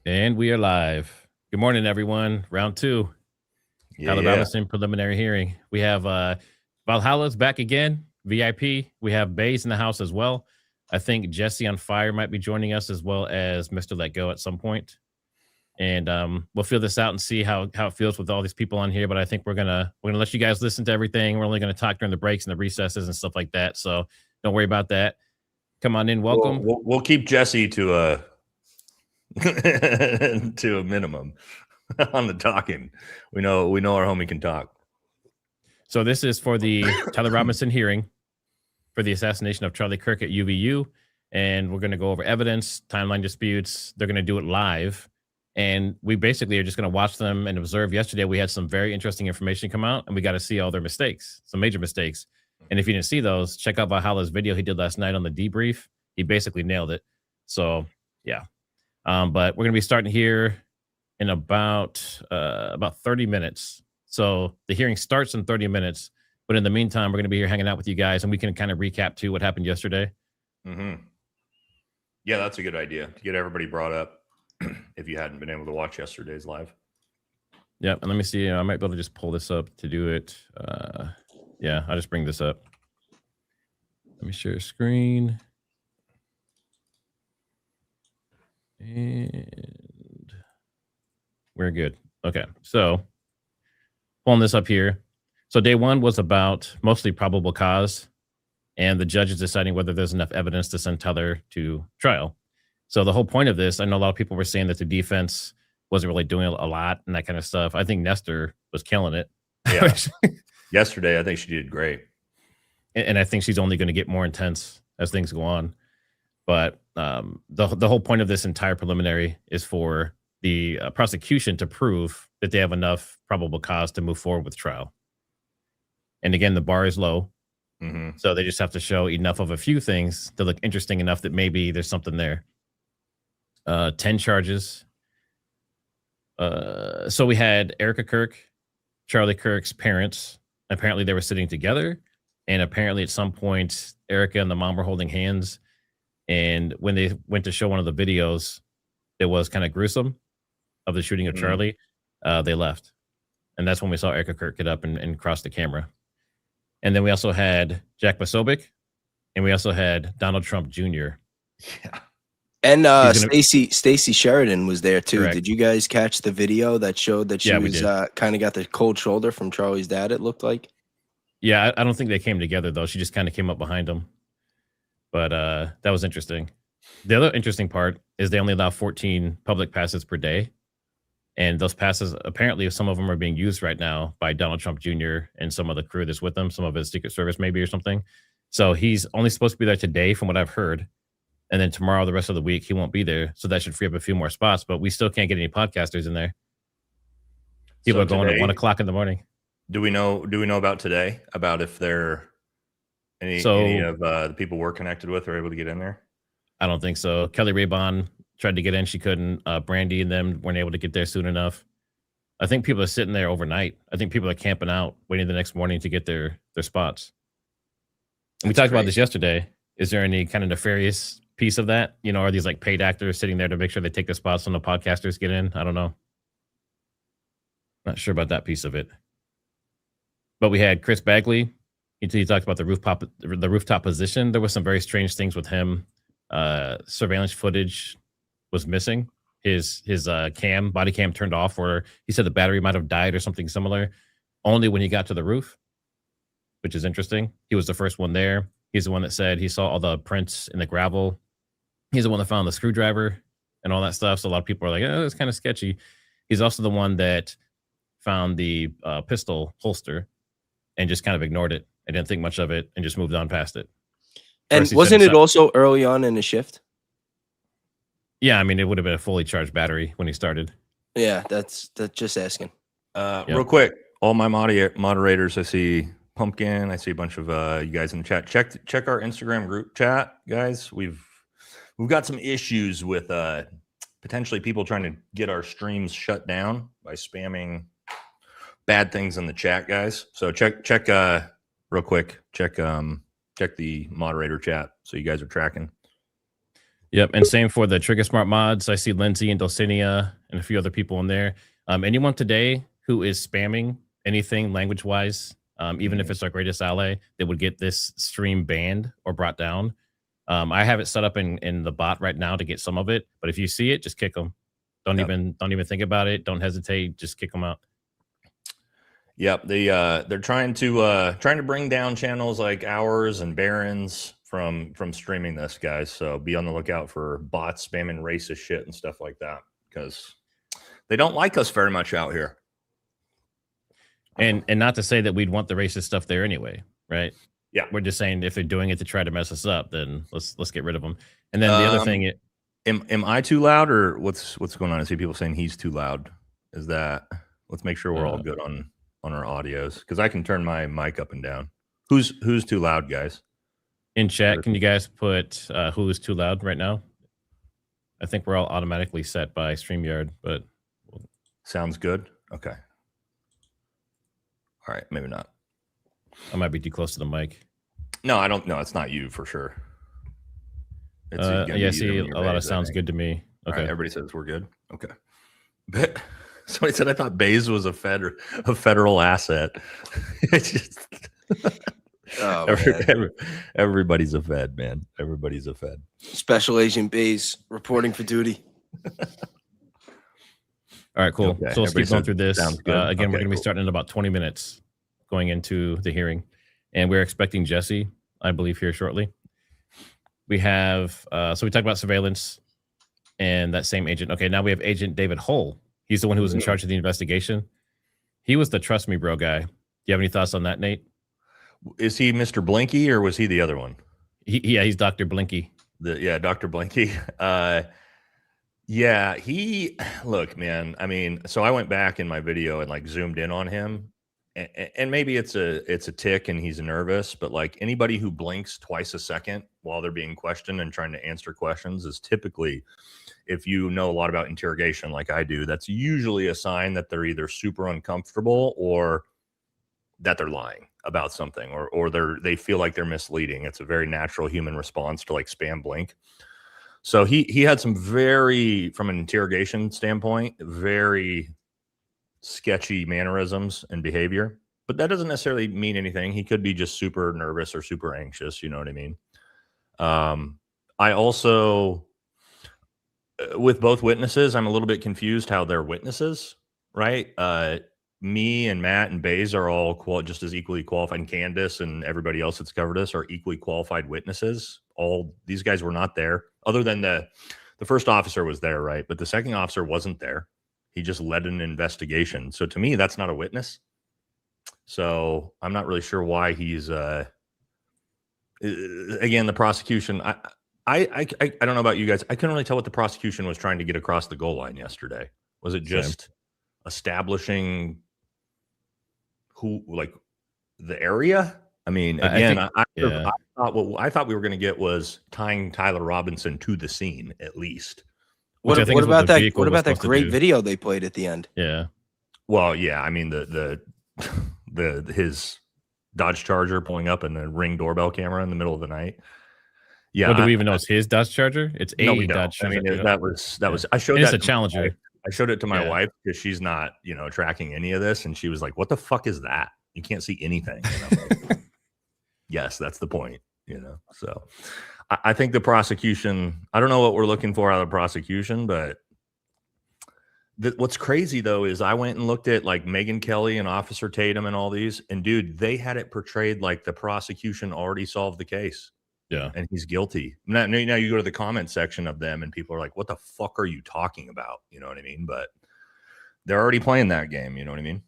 And we are live. Good morning, everyone. Round two, Tyler Yeah. Robinson preliminary hearing. We have Valhalla's back again, VIP. We have Bays in the house as well. I think Jesse on Fire might be joining us as well as Mr. Let Go at some point. And we'll feel this out and see how it feels with all these people on here. But I think we're gonna let you guys listen to everything. We're only gonna talk during the breaks and the recesses and stuff like that. So don't worry about that. Come on in, welcome. We'll keep Jesse to a to a minimum on the talking. We know our homie can talk. So this is for the Tyler Robinson hearing for the assassination of Charlie Kirk at UVU. And we're going to go over evidence, timeline disputes. They're going to do it live. And we basically are just going to watch them and observe. Yesterday, we had some very interesting information come out, and we got to see all their mistakes, some major mistakes. And if you didn't see those, check out Valhalla's video he did last night on the debrief. He basically nailed it. So, yeah. But we're going to be starting here in about 30 minutes. So the hearing starts in 30 minutes. But in the meantime, we're going to be here hanging out with you guys, and we can kind of recap, too, what happened yesterday. Mm-hmm. Yeah, that's a good idea to get everybody brought up if you hadn't been able to watch yesterday's live. Yeah, and let me see. I might be able to just pull this up to do it. Yeah, I'll just bring this up. Let me share a screen. And we're good. Okay, so pulling this up here. So day one was about mostly probable cause, and the judge is deciding whether there's enough evidence to send Tyler to trial. So the whole point of this, I know a lot of people were saying that the defense wasn't really doing a lot and that kind of stuff. I think Nestor was killing it. Yeah. Yesterday, I think she did great. And I think she's only going to get more intense as things go on. But the whole point of this entire preliminary is for the prosecution to prove that they have enough probable cause to move forward with trial. And again, the bar is low. Mm-hmm. So they just have to show enough of a few things to look interesting enough that maybe there's something there. 10 charges. So we had Erika Kirk, Charlie Kirk's parents. Apparently they were sitting together. And apparently at some point, Erika and the mom were holding hands. And when they went to show one of the videos, it was kind of gruesome of the shooting of Charlie. They left. And that's when we saw Erika Kirk get up and cross the camera. And then we also had Jack Posobiec, and we also had Donald Trump Jr. Yeah. And Stacey Sheridan was there too. Correct. Did you guys catch the video that showed that she was kind of got the cold shoulder from Charlie's dad, it looked like? Yeah, I don't think they came together, though. She just kind of came up behind him. But that was interesting. The other interesting part is they only allow 14 public passes per day. And those passes, apparently, some of them are being used right now by Donald Trump Jr. and some of the crew that's with him, some of his Secret Service maybe or something. So he's only supposed to be there today, from what I've heard. And then tomorrow, the rest of the week, he won't be there. So that should free up a few more spots. But we still can't get any podcasters in there. People are going at 1 o'clock in the morning. Do we know about today? About if there any of the people we're connected with are able to get in there? I don't think so. Kelly Raybon tried to get in. She couldn't. Brandy and them weren't able to get there soon enough. I think people are sitting there overnight. I think people are camping out, waiting the next morning to get their spots. And we talked about this yesterday. Is there any kind of nefarious piece of that? You know, are these like paid actors sitting there to make sure they take the spots when the podcasters get in? I don't know. Not sure about that piece of it. But we had Chris Bagley. He talked about the rooftop position. There was some very strange things with him. Surveillance footage was missing. His body cam turned off, or he said the battery might have died or something similar. Only when he got to the roof, which is interesting. He was the first one there. He's the one that said he saw all the prints in the gravel. He's the one that found the screwdriver and all that stuff. So a lot of people are like, oh, it's kind of sketchy. He's also the one that found the pistol holster and just kind of ignored it. I didn't think much of it and just moved on past it. And wasn't it also early on in the shift? Yeah, I mean, it would have been a fully charged battery when he started. Yeah, that's just asking. Real quick, all my moderators, I see Pumpkin, I see a bunch of you guys in the chat. Check our Instagram group chat, guys. We've got some issues with potentially people trying to get our streams shut down by spamming bad things in the chat, guys. So check real quick. Check the moderator chat so you guys are tracking. Yep, and same for the TriggerSmart mods. I see Lindsay and Dulcinea and a few other people in there. Anyone today who is spamming anything language-wise, even if it's our greatest ally, that would get this stream banned or brought down. I have it set up in the bot right now to get some of it, but if you see it, just kick them. Don't even think about it. Don't hesitate. Just kick them out. Yep, they're trying to bring down channels like ours and Barron's from streaming this, guys. So be on the lookout for bots spamming racist shit and stuff like that, because they don't like us very much out here. And not to say that we'd want the racist stuff there anyway, right? Yeah, we're just saying if they're doing it to try to mess us up, then let's get rid of them. And then the other thing, am I too loud, or what's going on? I see people saying he's too loud. Is that? Let's make sure we're all good on our audios, because I can turn my mic up and down. Who's too loud, guys? In chat, can you guys put who is too loud right now? I think we're all automatically set by StreamYard, but sounds good. Okay. All right, maybe not. I might be too close to the mic. No, I don't know. It's not you for sure. Yeah, see, a lot of sounds good to me. Okay, right, everybody says we're good. Okay. But somebody said I thought Baze was a federal asset. It's just everybody's a Fed, man. Everybody's a Fed. Special Agent Baze reporting for duty. All right, cool. Okay. So let's keep going through this. Again, we're going to be cool. starting in about 20 minutes going into the hearing. And we're expecting Jesse, I believe, here shortly. We have, so we talked about surveillance and that same agent. Okay, now we have Agent David Hull. He's the one who was in charge of the investigation. He was the trust me, bro guy. Do you have any thoughts on that, Nate? Is he Mr. Blinky, or was he the other one? He's Dr. Blinky. Dr. Blinky. Yeah, look, man, I mean, so I went back in my video and like zoomed in on him, and maybe it's a tick and he's nervous, but like anybody who blinks twice a second while they're being questioned and trying to answer questions is typically, if you know a lot about interrogation like I do, that's usually a sign that they're either super uncomfortable or that they're lying about something, or they feel like they're misleading. It's a very natural human response to like spam blink. So he had some very, from an interrogation standpoint, very sketchy mannerisms and behavior, but that doesn't necessarily mean anything. He could be just super nervous or super anxious. You know what I mean? I also, with both witnesses, I'm a little bit confused how they're witnesses, right? Me and Matt and Baze are all just as equally qualified, and Candace and everybody else that's covered us are equally qualified witnesses. All these guys were not there, other than the first officer was there, right? But the second officer wasn't there. He just led an investigation. So to me, that's not a witness. So I'm not really sure why he's again, the prosecution. I don't know about you guys. I couldn't really tell what the prosecution was trying to get across the goal line yesterday. Was it just establishing who, like, the area? I mean, again, I thought we were going to get was tying Tyler Robinson to the scene at least. What about that great video they played at the end? Yeah. Well, yeah. I mean, his Dodge Charger pulling up and the Ring doorbell camera in the middle of the night. Yeah. Well, do we even know it's his Dodge Charger? It's a Dodge Charger. I mean, that was. I showed it's that a Challenger. I showed it to my wife because she's not, tracking any of this, and she was like, "What the fuck is that? You can't see anything." And I'm like, yes, that's the point. So I think the prosecution. I don't know what we're looking for out of the prosecution, but what's crazy though is I went and looked at like Megyn Kelly and Officer Tatum and all these, and dude, they had it portrayed like the prosecution already solved the case. Yeah. And he's guilty. Now you go to the comment section of them and people are like, what the fuck are you talking about? You know what I mean? But they're already playing that game. You know what I mean?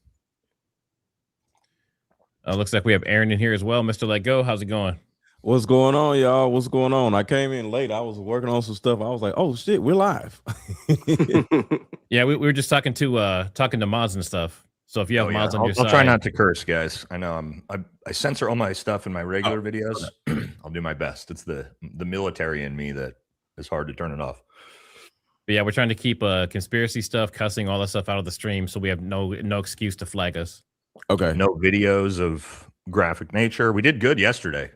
Looks like we have Aaron in here as well. Mr. Let Go, how's it going? What's going on, y'all? What's going on? I came in late. I was working on some stuff. I was like, oh shit, we're live. Yeah, we were just talking to mods and stuff. So if you have mods on your side, I'll try not to curse, guys. I know I censor all my stuff in my regular videos. I'll do my best. It's the military in me that is hard to turn it off. But yeah, we're trying to keep conspiracy stuff, cussing, all that stuff out of the stream, so we have no excuse to flag us. Okay. No videos of graphic nature. We did good yesterday.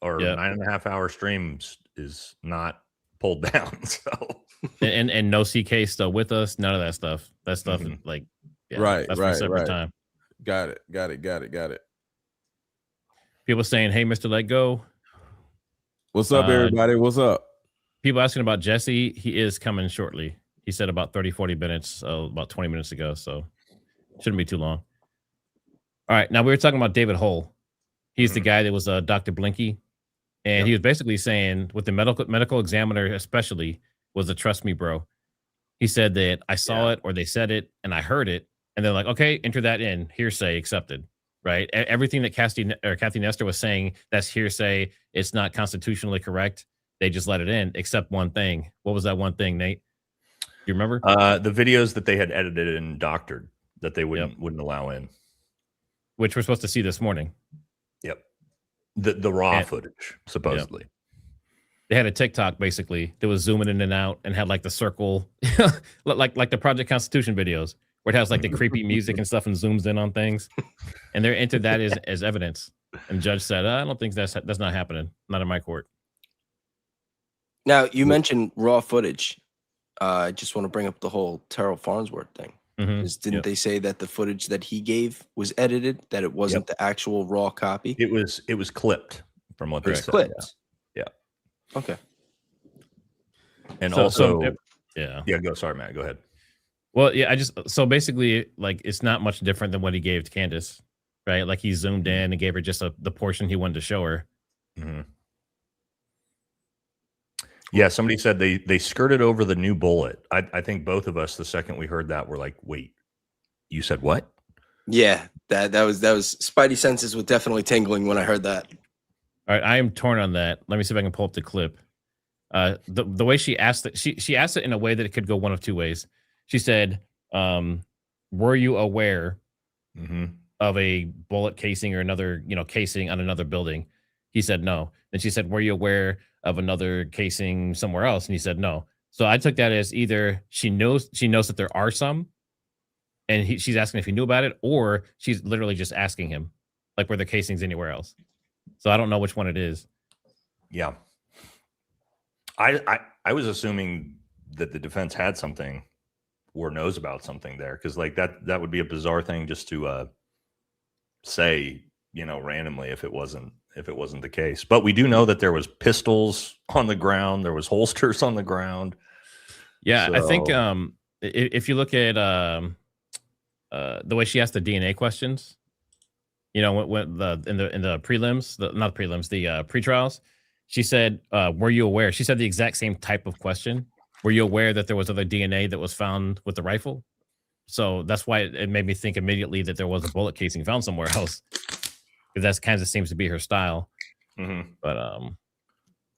Our 9.5 hour streams is not pulled down. So and no CK still with us. None of that stuff. That stuff is like, Right, that's for a separate time. Got it. People saying, "Hey, Mr. Let Go." What's up, everybody? What's up? People asking about Jesse. He is coming shortly. He said about 30, 40 minutes, about 20 minutes ago. So shouldn't be too long. All right. Now we were talking about David Hull. He's the guy that was Dr. Blinky. And he was basically saying with the medical examiner, especially, was a trust me, bro. He said that I saw it or they said it and I heard it. And they're like, okay, enter that in. Hearsay accepted. Right. Everything that Kathy Nestor was saying, that's hearsay. It's not constitutionally correct. They just let it in, except one thing. What was that one thing, Nate? You remember? The videos that they had edited and doctored that they wouldn't allow in. Which we're supposed to see this morning. Yep. The raw footage, supposedly. Yep. They had a TikTok basically that was zooming in and out and had like the circle, like the Project Constitution videos, where it has like the creepy music and stuff and zooms in on things. And they're entered that as evidence. And judge said, I don't think that's not happening. Not in my court. Now, you mentioned raw footage. I just want to bring up the whole Terrell Farnsworth thing. Didn't they say that the footage that he gave was edited, that it wasn't the actual raw copy? It was clipped from what they said. Clipped. Yeah. Okay. And go. Sorry, Matt. Go ahead. Well, yeah, so basically, like, it's not much different than what he gave to Candace, right? Like, he zoomed in and gave her just the portion he wanted to show her. Yeah, somebody said they skirted over the new bullet. I think both of us, the second we heard that, were like, wait, you said what? Yeah, that was Spidey senses were definitely tingling when I heard that. All right, I am torn on that. Let me see if I can pull up the clip. The way she asked it, she asked it in a way that it could go one of two ways. She said, were you aware of a bullet casing or another, casing on another building? He said no. Then she said, were you aware of another casing somewhere else? And he said no. So I took that as either she knows that there are some, and she's asking if he knew about it, or she's literally just asking him, like, were there casings anywhere else? So I don't know which one it is. Yeah. I was assuming that the defense had something or knows about something there, because like that would be a bizarre thing just to say, randomly if it wasn't the case. But we do know that there was pistols on the ground, there was holsters on the ground. Yeah, so I think if you look at the way she asked the DNA questions, when in the prelims, not prelims, the pretrials, she said, were you aware? She said the exact same type of question. Were you aware that there was other DNA that was found with the rifle? So that's why it made me think immediately that there was a bullet casing found somewhere else, because that kind of seems to be her style. But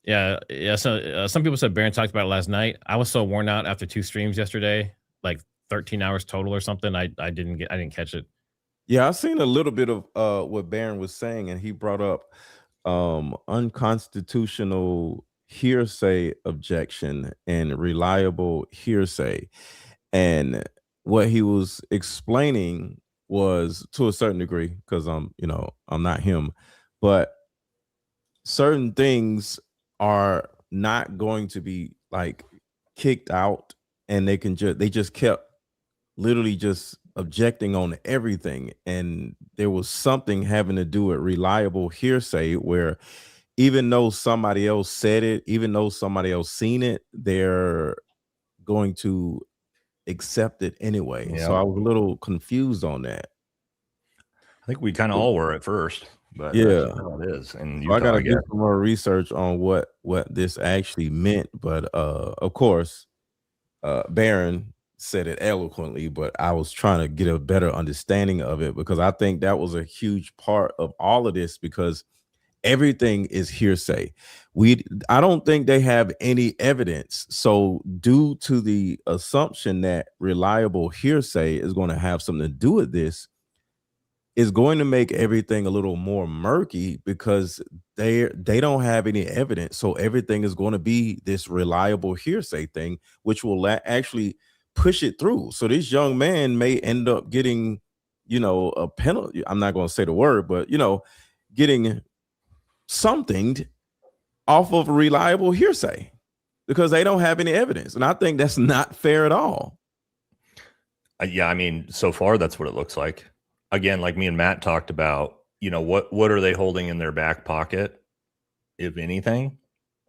So some people said Barron talked about it last night. I was so worn out after 2 streams yesterday, like 13 hours total or something. I didn't catch it. Yeah, I seen a little bit of what Barron was saying, and he brought up unconstitutional hearsay objection and reliable hearsay. And what he was explaining was, to a certain degree, because I'm not him, but certain things are not going to be like kicked out, and they just kept literally just objecting on everything. And there was something having to do with reliable hearsay, where even though somebody else said it, even though somebody else seen it, they're going to accept it anyway. So I was a little confused on that. I think we kind of all were at first, but yeah, that's how it is. And I gotta do some more research on what this actually meant. But of course, Barron said it eloquently, but I was trying to get a better understanding of it, because I think that was a huge part of all of this, because everything is hearsay. I don't think they have any evidence. So due to the assumption that reliable hearsay is going to have something to do with this, is going to make everything a little more murky, because they don't have any evidence. So everything is going to be this reliable hearsay thing, which will actually push it through. So this young man may end up getting, a penalty. I'm not going to say the word, but, getting something off of reliable hearsay. because they don't have any evidence. And I think that's not fair at all. Yeah, I mean, so far that's what it looks like. Again, like me and Matt talked about, you know, what are they holding in their back pocket, if anything?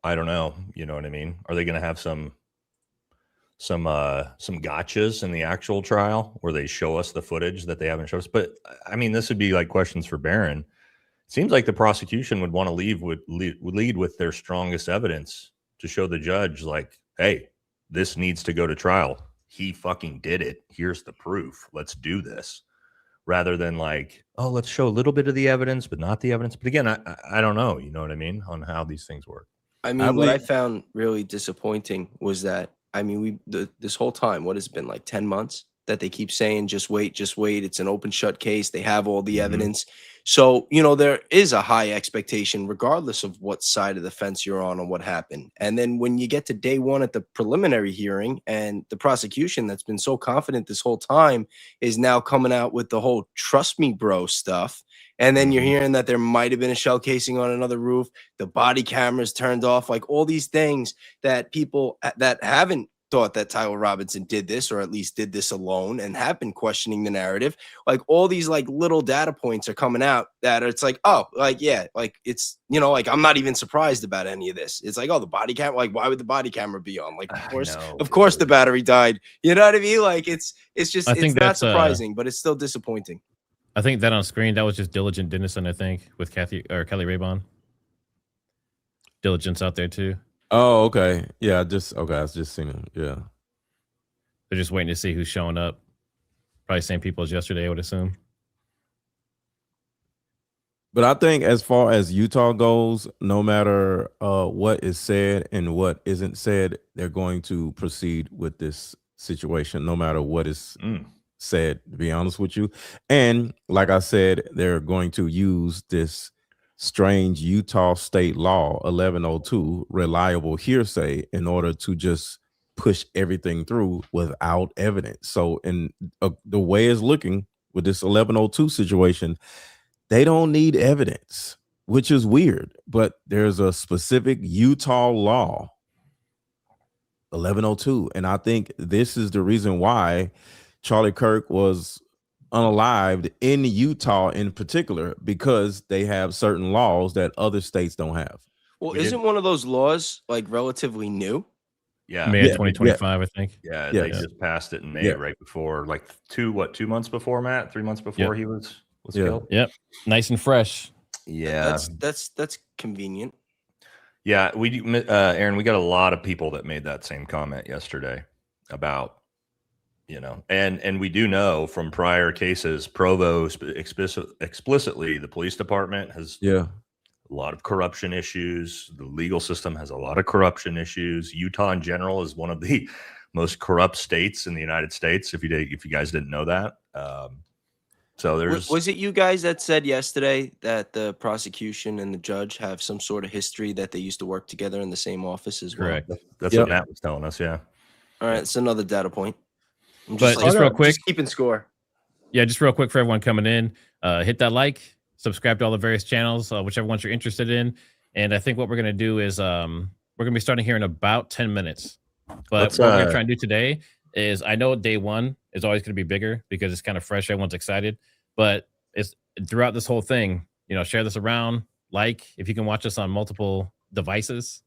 I don't know. You know what I mean? Are they going to have some gotchas in the actual trial where they show us the footage that they haven't shown us? But I mean, this would be like questions for Barron. It seems like the prosecution would want to lead with their strongest evidence to show the judge, like, hey, this needs to go to trial. He fucking did it. Here's the proof. Let's do this. Rather than like, oh, let's show a little bit of the evidence, but not the evidence. But again, I don't know. You know what I mean? On how these things work. I mean, what I found really disappointing was that, I mean, this whole time, what has it been, like 10 months that they keep saying, just wait. It's an open shut case. They have all the evidence. So, you know, there is a high expectation regardless of what side of the fence you're on what happened. And then when you get to day one at the preliminary hearing and the prosecution that's been so confident this whole time is now coming out with the whole trust me, bro stuff. And then you're hearing that there might have been a shell casing on another roof. The body cameras turned off, like all these things that people that haven't thought that Tyler Robinson did this, or at least did this alone, and have been questioning the narrative. Like all these like little data points are coming out that it's like, oh, like, yeah, like it's, you know, like I'm not even surprised about any of this. It's like, oh, the body camera, like why would the body camera be on? Like, of course the battery died. You know what I mean? Like it's just, it's not surprising, but it's still disappointing. I think that on screen, that was just Diligent Dennison, I think, with Kelly Raybon. Diligent's out there too. Oh, okay. Yeah, I just seen him. Yeah. They're just waiting to see who's showing up. Probably same people as yesterday, I would assume. But I think as far as Utah goes, no matter what is said and what isn't said, they're going to proceed with this situation, no matter what is said, to be honest with you. And like I said, they're going to use this strange Utah state law 1102 reliable hearsay in order to just push everything through without evidence. So in the way it's looking with this 1102 situation, they don't need evidence, which is weird, but there's a specific Utah law 1102, and I think this is the reason why Charlie Kirk was unalived in Utah in particular, because they have certain laws that other states don't have. Well, isn't one of those laws like relatively new? Yeah, May of 2025, I think. Yeah, they just passed it in May, right before, like 2 months before, Matt? 3 months before he was killed. Yep, nice and fresh. Yeah, that's convenient. Yeah, we do, Aaron. We got a lot of people that made that same comment yesterday about, you know, and we do know from prior cases, Provo explicitly, the police department has a lot of corruption issues. The legal system has a lot of corruption issues. Utah in general is one of the most corrupt states in the United States. If you guys didn't know that, so was it you guys that said yesterday that the prosecution and the judge have some sort of history that they used to work together in the same office as well? Correct. That's what Matt was telling us. Yeah. All right, it's another data point. But just real quick, just keeping score. Yeah, just real quick for everyone coming in, hit that like, subscribe to all the various channels, whichever ones you're interested in. And I think what we're going to do is we're going to be starting here in about 10 minutes. But what we're going to try and do today is, I know day one is always going to be bigger because it's kind of fresh. Everyone's excited. But it's throughout this whole thing, you know, share this around, like, if you can watch us on multiple devices,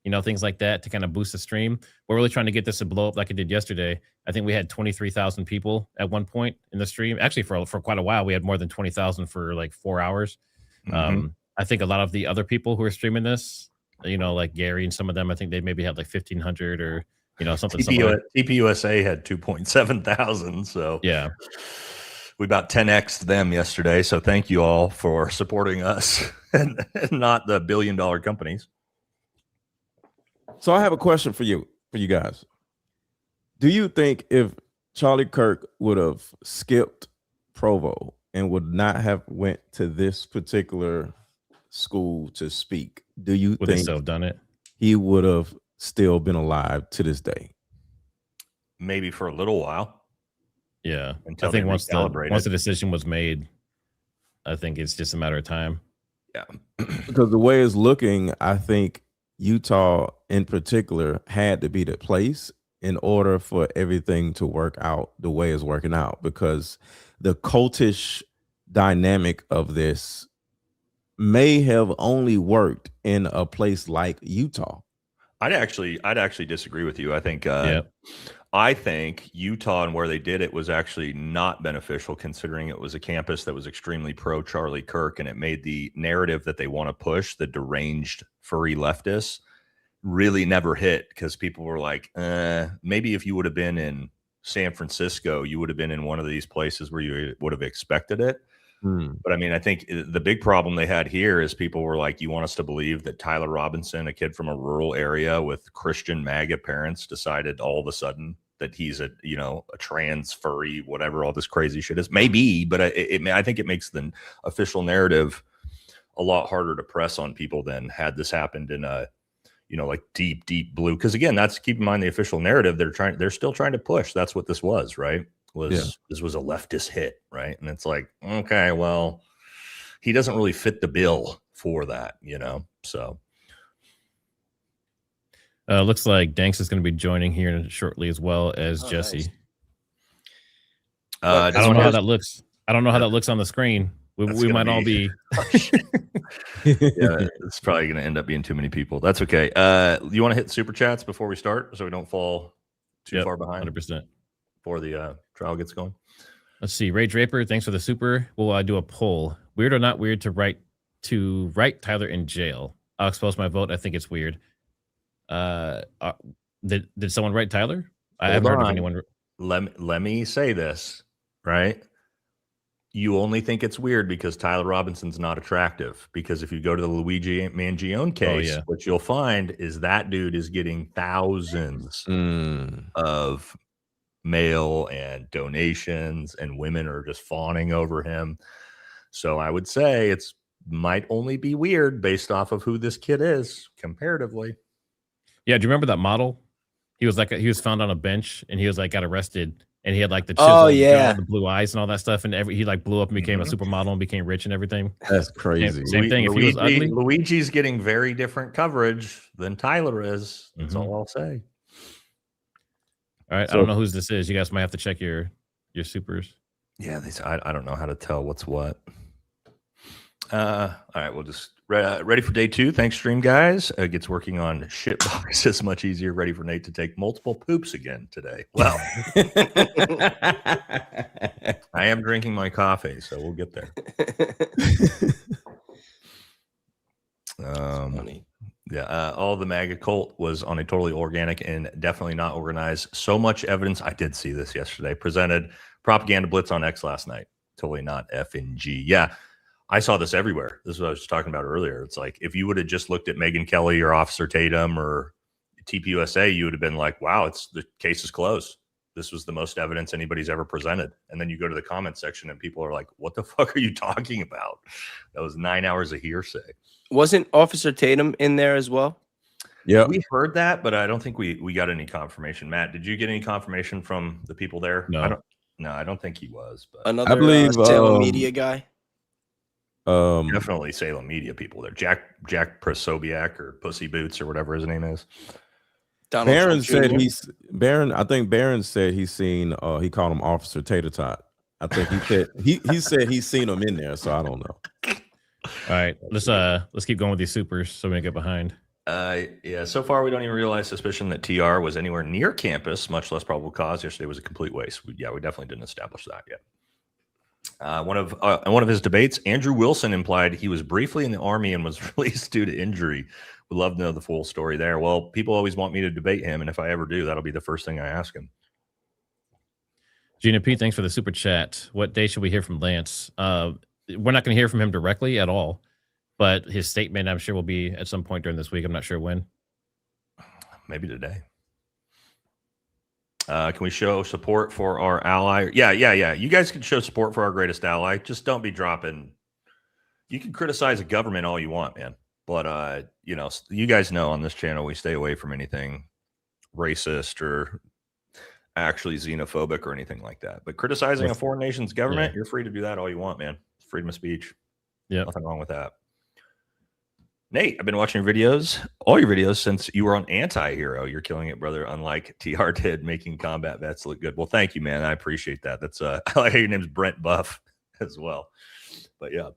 you know, things like that to kind of boost the stream. We're really trying to get this to blow up like it did yesterday. I think we had 23,000 people at one point in the stream. Actually, for quite a while, we had more than 20,000 for like 4 hours. I think a lot of the other people who are streaming this, you know, like Gary and some of them, I think they maybe had like 1,500 or, you know, something. TPUSA had 2.7 thousand. So yeah, we about 10x'd them yesterday. So thank you all for supporting us and not the $1 billion companies. So I have a question for you guys. Do you think if Charlie Kirk would have skipped Provo and would not have went to this particular school to speak, do you would think they still have done it? He would have still been alive to this day? Maybe for a little while. Yeah, I think once the decision was made, I think it's just a matter of time. Yeah, because the way it's looking, I think Utah in particular had to be the place in order for everything to work out the way it's working out, because the cultish dynamic of this may have only worked in a place like Utah. I'd actually disagree with you. Yeah. I think Utah and where they did it was actually not beneficial, considering it was a campus that was extremely pro Charlie Kirk, and it made the narrative that they want to push, the deranged furry leftists, really never hit, because people were like, maybe if you would have been in San Francisco, you would have been in one of these places where you would have expected it. But I mean, I think the big problem they had here is people were like, you want us to believe that Tyler Robinson, a kid from a rural area with Christian MAGA parents, decided all of a sudden that he's a trans furry, whatever all this crazy shit is. Maybe, but I think it makes the official narrative a lot harder to press on people than had this happened in a, like deep blue. Because again, that's, keep in mind, the official narrative they're still trying to push. That's what this was, right? This was a leftist hit, right? And it's like, okay, well, he doesn't really fit the bill for that, so Looks like Danks is going to be joining here shortly, as well as Jesse. Nice. I don't know how that looks. I don't know how that looks on the screen. We might all be. Yeah, it's probably going to end up being too many people. That's okay. You want to hit super chats before we start, so we don't fall too far behind? 100%. Before the trial gets going. Let's see. Ray Draper, thanks for the super. We'll do a poll. Weird or not weird to write Tyler in jail? I'll expose my vote. I think it's weird. Did someone write Tyler? I haven't heard of anyone. Let me say this, right? You only think it's weird because Tyler Robinson's not attractive. Because if you go to the Luigi Mangione case, what you'll find is that dude is getting thousands of mail and donations, and women are just fawning over him. So I would say it's might only be weird based off of who this kid is comparatively. Yeah, do you remember that model? He was found on a bench, and he was got arrested, and he had the chisel, the blue eyes and all that stuff, and he blew up and became a supermodel and became rich and everything. That's crazy. Same thing. If he was ugly, Luigi's getting very different coverage than Tyler is. That's all I'll say. All right, I don't know whose this is. You guys might have to check your supers. Yeah, I don't know how to tell what's what. All right, we'll just ready for day 2. Thanks, stream guys. Gets working on shit boxes much easier. Ready for Nate to take multiple poops again today. Well, I am drinking my coffee, so we'll get there. Funny. Yeah, all the MAGA cult was on a totally organic and definitely not organized. So much evidence. I did see this yesterday. Presented propaganda blitz on X last night. Totally not F and G. Yeah, I saw this everywhere. This is what I was talking about earlier. It's like if you would have just looked at Megyn Kelly or Officer Tatum or TPUSA, you would have been like, wow, the case is closed. This was the most evidence anybody's ever presented. And then you go to the comment section and people are like, what the fuck are you talking about? That was 9 hours of hearsay. Wasn't Officer Tatum in there as well? Yeah, we heard that, but I don't think we got any confirmation. Matt, did you get any confirmation from the people there? No, I don't think he was. But another I believe Salem media guy. Definitely Salem media people there. Jack Prosobiak or Pussy Boots or whatever his name is. Barron said I think Barron said he's seen. He called him Officer Tater Tot. I think he said he's seen him in there. So I don't know. All right, let's keep going with these supers so we don't get behind. Yeah, so far we don't even realize suspicion that TR was anywhere near campus, much less probable cause. Yesterday was a complete waste. We definitely didn't establish that yet. One of his debates, Andrew Wilson implied he was briefly in the Army and was released due to injury. Would love to know the full story there. Well, people always want me to debate him, and if I ever do, that'll be the first thing I ask him. Gina P, thanks for the super chat. What day should we hear from Lance? We're not going to hear from him directly at all, but his statement, I'm sure, will be at some point during this week. I'm not sure when. Maybe today. Can we show support for our ally? Yeah. You guys can show support for our greatest ally. Just don't be dropping. You can criticize a government all you want, man. But, you guys know on this channel, we stay away from anything racist or actually xenophobic or anything like that. But criticizing a foreign nation's government, you're free to do that all you want, man. It's freedom of speech. Yeah. Nothing wrong with that. Nate, I've been watching your videos, all your videos since you were on Anti-Hero. You're killing it, brother. Unlike TR did, making combat vets look good. Well, thank you, man. I appreciate that. That's I like how your name's Brent Buff as well. But yeah.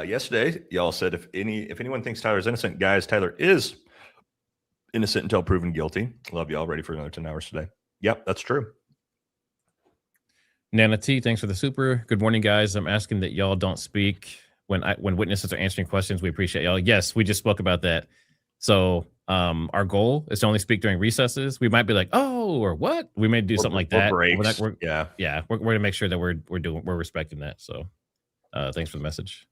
Yesterday, y'all said if anyone thinks Tyler's innocent, guys, Tyler is innocent until proven guilty. Love y'all. Ready for another 10 hours today. Yep, that's true. Nana T, thanks for the super. Good morning, guys. I'm asking that y'all don't speak when witnesses are answering questions. We appreciate y'all. Yes, we just spoke about that. So our goal is to only speak during recesses. We might be like, oh, or what? We may do something like that. Breaks. We're gonna make sure that we're respecting that. So thanks for the message.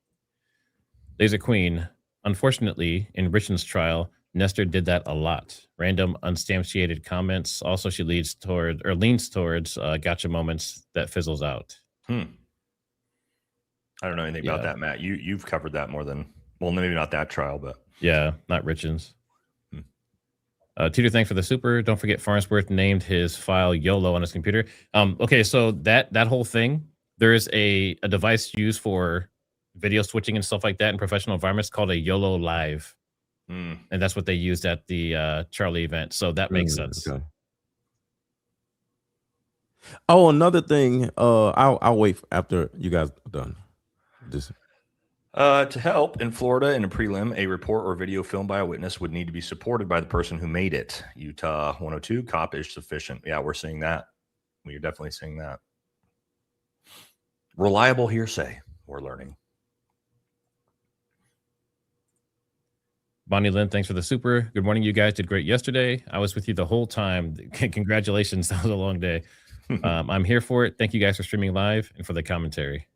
Laser Queen. Unfortunately, in Richard's trial, Nestor did that a lot. Random, unsubstantiated comments. Also, she leans towards gotcha moments that fizzles out. I don't know anything about that, Matt. You've covered that more than, well, maybe not that trial, but yeah, not Richard's. Teeter, thanks for the super. Don't forget Farnsworth named his file YOLO on his computer. Okay, so that whole thing, there is a device used for video switching and stuff like that in professional environments called a YOLO Live. And that's what they used at the Charlie event. So that makes sense. Okay. Oh, another thing. I'll wait after you guys are done. To help in Florida in a prelim, a report or video filmed by a witness would need to be supported by the person who made it. Utah 102, cop is sufficient. Yeah, we're seeing that. We're definitely seeing that. Reliable hearsay, we're learning. Bonnie Lynn, thanks for the super. Good morning. You guys did great yesterday. I was with you the whole time. Congratulations. That was a long day. I'm here for it. Thank you guys for streaming live and for the commentary.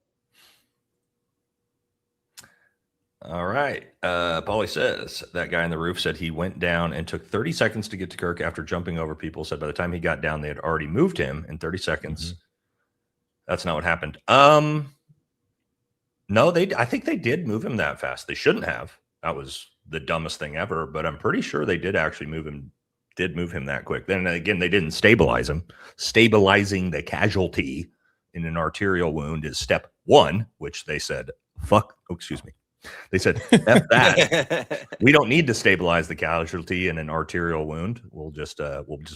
All right. Paulie says that guy on the roof said he went down and took 30 seconds to get to Kirk after jumping over people. Said by the time he got down, they had already moved him in 30 seconds. That's not what happened. No, I think they did move him that fast. They shouldn't have. That was the dumbest thing ever, but I'm pretty sure they did actually move him that quick. Then again, they didn't stabilize him. Stabilizing the casualty in an arterial wound is step one, which they said, they said, F that. We don't need to stabilize the casualty in an arterial wound. We'll just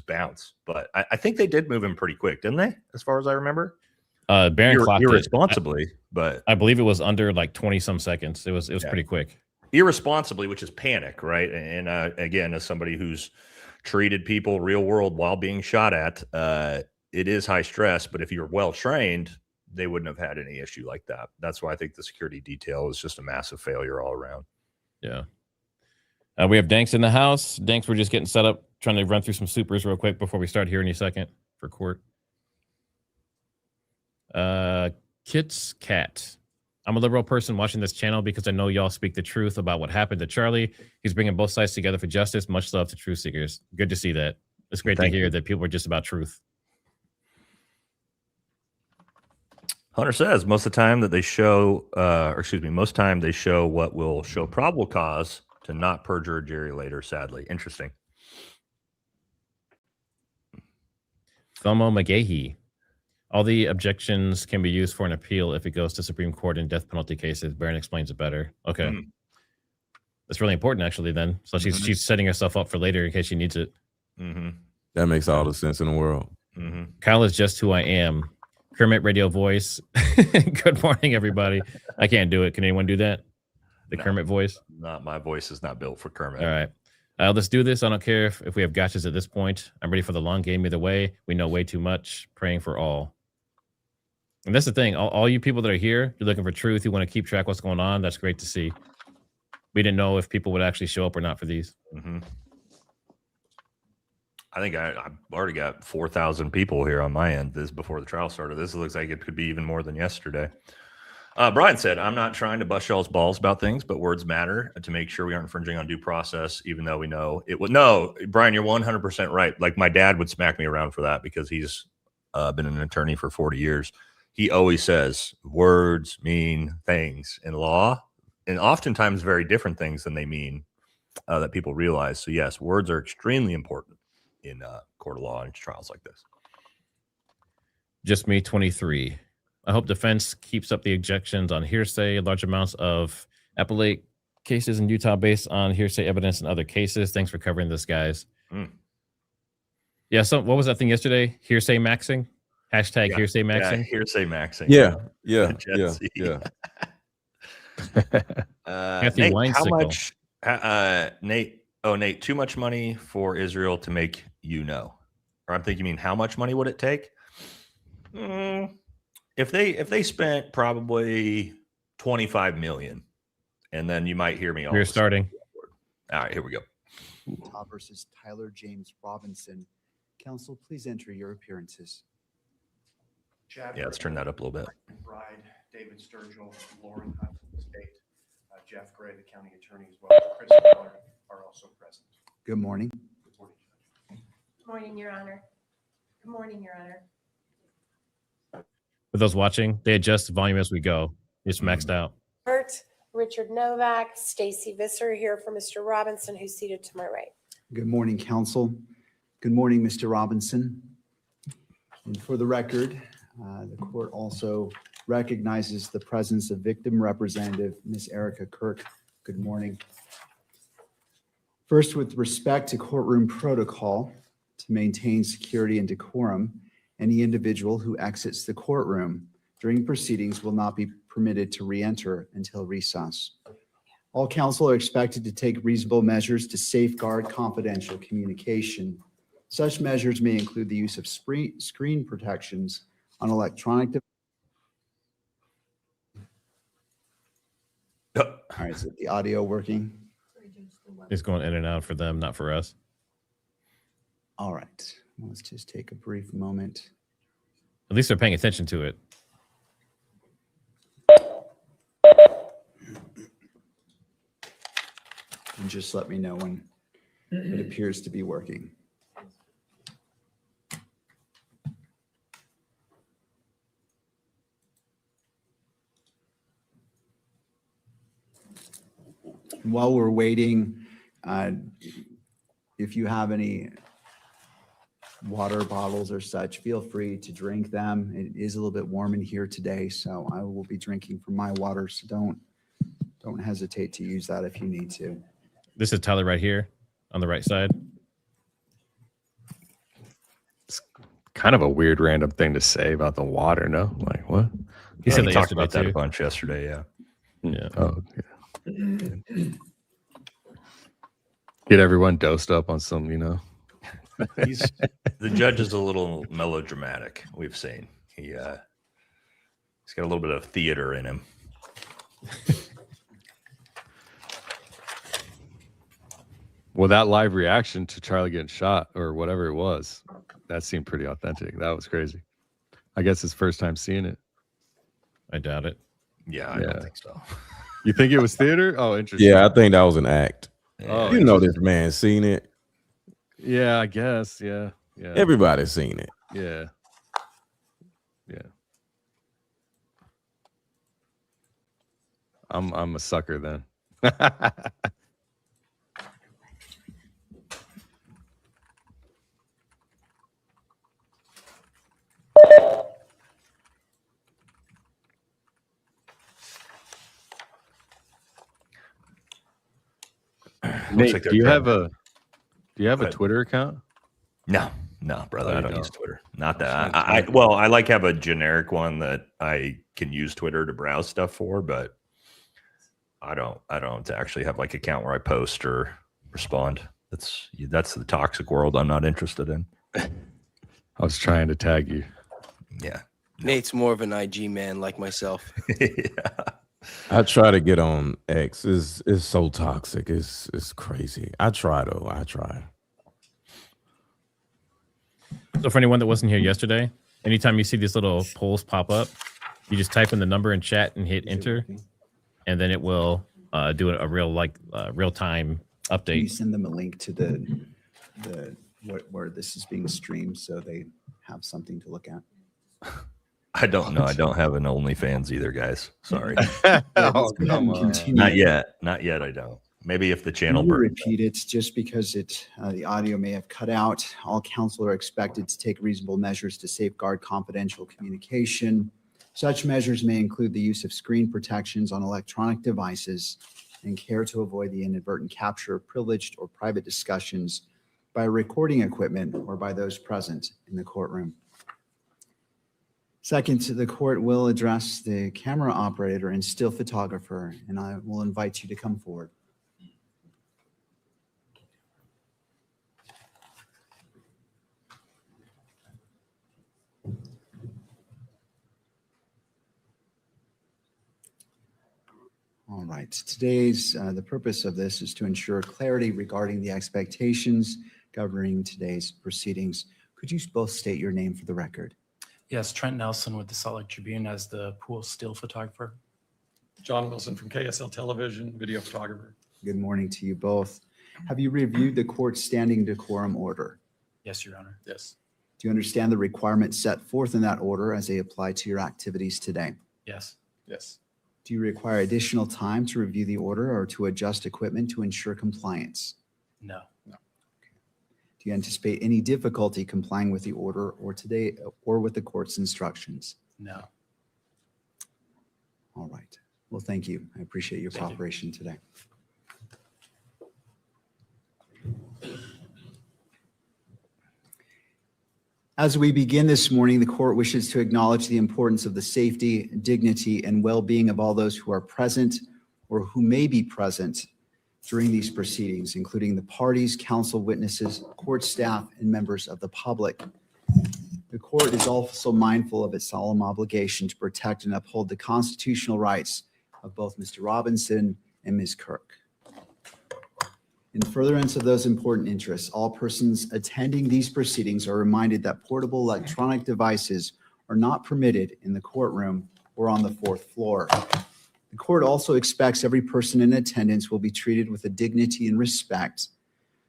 bounce. But I think they did move him pretty quick, didn't they? As far as I remember. Barron clocked irresponsibly, but I believe it was under like 20 some seconds. It was pretty quick. Irresponsibly, which is panic, right? And again, as somebody who's treated people real world while being shot at, it is high stress. But if you're well trained, they wouldn't have had any issue like that. That's why I think the security detail is just a massive failure all around. Yeah. We have Danks in the house. Danks, we're just getting set up, trying to run through some supers real quick before we start here any second for court. Kit's Cat. I'm a liberal person watching this channel because I know y'all speak the truth about what happened to Charlie. He's bringing both sides together for justice. Much love to truth seekers. Good to see that. It's great to hear that people are just about truth. Hunter says most of the time that they show, most time they show what will show probable cause to not perjure a jury later, sadly. Interesting. Thelma McGahee. All the objections can be used for an appeal if it goes to Supreme Court in death penalty cases. Barron explains it better. Okay. That's really important, actually, then. So she's setting herself up for later in case she needs it. That makes all the sense in the world. Kyle is just who I am. Kermit radio voice. Good morning, everybody. I can't do it. Can anyone do that? The Kermit voice? Not my voice is not built for Kermit. All right. Let's do this. I don't care if we have gotchas at this point. I'm ready for the long game either way. We know way too much. Praying for all. And that's the thing. All you people that are here, you're looking for truth. You want to keep track of what's going on. That's great to see. We didn't know if people would actually show up or not for these. I think I've already got 4,000 people here on my end. This before the trial started. This looks like it could be even more than yesterday. Brian said, I'm not trying to bust y'all's balls about things, but words matter to make sure we aren't infringing on due process, even though we know it would. No, Brian, you're 100% right. Like my dad would smack me around for that because he's been an attorney for 40 years. He always says words mean things in law, and oftentimes very different things than they mean that people realize. So yes, words are extremely important in court of law and trials like this. Just me, 23. I hope defense keeps up the objections on hearsay. Large amounts of Appellate cases in Utah based on hearsay evidence and other cases. Thanks for covering this, guys. Yeah, so what was that thing yesterday? Hearsay maxing? Hashtag hearsay maxing? Yeah, hearsay maxing. Yeah. Kathy Nate, Weinsickle. how much, Nate, Nate, too much money for Israel to make you know? Or I'm thinking, you mean how much money would it take? If they spent probably 25 million, and then you might hear me. We're starting. All right, here we go. Utah versus Tyler James Robinson. Counsel, please enter your appearances. Yeah, let's turn that up a little bit. Bride, David Sturgill, Lauren Hunt from the state, Jeff Gray, the county attorney, as well as Chris Miller are also present. Good morning. Good morning, Judge. Good morning, Your Honor. Good morning, Your Honor. For those watching, they adjust the volume as we go. It's maxed out. Richard Novak, Stacy Visser here for Mr. Robinson, who's seated to my right. Good morning, counsel. Good morning, Mr. Robinson. And for the record, the court also recognizes the presence of victim representative, Ms. Erika Kirk. Good morning. First, with respect to courtroom protocol to maintain security and decorum, any individual who exits the courtroom during proceedings will not be permitted to re-enter until recess. All counsel are expected to take reasonable measures to safeguard confidential communication. Such measures may include the use of screen protections on electronic devices. All right, is the audio working? It's going in and out for them, not for us. All right, let's just take a brief moment. At least they're paying attention to it. And just let me know when it appears to be working. While we're waiting, if you have any water bottles or such, feel free to drink them. It is a little bit warm in here today, so I will be drinking from my water. So don't hesitate to use that if you need to. This is Tyler right here on the right side. It's kind of a weird random thing to say about the water, no? Like what? He said that talked yesterday about that too. a bunch yesterday. Yeah. Yeah. Oh, yeah. Get everyone dosed up on some, The judge is a little melodramatic. We've seen he's got a little bit of theater in him. Well, that live reaction to Charlie getting shot or whatever it was, that seemed pretty authentic. That was crazy. I guess his first time seeing it. I doubt it. Yeah, I don't think so. You think it was theater? Oh, interesting. Yeah, I think that was an act. Oh, You know this man seen it. Yeah, I guess. Yeah. Yeah. Everybody's seen it. Yeah. Yeah. I'm a sucker then. Nate, like do you they're have a ahead. Twitter account? No, brother. Oh, I you don't use don't? Twitter. Not that. Sounds I good. well, I like have a generic one that I can use Twitter to browse stuff for, but I don't actually have like account where I post or respond. That's the toxic world I'm not interested in. I was trying to tag you. Yeah. Nate's more of an IG man like myself. Yeah. I try to get on X. It's so toxic. It's crazy. I try though. I try. So for anyone that wasn't here yesterday, anytime you see these little polls pop up, you just type in the number in chat and hit enter, and then it will do a real time You update. send them a link to the where this is being streamed so they have something to look at. I don't know. I don't have an OnlyFans either, guys. Sorry. Oh, come on. Continue. Not yet. Not yet. I don't. Maybe if the channel Let me burns. repeat it just because the audio may have cut out. All counsel are expected to take reasonable measures to safeguard confidential communication. Such measures may include the use of screen protections on electronic devices and care to avoid the inadvertent capture of privileged or private discussions by recording equipment or by those present in the courtroom. Second, the court will address the camera operator and still photographer, and I will invite you to come forward. All right, the purpose of this is to ensure clarity regarding the expectations governing today's proceedings. Could you both state your name for the record? Yes, Trent Nelson with the Salt Lake Tribune as the pool still photographer. John Wilson from KSL Television, video photographer. Good morning to you both. Have you reviewed the court's standing decorum order? Yes, Your Honor. Yes. Do you understand the requirements set forth in that order as they apply to your activities today? Yes. Yes. Do you require additional time to review the order or to adjust equipment to ensure compliance? No. Do you anticipate any difficulty complying with the order or with the court's instructions? No. All right. Well, thank you. I appreciate your Thank you. cooperation today. As we begin this morning, the court wishes to acknowledge the importance of the safety, dignity, and well-being of all those who are present or who may be present during these proceedings, including the parties, counsel, witnesses, court staff, and members of the public. The court is also mindful of its solemn obligation to protect and uphold the constitutional rights of both Mr. Robinson and Ms. Kirk. In furtherance of those important interests, all persons attending these proceedings are reminded that portable electronic devices are not permitted in the courtroom or on the fourth floor. The court also expects every person in attendance will be treated with the dignity and respect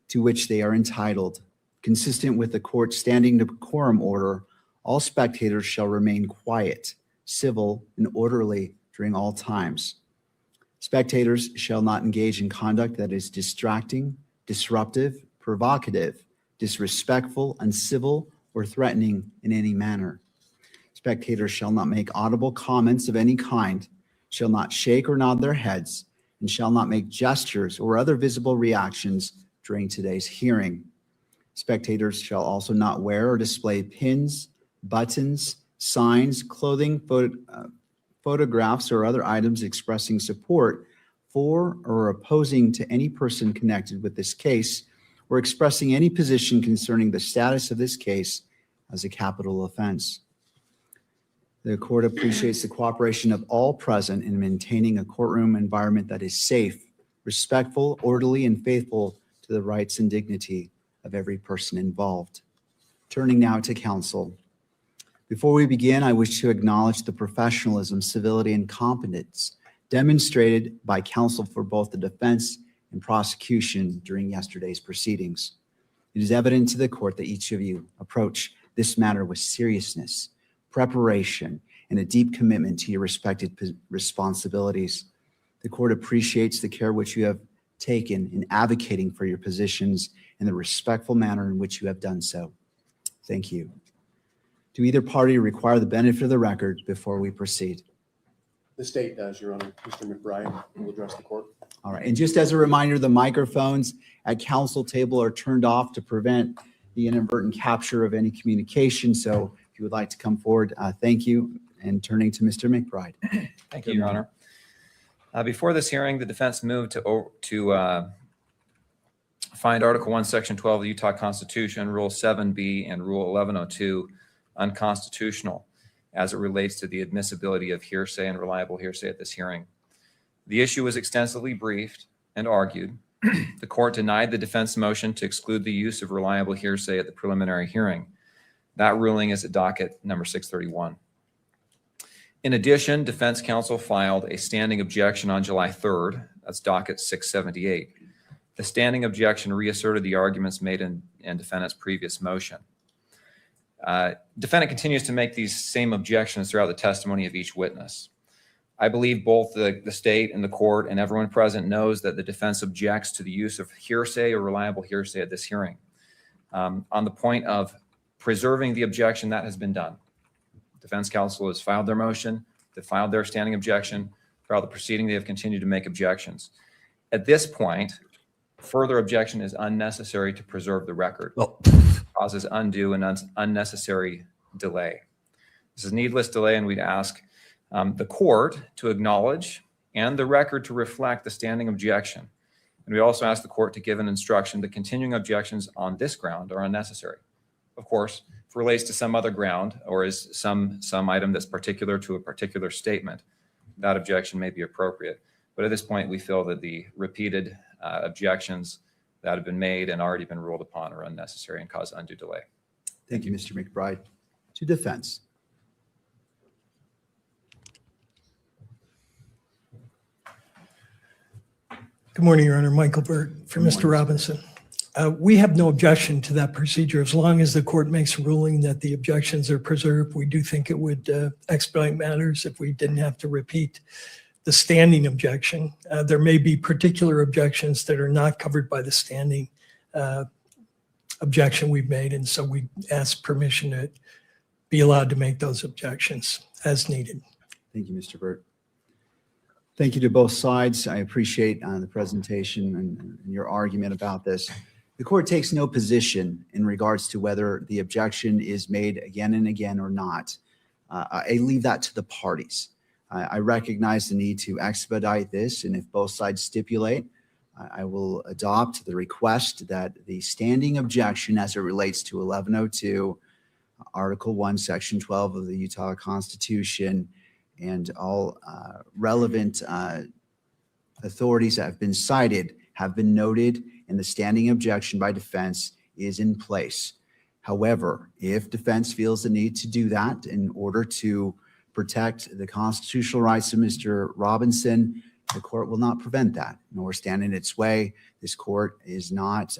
to which they are entitled. Consistent with the court's standing decorum order, all spectators shall remain quiet, civil, and orderly during all times. Spectators shall not engage in conduct that is distracting, disruptive, provocative, disrespectful, uncivil, or threatening in any manner. Spectators shall not make audible comments of any kind, shall not shake or nod their heads, and shall not make gestures or other visible reactions during today's hearing. Spectators shall also not wear or display pins, buttons, signs, clothing, photographs, or other items expressing support for or opposing to any person connected with this case, or expressing any position concerning the status of this case as a capital offense. The court appreciates the cooperation of all present in maintaining a courtroom environment that is safe, respectful, orderly, and faithful to the rights and dignity of every person involved. Turning now to counsel. Before we begin, I wish to acknowledge the professionalism, civility, and competence demonstrated by counsel for both the defense and prosecution during yesterday's proceedings. It is evident to the court that each of you approach this matter with seriousness, preparation, and a deep commitment to your respective responsibilities. The court appreciates the care which you have taken in advocating for your positions and the respectful manner in which you have done so. Thank you. Do either party require the benefit of the record before we proceed? The state does, Your Honor. Mr. McBride will address the court. All right. And just as a reminder, the microphones at counsel table are turned off to prevent the inadvertent capture of any communication. So if you would like to come forward, thank you. And turning to Mr. McBride. Thank you, Your Honor. Before this hearing, the defense moved to find Article 1, Section 12 of the Utah Constitution, Rule 7B, and Rule 1102 unconstitutional as it relates to the admissibility of hearsay and reliable hearsay at this hearing. The issue was extensively briefed and argued. The court denied the defense motion to exclude the use of reliable hearsay at the preliminary hearing. That ruling is at docket number 631. In addition, defense counsel filed a standing objection on July 3rd. That's docket 678. The standing objection reasserted the arguments made in defendant's previous motion. Defendant continues to make these same objections throughout the testimony of each witness. I believe both the state and the court and everyone present knows that the defense objects to the use of hearsay or reliable hearsay at this hearing. On the point of preserving the objection, that has been done. Defense counsel has filed their motion, they filed their standing objection. Throughout the proceeding, they have continued to make objections. At this point, further objection is unnecessary to preserve the record. Well, Causes undue and unnecessary delay. This is needless delay, and we'd ask the court to acknowledge and the record to reflect the standing objection. And we also ask the court to give an instruction that continuing objections on this ground are unnecessary. Of course, if it relates to some other ground or is some item that's particular to a particular statement, that objection may be appropriate. But at this point, we feel that the repeated objections that have been made and already been ruled upon are unnecessary and cause undue delay. Thank you, Mr. McBride. To defense. Good morning, Your Honor. Michael Burt for Mr. Robinson. We have no objection to that procedure as long as the court makes a ruling that the objections are preserved. We do think it would expedite matters if we didn't have to repeat the standing objection. There may be particular objections that are not covered by the standing objection we've made, and so we ask permission to be allowed to make those objections as needed. Thank you, Mr. Burt. Thank you to both sides. I appreciate the presentation and your argument about this. The court takes no position in regards to whether the objection is made again and again or not. I leave that to the parties. I recognize the need to expedite this, and if both sides stipulate, I will adopt the request that the standing objection as it relates to 1102, Article 1, Section 12 of the Utah Constitution, and all relevant authorities that have been cited have been noted, and the standing objection by defense is in place. However, if defense feels the need to do that in order to protect the constitutional rights of Mr. Robinson, the court will not prevent that, nor stand in its way. This court is not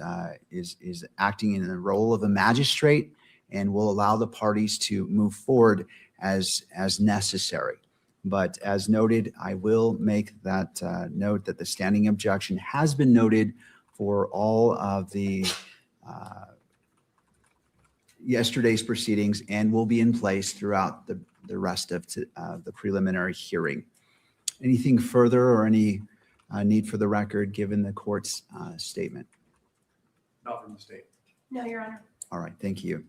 is acting in the role of a magistrate and will allow the parties to move forward as necessary. But as noted, I will make that note that the standing objection has been noted for all of the yesterday's proceedings and will be in place throughout the rest of the preliminary hearing. Anything further or any need for the record given the court's statement? Not from the state. No, Your Honor. All right, thank you.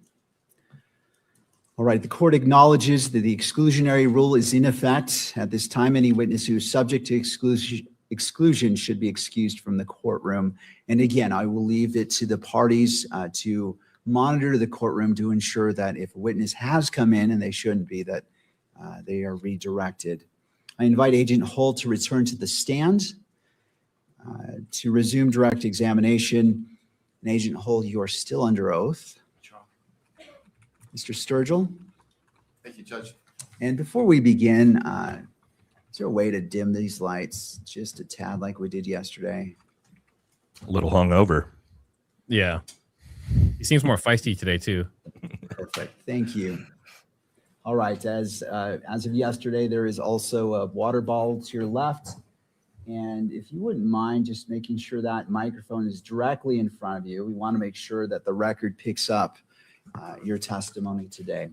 All right, the court acknowledges that the exclusionary rule is in effect. At this time, any witness who is subject to exclusion should be excused from the courtroom. And again, I will leave it to the parties to monitor the courtroom to ensure that if a witness has come in and they shouldn't be, that they are redirected. I invite Agent Hull to return to the stand to resume direct examination. And Agent Hull, you are still under oath. Mr. Sturgill? Thank you, Judge. And before we begin, is there a way to dim these lights just a tad like we did yesterday? A little hungover. Yeah. He seems more feisty today, too. Perfect. Thank you. All right. As of yesterday, there is also a water bottle to your left. And if you wouldn't mind just making sure that microphone is directly in front of you, we want to make sure that the record picks up your testimony today.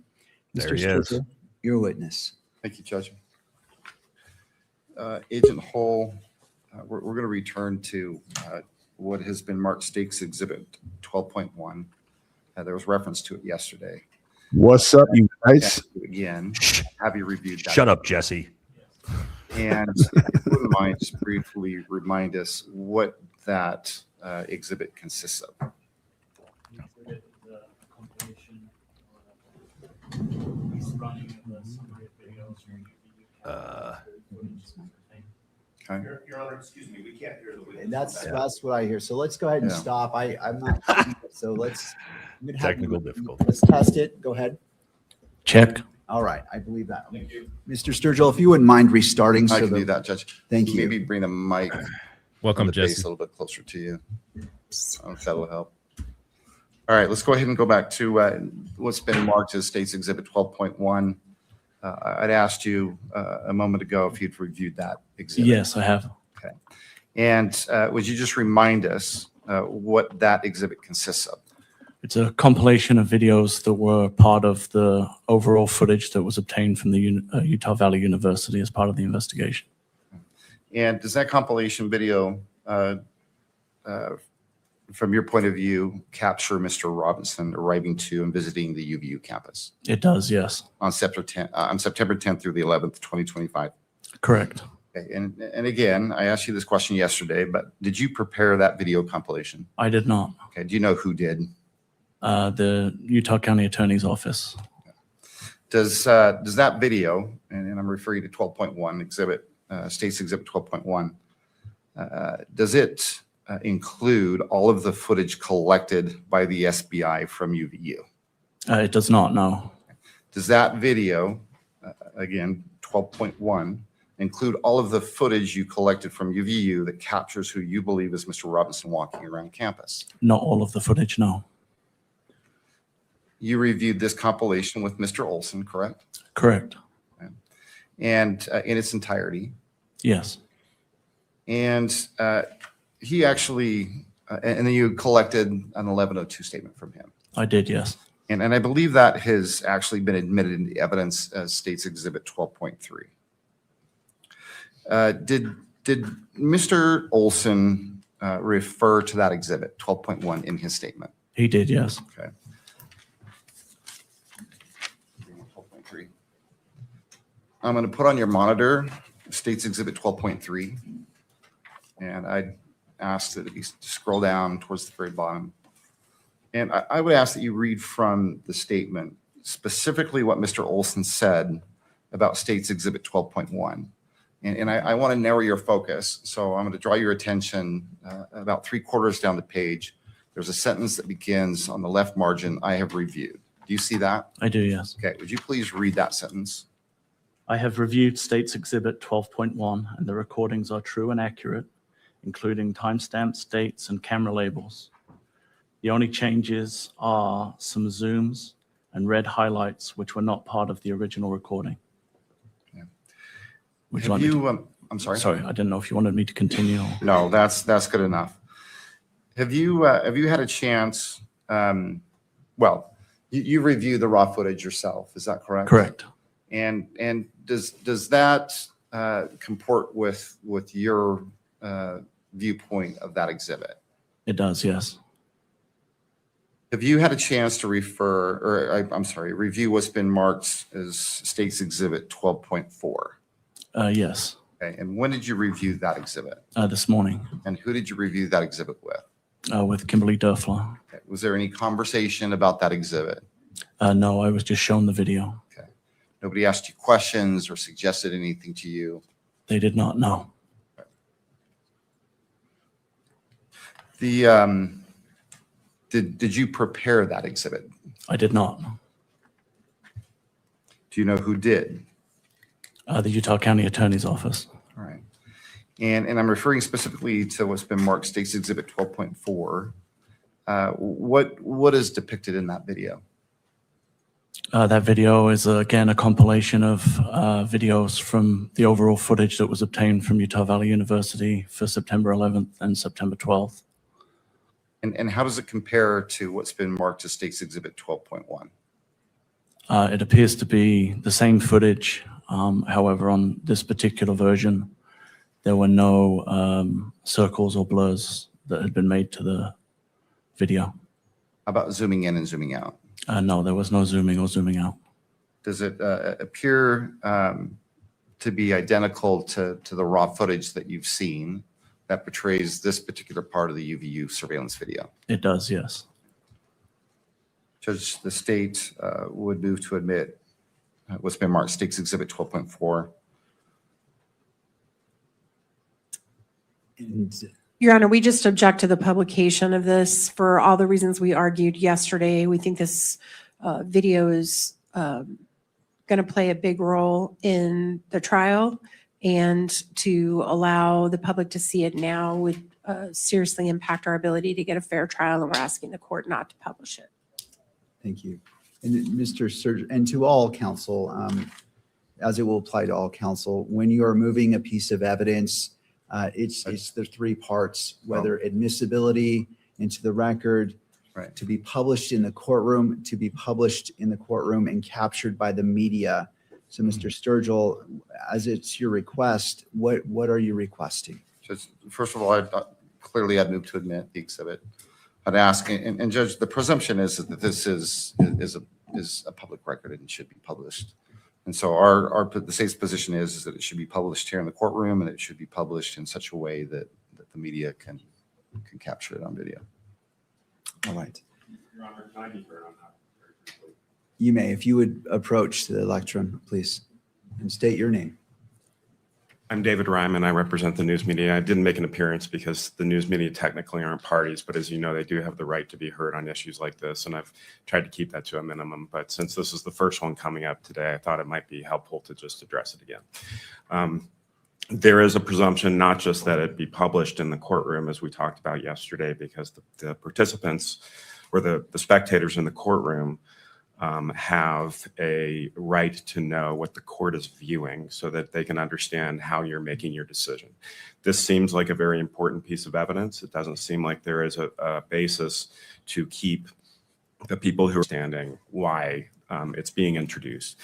There he Sturgill, is. your witness. Thank you, Judge. Agent Hull, we're going to return to what has been marked State's Exhibit 12.1. There was reference to it yesterday. What's up, you guys? Again, have you reviewed that? Shut up, Jesse. And if you wouldn't mind, just briefly remind us what that exhibit consists of. Okay. Your Honor, excuse me, we can't hear the witness. That's what I hear. So let's go ahead and stop. I'm not. So let's. Technical difficulty. Let's test it. Go ahead. Check. All right. I believe that. Mr. Sturgill, if you wouldn't mind restarting. I can do that, Judge. Thank you. Maybe bring the mic. Welcome, the base Jesse. a little bit closer to you. I don't know if that will help. All right, let's go ahead and go back to what's been marked as State's Exhibit 12.1. I'd asked you a moment ago if you'd reviewed that exhibit. Yes, I have. Okay. And would you just remind us what that exhibit consists of? It's a compilation of videos that were part of the overall footage that was obtained from the Utah Valley University as part of the investigation. And does that compilation video, from your point of view, capture Mr. Robinson arriving to and visiting the UVU campus? It does, yes. On September 10th through the 11th, 2025. Correct. Okay. And again, I asked you this question yesterday, but did you prepare that video compilation? I did not. Okay. Do you know who did? The Utah County Attorney's Office. Does that video, and I'm referring to 12.1 State's Exhibit 12.1, does it include all of the footage collected by the SBI from UVU? It does not, no. Does that video, again, 12.1, include all of the footage you collected from UVU that captures who you believe is Mr. Robinson walking around campus? Not all of the footage, no. You reviewed this compilation with Mr. Olson, correct? Correct. Okay. And in its entirety? Yes. And he actually, and then you collected an 1102 statement from him? I did, yes. And I believe that has actually been admitted into evidence as State's Exhibit 12.3. Did Mr. Olson refer to that exhibit, 12.1, in his statement? He did, yes. Okay. 12.3. I'm going to put on your monitor State's Exhibit 12.3, and I ask that you scroll down towards the very bottom. And I would ask that you read from the statement specifically what Mr. Olson said about State's Exhibit 12.1. And I want to narrow your focus. So I'm going to draw your attention about 3/4 down the page. There's a sentence that begins on the left margin, "I have reviewed." Do you see that? I do, yes. Okay. Would you please read that sentence? I have reviewed State's Exhibit 12.1, and the recordings are true and accurate, including timestamps, dates, and camera labels. The only changes are some zooms and red highlights, which were not part of the original recording. Yeah. Would Have you like you, I'm sorry. Sorry, I didn't know if you wanted me to continue. No, that's good enough. Have you had a chance? Well, you review the raw footage yourself. Is that correct? Correct. And does that comport with your viewpoint of that exhibit? It does, yes. Have you had a chance to review what's been marked as State's Exhibit 12.4? Yes. Okay. And when did you review that exhibit? This morning. And who did you review that exhibit with? With Kimberly Durfler. Okay. Was there any conversation about that exhibit? No, I was just shown the video. Okay. Nobody asked you questions or suggested anything to you? They did not know. The did you prepare that exhibit? I did not. Do you know who did? The Utah County Attorney's Office. All right. And I'm referring specifically to what's been marked State's Exhibit 12.4. What is depicted in that video? That video is, again, a compilation of videos from the overall footage that was obtained from Utah Valley University for September 11th and September 12th. And how does it compare to what's been marked as State's Exhibit 12.1? It appears to be the same footage. However, on this particular version, there were no circles or blurs that had been made to the video. How about zooming in and zooming out? No, there was no zooming or zooming out. Does it appear to be identical to the raw footage that you've seen that portrays this particular part of the UVU surveillance video? It does, yes. Judge, the state would move to admit what's been marked State's Exhibit 12.4. Your Honor, we just object to the publication of this for all the reasons we argued yesterday. We think this video is going to play a big role in the trial, and to allow the public to see it now would seriously impact our ability to get a fair trial, and we're asking the court not to publish it. Thank you. And Mr. Surgeon, and to all counsel, as it will apply to all counsel, when you are moving a piece of evidence, it's the three parts, whether admissibility into the record, Right. To be published in the courtroom, and captured by the media. So, Mr. Sturgill, as it's your request, what are you requesting? Just, first of all, I'd move to admit the exhibit. I'd ask, and Judge, the presumption is that this is a public record and should be published. And so the state's position is that it should be published here in the courtroom, and it should be published in such a way that the media can capture it on video. All right. Your Honor, can I be heard on that very quickly? You may, if you would approach the lectern, please, and state your name. I'm David Ryman. I represent the news media. I didn't make an appearance because the news media technically aren't parties, but as you know, they do have the right to be heard on issues like this, and I've tried to keep that to a minimum. But since this is the first one coming up today, I thought it might be helpful to just address it again. There is a presumption not just that it be published in the courtroom, as we talked about yesterday, because the participants or the spectators in the courtroom have a right to know what the court is viewing so that they can understand how you're making your decision. This seems like a very important piece of evidence. It doesn't seem like there is a basis to keep the people who are standing why it's being introduced.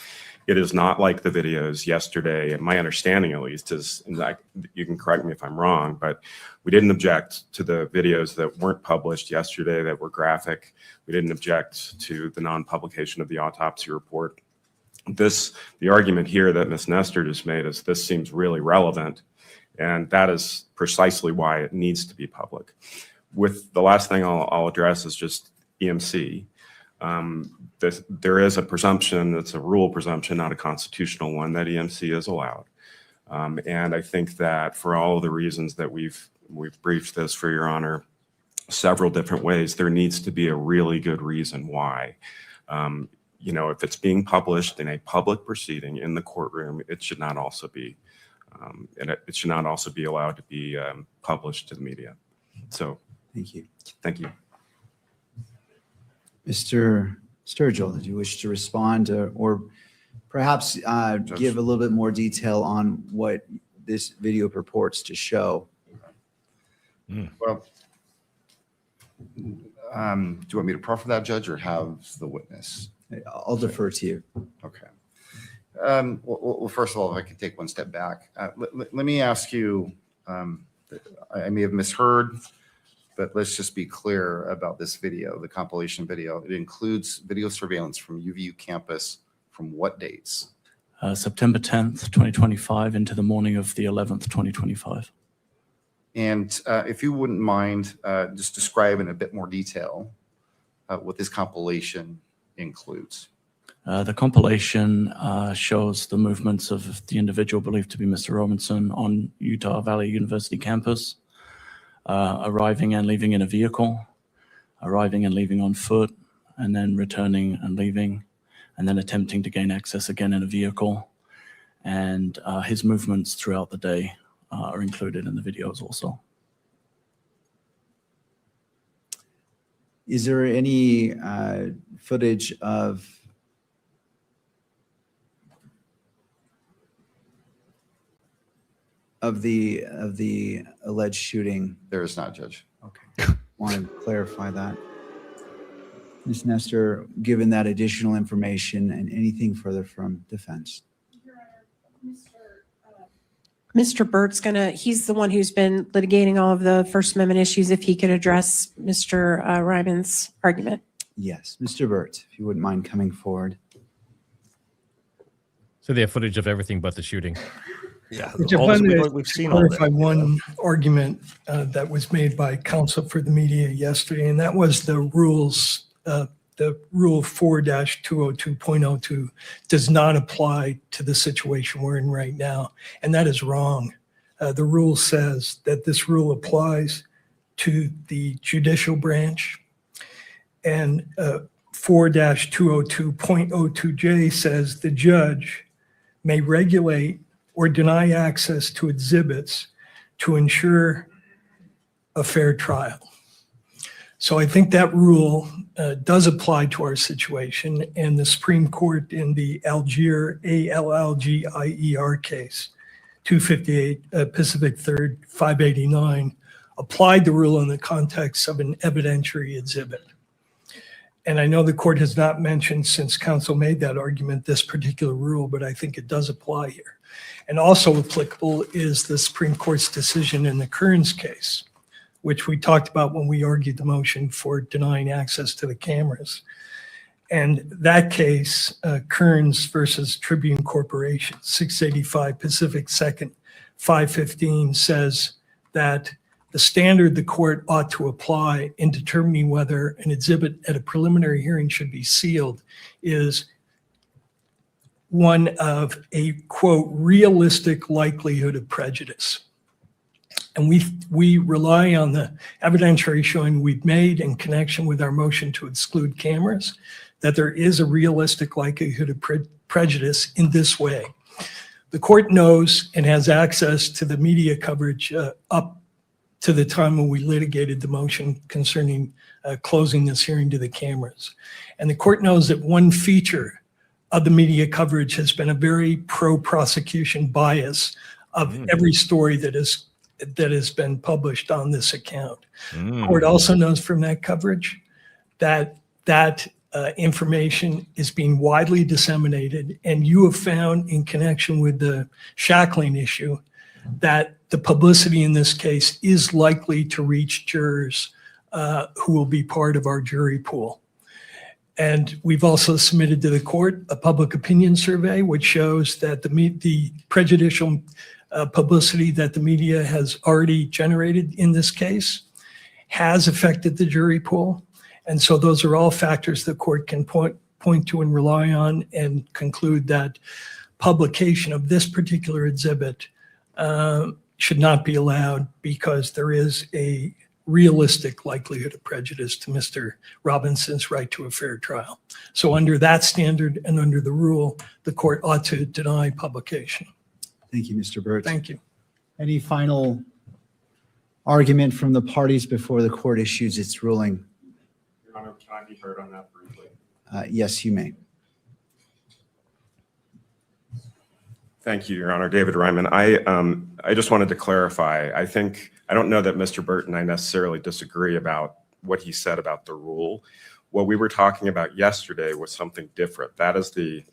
It is not like the videos yesterday, and my understanding at least is, and you can correct me if I'm wrong, but we didn't object to the videos that weren't published yesterday that were graphic. We didn't object to the non-publication of the autopsy report. The argument here that Ms. Nestor just made is this seems really relevant, and that is precisely why it needs to be public. With the last thing I'll address is just EMC. There is a presumption, it's a rule presumption, not a constitutional one, that EMC is allowed. And I think that for all of the reasons that we've briefed this for your honor several different ways, there needs to be a really good reason why. If it's being published in a public proceeding in the courtroom, it should not also be, it should not also be allowed to be published to the media. So, thank you. Thank you. Mr. Sturgill, do you wish to respond or perhaps give a little bit more detail on what this video purports to show? Well, do you want me to proffer that, Judge, or have the witness? I'll defer to you. Okay. Well, first of all, if I could take one step back, let me ask you, I may have misheard, but let's just be clear about this video, the compilation video. It includes video surveillance from UVU campus from what dates? September 10th, 2025 into the morning of the 11th, 2025. And if you wouldn't mind just describe in a bit more detail what this compilation includes. The compilation shows the movements of the individual believed to be Mr. Robinson on Utah Valley University campus, arriving and leaving in a vehicle, arriving and leaving on foot, and then returning and leaving, and then attempting to gain access again in a vehicle. And his movements throughout the day are included in the videos also. Is there any footage of the alleged shooting? There is not, Judge. Okay. Want to clarify that. Ms. Nestor, given that additional information and anything further from defense. Mr. Burt's he's the one who's been litigating all of the First Amendment issues. If he could address Mr. Ryman's argument. Yes, Mr. Burt, if you wouldn't mind coming forward. So they have footage of everything but the shooting. Yeah, we've seen all that. One argument that was made by counsel for the media yesterday, and that was the rules. The rule 4-202.02 does not apply to the situation we're in right now, and that is wrong. The rule says that this rule applies to the judicial branch, and 4-202.02J says the judge may regulate or deny access to exhibits to ensure a fair trial. So I think that rule does apply to our situation, and the Supreme Court in the Algier, ALLGIER case, 258 Pacific 3rd, 589, applied the rule in the context of an evidentiary exhibit. And I know the court has not mentioned, since counsel made that argument, this particular rule, but I think it does apply here. And also applicable is the Supreme Court's decision in the Kearns case, which we talked about when we argued the motion for denying access to the cameras. And that case, Kearns versus Tribune Corporation, 685 Pacific 2nd, 515, says that the standard the court ought to apply in determining whether an exhibit at a preliminary hearing should be sealed is one of a, quote, realistic likelihood of prejudice. And we rely on the evidentiary showing we've made in connection with our motion to exclude cameras, that there is a realistic likelihood of prejudice in this way. The court knows and has access to the media coverage up to the time when we litigated the motion concerning closing this hearing to the cameras. And the court knows that one feature of the media coverage has been a very pro-prosecution bias of every story that has been published on this account. The court also knows from that coverage that information is being widely disseminated, and you have found in connection with the shackling issue that the publicity in this case is likely to reach jurors who will be part of our jury pool. And we've also submitted to the court a public opinion survey, which shows that the prejudicial publicity that the media has already generated in this case has affected the jury pool. And so those are all factors the court can point to and rely on and conclude that publication of this particular exhibit should not be allowed because there is a realistic likelihood of prejudice to Mr. Robinson's right to a fair trial. So under that standard and under the rule, the court ought to deny publication. Thank you, Mr. Burt. Thank you. Any final argument from the parties before the court issues its ruling? Your Honor, can I be heard on that briefly? Yes, you may. Thank you, Your Honor. David Ryman. I just wanted to clarify. I don't know that Mr. Burt and I necessarily disagree about what he said about the rule. What we were talking about yesterday was something different. That is the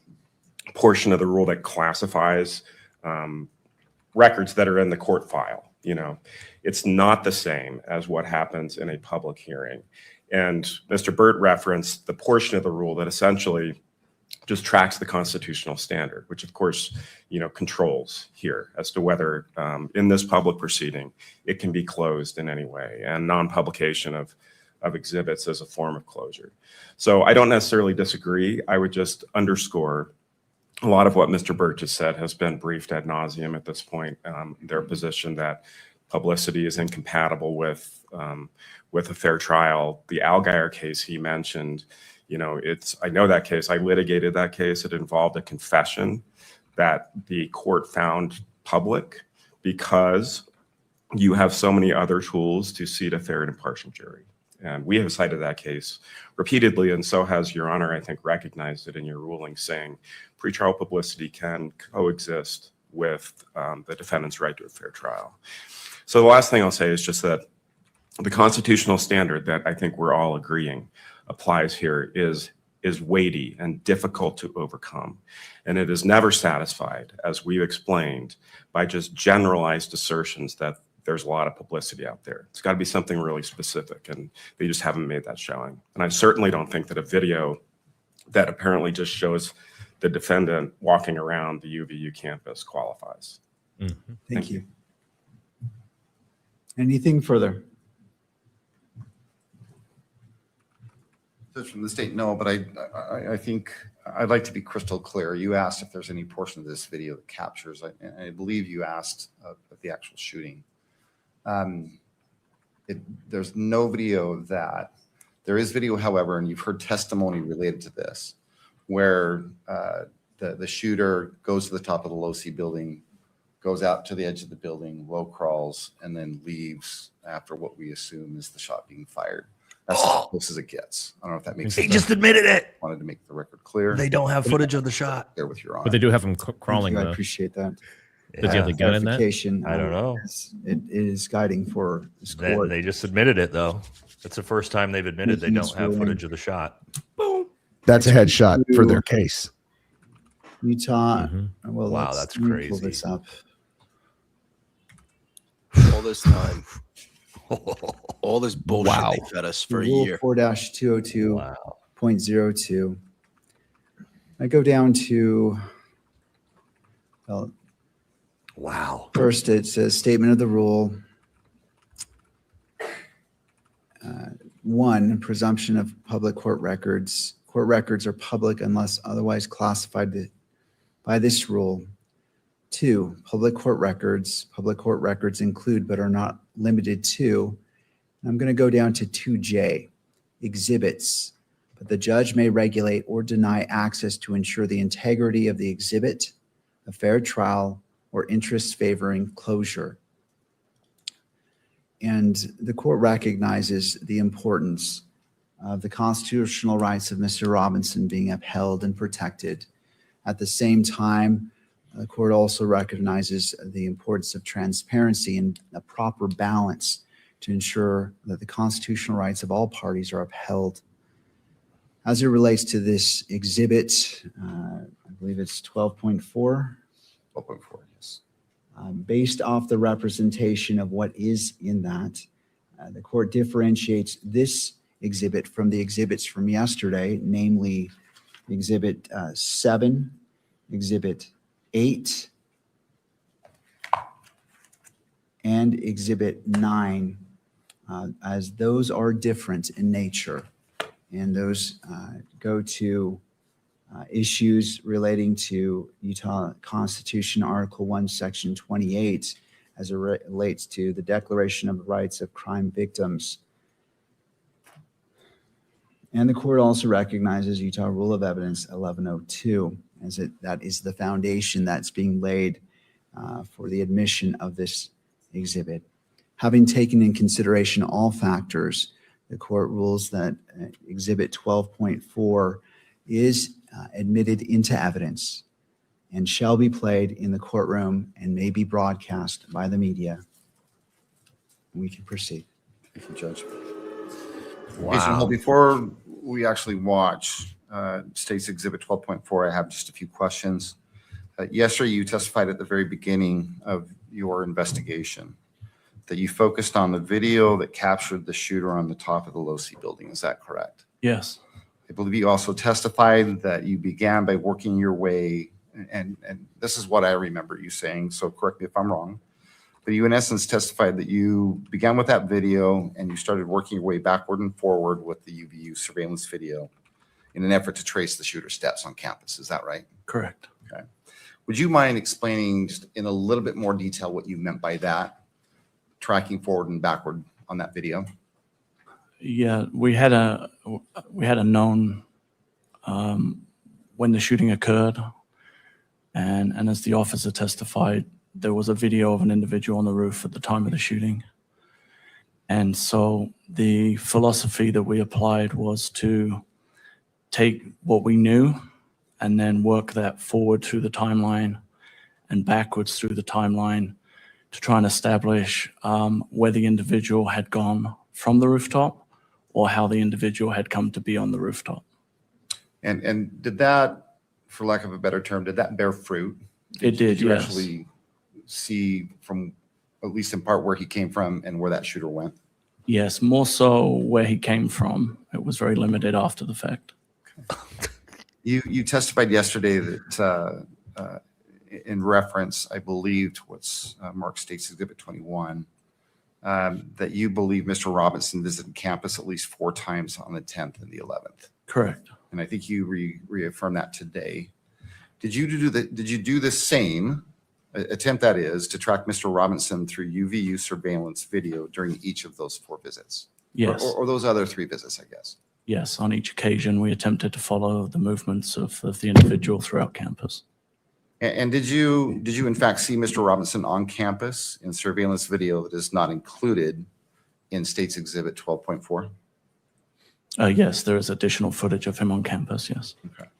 portion of the rule that classifies records that are in the court file. You know, it's not the same as what happens in a public hearing. And Mr. Burt referenced the portion of the rule that essentially just tracks the constitutional standard, which of course, you know, controls here as to whether in this public proceeding, it can be closed in any way, and non-publication of exhibits as a form of closure. So I don't necessarily disagree. I would just underscore a lot of what Mr. Burt just said has been briefed ad nauseum at this point. Their position that publicity is incompatible with a fair trial. The Allgaier case he mentioned, you know, I know that case. I litigated that case. It involved a confession that the court found public because you have so many other tools to seat a fair and impartial jury. And we have cited that case repeatedly, and so has Your Honor, I think, recognized it in your ruling, saying pretrial publicity can coexist with the defendant's right to a fair trial. So the last thing I'll say is just that the constitutional standard that I think we're all agreeing applies here is weighty and difficult to overcome. And it is never satisfied, as we've explained, by just generalized assertions that there's a lot of publicity out there. It's got to be something really specific, and they just haven't made that showing. And I certainly don't think that a video that apparently just shows the defendant walking around the UVU campus qualifies. Mm-hmm. Thank you. Anything further? From the state, no, but I think I'd like to be crystal clear. You asked if there's any portion of this video that captures, I believe you asked of the actual shooting. There's no video of that. There is video, however, and you've heard testimony related to this, where the shooter goes to the top of the low-C building, goes out to the edge of the building, low crawls, and then leaves after what we assume is the shot being fired. That's as close as it gets. I don't know if that makes sense. He just admitted it. Wanted to make the record clear. They don't have footage of the shot. There with Your Honor. But they do have him crawling. I appreciate that. Does he have the gun in that? Clarification, I don't know. as it is guiding for this They, court. they just admitted it though. That's the first time they've admitted they Making don't this have ruling. footage of the shot. That's a headshot for their case. Utah. Mhm. Well, Wow, let's- that's let me Pull crazy. this up. All this time, all this bullshit Wow. they fed us for a Rule year. 4-202.02. I go down to, well, Wow. first it says statement of the rule. 1, presumption of public court records. Court records are public unless otherwise classified by this rule. 2, public court records. Public court records include but are not limited to. I'm going to go down to 2J, exhibits. But the judge may regulate or deny access to ensure the integrity of the exhibit, a fair trial, or interests favoring closure. And the court recognizes the importance of the constitutional rights of Mr. Robinson being upheld and protected. At the same time, the court also recognizes the importance of transparency and a proper balance to ensure that the constitutional rights of all parties are upheld. As it relates to this exhibit, I believe it's 12.4. 12.4, yes. Based off the representation of what is in that, the court differentiates this exhibit from the exhibits from yesterday, namely Exhibit 7, Exhibit 8, and Exhibit 9, as those are different in nature. And those go to issues relating to Utah Constitution, Article 1, Section 28, as it relates to the Declaration of the Rights of Crime Victims. And the court also recognizes Utah Rule of Evidence 1102, as that is the foundation that's being laid for the admission of this exhibit. Having taken in consideration all factors, the court rules that Exhibit 12.4 is admitted into evidence and shall be played in the courtroom and may be broadcast by the media. We can proceed. Thank you, Judge. Wow. Jason Hull, before we actually watch State's Exhibit 12.4, I have just a few questions. Yesterday, you testified at the very beginning of your investigation that you focused on the video that captured the shooter on the top of the Low-C building. Is that correct? Yes. I believe you also testified that you began by working your way, and this is what I remember you saying, so correct me if I'm wrong, but you in essence testified that you began with that video and you started working your way backward and forward with the UVU surveillance video in an effort to trace the shooter's steps on campus. Is that right? Correct. Okay. Would you mind explaining just in a little bit more detail what you meant by that, tracking forward and backward on that video? Yeah, we had a known when the shooting occurred, and as the officer testified, there was a video of an individual on the roof at the time of the shooting. And so the philosophy that we applied was to take what we knew and then work that forward through the timeline and backwards through the timeline to try and establish where the individual had gone from the rooftop or how the individual had come to be on the rooftop. And did that, for lack of a better term, did that bear fruit? It did, you yes. actually see from, at least in part, where he came from and where that shooter went? Yes, more so where he came from. It was very limited after the fact. You testified yesterday that in reference, I believe, to what's marked State's Exhibit 21, that you believe Mr. Robinson visited campus at least 4 times on the 10th and the 11th. Correct. And I think you reaffirmed that today. Did you do the same attempt, that is, to track Mr. Robinson through UVU surveillance video during each of those 4 visits? Yes. Or those other 3 visits, I guess. Yes, on each occasion, we attempted to follow the movements of the individual throughout campus. And did you in fact see Mr. Robinson on campus in surveillance video that is not included in State's Exhibit 12.4? Yes, there is additional footage of him on campus, yes. Okay.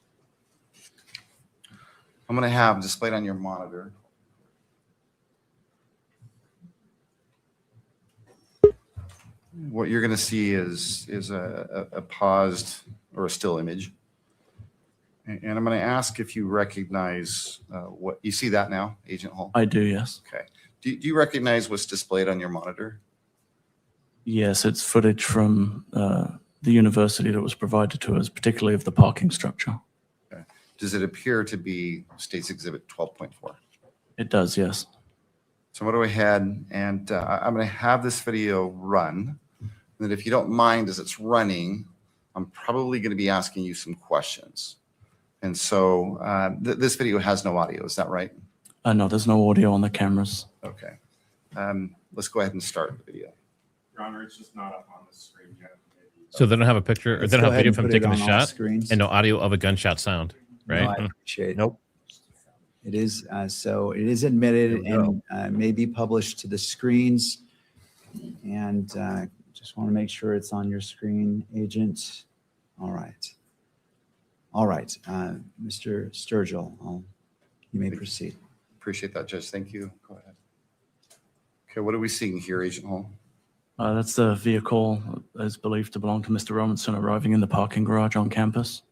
I'm going to have displayed on your monitor what you're going to see is a paused or a still image. And I'm going to ask if you recognize what you see that now, Agent Hall? I do, yes. Okay. Do you recognize what's displayed on your monitor? Yes, it's footage from the university that was provided to us, particularly of the parking structure. Okay. Does it appear to be State's Exhibit 12.4? It does, yes. So I'm going to go ahead and I'm going to have this video run. And if you don't mind, as it's running, I'm probably going to be asking you some questions. And so this video has no audio. Is that right? No, there's no audio on the cameras. Okay. Let's go ahead and start the video. Your Honor, it's just not up on the screen yet. So they don't have a picture, or Let's they don't go have video ahead from and put it taking the on all shot, screens. and no audio of a gunshot sound, right? No, I appreciate it. Nope. It is, so it is admitted and may be published to the screens. And just want to make sure it's on your screen, Agent. All right. All right, Mr. Sturgill, you may proceed. Appreciate that, Judge. Thank you. Go ahead. Okay, what are we seeing here, Agent Hall? That's the vehicle that is believed to belong to Mr. Robinson arriving in the parking garage on campus.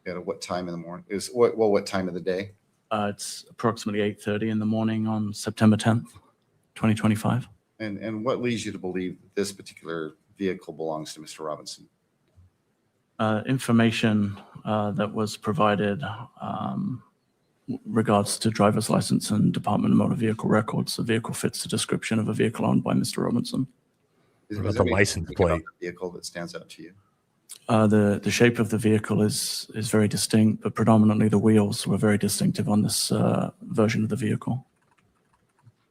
At what time in the morning? What time of the day? It's approximately 8:30 in the morning on September 10th, 2025. And what leads you to believe this particular vehicle belongs to Mr. Robinson? Information that was provided regards to driver's license and Department of Motor Vehicle records. The vehicle fits the description of a vehicle owned by Mr. Robinson. Is What about there the anything license about plate? the vehicle that stands out to you? The shape of the vehicle is very distinct, but predominantly the wheels were very distinctive on this version of the vehicle.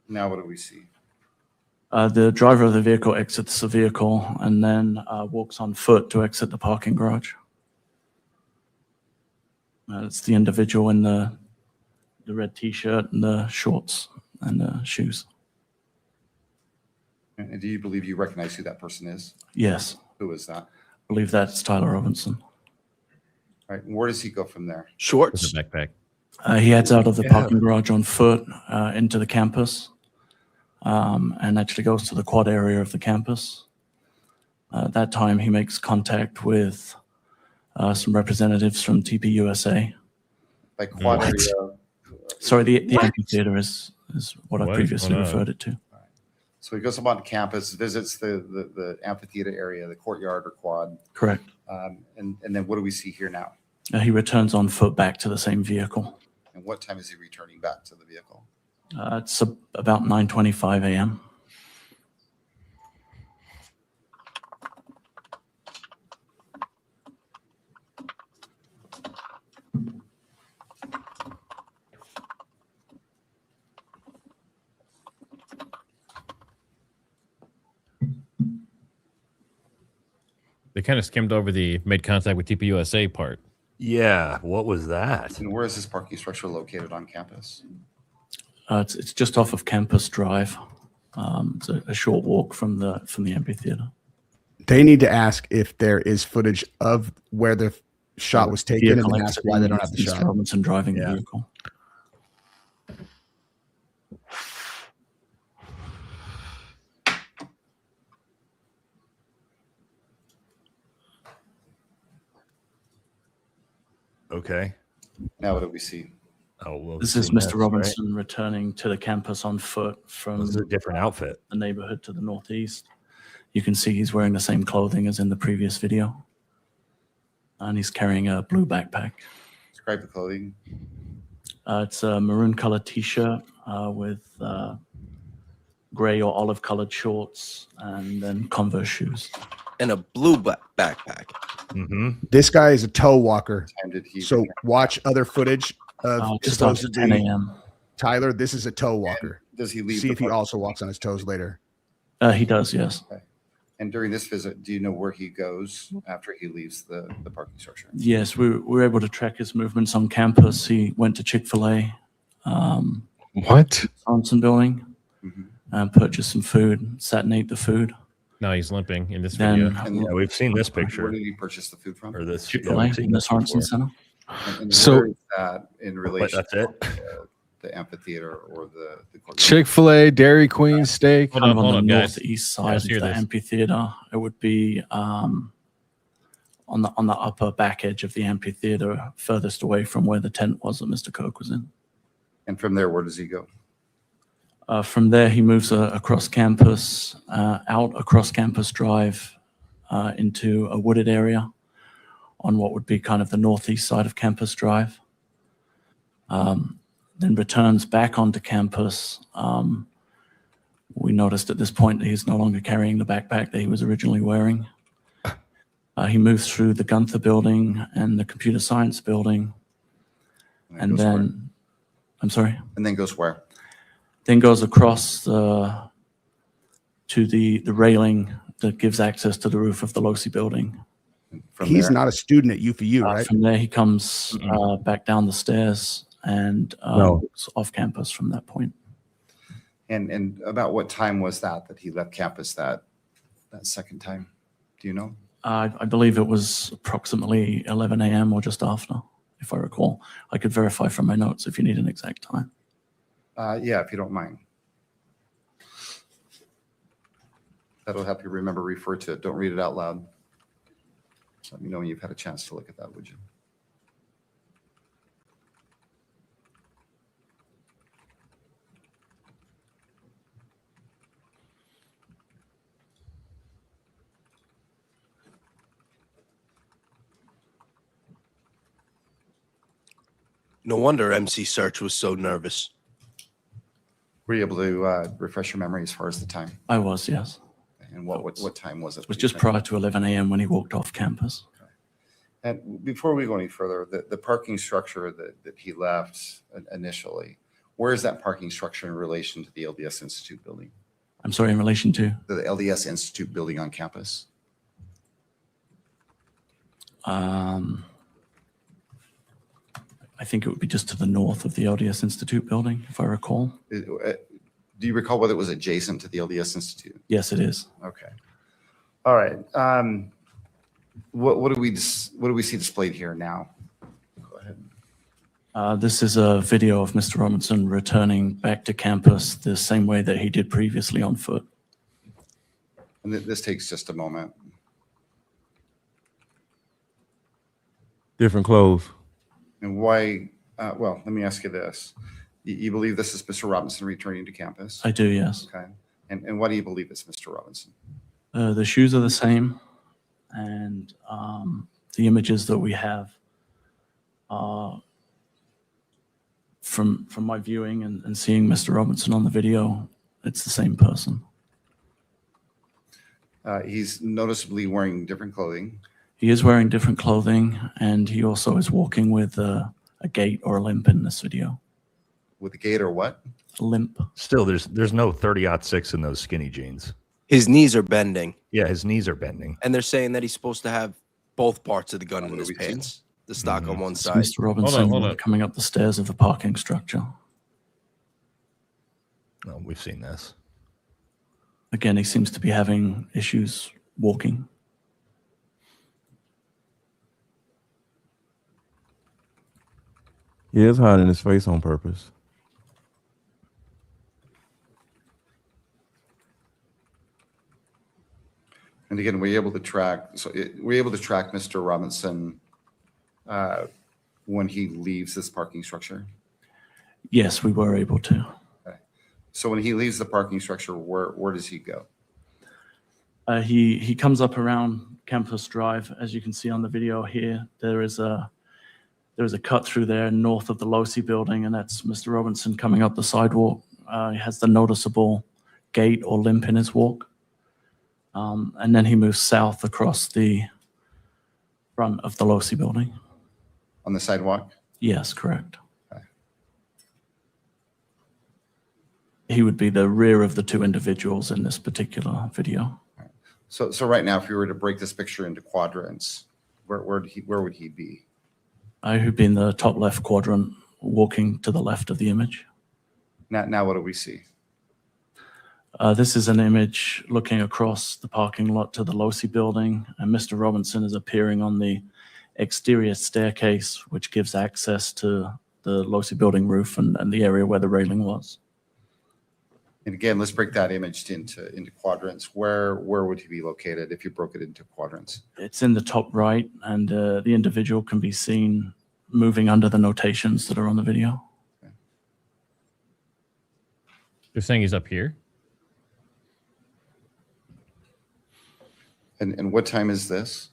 Now what do we see? The driver of the vehicle exits the vehicle and then walks on foot to exit the parking garage. It's the individual in the red T-shirt and the shorts and the shoes. And do you believe you recognize who that person is? Yes, Who is that? I believe that's Tyler Robinson. All right, where does he go from there? Shorts. With a backpack. He heads out of the parking garage on foot into the campus and actually goes to the quad area of the campus. At that time, he makes contact with some representatives from TPUSA. By quad area? Sorry, the amphitheater is what I What? previously Oh, no. referred it to. So he goes up on campus, visits the amphitheater area, the courtyard or quad. Correct. And then what do we see here now? He returns on foot back to the same vehicle. And what time is he returning back to the vehicle? It's about 9:25 a.m. They kind of skimmed over the made contact with TPUSA part. Yeah, what was that? And where is this parking structure located on campus? It's just off of Campus Drive. It's a short walk from the amphitheater. They need to ask if there is footage of where the shot was taken and then ask why they don't have the Mr. shot. Robinson driving the vehicle. Okay. Now what do we see? Oh, well, This is Mr. Robinson returning to the campus on foot from This is a different outfit. the neighborhood to the northeast. You can see he's wearing the same clothing as in the previous video. And he's carrying a blue backpack. Describe the clothing. It's a maroon colored T-shirt with gray or olive colored shorts and then Converse shoes. And a blue backpack. Mm-hmm. This guy is a toe walker. Time did he So watch other footage of Just after 10 a.m. Tyler. This is a toe walker. Does he leave? See the if he parking also walks on his toes later. He does, yes. Okay. And during this visit, do you know where he goes after he leaves the parking structure? Yes, we were able to track his movements on campus. He went to Chick-fil-A, What? Johnson Building, and purchased some food, sat and ate the food. No, he's limping in this Then video. And Yeah, we've seen this where picture did he purchase the food from? or this. Chick-fil-A we've seen in the this before. Sorensen Center. And So- where is that in relation? That's it. the amphitheater or the courtroom? Chick-fil-A, Dairy Queen steak. Hold On on, the guys. northeast side Let's of hear the this. amphitheater, it would be on the upper back edge of the amphitheater, furthest away from where the tent was that Mr. Kirk was in. And from there, where does he go? From there, he moves across campus, out across Campus Drive into a wooded area on what would be kind of the northeast side of Campus Drive. Then returns back onto campus. We noticed at this point that he's no longer carrying the backpack that he was originally wearing. He moves through the Gunther building and the computer science building. And goes where? then, I'm sorry? And then goes where? Then goes across to the railing that gives access to the roof of the Losi building. He's not a student at UFU, right? From there, he comes back down the stairs and walks off campus from that point. And about what time was that he left campus that second time? Do you know? I believe it was approximately 11 a.m. or just after, if I recall. I could verify from my notes if you need an exact time. Yeah, if you don't mind. That'll help you remember, refer to it. Don't read it out loud. Let me know when you've had a chance to look at that, would you? No wonder MC Search was so nervous. Were you able to refresh your memory as far as the time? I was, yes. And what time was it? It was just prior to 11 a.m. when he walked off campus. And before we go any further, the parking structure that he left initially, where is that parking structure in relation to the LDS Institute building? I'm sorry, in relation to? The LDS Institute building on campus? I think it would be just to the north of the LDS Institute building, if I recall. Do you recall whether it was adjacent to the LDS Institute? Yes, it is. Okay. All right. What do we see displayed here now? Go ahead. This is a video of Mr. Robinson returning back to campus the same way that he did previously on foot. And this takes just a moment. Different clothes. And why? Well, let me ask you this. You believe this is Mr. Robinson returning to campus? I do, yes. Okay. And why do you believe it's Mr. Robinson? The shoes are the same, and the images that we have from my viewing and seeing Mr. Robinson on the video, it's the same person. He's noticeably wearing different clothing. He is wearing different clothing, and he also is walking with a gait or a limp in this video. With a gait or what? A limp. Still, there's no 30-06 in those skinny jeans. His knees are bending. Yeah, his knees are bending. And they're saying that he's supposed to have both parts of the gun in his pants. The stock on one It's side. Mr. Robinson Hold on. coming up the stairs of the parking structure. No, we've seen this. Again, he seems to be having issues walking. He is hiding his face on purpose. And again, were you able to track? Were you able to track Mr. Robinson when he leaves this parking structure? Yes, we were able to. Okay. So when he leaves the parking structure, where does he go? He comes up around Campus Drive. As you can see on the video here, there is a cut through there north of the Losi building, and that's Mr. Robinson coming up the sidewalk. He has the noticeable gait or limp in his walk. And then he moves south across the front of the Losi building. On the sidewalk? Yes, correct. Okay. He would be the rear of the two individuals in this particular video. So right now, if you were to break this picture into quadrants, where would he be? I would be in the top left quadrant, walking to the left of the image. Now what do we see? This is an image looking across the parking lot to the Losi building, and Mr. Robinson is appearing on the exterior staircase, which gives access to the Losi building roof and the area where the railing was. And again, let's break that image into quadrants. Where would he be located if you broke it into quadrants? It's in the top right, and the individual can be seen moving under the notations that are on the video. You're saying he's up here? And what time is this?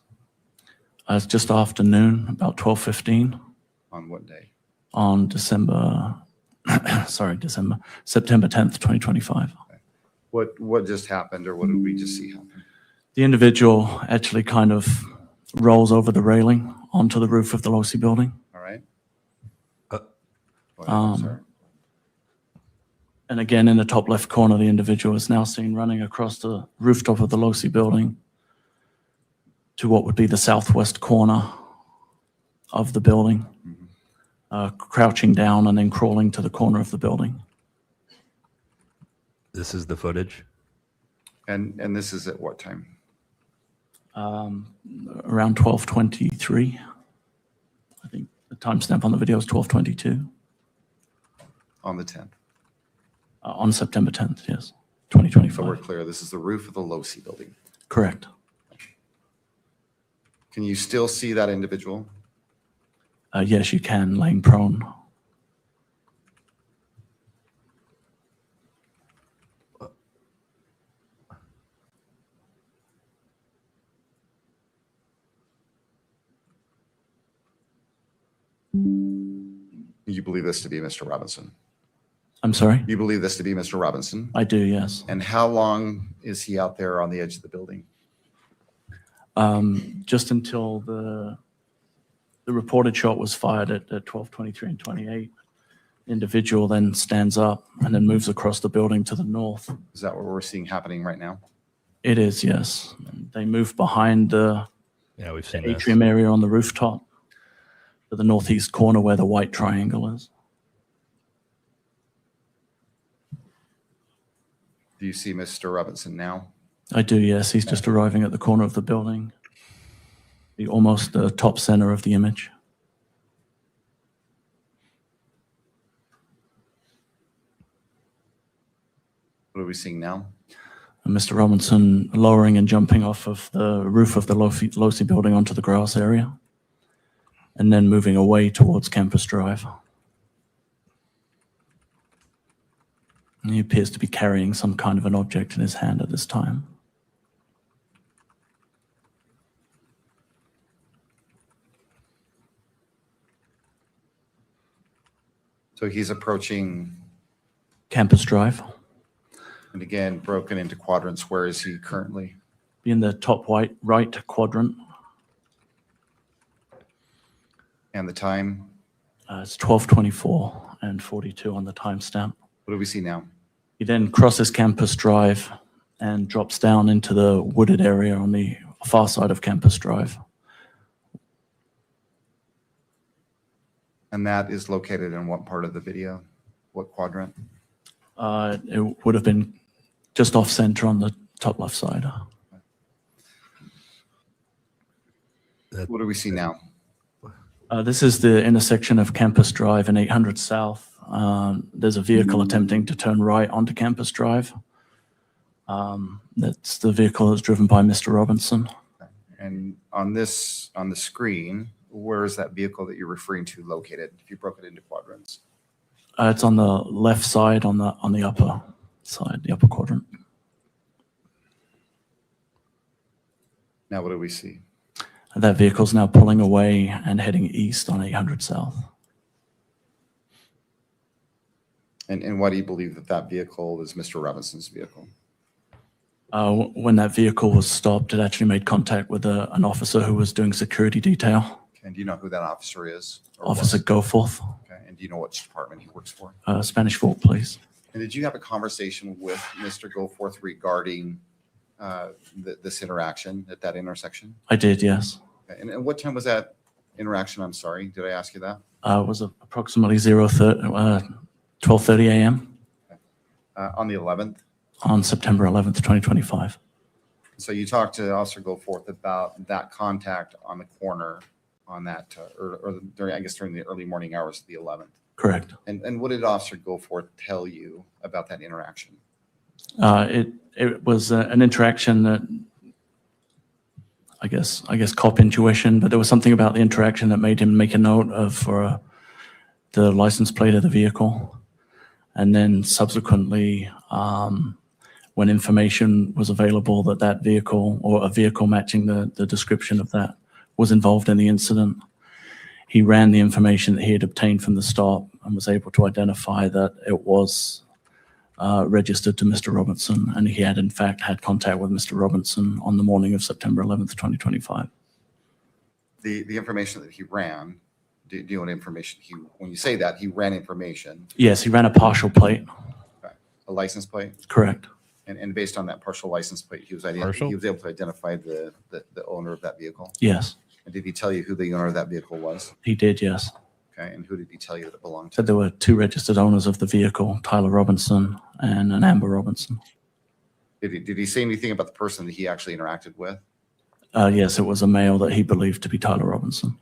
It's just after noon, about 12:15 On what day? on September 10th, 2025. What just happened, or what did we just see happen? The individual actually kind of rolls over the railing onto the roof of the Losi building. All right. Sorry. And again, in the top left corner, the individual is now seen running across the rooftop of the Losi building to what would be the southwest corner of the building, crouching down and then crawling to the corner of the building. This is the footage. And this is at what time? Around 12:23. I think the timestamp on the video is 12:22. On the 10th. On September 10th, yes, 2025. So we're clear, this is the roof of the Losi building. Correct. Can you still see that individual? Yes, you can, laying prone. You believe this to be Mr. Robinson? I'm sorry? You believe this to be Mr. Robinson? I do, yes. And how long is he out there on the edge of the building? Just until the reported shot was fired at 12:23 and 28. Individual then stands up and then moves across the building to the north. Is that what we're seeing happening right now? It is, yes. They move behind the We've seen the atrium area on the rooftop to the northeast corner where the white triangle is. Do you see Mr. Robinson now? I do, yes. He's just arriving at the corner of the building, almost the top center of the image. What are we seeing now? And Mr. Robinson lowering and jumping off of the roof of the Losi building onto the grass area, and then moving away towards Campus Drive. And he appears to be carrying some kind of an object in his hand at this time. So he's approaching, Campus Drive. and again, broken into quadrants. Where is he currently? Be in the top right quadrant. And the time? It's 12:24 and 42 on the timestamp. What do we see now? He then crosses Campus Drive and drops down into the wooded area on the far side of Campus Drive. And that is located in what part of the video? What quadrant? It would have been just off center on the top left side. What do we see now? This is the intersection of Campus Drive and 800 South. There's a vehicle attempting to turn right onto Campus Drive. That's the vehicle that's driven by Mr. Robinson. And on the screen, where is that vehicle that you're referring to located, if you broke it into quadrants? It's on the left side, on the upper side, the upper quadrant. Now what do we see? That vehicle's now pulling away and heading east on 800 South. And why do you believe that vehicle is Mr. Robinson's vehicle? When that vehicle was stopped, it actually made contact with an officer who was doing security detail. And do you know who that officer is? Officer Goforth. Okay. And do you know which department he works for? Spanish Fork Police. And did you have a conversation with Mr. Goforth regarding this interaction at that intersection? I did, yes. Okay. And what time was that interaction? I'm sorry. Did I ask you that? It was approximately 12:30 a.m. On the 11th? On September 11th, 2025. So you talked to Officer Goforth about that contact on the corner on that, or during, I guess, during the early morning hours of the 11th. Correct. And what did Officer Goforth tell you about that interaction? It was an interaction that I guess cop intuition, but there was something about the interaction that made him make a note of the license plate of the vehicle. And then subsequently, when information was available that vehicle or a vehicle matching the description of that was involved in the incident, he ran the information that he had obtained from the stop and was able to identify that it was registered to Mr. Robinson, and he had in fact had contact with Mr. Robinson on the morning of September 11th, 2025. The information that he ran, do you know what information when you say that, he ran information? Yes, he ran a partial plate. Okay. A license plate? Correct. And based on that partial license plate, he was able to identify the owner of that vehicle? Yes. And did he tell you who the owner of that vehicle was? He did, yes. Okay, and who did he tell you that it belonged to? Said there were two registered owners of the vehicle, Tyler Robinson and an Amber Robinson. Did he say anything about the person that he actually interacted with? Yes, it was a male that he believed to be Tyler Robinson.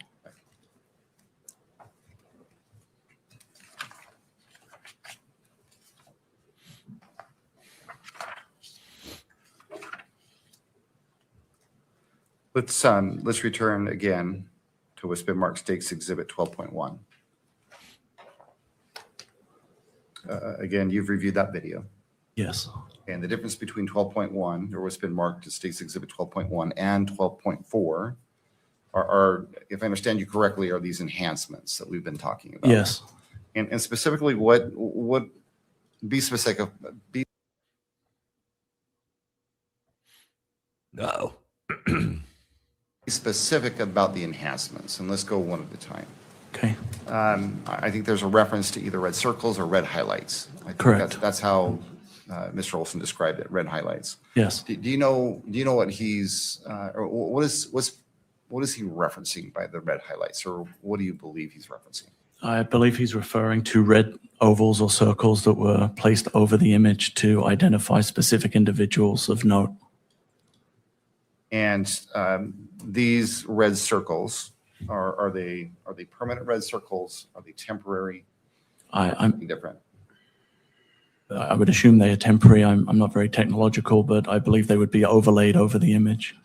Let's return again to what's been marked State's Exhibit 12.1. Again, you've reviewed that video. Yes. And the difference between 12.1, or what's been marked as State's Exhibit 12.1 and 12.4 are, if I understand you correctly, are these enhancements that we've been talking about. Yes. And specifically, what be specific? Be No. specific about the enhancements, and let's go one at a time. Okay. I think there's a reference to either red circles or red highlights. I think Correct. That's how Mr. Olson described it. Red highlights. Yes. Do you know what he's or what is he referencing by the red highlights, or what do you believe he's referencing? I believe he's referring to red ovals or circles that were placed over the image to identify specific individuals of note. And these red circles, are they permanent red circles? Are they temporary? I'm different. I would assume they are temporary. I'm not very technological, but I believe they would be overlaid over the image.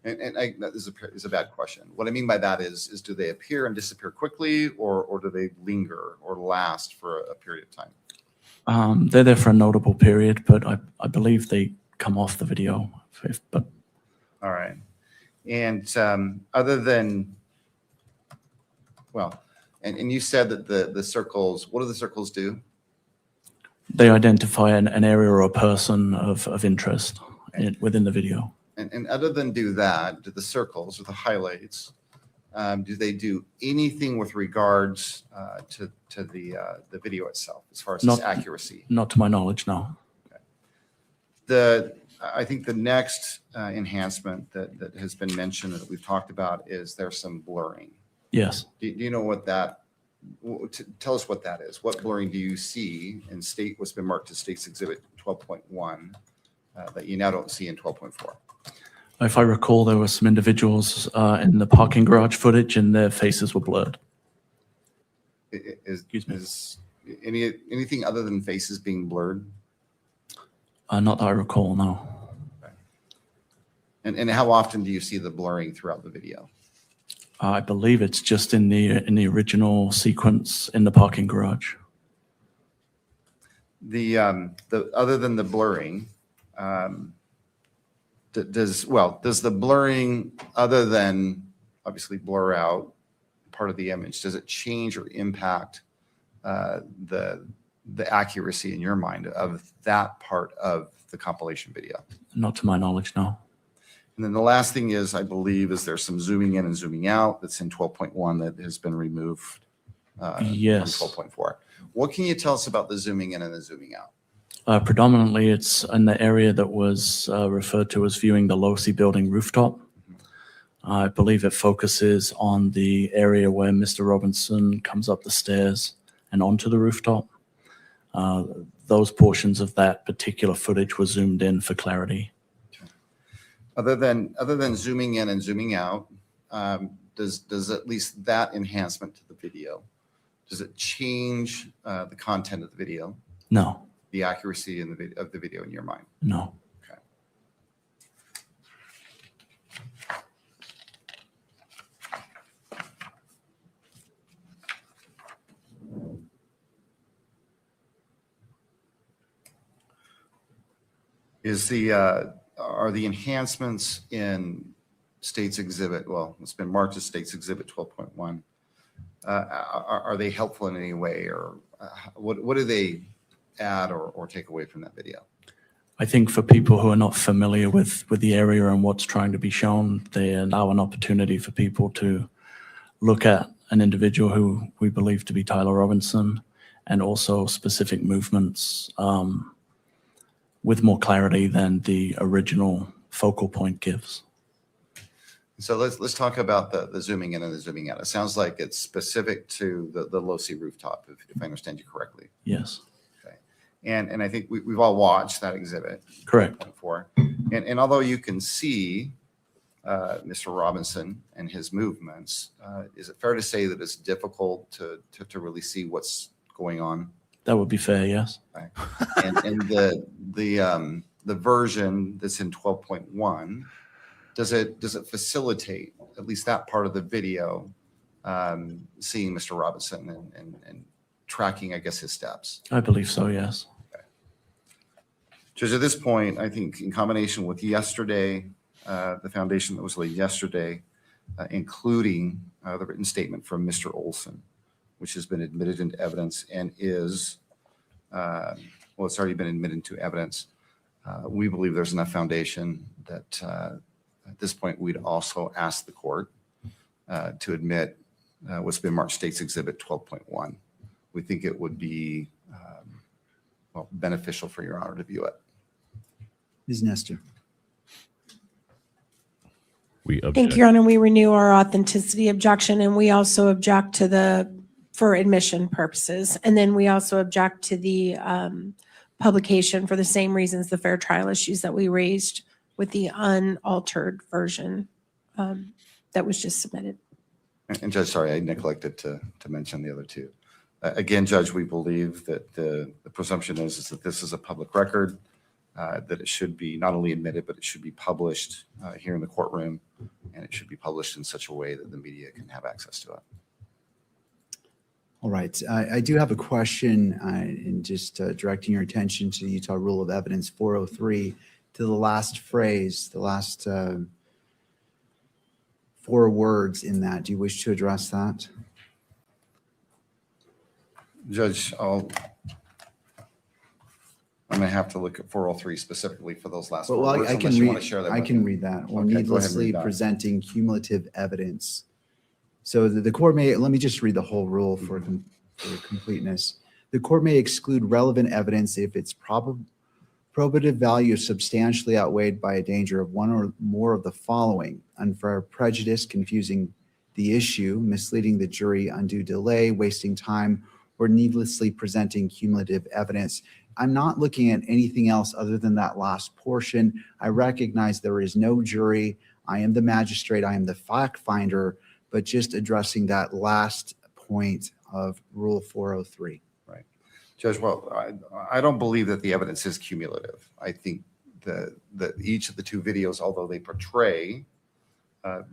And that is a bad question. What I mean by that is do they appear and disappear quickly, or do they linger or last for a period of time? They're there for a notable period, but I believe they come off the video. But all right. And other than, well, and you said that the circles, what do the circles do? they identify an area or a person of interest within the video. And other than do that, do the circles or the highlights, do they do anything with regards to the video itself as far as its accuracy? Not to my knowledge, no. I think the next enhancement that has been mentioned that we've talked about is there's some blurring. Yes. Do you know what that? Tell us what that is. What blurring do you see in what's been marked as State's Exhibit 12.1 that you now don't see in 12.4? If I recall, there were some individuals in the parking garage footage, and their faces were blurred. Is anything other than faces being blurred? Not that I recall, no. Okay. And how often do you see the blurring throughout the video? I believe it's just in the original sequence in the parking garage. The other than the blurring, does the blurring, other than obviously blur out part of the image, does it change or impact the accuracy in your mind of that part of the compilation video? Not to my knowledge, no. And then the last thing is, I believe, is there's some zooming in and zooming out that's in 12.1 that has been removed Yes. from 12.4. What can you tell us about the zooming in and the zooming out? Predominantly, it's in the area that was referred to as viewing the Losi building rooftop. I believe it focuses on the area where Mr. Robinson comes up the stairs and onto the rooftop. Those portions of that particular footage were zoomed in for clarity. Other than zooming in and zooming out, does at least that enhancement to the video, does it change the content of the video, No, the accuracy of the video in your mind? no. Okay. Are the enhancements in State's Exhibit, well, it's been marked as State's Exhibit 12.1, are they helpful in any way, or what do they add or take away from that video? I think for people who are not familiar with the area and what's trying to be shown, they allow an opportunity for people to look at an individual who we believe to be Tyler Robinson, and also specific movements with more clarity than the original focal point gives. So let's talk about the zooming in and the zooming out. It sounds like it's specific to the low-C rooftop, if I understand you correctly. Yes. Okay. And I think we've all watched that exhibit. Correct. And although you can see Mr. Robinson and his movements, is it fair to say that it's difficult to really see what's going on? That would be fair, yes. Okay. And the version that's in 12.1, does it facilitate at least that part of the video, seeing Mr. Robinson and tracking, I guess, his steps? I believe so, yes. Okay. Judge, at this point, I think in combination with yesterday, the foundation that was laid yesterday, including the written statement from Mr. Olson, which has been admitted into evidence and is, well, it's already been admitted into evidence. We believe there's enough foundation that at this point we'd also ask the court to admit what's been marked State's Exhibit 12.1. We think it would be well, beneficial for Your Honor to view it. Ms. Nestor. We object. Thank you, Your Honor. We renew our authenticity objection, and we also object to for admission purposes. And then we also object to the publication for the same reasons, the fair trial issues that we raised with the unaltered version that was just submitted. And Judge, sorry, I neglected to mention the other two. Again, Judge, we believe that the presumption is that this is a public record, that it should be not only admitted, but it should be published here in the courtroom, and it should be published in such a way that the media can have access to it. All right. I do have a question in just directing your attention to the Utah Rule of Evidence 403, to the last phrase, the last 4 words in that. Do you wish to address that? Judge, I'm going to have to look at 403 specifically for those last 4 Well, words. I Unless you want to share that I with can me. read that. Or Okay, go ahead and read needlessly that. presenting cumulative evidence. So the court may, let me just read the whole rule for completeness. The court may exclude relevant evidence if its probative value is substantially outweighed by a danger of one or more of the following: unfair prejudice, confusing the issue, misleading the jury, undue delay, wasting time, or needlessly presenting cumulative evidence. I'm not looking at anything else other than that last portion. I recognize there is no jury. I am the magistrate. I am the fact finder, but just addressing that last point of Rule 403. Right. Judge, well, I don't believe that the evidence is cumulative. I think that each of the 2 videos, although they portray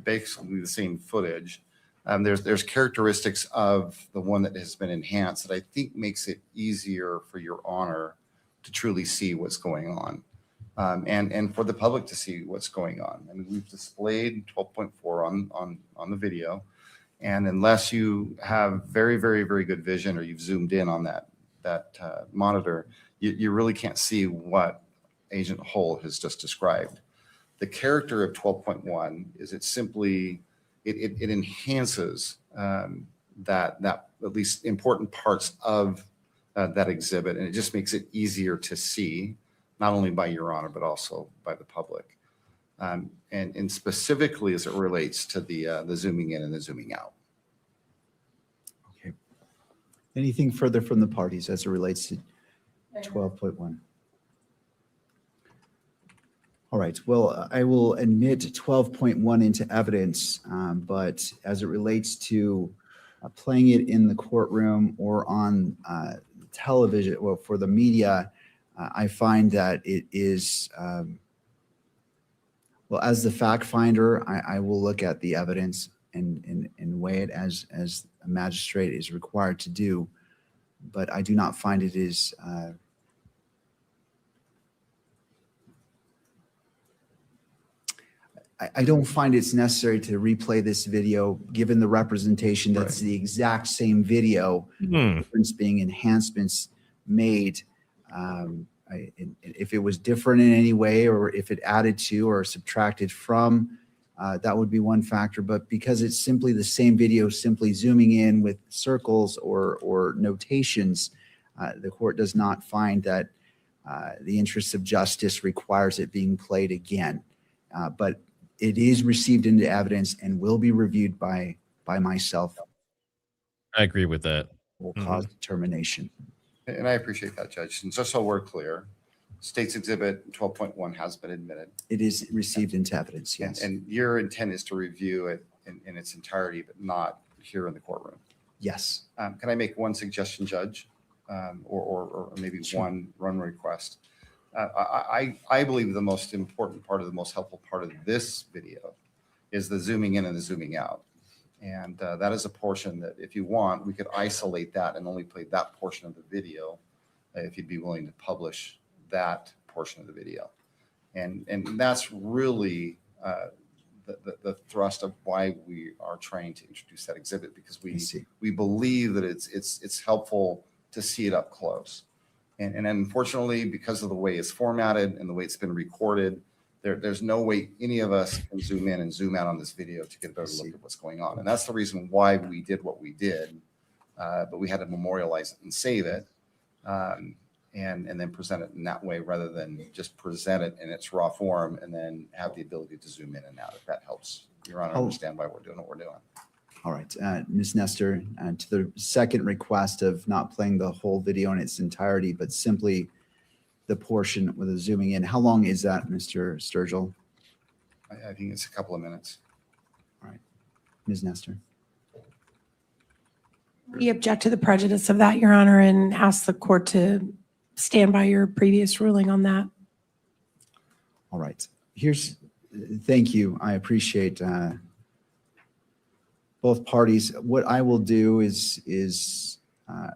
basically the same footage, there's characteristics of the one that has been enhanced that I think makes it easier for Your Honor to truly see what's going on, and for the public to see what's going on. I mean, we've displayed 12.4 on the video, and unless you have very, very, very good vision, or you've zoomed in on that monitor, you really can't see what Agent Hull has just described. The character of 12.1 is it simply it enhances that at least important parts of that exhibit, and it just makes it easier to see, not only by Your Honor, but also by the public. And specifically as it relates to the zooming in and the zooming out. Okay. Anything further from the parties as it relates to 12.1? All right, well, I will admit 12.1 into evidence, but as it relates to playing it in the courtroom or on television, well, for the media, I find that it is, well, as the fact finder, I will look at the evidence and weigh it as a magistrate is required to do, but I do not find it is I don't find it's necessary to replay this video, given the representation that's the exact same video, difference being enhancements made. If it was different in any way, or if it added to or subtracted from, that would be one factor. But because it's simply the same video, simply zooming in with circles or notations, the court does not find that the interest of justice requires it being played again. But it is received into evidence and will be reviewed by myself. I agree with that. Will cause determination. And I appreciate that, Judge. And just so we're clear, State's Exhibit 12.1 has been admitted. It is received into evidence, yes. And your intent is to review it in its entirety, but not here in the courtroom. Yes. Can I make one suggestion, Judge, or maybe one request? I believe the most important part of the most helpful part of this video is the zooming in and the zooming out. And that is a portion that, if you want, we could isolate that and only play that portion of the video if you'd be willing to publish that portion of the video. And that's really the thrust of why we are trying to introduce that exhibit, because we believe that it's helpful to see it up close. And unfortunately, because of the way it's formatted and the way it's been recorded, there's no way any of us can zoom in and zoom out on this video to get a better look at what's going on. And that's the reason why we did what we did. But we had to memorialize it and save it, and then present it in that way, rather than just present it in its raw form and then have the ability to zoom in and out, if that helps Your Honor understand why we're doing what we're doing. All right, Ms. Nestor, to the second request of not playing the whole video in its entirety, but simply the portion with the zooming in. How long is that, Mr. Sturgill? I think it's a couple of minutes. All right, Ms. Nestor. We object to the prejudice of that, Your Honor, and ask the court to stand by your previous ruling on that. All right, thank you. I appreciate both parties. What I will do is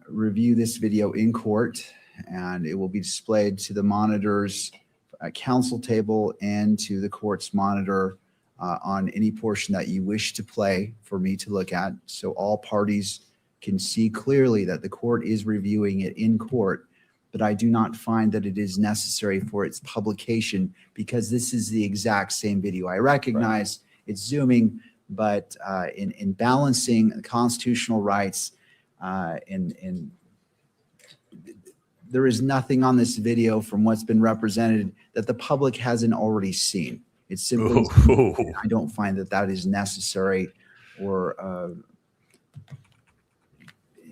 review this video in court, and it will be displayed to the monitor's counsel table and to the court's monitor on any portion that you wish to play for me to look at, so all parties can see clearly that the court is reviewing it in court. But I do not find that it is necessary for its publication, because this is the exact same video. I recognize it's zooming, but in balancing constitutional rights, there is nothing on this video from what's been represented that the public hasn't already seen. It's simply, I don't find that is necessary, or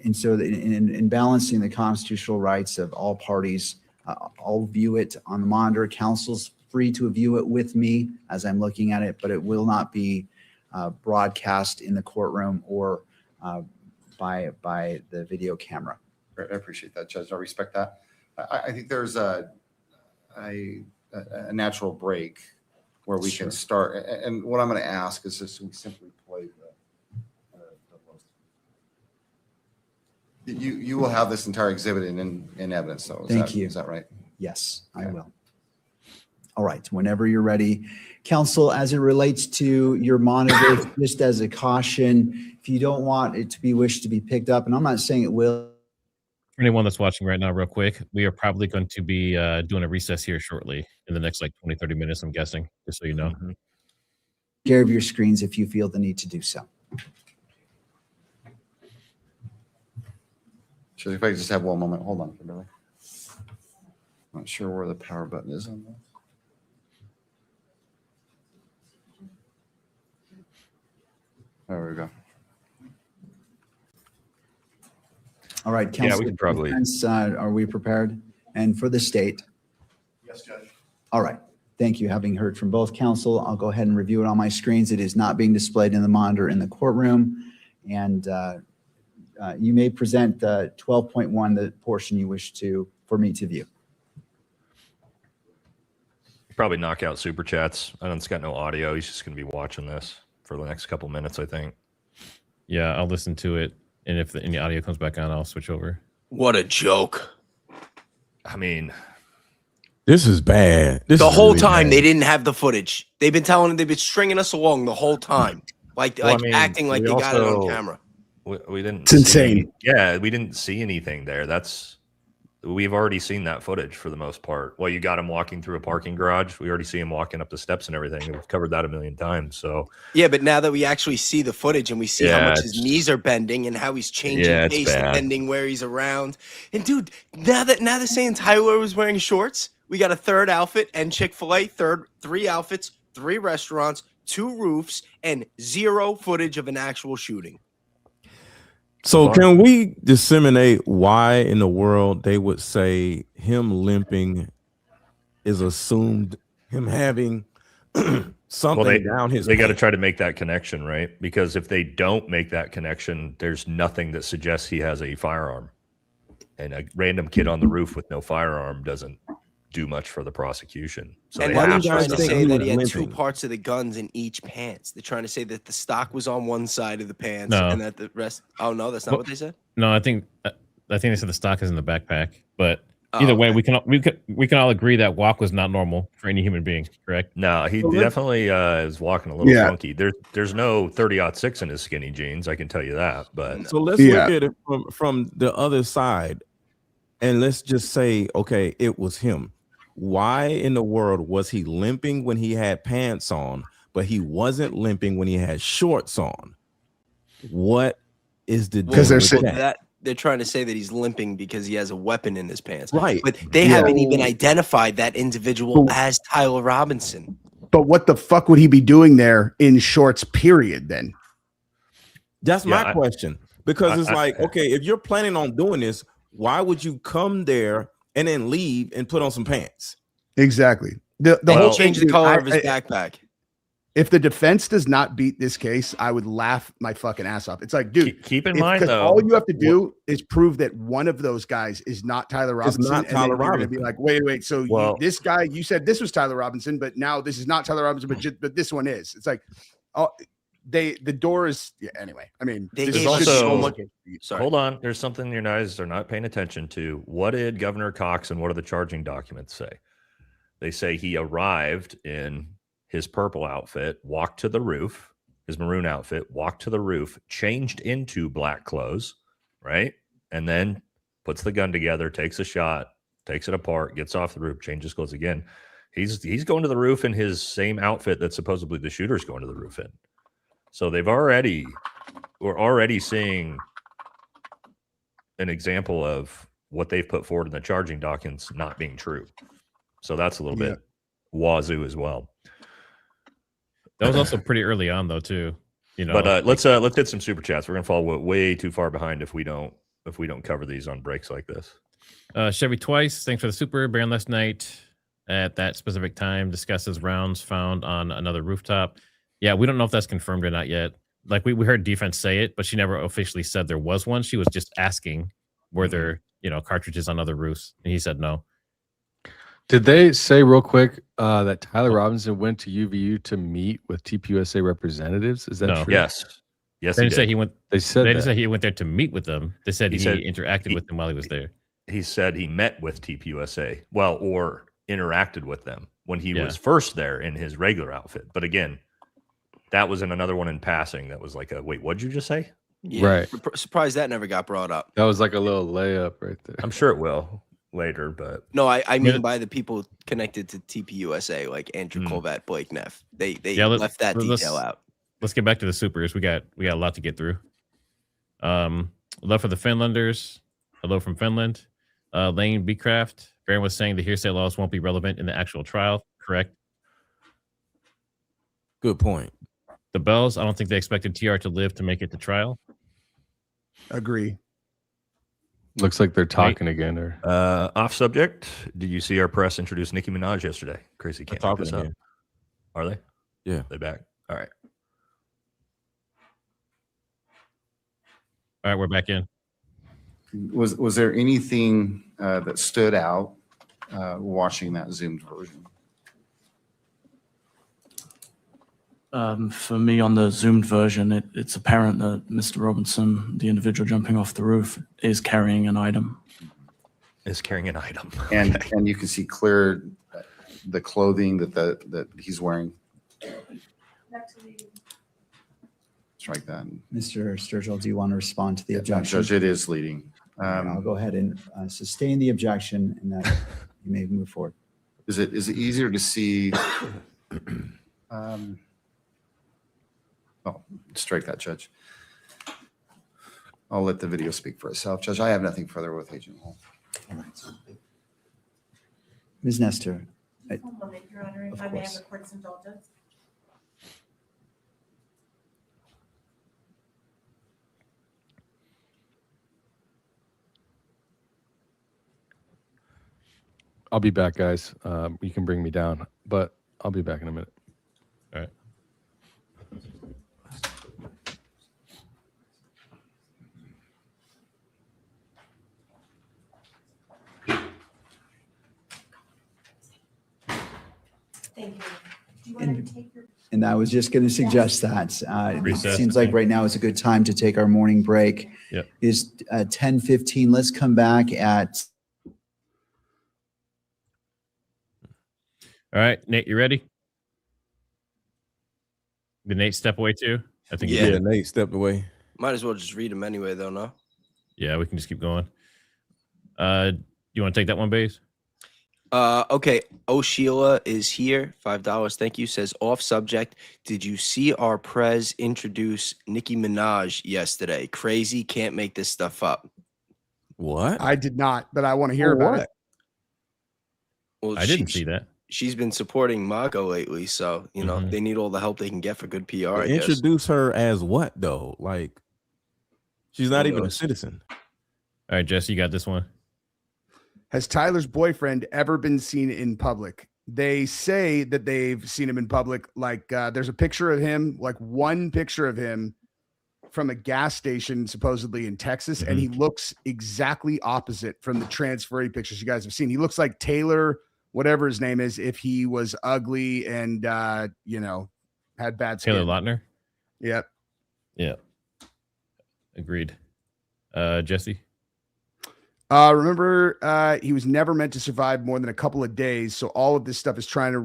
and so in balancing the constitutional rights of all parties, I'll view it on the monitor. Counsel's free to view it with me as I'm looking at it, but it will not be broadcast in the courtroom or by the video camera. I appreciate that, Judge. I respect that. I think there's a natural break where we can start. And what I'm going to ask is just we simply play you will have this entire exhibit in evidence, though. Thank you. Is that right? Yes, I will. All right, whenever you're ready. Counsel, as it relates to your monitor, just as a caution, if you don't want it to be wished to be picked up, and I'm not saying it will. For anyone that's watching right now, real quick, we are probably going to be doing a recess here shortly in the next 20, 30 minutes, I'm guessing, just so you know. Take care of your screens if you feel the need to do so. So if I could just have one moment. Hold on, Kimberly. I'm not sure where the power button is on this. There we go. All right, Counsel. Yeah, we can probably. Defense, are we prepared? And for the state? Yes, Judge. All right. Thank you. Having heard from both counsel, I'll go ahead and review it on my screens. It is not being displayed in the monitor in the courtroom. And you may present 12.1, the portion you wish for me to view. Probably knock out super chats. I know it's got no audio. He's just going to be watching this for the next couple minutes, I think. Yeah, I'll listen to it. And if any audio comes back on, I'll switch over. What a joke. I mean, this is bad. The whole time they didn't have the footage. They've been stringing us along the whole time. Acting like they got it on camera. We didn't. It's insane. Yeah, we didn't see anything there. We've already seen that footage for the most part. Well, you got him walking through a parking garage. We already see him walking up the steps and everything. We've covered that a million times. So yeah, but now that we actually see the footage and we see how much his knees are bending and how he's changing pace depending where he's around. And dude, now they're saying Tyler was wearing shorts. We got a third outfit and Chick-fil-A, three outfits, 3 restaurants, 2 roofs, and 0 footage of an actual shooting. So can we disseminate why in the world they would say him limping is assumed him having something down his They got to try to make that connection, right? Because if they don't make that connection, there's nothing that suggests he has a firearm. And a random kid on the roof with no firearm doesn't do much for the prosecution. So and they're trying to say that he had 2 parts of the guns in each pants. They're trying to say that the stock was on one side of the pants and that the rest. Oh no, that's not what they said. No, I think they said the stock is in the backpack. But either way, we can all agree that walk was not normal for any human being. Correct? No, he definitely is walking a little funky. There's no 30-06 in his skinny jeans. I can tell you that. But so let's look at it from the other side, and let's just say, okay, it was him. Why in the world was he limping when he had pants on, but he wasn't limping when he had shorts on? What is the because they're trying to say that he's limping because he has a weapon in his pants, right? But they haven't even identified that individual as Tyler Robinson. But what the fuck would he be doing there in shorts? Period. Then that's my question, because it's like, okay, if you're planning on doing this, why would you come there and then leave and put on some pants? Exactly. The whole change the color of his backpack. If the defense does not beat this case, I would laugh my fucking ass off. It's like, dude, keep in mind though, all you have to do is prove that one of those guys is not Tyler Robinson. It's not Tyler Robinson. Be like, wait. So this guy, you said this was Tyler Robinson, but now this is not Tyler Robinson, but this one is. It's like, the door is anyway. I mean, there's also so much. Hold on, there's something your guys are not paying attention to. What did Governor Cox and what do the charging documents say? They say he arrived in his purple outfit, walked to the roof, his maroon outfit, walked to the roof, changed into black clothes, right, and then puts the gun together, takes a shot, takes it apart, gets off the roof, changes clothes again. He's going to the roof in his same outfit that supposedly the shooter's going to the roof in. So we're already seeing an example of what they've put forward in the charging documents not being true. So that's a little bit wazoo as well. That was also pretty early on though too. But let's hit some super chats. We're gonna fall way too far behind if we don't cover these on breaks like this. Chevy Twice, thanks for the super. Baron last night at that specific time discusses rounds found on another rooftop. Yeah, we don't know if that's confirmed or not yet. Like we heard defense say it, but she never officially said there was one. She was just asking were there, cartridges on other roofs, and he said no. Did they say real quick that Tyler Robinson went to UVU to meet with TPUSA representatives? Is that true? Yes. They didn't say he went. They didn't say he went there to meet with them. They said he interacted with them while he was there. He said he met with TPUSA, or interacted with them when he was first there in his regular outfit. But again, that was in another one in passing. That was like wait, what'd you just say? Yeah, right. Surprised that never got brought up. That was like a little layup right there. I'm sure it will later, but no, I mean by the people connected to TPUSA, like Andrew Colvat, Blake Neff. They left that detail out. Let's get back to the supers. We got a lot to get through. Love for the Finlanders. Hello from Finland. Lane Beecraft. Baron was saying the hearsay laws won't be relevant in the actual trial. Correct. Good point. The Bells. I don't think they expected TR to live to make it to trial. Agree. Looks like they're talking again. Or off subject. Did you see our press introduce Nicki Minaj yesterday? Crazy, can't make this up. again. Are they? Yeah. They back. All right. All right, we're back in. Was there anything that stood out watching that zoomed version? For me, on the zoomed version, it's apparent that Mr. Robinson, the individual jumping off the roof, is carrying an item. Is carrying an item. And you can see clear the clothing that he's wearing. Strike that. Mr. Sturgill, do you want to respond to the objection? Judge, it is leading. I'll go ahead and sustain the objection, and that you may move forward. Is it easier to see? Oh, strike that, Judge. I'll let the video speak for itself. Judge, I have nothing further with Agent Hall. Ms. Nestor. One moment, Your Honor, if I may have the court's indulgence. I'll be back, guys. You can bring me down, but I'll be back in a minute. All right. Thank you. Do you want to take your... And I was just going to suggest that. It Recess, seems like okay. right now is a good time to take our morning break. Yep. It's 10:15. Let's come back at... All right, Nate, you ready? Did Nate step away too? I think he Yeah. did. Yeah, Nate stepped away. Might as well just read them anyway, though, no? Yeah, we can just keep going. You want to take that one, Baze? Okay. Oh, Sheila is here. $5. Thank you. Says off subject. Did you see our prez introduce Nicki Minaj yesterday? Crazy. Can't make this stuff up. What? I did not, but I want to hear about it. Well, I didn't see that. She's been supporting Marco lately, so you know Mhm. they need all the help they can get for good PR. I guess. Introduce her as what though? Like, she's not Who even a knows? citizen. All right, Jesse, you got this one. Has Tyler's boyfriend ever been seen in public? They say that they've seen him in public. Like there's a picture of him, like one picture of him from a gas station, supposedly in Texas, and he looks exactly opposite from the transferee pictures you guys have seen. He looks like Taylor, whatever his name is, if he was ugly and had bad skin. Taylor Lautner? Yep. Yeah. Agreed. Jesse? Remember, he was never meant to survive more than a couple of days. So all of this stuff is trying to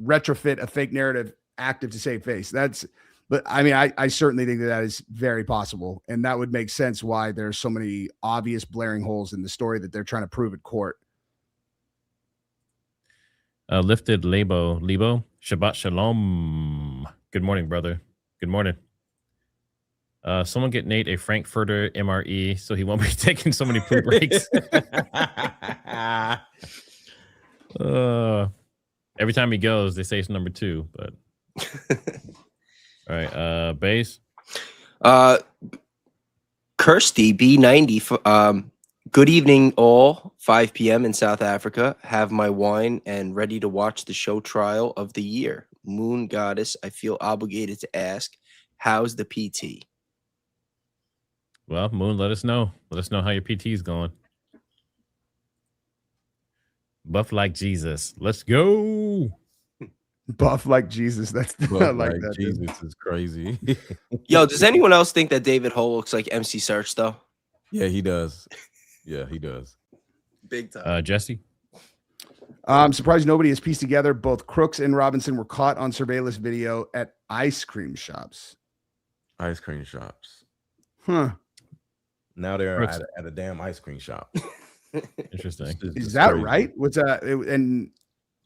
retrofit a fake narrative active to save face. But I mean, I certainly think that is very possible. And that would make sense why there's so many obvious blaring holes in the story that they're trying to prove at court. Lifted Lebo. Shabbat Shalom. Good morning, brother. Good morning. Someone get Nate a Frankfurter MRE so he won't be taking so many poop breaks. Every time he goes, they say it's number 2, but all right, Baze. Kirsty B90. Good evening, all. 5 p.m. in South Africa. Have my wine and ready to watch the show trial of the year. Moon Goddess, I feel obligated to ask, how's the PT? Well, Moon, let us know. Let us know how your PT is going. Buff like Jesus. Let's go. Buff like Jesus. That's Buff I like that. Jesus dude. is crazy. Yo, does anyone else think that David Ho looks like MC Search, though? Yeah, he does. Yeah, he does. Big time. Jesse? I'm surprised nobody has pieced together both Crooks and Robinson were caught on surveillance video at ice cream shops. Ice cream shops. Huh. Now they're Crooks. at a damn ice cream shop. Interesting. Is that right? What's and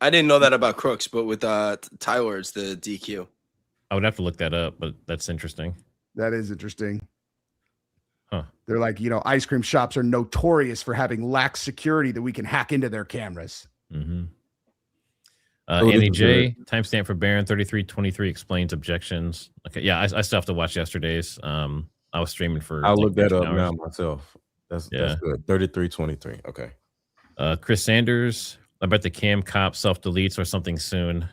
I didn't know that about Crooks, but with Tyler, it's the DQ. I would have to look that up, but that's interesting. that is interesting. Huh. They're like, ice cream shops are notorious for having lax security that we can hack into their cameras. Mm-hmm. Oh, Annie this is J, timestamp for Baron 3323 explains objections. Okay, yeah, I still have to watch yesterday's. I was streaming for. I'll like look that 13 up now hours. myself. That's good. 33-23. Okay. Chris Sanders, I bet the cam cop self-deletes or something soon.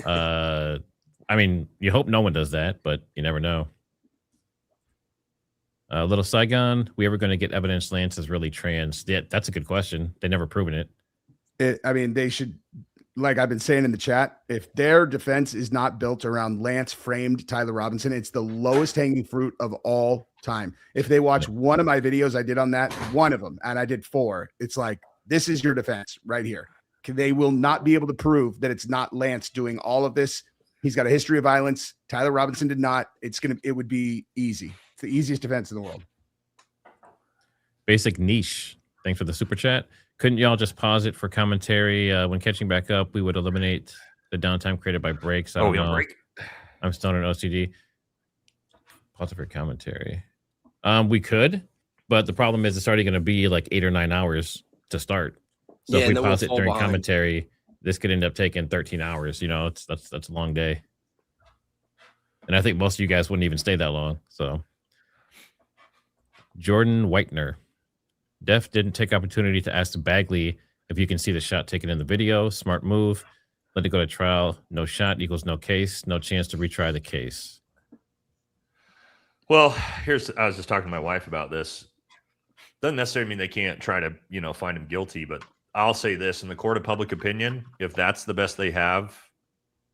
I mean, you hope no one does that, but you never know. Little Saigon, we ever going to get evidence Lance is really trans? Yeah, that's a good question. They never proven it. I mean, they should, like I've been saying in the chat, if their defense is not built around Lance framed Tyler Robinson, it's the lowest hanging fruit of all time. If they watch one of my videos I did on that, one of them, and I did 4, it's like, this is your defense right here. They will not be able to prove that it's not Lance doing all of this. He's got a history of violence. Tyler Robinson did not. It would be easy. It's the easiest defense in the world. Basic Niche, thanks for the super chat. Couldn't y'all just pause it for commentary? When catching back up, we would eliminate the downtime created by breaks. I don't know. Break. I'm still on OCD. Pause it for commentary. We could, but the problem is it's already going to be like 8 or 9 hours to start. So if we pause it during commentary, this could end up taking 13 hours. You know, that's a long day. And I think most of you guys wouldn't even stay that long. So Jordan Whitener. Def didn't take opportunity to ask Bagley if you can see the shot taken in the video. Smart move. Let it go to trial. No shot equals no case. No chance to retry the case. Well, I was just talking to my wife about this. Doesn't necessarily mean they can't try to, find him guilty, but I'll say this, in the court of public opinion, if that's the best they have,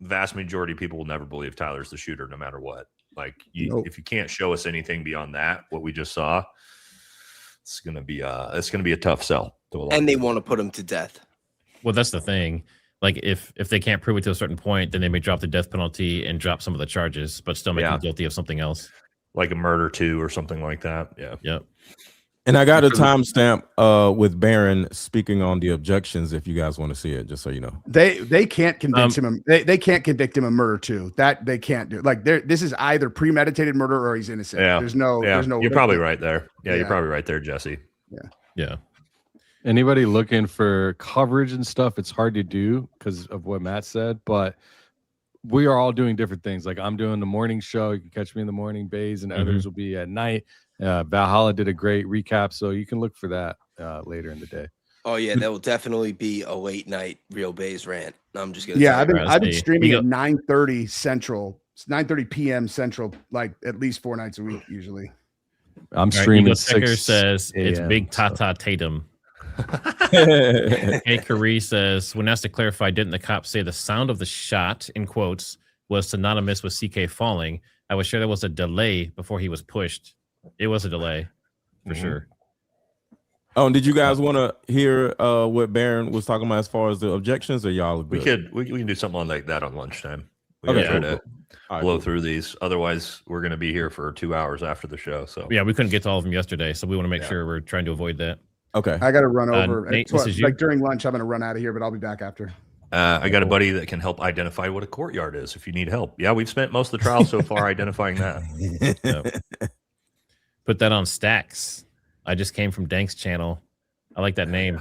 vast majority of people will never believe Tyler's the shooter, no matter what. Like, if you can't show us anything beyond that, what we just saw, it's gonna be a tough sell to a lot. And they want to put him to death. Well, that's the thing. Like, if they can't prove it to a certain point, then they may drop the death penalty and drop some of the charges, but still make him guilty of something else, like a murder too or something like that. Yeah. Yep. And I got a timestamp with Barron speaking on the objections. If you guys want to see it, just so you know, they can't convince him. They can't convict him of murder too. That they can't do. Like, this is either premeditated murder or he's innocent. Yeah. There's no. You're probably right there. Yeah, you're probably right there, Jesse. Yeah. Anybody looking for coverage and stuff, it's hard to do because of what Matt said, but we are all doing different things. Like, I'm doing the morning show. You can catch me in the morning, Bays, and others will be at night. Valhalla did a great recap, so you can look for that later in the day. Oh yeah, that will definitely be a late night Real Bays rant. I'm just gonna. Yeah, I've been streaming at 9:30 Central. It's 9:30 p.m. Central, like at least 4 nights a week usually. I'm streaming. Eagle Sticker says it's Big Tata Tatum. Hey, Carrie says, when asked to clarify, didn't the cop say the sound of the shot, in quotes, was synonymous with CK falling? I was sure there was a delay before he was pushed. It was a delay, for sure. Oh, and did you guys want to hear what Barron was talking about as far as the objections, or y'all good? We can do something like that on lunchtime. We Okay, gotta try to All right, blow through these. Otherwise, we're going to be here for 2 hours after the show. So Yeah, we couldn't get to all of them yesterday, so we want to make sure we're trying to avoid that. Okay. I got to run over. Nate, It's this is you. like during lunch, I'm going to run out of here, but I'll be back after. I got a buddy that can help identify what a courtyard is if you need help. Yeah, we've spent most of the trial so far identifying that. Yep. Put that on Stacks. I just came from Dank's channel. I like that name.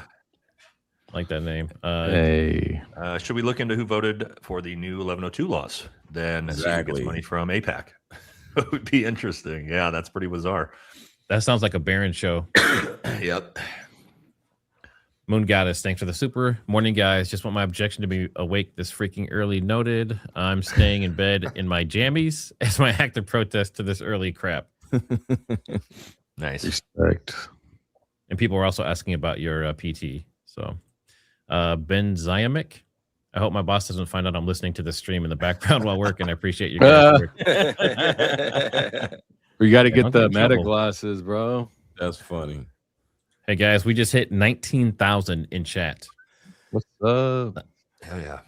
Hey. Should we look into who voted for the new 1102 laws? Then see who gets money from APAC. It would be interesting. Yeah, that's pretty bizarre. That sounds like a Baron show. Yep. Moon Goddess, thanks for the super. Morning, guys. Just want my objection to be awake this freaking early. Noted. I'm staying in bed in my jammies as my active protest to this early crap. Nice. Respect. And people were also asking about your PT. So, Ben Zyamic, I hope my boss doesn't find out I'm listening to the stream in the background while working. I appreciate you guys. We got to get the meta glasses, bro. That's funny. Hey guys, we just hit 19,000 in chat. What's up? Hell yeah.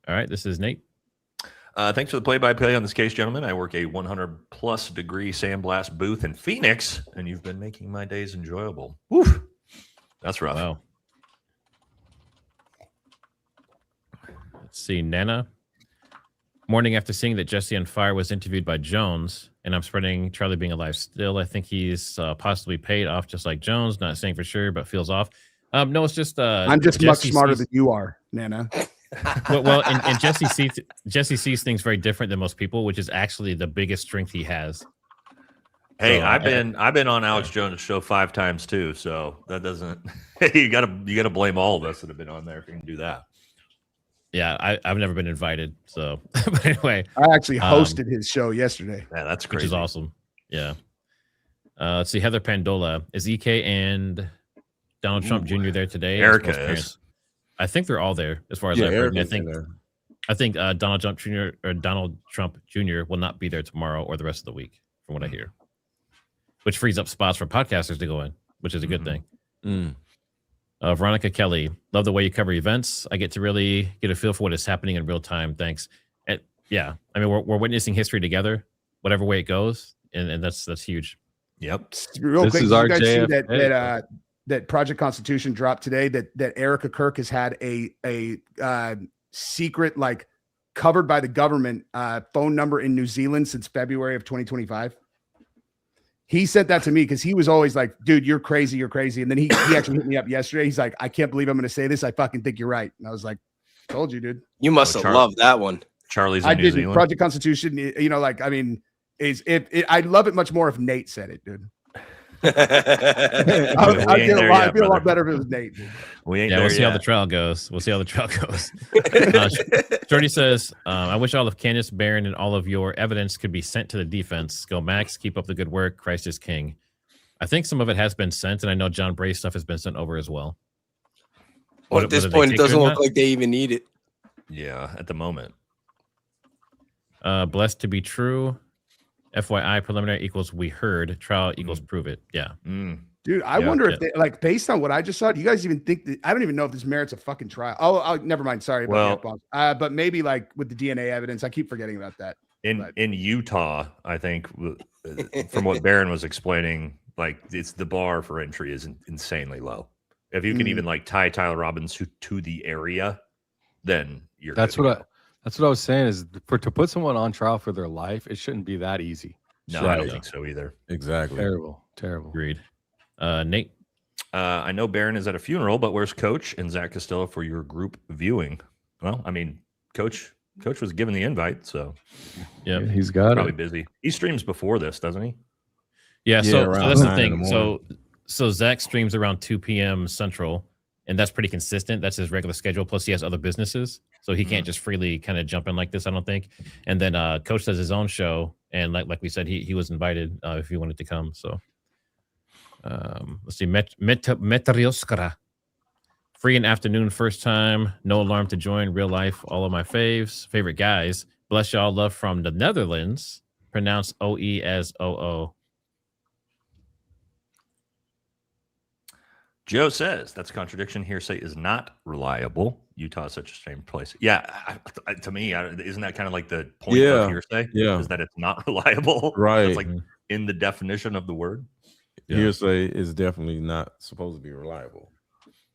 All right, this is Nate. Thanks for the play-by-play on this case, gentlemen. I work a 100+ degree sandblast booth in Phoenix, and you've been making my days enjoyable. Woof. That's rough. Wow. Let's see, Nana. Morning after seeing that Jesse on Fire was interviewed by Jones, and I'm spreading Charlie being alive still. I think he's possibly paid off just like Jones. Not saying for sure, but feels off. No, it's just I'm just much smarter than you are, Nana. well, and Jesse sees things very different than most people, which is actually the biggest strength he has. Hey, So, I've been on Alex Jones' show 5 times too, so that doesn't. you gotta blame all of us that have been on there if you can do that. Yeah, I've never been invited. So, but anyway, I actually hosted his show yesterday. Yeah, that's crazy. which is awesome. Yeah. Let's see. Heather Pandola, is EK and Donald Trump Jr. there today? Erika As well as is. parents? I think they're all there, as far as Yeah, I've heard. And Erica's I think Donald Trump Jr. will not be there tomorrow or the rest of the week, from what I hear. Which frees up spots for podcasters to go in, which is a good thing. Veronica Kelly, love the way you cover events. I get to really get a feel for what is happening in real time. Thanks. And yeah, I mean, we're witnessing history together, whatever way it goes, and that's huge. Yep. Real This quick, is did our you guys see JFK. that Project Constitution dropped today? That Erika Kirk has had a secret, like, covered by the government phone number in New Zealand since February of 2025. He sent that to me because he was always like, dude, you're crazy. And then he actually hit me up yesterday. He's like, I can't believe I'm going to say this. I fucking think you're right. And I was like, told you, dude. You must have loved that one. Charlie's I in New didn't. Zealand. Project Constitution, you know, like, I mean, I'd love it much more if Nate said it, dude. I feel a lot better if it was Nate. Dude. We ain't Yeah, there we'll see how yet. the trial goes. Jordy says, I wish all of Candace, Barron, and all of your evidence could be sent to the defense. Go Max, keep up the good work. Christ is king. I think some of it has been sent, and I know John Bray's stuff has been sent over as well. Well, at this point, it doesn't look like they even need it. Yeah, at the moment. Blessed to be true. FYI, preliminary equals we heard. Trial equals prove it. Yeah. Dude, I wonder if they, like, based on what I just saw, do you guys even think that? I don't even know if this merits a fucking trial. Oh, never mind. Sorry about the F-bombs. But maybe, like, with the DNA evidence, I keep forgetting about that. In Utah, I think from what Barron was explaining, like, it's the bar for entry is insanely low. If you can even like tie Tyler Robbins to the area, then you're. That's what I was saying is to put someone on trial for their life, it shouldn't be that easy. No, I don't think so either. Exactly. Terrible. Agreed. Nate. I know Barron is at a funeral, but where's Coach and Zach Costello for your group viewing? Well, I mean, Coach was given the invite, so yeah, he's got probably busy. He streams before this, doesn't he? Yeah, so that's the thing. So So Zach streams around 2 p.m. Central, and that's pretty consistent. That's his regular schedule. Plus, he has other businesses, so he can't just freely kind of jump in like this, I don't think. And then Coach does his own show, and like we said, he was invited if he wanted to come. So let's see, Metrioskara. Free in afternoon, first time, no alarm to join, real life, all of my favorite guys. Bless y'all, love from the Netherlands. Pronounce OE as OO. Joe says that's a contradiction. Hearsay is not reliable. Utah is such a strange place. Yeah, to me, isn't that kind of like the point of hearsay? Yeah, is that it's not reliable? Right. It's like in the definition of the word. Hearsay is definitely not supposed to be reliable.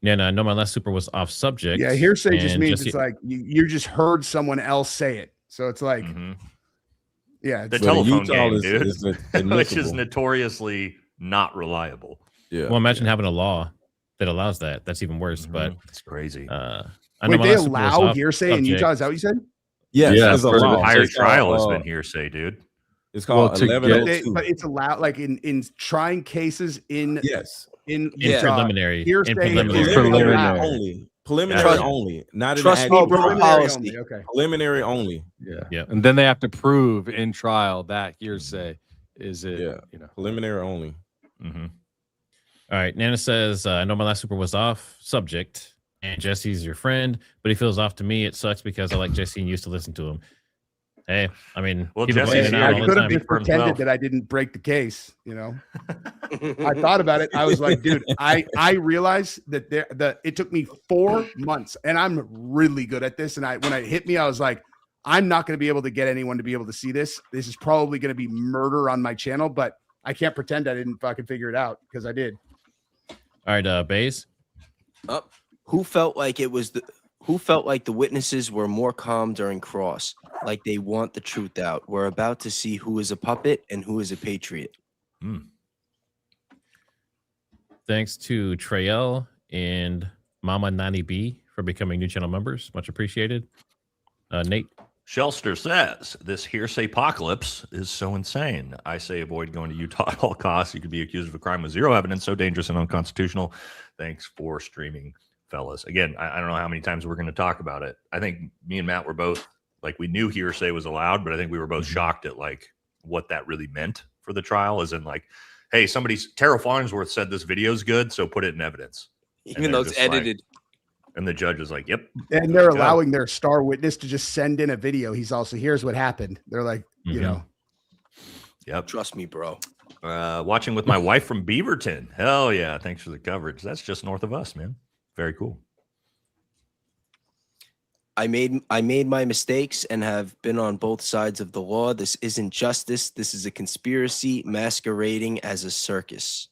Yeah, no, I know my last super was off subject. Yeah, hearsay just and means it's like you just heard someone else say it. So it's like, yeah, The it's telephone Utah game, is dude, admissible. which is notoriously not reliable. Yeah. Well, imagine having a law that allows that. That's even worse. But it's crazy. I Wait, know my they last super was allow off hearsay in subject. Utah? Is that what you said? Yes, Yeah, it's for the allowed. entire It's trial has called, been hearsay, dude. It's called Well, to get- 1102. But it's allowed, like in trying cases in Yes. in In Utah, preliminary. hearsay In is preliminary. allowed. only. Preliminary Trust- only. Not trust in me, active. bro. Preliminary policy. only, okay. Preliminary only. Yeah. And then they have to prove in trial that hearsay is it. Yeah. You know. Preliminary only. All right. Nana says, I know my last super was off subject, and Jesse's your friend, but he feels off to me. It sucks because I like Jesse and used to listen to him. Hey, I mean, Well, people go Jesse's in and here. out I all the could have time. just for himself. pretended that I didn't break the case, you know. I thought about it. I was like, dude, I realized that it took me 4 months, and I'm really good at this. And when it hit me, I was like, I'm not going to be able to get anyone to be able to see this. This is probably going to be murder on my channel, but I can't pretend I didn't fucking figure it out because I did. All right, Bays. Who felt like the witnesses were more calm during cross, like they want the truth out? We're about to see who is a puppet and who is a patriot. Thanks to Trael and Mama Nani B for becoming new channel members. Much appreciated. Nate. Shelster says, this hearsay apocalypse is so insane. I say avoid going to Utah at all costs. You could be accused of a crime with zero evidence, so dangerous and unconstitutional. Thanks for streaming, fellas. Again, I don't know how many times we're going to talk about it. I think me and Matt were both, like, we knew hearsay was allowed, but I think we were both shocked at, like, what that really meant for the trial, as in, like, hey, Terrell Farnsworth said this video's good, so put it in evidence. Even though it's edited. And the judge is like, yep. And they're allowing their star witness to just send in a video. He's also, here's what happened. They're like, you know. Yep. Trust me, bro. Watching with my wife from Beaverton. Hell yeah. Thanks for the coverage. That's just north of us, man. Very cool. I made my mistakes and have been on both sides of the law. This isn't justice. This is a conspiracy masquerading as a circus.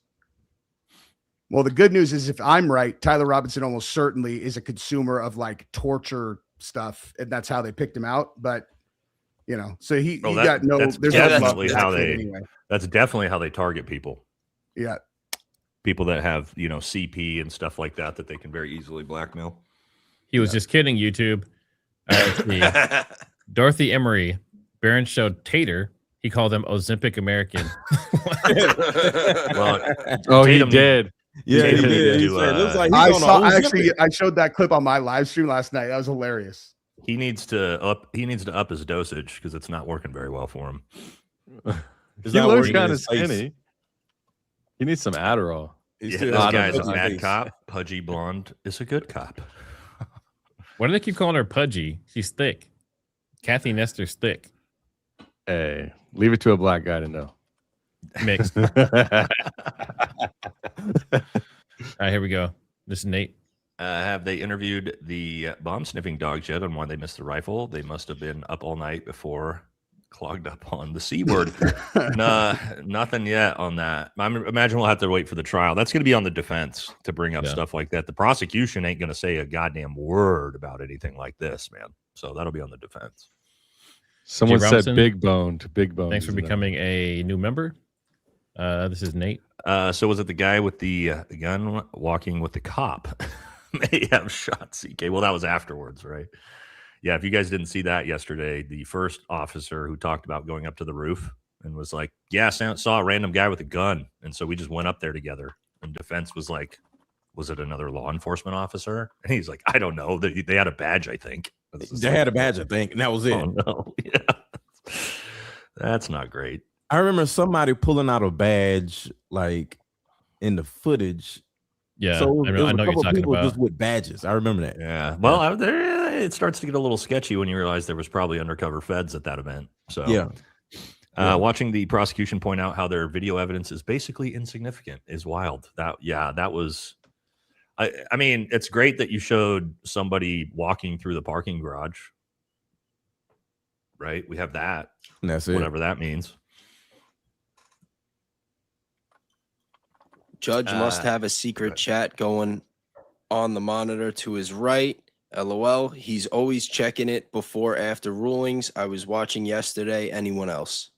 Well, the good news is if I'm right, Tyler Robinson almost certainly is a consumer of like torture stuff, and that's how they picked him out. But you know, so that's definitely how they target people. Yeah, people that have CP and stuff like that they can very easily blackmail. He was just kidding, YouTube. Dorothy Emery, Barron showed Tater. He called them Ozempic American. He did. Yeah, he did. I showed that clip on my live stream last night. That was hilarious. He needs to up his dosage because it's not working very well for him. He looks kind of skinny. He needs some Adderall. This guy's a bad cop. Pudgy blonde is a good cop. Why do they keep calling her Pudgy? She's thick. Kathy Nestor's thick. Hey, leave it to a black guy to know. Mixed. All right, here we go. This is Nate. Have they interviewed the bomb sniffing dogs yet on why they missed the rifle? They must have been up all night before clogged up on the C word. Nah, nothing yet on that. I imagine we'll have to wait for the trial. That's going to be on the defense to bring up stuff like that. The prosecution ain't going to say a goddamn word about anything like this, man. So that'll be on the defense. Someone said big boned. Thanks for becoming a new member. This is Nate. So was it the guy with the gun walking with the cop? May have shot CK. Well, that was afterwards, right? Yeah, if you guys didn't see that yesterday, the first officer who talked about going up to the roof and was like, yeah, saw a random guy with a gun. And so we just went up there together. And defense was like, was it another law enforcement officer? And he's like, I don't know. They had a badge, I think. They had a badge, I think. And that was it. Oh, no. Yeah. That's not great. I remember somebody pulling out a badge like in the footage. Yeah, so I know what you're talking about. Just with badges. I remember that. Yeah. Well, it starts to get a little sketchy when you realize there was probably undercover feds at that event. So yeah. Watching the prosecution point out how their video evidence is basically insignificant is wild. That was. I mean, it's great that you showed somebody walking through the parking garage. Right. We have that. And that's it. Whatever that means. Judge must have a secret chat going on the monitor to his right. LOL. He's always checking it before, after rulings. I was watching yesterday. Anyone else?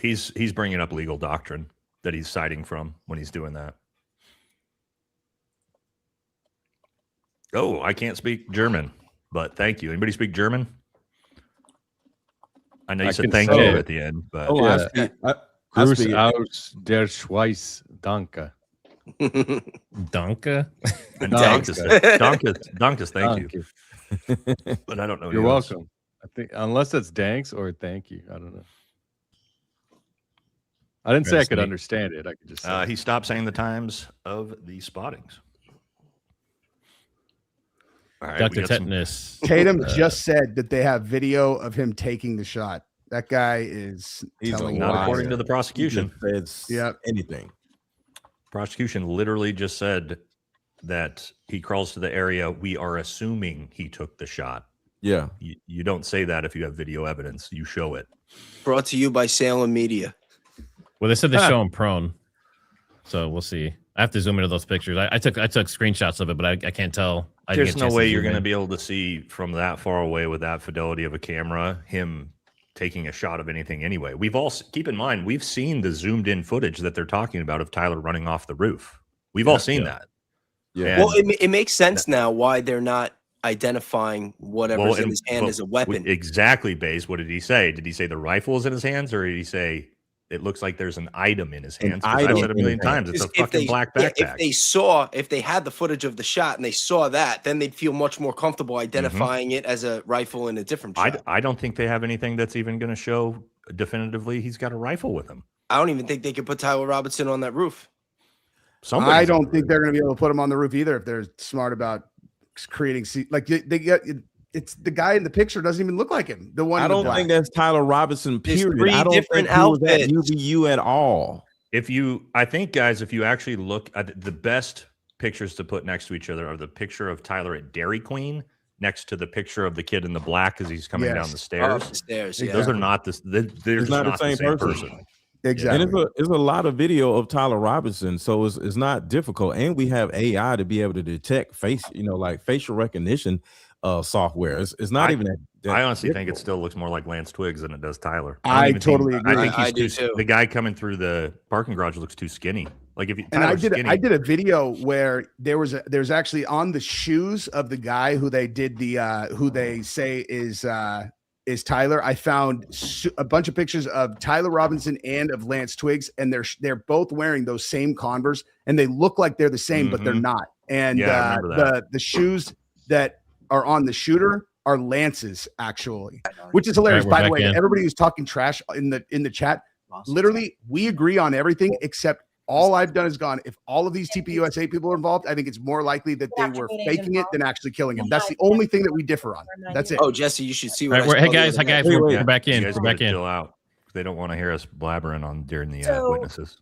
He's bringing up legal doctrine that he's citing from when he's doing that. Oh, I can't speak German, but thank you. Anybody speak German? I know you said thank you at the end, but Gruß aus der Schweiz. Danke. Danke. Danke, thank you. But I don't know. You're welcome. I think unless it's danks or thank you. I don't know. I didn't say I could understand it. I could just say he stopped saying the times of the spottings. All right, Dr. Tetanus. Tatum just said that they have video of him taking the shot. That guy is telling not according to the prosecution. Yeah, anything. Prosecution literally just said that he crawls to the area. We are assuming he took the shot. Yeah. You don't say that if you have video evidence. You show it. Brought to you by Salem Media. Well, they said they show him prone. So we'll see. I have to zoom into those pictures. I took screenshots of it, but I can't tell. There's no way you're going to be able to see from that far away with that fidelity of a camera him taking a shot of anything anyway. Keep in mind, we've seen the zoomed in footage that they're talking about of Tyler running off the roof. We've all seen that. Yeah. Well, it makes sense now why they're not identifying whatever's in his hand as a weapon. Exactly, Baze. What did he say? Did he say the rifle is in his hands, or did he say it looks like there's an item in his hands? Because I've said a million times, it's a fucking black backpack. If they had the footage of the shot and they saw that, then they'd feel much more comfortable identifying it as a rifle in a different shot. I don't think they have anything that's even going to show definitively he's got a rifle with him. I don't even think they could put Tyler Robinson on that roof. I don't think they're going to be able to put him on the roof either if they're smart about creating like they get. It's the guy in the picture doesn't even look like him. The one I don't think that's Tyler Robinson. Period. Three I don't different think he was at outfits. UVU at all. I think, guys, if you actually look at the best pictures to put next to each other are the picture of Tyler at Dairy Queen next to the picture of the kid in the black as he's coming down the stairs. The stairs, Those are not they're just not not the same person. Exactly. And it's a lot of video of Tyler Robinson, so it's not difficult. And we have AI to be able to detect face, like facial recognition software. It's not even that I honestly think it difficult. still looks more like Lance Twiggs than it does Tyler. I totally agree. I think he's the guy coming through the parking garage looks too skinny. Like if you I did a video where there's actually on the shoes of the guy who they did who they say is Tyler. I found a bunch of pictures of Tyler Robinson and of Lance Twiggs, and they're both wearing those same Converse, and they look like they're the same, but they're not. And the shoes that are on the shooter are Lance's actually, which is hilarious. By the way, everybody who's talking trash in the chat, literally we agree on everything except all I've done is gone. If all of these TPUSA people are involved, I think it's more likely that they were faking it than actually killing him. That's the only thing that we differ on. That's it. Oh, Jesse, you should see what what hey guys, we're back in. We're back in. Chill out. They don't want to hear us blabbering during the witnesses.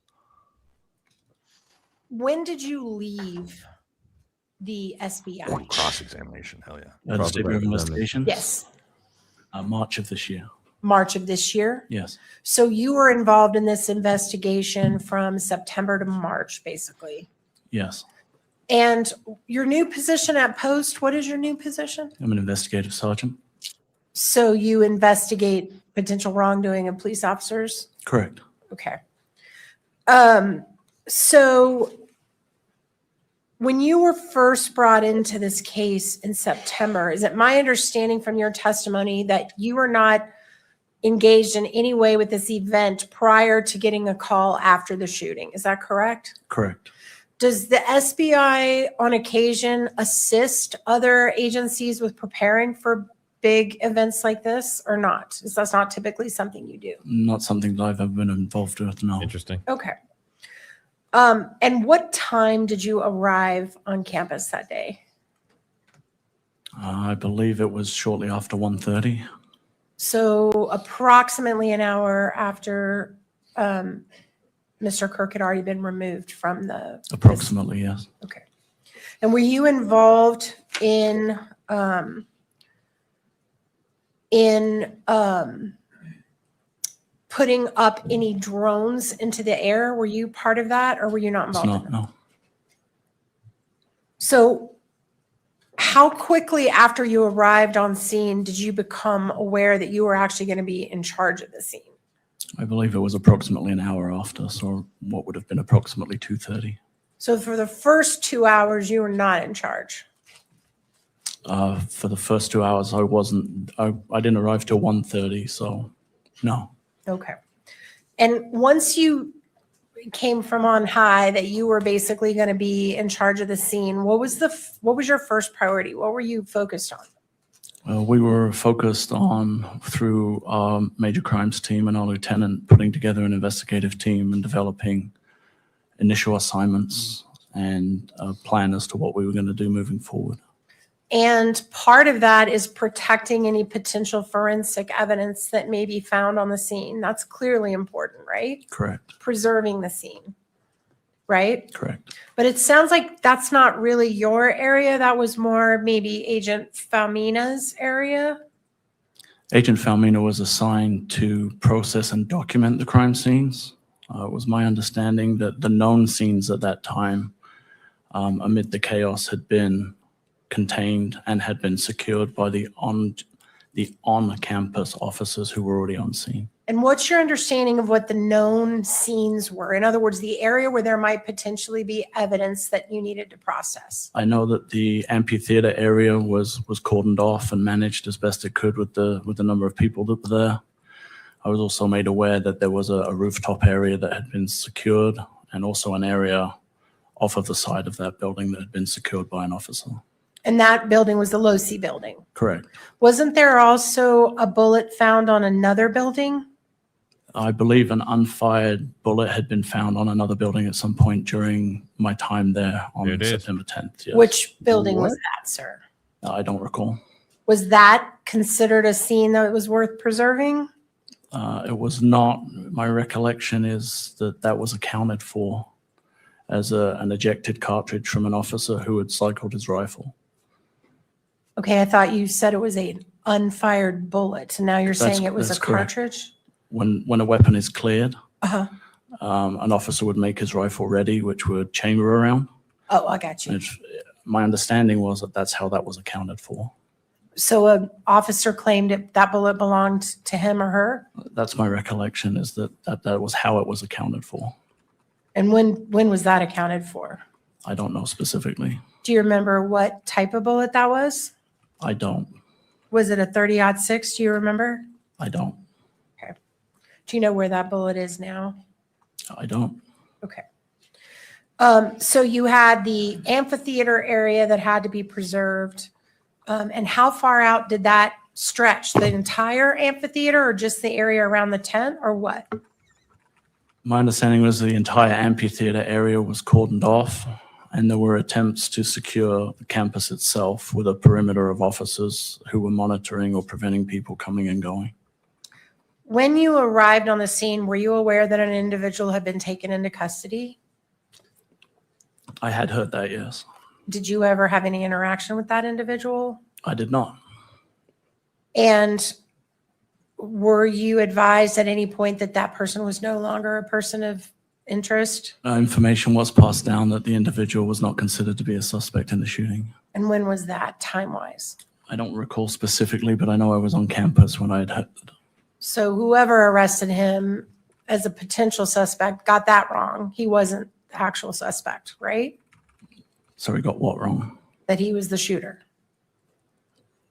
When did you leave the SBI? Cross-examination, hell yeah. The State of Investigations? Yes. March of this year. March of this year? Yes. So you were involved in this investigation from September to March, basically. Yes. And your new position at Post, what is your new position? I'm an investigative sergeant. So you investigate potential wrongdoing of police officers? Correct. Okay. So when you were first brought into this case in September, is it my understanding from your testimony that you were not engaged in any way with this event prior to getting a call after the shooting? Is that correct? Correct. Does the SBI on occasion assist other agencies with preparing for big events like this or not? Is that not typically something you do? Not something that I've ever been involved with, no. Interesting. Okay. And what time did you arrive on campus that day? I believe it was shortly after 1:30. So approximately an hour after Mr. Kirk had already been removed from the... Approximately, yes. Okay. And were you involved in putting up any drones into the air? Were you part of that or were you not involved? It's not, no. So how quickly after you arrived on scene did you become aware that you were actually going to be in charge of the scene? I believe it was approximately an hour after, so what would have been approximately 2:30. So for the first 2 hours, you were not in charge? For the first 2 hours, I wasn't. I didn't arrive till 1:30, so no. Okay. And once you came from on high that you were basically going to be in charge of the scene, what was your first priority? What were you focused on? We were focused on, through our major crimes team and our lieutenant, putting together an investigative team and developing initial assignments and a plan as to what we were going to do moving forward. And part of that is protecting any potential forensic evidence that may be found on the scene. That's clearly important, right? Correct. Preserving the scene, right? Correct. But it sounds like that's not really your area. That was more maybe Agent Falmina's area. Agent Falmina was assigned to process and document the crime scenes. It was my understanding that the known scenes at that time, amid the chaos, had been contained and had been secured by the the on-campus officers who were already on scene. And what's your understanding of what the known scenes were? In other words, the area where there might potentially be evidence that you needed to process. I know that the amphitheater area was cordoned off and managed as best it could with the number of people that were there. I was also made aware that there was a rooftop area that had been secured, and also an area off of the side of that building that had been secured by an officer. And that building was the low-C building. Correct. Wasn't there also a bullet found on another building? I believe an unfired bullet had been found on another building at some point during my time there on September 10th. Yes. Which building was that, sir? I don't recall. Was that considered a scene that was worth preserving? It was not. My recollection is that that was accounted for as an ejected cartridge from an officer who had cycled his rifle. Okay, I thought you said it was an unfired bullet. And now you're saying it was a correct. cartridge? When a weapon is cleared, Uh-huh. an officer would make his rifle ready, which would chamber around. Oh, I got you. My understanding was that that's how that was accounted for. So an officer claimed that bullet belonged to him or her? That's my recollection, is that was how it was accounted for. And when was that accounted for? I don't know specifically. Do you remember what type of bullet that was? I don't. Was it a 30-06? Do you remember? I don't. Okay. Do you know where that bullet is now? I don't. Okay. So you had the amphitheater area that had to be preserved. And how far out did that stretch? The entire amphitheater or just the area around the tent or what? My understanding was the entire amphitheater area was cordoned off, and there were attempts to secure the campus itself with a perimeter of officers who were monitoring or preventing people coming and going. When you arrived on the scene, were you aware that an individual had been taken into custody? I had heard that, yes. Did you ever have any interaction with that individual? I did not. And were you advised at any point that that person was no longer a person of interest? Information was passed down that the individual was not considered to be a suspect in the shooting. And when was that, time-wise? I don't recall specifically, but I know I was on campus when I had heard that. So whoever arrested him as a potential suspect got that wrong. He wasn't the actual suspect, right? So he got what wrong? That he was the shooter.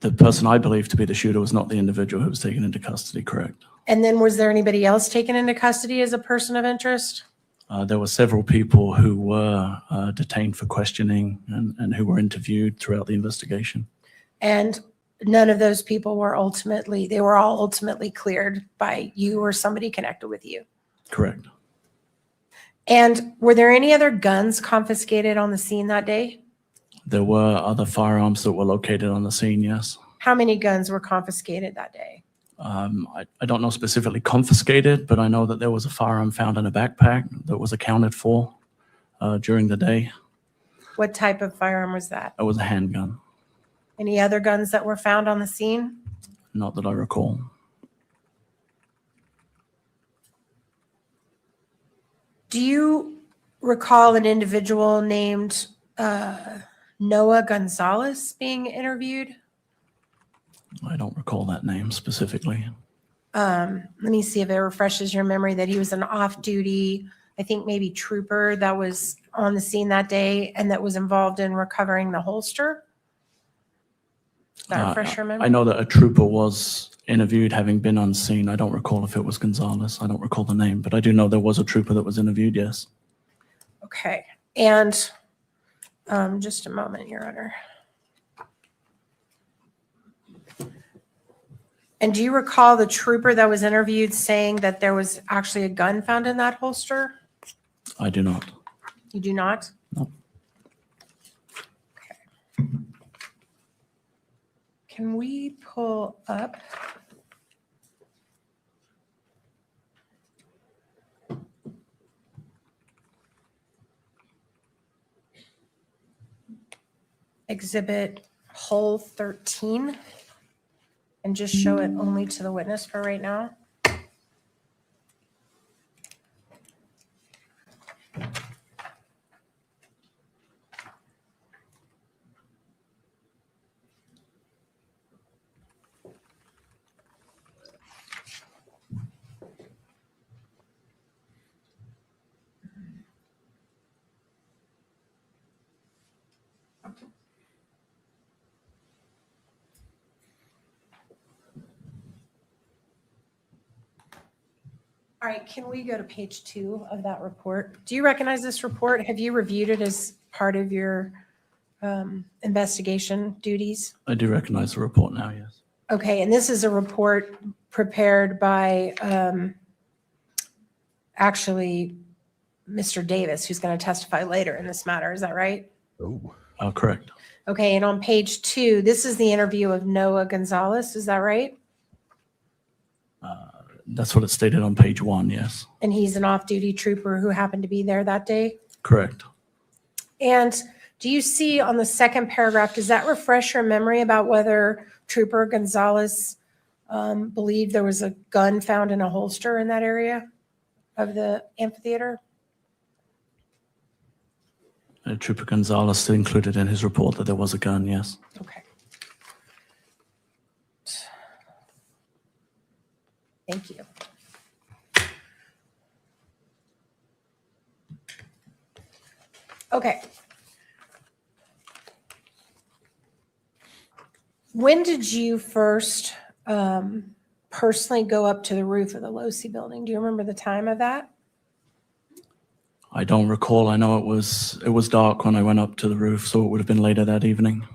The person I believe to be the shooter was not the individual who was taken into custody, correct? And then was there anybody else taken into custody as a person of interest? There were several people who were detained for questioning and who were interviewed throughout the investigation. And none of those people were all ultimately cleared by you or somebody connected with you. Correct. And were there any other guns confiscated on the scene that day? There were other firearms that were located on the scene, yes. How many guns were confiscated that day? I don't know specifically confiscated, but I know that there was a firearm found in a backpack that was accounted for during the day. What type of firearm was that? It was a handgun. Any other guns that were found on the scene? Not that I recall. Do you recall an individual named Noah Gonzalez being interviewed? I don't recall that name specifically. Let me see if it refreshes your memory that he was an off-duty, I think maybe trooper that was on the scene that day and that was involved in recovering the holster. Does that refresh your memory? I know that a trooper was interviewed having been on scene. I don't recall if it was Gonzalez. I don't recall the name, but I do know there was a trooper that was interviewed, yes. Okay. And just a moment, Your Honor. And do you recall the trooper that was interviewed saying that there was actually a gun found in that holster? I do not. You do not? No. Okay. Can we pull up? Exhibit Hole 13 and just show it only to the witness for right now. right, can we go to page 2 of that report? Do you recognize this report? Have you reviewed it as part of your investigation duties? I do recognize the report now, yes. Okay, and this is a report prepared by actually Mr. Davis, who's going to testify later in this matter. Is that right? Oh. Correct. Okay, and on page 2, this is the interview of Noah Gonzalez. Is that right? That's what it stated on page 1, yes. And he's an off-duty trooper who happened to be there that day? Correct. And do you see on the second paragraph, does that refresh your memory about whether Trooper Gonzalez believed there was a gun found in a holster in that area of the amphitheater? Trooper Gonzalez included in his report that there was a gun, yes. Okay. Thank you. Okay. When did you first personally go up to the roof of the Losi building? Do you remember the time of that? I don't recall. I know it was dark when I went up to the roof, so it would have been later that evening.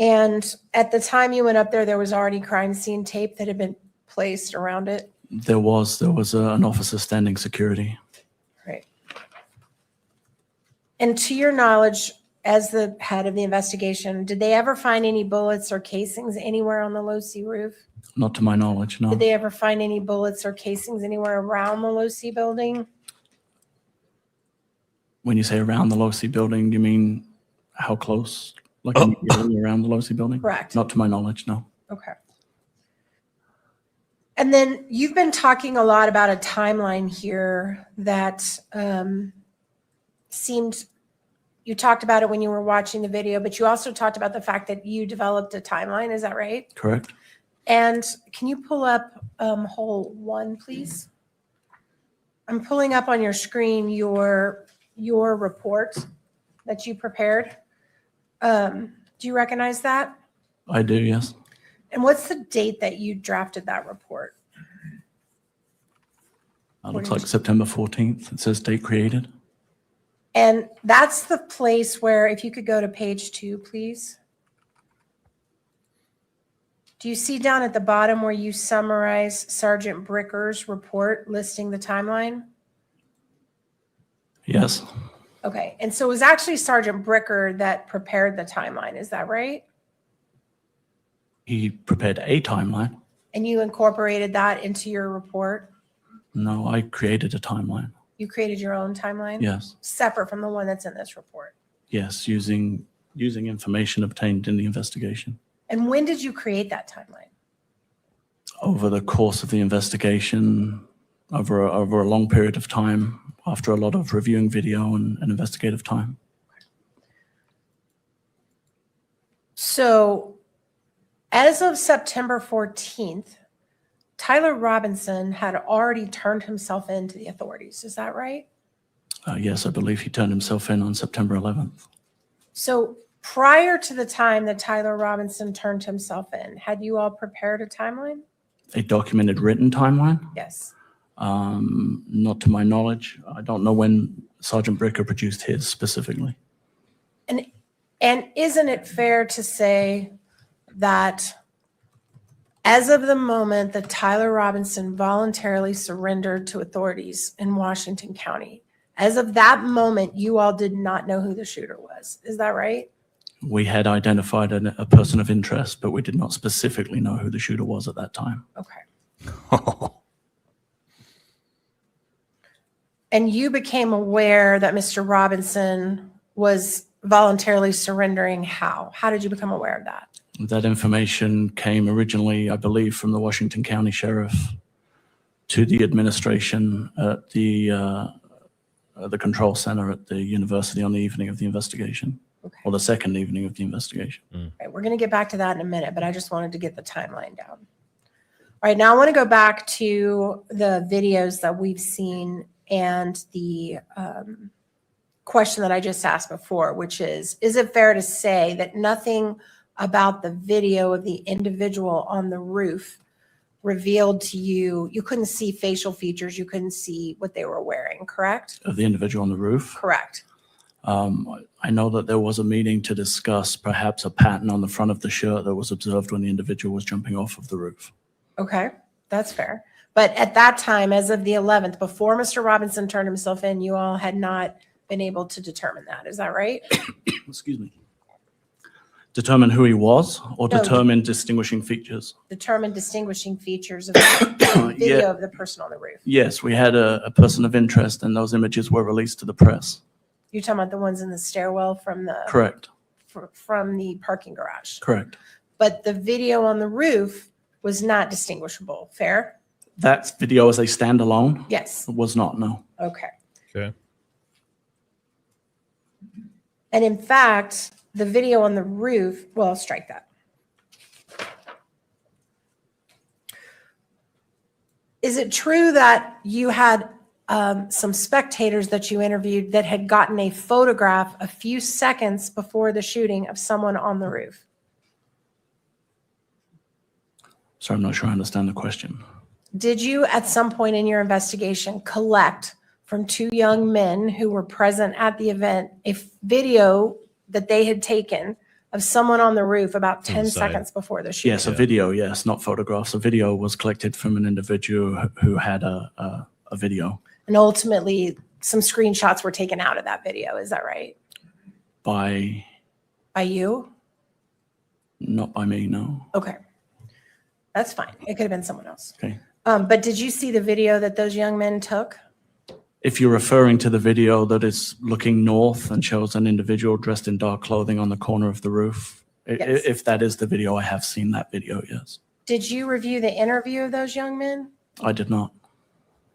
And at the time you went up there, there was already crime scene tape that had been placed around it? There was an officer standing security. Right. And to your knowledge, as the head of the investigation, did they ever find any bullets or casings anywhere on the Losi roof? Not to my knowledge, no. Did they ever find any bullets or casings anywhere around the Losi building? When you say around the Losi building, do you mean how close? Like immediately around the Losi building? Correct. Not to my knowledge, no. Okay. And then you've been talking a lot about a timeline here that seemed, you talked about it when you were watching the video, but you also talked about the fact that you developed a timeline. Is that right? Correct. And can you pull up hole 1, please? I'm pulling up on your screen your report that you prepared. Do you recognize that? I do, yes. And what's the date that you drafted that report? It looks like September 14th. It says date created. And that's the place where, if you could go to page 2, please. Do you see down at the bottom where you summarize Sergeant Bricker's report listing the timeline? Yes. Okay, and so it was actually Sergeant Bricker that prepared the timeline, is that right? He prepared a timeline. And you incorporated that into your report? No, I created a timeline. You created your own timeline? Yes. Separate from the one that's in this report? Yes, using information obtained in the investigation. And when did you create that timeline? Over the course of the investigation, over a long period of time, after a lot of reviewing video and investigative time. So as of September 14th, Tyler Robinson had already turned himself in to the authorities. Is that right? Yes, I believe he turned himself in on September 11th. So prior to the time that Tyler Robinson turned himself in, had you all prepared a timeline? A documented written timeline? Yes. Not to my knowledge. I don't know when Sergeant Bricker produced his specifically. And isn't it fair to say that as of the moment that Tyler Robinson voluntarily surrendered to authorities in Washington County, as of that moment, you all did not know who the shooter was. Is that right? We had identified a person of interest, but we did not specifically know who the shooter was at that time. Okay. And you became aware that Mr. Robinson was voluntarily surrendering how? How did you become aware of that? That information came originally, I believe, from the Washington County Sheriff to the administration at the control center at the university on the evening of the investigation, or the second evening of the investigation. Right, we're going to get back to that in a minute, but I just wanted to get the timeline down. All right, now I want to go back to the videos that we've seen and the question that I just asked before, which is it fair to say that nothing about the video of the individual on the roof revealed to you, you couldn't see facial features, you couldn't see what they were wearing, correct? Of the individual on the roof. Correct. I know that there was a meeting to discuss perhaps a pattern on the front of the shirt that was observed when the individual was jumping off of the roof. Okay, that's fair. But at that time, as of the 11th, before Mr. Robinson turned himself in, you all had not been able to determine that. Is that right? Excuse me. Determine who he was or No. determine distinguishing features? Determine distinguishing features of the video Yeah. of the person on the roof. Yes, we had a person of interest and those images were released to the press. You're talking about the ones in the stairwell from the Correct, from the parking garage. correct. But the video on the roof was not distinguishable. Fair? That video as a standalone Yes. was not, no. Okay. Okay. And in fact, the video on the roof, well, I'll strike that. Is it true that you had some spectators that you interviewed that had gotten a photograph a few seconds before the shooting of someone on the roof? Sorry, I'm not sure I understand the question. Did you at some point in your investigation collect from two young men who were present at the event a video that they had taken of someone on the roof about 10 Inside. seconds before the shooting? Yes, a video, yes, not photographs. A video was collected from an individual who had a video And ultimately, some screenshots were taken out of that video. Is that right? by, By you? not by me, no. Okay. That's fine. It could have been someone else. Okay. But did you see the video that those young men took? If you're referring to the video that is looking north and shows an individual dressed in dark clothing on the corner of the roof, Yes. if that is the video, I have seen that video, yes. Did you review the interview of those young men? I did not.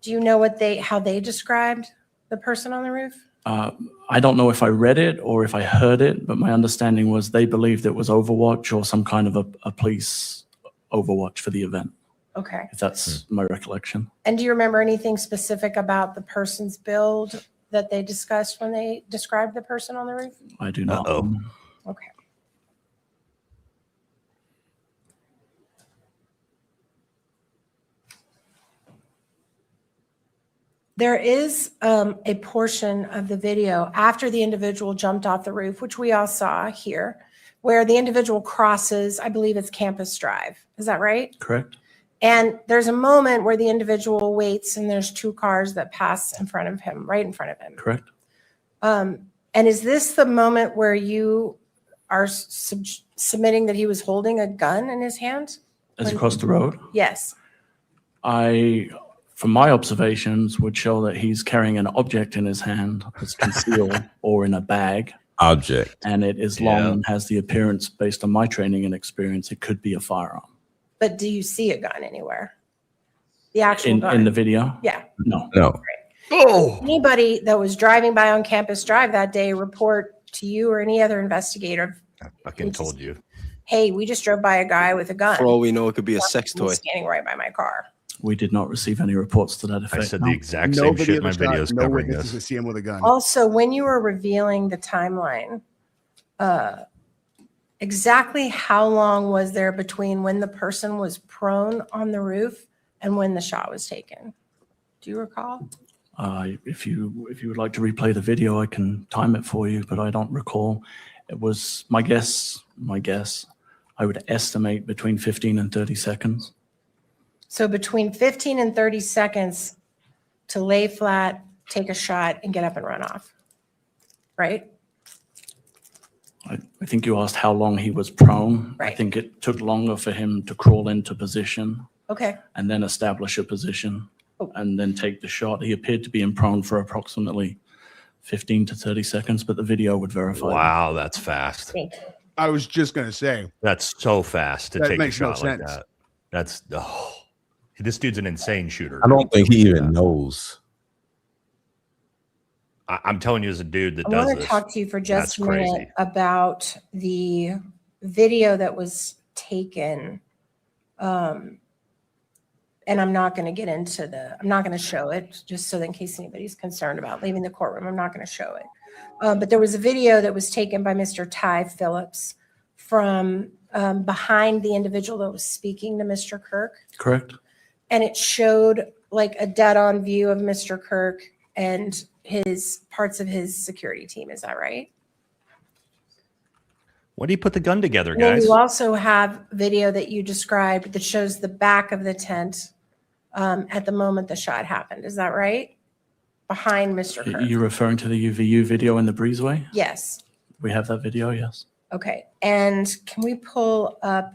Do you know how they described the person on the roof? I don't know if I read it or if I heard it, but my understanding was they believed it was Overwatch or some kind of a police Overwatch for the event, Okay. if that's my recollection. And do you remember anything specific about the person's build that they discussed when they described the person on the roof? I do not. Uh-oh. Okay. There is a portion of the video after the individual jumped off the roof, which we all saw here, where the individual crosses, I believe it's Campus Drive. Is that right? Correct? And there's a moment where the individual waits and there's two cars that pass in front of him, right in front of him. Correct. And is this the moment where you are submitting that he was holding a gun in his hand? As he crossed the road, Yes. from my observations, would show that he's carrying an object in his hand that's concealed or in a bag. Object. And it is long and has the appearance, based on my training and experience, it could be a firearm. But do you see a gun anywhere? The actual gun? In the video? Yeah. No. No. Oh, Anybody that was driving by on Campus Drive that day report to you or any other investigator, I fucking told you. hey, we just drove by a guy with a gun. For all we know, it could be a sex He was toy. standing right by my car. We did not receive any reports to that effect. I said no. the exact No same video shit. My was shot, video's no covering witnesses this. to see him with a gun. Also, when you were revealing the timeline, exactly how long was there between when the person was prone on the roof and when the shot was taken? Do you recall? If you would like to replay the video, I can time it for you, but I don't recall. It was my guess, I would estimate between 15 and 30 seconds. So between 15 and 30 seconds to lay flat, take a shot, and get up and run off, right? I think you asked how long he was prone. I Right. think it took longer for him to crawl into position Okay. and then establish a position Oh. and then take the shot. He appeared to be in prone for approximately 15 to 30 seconds, but the video would verify. that. Wow, that's fast. Thank you. I was just going to say, That's so fast to That take a makes no shot like sense. that. That's this dude's an insane shooter. I don't think he even knows. I'm telling you, as a dude that I does want to this, talk to you for just that's a minute crazy. about the video that was taken. And I'm not going to get into I'm not going to show it, just so that in case anybody's concerned about leaving the courtroom, I'm not going to show it. But there was a video that was taken by Mr. Ty Phillips from behind the individual that was speaking to Mr. Kirk. Correct. And it showed like a dead-on view of Mr. Kirk and his parts of his security team. Is that right? When do you put the gun together, And then guys? you also have video that you described that shows the back of the tent at the moment the shot happened. Is that right? Behind Mr. Kirk. You're referring to the UVU video in the breezeway? Yes. We have that video, yes. Okay. And can we pull up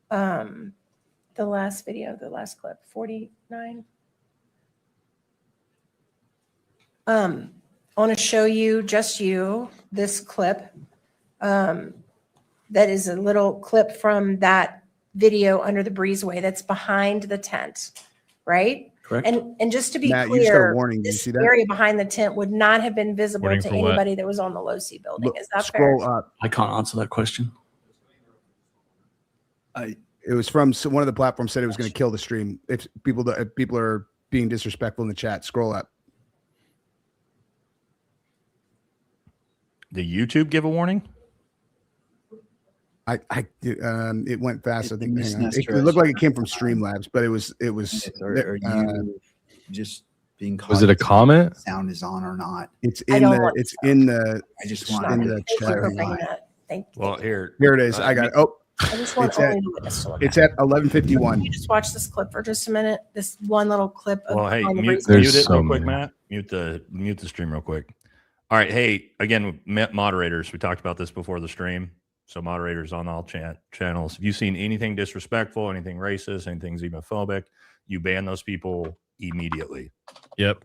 the last video, the last clip, 49? I want to show you, just you, this clip. That is a little clip from that video under the breezeway that's behind the tent, right? Correct. And just to be Matt, you just got a clear, warning. Do you this see that? area behind the tent would not have been visible Warning to for what? anybody that was on the Losi building. Look, Is that fair? scroll up. I can't answer that question. It was from one of the platforms said it was going to kill the stream if people are being disrespectful in the chat. Scroll up. Did YouTube give a warning? It went fast. I think Miss hang on. It Nestor, looked like it came from Streamlabs, but it was Are you just being Was it a cognizant comment? if sound is on or not? it's I in don't the want it's to. in the I just It's want not- in to the Thank you chat. for bringing that. Thank you. Well, here. Here it is. I got it. Oh, I just want it's at- only the witness to look it's at. at 11:51. Can you just watch this clip for just a minute? This one little clip of Well, hey, behind the mute, breezeway. There's mute it so real quick, many. Matt. Mute the stream real quick. All right. Hey, again, moderators. We talked about this before the stream. So moderators on all channels. If you've seen anything disrespectful, anything racist, anything xenophobic, you ban those people immediately. Yep.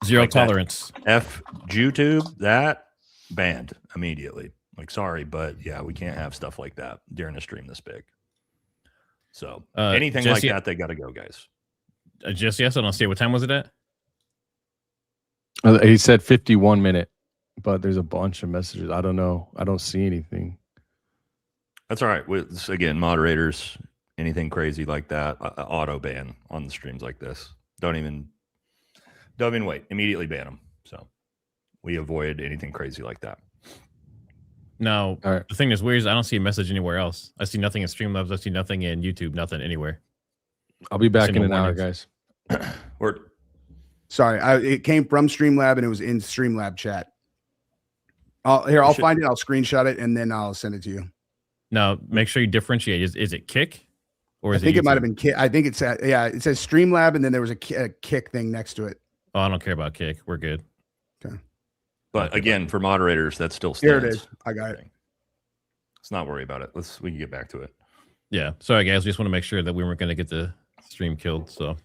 Zero Like that. tolerance. YouTube, that banned immediately. Like, sorry, but yeah, we can't have stuff like that during a stream this big. So anything Jesse- like that, they got to go, guys. Just yes, I don't see. What time was it at? He said 51 minute, but there's a bunch of messages. I don't know. I don't see anything. That's all right. With again, moderators, anything crazy like that, auto ban on the streams like this. Don't even wait. Immediately ban them. So we avoid anything crazy like that. No. All right. The thing that's weird is I don't see a message anywhere else. I see nothing in Streamlabs. I see nothing in YouTube. Nothing anywhere. I'll be back Seen in no an hour, warnings. guys. Sorry, it came from Streamlab and it was in Streamlab chat. I'll find it. I'll screenshot it and then I'll send it to you. Now, make sure you differentiate. Is it Kick or I is think it might have YouTube? been Kick. I think it's yeah. It says Streamlab and then there was a Kick thing next to it. Oh, I don't care about Kick. We're good. Okay. But again, for moderators, that still Here stands. it is. I got it. Let's not worry about it. We can get back to it. Yeah. Sorry, guys. We just want to make sure that we weren't going to get the stream killed. So, all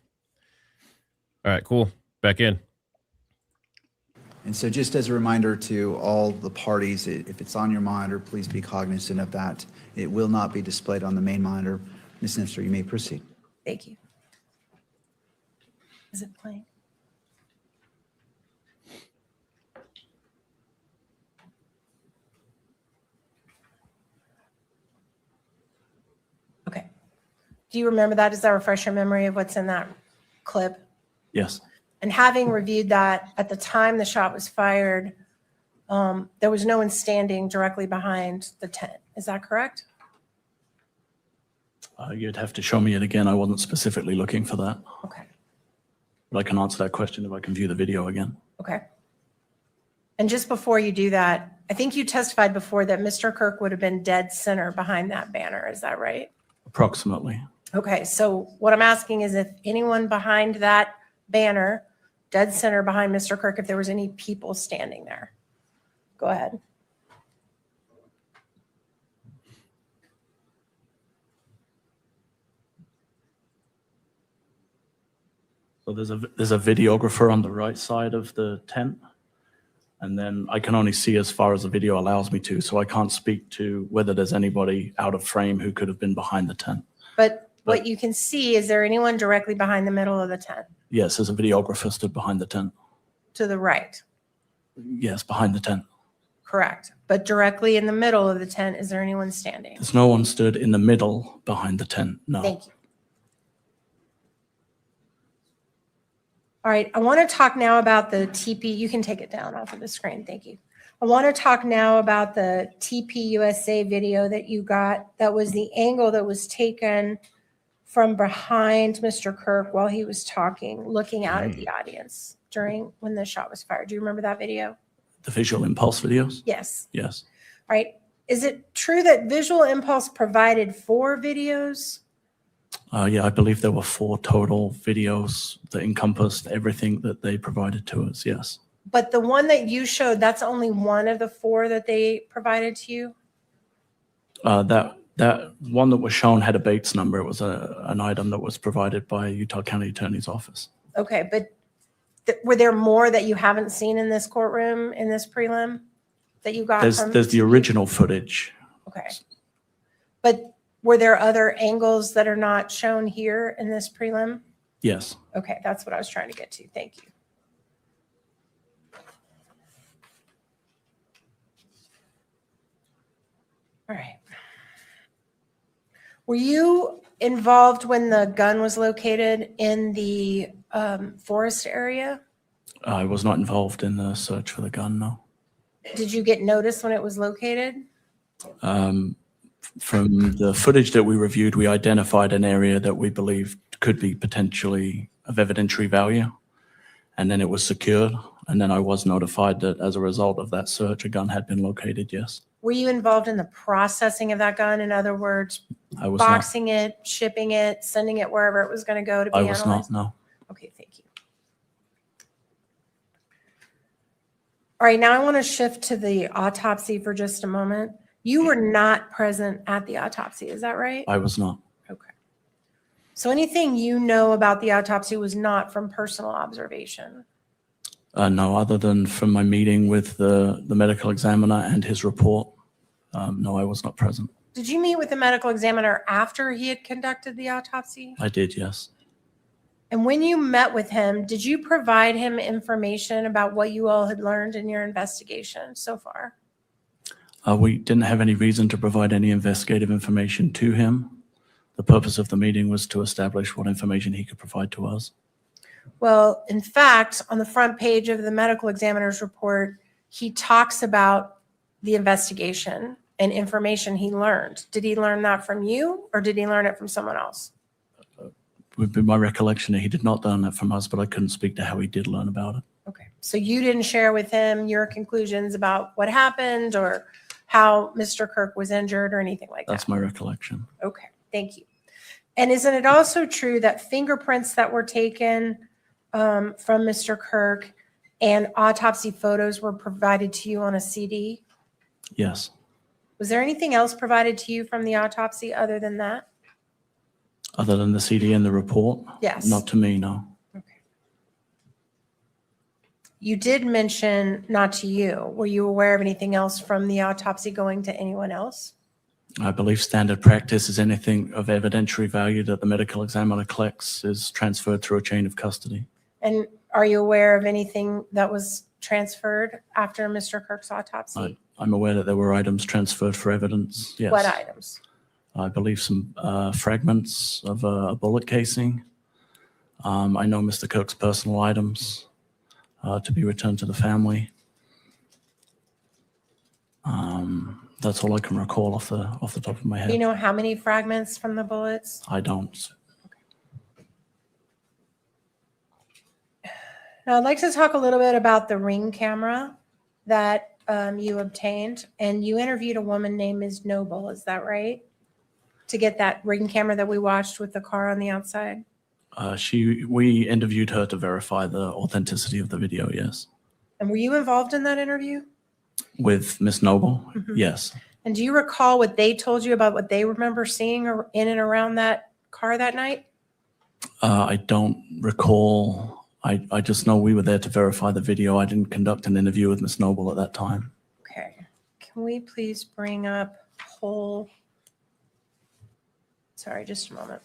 right, cool. Back in. And so just as a reminder to all the parties, if it's on your monitor, please be cognizant of that. It will not be displayed on the main monitor. Ms. Nestor, you may proceed. Thank you. Is it playing? Okay. Do you remember that? Does that refresh your memory of what's in that clip? Yes. And having reviewed that at the time the shot was fired, there was no one standing directly behind the tent. Is that correct? You'd have to show me it again. I wasn't specifically looking for that. Okay. But I can answer that question if I can view the video again. Okay. And just before you do that, I think you testified before that Mr. Kirk would have been dead center behind that banner. Is that right? Approximately. Okay. So what I'm asking is if anyone behind that banner, dead center behind Mr. Kirk, if there was any people standing there. Go ahead. So there's a videographer on the right side of the tent. And then I can only see as far as the video allows me to. So I can't speak to whether there's anybody out of frame who could have been behind the tent. But what you can see, is there anyone directly behind the middle of the tent? Yes, there's a videographer stood behind the tent. To the right? Yes, behind the tent. Correct. But directly in the middle of the tent, is there anyone standing? There's no one stood in the middle behind the tent. No. Thank you. All right, I want to talk now about the TP. You can take it down off of the screen. Thank you. I want to talk now about the TPUSA video that you got. That was the angle that was taken from behind Mr. Kirk while he was talking, looking out at the audience during when the shot was fired. Do you remember that video? The visual impulse videos? Yes. Yes. All right. Is it true that Visual Impulse provided 4 videos? Yeah, I believe there were 4 total videos that encompassed everything that they provided to us. Yes. But the one that you showed, that's only one of the 4 that they provided to you? That one that was shown had a Bates number. It was an item that was provided by Utah County Attorney's Office. Okay, but were there more that you haven't seen in this courtroom, in this prelim, that you got from? There's the original footage. Okay. But were there other angles that are not shown here in this prelim? Yes. Okay, that's what I was trying to get to. Thank you. All right. Were you involved when the gun was located in the forest area? I was not involved in the search for the gun, no. Did you get notice when it was located? From the footage that we reviewed, we identified an area that we believed could be potentially of evidentiary value, and then it was secured. And then I was notified that as a result of that search, a gun had been located, yes. Were you involved in the processing of that gun? In other words, I was boxing it, shipping it, sending it wherever it was going to go to be I analyzed? was not, no. Okay, thank you. All right, now I want to shift to the autopsy for just a moment. You were not present at the autopsy, is that right? I was not. Okay. So anything you know about the autopsy was not from personal observation? No, other than from my meeting with the medical examiner and his report. No, I was not present. Did you meet with the medical examiner after he had conducted the autopsy? I did, yes. And when you met with him, did you provide him information about what you all had learned in your investigation so far? We didn't have any reason to provide any investigative information to him. The purpose of the meeting was to establish what information he could provide to us. Well, in fact, on the front page of the medical examiner's report, he talks about the investigation and information he learned. Did he learn that from you or did he learn it from someone else? It would be my recollection that he did not learn that from us, but I couldn't speak to how he did learn about it. Okay. So you didn't share with him your conclusions about what happened or how Mr. Kirk was injured or anything like that? That's my recollection. Okay. Thank you. And isn't it also true that fingerprints that were taken from Mr. Kirk and autopsy photos were provided to you on a CD? Yes. Was there anything else provided to you from the autopsy other than that? Other than the CD and the report? Yes. Not to me, no. You did mention not to you. Were you aware of anything else from the autopsy going to anyone else? I believe standard practice is anything of evidentiary value that the medical examiner collects is transferred through a chain of custody. And are you aware of anything that was transferred after Mr. Kirk's autopsy? I'm aware that there were items transferred for evidence, yes. What items? I believe some fragments of a bullet casing. I know Mr. Kirk's personal items to be returned to the family. That's all I can recall off the top of my head. Do you know how many fragments from the bullets? I don't. Now, I'd like to talk a little bit about the Ring camera that you obtained, and you interviewed a woman named Ms. Noble, is that right? To get that Ring camera that we watched with the car on the outside? We interviewed her to verify the authenticity of the video, yes. And were you involved in that interview? With Miss Noble, Mhm. yes. And do you recall what they told you about what they remember seeing in and around that car that night? I don't recall. I just know we were there to verify the video. I didn't conduct an interview with Miss Noble at that time. Okay. Can we please bring up whole? Sorry, just a moment.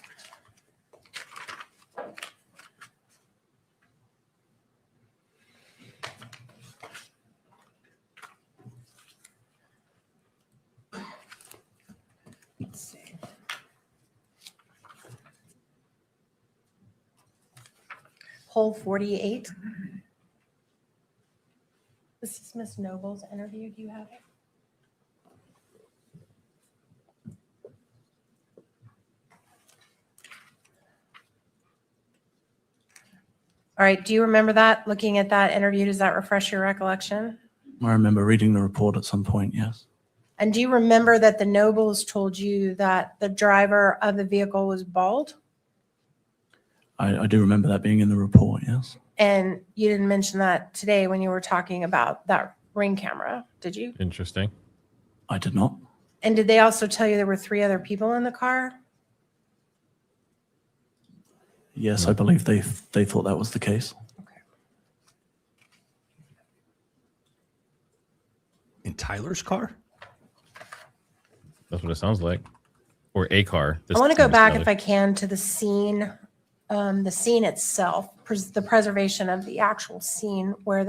Let's see. Whole 48. This is Miss Noble's interview? Do you have it? All right. Do you remember that? Looking at that interview, does that refresh your recollection? I remember reading the report at some point, yes. And do you remember that the Nobles told you that the driver of the vehicle was bald? I do remember that being in the report, yes. And you didn't mention that today when you were talking about that ring camera, did you? Interesting. I did not. And did they also tell you there were 3 other people in the car? Yes, I believe they thought that was the case. In Tyler's car? That's what it sounds like. Or a car. I want to go back, if I can, to the scene itself, the preservation of the actual scene where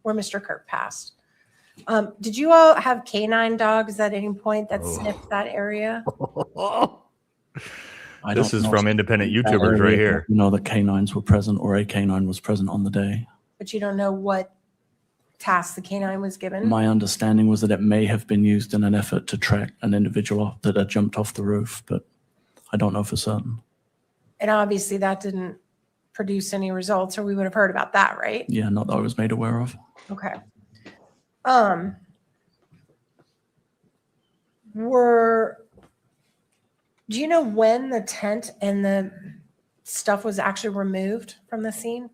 where Mr. Kirk passed. Did you all have canine dogs at any point that sniffed that area? This is from independent YouTubers right here. You know that canines were present or a canine was present on the day. But you don't know what task the canine was given? My understanding was that it may have been used in an effort to track an individual that had jumped off the roof, but I don't know for certain. And obviously that didn't produce any results, or we would have heard about that, right? Yeah, not that I was made aware of. Okay. Do you know when the tent and the stuff was actually removed from the scene?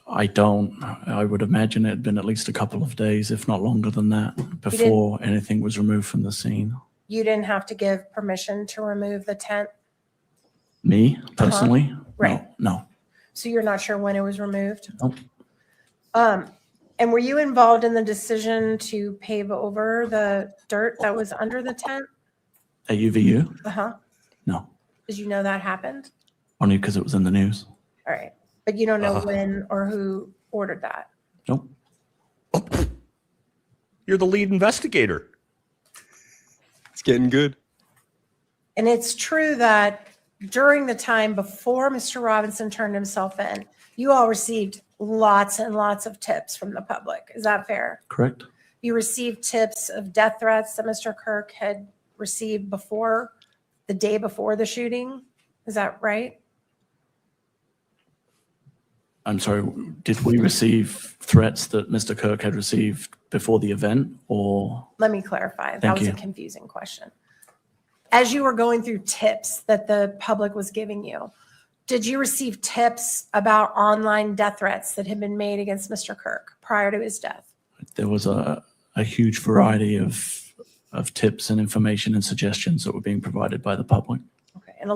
I don't. I would imagine it had been at least a couple of days, if not longer than that, before anything was removed from the scene. You didn't have to give permission to remove the tent? Me, personally? Right. No. So you're not sure when it was removed? Nope. And were you involved in the decision to pave over the dirt that was under the tent? At UVU? Uh-huh. No. Did you know that happened? Only because it was in the news. All right. But you don't know when or who ordered that? Nope. You're the lead investigator. It's getting good. And it's true that during the time before Mr. Robinson turned himself in, you all received lots and lots of tips from the public. Is that fair? Correct. You received tips of death threats that Mr. Kirk had received the day before the shooting. Is that right? I'm sorry, did we receive threats that Mr. Kirk had received before the event, or? Let me clarify. That Thank was you. a confusing question. As you were going through tips that the public was giving you, did you receive tips about online death threats that had been made against Mr. Kirk prior to his death? There was a huge variety of tips and information and suggestions that were being provided by the public. Okay. And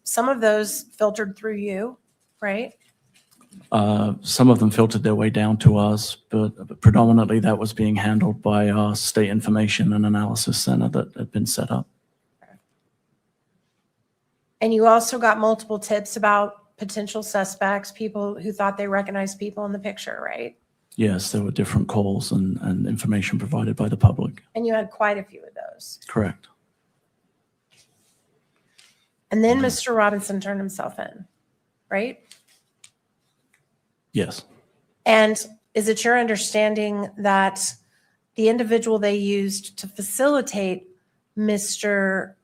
some of those filtered through you, right? Some of them filtered their way down to us, but predominantly that was being handled by our state information and analysis center that had been set up. And you also got multiple tips about potential suspects, people who thought they recognized people in the picture, right? Yes, there were different calls and information provided by the public. And you had quite a few of those. Correct. And then Mr. Robinson turned himself in, right? Yes. And is it your understanding that the individual they used to facilitate Mr.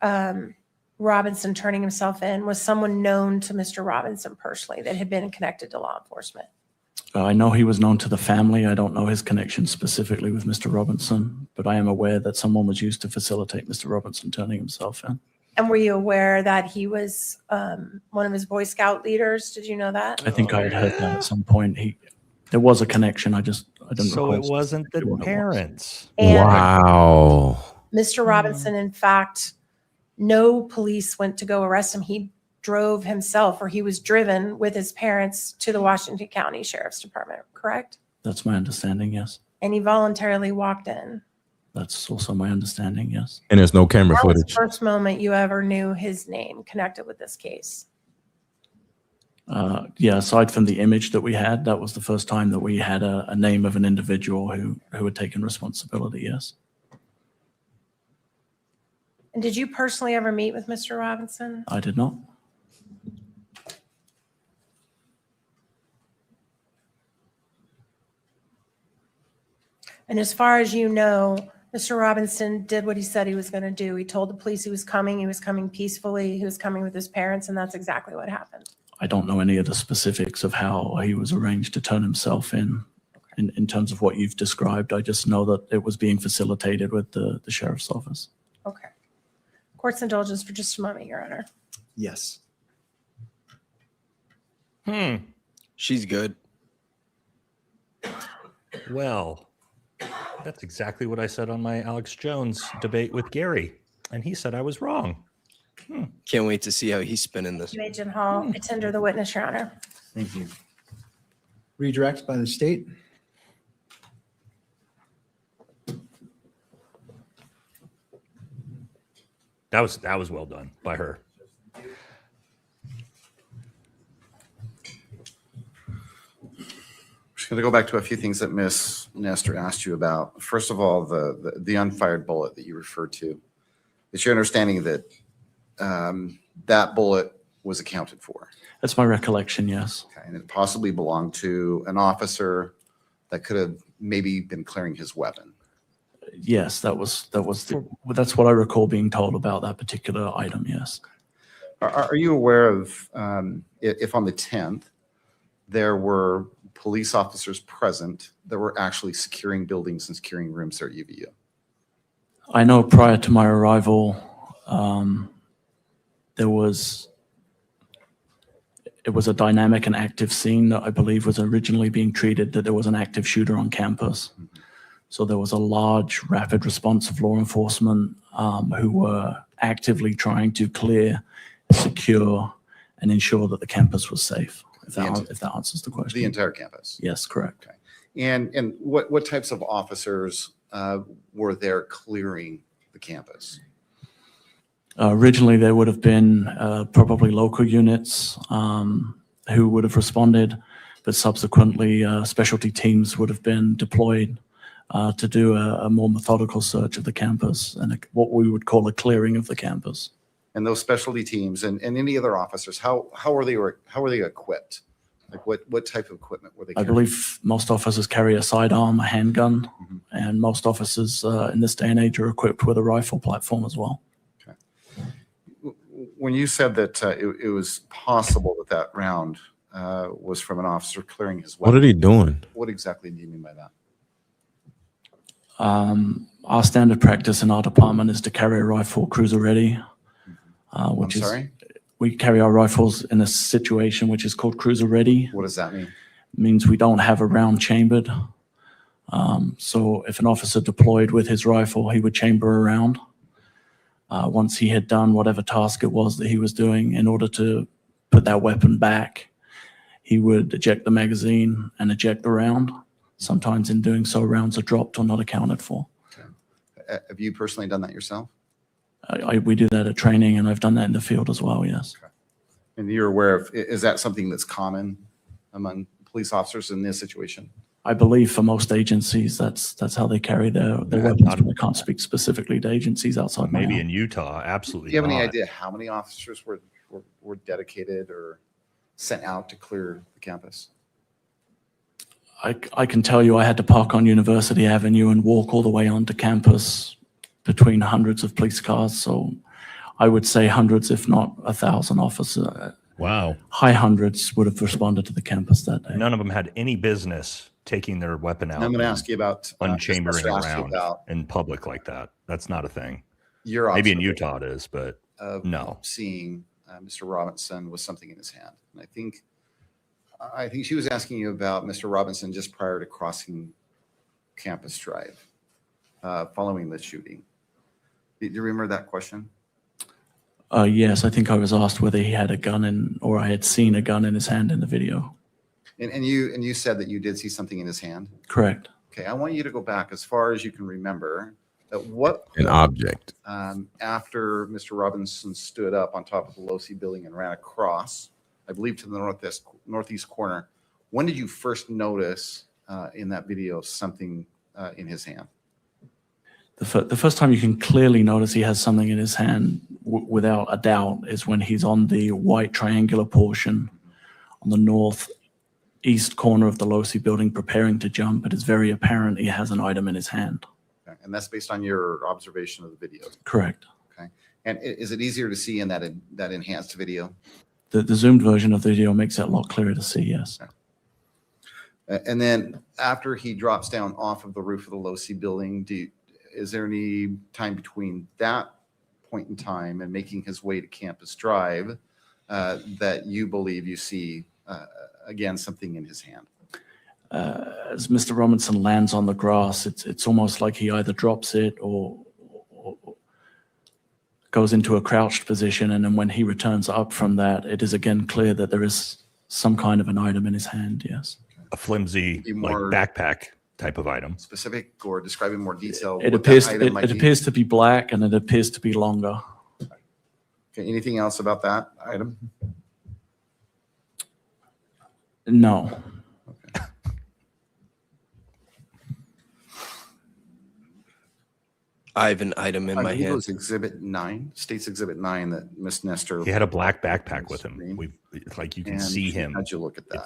Robinson turning himself in was someone known to Mr. Robinson personally that had been connected to law enforcement? I know he was known to the family. I don't know his connection specifically with Mr. Robinson, but I am aware that someone was used to facilitate Mr. Robinson turning himself in. And were you aware that he was one of his Boy Scout leaders? Did you know that? I think I had heard that at some point. There was a connection. I didn't. So recall it wasn't the specifically what it was. parents. And Wow. Mr. Robinson, in fact, no police went to go arrest him. He drove himself, or he was driven with his parents to the Washington County Sheriff's Department, correct? That's my understanding, yes. And he voluntarily walked in. That's also my understanding, yes. And there's no camera That was the footage. first moment you ever knew his name connected with this case. Yeah, aside from the image that we had, that was the first time that we had a name of an individual who had taken responsibility, yes. And did you personally ever meet with Mr. Robinson? I did not. And as far as you know, Mr. Robinson did what he said he was going to do. He told the police he was coming peacefully, he was coming with his parents, and that's exactly what happened. I don't know any of the specifics of how he was arranged to turn himself in terms of what you've described. I just know that it was being facilitated with the sheriff's office. Okay. Court's indulgence for just a moment, Your Honor. Yes. She's good. Well, that's exactly what I said on my Alex Jones debate with Gary, and he said I was wrong. Can't wait to see how he's spinning this. Agent Hall, I tender the witness, Your Honor. Thank you. Redirect by the state. That was well done by her. Just going to go back to a few things that Miss Nestor asked you about. First of all, the unfired bullet that you referred to. It's your understanding that that bullet was accounted for. That's my recollection, yes. Okay, and it possibly belonged to an officer that could have maybe been clearing his weapon. Yes, that's what I recall being told about that particular item, yes. Are you aware of if on the 10th there were police officers present that were actually securing buildings and securing rooms there at UVU? I know prior to my arrival, it was a dynamic and active scene that I believe was originally being treated that there was an active shooter on campus. So there was a large, rapid response of law enforcement who were actively trying to clear, secure, and ensure that the campus was safe. If that answers the question. The entire campus? Yes, correct. Okay. And what types of officers were there clearing the campus? Originally, there would have been probably local units who would have responded, but subsequently specialty teams would have been deployed to do a more methodical search of the campus and what we would call a clearing of the campus. And those specialty teams and any other officers, how are they equipped? Like what type of equipment were they I carrying? believe most officers carry a sidearm, a handgun, and most officers in this day and age are equipped with a rifle platform as well. When you said that it was possible that round was from an officer clearing his weapon. What are they doing? What exactly do you mean by that? Our standard practice in our department is to carry a rifle cruiser ready, which I'm is sorry? we carry our rifles in a situation which is called cruiser ready. What does that mean? It means we don't have a round chambered. So if an officer deployed with his rifle, he would chamber a round. Once he had done whatever task it was that he was doing in order to put that weapon back, he would eject the magazine and eject the round. Sometimes in doing so, rounds are dropped or not accounted for. Okay. Have you personally done that yourself? We do that at training, and I've done that in the field as well, yes. Okay. And you're aware of, is that something that's common among police officers in this situation? I believe for most agencies, that's how they carry their weapons. I can't speak specifically to agencies outside. Maybe in Utah, absolutely. Do you have any not. idea how many officers were dedicated or sent out to clear the campus? I can tell you I had to park on University Avenue and walk all the way onto campus between hundreds of police cars. So I would say hundreds, if not 1,000 officers. Wow. High hundreds would have responded to the campus that day. None of them had any business taking their weapon out. And I'm going to ask you about unchambering Mr. asked you around about in public like that. That's not a thing. your Maybe in observation Utah it is, but of no. seeing Mr. Robinson with something in his hand. And I think she was asking you about Mr. Robinson just prior to crossing Campus Drive, following the shooting. Do you remember that question? Yes, I think I was asked whether he had a gun or I had seen a gun in his hand in the video. And you said that you did see something in his hand? Correct. Okay, I want you to go back as far as you can remember. At what An object. After Mr. Robinson stood up on top of the Losi building and ran across, I believe to the northeast corner, when did you first notice in that video something in his hand? The first time you can clearly notice he has something in his hand, without a doubt, is when he's on the white triangular portion on the east corner of the Losi building preparing to jump. It is very apparent he has an item in his hand. Okay. And that's based on your observation of the video. Correct. Okay. And is it easier to see in that enhanced video? The zoomed version of the video makes it a lot clearer to see, yes. Okay. And then after he drops down off of the roof of the Losi building, is there any time between that point in time and making his way to Campus Drive that you believe you see, again, something in his hand? As Mr. Robinson lands on the grass, it's almost like he either drops it or goes into a crouched position, and then when he returns up from that, it is again clear that there is some kind of an item in his hand, yes. A flimsy like backpack type of item. Specific or describe in more detail? It what appears that item might it be? appears to be black, and it appears to be longer. Okay, anything else about that item? No. I have an item in I my believe it hand. was Exhibit 9, State's Exhibit 9 that Ms. Nestor. He had a black backpack with him. Like you can And see him. how'd you look at that?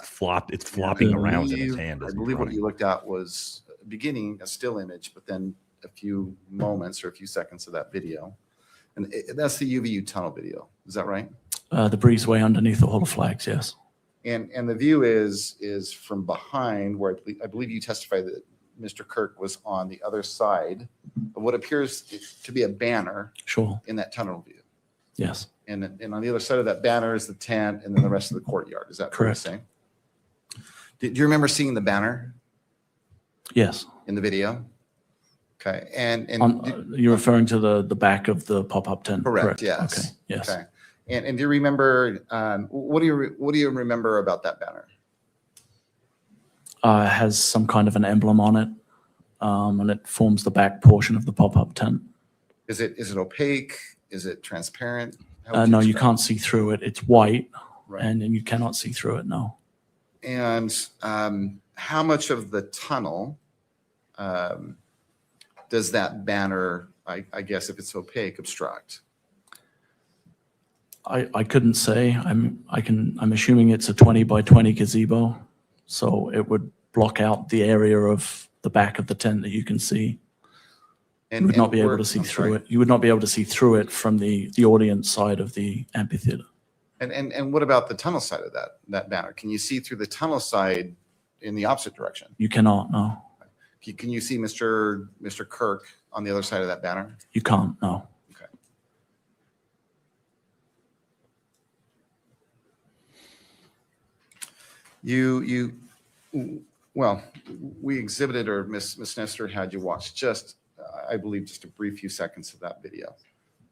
It's flopping I around in his believe- hand. I as he's believe what running. you looked at was beginning a still image, but then a few moments or a few seconds of that video. And that's the UVU tunnel video. Is that right? The breezeway underneath the Hall of Flags, yes. And the view is from behind where I believe you testified that Mr. Kirk was on the other side of what appears to be a banner. Sure. In that tunnel view. Yes. And on the other side of that banner is the tent and then the rest of the courtyard. Is that Correct. fair to say? Do you remember seeing the banner Yes. in the video? Okay. And You're referring to the back of the pop-up tent? correct. Yes. Okay. Yes. Okay. And do you remember, what do you remember about that banner? It has some kind of an emblem on it, and it forms the back portion of the pop-up tent. Is it opaque? Is it transparent? How would No, you describe can't see through it. It's white, Right. and you cannot see through it, no. it? And how much of the tunnel does that banner, I guess if it's opaque, obstruct? I couldn't say. I'm assuming it's a 20 by 20 gazebo, so it would block out the area of the back of the tent that you can see. You would not be able to see through it. You would not be able to see through it from the audience side of the amphitheater. And what about the tunnel side of that banner? Can you see through the tunnel side in the opposite direction? You cannot, no. Can you see Mr. Kirk on the other side of that banner? You can't, no. Okay. Well, we exhibited, or Ms. Nestor had you watch just, I believe, just a brief few seconds of that video.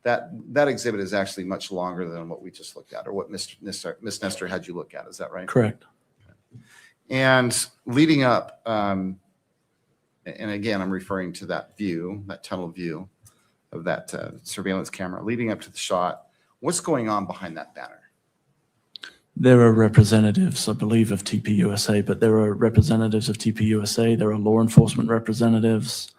That exhibit is actually much longer than what we just looked at, or what Ms. Nestor had you look at. Is that right? Correct. And leading up, and again, I'm referring to that view, that tunnel view of that surveillance camera, leading up to the shot. What's going on behind that banner? There are representatives, I believe, of TPUSA, but there are representatives of TPUSA. There are law enforcement representatives.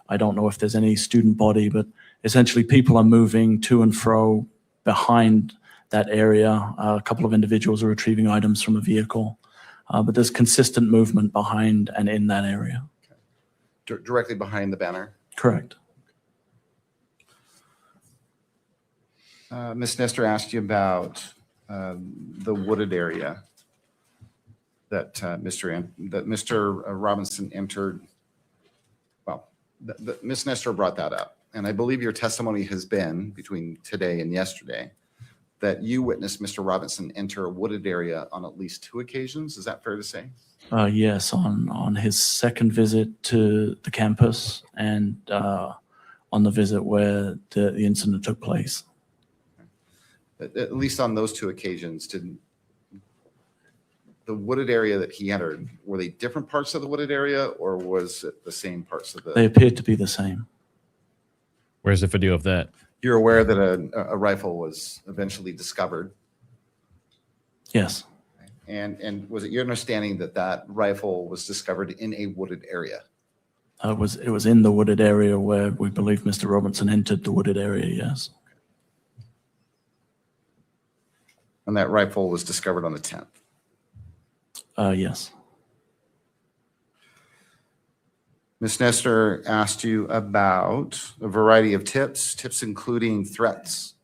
I don't know if there's any student body, but essentially people are moving to and fro behind that area. A couple of individuals are retrieving items from a vehicle, but there's consistent movement behind and in that area. Directly behind the banner? Correct. Ms. Nestor asked you about the wooded area that Mr. Robinson entered. Well, Ms. Nestor brought that up, and I believe your testimony has been, between today and yesterday, that you witnessed Mr. Robinson enter a wooded area on at least 2 occasions. Is that fair to say? Yes, on his second visit to the campus and on the visit where the incident took place. At least on those 2 occasions, did the wooded area that he entered, were they different parts of the wooded area, or was it the same parts of the? They appeared to be the same. Where's the video of that? You're aware that a rifle was eventually discovered? Yes. And was it your understanding that that rifle was discovered in a wooded area? It was in the wooded area where we believe Mr. Robinson entered the wooded area, yes. And that rifle was discovered on the 10th? Yes. Ms. Nestor asked you about a variety of tips including threats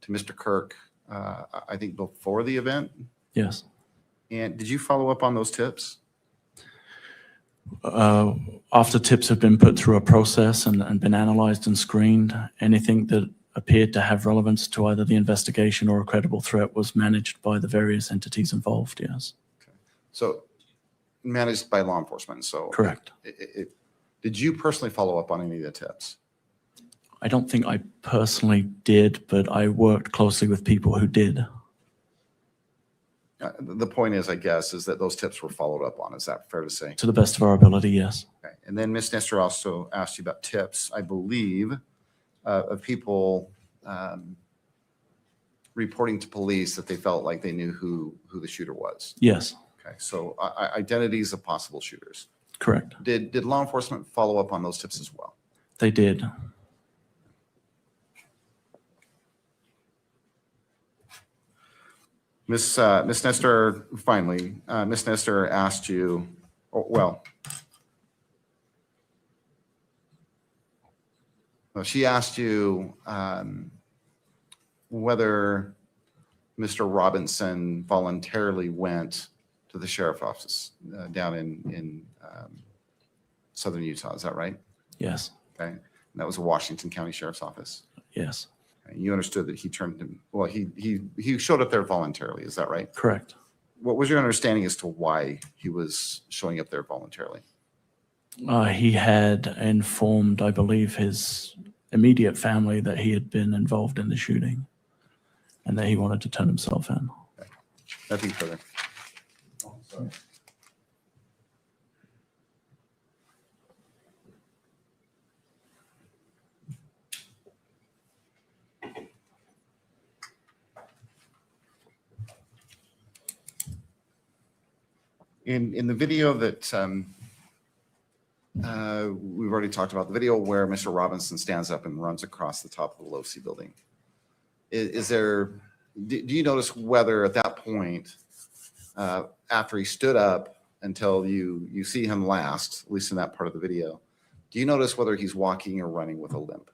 to Mr. Kirk, I think before the event. Yes. And did you follow up on those tips? After tips have been put through a process and been analyzed and screened, anything that appeared to have relevance to either the investigation or a credible threat was managed by the various entities involved, yes. Okay. So managed by law enforcement. So correct. Did you personally follow up on any of the tips? I don't think I personally did, but I worked closely with people who did. The point is, I guess, is that those tips were followed up on. Is that fair to say? To the best of our ability, yes. Okay. And then Ms. Nestor also asked you about tips, I believe, of people reporting to police that they felt like they knew who the shooter was. Yes. Okay. So identities of possible shooters. Correct. Did law enforcement follow up on those tips as well? They did. Ms. Nestor, finally, Ms. Nestor asked you, she asked you whether Mr. Robinson voluntarily went to the sheriff's office down in southern Utah. Is that right? Yes. Okay. And that was a Washington County Sheriff's Office. Yes. Okay. You understood that he turned him. Well, he showed up there voluntarily. Is that right? Correct. What was your understanding as to why he was showing up there voluntarily? He had informed, I believe, his immediate family that he had been involved in the shooting and that he wanted to turn himself in. Okay. Nothing further. In the video that we've already talked about, the video where Mr. Robinson stands up and runs across the top of the Low-C building, do you notice whether at that point, after he stood up until you see him last, at least in that part of the video, do you notice whether he's walking or running with a limp?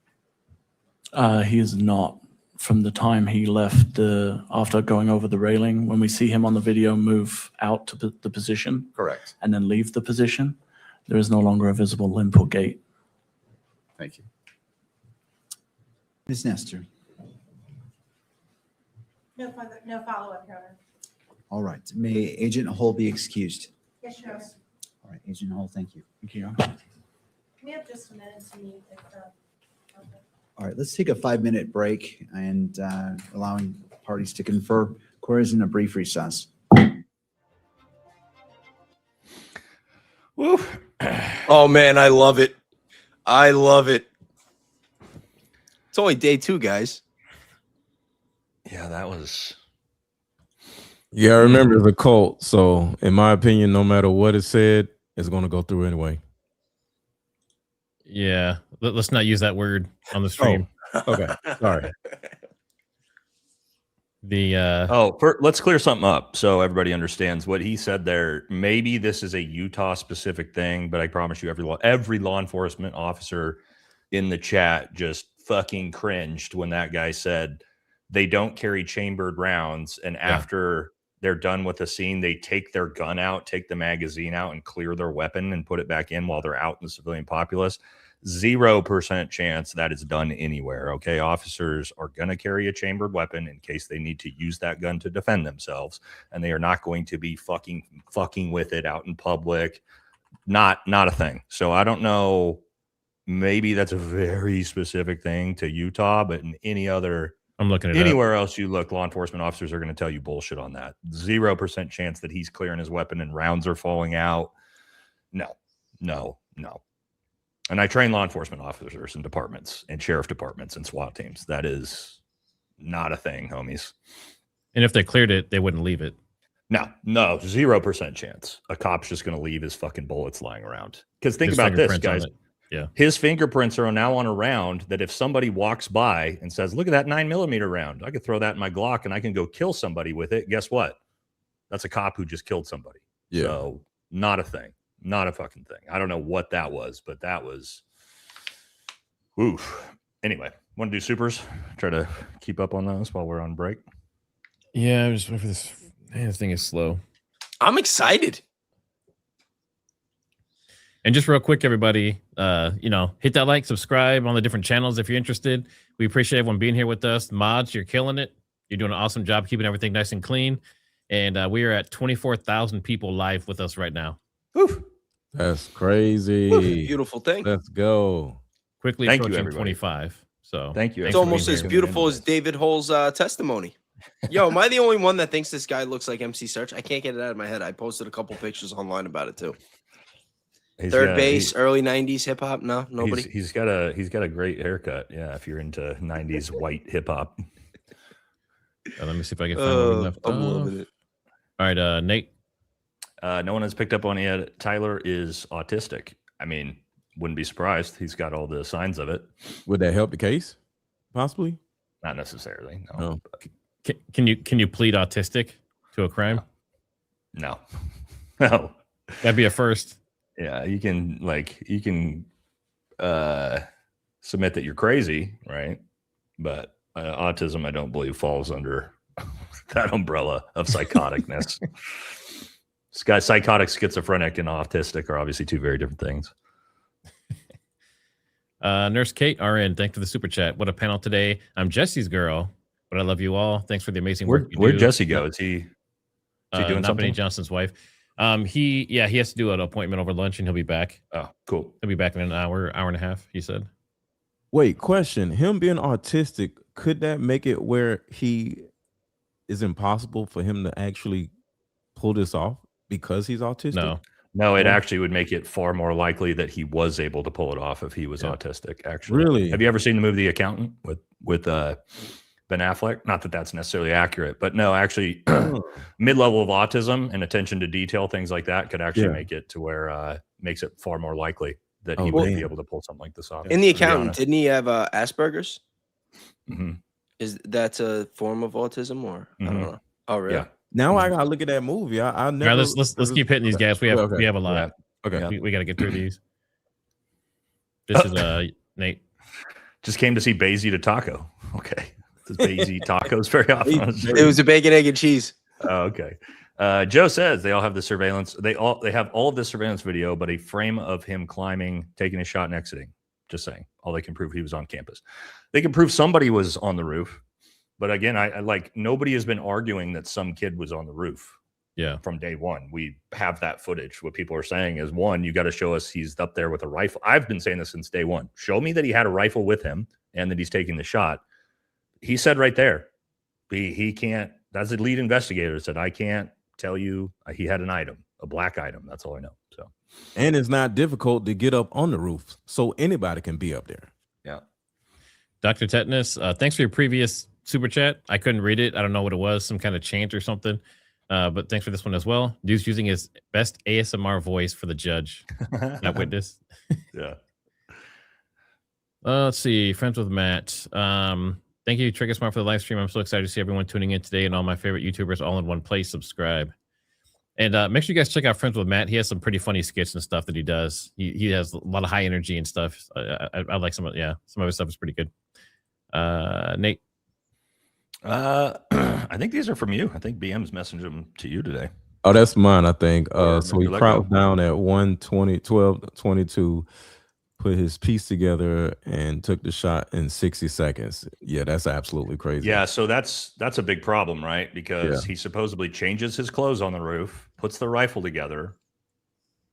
He is not. From the time he left after going over the railing, when we see him on the video move out to the position. Correct. And then leave the position, there is no longer a visible limp or gait. Thank you. Ms. Nestor. No follow-up, Your Honor. All right. May Agent Hull be excused? Yes, Your Honor. All right, Agent Hull, thank you. Thank you. We have just a minute to meet if All right, let's take a 5-minute break and allowing parties to confer. Court is in a brief recess. Woo. Oh, man, I love it. I love it. It's only day 2, guys. Yeah, that was. Yeah, I remember the cult. So, in my opinion, no matter what is said, it's going to go through anyway. Yeah, let's not use that word on the stream. Oh, okay, sorry. Let's clear something up so everybody understands what he said there. Maybe this is a Utah specific thing, but I promise you, every law enforcement officer in the chat just fucking cringed when that guy said they don't carry chambered rounds, and after they're done with the scene, they take their gun out, take the magazine out, and clear their weapon and put it back in while they're out in the civilian populace. 0% chance that is done anywhere. Okay, officers are going to carry a chambered weapon in case they need to use that gun to defend themselves, and they are not going to be fucking with it out in public. Not a thing. So I don't know. Maybe that's a very specific thing to Utah, but in any other. I'm looking at anywhere else you look, law enforcement officers are going to tell you bullshit on that. 0% chance that he's clearing his weapon and rounds are falling out. No. And I train law enforcement officers in departments and sheriff departments and SWAT teams. That is not a thing, homies. And if they cleared it, they wouldn't leave it. No, 0% chance. A cop's just going to leave his fucking bullets lying around. Because think about this, guys. Yeah. His fingerprints are now on a round that if somebody walks by and says, look at that 9mm round, I could throw that in my Glock and I can go kill somebody with it. Guess what? That's a cop who just killed somebody. Yeah. So not a thing. Not a fucking thing. I don't know what that was, but that was oof. Anyway, want to do supers? Try to keep up on those while we're on break. Yeah, I'm just waiting for this. Man, this thing is slow. I'm excited. And just real quick, everybody, hit that like, subscribe on the different channels if you're interested. We appreciate everyone being here with us. Mods, you're killing it. You're doing an awesome job keeping everything nice and clean. And we are at 24,000 people live with us right now. Woo. That's crazy. Woo. Beautiful thing. Let's go. Quickly Thank you, approaching everybody. 25. So thank you. It's almost as beautiful as David Hull's testimony. Yo, am I the only one that thinks this guy looks like MC Search? I can't get it out of my head. I posted a couple pictures online about it too. Third base, early 90s hip hop. No, nobody. He's got a great haircut. Yeah, if you're into 90s white hip hop. Let me see if I can find what we left I'm off. loving it. All right, Nate. No one has picked up on it yet. Tyler is autistic. I mean, wouldn't be surprised. He's got all the signs of it. Would that help the case? Possibly. Not necessarily. No. Can you plead autistic to a crime? No. No. That'd be a first. Yeah, you can submit that you're crazy, right? But autism, I don't believe, falls under that umbrella of psychoticness. Psychotic, schizophrenic, and autistic are obviously two very different things. Nurse Kate RN, thanks for the super chat. What a panel today. I'm Jesse's girl, but I love you all. Thanks for the amazing work. Where'd Jesse go? Is he doing something? Benny Johnson's wife. He has to do an appointment over lunch, and he'll be back. Oh, cool. He'll be back in an hour and a half, he said. Wait, question. Him being autistic, could that make it where he is impossible for him to actually pull this off because he's autistic? No, it actually would make it far more likely that he was able to pull it off if he was autistic, actually. Really? Have you ever seen the movie The Accountant with Ben Affleck? Not that that's necessarily accurate, but no, actually mid-level of autism and attention to detail, things like that could actually make it to where makes it far more likely that he would be able to pull something like this off. In The Accountant, didn't he have Asperger's? Mm-hmm. Is that a form of autism or I don't know? Oh, really? Yeah. Now I gotta look at that movie. I never. All right, let's keep hitting these guys. We have a lot. Okay. We got to get through these. This is Nate. Just came to see Basie to Taco. Okay. Does Basie tacos very often? It was a bacon, egg, and cheese. Oh, okay. Joe says they all have the surveillance. They have all of the surveillance video, but a frame of him climbing, taking a shot, and exiting. Just saying. All they can prove he was on campus. They can prove somebody was on the roof. But again, I like nobody has been arguing that some kid was on the roof. Yeah. From day one, we have that footage. What people are saying is, one, you got to show us he's up there with a rifle. I've been saying this since day one. Show me that he had a rifle with him and that he's taking the shot. He said right there, he can't. That's the lead investigator said, I can't tell you. He had an item, a black item. That's all I know. So, and it's not difficult to get up on the roof, so anybody can be up there. Yeah. Dr. Tetanus, thanks for your previous super chat. I couldn't read it. I don't know what it was, some kind of chant or something. But thanks for this one as well. Dude's using his best ASMR voice for the judge, not witness. Yeah. Let's see. Friends with Matt. Thank you, TriggerSmart, for the live stream. I'm so excited to see everyone tuning in today and all my favorite YouTubers all in one place. Subscribe. And make sure you guys check out Friends with Matt. He has some pretty funny skits and stuff that he does. He has a lot of high energy and stuff. I like some of his stuff is pretty good. Nate. I think these are from you. I think BM's messaged them to you today. Oh, that's mine, I think. Or So he let crouched go. down at 12:22, put his piece together, and took the shot in 60 seconds. Yeah, that's absolutely crazy. Yeah, so that's a big problem, right? Because he supposedly changes his clothes on the roof, puts the rifle together,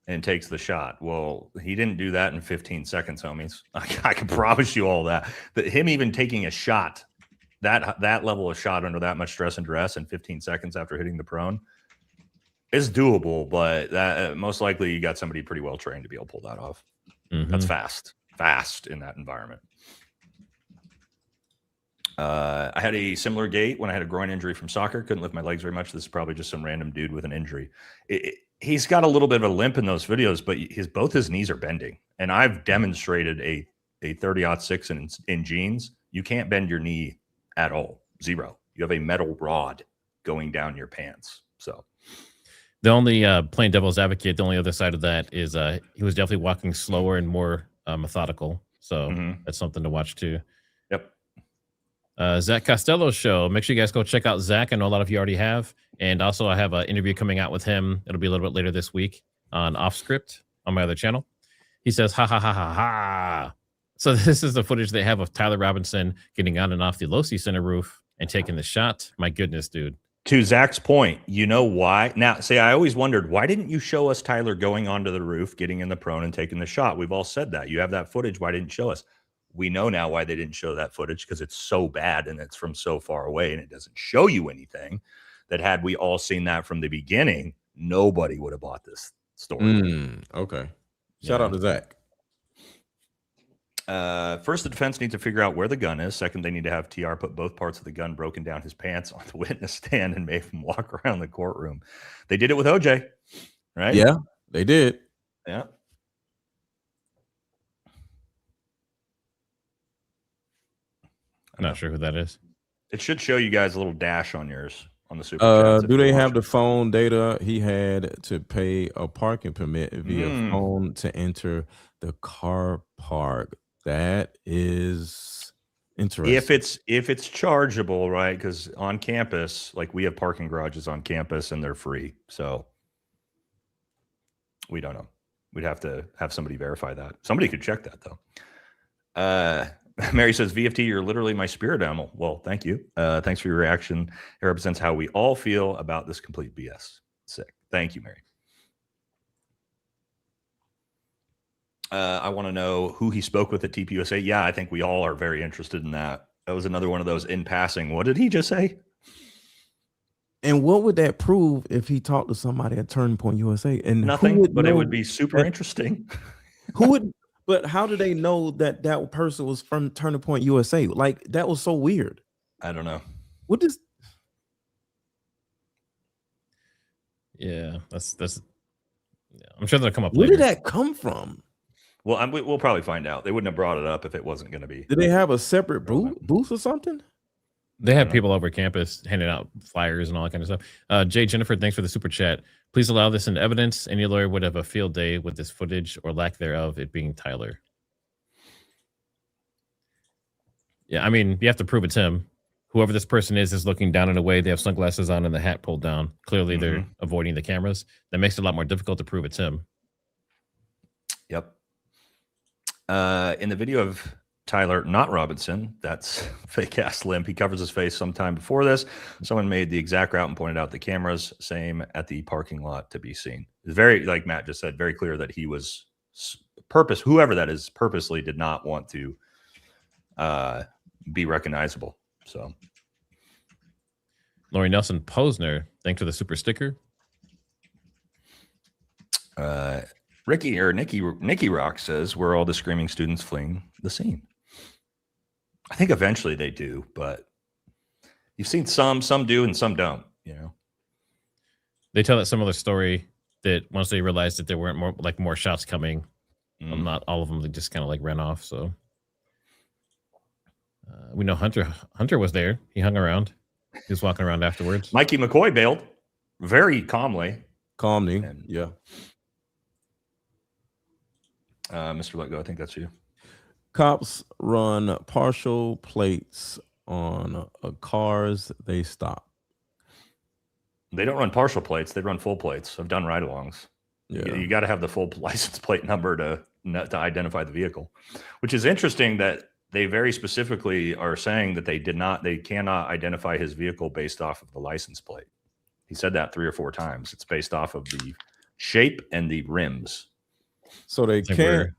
and takes the shot. Well, he didn't do that in 15 seconds, homies. I can promise you all that. That him even taking a shot, that level of shot under that much stress and duress in 15 seconds after hitting the prone is doable, but that most likely you got somebody pretty well trained to be able to pull that off. Mm-hmm. That's fast in that environment. I had a similar gait when I had a groin injury from soccer. Couldn't lift my legs very much. This is probably just some random dude with an injury. He's got a little bit of a limp in those videos, but both his knees are bending. And I've demonstrated a 30-06 in jeans. You can't bend your knee at all. Zero. You have a metal rod going down your pants. So The only playing devil's advocate, the only other side of that is he was definitely walking slower and more methodical. So that's something to watch too. Yep. Zach Costello's show. Make sure you guys go check out Zach. I know a lot of you already have. And also I have an interview coming out with him. It'll be a little bit later this week on Off Script on my other channel. He says, ha, ha, ha, ha, ha. So this is the footage they have of Tyler Robinson getting on and off the Losi Center roof and taking the shot. My goodness, dude. To Zach's point, you know why? Now, see, I always wondered, why didn't you show us Tyler going onto the roof, getting in the prone and taking the shot? We've all said that. You have that footage. Why didn't you show us? We know now why they didn't show that footage, because it's so bad and it's from so far away and it doesn't show you anything. That had we all seen that from the beginning, nobody would have bought this story. Okay. Shout out to Zach. First, the defense needs to figure out where the gun is. Second, they need to have TR put both parts of the gun broken down his pants on the witness stand and make him walk around the courtroom. They did it with OJ, right? Yeah, they did. Yeah. I'm not sure who that is. It should show you guys a little dash on yours on the super chats. Do they have the phone data? He had to pay a parking permit via phone to enter the car park. That is interesting. If it's chargeable, right? Because on campus, like we have parking garages on campus and they're free. So we don't know. We'd have to have somebody verify that. Somebody could check that though. Mary says, VFT, you're literally my spirit animal. Well, thank you. Thanks for your reaction. It represents how we all feel about this complete BS. Sick. Thank you, Mary. I want to know who he spoke with at TPUSA. Yeah, I think we all are very interested in that. That was another one of those in passing. What did he just say? And what would that prove if he talked to somebody at Turning Point USA? And nothing, but it would be super interesting. Who would? But how do they know that that person was from Turning Point USA? Like, that was so weird. I don't know. What is? Yeah, that's. Yeah, I'm sure they'll come up. Where later. did that come from? Well, we'll probably find out. They wouldn't have brought it up if it wasn't going to be. Did they have a separate booth or something? They have people over campus handing out flyers and all that kind of stuff. Jay Jennifer, thanks for the super chat. Please allow this in evidence. Any lawyer would have a field day with this footage or lack thereof, it being Tyler. Yeah, I mean, you have to prove it's him. Whoever this person is looking down in a way. They have sunglasses on and the hat pulled down. Clearly, they're avoiding the cameras. That makes it a lot more difficult to prove it's him. Yep. In the video of Tyler, not Robinson, that's fake ass limp. He covers his face sometime before this. Someone made the exact route and pointed out the cameras, same at the parking lot to be seen. It's very, like Matt just said, very clear that he was whoever that is, purposely did not want to be recognizable. So, Lori Nelson Posner, thanks for the super sticker. Nikki Rock says, where are all the screaming students fleeing the scene? I think eventually they do, but you've seen some do and some don't, you know. They tell that similar story that once they realized that there weren't more shots coming, not all of them, they just kind of like ran off. So we know Hunter was there. He hung around. He was walking around afterwards. Mikey McCoy bailed very calmly. Yeah. Mr. Let Go, I think that's you. Cops run partial plates on cars they stop. They don't run partial plates. They run full plates. I've done ride-alongs. Yeah. You got to have the full license plate number to identify the vehicle, which is interesting that they very specifically are saying that they cannot identify his vehicle based off of the license plate. He said that 3 or 4 times. It's based off of the shape and the rims. So they can't.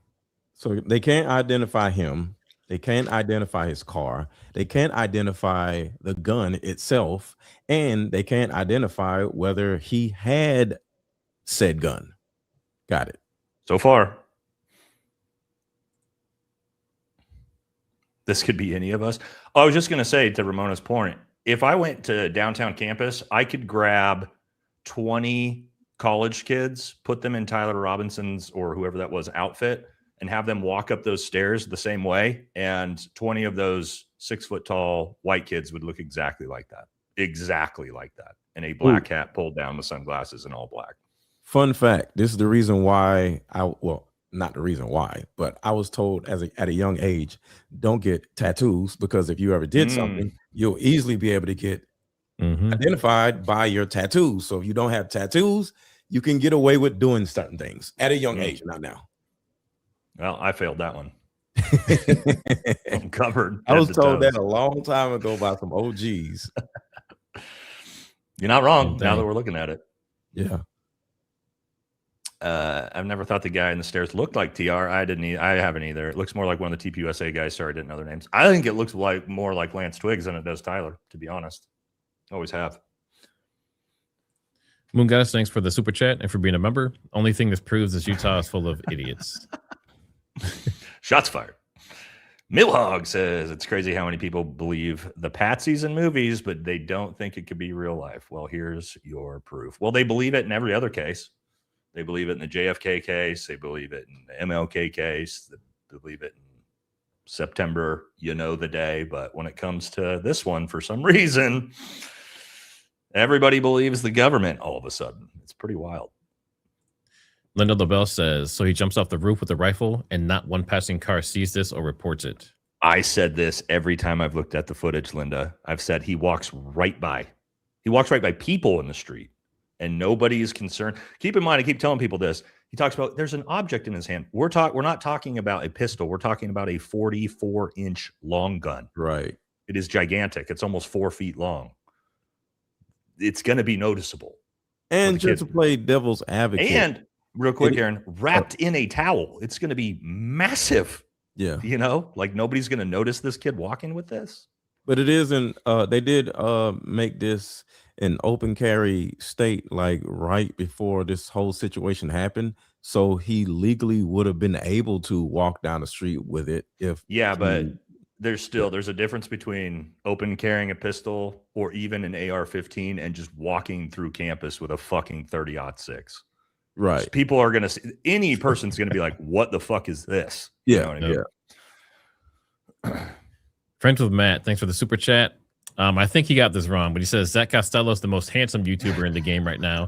So they can't identify him. They can't identify his car. They can't identify the gun itself, and they can't identify whether he had said gun. Got it. So far, this could be any of us. Oh, I was just going to say to Ramona's point, if I went to downtown campus, I could grab 20 college kids, put them in Tyler Robinson's or whoever that was outfit, and have them walk up those stairs the same way. And 20 of those 6 foot tall white kids would look exactly like that. Exactly like that. and a black hat pulled down with sunglasses and all black. Fun fact: this is the reason why not the reason why, but I was told at a young age, don't get tattoos, because if you ever did something, you'll easily be able to get identified by your tattoos. So if you don't have tattoos, you can get away with doing certain things at a young age, not now. Well, I failed that one. I'm covered. I was told that a long time ago by some OGs. You're not wrong. Now that we're looking at it. Yeah. I've never thought the guy in the stairs looked like TR. I haven't either. It looks more like one of the TPUSA guys. Sorry, I didn't know their names. I think it looks more like Lance Twiggs than it does Tyler, to be honest. Always have. Moon Goddess, thanks for the super chat and for being a member. Only thing this proves is Utah is full of idiots. Shots fired. Milhog says it's crazy how many people believe the patsies in movies, but they don't think it could be real life. Well, here's your proof. Well, they believe it in every other case. They believe it in the JFK case. They believe it in the MLK case. They believe it in September, the day. But when it comes to this one, for some reason, everybody believes the government all of a sudden. It's pretty wild. Linda LaBelle says, so he jumps off the roof with a rifle and not one passing car sees this or reports it. I said this every time I've looked at the footage, Linda. I've said he walks right by. He walks right by people in the street and nobody is concerned. Keep in mind, I keep telling people this. He talks about there's an object in his hand. We're not talking about a pistol. We're talking about a 44-inch long gun. Right. It is gigantic. It's almost 4 feet long. It's going to be noticeable. And just to play devil's advocate. And real quick, Aaron, wrapped in a towel. It's going to be massive. Yeah. Like nobody's going to notice this kid walking with this. But it isn't, they did make this an open carry state, like right before this whole situation happened. So he legally would have been able to walk down the street with it if. Yeah, but there's a difference between open carrying a pistol or even an AR-15 and just walking through campus with a fucking 30-06. Right. People are going to see, any person's going to be like, what the fuck is this? Yeah. You know what I mean? Friends with Matt, thanks for the super chat. I think he got this wrong, but he says Zach Costello's the most handsome YouTuber in the game right now.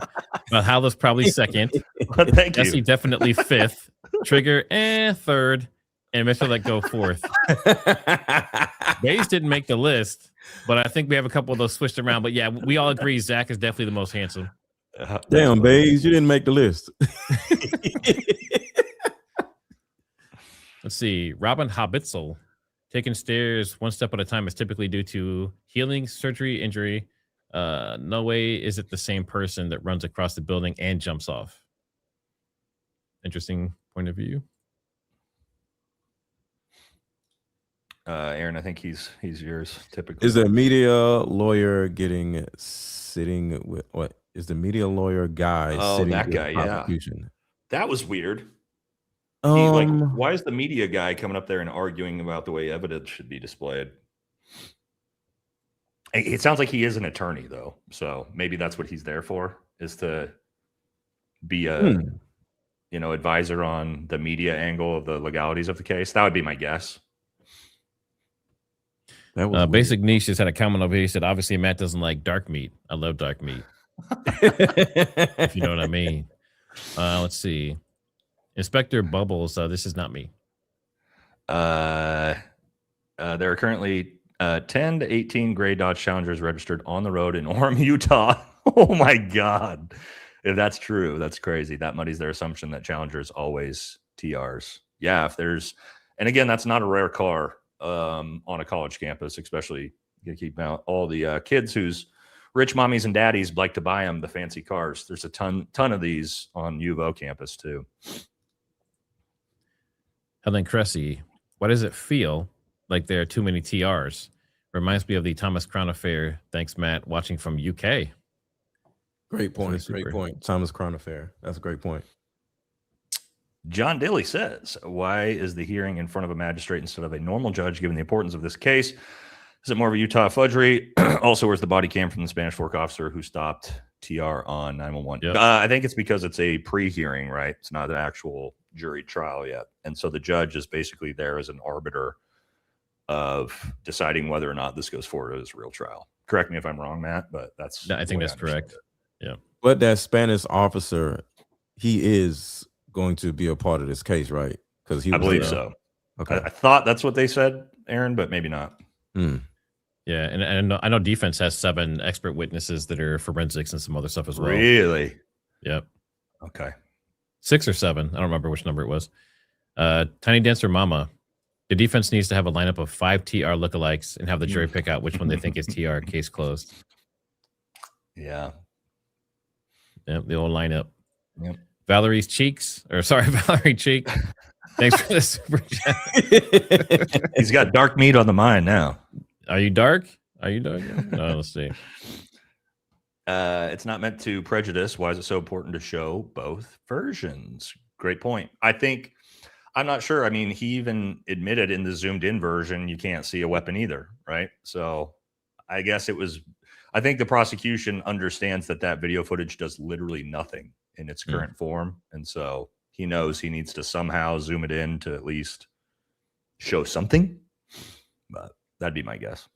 Valhalla's probably second. Thank you. Jesse definitely fifth. Trigger third. And Mr. Let Go fourth. Baze didn't make the list, but I think we have a couple of those switched around. But yeah, we all agree Zach is definitely the most handsome. Damn, Baze, you didn't make the list. Let's see. Robin Habitzel. Taking stairs one step at a time is typically due to healing, surgery, injury. No way is it the same person that runs across the building and jumps off. Interesting point of view. Aaron, I think he's yours typically. Is the media lawyer sitting with what? Is the media lawyer guy sitting that with guy, prosecution? That was weird. Why is the media guy coming up there and arguing about the way evidence should be displayed? It sounds like he is an attorney, though. So maybe that's what he's there for, is to be a advisor on the media angle of the legalities of the case. That would be my guess. Basic Niche just had a comment over here. He said, obviously, Matt doesn't like dark meat. I love dark meat. If you know what I mean. Let's see. Inspector Bubbles, this is not me. There are currently 10 to 18 gray Dodge Challengers registered on the road in Orem, Utah. Oh my God. If that's true, that's crazy. That muddies their assumption that Challengers always TRs. Yeah, if there's, and again, that's not a rare car on a college campus, especially you keep out all the kids whose rich mommies and daddies like to buy them the fancy cars. There's a ton of these on U of O campus too. Helen Cressy, why does it feel like there are too many TRs? Reminds me of the Thomas Crown affair. Thanks, Matt. Watching from UK. Great point. Great point. Thomas Crown affair. That's a great point. John Daly says, why is the hearing in front of a magistrate instead of a normal judge, given the importance of this case? Is it more of a Utah fudgery? Also, where's the body cam from the Spanish Fork officer who stopped TR on 911? Yep. I think it's because it's a pre-hearing, right? It's not an actual jury trial yet. And so the judge is basically there as an arbiter of deciding whether or not this goes forward as a real trial. Correct me if I'm wrong, Matt, but that's. I think the way that's correct. understand Yeah. But that Spanish officer, he is going to be a part of this case, right? Because he it. I was believe there. so. Okay. I thought that's what they said, Aaron, but maybe not. Hmm. Yeah, and I know defense has 7 expert witnesses that are forensics and some other stuff as well. Really? Yep. Okay. 6 or 7. I don't remember which number it was. Tiny Dancer Mama. The defense needs to have a lineup of 5 TR lookalikes and have the jury pick out which one they think is TR. Case closed. Yeah. Yep, the old lineup. Yep. Valerie Cheek. Thanks for the super chat. He's got dark meat on the mind now. Are you dark? Are you dark? No, let's see. It's not meant to prejudice. Why is it so important to show both versions? Great point. I'm not sure. I mean, he even admitted in the zoomed in version, you can't see a weapon either, right? So I guess I think the prosecution understands that video footage does literally nothing in its current form. And so he knows he needs to somehow zoom it in to at least show something. But that'd be my guess.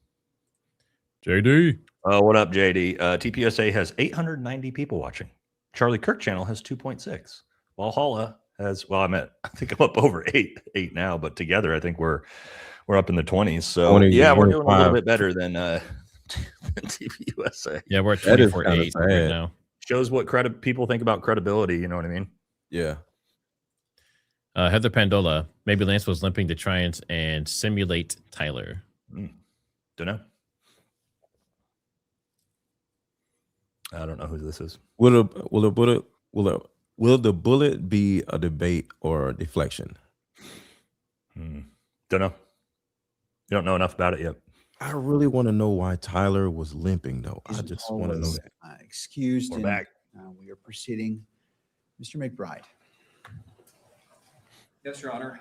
JD. What up, JD? TPSA has 890 people watching. Charlie Kirk channel has 2.6. Valhalla has, I think I'm up over eight now, but together I think we're up in the 20s. So 20, yeah, we're doing a 25. little bit better than TPUSA. Yeah, we're at That is 24.8 right sad. now. Shows what people think about credibility. You know what I mean? Yeah. Heather Pandola. Maybe Lance was limping to try and simulate Tyler. Don't know. I don't know who this is. Will the bullet be a debate or a deflection? Don't know. You don't know enough about it yet. I really want to know why Tyler was limping, though. I just want to know that. Excused. We're and, back. we are proceeding. Mr. McBride. Yes, Your Honor.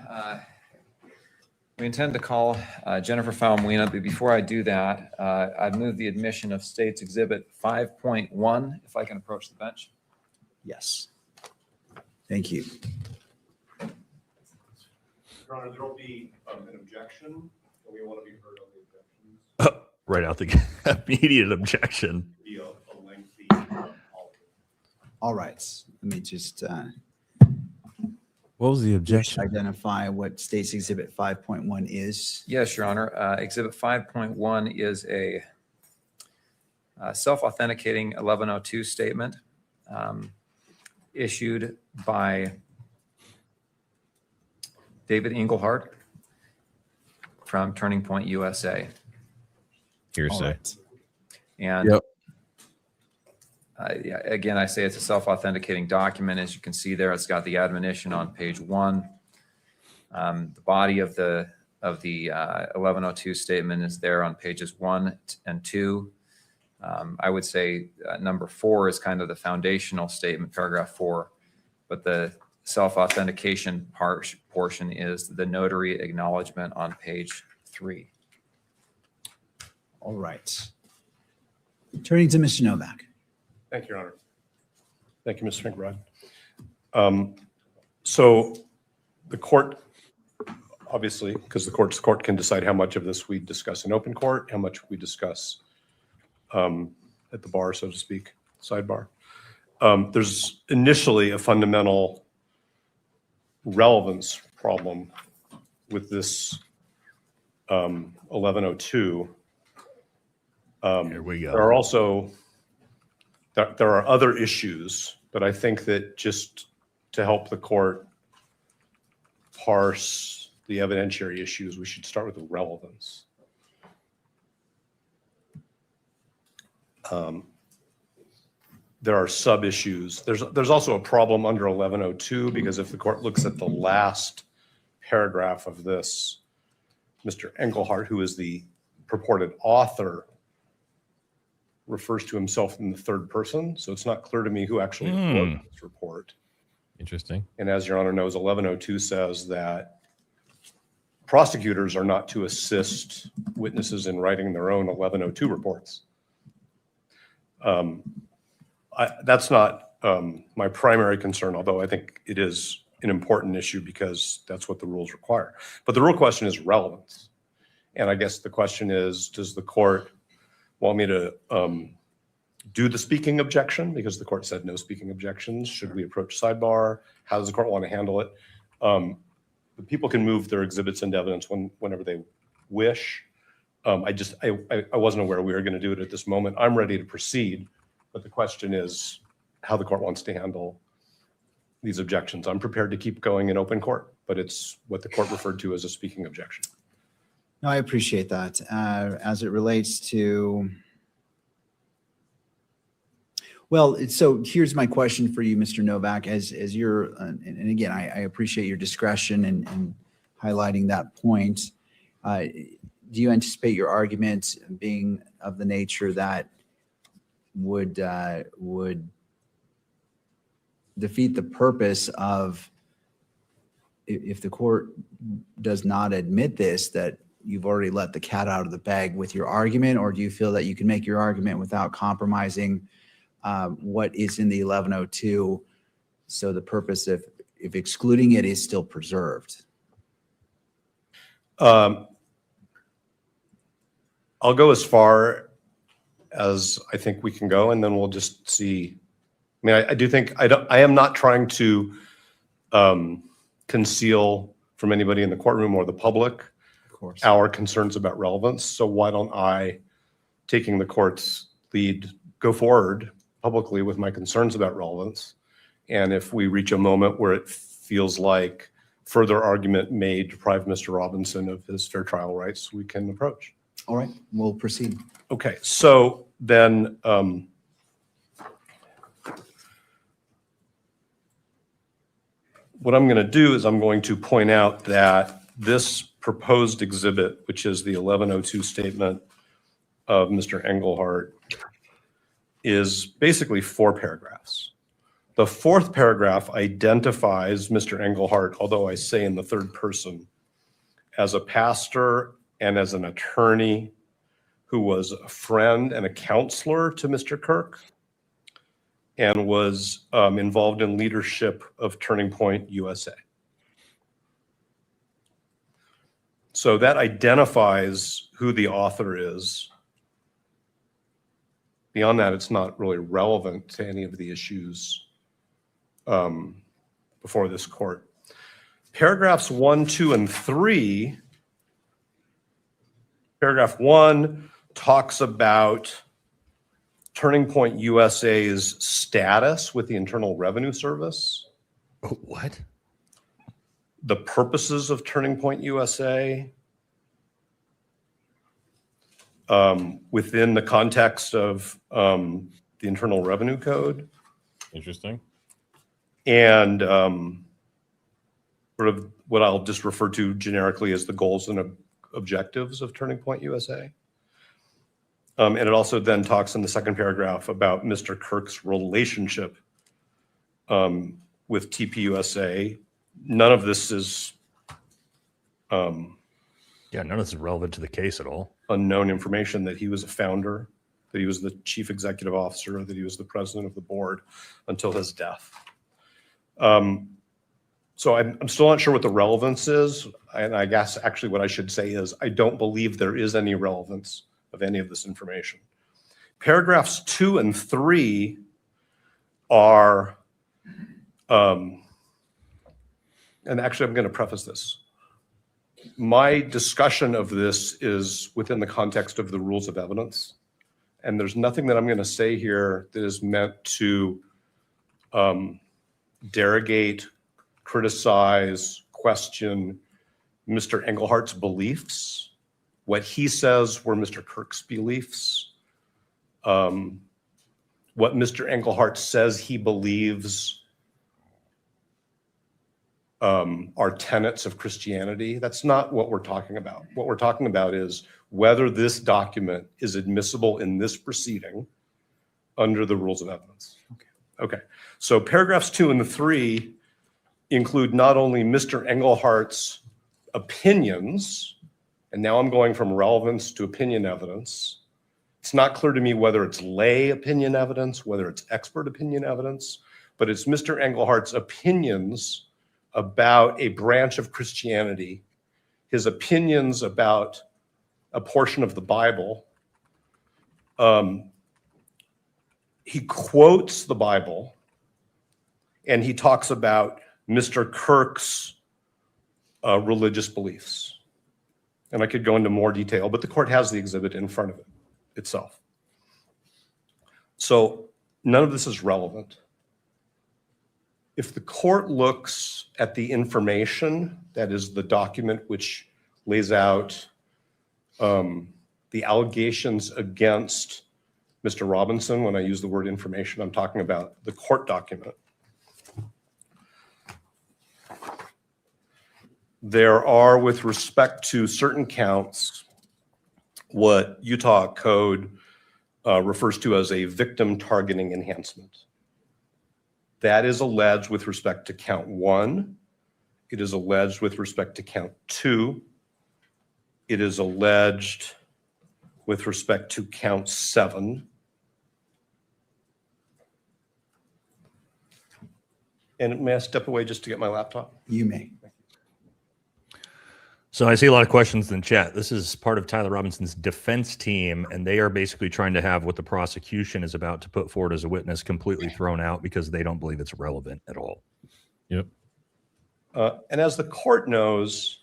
We intend to call Jennifer Falmuina, but before I do that, I'd move the admission of State's Exhibit 5.1, if I can approach the bench. Yes. Thank you. Your Honor, there will be an objection, and we want to be heard on the objections. Right out the immediate objection. Be a lengthy All right. Let me just What was the objection? identify what State's Exhibit 5.1 is. Yes, Your Honor. Exhibit 5.1 is a self-authenticating 1102 statement issued by David Engelhardt from Turning Point USA. Hearsay. Right. And Yep. yeah, again, I say it's a self-authenticating document. As you can see there, it's got the admonition on page 1. The body of the 1102 statement is there on pages 1 and 2. I would say number 4 is kind of the foundational statement, paragraph 4, but the self-authentication portion is the notary acknowledgement on page 3. All right. Turning to Mr. Novak. Thank you, Your Honor. Thank you, Mr. McBride. So the court, obviously, because the court can decide how much of this we discuss in open court, how much we discuss at the bar, so to speak, sidebar. There's initially a fundamental relevance problem with this 1102. Here we go. There are also there are other issues, but I think that just to help the court parse the evidentiary issues, we should start with the relevance. There are sub-issues. There's also a problem under 1102 because if the court looks at the last paragraph of this, Mr. Engelhardt, who is the purported author, refers to himself in the third person. So it's not clear to me who actually wrote this report. Interesting. And as Your Honor knows, 1102 says that prosecutors are not to assist witnesses in writing their own 1102 reports. That's not my primary concern, although I think it is an important issue because that's what the rules require. But the real question is relevance. And I guess the question is, does the court want me to do the speaking objection because the court said no speaking objections. Should we approach sidebar? How does the court want to handle it? The people can move their exhibits into evidence whenever they wish. I wasn't aware we were going to do it at this moment. I'm ready to proceed, but the question is how the court wants to handle these objections. I'm prepared to keep going in open court, but it's what the court referred to as a speaking objection. No, I appreciate that. As it relates to, well, so here's my question for you, Mr. Novak, as you're, and again, I appreciate your discretion and highlighting that point. Do you anticipate your argument being of the nature that would defeat the purpose of, if the court does not admit this, that you've already let the cat out of the bag with your argument? Or do you feel that you can make your argument without compromising what is in the 1102, so the purpose of if excluding it is still preserved? I'll go as far as I think we can go, and then we'll just see. I mean, I do think I am not trying to conceal from anybody in the courtroom or the public our concerns about relevance. So why don't I, taking the court's lead, go forward publicly with my concerns about relevance. And if we reach a moment where it feels like further argument may deprive Mr. Robinson of his fair trial rights, we can approach. All right, we'll proceed. Okay, so then what I'm going to do is I'm going to point out that this proposed exhibit, which is the 1102 statement of Mr. Engelhardt, is basically 4 paragraphs. The 4th paragraph identifies Mr. Engelhardt, although I say in the 3rd person, as a pastor and as an attorney who was a friend and a counselor to Mr. Kirk and was involved in leadership of Turning Point USA. So that identifies who the author is. Beyond that, it's not really relevant to any of the issues before this court. Paragraphs 1, 2, and 3. Paragraph 1 talks about Turning Point USA's status with the Internal Revenue Service. Oh, what? The purposes of Turning Point USA within the context of the Internal Revenue Code. Interesting. And sort of what I'll just refer to generically as the goals and objectives of Turning Point USA. And it also then talks in the 2nd paragraph about Mr. Kirk's relationship with TPUSA. None of this is none of this is relevant to the case at all. Unknown information that he was a founder, that he was the chief executive officer, that he was the president of the board until his death. So I'm still not sure what the relevance is. And I guess actually what I should say is I don't believe there is any relevance of any of this information. Paragraphs 2 and 3 are, and actually I'm going to preface this. My discussion of this is within the context of the rules of evidence. And there's nothing that I'm going to say here that is meant to derogate, criticize, question Mr. Engelhardt's beliefs. What he says were Mr. Kirk's beliefs. What Mr. Engelhardt says he believes are tenets of Christianity. That's not what we're talking about. What we're talking about is whether this document is admissible in this proceeding under the rules of evidence. Okay. So paragraphs 2 and 3 include not only Mr. Engelhardt's opinions, and now I'm going from relevance to opinion evidence. It's not clear to me whether it's lay opinion evidence, whether it's expert opinion evidence, but it's Mr. Engelhardt's opinions about a branch of Christianity, his opinions about a portion of the Bible, he quotes the Bible, and he talks about Mr. Kirk's religious beliefs. And I could go into more detail, but the court has the exhibit in front of it itself. So none of this is relevant. If the court looks at the information, that is the document which lays out the allegations against Mr. Robinson, when I use the word information, I'm talking about the court document. There are, with respect to certain counts, what Utah code refers to as a victim targeting enhancement. That is alleged with respect to count 1. It is alleged with respect to count 2. It is alleged with respect to count 7. And may I step away just to get my laptop? You may. So I see a lot of questions in chat. This is part of Tyler Robinson's defense team, and they are basically trying to have what the prosecution is about to put forward as a witness completely thrown out because they don't believe it's relevant at all. Yep. And as the court knows,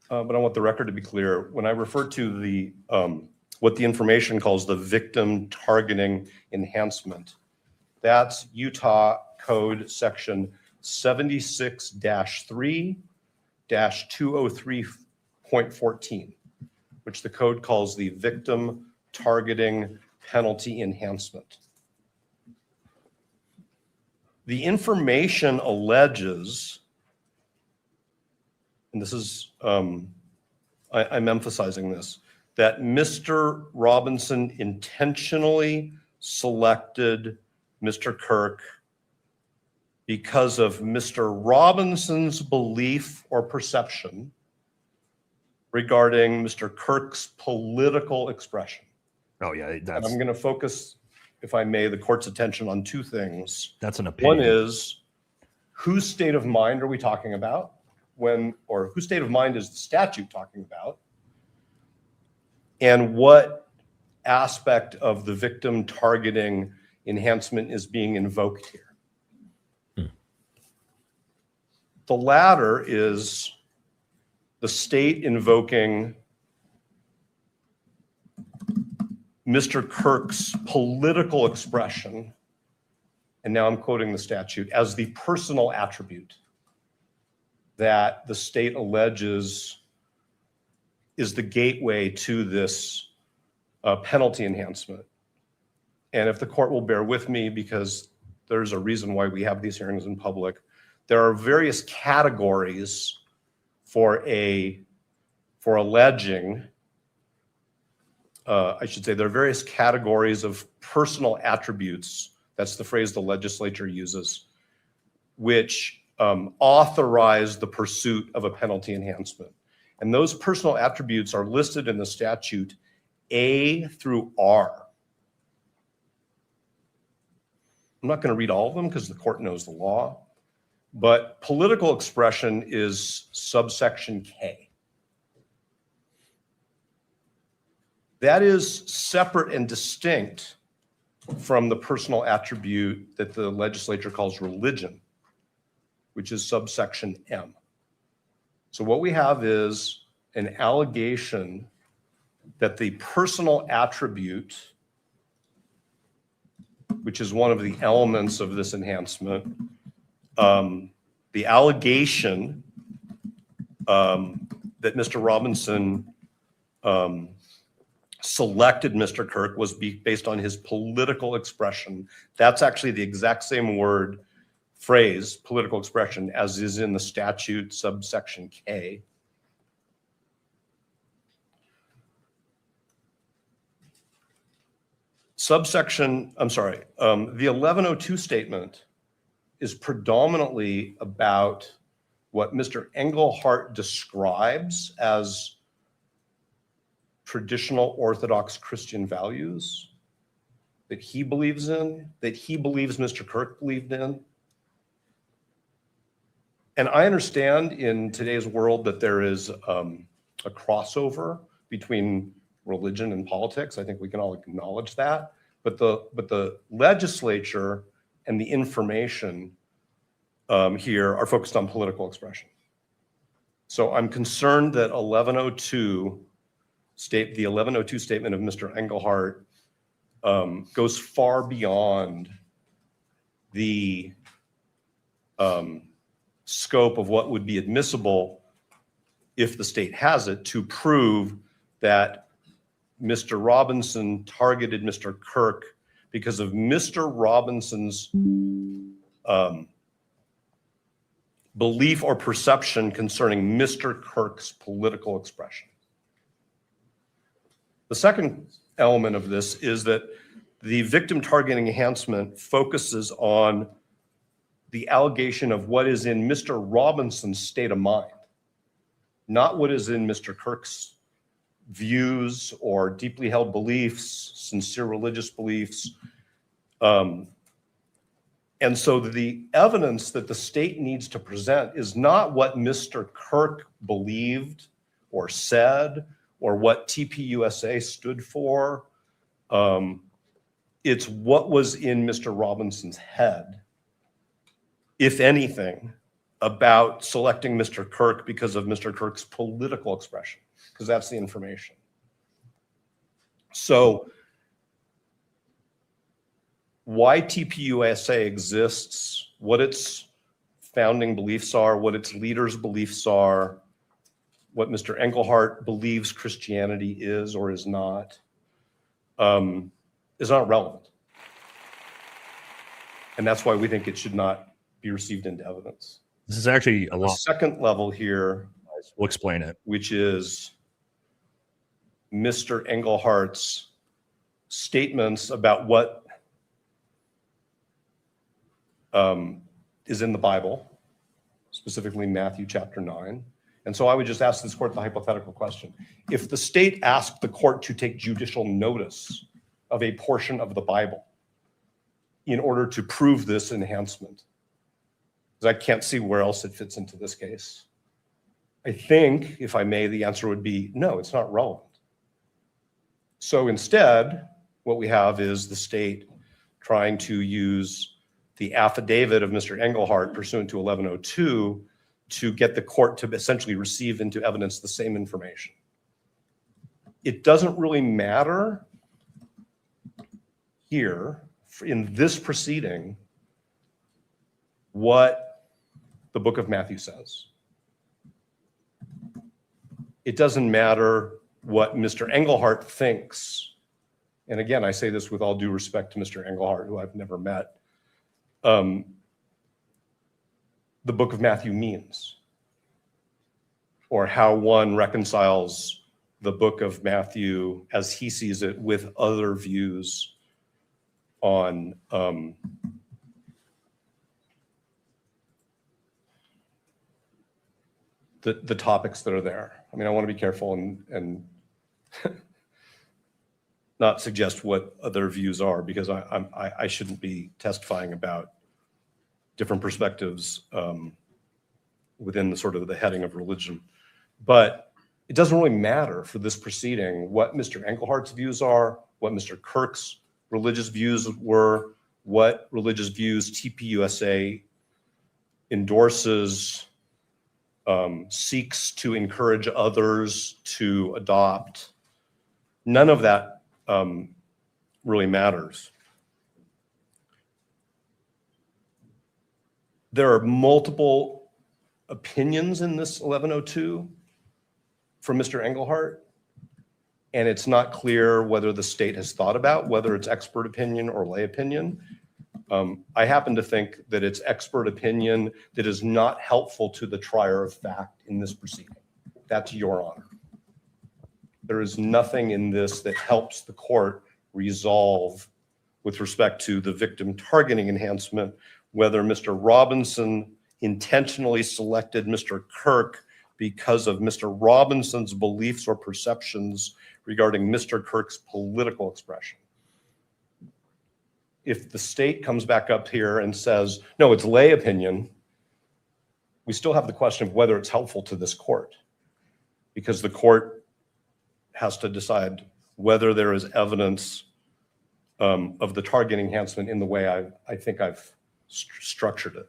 but I want the record to be clear, when I refer to the what the information calls the victim targeting enhancement, that's Utah Code Section 76-3-203.14, which the code calls the victim targeting penalty enhancement. The information alleges, and this is, I'm emphasizing this, that Mr. Robinson intentionally selected Mr. Kirk because of Mr. Robinson's belief or perception regarding Mr. Kirk's political expression. Oh yeah, and I'm going to focus, if I may, the court's attention on two things. That's an opinion. One is, whose state of mind are we talking about? Or whose state of mind is the statute talking about? And what aspect of the victim targeting enhancement is being invoked here? The latter is the state invoking Mr. Kirk's political expression, and now I'm quoting the statute, as the personal attribute that the state alleges is the gateway to this penalty enhancement. And if the court will bear with me, because there's a reason why we have these hearings in public, there are various categories for alleging, I should say, there are various categories of personal attributes, that's the phrase the legislature uses, which authorize the pursuit of a penalty enhancement. And those personal attributes are listed in the statute A through R. I'm not going to read all of them because the court knows the law, but political expression is subsection K. That is separate and distinct from the personal attribute that the legislature calls religion, which is subsection M. So what we have is an allegation that the personal attribute, which is one of the elements of this enhancement, the allegation that Mr. Robinson selected Mr. Kirk was based on his political expression. That's actually the exact same phrase, political expression, as is in the statute subsection K. The 1102 statement is predominantly about what Mr. Engelhardt describes as traditional Orthodox Christian values that he believes in, that he believes Mr. Kirk believed in. And I understand in today's world that there is a crossover between religion and politics. I think we can all acknowledge that. But the legislature and the information here are focused on political expression. So I'm concerned that the 1102 statement of Mr. Engelhardt goes far beyond the scope of what would be admissible if the state has it to prove that Mr. Robinson targeted Mr. Kirk because of Mr. Robinson's belief or perception concerning Mr. Kirk's political expression. The second element of this is that the victim targeting enhancement focuses on the allegation of what is in Mr. Robinson's state of mind, not what is in Mr. Kirk's views or deeply held beliefs, sincere religious beliefs. And so the evidence that the state needs to present is not what Mr. Kirk believed or said or what TPUSA stood for. It's what was in Mr. Robinson's head, if anything, about selecting Mr. Kirk because of Mr. Kirk's political expression, because that's the information. So why TPUSA exists, what its founding beliefs are, what its leaders' beliefs are, what Mr. Engelhardt believes Christianity is or is not relevant. And that's why we think it should not be received into evidence. This is actually a lot. The second level here, we'll explain it, which is Mr. Engelhardt's statements about what is in the Bible, specifically Matthew chapter 9. And so I would just ask this court the hypothetical question. If the state asked the court to take judicial notice of a portion of the Bible in order to prove this enhancement, because I can't see where else it fits into this case, I think, if I may, the answer would be no, it's not relevant. So instead, what we have is the state trying to use the affidavit of Mr. Engelhardt pursuant to 1102 to get the court to essentially receive into evidence the same information. It doesn't really matter here in this proceeding what the book of Matthew says. It doesn't matter what Mr. Engelhardt thinks. And again, I say this with all due respect to Mr. Engelhardt, who I've never met. The book of Matthew means, or how one reconciles the book of Matthew as he sees it with other views on the topics that are there. I mean, I want to be careful and not suggest what other views are, because I shouldn't be testifying about different perspectives within the sort of the heading of religion. But it doesn't really matter for this proceeding what Mr. Engelhardt's views are, what Mr. Kirk's religious views were, what religious views TPUSA endorses, seeks to encourage others to adopt. None of that really matters. There are multiple opinions in this 1102 from Mr. Engelhardt, and it's not clear whether the state has thought about whether it's expert opinion or lay opinion. I happen to think that it's expert opinion that is not helpful to the trier of fact in this proceeding. That's your honor. There is nothing in this that helps the court resolve with respect to the victim targeting enhancement, whether Mr. Robinson intentionally selected Mr. Kirk because of Mr. Robinson's beliefs or perceptions regarding Mr. Kirk's political expression. If the state comes back up here and says, no, it's lay opinion, we still have the question of whether it's helpful to this court, because the court has to decide whether there is evidence of the targeting enhancement in the way I think I've structured it.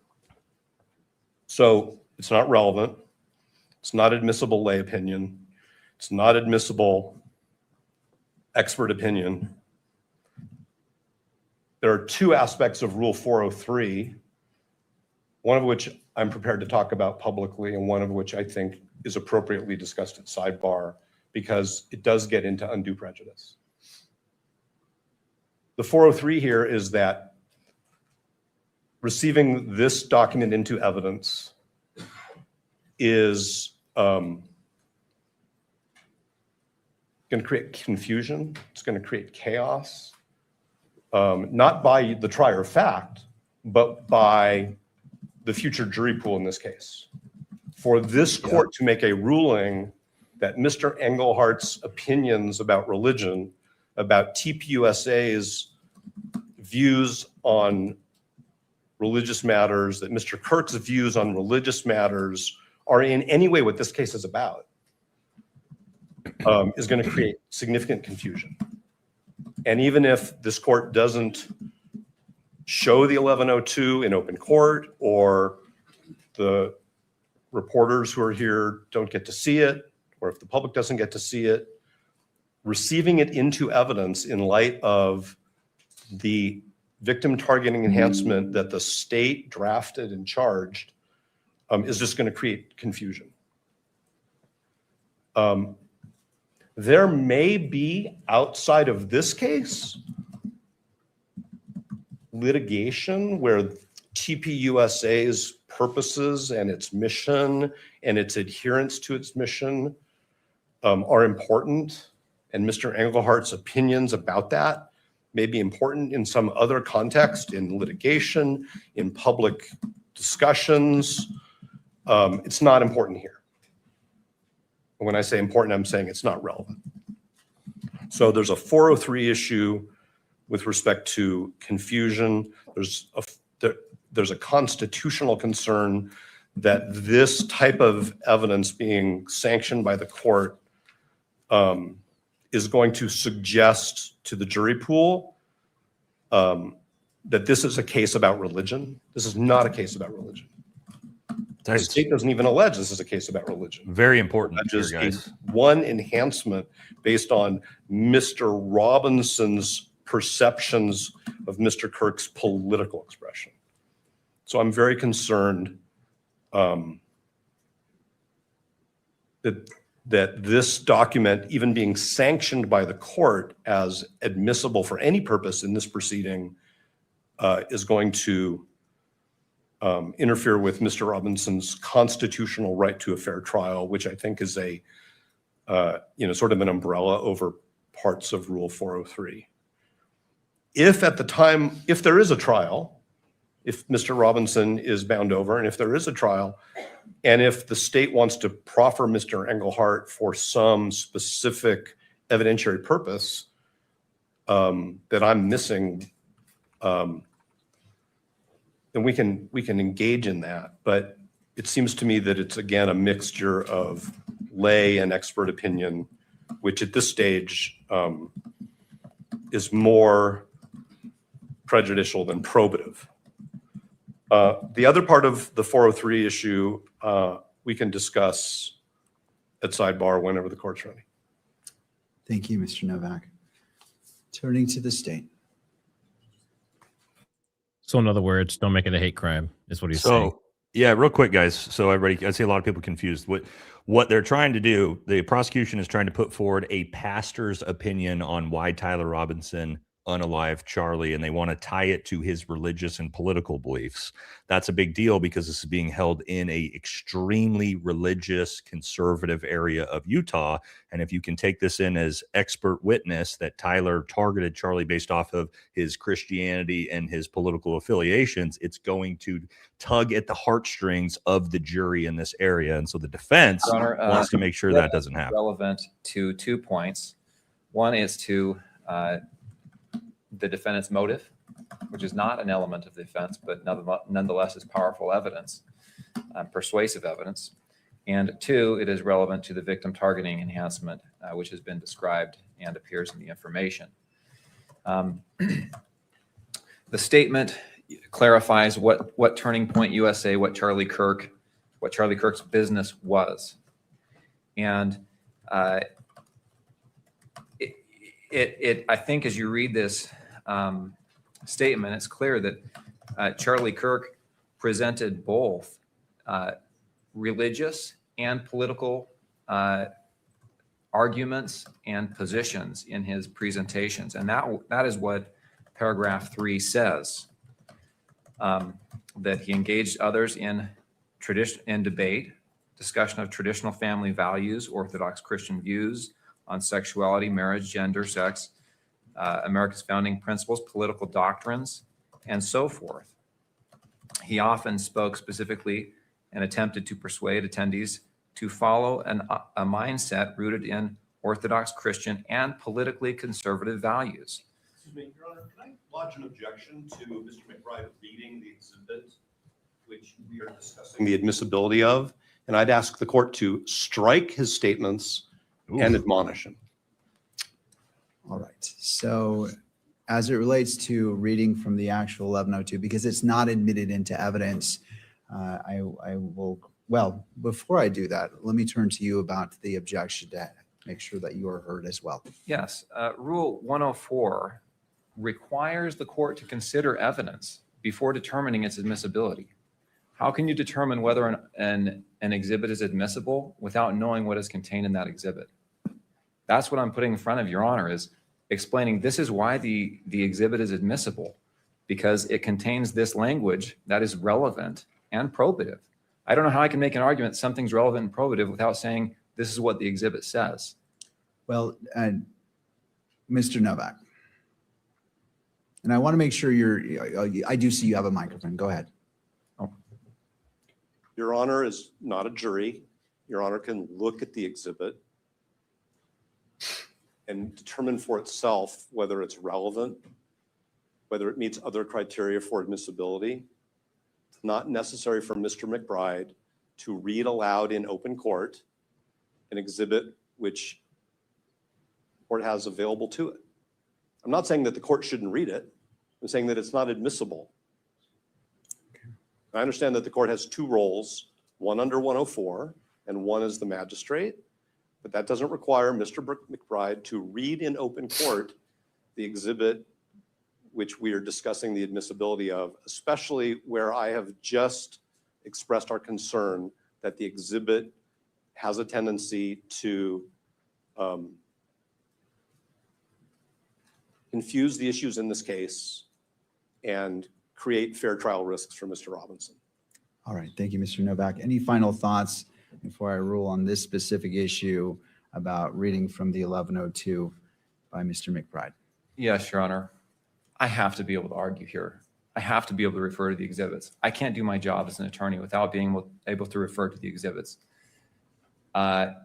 So it's not relevant. It's not admissible lay opinion. It's not admissible expert opinion. There are two aspects of Rule 403, one of which I'm prepared to talk about publicly, and one of which I think is appropriately discussed at sidebar, because it does get into undue prejudice. The 403 here is that receiving this document into evidence is going to create confusion. It's going to create chaos, not by the trier of fact, but by the future jury pool in this case. For this court to make a ruling that Mr. Englehart's opinions about religion, about TPUSA's views on religious matters, that Mr. Kirk's views on religious matters are in any way what this case is about, is going to create significant confusion. And even if this court doesn't show the 1102 in open court, or the reporters who are here don't get to see it, or if the public doesn't get to see it, receiving it into evidence in light of the victim targeting enhancement that the state drafted and charged is just going to create confusion. There may be, outside of this case, litigation where TPUSA's purposes and its mission and its adherence to its mission are important, and Mr. Englehart's opinions about that may be important in some other context, in litigation, in public discussions. It's not important here. When I say important, I'm saying it's not relevant. So there's a 403 issue with respect to confusion. There's a constitutional concern that this type of evidence being sanctioned by the court is going to suggest to the jury pool that this is a case about religion. This is not a case about religion. The state doesn't even allege this is a case about religion. Very important. Just one enhancement based on Mr. Robinson's perceptions of Mr. Kirk's political expression. So I'm very concerned that this document, even being sanctioned by the court as admissible for any purpose in this proceeding, is going to interfere with Mr. Robinson's constitutional right to a fair trial, which I think is a sort of an umbrella over parts of Rule 403. If at the time, if there is a trial, if Mr. Robinson is bound over, and if there is a trial, and if the state wants to proffer Mr. Englehart for some specific evidentiary purpose that I'm missing, then we can engage in that. But it seems to me that it's, again, a mixture of lay and expert opinion, which at this stage is more prejudicial than probative. The other part of the 403 issue we can discuss at sidebar whenever the court's ready. Thank you, Mr. Novak. Turning to the state. So in other words, don't make it a hate crime is what he's saying. Yeah, real quick, guys. So everybody, I see a lot of people confused. What they're trying to do, the prosecution is trying to put forward a pastor's opinion on why Tyler Robinson unalived Charlie, and they want to tie it to his religious and political beliefs. That's a big deal because this is being held in a extremely religious, conservative area of Utah. And if you can take this in as expert witness that Tyler targeted Charlie based off of his Christianity and his political affiliations, it's going to tug at the heartstrings of the jury in this area. And so the defense wants to make sure that doesn't happen. Relevant to 2 points. One is to the defendant's motive, which is not an element of the offense, but nonetheless is powerful evidence, persuasive evidence. And 2, it is relevant to the victim targeting enhancement, which has been described and appears in the information. The statement clarifies what Turning Point USA, what Charlie Kirk's business was. And I think as you read this statement, it's clear that Charlie Kirk presented both religious and political arguments and positions in his presentations. And that is what paragraph 3 says, that he engaged others in debate, discussion of traditional family values, Orthodox Christian views on sexuality, marriage, gender, sex, America's founding principles, political doctrines, and so forth. He often spoke specifically and attempted to persuade attendees to follow a mindset rooted in Orthodox Christian and politically conservative values. Excuse me, Your Honor, can I lodge an objection to Mr. McBride reading the exhibit which we are discussing the admissibility of? And I'd ask the court to strike his statements and admonish him. All right. So as it relates to reading from the actual 1102, because it's not admitted into evidence, I will, well, before I do that, let me turn to you about the objection to make sure that you are heard as well. Yes, Rule 104 requires the court to consider evidence before determining its admissibility. How can you determine whether an exhibit is admissible without knowing what is contained in that exhibit? That's what I'm putting in front of Your Honor, is explaining this is why the exhibit is admissible, because it contains this language that is relevant and probative. I don't know how I can make an argument something's relevant and probative without saying this is what the exhibit says. Well, Mr. Novak, and I want to make sure I do see you have a microphone. Go ahead. Your Honor is not a jury. Your Honor can look at the exhibit and determine for itself whether it's relevant, whether it meets other criteria for admissibility. It's not necessary for Mr. McBride to read aloud in open court an exhibit which the court has available to it. I'm not saying that the court shouldn't read it. I'm saying that it's not admissible. I understand that the court has two roles, one under 104 and one as the magistrate, but that doesn't require Mr. McBride to read in open court the exhibit which we are discussing the admissibility of, especially where I have just expressed our concern that the exhibit has a tendency to confuse the issues in this case and create fair trial risks for Mr. Robinson. All right. Thank you, Mr. Novak. Any final thoughts before I rule on this specific issue about reading from the 1102 by Mr. McBride? Yes, Your Honor. I have to be able to argue here. I have to be able to refer to the exhibits. I can't do my job as an attorney without being able to refer to the exhibits.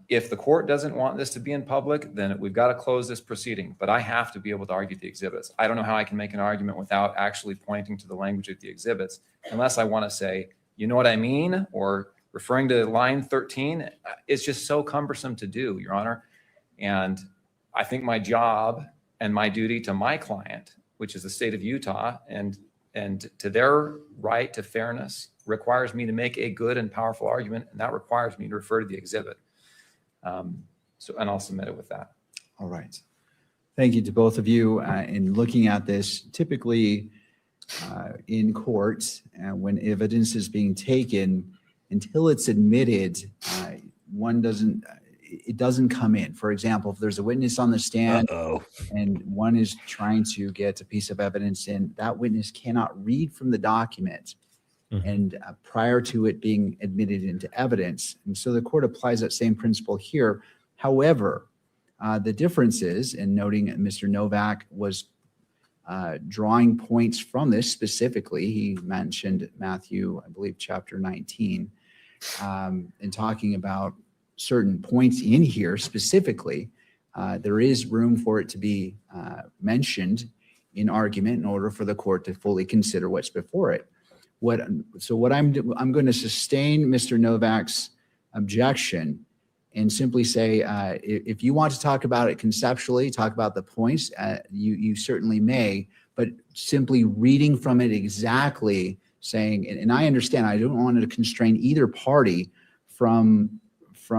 If the court doesn't want this to be in public, then we've got to close this proceeding. But I have to be able to argue the exhibits. I don't know how I can make an argument without actually pointing to the language of the exhibits, unless I want to say, you know what I mean, or referring to line 13. It's just so cumbersome to do, Your Honor. And I think my job and my duty to my client, which is the state of Utah, and to their right to fairness, requires me to make a good and powerful argument, and that requires me to refer to the exhibit. And I'll submit it with that. All right. Thank you to both of you. In looking at this, typically in court, when evidence is being taken, until it's admitted, it doesn't come in. For example, if there's a witness on the stand and one is trying to get a piece of evidence in, that witness cannot read from the document and prior to it being admitted into evidence. And so the court applies that same principle here. However, the difference is, and noting Mr. Novak was drawing points from this specifically, he mentioned Matthew, I believe, chapter 19, and talking about certain points in here specifically, there is room for it to be mentioned in argument in order for the court to fully consider what's before it. I'm going to sustain Mr. Novak's objection and simply say, if you want to talk about it conceptually, talk about the points, you certainly may, but simply reading from it exactly saying, and I understand, I don't want to constrain either party from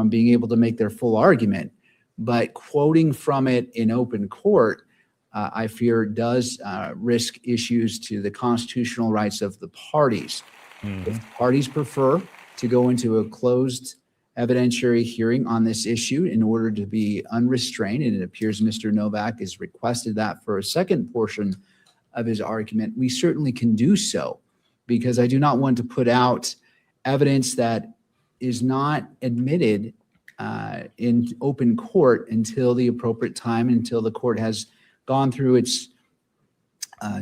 being able to make their full argument, but quoting from it in open court, I fear does risk issues to the constitutional rights of the parties. If parties prefer to go into a closed evidentiary hearing on this issue in order to be unrestrained, and it appears Mr. Novak has requested that for a second portion of his argument, we certainly can do so, because I do not want to put out evidence that is not admitted in open court until the appropriate time, until the court has gone through its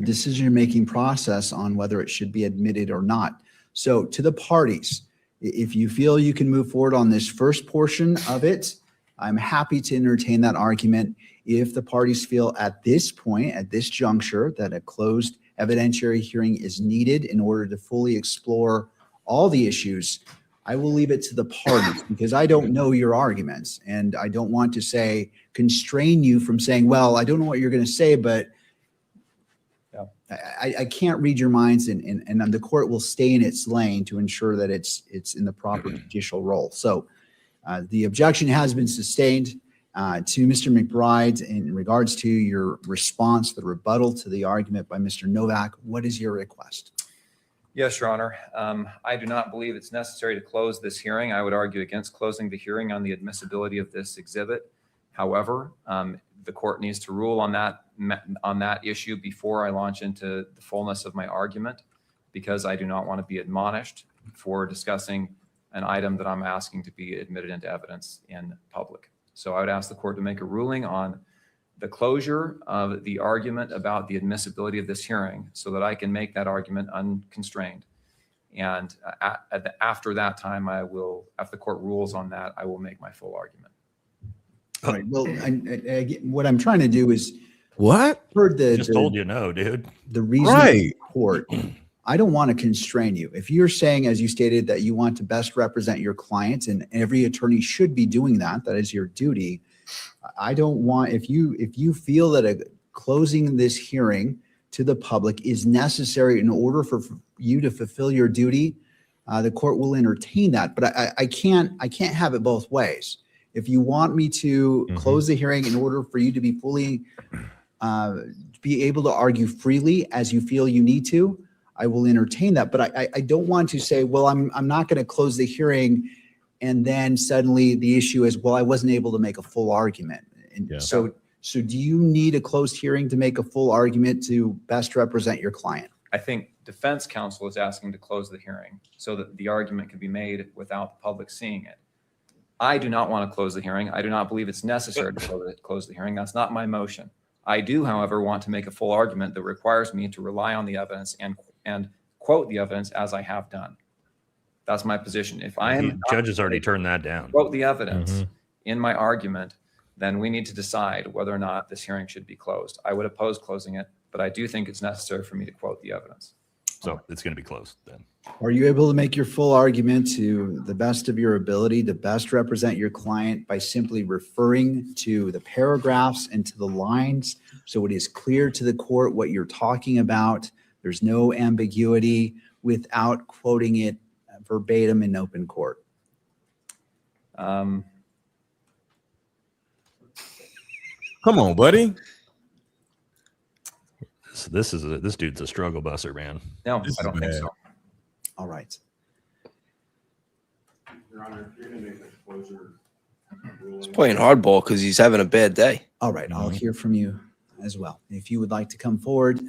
decision-making process on whether it should be admitted or not. So to the parties, if you feel you can move forward on this first portion of it, I'm happy to entertain that argument. If the parties feel at this point, at this juncture, that a closed evidentiary hearing is needed in order to fully explore all the issues, I will leave it to the parties, because I don't know your arguments, and I don't want to say, constrain you from saying, well, I don't know what you're going to say, but I can't read your minds, and the court will stay in its lane to ensure that it's in the proper judicial role. So the objection has been sustained to Mr. McBride. In regards to your response, the rebuttal to the argument by Mr. Novak, what is your request? Yes, Your Honor. I do not believe it's necessary to close this hearing. I would argue against closing the hearing on the admissibility of this exhibit. However, the court needs to rule on that issue before I launch into the fullness of my argument, because I do not want to be admonished for discussing an item that I'm asking to be admitted into evidence in public. So I would ask the court to make a ruling on the closure of the argument about the admissibility of this hearing so that I can make that argument unconstrained. And after that time, after the court rules on that, I will make my full argument. All right. Well, what I'm trying to do is Told you no, dude. The reason the court, I don't want to constrain you. If you're saying, as you stated, that you want to best represent your clients, and every attorney should be doing that, that is your duty. I don't want, if you feel that closing this hearing to the public is necessary in order for you to fulfill your duty, the court will entertain that. But I can't have it both ways. If you want me to close the hearing in order for you to be fully, be able to argue freely as you feel you need to, I will entertain that. But I don't want to say, well, I'm not going to close the hearing, and then suddenly the issue is, well, I wasn't able to make a full argument. And so do you need a closed hearing to make a full argument to best represent your client? I think defense counsel is asking to close the hearing so that the argument can be made without the public seeing it. I do not want to close the hearing. I do not believe it's necessary to close the hearing. That's not my motion. I do, however, want to make a full argument that requires me to rely on the evidence and quote the evidence as I have done. That's my position. If I am Judge has already turned that down. Quote the evidence in my argument, then we need to decide whether or not this hearing should be closed. I would oppose closing it, but I do think it's necessary for me to quote the evidence. So it's going to be closed then. Are you able to make your full argument to the best of your ability to best represent your client by simply referring to the paragraphs and to the lines so it is clear to the court what you're talking about? There's no ambiguity without quoting it verbatim in open court. Come on, buddy. This dude's a struggle busser, man. No, I don't think so. All right. Your Honor, you're going to make the closure ruling. He's playing hardball because he's having a bad day. All right. I'll hear from you as well. If you would like to come forward,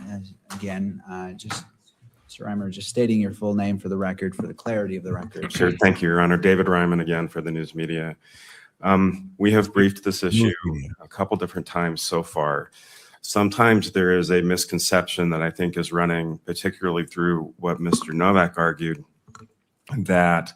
again, just Mr. Reimer, just stating your full name for the record, for the clarity of the record. Sure. Thank you, Your Honor. David Ryman again for the news media. We have briefed this issue a couple different times so far. Sometimes there is a misconception that I think is running, particularly through what Mr. Novak argued, that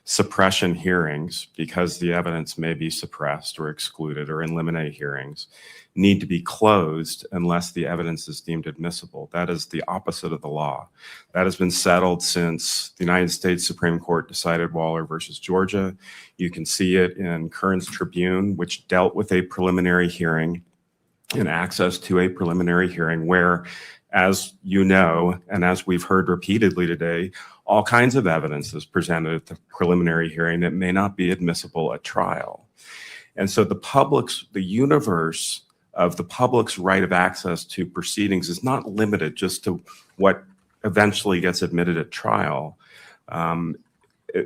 suppression hearings, because the evidence may be suppressed or excluded, or in limine hearings, need to be closed unless the evidence is deemed admissible. That is the opposite of the law. That has been settled since the United States Supreme Court decided Waller versus Georgia. You can see it in Kearns Tribune, which dealt with a preliminary hearing and access to a preliminary hearing where, as you know, and as we've heard repeatedly today, all kinds of evidence is presented at the preliminary hearing that may not be admissible at trial. And so the universe of the public's right of access to proceedings is not limited just to what eventually gets admitted at trial,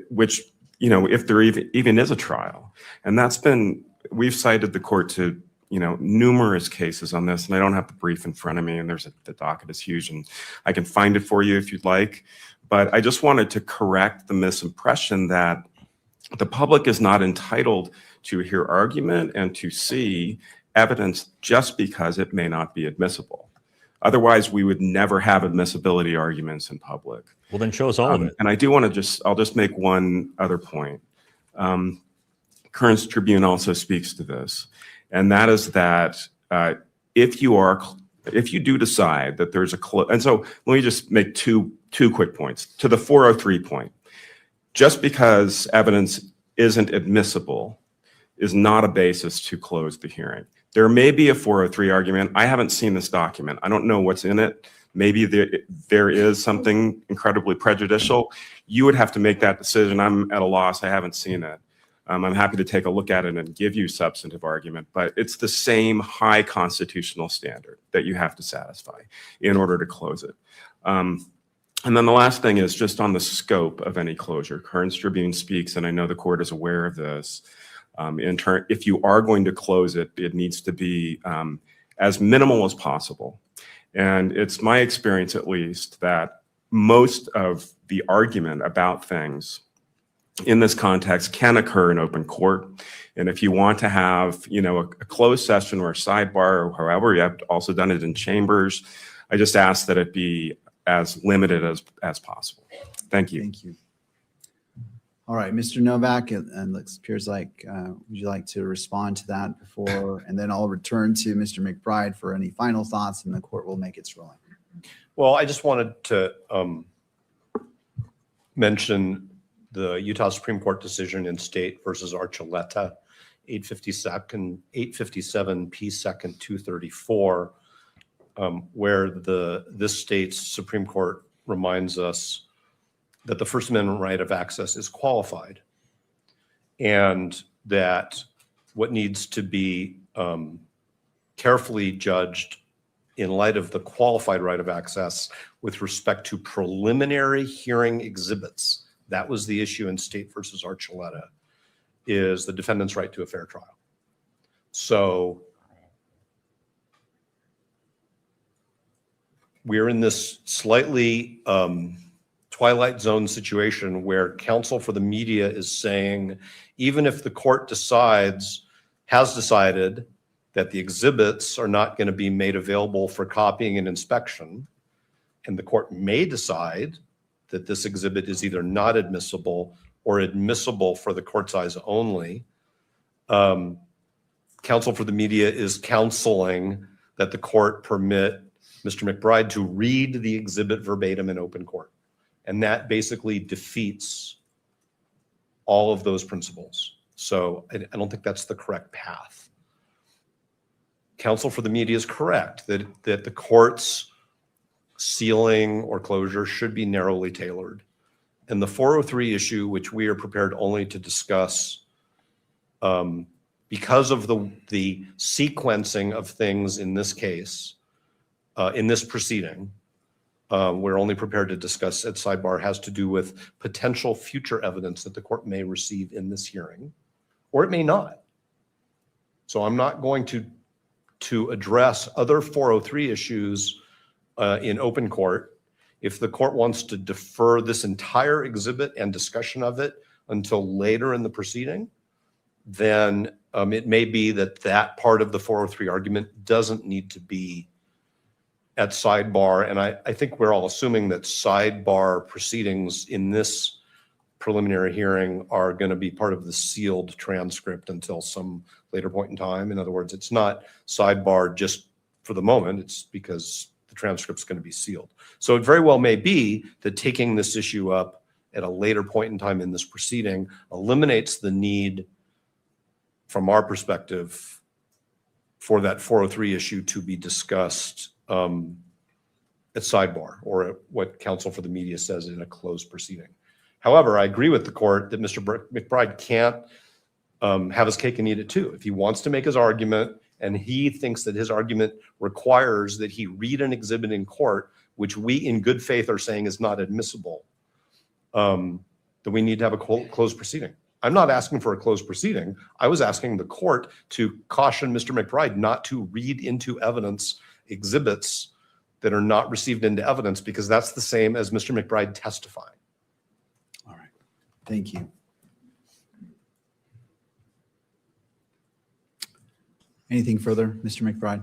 which, you know, if there even is a trial. And we've cited the court to, you know, numerous cases on this, and I don't have the brief in front of me, and the docket is huge, and I can find it for you if you'd like. But I just wanted to correct the misimpression that the public is not entitled to hear argument and to see evidence just because it may not be admissible. Otherwise, we would never have admissibility arguments in public. Well, then show us all of it. And I do want to I'll just make one other point. Kearns Tribune also speaks to this, and that is that if you do decide that there's and so let me just make two quick points. To the 403 point, just because evidence isn't admissible is not a basis to close the hearing. There may be a 403 argument. I haven't seen this document. I don't know what's in it. Maybe there is something incredibly prejudicial. You would have to make that decision. I'm at a loss. I haven't seen it. I'm happy to take a look at it and give you substantive argument, but it's the same high constitutional standard that you have to satisfy in order to close it. And then the last thing is just on the scope of any closure. Kearns Tribune speaks, and I know the court is aware of this. If you are going to close it, it needs to be as minimal as possible. And it's my experience, at least, that most of the argument about things in this context can occur in open court. And if you want to have, you know, a closed session or a sidebar or however, you have also done it in chambers. I just ask that it be as limited as possible. Thank you. Thank you. All right, Mr. Novak, and it appears like, would you like to respond to that before, and then I'll return to Mr. McBride for any final thoughts, and the court will make its ruling. Well, I just wanted to mention the Utah Supreme Court decision in State versus Archuleta, 857 P. 2nd 234, where this state's Supreme Court reminds us that the First Amendment right of access is qualified, and that what needs to be carefully judged in light of the qualified right of access with respect to preliminary hearing exhibits, that was the issue in State versus Archuleta, is the defendant's right to a fair trial. So we're in this slightly twilight zone situation where counsel for the media is saying, even if the court has decided that the exhibits are not going to be made available for copying and inspection, and the court may decide that this exhibit is either not admissible or admissible for the court's eyes only, counsel for the media is counseling that the court permit Mr. McBride to read the exhibit verbatim in open court. And that basically defeats all of those principles. So I don't think that's the correct path. Counsel for the media is correct that the court's sealing or closure should be narrowly tailored. And the 403 issue, which we are prepared only to discuss because of the sequencing of things in this case, in this proceeding, we're only prepared to discuss at sidebar, has to do with potential future evidence that the court may receive in this hearing, or it may not. So I'm not going to address other 403 issues in open court. If the court wants to defer this entire exhibit and discussion of it until later in the proceeding, then it may be that part of the 403 argument doesn't need to be at sidebar. And I think we're all assuming that sidebar proceedings in this preliminary hearing are going to be part of the sealed transcript until some later point in time. In other words, it's not sidebarred just for the moment. It's because the transcript's going to be sealed. So it very well may be that taking this issue up at a later point in time in this proceeding eliminates the need, from our perspective, for that 403 issue to be discussed at sidebar, or at what counsel for the media says in a closed proceeding. However, I agree with the court that Mr. McBride can't have his cake and eat it too. If he wants to make his argument and he thinks that his argument requires that he read an exhibit in court, which we in good faith are saying is not admissible, then we need to have a closed proceeding. I'm not asking for a closed proceeding. I was asking the court to caution Mr. McBride not to read into evidence exhibits that are not received into evidence, because that's the same as Mr. McBride testifying. All right. Thank you. Anything further, Mr. McBride?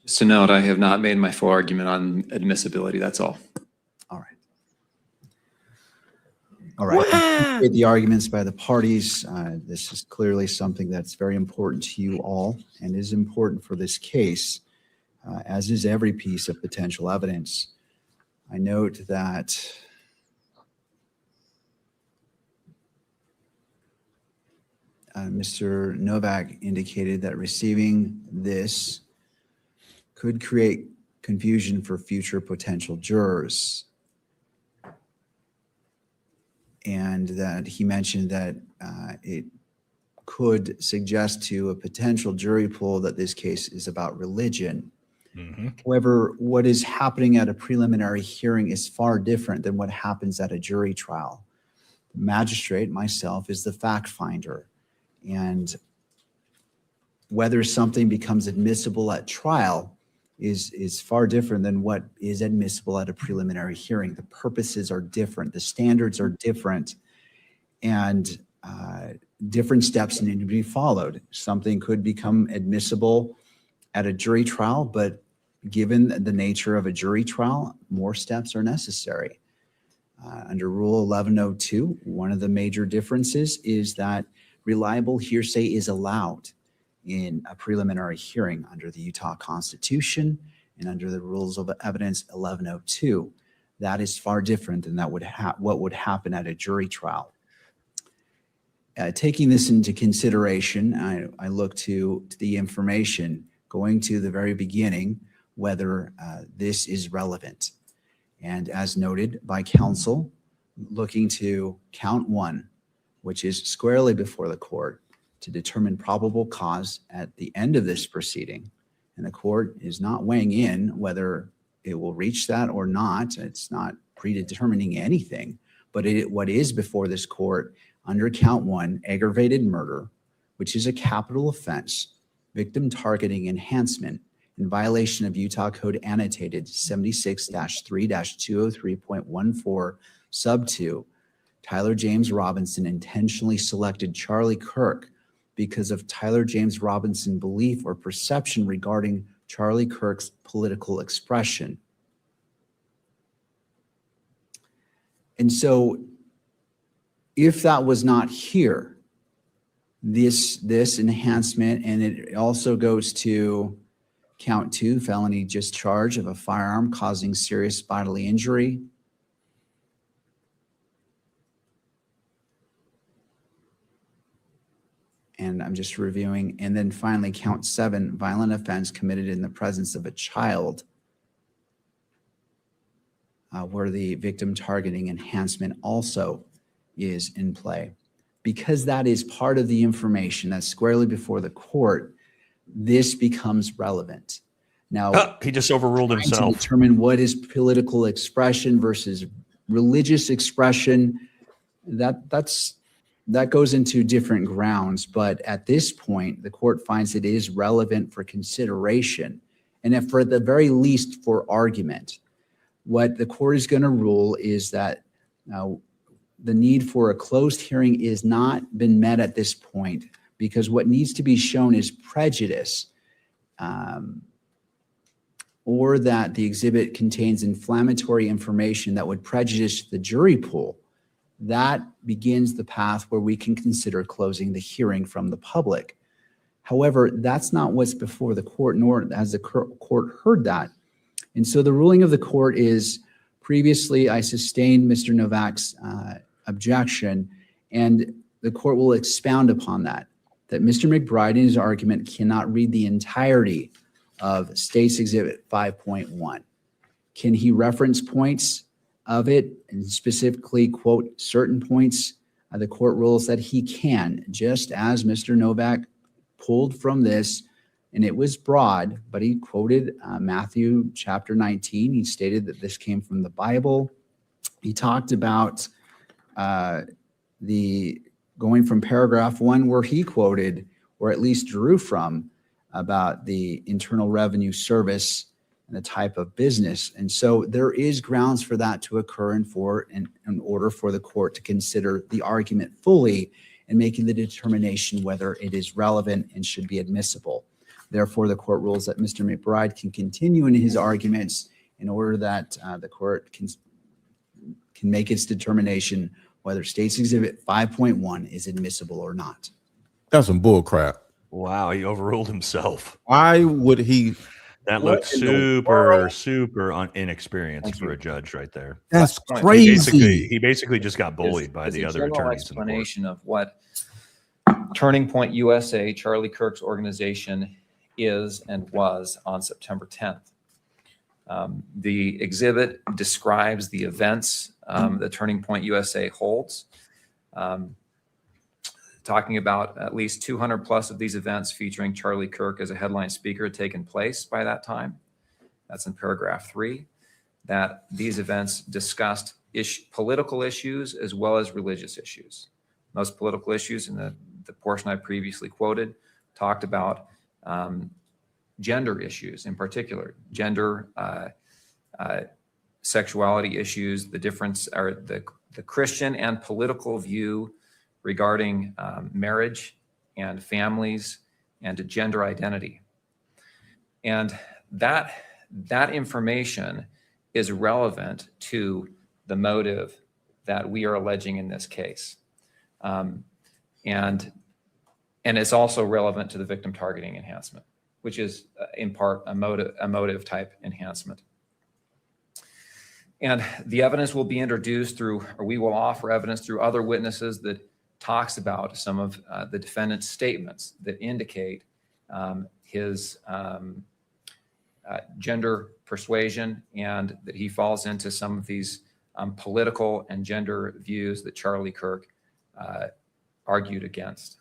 Just to note, I have not made my full argument on admissibility. That's all. All right. All right. Appreciate the arguments by the parties. This is clearly something that's very important to you all and is important for this case, as is every piece of potential evidence. I note that Mr. Novak indicated that receiving this could create confusion for future potential jurors. And that he mentioned that it could suggest to a potential jury pool that this case is about religion. However, what is happening at a preliminary hearing is far different than what happens at a jury trial. The magistrate, myself, is the fact finder. And whether something becomes admissible at trial is far different than what is admissible at a preliminary hearing. The purposes are different, the standards are different, and different steps need to be followed. Something could become admissible at a jury trial, but given the nature of a jury trial, more steps are necessary. Under Rule 1102, one of the major differences is that reliable hearsay is allowed in a preliminary hearing under the Utah Constitution and under the Rules of Evidence 1102. That is far different than what would happen at a jury trial. Taking this into consideration, I look to the information going to the very beginning, whether this is relevant. And as noted by counsel, looking to count one, which is squarely before the court, to determine probable cause at the end of this proceeding. And the court is not weighing in whether it will reach that or not. It's not predetermining anything, but what is before this court under count one, aggravated murder, which is a capital offense, victim targeting enhancement in violation of Utah Code Annotated 76-3-203.14 sub 2. Tyler James Robinson intentionally selected Charlie Kirk because of Tyler James Robinson's belief or perception regarding Charlie Kirk's political expression. And so if that was not here, this enhancement, and it also goes to count two, felony discharge of a firearm causing serious bodily injury. And I'm just reviewing. And then finally, count 7, violent offense committed in the presence of a child, where the victim targeting enhancement also is in play. Because that is part of the information that's squarely before the court, this becomes relevant. Now, he just overruled himself. To determine what is political expression versus religious expression, that goes into different grounds. But at this point, the court finds it is relevant for consideration, and if for the very least for argument. What the court is going to rule is that the need for a closed hearing is not been met at this point, because what needs to be shown is prejudice, or that the exhibit contains inflammatory information that would prejudice the jury pool, that begins the path where we can consider closing the hearing from the public. However, that's not what's before the court, nor has the court heard that. And so the ruling of the court is, previously I sustained Mr. Novak's objection, and the court will expound upon that Mr. McBride in his argument cannot read the entirety of State's Exhibit 5.1. Can he reference points of it and specifically quote certain points? The court rules that he can, just as Mr. Novak pulled from this, and it was broad, but he quoted Matthew chapter 19. He stated that this came from the Bible. He talked about the going from paragraph 1 where he quoted, or at least drew from, about the Internal Revenue Service and the type of business. And so there is grounds for that to occur in order for the court to consider the argument fully and making the determination whether it is relevant and should be admissible. Therefore, the court rules that Mr. McBride can continue in his arguments in order that the court can make its determination whether State's Exhibit 5.1 is admissible or not. That's some bull crap. Wow, he overruled himself. Why would he? That looks super inexperienced for a judge right there. That's crazy. He basically just got bullied by the other attorneys. Explanation of what Turning Point USA, Charlie Kirk's organization, is and was on September 10th. The exhibit describes the events that Turning Point USA holds, talking about at least 200 plus of these events featuring Charlie Kirk as a headline speaker had taken place by that time. That's in paragraph 3, that these events discussed political issues as well as religious issues. Most political issues in the portion I previously quoted talked about gender issues, in particular, gender, sexuality issues, the difference, or the Christian and political view regarding marriage and families and gender identity. And that information is relevant to the motive that we are alleging in this case. And it's also relevant to the victim targeting enhancement, which is in part a motive type enhancement. And the evidence will be introduced through, or we will offer evidence through other witnesses that talks about some of the defendant's statements that indicate his gender persuasion, and that he falls into some of these political and gender views that Charlie Kirk argued against.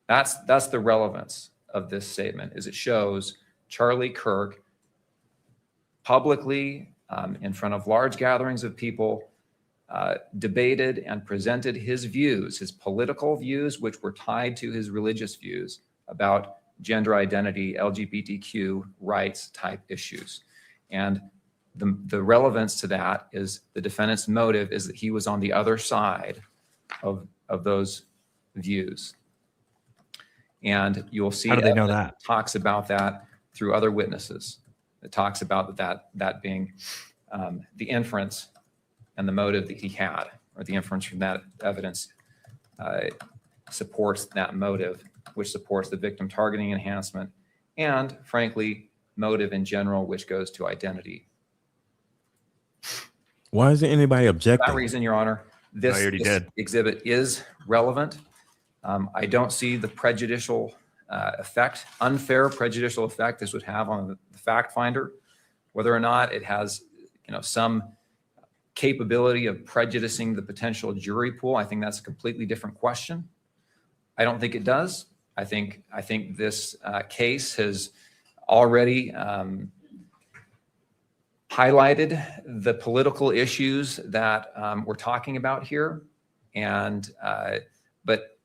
That's the relevance of this statement, is it shows Charlie Kirk publicly in front of large gatherings of people debated and presented his views, his political views, which were tied to his religious views about gender identity, LGBTQ rights type issues. And the relevance to that is the defendant's motive is that he was on the other side of those views. And you'll see how do they know that talks about that through other witnesses. It talks about that being the inference and the motive that he had, or the inference from that evidence supports that motive, which supports the victim targeting enhancement, and frankly, motive in general, which goes to identity. Why isn't anybody objecting? For that reason, Your Honor, this exhibit is relevant. I don't see the prejudicial effect, unfair prejudicial effect this would have on the fact finder. Whether or not it has, some capability of prejudicing the potential jury pool, I think that's a completely different question. I don't think it does. I think this case has already highlighted the political issues that we're talking about here, but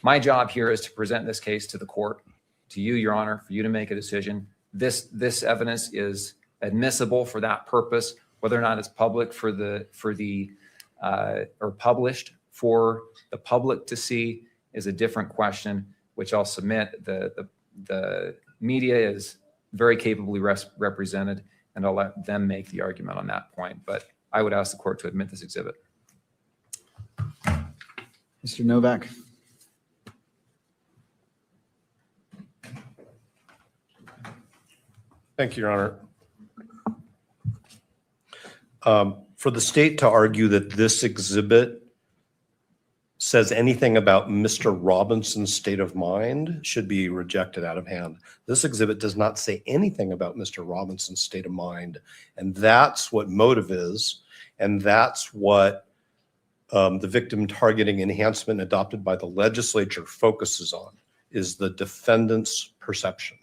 my job here is to present this case to the court, to you, Your Honor, for you to make a decision. This evidence is admissible for that purpose. Whether or not it's public or published for the public to see is a different question, which I'll submit. The media is very capably represented, and I'll let them make the argument on that point. But I would ask the court to admit this exhibit. Mr. Novak. Thank you, Your Honor. For the state to argue that this exhibit says anything about Mr. Robinson's state of mind should be rejected out of hand. This exhibit does not say anything about Mr. Robinson's state of mind, and that's what motive is, and that's what the victim targeting enhancement adopted by the legislature focuses on, is the defendant's perception.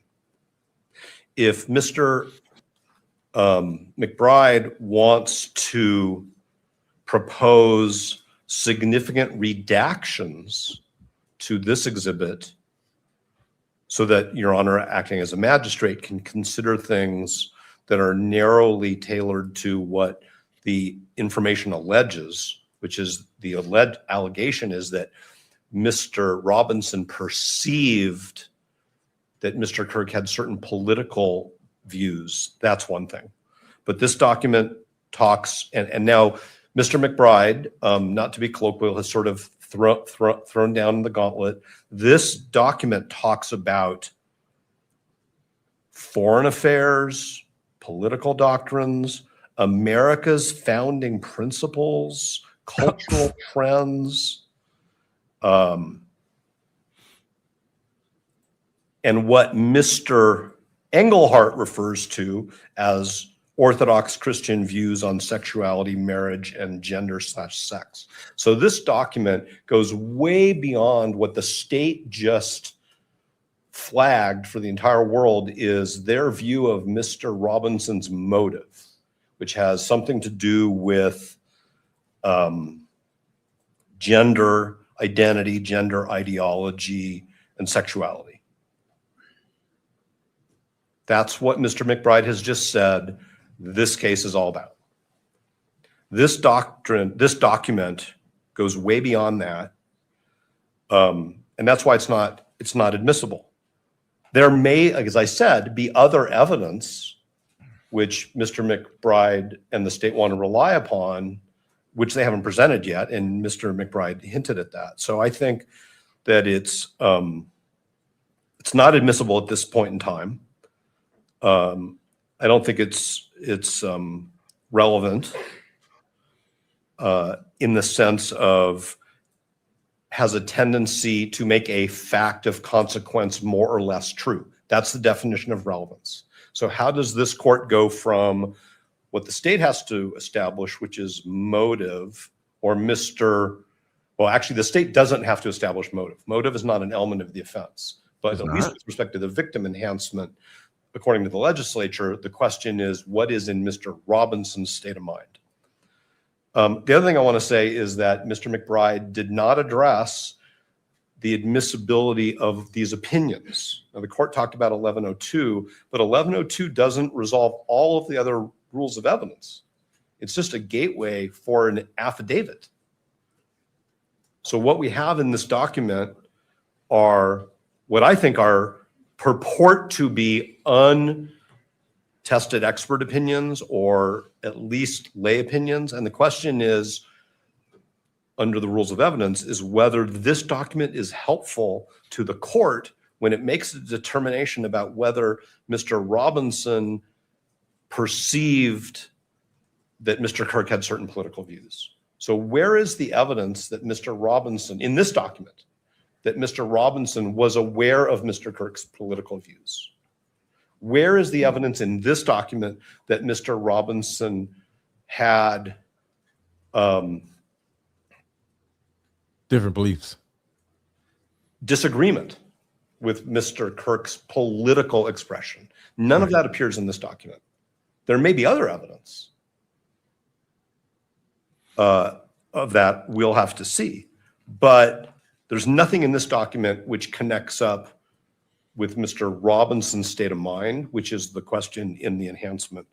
If Mr. McBride wants to propose significant redactions to this exhibit so that Your Honor, acting as a magistrate, can consider things that are narrowly tailored to what the information alleges, which is the alleged allegation is that Mr. Robinson perceived that Mr. Kirk had certain political views, that's one thing. But this document talks, and now Mr. McBride, not to be colloquial, has sort of thrown down the gauntlet. This document talks about foreign affairs, political doctrines, America's founding principles, cultural trends, and what Mr. Engelhardt refers to as Orthodox Christian views on sexuality, marriage, and gender/sex. So this document goes way beyond what the state just flagged for the entire world is their view of Mr. Robinson's motive, which has something to do with gender identity, gender ideology, and sexuality. That's what Mr. McBride has just said this case is all about. This document goes way beyond that. And that's why it's not admissible. There may, as I said, be other evidence which Mr. McBride and the state want to rely upon, which they haven't presented yet, and Mr. McBride hinted at that. So I think that it's not admissible at this point in time. I don't think it's relevant in the sense of has a tendency to make a fact of consequence more or less true. That's the definition of relevance. So how does this court go from what the state has to establish, which is motive, or well, actually the state doesn't have to establish motive. Motive is not an element of the offense, but at least with respect to the victim enhancement, according to the legislature, the question is what is in Mr. Robinson's state of mind? The other thing I want to say is that Mr. McBride did not address the admissibility of these opinions. Now, the court talked about 1102, but 1102 doesn't resolve all of the other rules of evidence. It's just a gateway for an affidavit. So what we have in this document are what I think are purport to be untested expert opinions or at least lay opinions. And the question is, under the rules of evidence, is whether this document is helpful to the court when it makes a determination about whether Mr. Robinson perceived that Mr. Kirk had certain political views. So where is the evidence that Mr. Robinson, in this document, that Mr. Robinson was aware of Mr. Kirk's political views? Where is the evidence in this document that Mr. Robinson had different beliefs, disagreement with Mr. Kirk's political expression? None of that appears in this document. There may be other evidence of that we'll have to see, but there's nothing in this document which connects up with Mr. Robinson's state of mind, which is the question in the enhancement.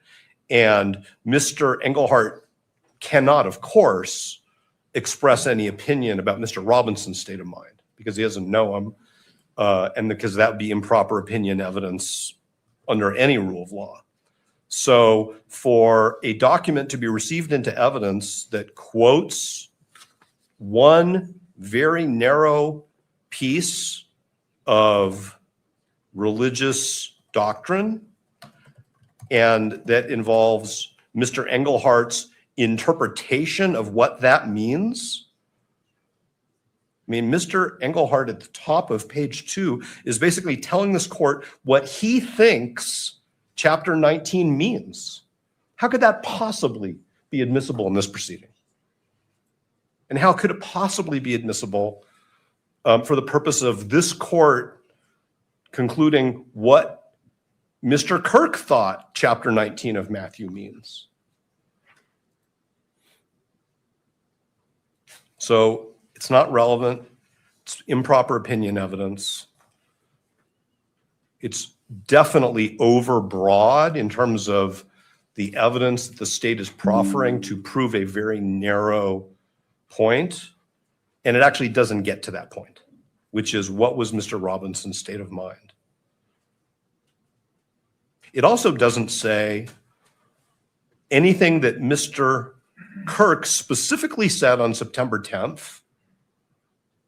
And Mr. Engelhardt cannot, of course, express any opinion about Mr. Robinson's state of mind because he doesn't know him, and because that would be improper opinion evidence under any rule of law. So for a document to be received into evidence that quotes one very narrow piece of religious doctrine, and that involves Mr. Englehart's interpretation of what that means. I mean, Mr. Engelhart at the top of page 2 is basically telling this court what he thinks Chapter 19 means. How could that possibly be admissible in this proceeding? And how could it possibly be admissible for the purpose of this court concluding what Mr. Kirk thought Chapter 19 of Matthew means? So it's not relevant. It's improper opinion evidence. It's definitely overbroad in terms of the evidence that the state is proffering to prove a very narrow point. And it actually doesn't get to that point, which is what was Mr. Robinson's state of mind. It also doesn't say anything that Mr. Kirk specifically said on September 10th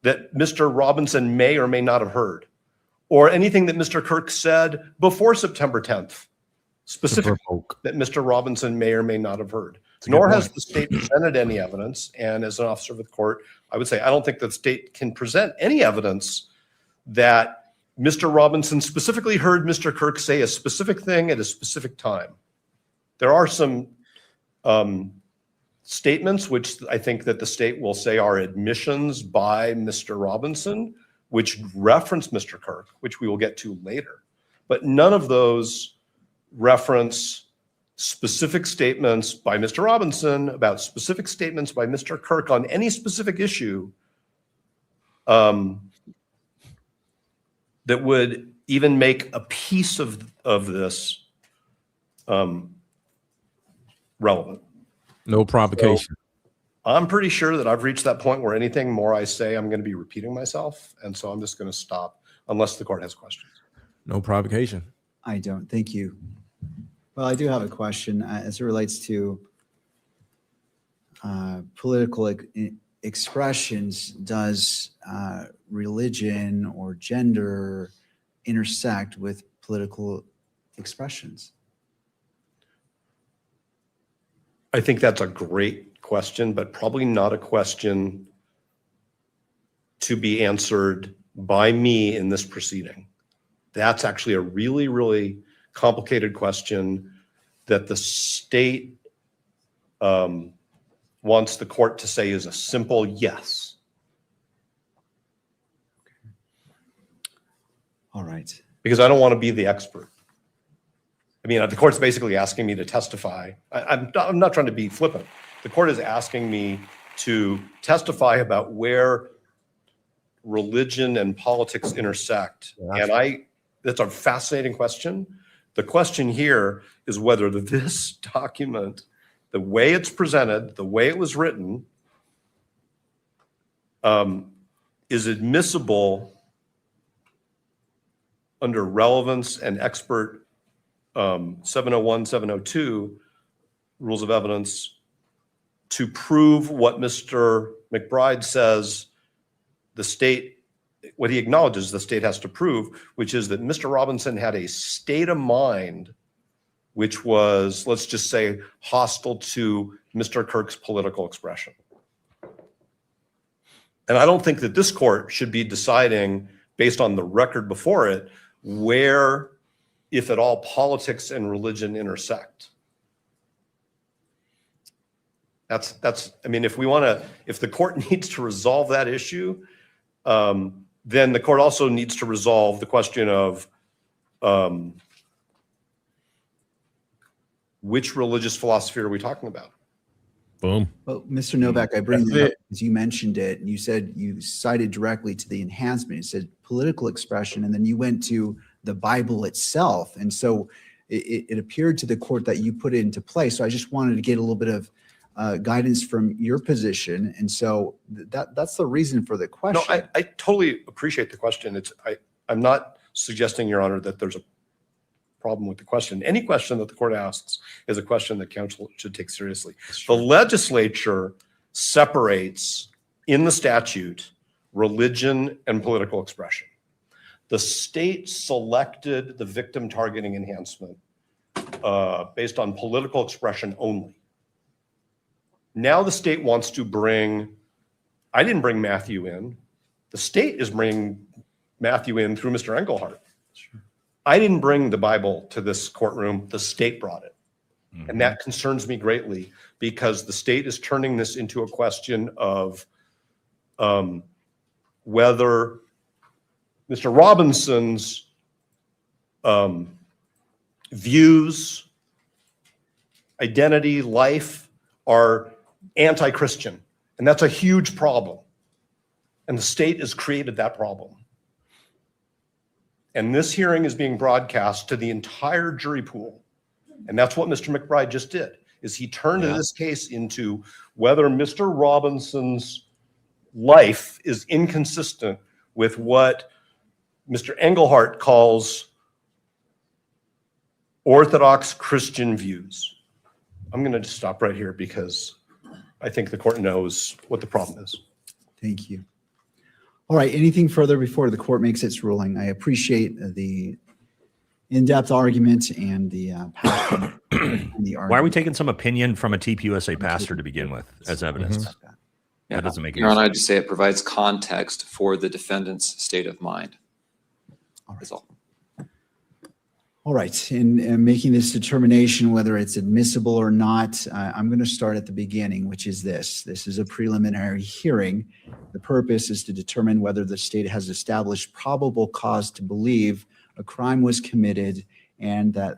that Mr. Robinson may or may not have heard, or anything that Mr. Kirk said before September 10th, specifically that Mr. Robinson may or may not have heard. Nor has the state presented any evidence. And as an officer of the court, I would say I don't think the state can present any evidence that Mr. Robinson specifically heard Mr. Kirk say a specific thing at a specific time. There are some statements which I think that the state will say are admissions by Mr. Robinson, which reference Mr. Kirk, which we will get to later. But none of those reference specific statements by Mr. Robinson about specific statements by Mr. Kirk on any specific issue that would even make a piece of this relevant. No provocation. So I'm pretty sure that I've reached that point where anything more I say, I'm going to be repeating myself. And so I'm just going to stop unless the court has questions. No provocation. I don't. Thank you. Well, I do have a question as it relates to political expressions. Does religion or gender intersect with political expressions? I think that's a great question, but probably not a question to be answered by me in this proceeding. That's actually a really, really complicated question that the state wants the court to say is a simple yes. All right. Because I don't want to be the expert. I mean, the court's basically asking me to testify. I'm not trying to be flippant. The court is asking me to testify about where religion and politics intersect. And that's a fascinating question. The question here is whether this document, the way it's presented, the way it was written, is admissible under relevance and expert 701, 702 rules of evidence to prove what Mr. McBride says the state, what he acknowledges the state has to prove, which is that Mr. Robinson had a state of mind which was, let's just say, hostile to Mr. Kirk's political expression. And I don't think that this court should be deciding, based on the record before it, where, if at all, politics and religion intersect. That's. I mean, if the court needs to resolve that issue, then the court also needs to resolve the question of which religious philosophy are we talking about? Boom. Well, Mr. Novak, I bring that up because you mentioned it, and you said you cited directly to the enhancement. You said political expression, and then you went to the Bible itself. And so it appeared to the court that you put it into play. So I just wanted to get a little bit of guidance from your position. And so that's the reason for the question. No, I totally appreciate the question. I'm not suggesting, Your Honor, that there's problem with the question. Any question that the court asks is a question that counsel should take seriously. The legislature separates in the statute religion and political expression. The state selected the victim targeting enhancement based on political expression only. Now the state wants to bring, I didn't bring Matthew in. The state is bringing Matthew in through Mr. Engelhardt. Sure. I didn't bring the Bible to this courtroom. The state brought it. Mm-hmm. And that concerns me greatly because the state is turning this into a question of whether Mr. Robinson's views, identity, life are anti-Christian. And that's a huge problem. And the state has created that problem. And this hearing is being broadcast to the entire jury pool. And that's what Mr. McBride just did, is he turned this case into whether Mr. Robinson's life is inconsistent with what Mr. Engelhardt calls Orthodox Christian views. I'm going to just stop right here because I think the court knows what the problem is. Thank you. All right, anything further before the court makes its ruling? I appreciate the in-depth argument and the passion and the argument. Why are we taking some opinion from a TPUSA pastor to begin with as evidence? Mm-hmm. That doesn't make any Your Honor, sense. I'd just say it provides context for the defendant's state of mind. That's all. All right, in making this determination whether it's admissible or not, I'm going to start at the beginning, which is this. This is a preliminary hearing. The purpose is to determine whether the state has established probable cause to believe a crime was committed and that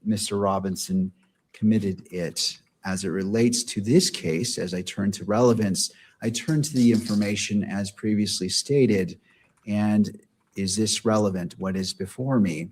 Mr. Robinson committed it. As it relates to this case, as I turn to relevance, I turn to the information as previously stated, and is this relevant? What is before me?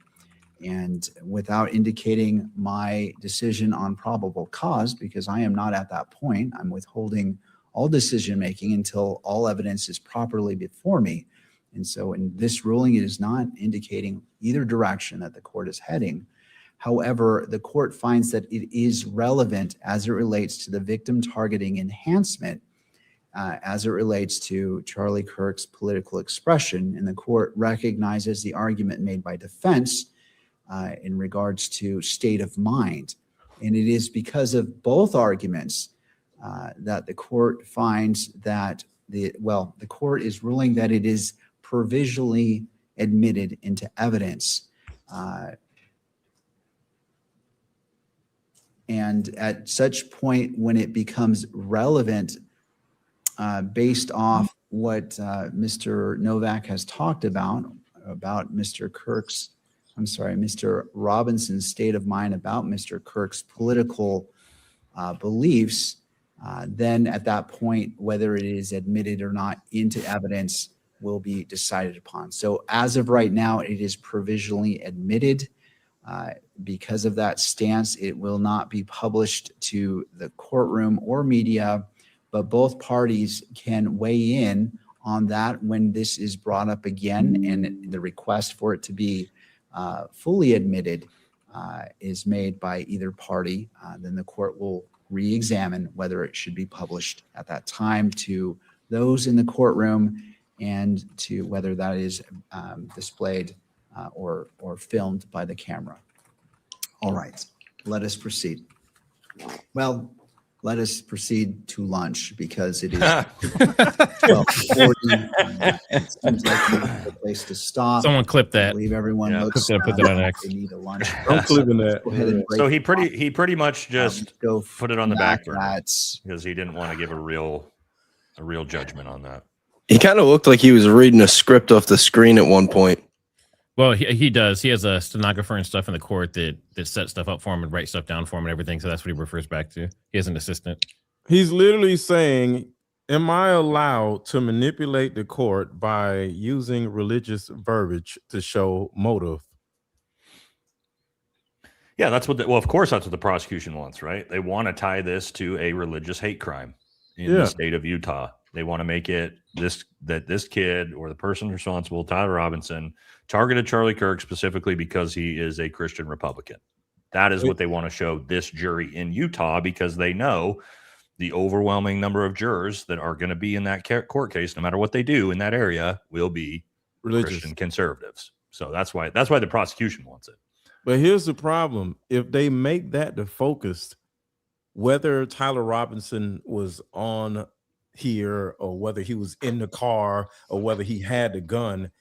And without indicating my decision on probable cause, because I am not at that point, I'm withholding all decision-making until all evidence is properly before me. And so in this ruling, it is not indicating either direction that the court is heading. However, the court finds that it is relevant as it relates to the victim targeting enhancement, as it relates to Charlie Kirk's political expression. And the court recognizes the argument made by defense in regards to state of mind. And it is because of both arguments that the court finds that the court is ruling that it is provisionally admitted into evidence. And at such point, when it becomes relevant based off what Mr. Novak has talked about Mr. Robinson's state of mind about Mr. Kirk's political beliefs, then at that point, whether it is admitted or not into evidence will be decided upon. So as of right now, it is provisionally admitted. Because of that stance, it will not be published to the courtroom or media, but both parties can weigh in on that when this is brought up again and the request for it to be fully admitted is made by either party. Then the court will re-examine whether it should be published at that time to those in the courtroom and to whether that is displayed or filmed by the camera. All right, let us proceed. Well, let us proceed to lunch because it is 12:40. It seems like a place to stop. Someone clip that. Leave everyone looks put that on X. they need a lunch. I'm clipping that. Go ahead and break So he pretty much just go put it on the back burner That's because he didn't want to give a real judgment on that. He kind of looked like he was reading a script off the screen at one point. Well, he does. He has a stenographer and stuff in the court that sets stuff up for him and writes stuff down for him and everything. So that's what he refers back to. He has an assistant. He's literally saying, am I allowed to manipulate the court by using religious verbiage to show motive? Yeah, that's what. Well, of course, that's what the prosecution wants, right? They want to tie this to a religious hate crime in the state of Utah. They want to make it that this kid or the person responsible, Tyler Robinson, targeted Charlie Kirk specifically because he is a Christian Republican. That is what they want to show this jury in Utah, because they know the overwhelming number of jurors that are going to be in that court case, no matter what they do in that area, will be religious Christian conservatives. So that's why the prosecution wants it. But here's the problem. If they make that the focus, whether Tyler Robinson was on here or whether he was in the car or whether he had the gun,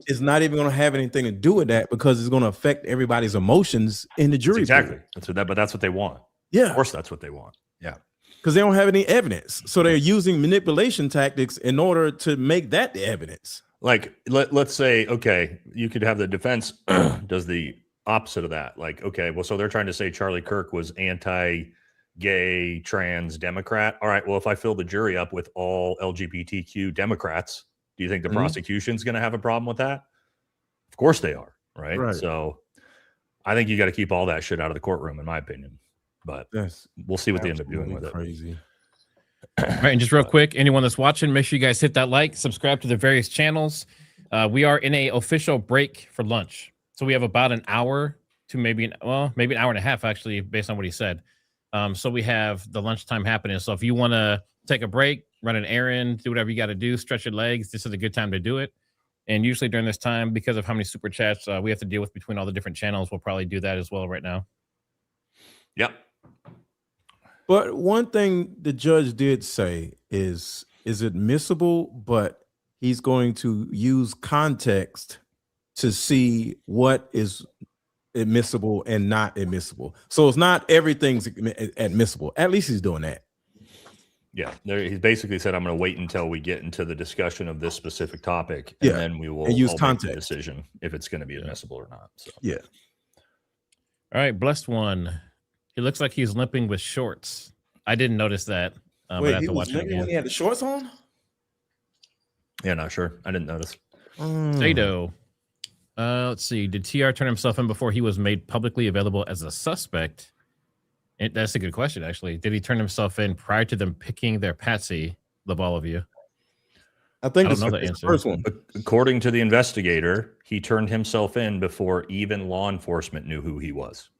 it's not even going to have anything to do with that, because it's going to affect everybody's emotions in the jury. Exactly. That's what they want. Yeah. Of course, that's what they want. Yeah. Because they don't have any evidence. So they're using manipulation tactics in order to make that the evidence. Like, let's say, okay, you could have the defense does the opposite of that. Like, okay, well, so they're trying to say Charlie Kirk was anti-gay, trans, Democrat. All right, well, if I fill the jury up with all LGBTQ Democrats, do you think the prosecution's going to have a problem with that? Of course they are, right? So I think you got to keep all that shit out of the courtroom, in my opinion. But we'll see what they end up doing with it. Crazy. All right, and just real quick, anyone that's watching, make sure you guys hit that like, subscribe to the various channels. We are in a official break for lunch, so we have about an hour to maybe an hour and a half, actually, based on what he said. So we have the lunchtime happening. So if you want to take a break, run an errand, do whatever you got to do, stretch your legs, this is a good time to do it. And usually during this time, because of how many super chats we have to deal with between all the different channels, we'll probably do that as well right now. Yep. But one thing the judge did say is admissible, but he's going to use context to see what is admissible and not admissible. So it's not everything's admissible. At least he's doing that. Yeah, he basically said, I'm going to wait until we get into the discussion of this specific topic, and then we will use make context the decision if it's going to be admissible or not. So. Yeah. All right, blessed one. He looks like he's limping with shorts. I didn't notice that. Wait, he was limping when he had the shorts on? Yeah, not sure. I didn't notice. Jado. Let's see. Did TR turn himself in before he was made publicly available as a suspect? That's a good question, actually. Did he turn himself in prior to them picking their patsy, of all of you? I think I don't know the answer. First one. According to the investigator, he turned himself in before even law enforcement knew who he was.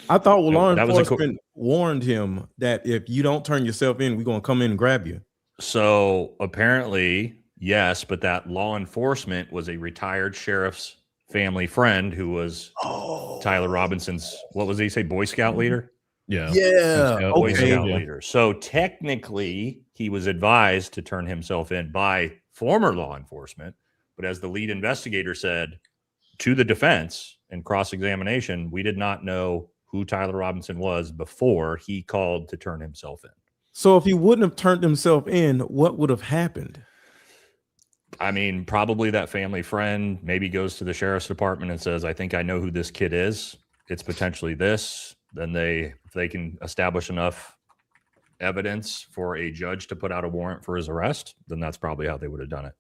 I thought law enforcement warned him that if you don't turn yourself in, we're going to come in and grab you. So apparently, yes, but that law enforcement was a retired sheriff's family friend who was Tyler Robinson's, what was he say, Boy Scout leader? Yeah. Yeah. Boy Scout leader. So technically, he was advised to turn himself in by former law enforcement. But as the lead investigator said to the defense in cross-examination, we did not know who Tyler Robinson was before he called to turn himself in. So if he wouldn't have turned himself in, what would have happened? I mean, probably that family friend maybe goes to the sheriff's department and says, I think I know who this kid is. It's potentially this. Then if they can establish enough evidence for a judge to put out a warrant for his arrest, then that's probably how they would have done it.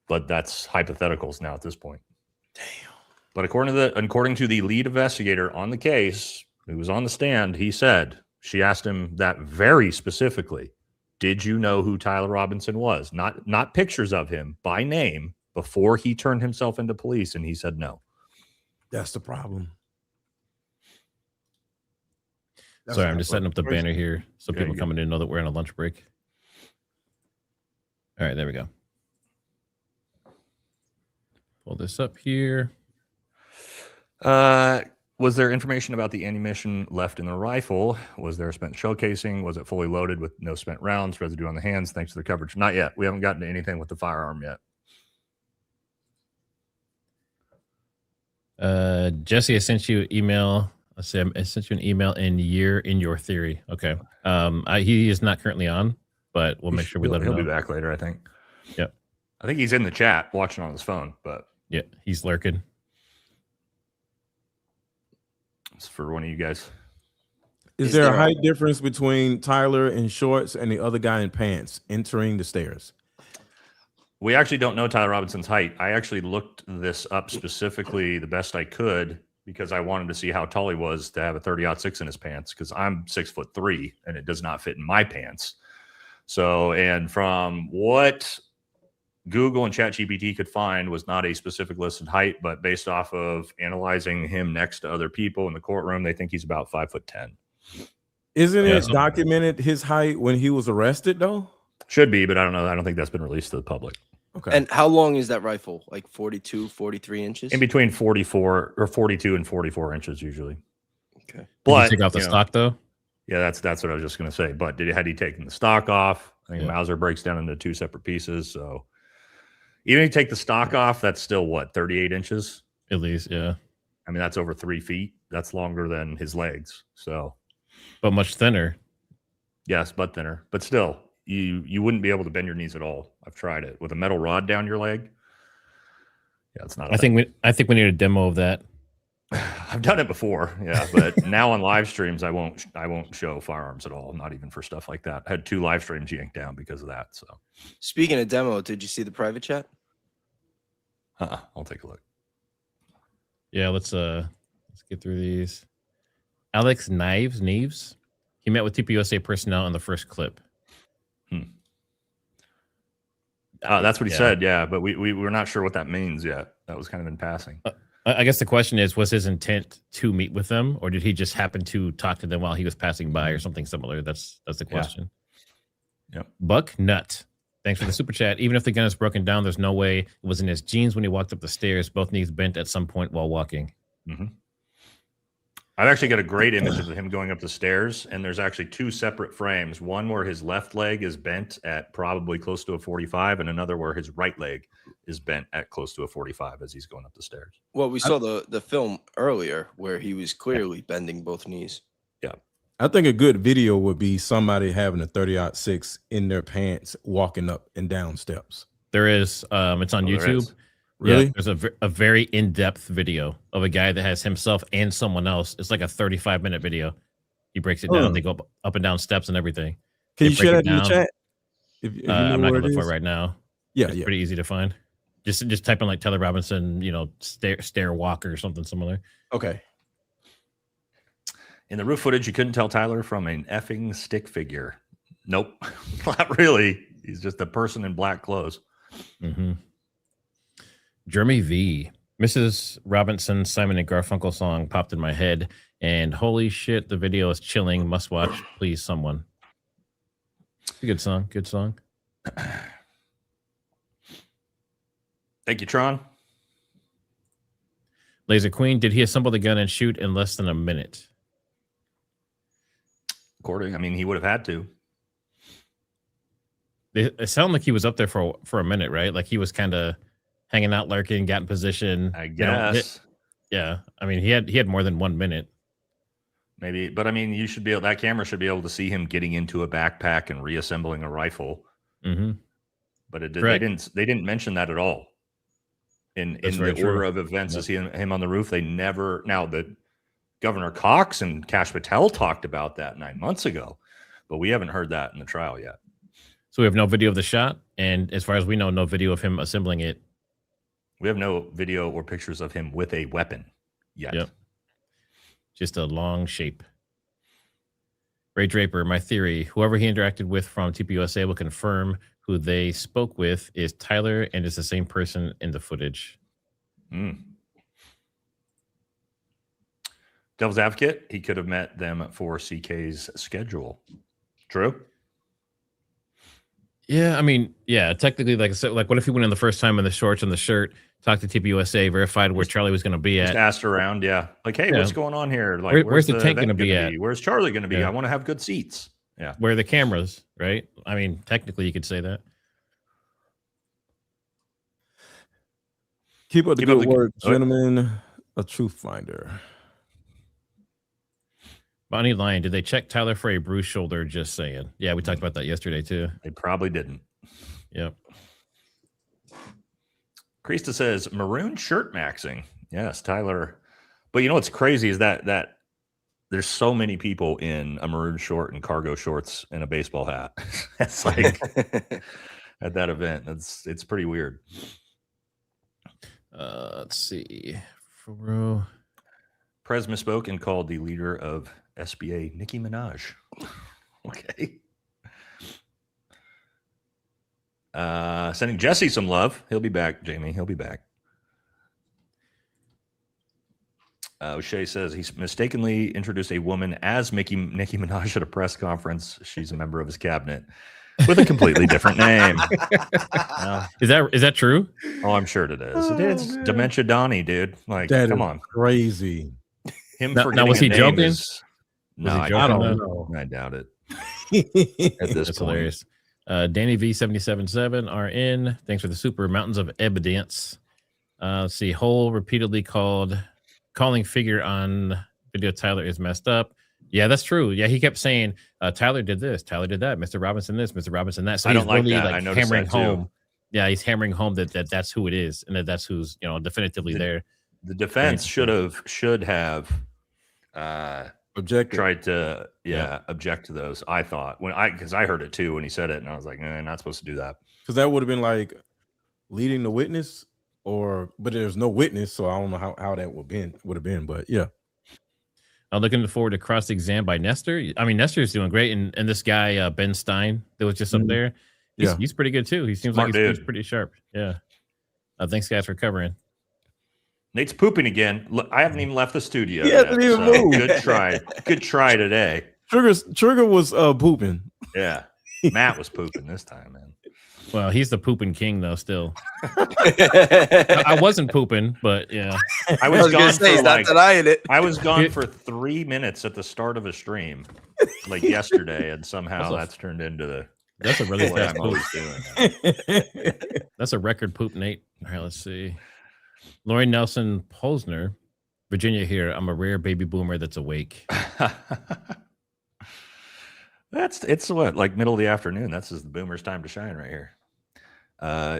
But that's hypotheticals now at this point. Damn. But according to the lead investigator on the case, who was on the stand, he said, she asked him that very specifically. Did you know who Tyler Robinson was? Not pictures of him by name before he turned himself into police. And he said no. That's the problem. Sorry, I'm just setting up the banner here so people coming in know that we're on a lunch break. All right, there we go. Pull this up here. Was there information about the ammunition left in the rifle? Was there a spent shell casing? Was it fully loaded with no spent rounds, residue on the hands? Thanks to the coverage. Not yet. We haven't gotten to anything with the firearm yet. Jesse, I sent you an email. I sent you an email in your theory. Okay. He is not currently on, but we'll make sure we let him know. He'll be back later, I think. Yep. I think he's in the chat watching on his phone, but yeah, he's lurking. It's for one of you guys. Is there a height difference between Tyler in shorts and the other guy in pants entering the stairs? We actually don't know Tyler Robinson's height. I actually looked this up specifically the best I could because I wanted to see how tall he was to have a 30-06 in his pants because I'm 6'3" and it does not fit in my pants. So, and from what Google and ChatGPT could find was not a specific listed height, but based off of analyzing him next to other people in the courtroom, they think he's about 5'10". Isn't Yeah, it documented his height when he was arrested though? Should be, but I don't know. I don't think that's been released to the public. Okay. And how long is that rifle? Like 42, 43 inches? In between 44 or 42 and 44 inches usually. Okay. But Did you take off the stock though? Yeah, that's what I was just going to say. But had he taken the stock off? I think Mauser breaks down into 2 separate pieces. So even if you take the stock off, that's still what, 38 inches? At least, yeah. I mean, that's over 3 feet. That's longer than his legs. So, but much thinner. Yes, but thinner. But still, you wouldn't be able to bend your knees at all. I've tried it with a metal rod down your leg. Yeah, it's not. I think we need a demo of that. I've done it before, yeah, but now on live streams, I won't show firearms at all, not even for stuff like that. I had 2 live streams yanked down because of that. So, speaking of demo, did you see the private chat? I'll take a look. Yeah, let's get through these. Alex Neves. He met with TPUSA personnel in the first clip. That's what he said, yeah, but we're not sure what that means yet. That was kind of in passing. I guess the question is, was his intent to meet with them, or did he just happen to talk to them while he was passing by, or something similar? That's the question. Yep. Buck Nut, thanks for the super chat. Even if the gun is broken down, there's no way it was in his jeans when he walked up the stairs. Both knees bent at some point while walking. Mm-hmm. I've actually got a great image of him going up the stairs, and there's actually 2 separate frames. One where his left leg is bent at probably close to a 45, and another where his right leg is bent at close to a 45 as he's going up the stairs. Well, we saw the film earlier where he was clearly bending both knees. Yeah. I think a good video would be somebody having a 30-06 in their pants walking up and down steps. There is. It's on YouTube. Really? Yeah, there's a very in-depth video of a guy that has himself and someone else. It's like a 35-minute video. He breaks it down. They go up and down steps and everything. Can you share that in the chat? If you I'm not going to look for it right now. Yeah, it's pretty easy to find. Just type in like Tyler Robinson, stair walker or something similar. Okay. In the roof footage, you couldn't tell Tyler from an effing stick figure. Nope, not really. He's just a person in black clothes. Mm-hmm. Jeremy V. Mrs. Robinson's Simon and Garfunkel song popped in my head, and holy shit, the video is chilling. Must watch, please, someone. It's a good song. Good song. Thank you, Tron. Laser Queen, did he assemble the gun and shoot in less than a minute? According, I mean, he would have had to. It sounded like he was up there for a minute, right? Like he was kind of hanging out, lurking, got in position. I guess. Yeah. I mean, he had more than 1 minute. Maybe, but I mean, that camera should be able to see him getting into a backpack and reassembling a rifle. Mm-hmm. But they didn't mention that at all. In the order of events, to see him on the roof, they never. Now, the Governor Cox and Kash Patel talked about that 9 months ago, but we haven't heard that in the trial yet. So we have no video of the shot, and as far as we know, no video of him assembling it. We have no video or pictures of him with a weapon yet. Yep. Just a long shape. Ray Draper, my theory, whoever he interacted with from TPUSA will confirm who they spoke with is Tyler and is the same person in the footage. Devil's advocate, he could have met them for CK's schedule. True? Yeah, I mean, yeah, technically, like I said, like what if he went in the first time in the shorts and the shirt, talked to TPUSA, verified where Charlie was going to be at. Just asked around, yeah. Like, hey, what's going on here? Like, where's the tank going to be at? Where's Charlie going to be? Yeah. I want to have good seats. Yeah. Where are the cameras, right? I mean, technically, you could say that. Keep up the good work, gentlemen. A truth finder. Bonnie Lyon, did they check Tyler for a bruised shoulder? Just saying. Yeah, we talked about that yesterday, too. They probably didn't. Yep. Krista says, maroon shirt maxing. Yes, Tyler. But you know what's crazy is that there's so many people in a maroon short and cargo shorts and a baseball hat. That's like at that event. It's pretty weird. Let's see. Prez misspoke and called the leader of SBA Nicki Minaj. Okay. Sending Jesse some love. He'll be back, Jamie. He'll be back. O'Shea says he mistakenly introduced a woman as Nicki Minaj at a press conference. She's a member of his cabinet with a completely different name. Is that true? Oh, I'm sure it is. It's Dementia Donnie, dude. Like, That come is on. crazy. Him Now, forgetting was he a name joking? No, he I joking, don't though? know. I doubt it. At this That's point. hilarious. Danny V777 RN. Thanks for the super mountains of evidence. Let's see. Hole repeatedly calling figure on video Tyler is messed up. Yeah, that's true. Yeah, he kept saying Tyler did this, Tyler did that, Mr. Robinson this, Mr. Robinson that. So I he's don't like really that. I like noticed hammering that too. home. Yeah, he's hammering home that that's who it is, and that's who's definitively there. The defense should have Objective. tried to object to those. I thought because I heard it too when he said it, and I was like, not supposed to do that. Because that would have been like leading the witness, but there's no witness, so I don't know how that would have been. But yeah. I'm looking forward to cross-exam by Nestor. I mean, Nestor's doing great, and this guy Ben Stein that was just up there, he's pretty good too. He seems Smart like he's dude. pretty sharp. Yeah. Thanks, guys, for covering. Nate's pooping again. Look, I haven't even left the studio. He hasn't even moved. Good try. Good try today. Trigger was pooping. Yeah. Matt was pooping this time, man. Well, he's the pooping king, though, still. I wasn't pooping, but yeah. I was gone say, he's for not denying it. I was gone for 3 minutes at the start of a stream, like yesterday, and somehow that's turned into That's a really what fast I'm poop. always doing. That's a record poop, Nate. All right, let's see. Lori Nelson Posner, Virginia here. I'm a rare baby boomer that's awake. It's what, like middle of the afternoon. That's just the boomer's time to shine right here.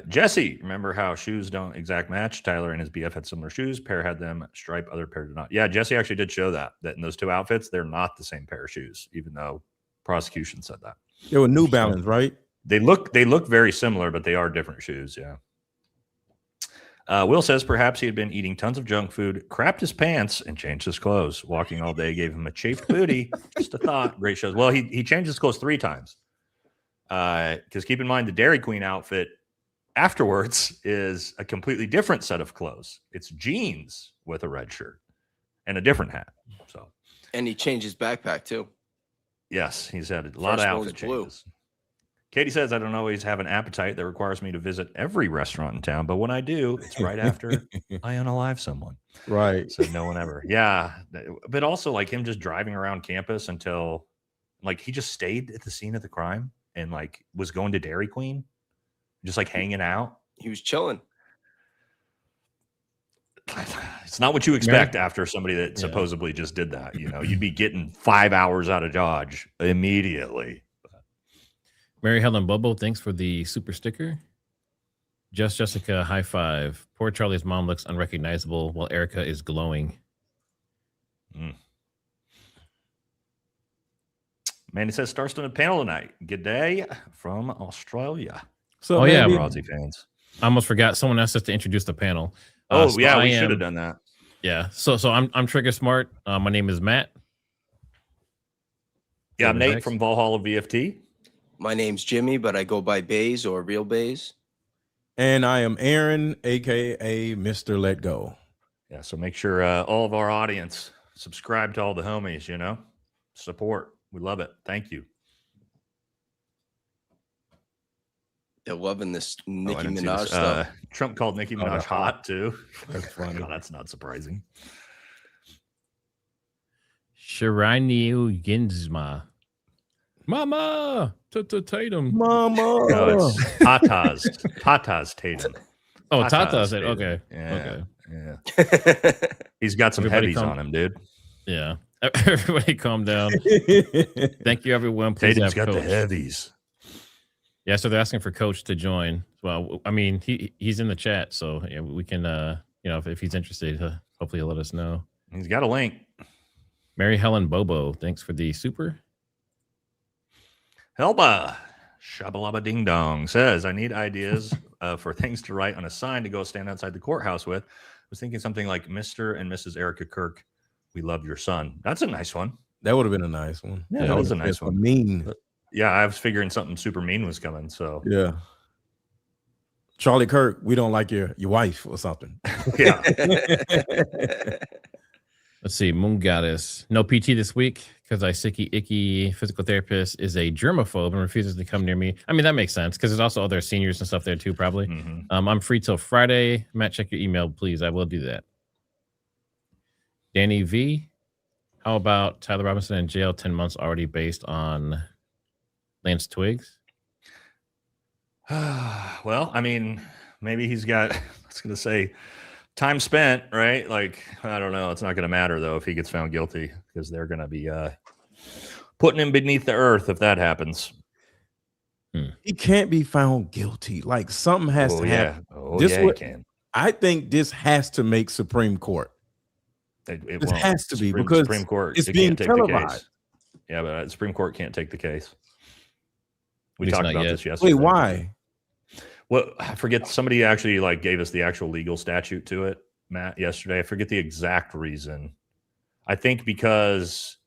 Jesse, remember how shoes don't exact match? Tyler and his BF had similar shoes. Pair had them stripe, other pair did not. Yeah, Jesse actually did show that in those two outfits, they're not the same pair of shoes, even though prosecution said that. They were New Balance, right? They look very similar, but they are different shoes. Yeah. Will says perhaps he had been eating tons of junk food, crapped his pants, and changed his clothes. Walking all day gave him a chafed booty. Just a thought. Great shows. Well, he changed his clothes 3 times. Because keep in mind, the Dairy Queen outfit afterwards is a completely different set of clothes. It's jeans with a red shirt and a different hat. So, and he changed his backpack too. Yes, he's had a lot First of one was outfit blue. changes. Katie says, I don't always have an appetite that requires me to visit every restaurant in town, but when I do, it's right after I unalive someone. Right. So no one ever. Yeah. But also like him just driving around campus until like he just stayed at the scene of the crime and like was going to Dairy Queen, just like hanging out. He was chilling. It's not what you expect after somebody that supposedly just did that. You know, you'd be getting 5 hours out of Dodge immediately. Mary Helen Bobo, thanks for the super sticker. Just Jessica, high five. Poor Charlie's mom looks unrecognizable while Erika is glowing. Man, it says Starstone at panel tonight. Good day from Australia. So oh, yeah. We're Aussie fans. I almost forgot. Someone asked us to introduce the panel. So yeah, we should have done that. Yeah. So I'm TriggerSmart. My name is Matt. Yeah, I'm Nate from Valhalla VFT. My name's Jimmy, but I go by Bays or Real Bays. And I am Aaron, aka Mr. Let Go. Yeah, so make sure all of our audience subscribe to all the homies, you know, support. We love it. Thank you. They're loving this Nicki I didn't see Minaj this. stuff. Trump called Nicki Minaj hot too. That's funny. Oh, that's not surprising. Shirani Ginsma. Mama! Tatum. Mama! No, it's Tata's Tatum. Oh, Tata's Tatum. okay. Yeah, Okay. yeah. He's got some Everybody heavies calm- on him, dude. Yeah. Everybody calm down. Thank you, everyone. Please Tatum's have got Coach. the heavies. Yeah, so they're asking for Coach to join. Well, I mean, he's in the chat, so yeah, we can, if he's interested, hopefully he'll let us know. He's got a link. Mary Helen Bobo, thanks for the super. Helba Shabalaba Ding Dong says, I need ideas for things to write on a sign to go stand outside the courthouse with. I was thinking something like Mr. and Mrs. Erika Kirk, we love your son. That's a nice one. That would have been a nice one. Yeah, that was a nice one. Mean. Yeah, I was figuring something super mean was coming. So yeah. Charlie Kirk, we don't like your wife or something. Yeah. Let's see. Moon Goddess. No PT this week because I sicky icky physical therapist is a germaphobe and refuses to come near me. I mean, that makes sense because there's also other seniors and stuff there too, probably. I'm free till Friday. Matt, check your email, please. I will do that. Danny V. How about Tyler Robinson in jail 10 months already based on Lance Twiggs? Well, I mean, maybe he's got, I was going to say, time spent, right? Like, I don't know. It's not going to matter, though, if he gets found guilty because they're going to be putting him beneath the earth if that happens. He can't be found guilty. Like, something has to happen. Oh, This yeah, what- he can. I think this has to make Supreme Court. It This won't. has to be Supreme- because Supreme Court, it's it being can't take the case. televised. Yeah, but Supreme Court can't take the case. We At least talked not about yet. this yesterday. Wait, why? Well, I forget. Somebody actually like gave us the actual legal statute to it, Matt, yesterday. I forget the exact reason. I think because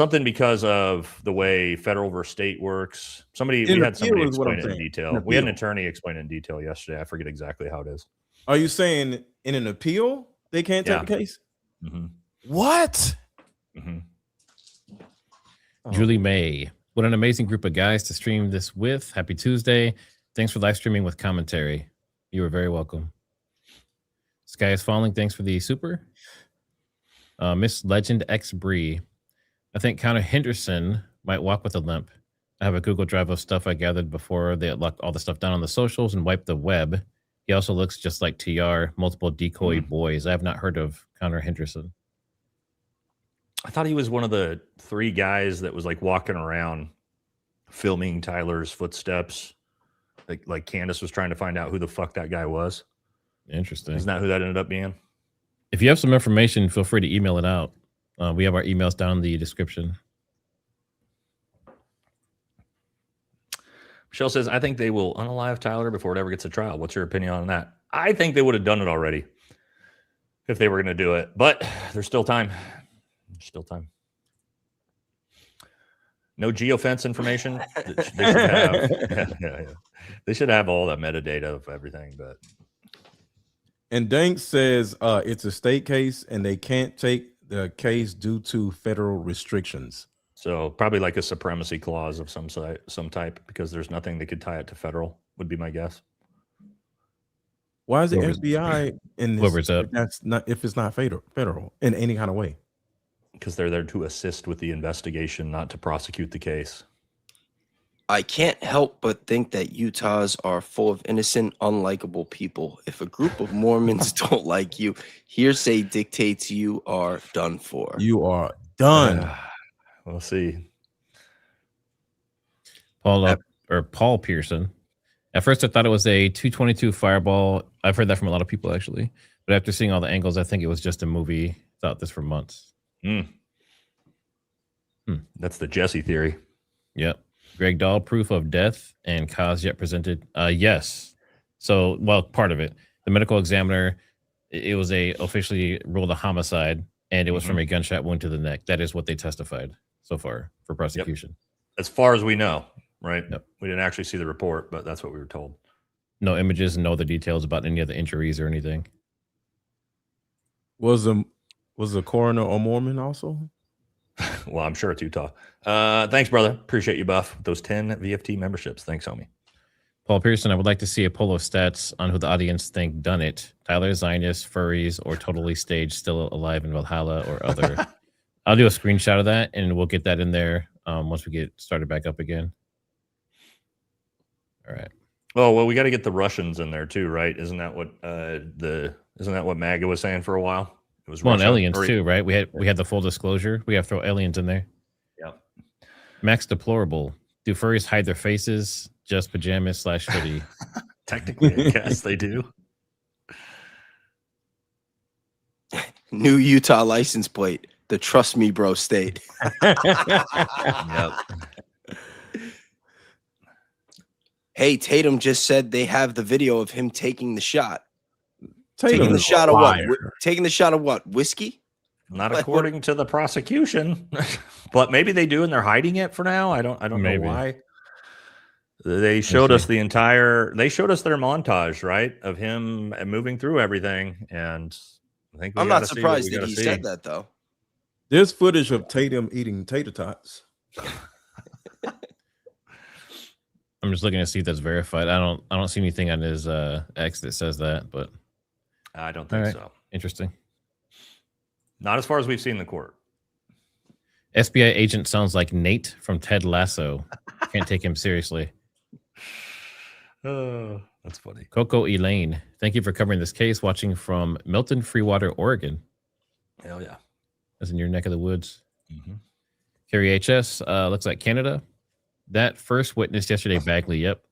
of the way federal versus state works. We had somebody explain it in detail. We had an attorney explain it in detail yesterday. I forget exactly how it is. Are you saying in an appeal they can't take the case? Mm-hmm. What? Mm-hmm. Julie May. What an amazing group of guys to stream this with. Happy Tuesday. Thanks for live streaming with commentary. You are very welcome. Sky is falling. Thanks for the super. Miss Legend X Bree. I think Connor Henderson might walk with a limp. I have a Google Drive of stuff I gathered before they locked all the stuff down on the socials and wiped the web. He also looks just like TR, multiple decoy boys. I have not heard of Connor Henderson. I thought he was one of the 3 guys that was like walking around filming Tyler's footsteps. Like Candace was trying to find out who the fuck that guy was. Interesting. Isn't that who that ended up being? If you have some information, feel free to email it out. We have our emails down in the description. Michelle says, I think they will unalive Tyler before it ever gets a trial. What's your opinion on that? I think they would have done it already if they were going to do it, but there's still time. There's still time. No geofence information. They should have. Yeah. They should have all that metadata of everything, but. And Dank says it's a state case and they can't take the case due to federal restrictions. So probably like a supremacy clause of some type because there's nothing that could tie it to federal would be my guess. Why is the FBI in this? Whoever's up. If it's not federal in any kind of way. Because they're there to assist with the investigation, not to prosecute the case. I can't help but think that Utahs are full of innocent, unlikable people. If a group of Mormons don't like you, hearsay dictates you are done for. You are done. We'll see. Paul Pearson. At first, I thought it was a 222 fireball. I've heard that from a lot of people, actually. But after seeing all the angles, I think it was just a movie. Thought this for months. That's the Jesse theory. Yep. Greg Dahl, proof of death and cause yet presented. Yes. So, well, part of it. The medical examiner, it was officially ruled a homicide, and it was from a gunshot wound to the neck. That is what they testified so far for prosecution. Yep. As far as we know, right? Yep. We didn't actually see the report, but that's what we were told. No images and no other details about any of the injuries or anything. Was the coroner a Mormon also? Well, I'm sure it's Utah. Thanks, brother. Appreciate you, Buff. Those 10 VFT memberships. Thanks, homie. Paul Pearson, I would like to see a poll of stats on who the audience think done it. Tyler, Zionist, furries, or totally staged, still alive in Valhalla or other. I'll do a screenshot of that, and we'll get that in there once we get started back up again. All right. Oh, well, we got to get the Russians in there too, right? Isn't that what MAGA was saying for a while? It was Well, and Russia, aliens too, right? We had the full disclosure. We have to throw aliens in there. Yeah. Max Deplorable. Do furries hide their faces? Just pajamas / hoodie. Technically, I guess they do. New Utah license plate. The trust me, bro state. Yep. Hey, Tatum just said they have the video of him taking the shot. Tatum Taking the is a shot of what? liar. Taking the shot of what? Whiskey? Not according to the prosecution, but maybe they do, and they're hiding it for now. I don't know Maybe. why. They showed us their montage, right, of him moving through everything, and I think I'm not surprised that he said that though. There's footage of Tatum eating tater tots. I'm just looking to see if that's verified. I don't see anything on his X that says that, but I don't think so. Interesting. Not as far as we've seen in the court. FBI agent sounds like Nate from Ted Lasso. Can't take him seriously. Oh, that's funny. Coco Elaine, thank you for covering this case. Watching from Milton, Freewater, Oregon. Hell yeah. That's in your neck of the woods. Mm-hmm. Carrie HS, looks like Canada. That first witness yesterday, Bagley. Yep.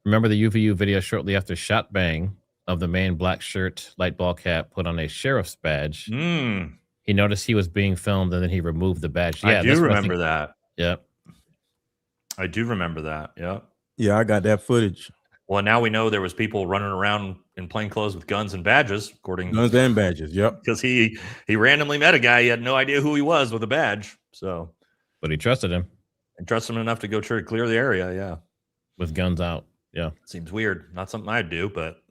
Remember the UVU video shortly after shot bang of the man, black shirt, light ball cap, put on a sheriff's badge. He noticed he was being filmed and then he removed the badge. Yeah, I do remember that. Yep. I do remember that. Yep. Yeah, I got that footage. Well, now we know there was people running around in plain clothes with guns and badges, according guns and badges. Yep. Because he randomly met a guy. He had no idea who he was with a badge. So, but he trusted him. And trusted him enough to go try to clear the area. Yeah. With guns out. Yeah. Seems weird. Not something I'd do, but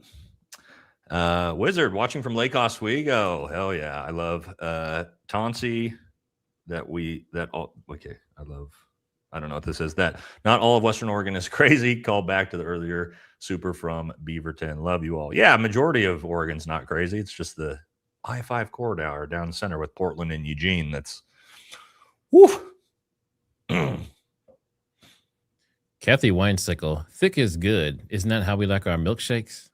Wizard watching from Lake Oswego. Hell yeah. I love Tonsi I don't know what this is. That not all of Western Oregon is crazy. Call back to the earlier super from Beaverton. Love you all. Yeah, majority of Oregon's not crazy. It's just the I-5 corridor down the center with Portland and Eugene. That's woof. Kathy Winesickle, thick is good. Isn't that how we like our milkshakes?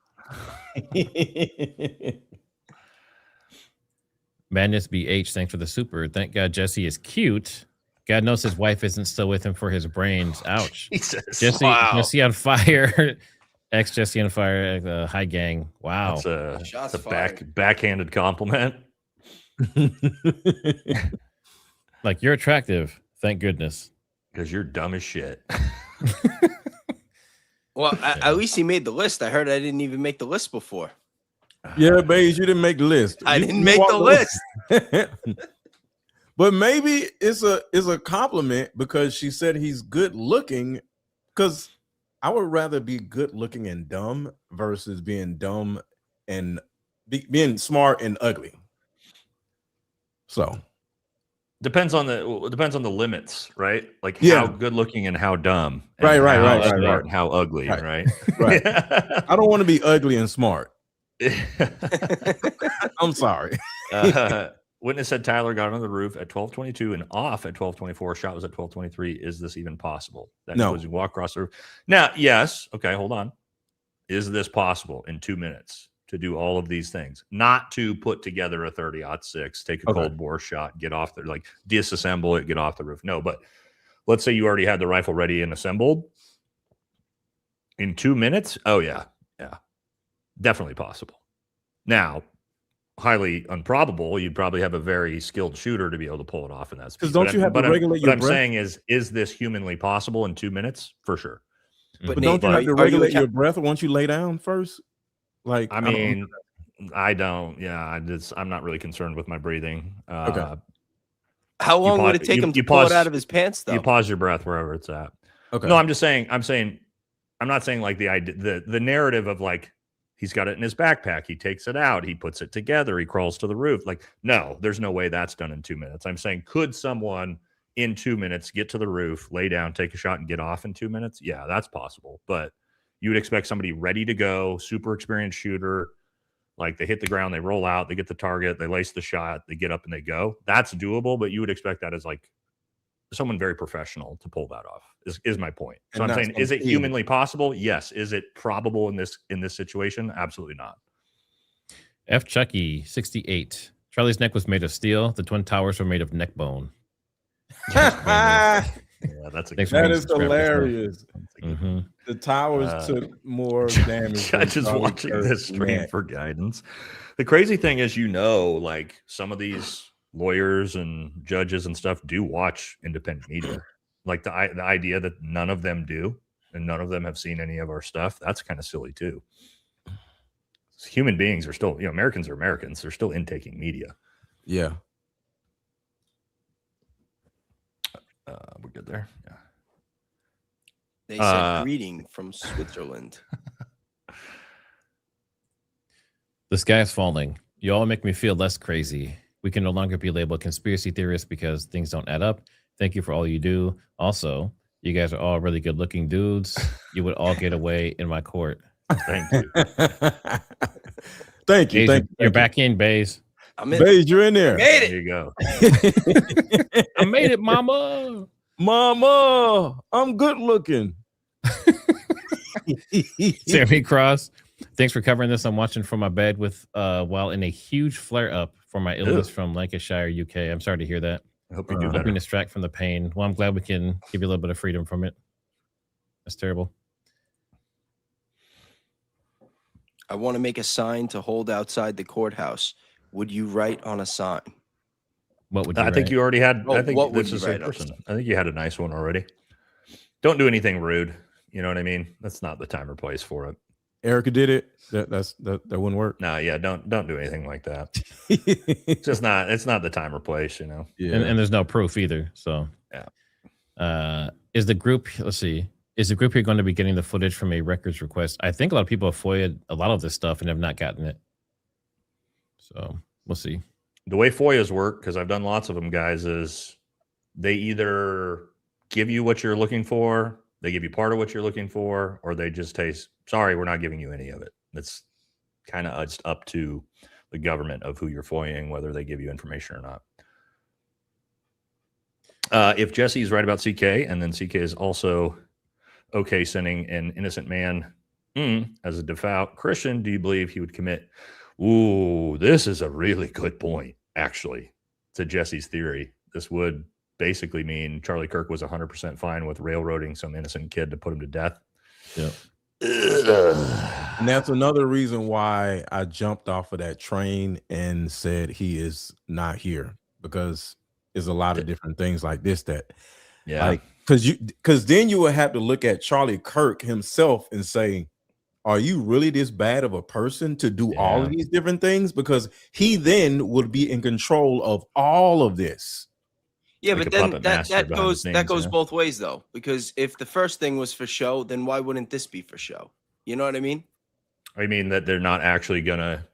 Madness BH, thanks for the super. Thank God Jesse is cute. God knows his wife isn't still with him for his brains. Ouch. Jesus. Jesse on fire. Ex Jesse on fire. High gang. Wow. That's a backhanded compliment. Like, you're attractive. Thank goodness. Because you're dumb as shit. Well, at least he made the list. I heard I didn't even make the list before. Yeah, Baze, you didn't make the list. I didn't make the list. But maybe it's a compliment because she said he's good looking. Because I would rather be good looking and dumb versus being dumb and being smart and ugly. So depends on the limits, right? Like how good looking and how dumb, and right. how ugly, right? Right. I don't want to be ugly and smart. I'm sorry. Witness said Tyler got on the roof at 12:22 and off at 12:24. Shot was at 12:23. Is this even possible? No. Was you walk across the roof. Now, yes. Okay, hold on. Is this possible in 2 minutes to do all of these things? Not to put together a 30-06, take a cold bore shot, get off there, like disassemble it, get off the roof. No, but let's say you already had the rifle ready and assembled in 2 minutes. Oh yeah, definitely possible. Now, highly improbable. You'd probably have a very skilled shooter to be able to pull it off in that speed. Because don't you have to regulate your breath? What I'm saying is this humanly possible in 2 minutes? For sure. But don't you have to regulate your breath once you lay down first? Like, I don't. Yeah, I'm not really concerned with my breathing. Okay. How long would it take him to pull it out of his pants, though? You pause your breath wherever it's at. Okay. No, I'm not saying like the idea, the narrative of like, he's got it in his backpack. He takes it out. He puts it together. He crawls to the roof. Like, no, there's no way that's done in 2 minutes. I'm saying, could someone in 2 minutes get to the roof, lay down, take a shot, and get off in 2 minutes? Yeah, that's possible. But you would expect somebody ready to go, super experienced shooter. Like, they hit the ground, they roll out, they get the target, they lace the shot, they get up and they go. That's doable, but you would expect that as like someone very professional to pull that off, is my point. So I'm saying, is it humanly possible? Yes. Is it probable in this situation? Absolutely not. F. Chucky 68. Charlie's neck was made of steel. The Twin Towers were made of neck bone. Yeah, that is hilarious. Mm-hmm. The towers took more damage. Judges watching this stream for guidance. The crazy thing is, like some of these lawyers and judges and stuff do watch independent media. Like the idea that none of them do and none of them have seen any of our stuff, that's kind of silly too. Human beings are still, Americans are Americans. They're still intaking media. Yeah. We're good there. Yeah. They said greeting from Switzerland. The sky is falling. You all make me feel less crazy. We can no longer be labeled conspiracy theorists because things don't add up. Thank you for all you do. Also, you guys are all really good looking dudes. You would all get away in my court. Thank you. Thank you. Baze, you're back in, Baze. I'm in. Baze, you're in there. Made There it. you go. I made it, mama. Mama, I'm good looking. Sammy Cross, thanks for covering this. I'm watching from my bed with while in a huge flare up for my illness from Lancashire, UK. I'm sorry to hear that. I hope you do Hoping better. to distract from the pain. Well, I'm glad we can give you a little bit of freedom from it. That's terrible. I want to make a sign to hold outside the courthouse. Would you write on a sign? What would you I think write? you already had. Oh, I think what would this you is the write on person. this? I think you had a nice one already. Don't do anything rude. You know what I mean? That's not the time or place for it. Erika did it. That wouldn't work. No, yeah, don't do anything like that. It's just not. It's not the time or place. You know. Yeah. And there's no proof either. So yeah. Is the group? Let's see. Is the group here going to be getting the footage from a records request? I think a lot of people have FOIA'd a lot of this stuff and have not gotten it. So we'll see. The way FOIAs work, because I've done lots of them, guys, is they either give you what you're looking for, they give you part of what you're looking for, or they just say, sorry, we're not giving you any of it. It's kind of just up to the government of who you're FOIAing, whether they give you information or not. If Jesse's right about CK, and then CK is also okay sending an innocent man as a devout Christian, do you believe he would commit? Ooh, this is a really good point, actually, to Jesse's theory. This would basically mean Charlie Kirk was 100% fine with railroading some innocent kid to put him to death. Yeah. And that's another reason why I jumped off of that train and said he is not here, because there's a lot of different things like this that, like, because then you would have to look at Charlie Kirk himself and say, are you really this bad of a person to do all of these different things? Because he then would be in control of all of this. Yeah, Like but a then puppet that master behind goes the scenes, both ways though, because if the first thing was for show, then why wouldn't this be for show? You know what I mean? I mean that they're not actually gonna.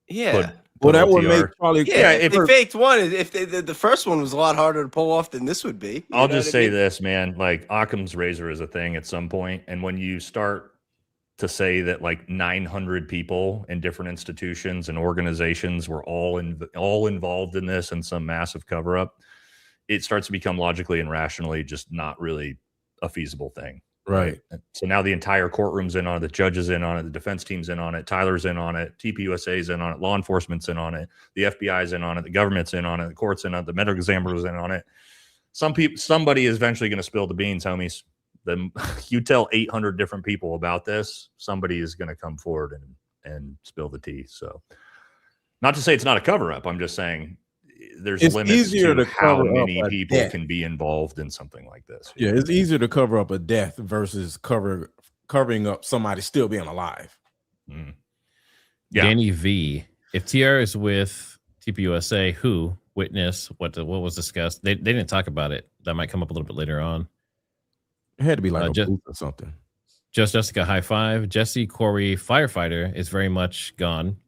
Yeah. Well, that would OTR. make Charlie. Yeah, if they faked one, if the first one was a lot harder to pull off than this would be. I'll just say this, man. Like Occam's razor is a thing at some point, and when you start to say that like 900 people in different institutions and organizations were all involved in this and some massive cover up, it starts to become logically and rationally just not really a feasible thing. Right. So now the entire courtroom's in on it, the judge is in on it, the defense team's in on it, Tyler's in on it, TPUSA's in on it, law enforcement's in on it, the FBI's in on it, the government's in on it, the court's in on it, the medical examiner's in on it. Somebody is eventually going to spill the beans, homies. Then you tell 800 different people about this, somebody is going to come forward and spill the tea. So not to say it's not a cover up. I'm just saying there's It's limits easier to to how cover up many a people death. can be involved in something like this. Yeah, it's easier to cover up a death versus covering up somebody still being alive. Yeah. Danny V. If TR is with TPUSA, who witness what was discussed? They didn't talk about it. That might come up a little bit later on. It had to be like a booth or something. Just Jessica, high five. Jesse Corey, firefighter, is very much gone.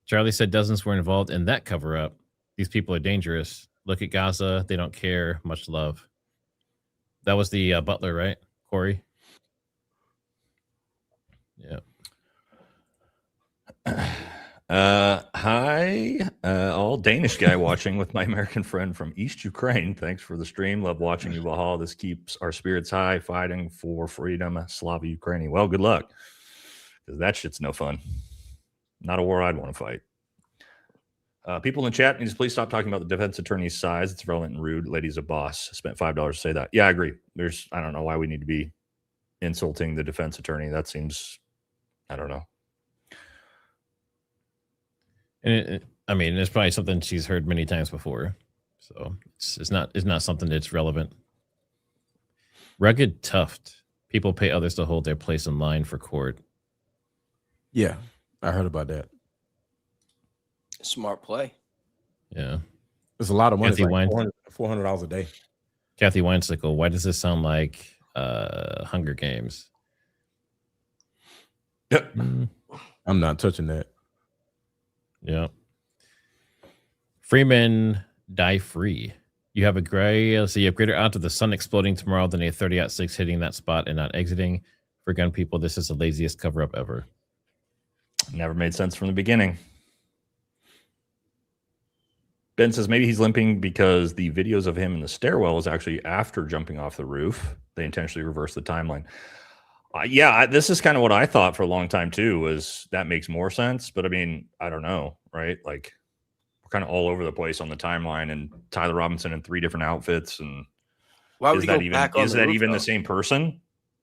Charlie said dozens were involved in that cover up. These people are dangerous. Look at Gaza. They don't care. Much love. That was the butler, right? Corey? Yeah. Hi, all Danish guy watching with my American friend from East Ukraine. Thanks for the stream. Love watching you, Valhalla. This keeps our spirits high, fighting for freedom. Slava Ukraini. Well, good luck, because that shit's no fun. Not a war I'd want to fight. People in the chat, please stop talking about the defense attorney's size. It's relevant and rude. Lady's a boss. Spent $5 to say that. Yeah, I agree. I don't know why we need to be insulting the defense attorney. That seems, I don't know. And I mean, it's probably something she's heard many times before, so it's not something that's relevant. Rugged Tuft. People pay others to hold their place in line for court. Yeah, I heard about that. Smart play. Yeah, It's a lot of money. Kathy It's like Wine- $400 a day. Kathy Weinsickle. Why does this sound like Hunger Games. Yep. I'm not touching that. Yeah. Freeman die free. You have a gray. Let's see. You have greater odds of the sun exploding tomorrow than a 30-06 hitting that spot and not exiting. For gun people, this is the laziest cover up ever. Never made sense from the beginning. Ben says maybe he's limping because the videos of him in the stairwell is actually after jumping off the roof. They intentionally reversed the timeline. This is kind of what I thought for a long time too, was that makes more sense. But I mean, I don't know, right? Like we're kind of all over the place on the timeline, and Tyler Robinson in 3 different outfits. And why would is he that go even, back on is the that roof, even though? the same person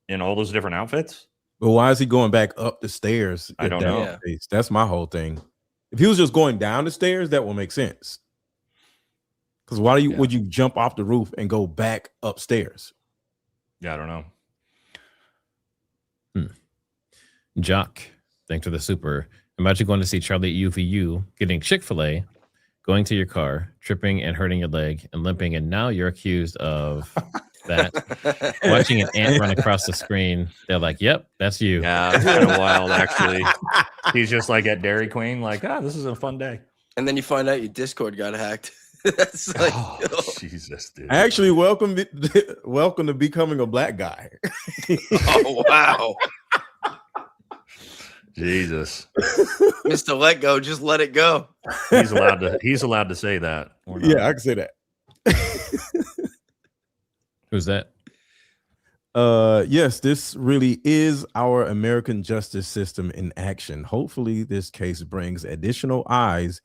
in all those different outfits? But why is he going back up the stairs? I don't know. That's my whole thing. If he was just going down the stairs, that will make sense. Because why would you jump off the roof and go back upstairs? Yeah, I don't know. Jock, thanks for the super. Imagine going to see Charlie at UVU, getting Chick-fil-A, going to your car, tripping and hurting your leg and limping, and now you're accused of that. Watching an ant run across the screen, they're like, yep, that's you. Yeah, it's kind of wild, actually. He's just like at Dairy Queen, like, this is a fun day. And then you find out your Discord got hacked. That's like, Jesus, dude. Actually, welcome to becoming a black guy. Oh, wow. Jesus. Mr. Let Go, just let it go. He's allowed to say that. Yeah, I can say that. Who's that? Yes, this really is our American justice system in action. Hopefully this case brings additional eyes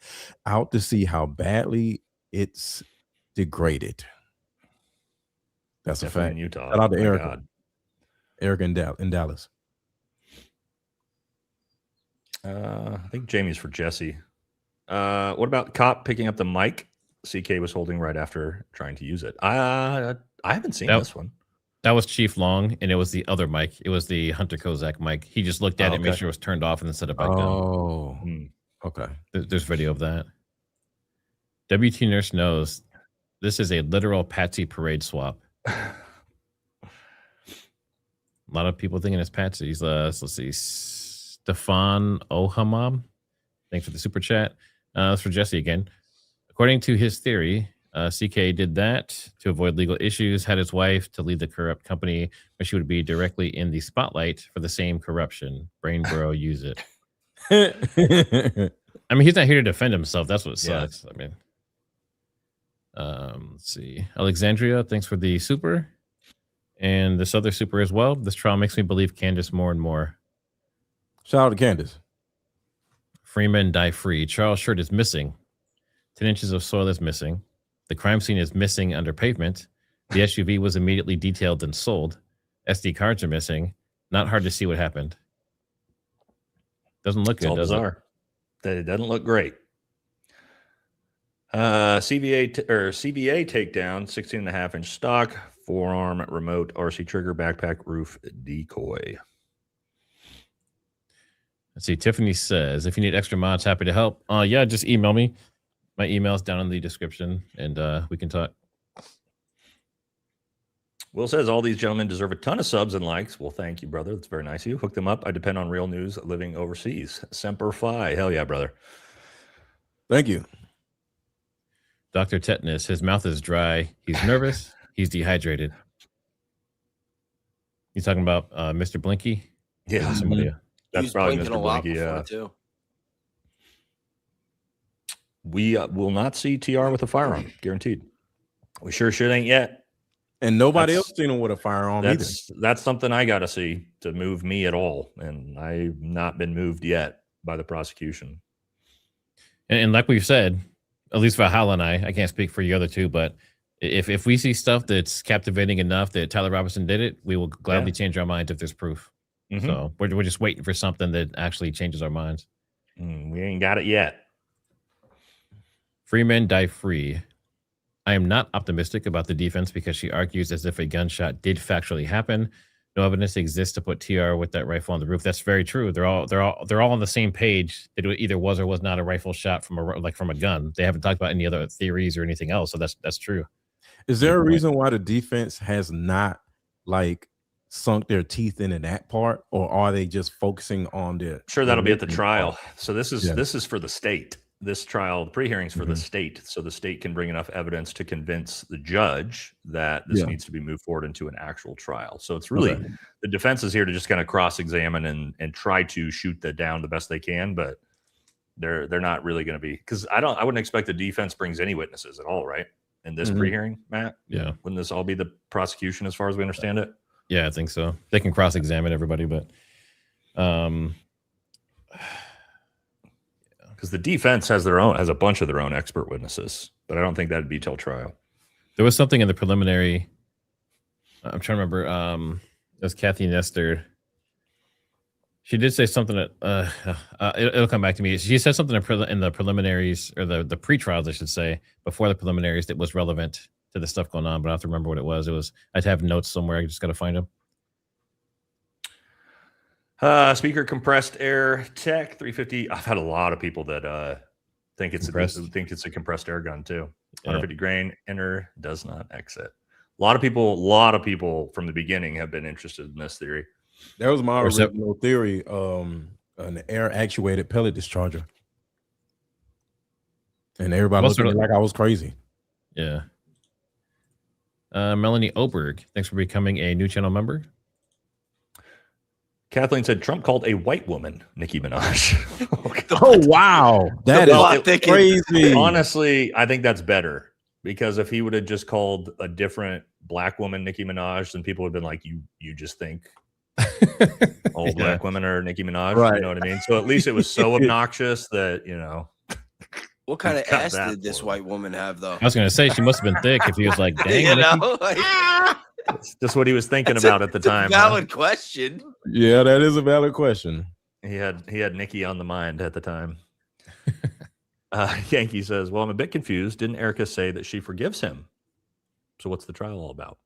out to see how badly it's degraded. That's Definitely a fact. in Utah. Shout out to My Erika. God. Erika in Dallas. I think Jamie's for Jesse. What about the cop picking up the mic CK was holding right after trying to use it? I haven't seen this one. That was Chief Long, and it was the other mic. It was the Hunter Kozak mic. He just looked at it, made sure it was turned off, and then set it back down. Okay. There's video of that. WT Nurse knows this is a literal Patsy parade swap. A lot of people thinking it's Patsy's. Let's see. Stefan Ohamam. Thanks for the super chat. That's for Jesse again. According to his theory, CK did that to avoid legal issues, had his wife to lead the corrupt company, but she would be directly in the spotlight for the same corruption. Brain bro, use it. I mean, he's not here to defend himself. That's what sucks. I mean, let's see. Alexandria, thanks for the super. And this other super as well. This trial makes me believe Candace more and more. Shout out to Candace. Freeman die free. Charles' shirt is missing. 10 inches of soil is missing. The crime scene is missing under pavement. The SUV was immediately detailed and sold. SD cards are missing. Not hard to see what happened. Doesn't look good, does it? It doesn't look great. CBA takedown, 16.5-inch stock, forearm remote RC trigger, backpack roof decoy. Let's see. Tiffany says, if you need extra mods, happy to help. Yeah, just email me. My email's down in the description, and we can talk. Will says, all these gentlemen deserve a ton of subs and likes. Well, thank you, brother. That's very nice of you. Hook them up. I depend on real news living overseas. Semper Fi. Hell yeah, brother. Thank you. Dr. Tetanus, his mouth is dry. He's nervous. He's dehydrated. You talking about Mr. Blinky? Yeah. Somebody. That's probably Mr. Blinky, yeah. Too. We will not see TR with a firearm, guaranteed. We sure ain't yet. And nobody else seen him with a firearm either. That's something I got to see to move me at all. And I've not been moved yet by the prosecution. And like we've said, at least for Hal and I can't speak for you other two, but if we see stuff that's captivating enough that Tyler Robinson did it, we will gladly change our minds if there's proof. Mm-hmm. So we're just waiting for something that actually changes our minds. We ain't got it yet. Free men die free. I am not optimistic about the defense because she argues as if a gunshot did factually happen. No evidence exists to put TR with that rifle on the roof. That's very true. They're all on the same page that it either was or was not a rifle shot from a gun. They haven't talked about any other theories or anything else. So that's true. Is there a reason why the defense has not sunk their teeth into that part, or are they just focusing on the? Sure, that'll be at the written trial. part? So this is for the state. This trial, the pre-hearings for the state, so the state can bring enough evidence to convince the judge that this needs to be moved forward into an actual trial. So it's really the defense is here to just kind of cross-examine and try to shoot that down the best they can, but they're not really going to be, because I wouldn't expect the defense brings any witnesses at all, right? In this pre-hearing, Matt? Yeah. Wouldn't this all be the prosecution as far as we understand it? Yeah, I think so. They can cross-examine everybody, but because the defense has a bunch of their own expert witnesses, but I don't think that'd be till trial. There was something in the preliminary. I'm trying to remember. It was Kathy Nestor. She did say something that it'll come back to me. She said something in the preliminaries, or the pre-trials, I should say, before the preliminaries, that was relevant to the stuff going on, but I have to remember what it was. I'd have notes somewhere. I just got to find them. Speaker compressed air tech 350. I've had a lot of people that think it's a compressed air gun too. 150 grain enter, does not exit. A lot of people from the beginning have been interested in this theory. That was my original theory. An air actuated pellet discharger, and everybody looked at me like I was crazy. Yeah. Melanie Oberg, thanks for becoming a new channel member. Kathleen said Trump called a white woman Nicki Minaj. Oh wow, that is crazy. Honestly, I think that's better, because if he would have just called a different black woman Nicki Minaj, then people would have been like, you just think all black women are Nicki Minaj, right? You know what I mean? So at least it was so obnoxious that, you know. What kind of ass did this white woman have, though? I was going to say she must have been thick if he was like, dang. You know? That's just what he was thinking about at the time. Valid question. Yeah, that is a valid question. He had Nikki on the mind at the time. Yankee says, well, I'm a bit confused. Didn't Erika say that she forgives him? So what's the trial all about?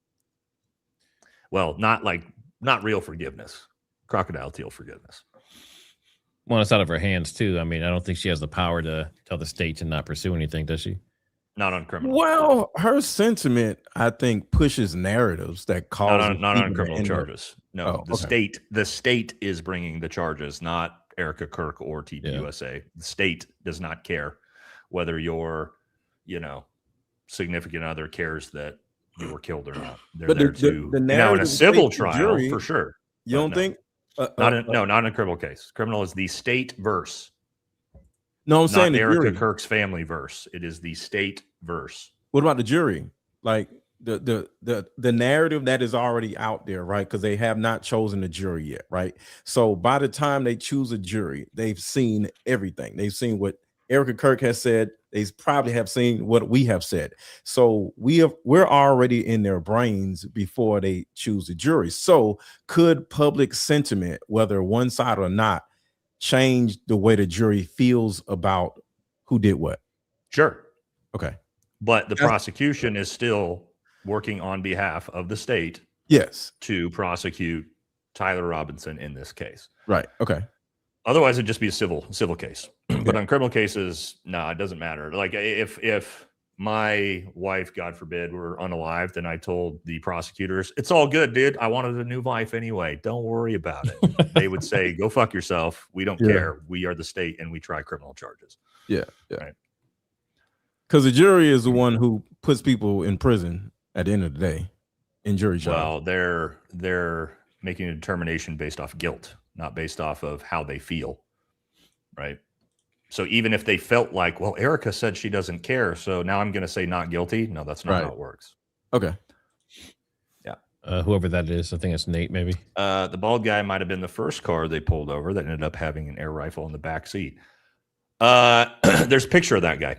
Well, not real forgiveness. Crocodile teal forgiveness. Well, it's out of her hands too. I mean, I don't think she has the power to tell the state to not pursue anything, does she? Not on criminal. Well, her sentiment, I think, pushes narratives that cause not on criminal charges. No, the state is bringing the charges, not Erika Kirk or TPUSA. The state does not care whether your, significant other cares that you were killed or not. They're there to now in a civil trial for sure. You don't think? Not in a criminal case. Criminal is the state verse. No, I'm saying the Erika jury. Kirk's family verse. It is the state verse. What about the jury? Like the narrative that is already out there, right? Because they have not chosen a jury yet, right? So by the time they choose a jury, they've seen everything. They've seen what Erika Kirk has said. They probably have seen what we have said. So we're already in their brains before they choose a jury. So could public sentiment, whether one side or not, change the way the jury feels about who did what? Sure. Okay. But the prosecution is still working on behalf of the state. Yes. To prosecute Tyler Robinson in this case. Right. Okay. Otherwise, it'd just be a civil case. But on criminal cases, no, it doesn't matter. Like if my wife, God forbid, were unalived and I told the prosecutors, it's all good, dude. I wanted a new wife anyway. Don't worry about it. They would say, go fuck yourself. We don't care. We are the state and we try criminal charges. Yeah. Right. Because the jury is the one who puts people in prison at the end of the day in jury trial. Well, they're making a determination based off guilt, not based off of how they feel. Right. So even if they felt like, well, Erika said she doesn't care, so now I'm going to say not guilty. No, that's not how it works. Okay. Yeah. Whoever that is, I think it's Nate, maybe. The bald guy might have been the first car they pulled over that ended up having an air rifle in the back seat. There's a picture of that guy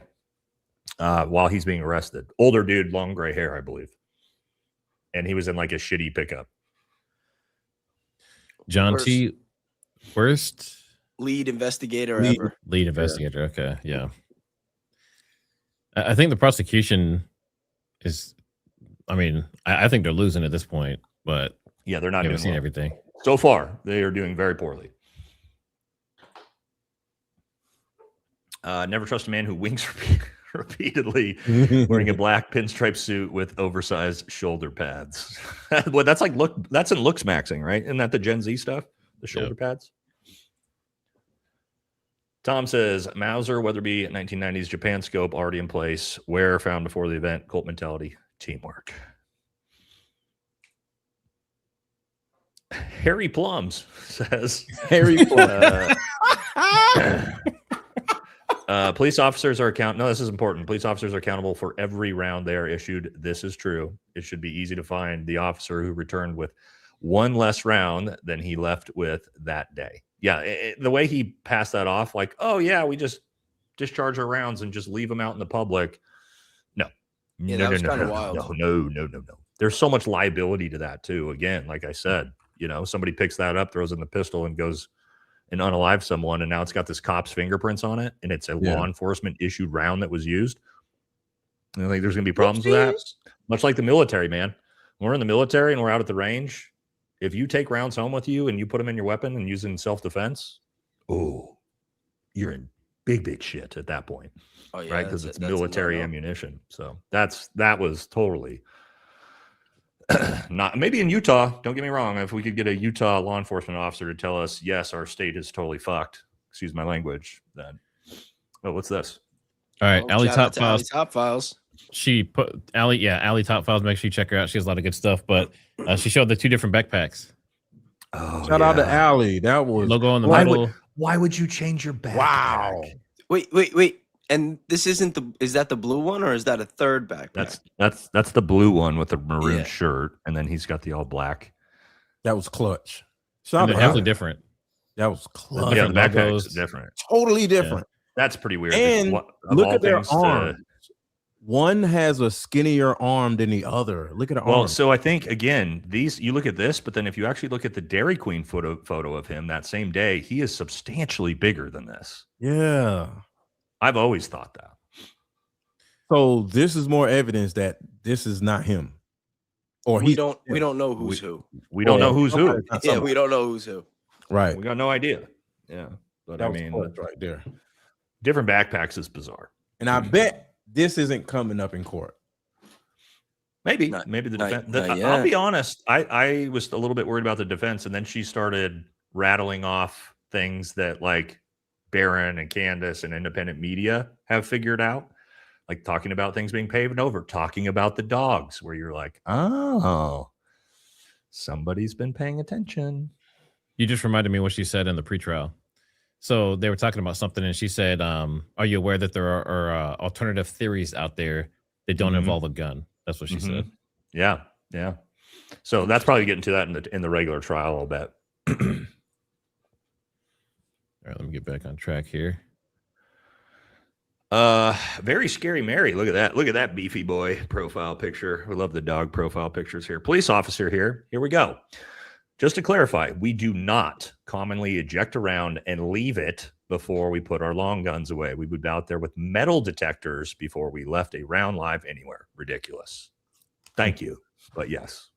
while he's being arrested. Older dude, long gray hair, I believe. And he was in like a shitty pickup. John T. Worst lead investigator ever. Lead investigator. Okay. Yeah. I think the prosecution is, I think they're losing at this point, but yeah, they're not doing seen well. everything. So far, they are doing very poorly. Never trust a man who winks repeatedly wearing a black pinstripe suit with oversized shoulder pads. Well, that's in looks maxing, right? Isn't that the Gen Z stuff? The shoulder pads? Tom says, Mauser, Weatherby, 1990s Japan scope already in place. Where found before the event, cult mentality, teamwork. Harry Plums says, Harry Plums. Police officers are no, this is important. Police officers are accountable for every round they are issued. This is true. It should be easy to find the officer who returned with one less round than he left with that day. Yeah, the way he passed that off, like, oh yeah, we just discharge our rounds and just leave them out in the public. No, Yeah, no, that was no, kinda no, wild. no. There's so much liability to that too. Again, like I said, somebody picks that up, throws in the pistol, and goes and unalive someone, and now it's got this cop's fingerprints on it, and it's a law enforcement issued round that was used. And I think there's going to be problems with that. Much like the military, man. When we're in the military and we're out at the range, if you take rounds home with you and you put them in your weapon and use it in self-defense, you're in big shit at that point. Oh, yeah, right? Because it's that's a military no-no. ammunition. So that was totally not, maybe in Utah, don't get me wrong, if we could get a Utah law enforcement officer to tell us, yes, our state is totally fucked, excuse my language, then what's this? All right, Allie Shout out Top to Allie Files. Top Files. She put Allie Top Files. Make sure you check her out. She has a lot of good stuff. But she showed the two different backpacks. Shout out to Allie. That was logo on the why middle. Why would you change your backpack? Wow. Wait. And this isn't is that the blue one or is that a third backpack? That's the blue one with the maroon shirt, and then he's got the all black. That was clutch. And they're definitely different. That was clutch. Yeah, the backpack's different. Totally different. That's pretty weird. And Of look all at their things to- arms. One has a skinnier arm than the other. Look at the Well, arm. so I think again, you look at this, but then if you actually look at the Dairy Queen photo of him that same day, he is substantially bigger than this. Yeah. I've always thought that. So this is more evidence that this is not him. Or we don't know who's who. We don't know who's who. Yeah, we don't know who's who. Right. We got no idea. Yeah. But That I was mean, clutch right there. different backpacks is bizarre. And I bet this isn't coming up in court. Maybe the defense. I'll be honest. I was a little bit worried about the defense, and then she started rattling off things that like Barron and Candace and independent media have figured out, like talking about things being paved over, talking about the dogs, where you're like, oh, somebody's been paying attention. You just reminded me what she said in the pretrial. So they were talking about something, and she said, "Are you aware that there are alternative theories out there that don't involve a gun?" That's what she said. Yeah. So that's probably getting to that in the regular trial, I'll bet. All right, let me get back on track here. Very scary Mary. Look at that beefy boy profile picture. We love the dog profile pictures here. Police officer here. Here we go. Just to clarify, we do not commonly eject a round and leave it before we put our long guns away. We would be out there with metal detectors before we left a round live anywhere. Ridiculous. Thank you. But yes.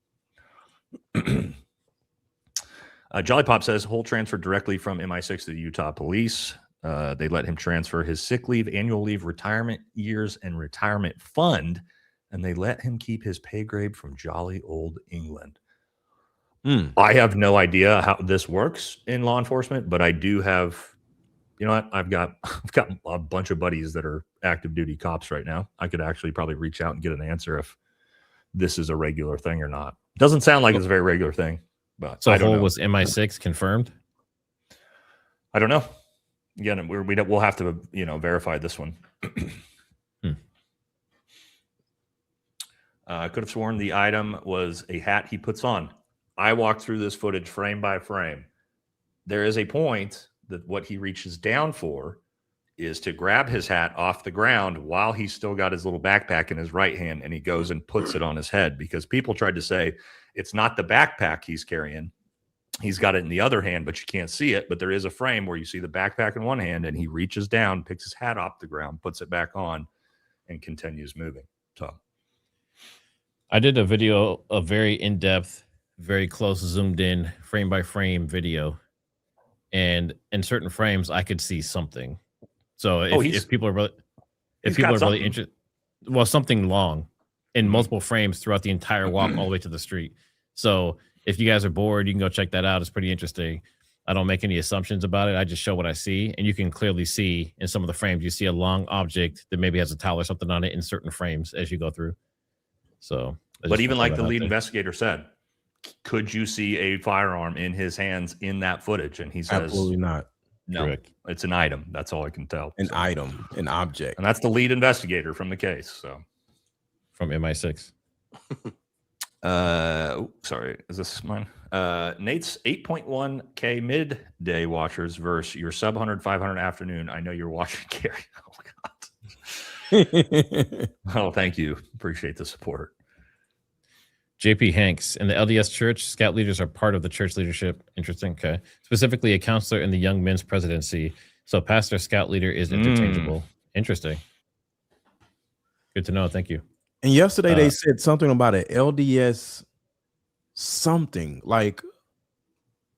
Jolly Pop says Holt transferred directly from MI6 to the Utah police. They let him transfer his sick leave, annual leave, retirement years, and retirement fund, and they let him keep his pay grade from jolly old England. I have no idea how this works in law enforcement, but I do have, you know what? I've got a bunch of buddies that are active duty cops right now. I could actually probably reach out and get an answer if this is a regular thing or not. Doesn't sound like it's a very regular thing, but So I don't Hole know. was MI6 confirmed? I don't know. Again, we'll have to verify this one. I could have sworn the item was a hat he puts on. I walked through this footage frame by frame. There is a point that what he reaches down for is to grab his hat off the ground while he's still got his little backpack in his right hand, and he goes and puts it on his head, because people tried to say it's not the backpack he's carrying. He's got it in the other hand, but you can't see it. But there is a frame where you see the backpack in one hand, and he reaches down, picks his hat off the ground, puts it back on, and continues moving. So I did a video, a very in-depth, very close, zoomed in, frame by frame video. And in certain frames, I could see something. So if people are really, if He's people got are really something. interested, well, something long in multiple frames throughout the entire walk all the way to the street. So if you guys are bored, you can go check that out. It's pretty interesting. I don't make any assumptions about it. I just show what I see, and you can clearly see in some of the frames. You see a long object that maybe has a towel or something on it in certain frames as you go through. So, But even like the lead investigator said, could you see a firearm in his hands in that footage? And he says, Absolutely not. no, Correct. it's an item. That's all I can tell. An item, an object. And that's the lead investigator from the case. So from MI6. Sorry, is this mine? Nate's 8.1K midday watchers versus your sub 100, 500 afternoon. I know you're watching, Gary. Oh, God. Oh, thank you. Appreciate the support. JP Hanks, in the LDS Church, scout leaders are part of the church leadership. Interesting. Okay. Specifically, a counselor in the Young Men's Presidency. So, pastor, scout leader is interchangeable. Interesting. Good to know. Thank you. And yesterday they said something about an LDS something, like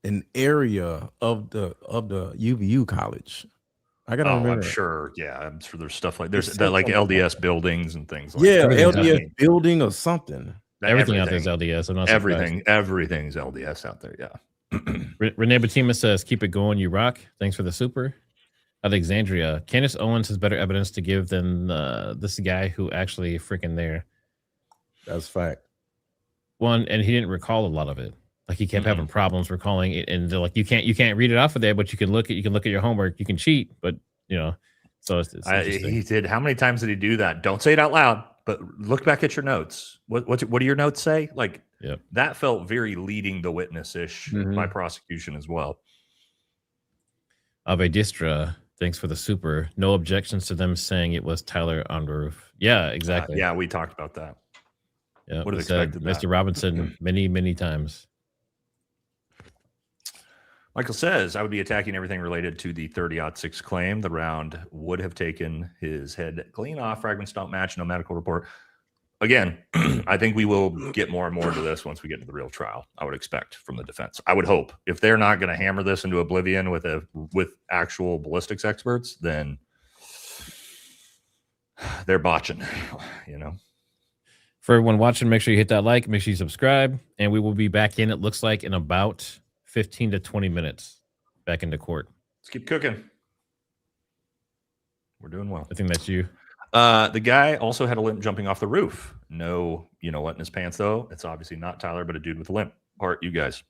an area of the UVU college. I gotta remember. I'm sure. Yeah, I'm sure there's stuff like there's that, like LDS buildings and things like yeah, that. LDS building or something. Everything out there is LDS. I'm not surprised. Everything's LDS out there. Yeah. Renee Batima says, "Keep it going, you rock." Thanks for the super. Alexandria, Candace Owens has better evidence to give than this guy who actually freaking there. That's fact. One, and he didn't recall a lot of it. Like he kept having problems recalling it, and they're like, you can't read it off of there, but you can look at your homework. You can cheat, but you know. So it's he did. How many times did he do that? Don't say it out loud, but look back at your notes. What do your notes say? Like that felt very leading the witness ish by prosecution as well. Ave Distra, thanks for the super. No objections to them saying it was Tyler on the roof. Yeah, exactly. Yeah, we talked about that. Yeah, would have expected that. Mr. Robinson many times. Michael says, I would be attacking everything related to the 30-06 claim. The round would have taken his head clean off. Fragments don't match. No medical report. Again, I think we will get more and more into this once we get to the real trial. I would expect from the defense. I would hope if they're not going to hammer this into oblivion with actual ballistics experts, then they're botching. You know. For everyone watching, make sure you hit that like, make sure you subscribe, and we will be back in. It looks like in about 15 to 20 minutes back into court. Let's keep cooking. We're doing well. I think that's you. The guy also had a limp jumping off the roof. No, you know what in his pants, though? It's obviously not Tyler, but a dude with a limp. Or you guys.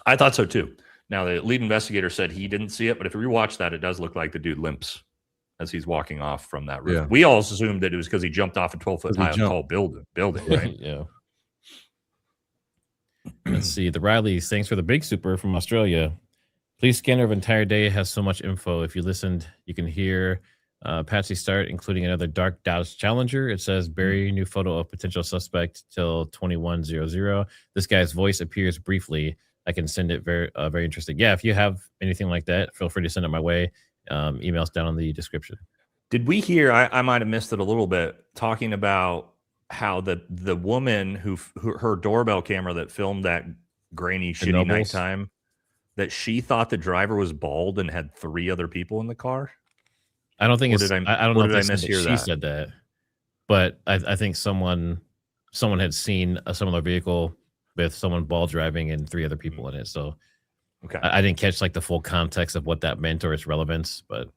I thought so, too. Now, the lead investigator said he didn't see it, but if you rewatch that, it does look like the dude limps as he's walking off from that roof. Yeah. We all assumed that it was because he jumped off a 12-foot high tall building, right? Yeah. Let's see. The Rileys, thanks for the big super from Australia. Please scanner of entire day has so much info. If you listened, you can hear Patsy start, including another Dark Dodge Challenger. It says bury new photo of potential suspect till 2100. This guy's voice appears briefly. I can send it. Very interesting. Yeah, if you have anything like that, feel free to send it my way. Emails down in the description. Did we hear? I might have missed it a little bit. Talking about how the woman who her doorbell camera that filmed that grainy, shitty Nobles? nighttime, that she thought the driver was bald and had 3 other people in the car. I don't think Or it's. did I I don't know or if did I they said mishear that she that? said that, but I think someone had seen a similar vehicle with someone ball driving and 3 other people in it. So Okay, I didn't catch like the full context of what that meant or its relevance, but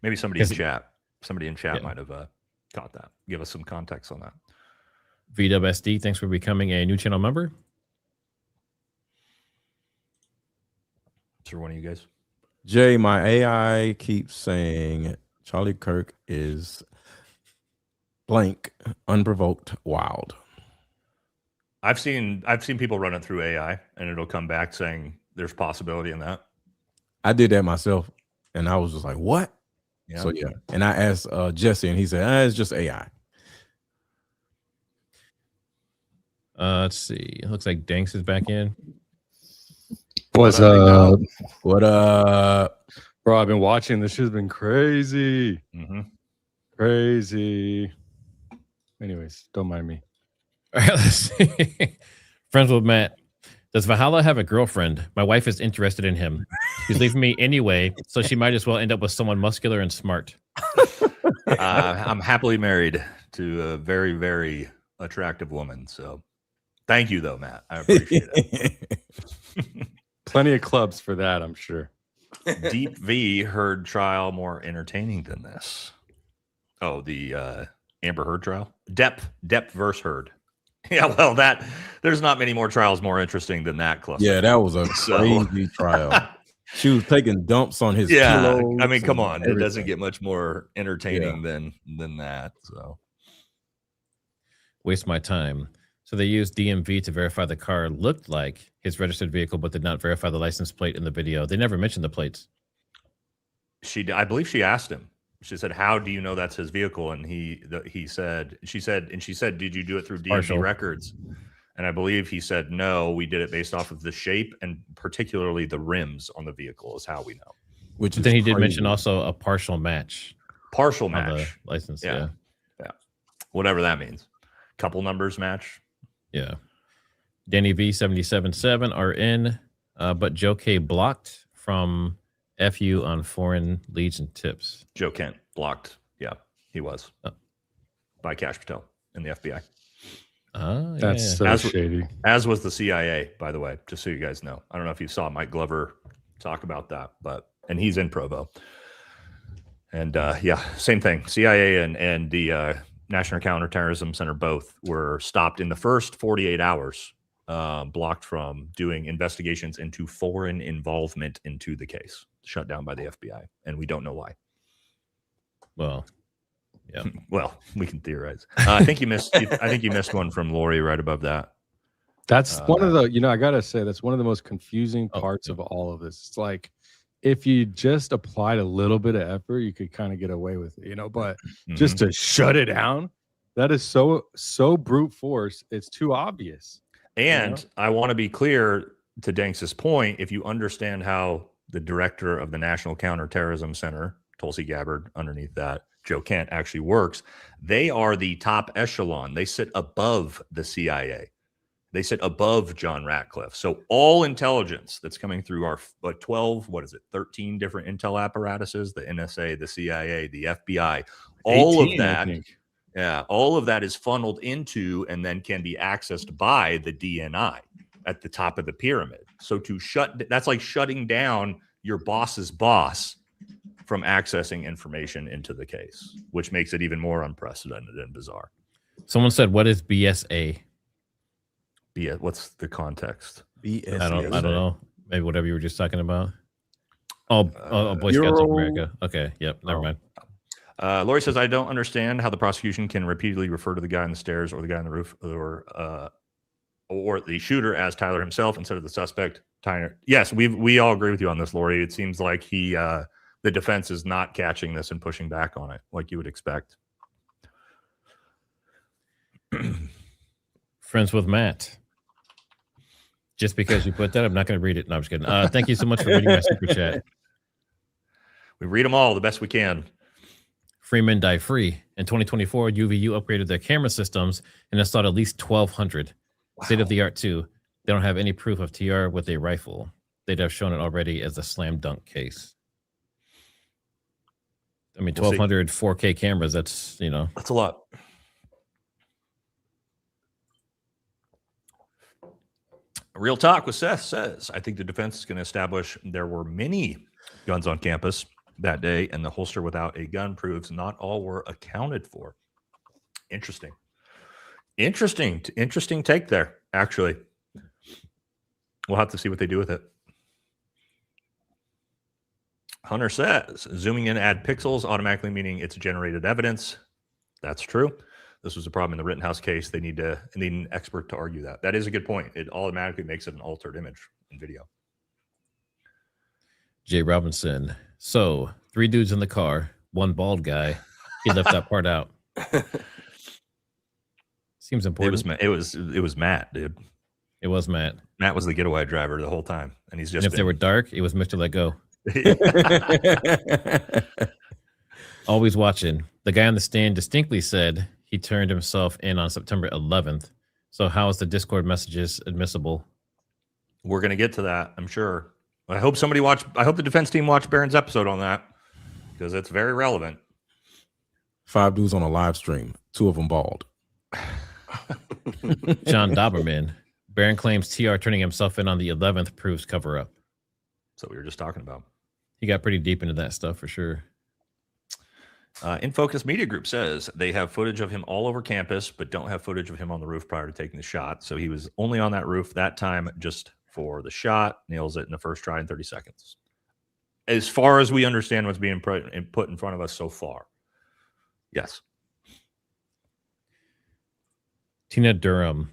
maybe somebody in Is it- chat. Somebody in chat Yeah. might have caught that. Give us some context on that. VWSD, thanks for becoming a new channel member. Is there one of you guys? Jay, my AI keeps saying Charlie Kirk is blank, unprovoked, wild. I've seen people run it through AI and it'll come back saying there's possibility in that. I did that myself, and I was just like, "What?" Yeah. So yeah, and I asked Jesse, and he said, "It's just AI." Let's see. It looks like Danks is back in. What's up? What up? Bro, I've been watching. This shit's been crazy. Crazy. Anyways, don't mind me. All right, let's see. Friends with Matt. Does Valhalla have a girlfriend? My wife is interested in him. She's leaving me anyway, so she might as well end up with someone muscular and smart. I'm happily married to a very, very attractive woman. So thank you, though, Matt. I appreciate it. Plenty of clubs for that, I'm sure. Deep V Heard trial more entertaining than this. Oh, the Amber Heard trial? Depp versus Heard. Yeah, well, there's not many more trials more interesting than that cluster. Yeah, that was a crazy trial. She was taking dumps on his pillows. I mean, come on. Everything. It doesn't get much more entertaining than that. So Waste my time. So they used DMV to verify the car looked like his registered vehicle, but did not verify the license plate in the video. They never mentioned the plates. I believe she asked him. She said, "How do you know that's his vehicle?" And she said, "Did you do it through DMV Partial. records?" And I believe he said, "No, we did it based off of the shape and particularly the rims on the vehicle is how we know." But then he did mention also a partial match. Partial on the match. license. Yeah. Whatever that means. Couple numbers match. Yeah. Danny V 77.7 are in, but Joe K blocked from FU on foreign leads and tips. Joe Kent blocked. Yeah, he was by Cash Patel in the FBI. That's so shady. As was the CIA, by the way, just so you guys know. I don't know if you saw Mike Glover talk about that, and he's in Provo. And same thing. CIA and the National Counterterrorism Center both were stopped in the first 48 hours, blocked from doing investigations into foreign involvement into the case, shut down by the FBI, and we don't know why. Well, yeah. Well, we can theorize. I think you missed. I think you missed one from Lori right above that. That's one of the. I gotta say that's one of the most confusing parts of all of this. It's like if you just applied a little bit of effort, you could kind of get away with it, But just to shut it down, that is so brute force. It's too obvious. And I want to be clear to Danks's point. If you understand how the director of the National Counterterrorism Center, Tulsi Gabbard, underneath that, Joe Kent, actually works, they are the top echelon. They sit above the CIA. They sit above John Ratcliffe. So all intelligence that's coming through our 13 different intel apparatuses, the NSA, the CIA, the FBI, all 18, of that. Yeah, all of that is funneled into and then can be accessed by the DNI at the top of the pyramid. So that's like shutting down your boss's boss from accessing information into the case, which makes it even more unprecedented and bizarre. Someone said, "What is BSA?" What's the context? BSA. I don't know. Maybe whatever you were just talking about. Boy Scouts of America. Okay. Yep. Never mind. Lori says, "I don't understand how the prosecution can repeatedly refer to the guy on the stairs or the guy on the roof or the shooter as Tyler himself instead of the suspect, Tyler." Yes, we all agree with you on this, Lori. It seems like the defense is not catching this and pushing back on it like you would expect. Friends with Matt. Just because you put that, I'm not going to read it. No, I'm just kidding. Thank you so much for reading my super chat. We read them all the best we can. Free men die free. In 2024, UVU upgraded their camera systems and installed at least 1,200. Wow. State of the art, too. They don't have any proof of TR with a rifle. They'd have shown it already as a slam dunk case. I mean, 1,200 4K cameras, that's, That's a lot. Real Talk with Seth says, "I think the defense is going to establish there were many guns on campus that day, and the holster without a gun proves not all were accounted for." Interesting take there, actually. We'll have to see what they do with it. Hunter says, "Zooming in add pixels automatically meaning it's generated evidence." That's true. This was a problem in the Rittenhouse case. They need an expert to argue that. That is a good point. It automatically makes it an altered image in video. Jay Robinson. So 3 dudes in the car, 1 bald guy. He left that part out. Seems important. It was Matt, dude. It was Matt. Matt was the getaway driver the whole time, and he's just. And if they were dark, it was Mr. Let Go. Always watching. The guy on the stand distinctly said he turned himself in on September 11th. So how is the Discord messages admissible? We're going to get to that, I'm sure. I hope the defense team watched Barron's episode on that because it's very relevant. 5 dudes on a live stream, 2 of them bald. John Doberman. Barron claims TR turning himself in on the 11th proves cover up. So we were just talking about. He got pretty deep into that stuff for sure. In Focus Media Group says they have footage of him all over campus, but don't have footage of him on the roof prior to taking the shot. So he was only on that roof that time just for the shot. Nails it in the first try in 30 seconds. As far as we understand what's being put in front of us so far. Yes. Tina Durham.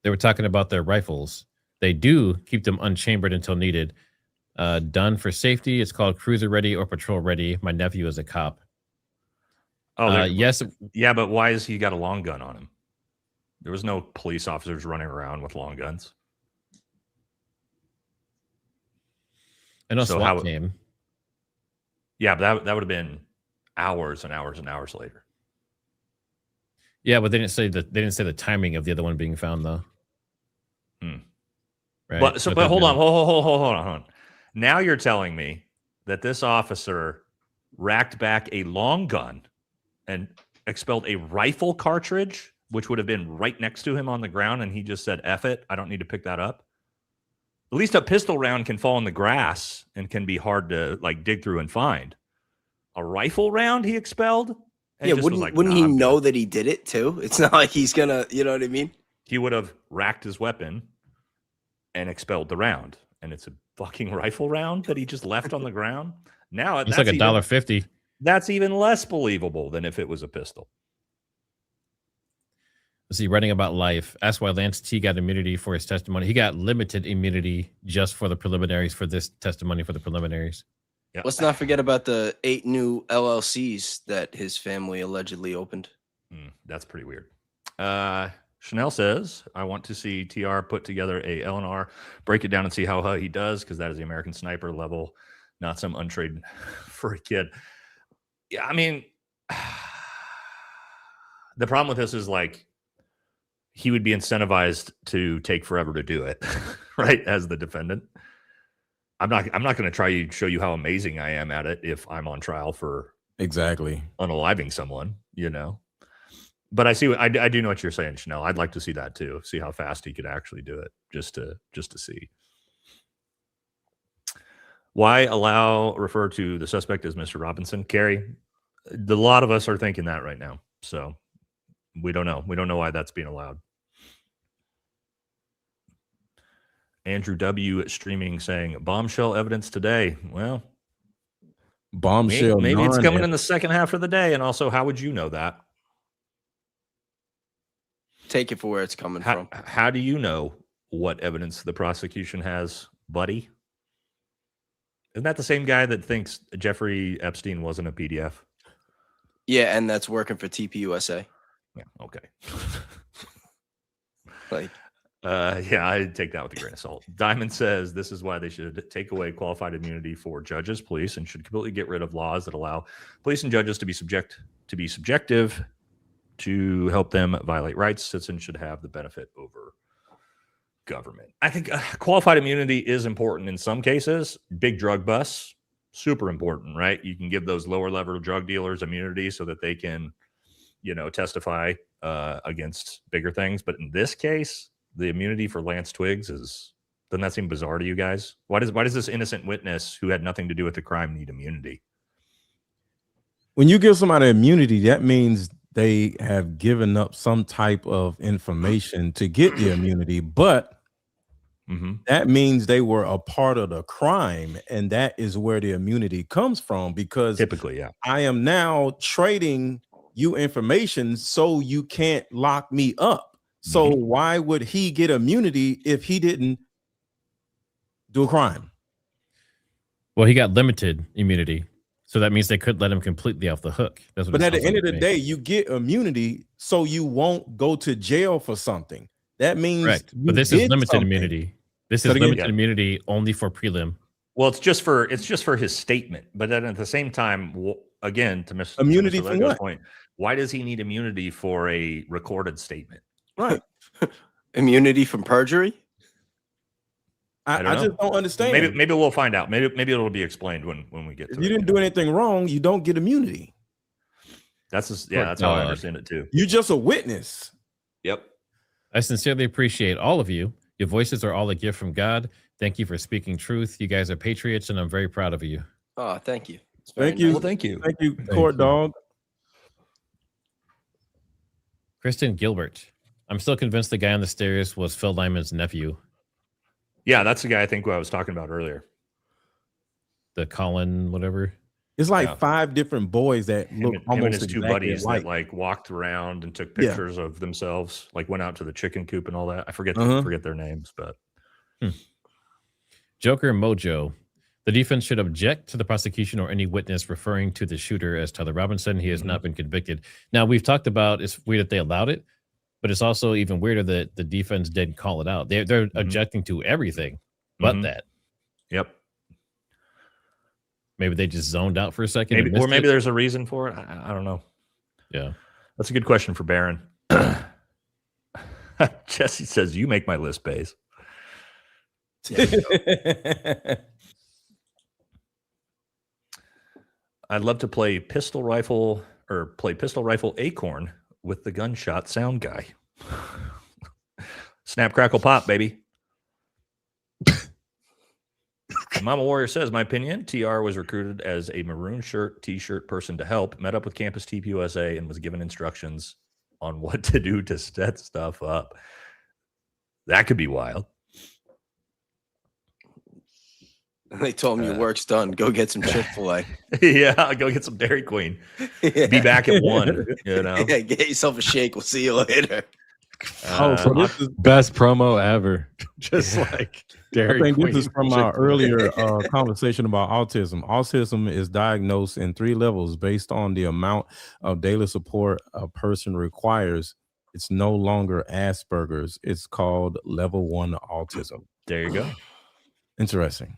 They were talking about their rifles. They do keep them unchambered until needed. Done for safety. It's called cruiser ready or patrol ready. My nephew is a cop. Oh, yes. Yeah, but why has he got a long gun on him? There was no police officers running around with long guns. I know So SWAT came. Yeah, but that would have been hours and hours and hours later. Yeah, but they didn't say the timing of the other one being found though. Right. But hold on. Now you're telling me that this officer racked back a long gun and expelled a rifle cartridge, which would have been right next to him on the ground, and he just said, F it, I don't need to pick that up. At least a pistol round can fall in the grass and can be hard to like dig through and find. A rifle round he expelled? Yeah, wouldn't he know that he did it too? It's not like he's gonna, you know what I mean? He would have racked his weapon and expelled the round. And it's a fucking rifle round that he just left on the ground. Now it's like $1.50. That's even less believable than if it was a pistol. Let's see, writing about life. Ask why Lance T got immunity for his testimony. He got limited immunity just for the preliminaries for this testimony for the preliminaries. Yep. Let's not forget about the 8 new LLCs that his family allegedly opened. That's pretty weird. Chanel says, I want to see TR put together a LNR, break it down and see how he does, because that is the American Sniper level, not some untrained for a kid. Yeah, I mean, the problem with this is like he would be incentivized to take forever to do it, right? As the defendant. I'm not going to try to show you how amazing I am at it if I'm on trial for unaliving someone, you know. But I see. I do know what you're saying, Chanel. I'd like to see that too. See how fast he could actually do it, just to see. Why refer to the suspect as Mr. Robinson? Carrie, a lot of us are thinking that right now. So we don't know. We don't know why that's being allowed. Andrew W. streaming saying bombshell evidence today. Well, bombshell. Maybe it's coming in the second half of the day. And also, how would you know that? Take it for where it's coming from. How do you know what evidence the prosecution has, buddy? Isn't that the same guy that thinks Jeffrey Epstein wasn't a PDF? Yeah, and that's working for TPUSA. Yeah, okay. Yeah, I take that with a grain of salt. Diamond says this is why they should take away qualified immunity for judges, police, and should completely get rid of laws that allow police and judges to be subjective to help them violate rights. Citizens should have the benefit over government. I think qualified immunity is important in some cases. Big drug busts, super important, right? You can give those lower level drug dealers immunity so that they can, testify against bigger things. But in this case, the immunity for Lance Twiggs doesn't that seem bizarre to you guys? Why does this innocent witness who had nothing to do with the crime need immunity? When you give somebody immunity, that means they have given up some type of information to get the immunity, but that means they were a part of the crime, and that is where the immunity comes from. Because typically, yeah, I am now trading you information so you can't lock me up. So why would he get immunity if he didn't do a crime? Well, he got limited immunity. So that means they could let him completely off the hook. That's what but at the end of the day, you get immunity so you won't go to jail for something. That means correct. But this is limited immunity. This is limited immunity only for prelim. Well, it's just for his statement. But then at the same time, again, to Mr. Immunity to Mr. from Lego's what? point, why does he need immunity for a recorded statement? Right. Immunity from perjury? I just don't understand. Maybe we'll find out. Maybe it'll be explained when we get to it. If you didn't do anything wrong, you don't get immunity. That's how I understand it too. You just a witness. Yep. I sincerely appreciate all of you. Your voices are all a gift from God. Thank you for speaking truth. You guys are patriots, and I'm very proud of you. Oh, thank you. It's very Thank you. nice. Well, thank you. Thank you, court dog. Kristen Gilbert. I'm still convinced the guy on the stairs was Phil Lyman's nephew. Yeah, that's the guy I think I was talking about earlier. The Colin, whatever. It's like 5 different boys that look him almost and his two exactly buddies alike. that like walked around and took Yeah. pictures of themselves, like went out to the chicken coop and all that. I forget their names, but Joker Mojo. The defense should object to the prosecution or any witness referring to the shooter as Tyler Robinson. He has not been convicted. Now, we've talked about it's weird that they allowed it, but it's also even weirder that the defense didn't call it out. They're objecting to everything but that. Yep. Maybe they just zoned out for a second. Maybe, and missed or maybe it. there's a reason for it. I don't know. Yeah. That's a good question for Barron. Jesse says, you make my list, Bays. I'd love to play pistol rifle acorn with the gunshot sound guy. Snap, crackle, pop, baby. Mama Warrior says, my opinion, TR was recruited as a maroon shirt, t-shirt person to help, met up with Campus TPUSA, and was given instructions on what to do to set stuff up. That could be wild. They told him your work's done. Go get some Chick-fil-A. Yeah, go get some Dairy Queen. Yeah. Be back at 1, you know. Yeah, get yourself a shake. We'll see you later. So this is Best promo ever. Just like Dairy I think Queen. this is from our earlier conversation about autism. Autism is diagnosed in 3 levels based on the amount of daily support a person requires. It's no longer Asperger's. It's called level 1 autism. There you go. Interesting.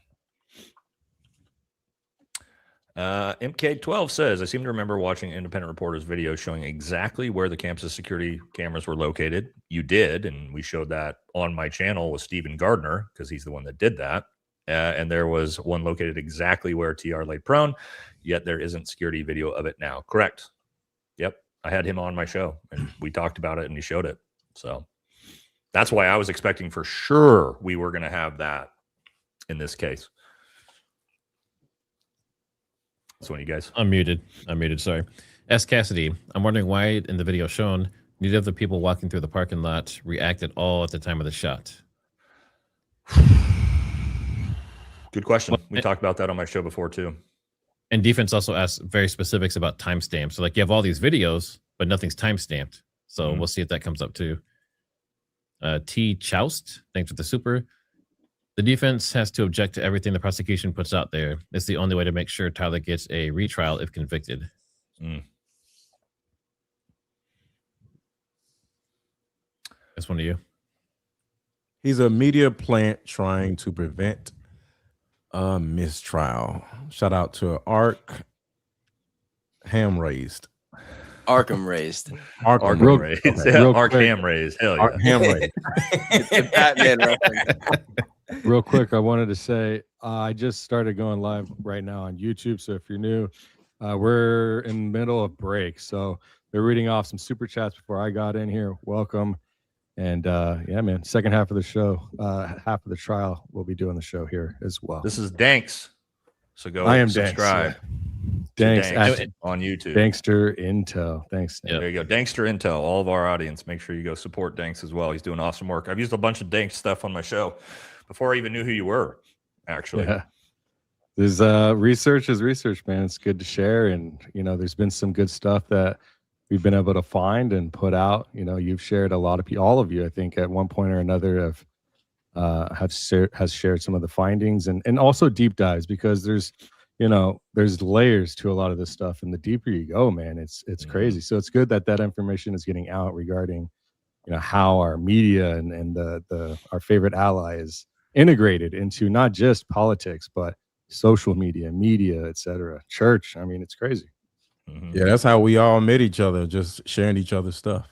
MK12 says, I seem to remember watching an independent reporter's video showing exactly where the campus security cameras were located. You did, and we showed that on my channel with Stephen Gardner, because he's the one that did that. And there was one located exactly where TR lay prone, yet there isn't security video of it now. Correct. Yep. I had him on my show, and we talked about it, and he showed it. So that's why I was expecting for sure we were going to have that in this case. So, you guys, I'm muted. Sorry. S. Cassidy. I'm wondering why in the video shown, neither of the people walking through the parking lot reacted all at the time of the shot. Good question. We talked about that on my show before too. And defense also asked very specifics about timestamps. So like you have all these videos, but nothing's timestamped. So we'll see if that comes up too. T. Choust, thanks for the super. The defense has to object to everything the prosecution puts out there. It's the only way to make sure Tyler gets a retrial if convicted. That's one of you. He's a media plant trying to prevent a mistrial. Shout out to Ark Ham Raised. Arkham raised. Arkham raised. Yeah, Arkham raised. Hell yeah. Ham Raised. It's the Batman reference. Real quick, I wanted to say I just started going live right now on YouTube. So if you're new, we're in the middle of break. So they're reading off some super chats before I got in here. Welcome. And yeah, man, second half of the show, half of the trial, we'll be doing the show here as well. This is Danks. So go I am subscribe. Danks on YouTube. Dankster Intel. Thanks. Yeah, there you go. Dankster Intel. All of our audience, make sure you go support Danks as well. He's doing awesome work. I've used a bunch of Danks stuff on my show before I even knew who you were, actually. Yeah. There's research is research, man. It's good to share. And, you know, there's been some good stuff that we've been able to find and put out. You know, you've shared a lot of people, all of you, I think, at one point or another has shared some of the findings and also deep dives, because there's, you know, there's layers to a lot of this stuff, and the deeper you go, man, it's crazy. So it's good that that information is getting out regarding, you know, how our media and our favorite ally is integrated into not just politics, but social media, etc. Church. I mean, it's crazy. Yeah, that's how we all met each other, just sharing each other's stuff.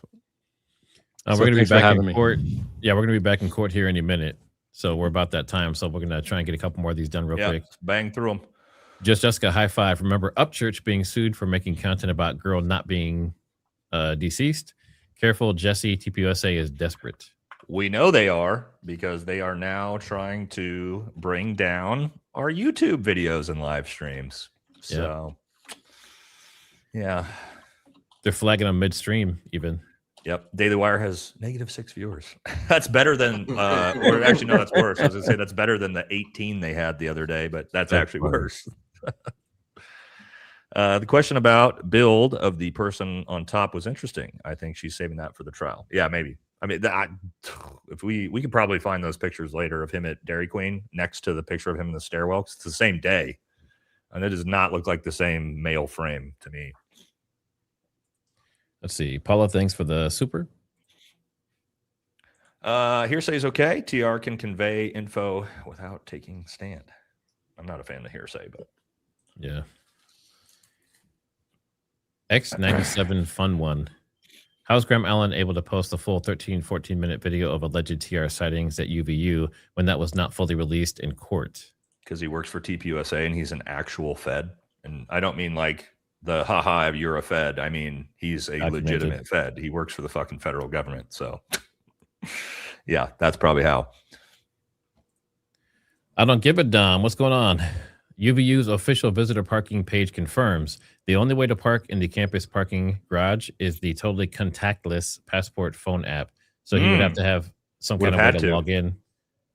We're going to be back in court. Yeah, we're going to be back in court here any minute. So we're about that time. So we're going to try and get a couple more of these done real quick. Bang through them. Just Jessica, high five. Remember Upchurch being sued for making content about girl not being deceased? Careful, Jesse, TPUSA is desperate. We know they are, because they are now trying to bring down our YouTube videos and live streams. So, yeah. They're flagging them midstream even. Yep. Daily Wire has -6 viewers. That's better than, or actually, no, that's worse. I was going to say that's better than the 18 they had the other day, but that's actually worse. The question about build of the person on top was interesting. I think she's saving that for the trial. Yeah, maybe. I mean, if we could probably find those pictures later of him at Dairy Queen next to the picture of him in the stairwell. It's the same day, and it does not look like the same male frame to me. Let's see. Paula, thanks for the super. Hearsay is okay. TR can convey info without taking stand. I'm not a fan of hearsay, but yeah. X97 Fun One. How's Graham Allen able to post the full 14-minute video of alleged TR sightings at UVU when that was not fully released in court? Because he works for TPUSA and he's an actual Fed. And I don't mean like the haha, you're a Fed. I mean, he's a legitimate Fed. He works for the fucking federal government. So, yeah, that's probably how. I don't give a damn. What's going on? UVU's official visitor parking page confirms the only way to park in the campus parking garage is the totally contactless passport phone app. So he would have to have some kind of way to log in.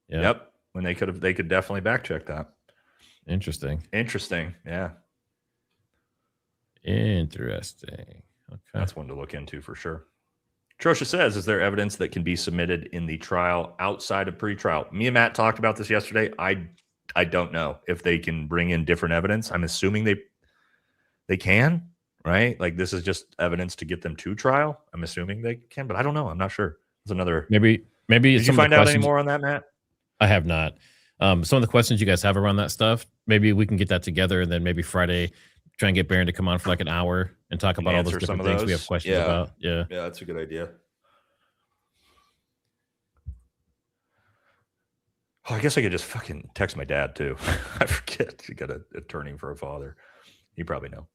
Yeah. Yep. When they could definitely back check that. Interesting. Yeah. Interesting. Okay. That's one to look into for sure. Trosha says, is there evidence that can be submitted in the trial outside of pretrial? Me and Matt talked about this yesterday. I don't know if they can bring in different evidence. I'm assuming they can, right? Like this is just evidence to get them to trial. I'm assuming they can, but I don't know. I'm not sure. It's another. Maybe. Did you find out any more on that, Matt? I have not. Some of the questions you guys have around that stuff, maybe we can get that together, and then maybe Friday try and get Baron to come on for like an hour and talk about all those different things we have questions about. Yeah, that's a good idea. Oh, I guess I could just fucking text my dad too. I forget. You got an attorney for a father. You probably know.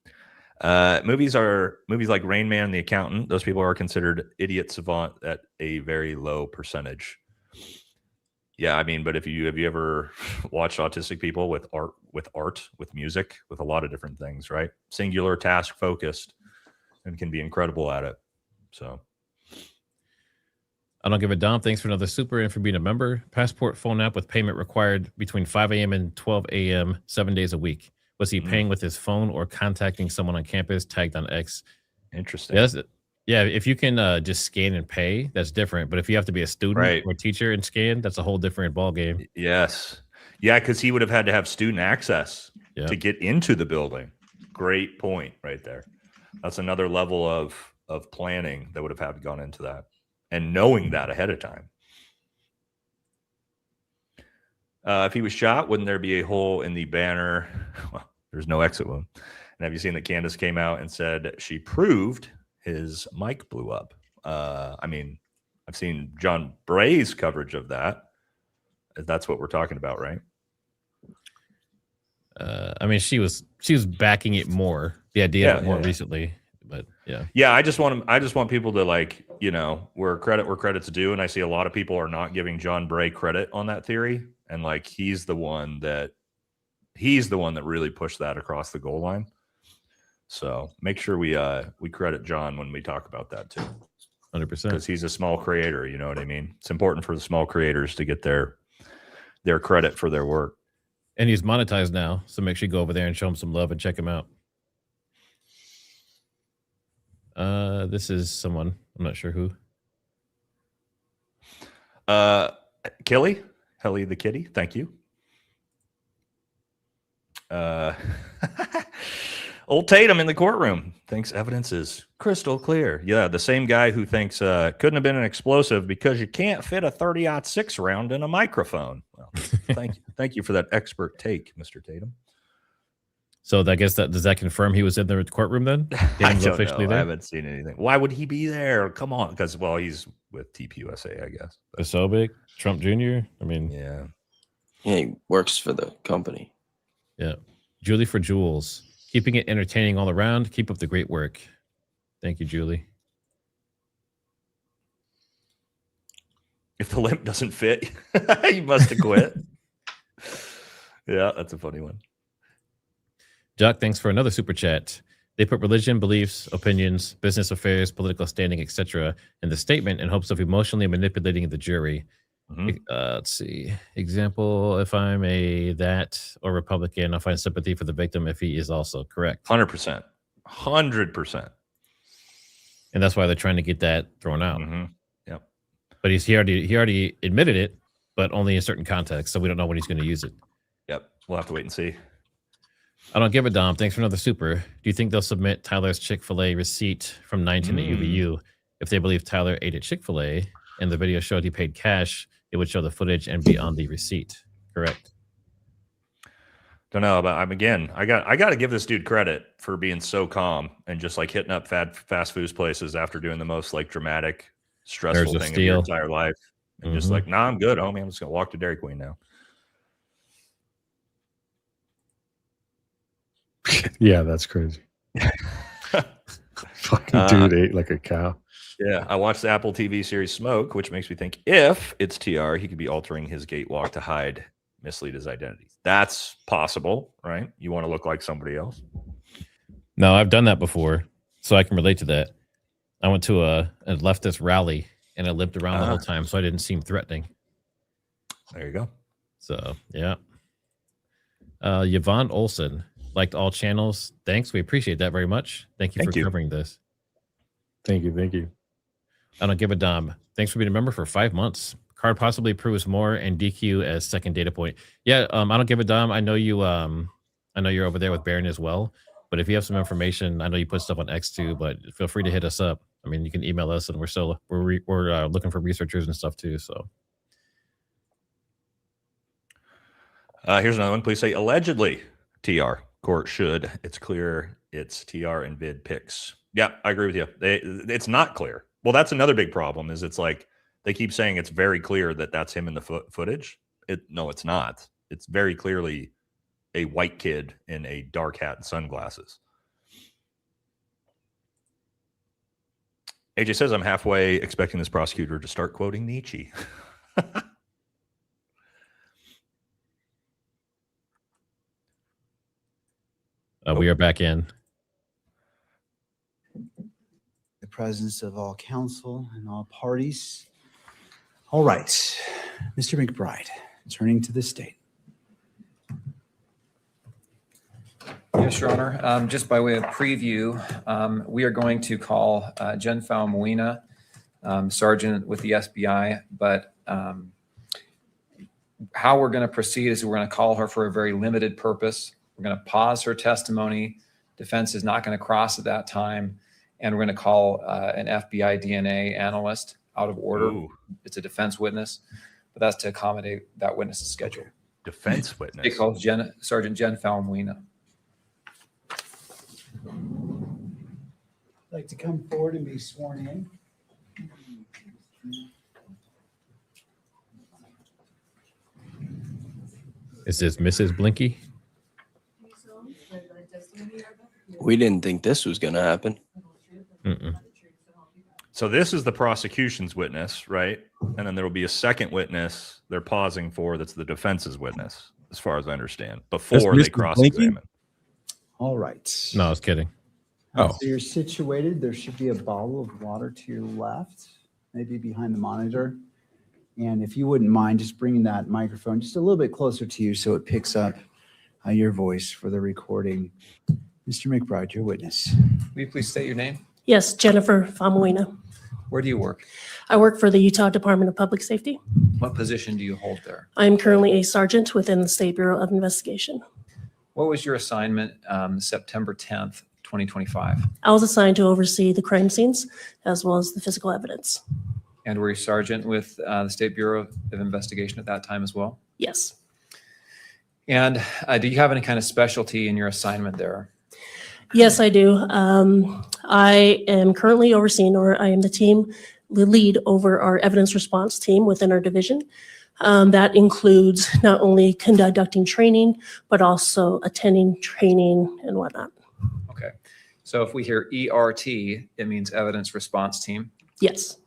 Movies like Rain Man, The Accountant. Those people are considered idiot savant at a very low percentage. Yeah, I mean, but have you ever watched autistic people with art, with music, with a lot of different things, right? Singular, task focused, and can be incredible at it. So. I don't give a damn. Thanks for another super and for being a member. Passport phone app with payment required between 5 a.m. and 12 a.m. 7 days a week. Was he paying with his phone or contacting someone on campus tagged on X? Interesting. Yeah, if you can just scan and pay, that's different. But if you have to be a student or teacher and scan, that's a whole different ballgame. Yes. Yeah, because he would have had to have student access to get into the building. Great point right there. That's another level of planning that would have had gone into that. And knowing that ahead of time. If he was shot, wouldn't there be a hole in the banner? Well, there's no exit wound. And have you seen that Candace came out and said she proved his mic blew up? I mean, I've seen John Bray's coverage of that. That's what we're talking about, right? I mean, she was backing it more. The idea of it more recently. But yeah, I just want people to, like, you know, where credit's due, and I see a lot of people are not giving John Bray credit on that theory, and like he's the one that really pushed that across the goal line. So make sure we credit John when we talk about that too, 100%, because he's a small creator. You know what I mean? It's important for the small creators to get their credit for their work. And he's monetized now, so make sure you go over there and show him some love and check him out. This is someone, I'm not sure who. Kelly the kitty, thank you. Old Tatum in the courtroom thinks evidence is crystal clear. Yeah, the same guy who thinks couldn't have been an explosive because you can't fit a 30-06 round in a microphone. Well, thank you for that expert take, Mr. Tatum. So I guess does that confirm he was in the courtroom then? I don't know. I haven't seen anything. Why would he be there? Come on, because he's with TPUSA, I guess. So big, Trump Jr. I mean, yeah, he works for the company. Yeah. Julie for Jules. Keeping it entertaining all around. Keep up the great work. Thank you, Julie. If the limp doesn't fit, you must have quit. Yeah, that's a funny one. Duck, thanks for another super chat. They put religion, beliefs, opinions, business affairs, political standing, etc. in the statement in hopes of emotionally manipulating the jury. Let's see. Example, if I'm a that or Republican, I'll find sympathy for the victim if he is also correct. 100%. 100%. And that's why they're trying to get that thrown out. Yep. But he already admitted it, but only in certain contexts. So we don't know when he's going to use it. Yep. We'll have to wait and see. I don't give a Dom. Thanks for another super. Do you think they'll submit Tyler's Chick-fil-A receipt from 19 at UVU if they believe Tyler ate at Chick-fil-A and the video showed he paid cash? It would show the footage and be on the receipt. Correct. Don't know, but I got to give this dude credit for being so calm and just like hitting up fast food places after doing the most like dramatic, stressful thing of your entire life, and just like, nah, I'm good, homie. I'm just gonna walk to Dairy Queen now. Yeah, that's crazy. Fucking dude ate like a cow. Yeah, I watched the Apple TV series Smoke, which makes me think if it's TR, he could be altering his gait walk to hide, mislead his identity. That's possible, right? You want to look like somebody else. No, I've done that before, so I can relate to that. I went to a leftist rally and I limped around the whole time, so I didn't seem threatening. There you go. So, yeah. Yvonne Olson liked all channels. Thanks. We appreciate that very much. Thank you for covering this. Thank you. Thank you. I don't give a Dom. Thanks for being a member for 5 months. Card possibly proves more and DQ as second data point. Yeah, I don't give a Dom. I know you. I know you're over there with Baron as well. But if you have some information, I know you put stuff on X too. But feel free to hit us up. I mean, you can email us, and we're looking for researchers and stuff too. So here's another one. Please say allegedly. TR court should. It's clear. It's TR and vid pics. Yeah, I agree with you. It's not clear. Well, that's another big problem. Is it's like they keep saying it's very clear that that's him in the footage. No, it's not. It's very clearly a white kid in a dark hat and sunglasses. AJ says I'm halfway expecting this prosecutor to start quoting Nietzsche. we are back in. The presence of all counsel and all parties. All right, Mr. McBride, turning to the state. Yes, Your Honor. Just by way of preview, we are going to call Jen Falmuina, Sergeant with the SBI, but how we're going to proceed is we're going to call her for a very limited purpose. We're going to pause her testimony. Defense is not going to cross at that time. And we're going to call an FBI DNA analyst out of order. Ooh. It's a defense witness, but that's to accommodate that witness's schedule. Defense witness? They call Sergeant Jen Falmuina. Like to come forward and be sworn in. Is this Mrs. Blinky? We didn't think this was going to happen. So this is the prosecution's witness, right? And then there will be a second witness they're pausing for that's the defense's witness, as far as I understand, before they cross-examine. All right. No, I was kidding. So you're situated. There should be a bottle of water to your left, maybe behind the monitor. And if you wouldn't mind just bringing that microphone just a little bit closer to you so it picks up your voice for the recording. Mr. McBride, your witness. Will you please state your name? Yes, Jennifer Famuina. Where do you work? I work for the Utah Department of Public Safety. What position do you hold there? I am currently a sergeant within the State Bureau of Investigation. What was your assignment September 10th, 2025? I was assigned to oversee the crime scenes as well as the physical evidence. And were you sergeant with the State Bureau of Investigation at that time as well? Yes. And do you have any kind of specialty in your assignment there? Yes, I do. I am currently overseeing, or I am the lead over our evidence response team within our division. That includes not only conducting training, but also attending training and whatnot. Okay. So if we hear ERT, it means evidence response team. Yes.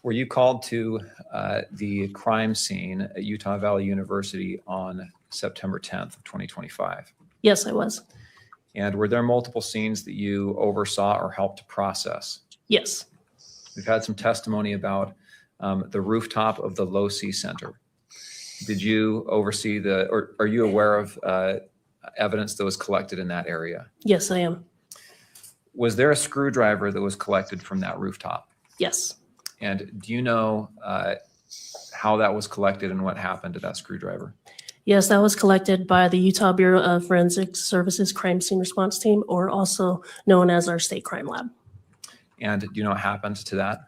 Were you called to the crime scene at Utah Valley University on September 10th of 2025? Yes, I was. And were there multiple scenes that you oversaw or helped to process? Yes. We've had some testimony about the rooftop of the Low C Center. Did you oversee or are you aware of evidence that was collected in that area? Yes, I am. Was there a screwdriver that was collected from that rooftop? Yes. And do you know how that was collected and what happened to that screwdriver? Yes, that was collected by the Utah Bureau of Forensic Services Crime Scene Response Team, or also known as our State Crime Lab. And do you know what happened to that?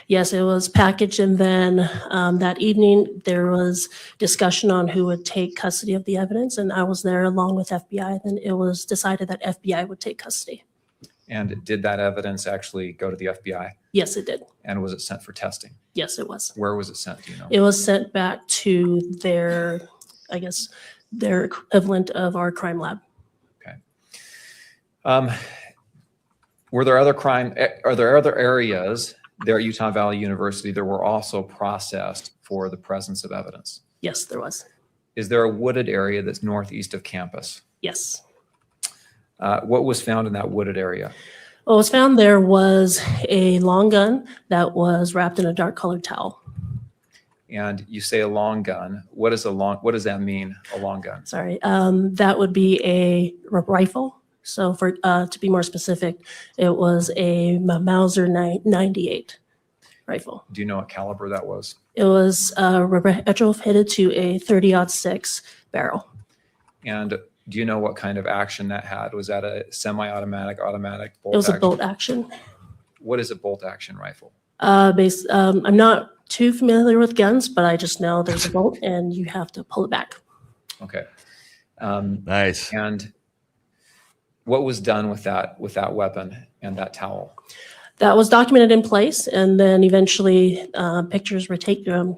Yes, it was packaged, and then that evening there was discussion on who would take custody of the evidence, and I was there along with FBI. Then it was decided that FBI would take custody. And did that evidence actually go to the FBI? Yes, it did. And was it sent for testing? Yes, it was. Where was it sent? Do you know? It was sent back to their, I guess, their equivalent of our crime lab. Were there are there other areas there at Utah Valley University that were also processed for the presence of evidence? Yes, there was. Is there a wooded area that's northeast of campus? Yes. What was found in that wooded area? What was found there was a long gun that was wrapped in a dark colored towel. And you say a long gun. What does that mean, a long gun? Sorry, that would be a rifle. So for to be more specific, it was a Mauser 98 rifle. Do you know what caliber that was? It was retrofitted to a 30-06 barrel. And do you know what kind of action that had? Was that a semi-automatic, automatic, bolt It was action? a bolt action. What is a bolt action rifle? I'm not too familiar with guns, but I just know there's a bolt and you have to pull it back. Okay. Nice. And what was done with that weapon and that towel? That was documented in place, and then eventually pictures were taken.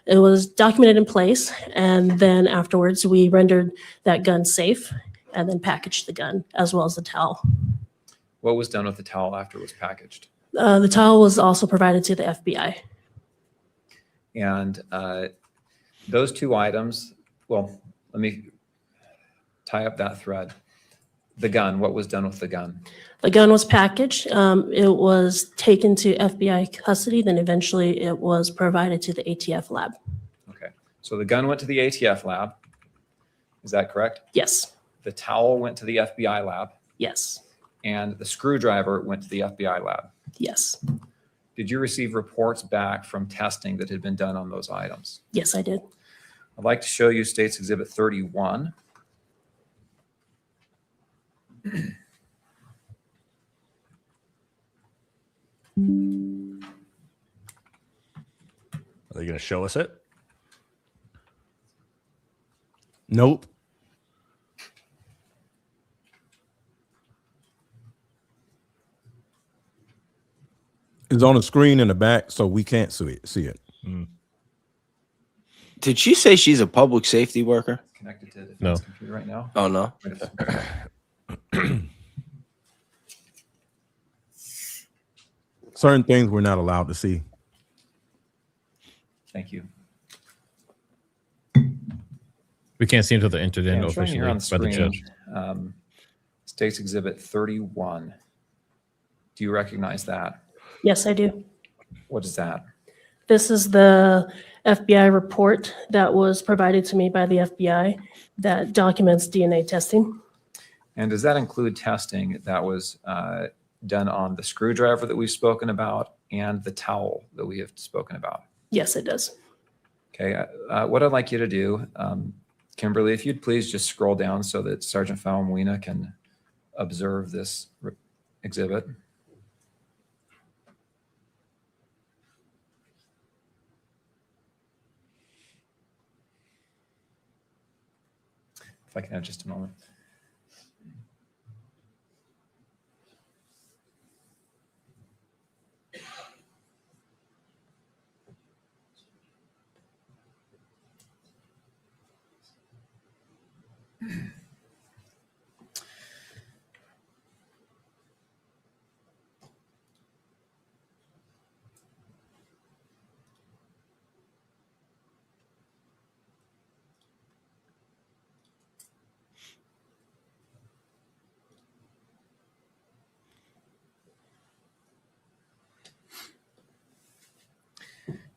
It was documented in place, and then afterwards we rendered that gun safe, and then packaged the gun as well as the towel. What was done with the towel after it was packaged? The towel was also provided to the FBI. And those two items, well, let me tie up that thread. The gun, what was done with the gun? The gun was packaged. It was taken to FBI custody. Then eventually it was provided to the ATF lab. Okay. So the gun went to the ATF lab. Is that correct? Yes. The towel went to the FBI lab. Yes. And the screwdriver went to the FBI lab. Yes. Did you receive reports back from testing that had been done on those items? Yes, I did. I'd like to show you State's Exhibit 31. Are they going to show us it? Nope. It's on the screen in the back, so we can't see it. Did she say she's a public safety worker? Connected to the No. computer right now. Oh, no. Certain things we're not allowed to see. Thank you. We can't see until they're entered in I'm showing you here officially on the by the screen, judge. State's Exhibit 31. Do you recognize that? Yes, I do. What is that? This is the FBI report that was provided to me by the FBI that documents DNA testing. And does that include testing that was done on the screwdriver that we've spoken about and the towel that we have spoken about? Yes, it does. Okay. What I'd like you to do, Kimberly, if you'd please just scroll down so that Sergeant Falmuina can observe this exhibit. If I can have just a moment.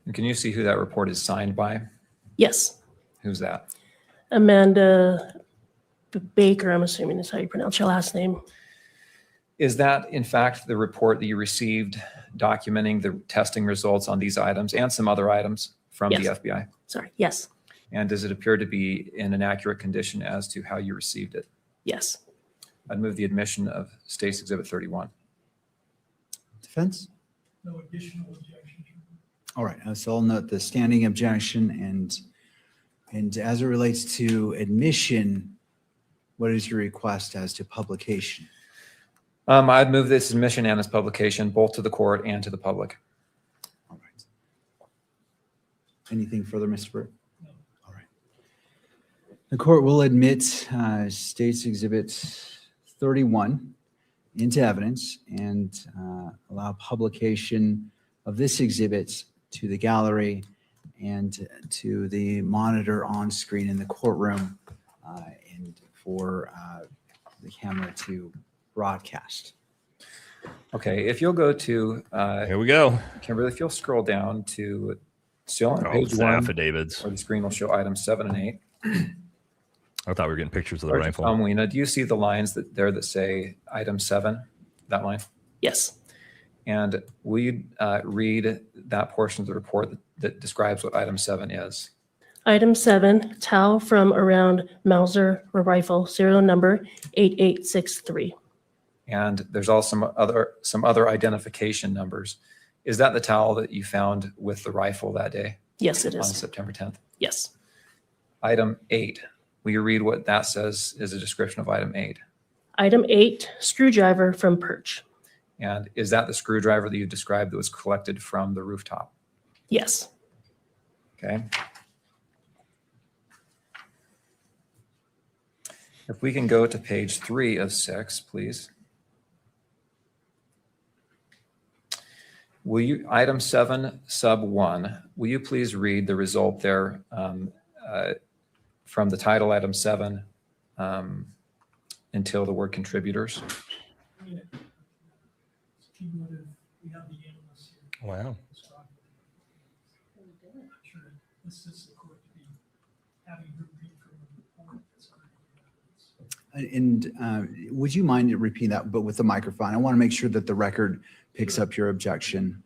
And can you see who that report is signed by? Yes. Who's that? Amanda Baker, I'm assuming is how you pronounce your last name. Is that in fact the report that you received documenting the testing results on these items and some other items from Yes. the FBI? Sorry. Yes. And does it appear to be in an accurate condition as to how you received it? Yes. I'd move the admission of State's Exhibit 31. Defense? No additional objection. All right, so I'll note the standing objection and as it relates to admission, what is your request as to publication? I'd move this admission and its publication both to the court and to the public. All right. Anything further, Mr. Burt? No. All right. The court will admit State's Exhibit 31 into evidence and allow publication of this exhibit to the gallery and to the monitor on screen in the courtroom and for the camera to broadcast. Okay, if you'll go to here we go. Kimberly, if you'll scroll down to still on Oh, page it's the 1, affidavits. where the screen will show items 7 and 8. I thought we were getting pictures of the Sergeant rifle. Weena, do you see the lines that say item 7, that line? Yes. And will you read that portion of the report that describes what item 7 is? Item 7, Tau from around Mauser rifle, serial number 8863. And there's also some other identification numbers. Is that the towel that you found with the rifle that day? Yes, it On is. September 10th? Yes. Item 8, will you read what that says is a description of item 8? Item 8, screwdriver from perch. And is that the screwdriver that you described that was collected from the rooftop? Yes. Okay. If we can go to page 3 of 6, please. Will you, item 7, sub 1, will you please read the result there from the title item 7 until the word contributors? Wow. And would you mind repeating that, but with the microphone? I want to make sure that the record picks up your objection.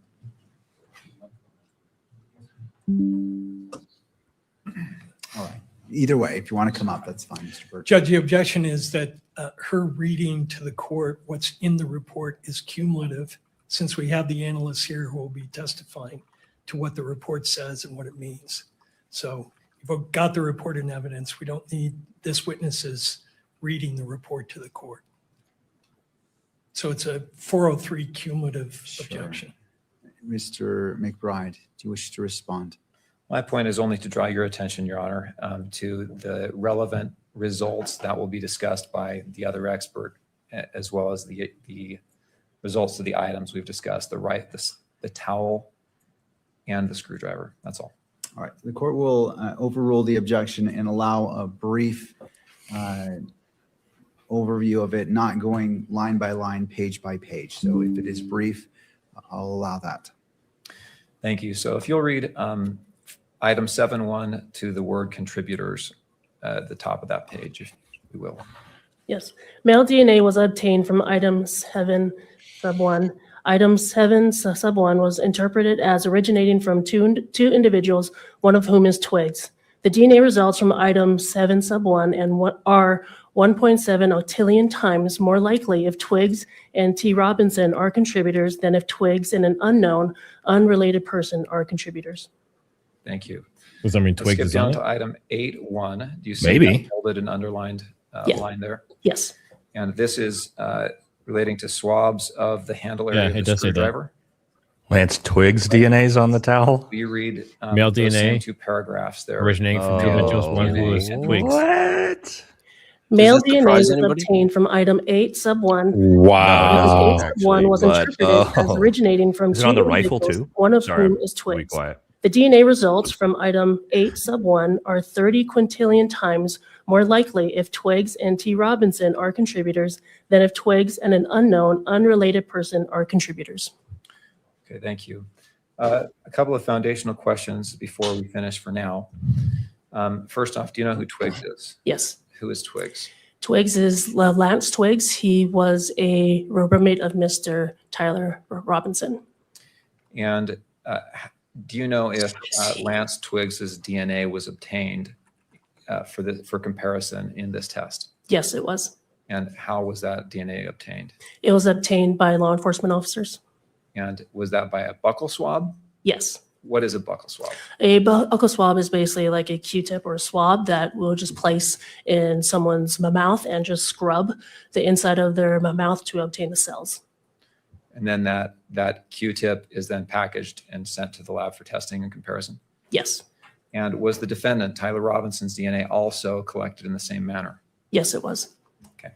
All right. Either way, if you want to come up, that's fine, Mr. Burt. Judge, the objection is that her reading to the court what's in the report is cumulative, since we have the analysts here who will be testifying to what the report says and what it means. So we've got the report in evidence. We don't need this witness's reading the report to the court. So it's a 403 cumulative objection. Mr. McBride, do you wish to respond? My point is only to draw your attention, Your Honor, to the relevant results that will be discussed by the other expert, as well as the results of the items we've discussed, the towel and the screwdriver. That's all. All right. The court will overrule the objection and allow a brief overview of it, not going line by line, page by page. So if it is brief, I'll allow that. Thank you. So if you'll read item 7.1 to the word contributors at the top of that page, if you will. Yes. Male DNA was obtained from item 7 sub 1. Item 7 sub 1 was interpreted as originating from two individuals, one of whom is Twiggs. The DNA results from item 7 sub 1 and what are 1.7 octillion times more likely if Twiggs and T. Robinson are contributors than if Twiggs and an unknown, unrelated person are contributors. Thank you. Does that mean Let's Twiggs skip is down on to it? item 8.1. Do you see Maybe. that bolded and underlined Yeah. line there? Yes. And this is relating to swabs of the handle area Yeah, of it the does say that. screwdriver. Lance Twiggs DNA's on the towel. Will you read Male those same DNA two paragraphs there? originating from two individuals, one who is Twiggs. What? Male this DNA surprise was anybody? obtained from item 8 sub 1. Wow. Item 8 sub 1 was interpreted as originating from Is it two on the rifle individuals, too? one of Sorry, whom is I'll be Twigs. quiet. The DNA results from item 8 sub 1 are 30 quintillion times more likely if Twigs and T. Robinson are contributors than if Twigs and an unknown, unrelated person are contributors. Okay, thank you. A couple of foundational questions before we finish for now. First off, do you know who Twigs is? Yes. Who is Twigs? Twigs is Lance Twigs. He was a roommate of Mr. Tyler Robinson. And do you know if Lance Twigs's DNA was obtained for comparison in this test? Yes, it was. And how was that DNA obtained? It was obtained by law enforcement officers. And was that by a buccal swab? Yes. What is a buccal swab? A buccal swab is basically like a Q-tip or a swab that we'll just place in someone's mouth and just scrub the inside of their mouth to obtain the cells. And then that Q-tip is then packaged and sent to the lab for testing and comparison? Yes. And was the defendant, Tyler Robinson's DNA, also collected in the same manner? Yes, it was. Okay.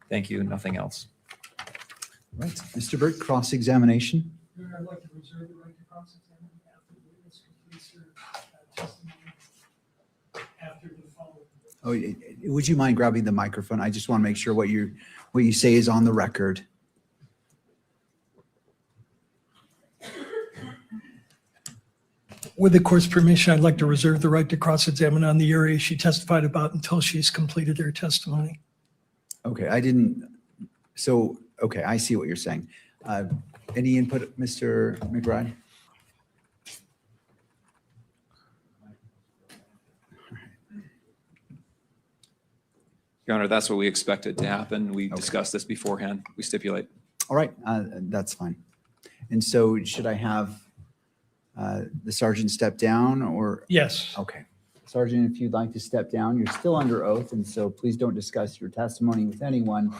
Thank you. Nothing else. Right. Mr. Burt, cross-examination. I'd like to reserve the right to cross-examine after the witness completes their testimony after the following. Oh, would you mind grabbing the microphone? I just want to make sure what you say is on the record. With the court's permission, I'd like to reserve the right to cross-examine on the area she testified about until she's completed her testimony. Okay, okay, I see what you're saying. Any input, Mr. McBride? Your Honor, that's what we expected to happen. We discussed this beforehand. We stipulate. All right, that's fine. And so should I have the sergeant step down or? Yes. Okay. Sergeant, if you'd like to step down, you're still under oath, and so please don't discuss your testimony with anyone.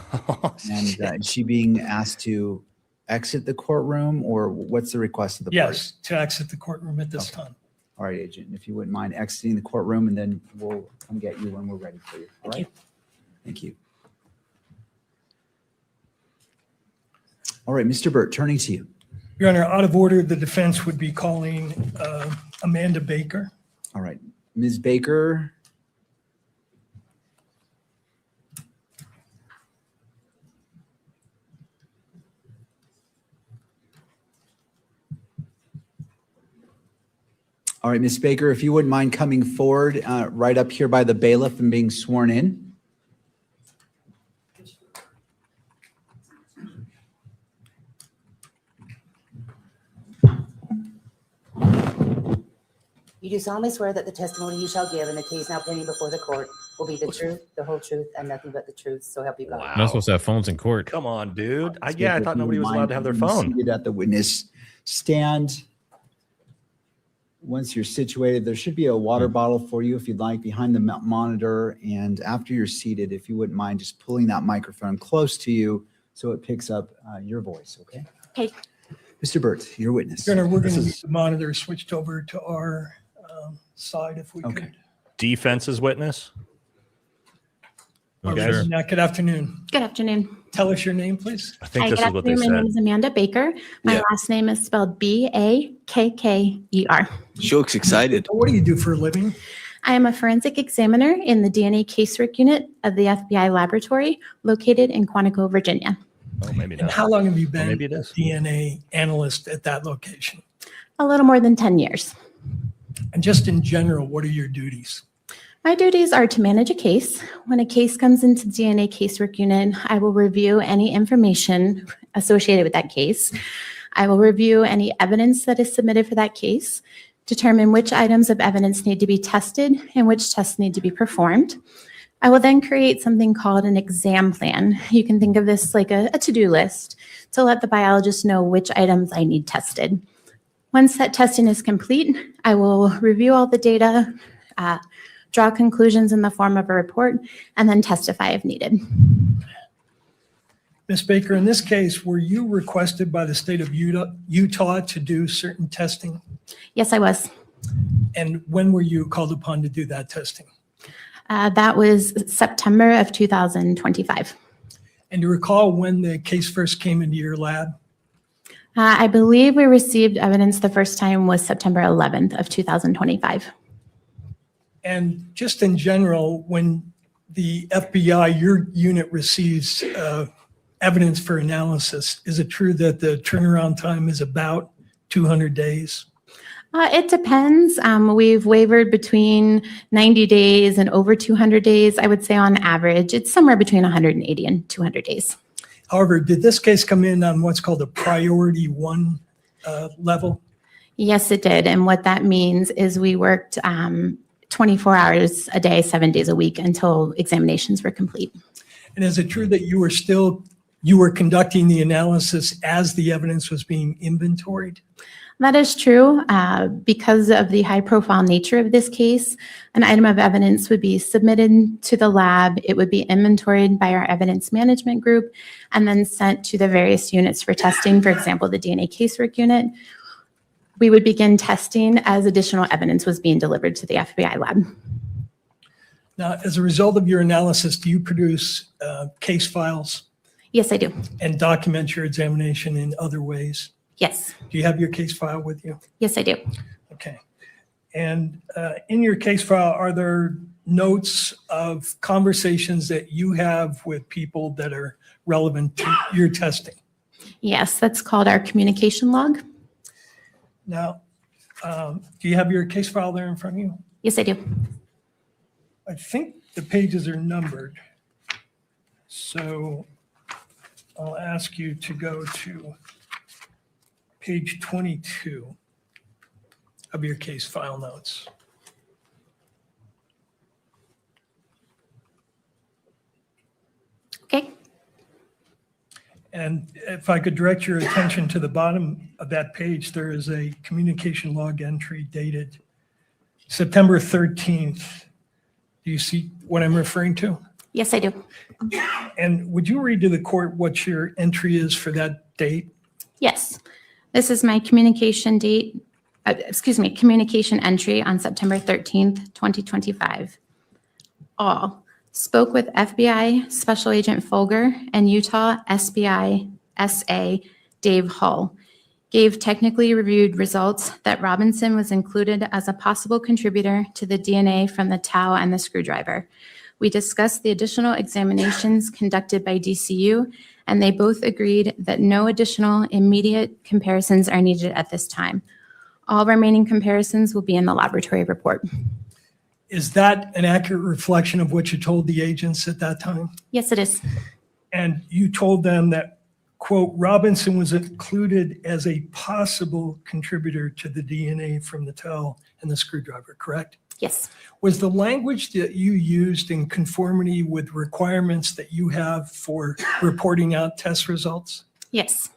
And is she being asked to exit the courtroom, or what's the request of the parties? Yes, to exit the courtroom at this time. All right, Agent, if you wouldn't mind exiting the courtroom, and then we'll come get you when we're ready for you. All right? Thank you. All right, Mr. Burt, turning to you. Your Honor, out of order, the defense would be calling Amanda Baker. All right, Ms. Baker. All right, Ms. Baker, if you wouldn't mind coming forward right up here by the bailiff and being sworn in. You do solemnly swear that the testimony you shall give in the case now pending before the court will be the truth, the whole truth, and nothing but the truth, so help you God. You're not supposed to have phones in court. Come on, dude. I Speaker, thought if you nobody was wouldn't allowed mind to have their being phone. seated at the witness stand. Once you're situated, there should be a water bottle for you if you'd like behind the monitor. And after you're seated, if you wouldn't mind just pulling that microphone close to you so it picks up your voice, okay? Okay. Mr. Burt, your witness. Your Honor, we're going to get the monitor switched over to our side if we could. Defense's witness? Okay. Sure. Good afternoon. Good afternoon. Tell us your name, please. I think Hi, this good is what they afternoon. My name said. is Amanda Baker. My last name is spelled Bakker. She looks excited. What do you do for a living? I am a forensic examiner in the DNA casework unit of the FBI laboratory located in Quantico, Virginia. Oh, maybe And not. how long have you been maybe it a is. DNA analyst at that location? A little more than 10 years. And just in general, what are your duties? My duties are to manage a case. When a case comes into DNA casework unit, I will review any information associated with that case. I will review any evidence that is submitted for that case, determine which items of evidence need to be tested and which tests need to be performed. I will then create something called an exam plan. You can think of this like a to-do list to let the biologist know which items I need tested. Once that testing is complete, I will review all the data, draw conclusions in the form of a report, and then testify if needed. Ms. Baker, in this case, were you requested by the state of Utah to do certain testing? Yes, I was. And when were you called upon to do that testing? That was September of 2025. And do you recall when the case first came into your lab? I believe we received evidence the first time was September 11th of 2025. And just in general, when the FBI, your unit receives evidence for analysis, is it true that the turnaround time is about 200 days? It depends. We've wavered between 90 days and over 200 days. I would say on average, it's somewhere between 180 and 200 days. However, did this case come in on what's called a priority one level? Yes, it did. And what that means is we worked 24 hours a day, 7 days a week until examinations were complete. And is it true that you were conducting the analysis as the evidence was being inventoried? That is true. Because of the high profile nature of this case, an item of evidence would be submitted to the lab. It would be inventoried by our evidence management group and then sent to the various units for testing. For example, the DNA casework unit. We would begin testing as additional evidence was being delivered to the FBI lab. Now, as a result of your analysis, do you produce case files? Yes, I do. And document your examination in other ways? Yes. Do you have your case file with you? Yes, I do. Okay. And in your case file, are there notes of conversations that you have with people that are relevant to your testing? Yes, that's called our communication log. Now, do you have your case file there in front of you? Yes, I do. I think the pages are numbered. So I'll ask you to go to page 22 of your case file notes. Okay. And if I could direct your attention to the bottom of that page, there is a communication log entry dated September 13th. Do you see what I'm referring to? Yes, I do. And would you read to the court what your entry is for that date? Yes. This is my communication communication entry on September 13th, 2025. All spoke with FBI Special Agent Folger and Utah SBI SA Dave Hull. Gave technically reviewed results that Robinson was included as a possible contributor to the DNA from the towel and the screwdriver. We discussed the additional examinations conducted by DCU, and they both agreed that no additional immediate comparisons are needed at this time. All remaining comparisons will be in the laboratory report. Is that an accurate reflection of what you told the agents at that time? Yes, it is. And you told them that, quote, Robinson was included as a possible contributor to the DNA from the towel and the screwdriver, correct? Yes. Was the language that you used in conformity with requirements that you have for reporting out test results? Yes.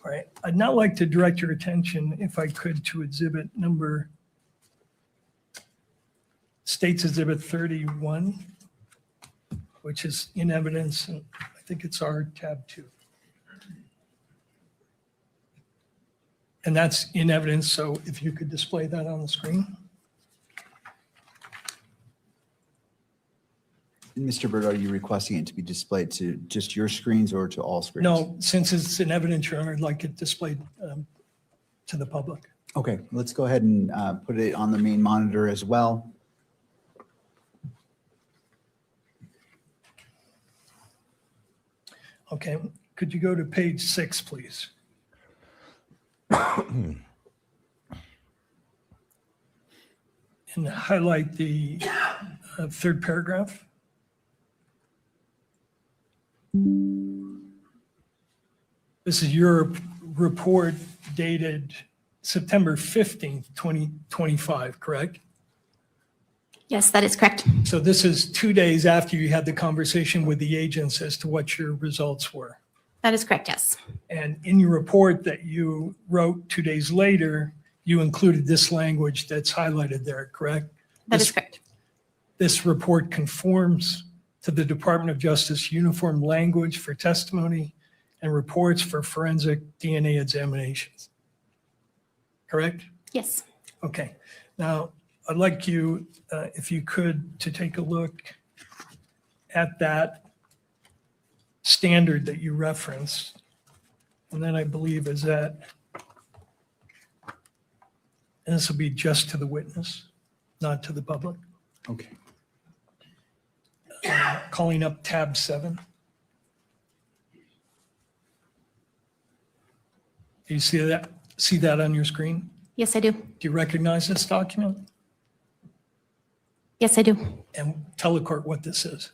All right. I'd now like to direct your attention, if I could, to State's Exhibit 31, which is in evidence, and I think it's our tab 2. And that's in evidence, so if you could display that on the screen. Mr. Bird, are you requesting it to be displayed to just your screens or to all screens? No, since it's in evidence, Your Honor, I'd like it displayed to the public. Okay, let's go ahead and put it on the main monitor as well. Okay, could you go to page 6, please? And highlight the third paragraph. This is your report dated September 15th, 2025, correct? Yes, that is correct. So this is 2 days after you had the conversation with the agents as to what your results were. That is correct, yes. And in your report that you wrote 2 days later, you included this language that's highlighted there, correct? That is correct. This report conforms to the Department of Justice uniform language for testimony and reports for forensic DNA examinations. Correct? Yes. Okay. Now, I'd like you, if you could, to take a look at that standard that you referenced. And then I believe is that, and this will be just to the witness, not to the public. Okay. Calling up tab 7. Do you see that? See that on your screen? Yes, I do. Do you recognize this document? Yes, I do. And tell the court what this is.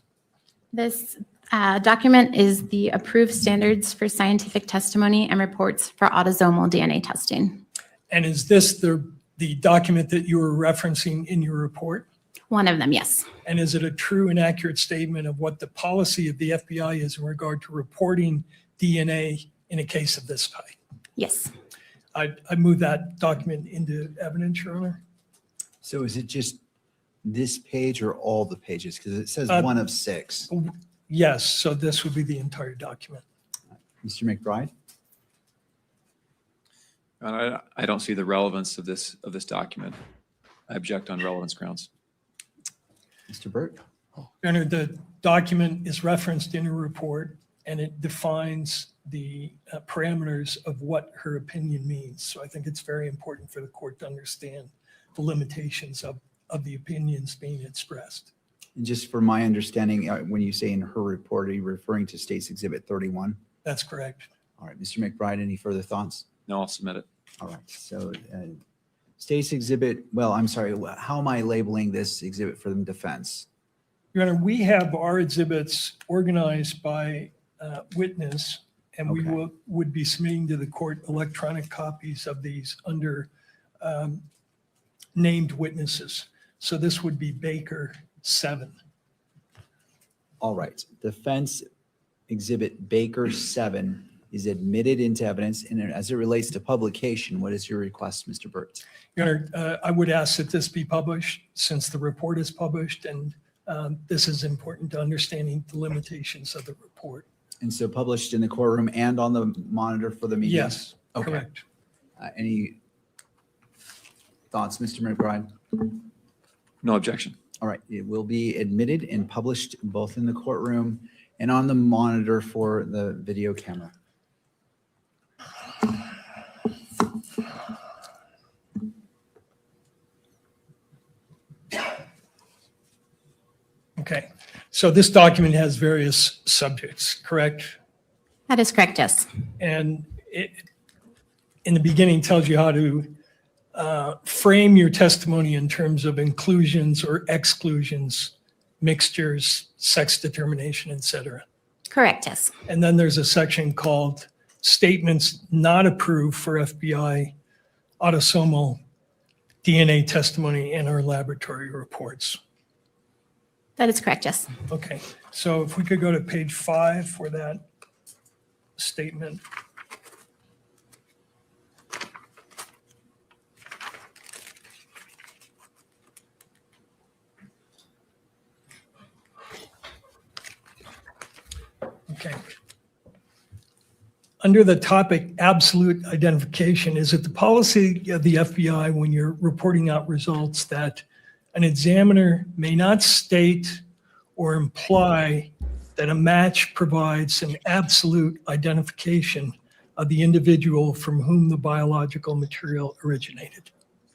This document is the approved standards for scientific testimony and reports for autosomal DNA testing. And is this the document that you were referencing in your report? One of them, yes. And is it a true and accurate statement of what the policy of the FBI is in regard to reporting DNA in a case of this type? Yes. I move that document into evidence, Your Honor. So is it just this page or all the pages? Because it says 1 of 6. Yes, so this would be the entire document. Mr. McBride? I don't see the relevance of this document. I object on relevance grounds. Mr. Burt? Your Honor, the document is referenced in your report, and it defines the parameters of what her opinion means. So I think it's very important for the court to understand the limitations of the opinions being expressed. And just for my understanding, when you say in her report, are you referring to State's Exhibit 31? That's correct. All right, Mr. McBride, any further thoughts? No, I'll submit it. All right, so State's Exhibit, well, I'm sorry, how am I labeling this exhibit for the defense? Your Honor, we have our exhibits organized by witness, and we would be submitting to the court electronic copies of these under named witnesses. So this would be Baker 7. All right, Defense Exhibit Baker 7 is admitted into evidence, and as it relates to publication, what is your request, Mr. Burt? Your Honor, I would ask that this be published since the report is published, and this is important to understanding the limitations of the report. And so published in the courtroom and on the monitor for the media? Yes, Okay. correct. Any thoughts, Mr. McBride? No objection. All right, it will be admitted and published both in the courtroom and on the monitor for the video camera. Okay, so this document has various subjects, correct? That is correct, yes. And it, in the beginning, tells you how to frame your testimony in terms of inclusions or exclusions, mixtures, sex determination, et cetera. Correct, yes. And then there's a section called Statements Not Approved for FBI Autosomal DNA Testimony in Our Laboratory Reports. That is correct, yes. Okay, so if we could go to page 5 for that statement. Okay. Under the topic absolute identification, is it the policy of the FBI when you're reporting out results that an examiner may not state or imply that a match provides an absolute identification of the individual from whom the biological material originated?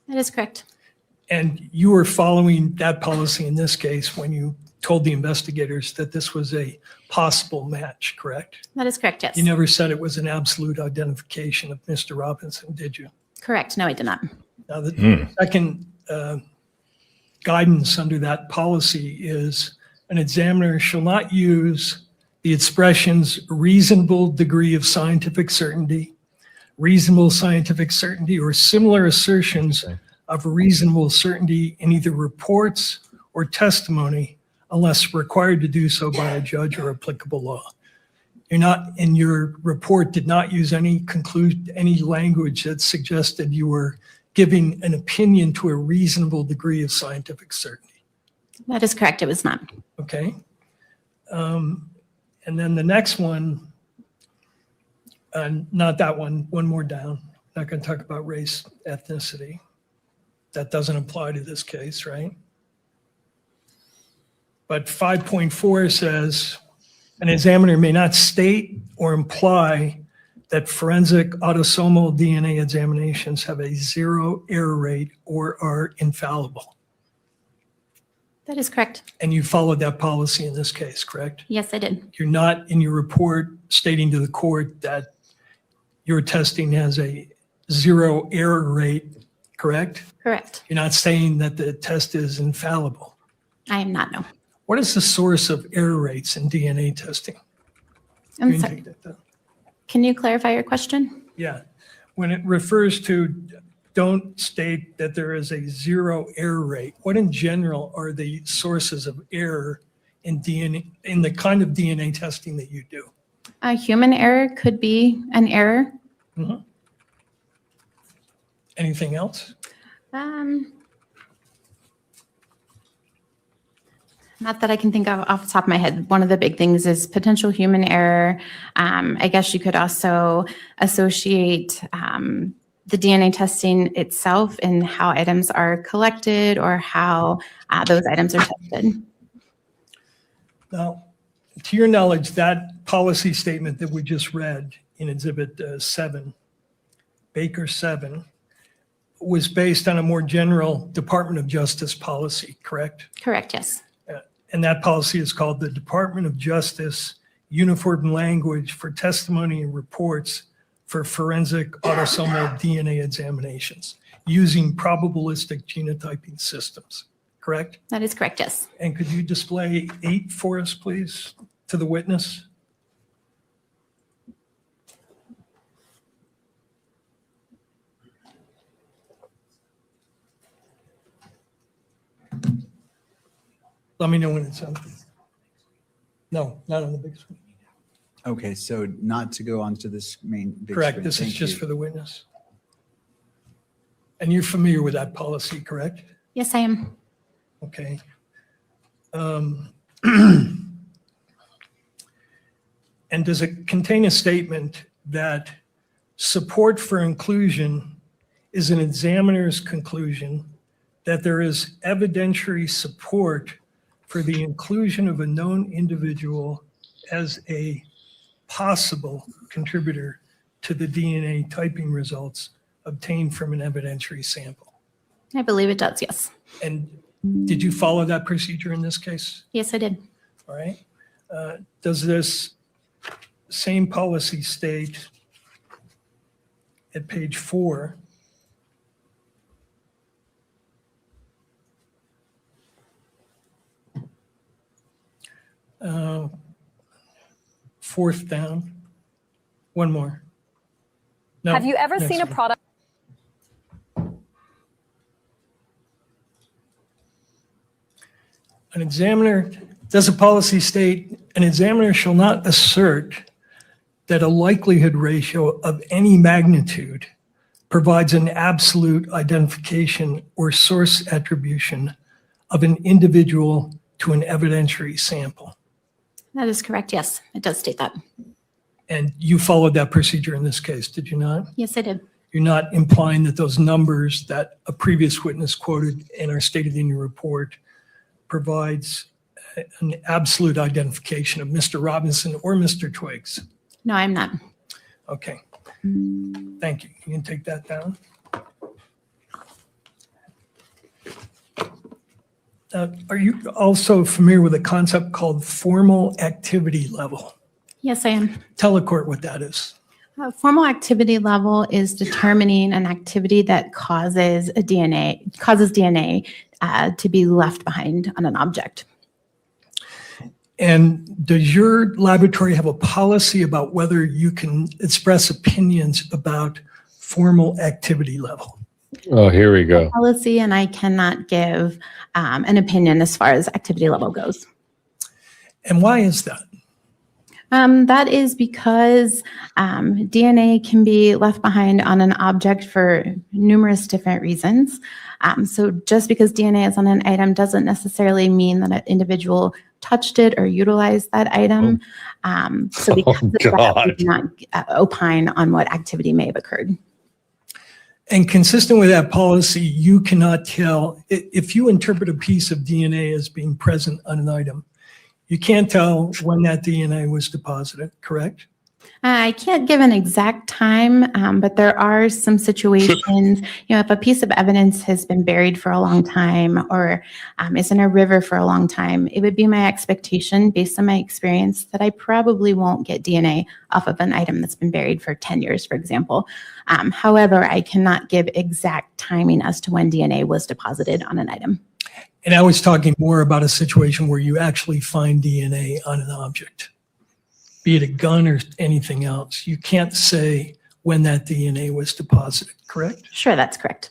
That is correct. And you were following that policy in this case when you told the investigators that this was a possible match, correct? That is correct, yes. You never said it was an absolute identification of Mr. Robinson, did you? Correct, no, I did not. Now, the second guidance under that policy is an examiner shall not use the expressions reasonable degree of scientific certainty, reasonable scientific certainty, or similar assertions of reasonable certainty in either reports or testimony unless required to do so by a judge or applicable law. You're not, in your report, did not use any language that suggested you were giving an opinion to a reasonable degree of scientific certainty. That is correct, it was not. Okay. And then the next one, not that one, one more down. Not going to talk about race, ethnicity. That doesn't apply to this case, right? But 5.4 says an examiner may not state or imply that forensic autosomal DNA examinations have a 0 error rate or are infallible. That is correct. And you followed that policy in this case, correct? Yes, I did. You're not in your report stating to the court that your testing has a 0 error rate, correct? Correct. You're not saying that the test is infallible. I am not, no. What is the source of error rates in DNA testing? I'm Can you sorry. take that down? Can you clarify your question? Yeah. When it refers to don't state that there is a 0 error rate, what in general are the sources of error in DNA, in the kind of DNA testing that you do? A human error could be an error. Mhm. Anything else? Not that I can think of off the top of my head. One of the big things is potential human error. I guess you could also associate the DNA testing itself and how items are collected or how those items are tested. Now, to your knowledge, that policy statement that we just read in Exhibit 7, Baker 7, was based on a more general Department of Justice policy, correct? Correct, yes. And that policy is called the Department of Justice Uniform Language for Testimony and Reports for Forensic Autosomal DNA Examinations using probabilistic genotyping systems, correct? That is correct, yes. And could you display 8 for us, please, to the witness? Let me know when it's on. No, not on the big screen. Okay, so not to go onto this main. big Correct, screen. this is Thank just you. for the witness. And you're familiar with that policy, correct? Yes, I am. Okay. And does it contain a statement that support for inclusion is an examiner's conclusion that there is evidentiary support for the inclusion of a known individual as a possible contributor to the DNA typing results obtained from an evidentiary sample? I believe it does, yes. And did you follow that procedure in this case? Yes, I did. All right. Does this same policy state at page 4, fourth down, one more. No, Have you ever next seen a one. product? An examiner, does a policy state, an examiner shall not assert that a likelihood ratio of any magnitude provides an absolute identification or source attribution of an individual to an evidentiary sample? That is correct, yes. It does state that. And you followed that procedure in this case, did you not? Yes, I did. You're not implying that those numbers that a previous witness quoted and are stated in your report provides an absolute identification of Mr. Robinson or Mr. Twiggs? No, I'm not. Okay. Thank you. You can take that down. Are you also familiar with a concept called formal activity level? Yes, I am. Tell the court what that is. A formal activity level is determining an activity that causes DNA to be left behind on an object. And does your laboratory have a policy about whether you can express opinions about formal activity level? Oh, here we go. Policy, and I cannot give an opinion as far as activity level goes. And why is that? That is because DNA can be left behind on an object for numerous different reasons. So just because DNA is on an item doesn't necessarily mean that an individual touched it or utilized that item. So because of that, we cannot opine on what activity may have occurred. And consistent with that policy, you cannot tell, if you interpret a piece of DNA as being present on an item, you can't tell when that DNA was deposited, correct? I can't give an exact time, but there are some situations, if a piece of evidence has been buried for a long time or is in a river for a long time, it would be my expectation, based on my experience, that I probably won't get DNA off of an item that's been buried for 10 years, for example. However, I cannot give exact timing as to when DNA was deposited on an item. And I was talking more about a situation where you actually find DNA on an object, be it a gun or anything else. You can't say when that DNA was deposited, correct? Sure, that's correct.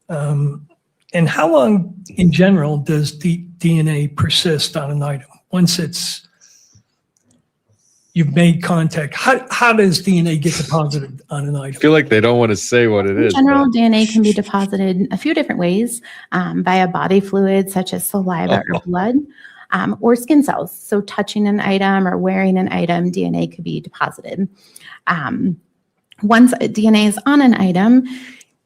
And how long, in general, does DNA persist on an item? Once you've made contact, how does DNA get deposited on an I item? feel like they don't want to say what it In is. general, DNA can be deposited a few different ways, via body fluids such as saliva or blood, or skin cells. So touching an item or wearing an item, DNA could be deposited. Once DNA is on an item,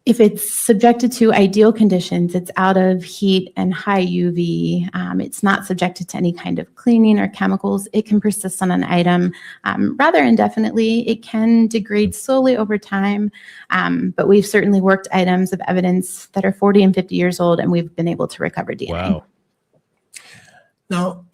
if it's subjected to ideal conditions, it's out of heat and high UV, it's not subjected to any kind of cleaning or chemicals, it can persist on an item rather indefinitely. It can degrade slowly over time, but we've certainly worked items of evidence that are 40 and 50 years old, and we've been able to recover DNA. Wow. Now,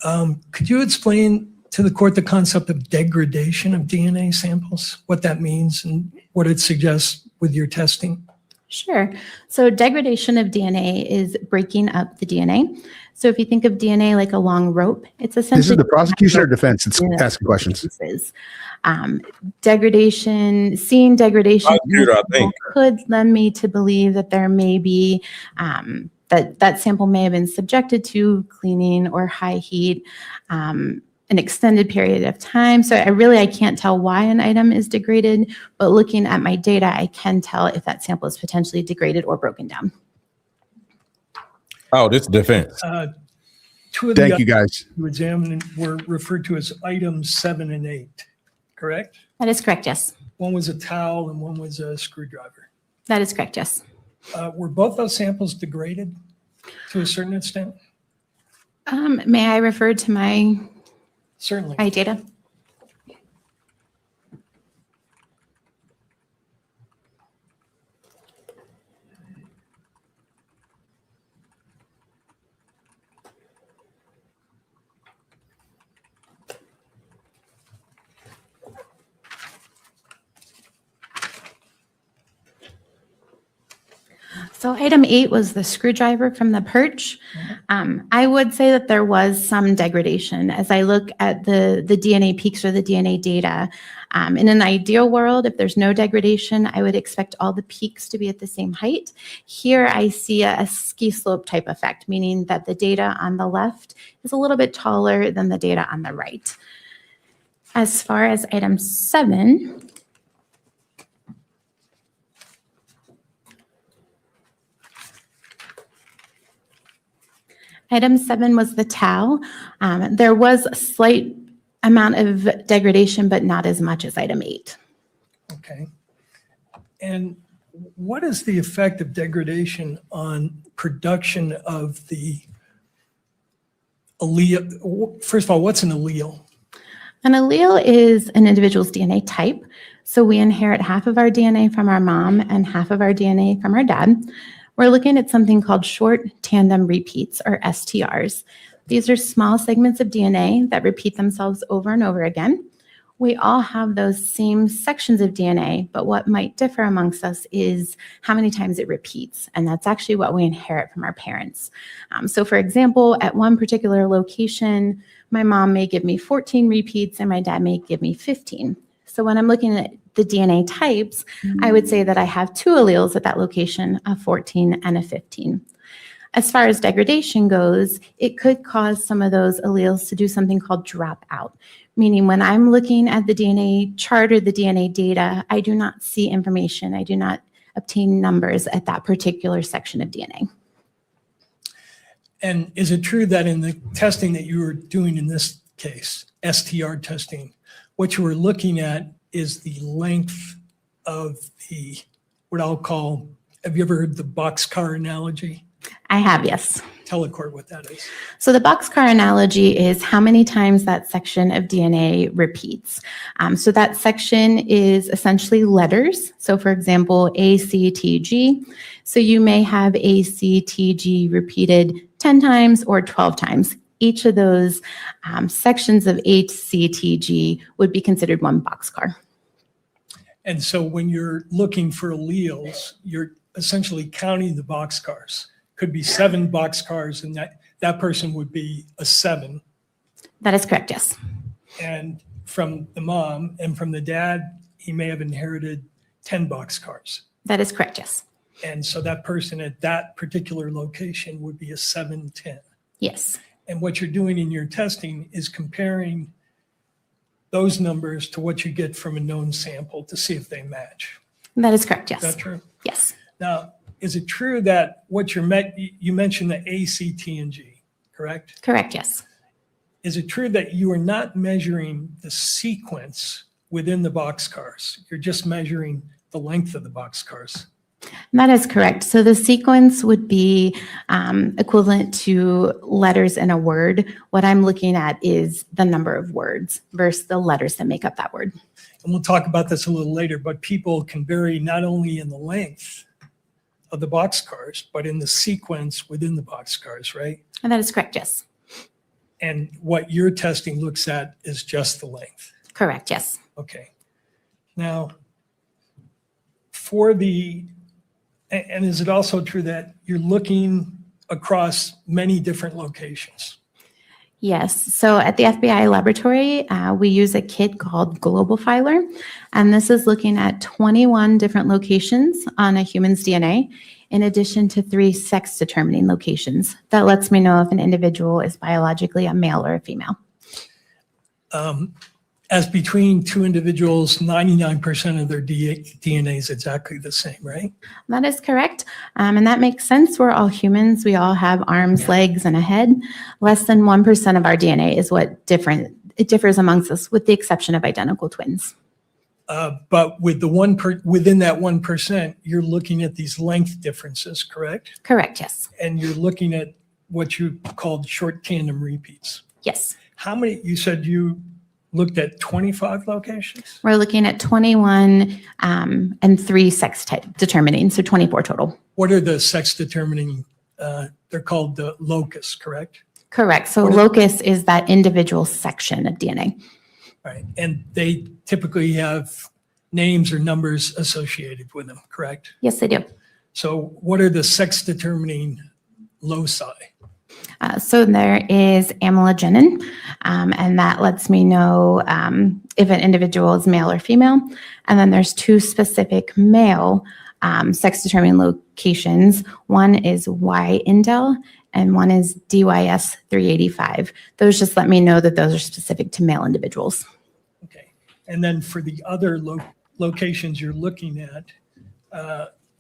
could you explain to the court the concept of degradation of DNA samples, what that means and what it suggests with your testing? Sure. So degradation of DNA is breaking up the DNA. So if you think of DNA like a long rope, it's essentially— This is the prosecution or defense that's asking questions? Degradation, seeing degradation Prosecutor, I think. could lend me to believe that there may be, that sample may have been subjected to cleaning or high heat, an extended period of time. So I can't tell why an item is degraded, but looking at my data, I can tell if that sample is potentially degraded or broken down. Oh, this is defense. Two of the Thank you, guys. items you examined were referred to as items 7 and 8, correct? That is correct, yes. One was a towel and one was a screwdriver. That is correct, yes. Were both those samples degraded to a certain extent? May I refer to my Certainly. data? So item 8 was the screwdriver from the perch. I would say that there was some degradation. As I look at the DNA peaks or the DNA data, in an ideal world, if there's no degradation, I would expect all the peaks to be at the same height. Here I see a ski slope type effect, meaning that the data on the left is a little bit taller than the data on the right. As far as item 7, item 7 was the towel. There was a slight amount of degradation, but not as much as item 8. Okay. And what is the effect of degradation on production of the allele? First of all, what's an allele? An allele is an individual's DNA type. So we inherit half of our DNA from our mom and half of our DNA from our dad. We're looking at something called short tandem repeats, or STRs. These are small segments of DNA that repeat themselves over and over again. We all have those same sections of DNA, but what might differ amongst us is how many times it repeats, and that's actually what we inherit from our parents. So for example, at one particular location, my mom may give me 14 repeats and my dad may give me 15. So when I'm looking at the DNA types, I would say that I have 2 alleles at that location, a 14 and a 15. As far as degradation goes, it could cause some of those alleles to do something called drop out, meaning when I'm looking at the DNA chart or the DNA data, I do not see information. I do not obtain numbers at that particular section of DNA. And is it true that in the testing that you were doing in this case, STR testing, what you were looking at is the length of the what I'll call, have you ever heard the boxcar analogy? I have, yes. Tell the court what that is. So the boxcar analogy is how many times that section of DNA repeats. So that section is essentially letters. So for example, A, C, T, G. So you may have A, C, T, G repeated 10 times or 12 times. Each of those sections of H, C, T, G would be considered one boxcar. And so when you're looking for alleles, you're essentially counting the boxcars. Could be 7 boxcars, and that person would be a 7. That is correct, yes. And from the mom and from the dad, he may have inherited 10 boxcars. That is correct, yes. And so that person at that particular location would be a 710. Yes. And what you're doing in your testing is comparing those numbers to what you get from a known sample to see if they match. That is correct, yes. Is that true? Yes. Now, is it true that what you mentioned the A, C, T, and G, correct? Correct, yes. Is it true that you are not measuring the sequence within the boxcars? You're just measuring the length of the boxcars? That is correct. So the sequence would be equivalent to letters in a word. What I'm looking at is the number of words versus the letters that make up that word. And we'll talk about this a little later, but people can vary not only in the length of the boxcars, but in the sequence within the boxcars, right? And that is correct, yes. And what your testing looks at is just the length. Correct, yes. Okay. Now, for the, and is it also true that you're looking across many different locations? Yes. So at the FBI laboratory, we use a kit called Global Filer, and this is looking at 21 different locations on a human's DNA, in addition to 3 sex determining locations. That lets me know if an individual is biologically a male or a female. As between 2 individuals, 99% of their DNA is exactly the same, right? That is correct. And that makes sense. We're all humans. We all have arms, legs, and a head. Less than 1% of our DNA is what it differs amongst us, with the exception of identical twins. But with the within that 1%, you're looking at these length differences, correct? Correct, yes. And you're looking at what you called short tandem repeats. Yes. How many, you said you looked at 25 locations? We're looking at 21 and 3 sex determining, so 24 total. What are the sex determining? They're called the locus, correct? Correct. So locus is that individual section of DNA. Right. And they typically have names or numbers associated with them, correct? Yes, they do. So what are the sex determining loci? So there is amylogenin, and that lets me know if an individual is male or female. And then there's 2 specific male sex determining locations. One is Y-indel and one is DYS 385. Those just let me know that those are specific to male individuals. Okay. And then for the other locations you're looking at,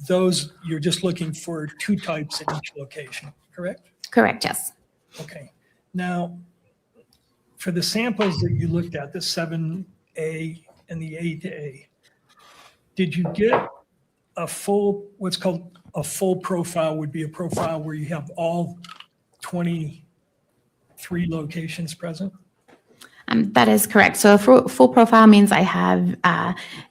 those you're just looking for 2 types in each location, correct? Correct, yes. Okay. Now, for the samples that you looked at, the 7A and the 8A, did you get a full, what's called a full profile would be a profile where you have all 23 locations present? That is correct. So a full profile means I have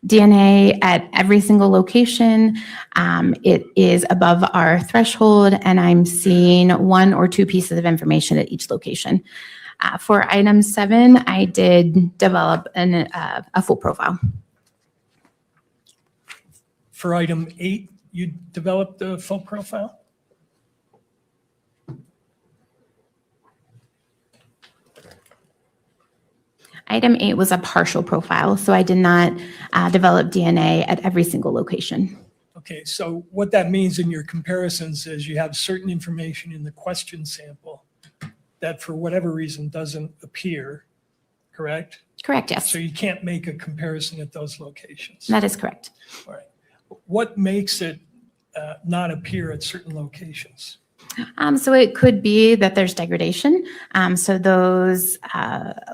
DNA at every single location. It is above our threshold, and I'm seeing 1 or 2 pieces of information at each location. For item 7, I did develop a full profile. For item 8, you developed a full profile? Item 8 was a partial profile, so I did not develop DNA at every single location. Okay, so what that means in your comparisons is you have certain information in the question sample that for whatever reason doesn't appear, correct? Correct, yes. So you can't make a comparison at those locations. That is correct. All right. What makes it not appear at certain locations? So it could be that there's degradation. So those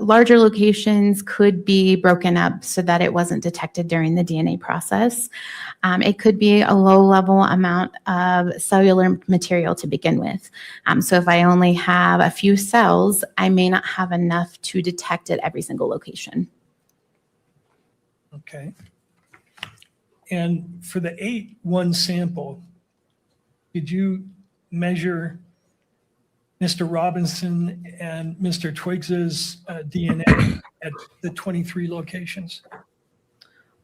larger locations could be broken up so that it wasn't detected during the DNA process. It could be a low level amount of cellular material to begin with. So if I only have a few cells, I may not have enough to detect at every single location. Okay. And for the 8-1 sample, did you measure Mr. Robinson and Mr. Twiggs's DNA at the 23 locations?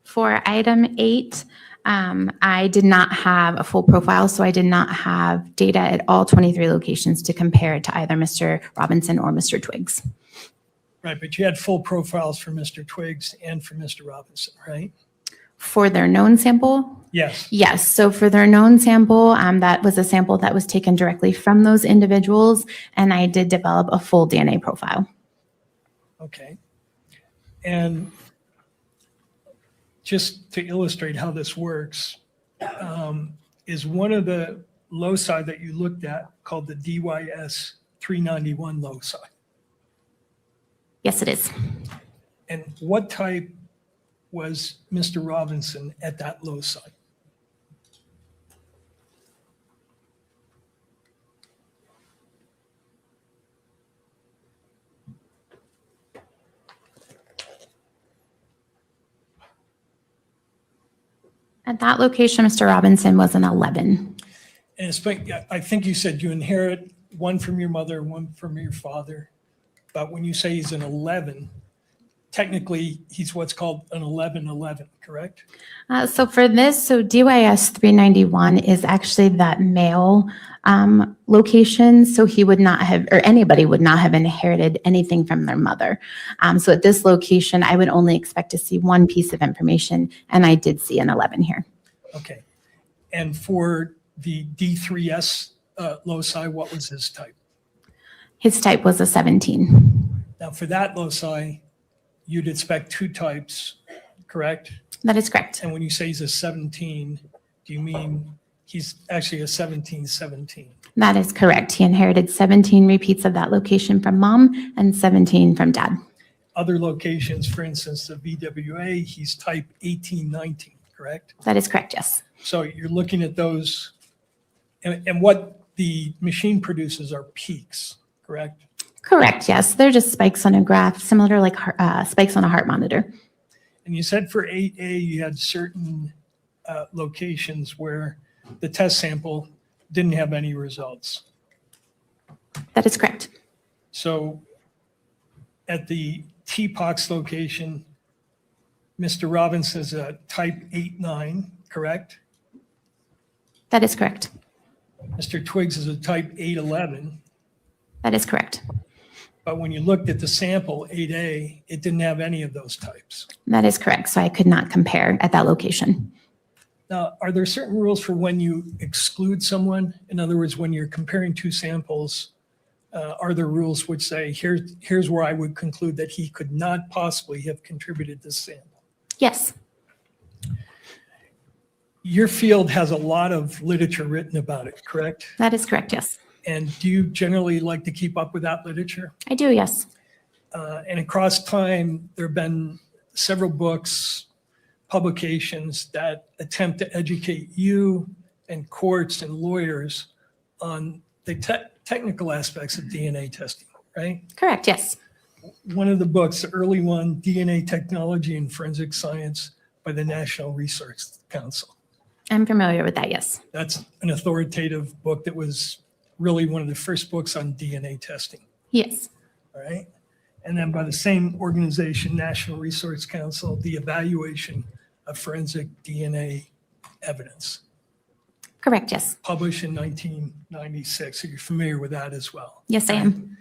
For item 8, I did not have a full profile, so I did not have data at all 23 locations to compare to either Mr. Robinson or Mr. Twiggs. Right, but you had full profiles for Mr. Twiggs and for Mr. Robinson, right? For their known sample? Yes. Yes. So for their known sample, that was a sample that was taken directly from those individuals, and I did develop a full DNA profile. Okay. And just to illustrate how this works, is one of the loci that you looked at called the DYS 391 loci? Yes, it is. And what type was Mr. Robinson at that loci? At that location, Mr. Robinson was an 11. And I think you said you inherit one from your mother, one from your father. But when you say he's an 11, technically he's what's called an 11-11, correct? So for this, so DYS 391 is actually that male location. So he would not have, or anybody would not have inherited anything from their mother. So at this location, I would only expect to see one piece of information, and I did see an 11 here. Okay. And for the D3S loci, what was his type? His type was a 17. Now for that loci, you'd expect two types, correct? That is correct. And when you say he's a 17, do you mean he's actually a 17-17? That is correct. He inherited 17 repeats of that location from mom and 17 from dad. Other locations, for instance, the VWA, he's type 18-19, correct? That is correct, yes. So you're looking at those, and what the machine produces are peaks, correct? Correct, yes. They're just spikes on a graph, similar to like spikes on a heart monitor. And you said for 8A, you had certain locations where the test sample didn't have any results. That is correct. So at the TPOX location, Mr. Robinson is a type 8-9, correct? That is correct. Mr. Twiggs is a type 8-11. That is correct. But when you looked at the sample, 8A, it didn't have any of those types. That is correct. So I could not compare at that location. Now, are there certain rules for when you exclude someone? In other words, when you're comparing two samples, are there rules which say, here's where I would conclude that he could not possibly have contributed this sample? Yes. Your field has a lot of literature written about it, correct? That is correct, yes. And do you generally like to keep up with that literature? I do, yes. And across time, there have been several books, publications that attempt to educate you and courts and lawyers on the technical aspects of DNA testing, right? Correct, yes. One of the books, the early one, DNA Technology and Forensic Science by the National Research Council. I'm familiar with that, yes. That's an authoritative book that was really one of the first books on DNA testing. Yes. All right. And then by the same organization, National Research Council, the evaluation of forensic DNA evidence. Correct, yes. Published in 1996. So you're familiar with that as well. Yes, I am.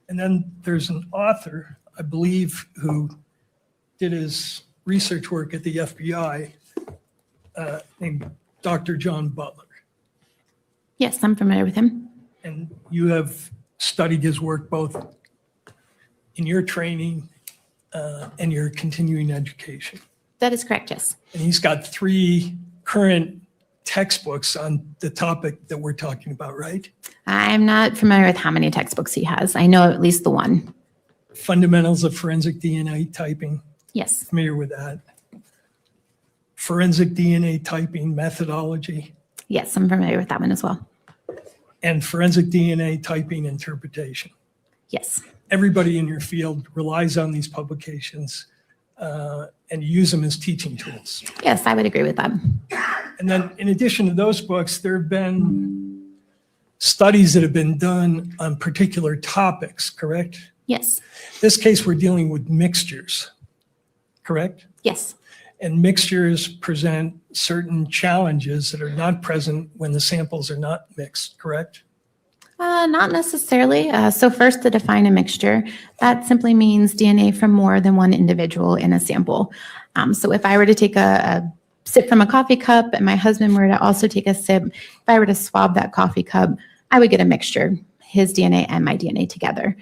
And then there's an author, I believe, who did his research work at the FBI named Dr. John Butler. Yes, I'm familiar with him. And you have studied his work both in your training and your continuing education. That is correct, yes. And he's got 3 current textbooks on the topic that we're talking about, right? I'm not familiar with how many textbooks he has. I know at least the one. Fundamentals of Forensic DNA Typing. Yes. Familiar with that. Forensic DNA Typing Methodology. Yes, I'm familiar with that one as well. And Forensic DNA Typing Interpretation. Yes. Everybody in your field relies on these publications and use them as teaching tools. Yes, I would agree with that. And then in addition to those books, there have been studies that have been done on particular topics, correct? Yes. This case, we're dealing with mixtures, correct? Yes. And mixtures present certain challenges that are not present when the samples are not mixed, correct? Not necessarily. So first, to define a mixture, that simply means DNA from more than one individual in a sample. So if I were to take a sip from a coffee cup and my husband were to also take a sip, if I were to swab that coffee cup, I would get a mixture, his DNA and my DNA together.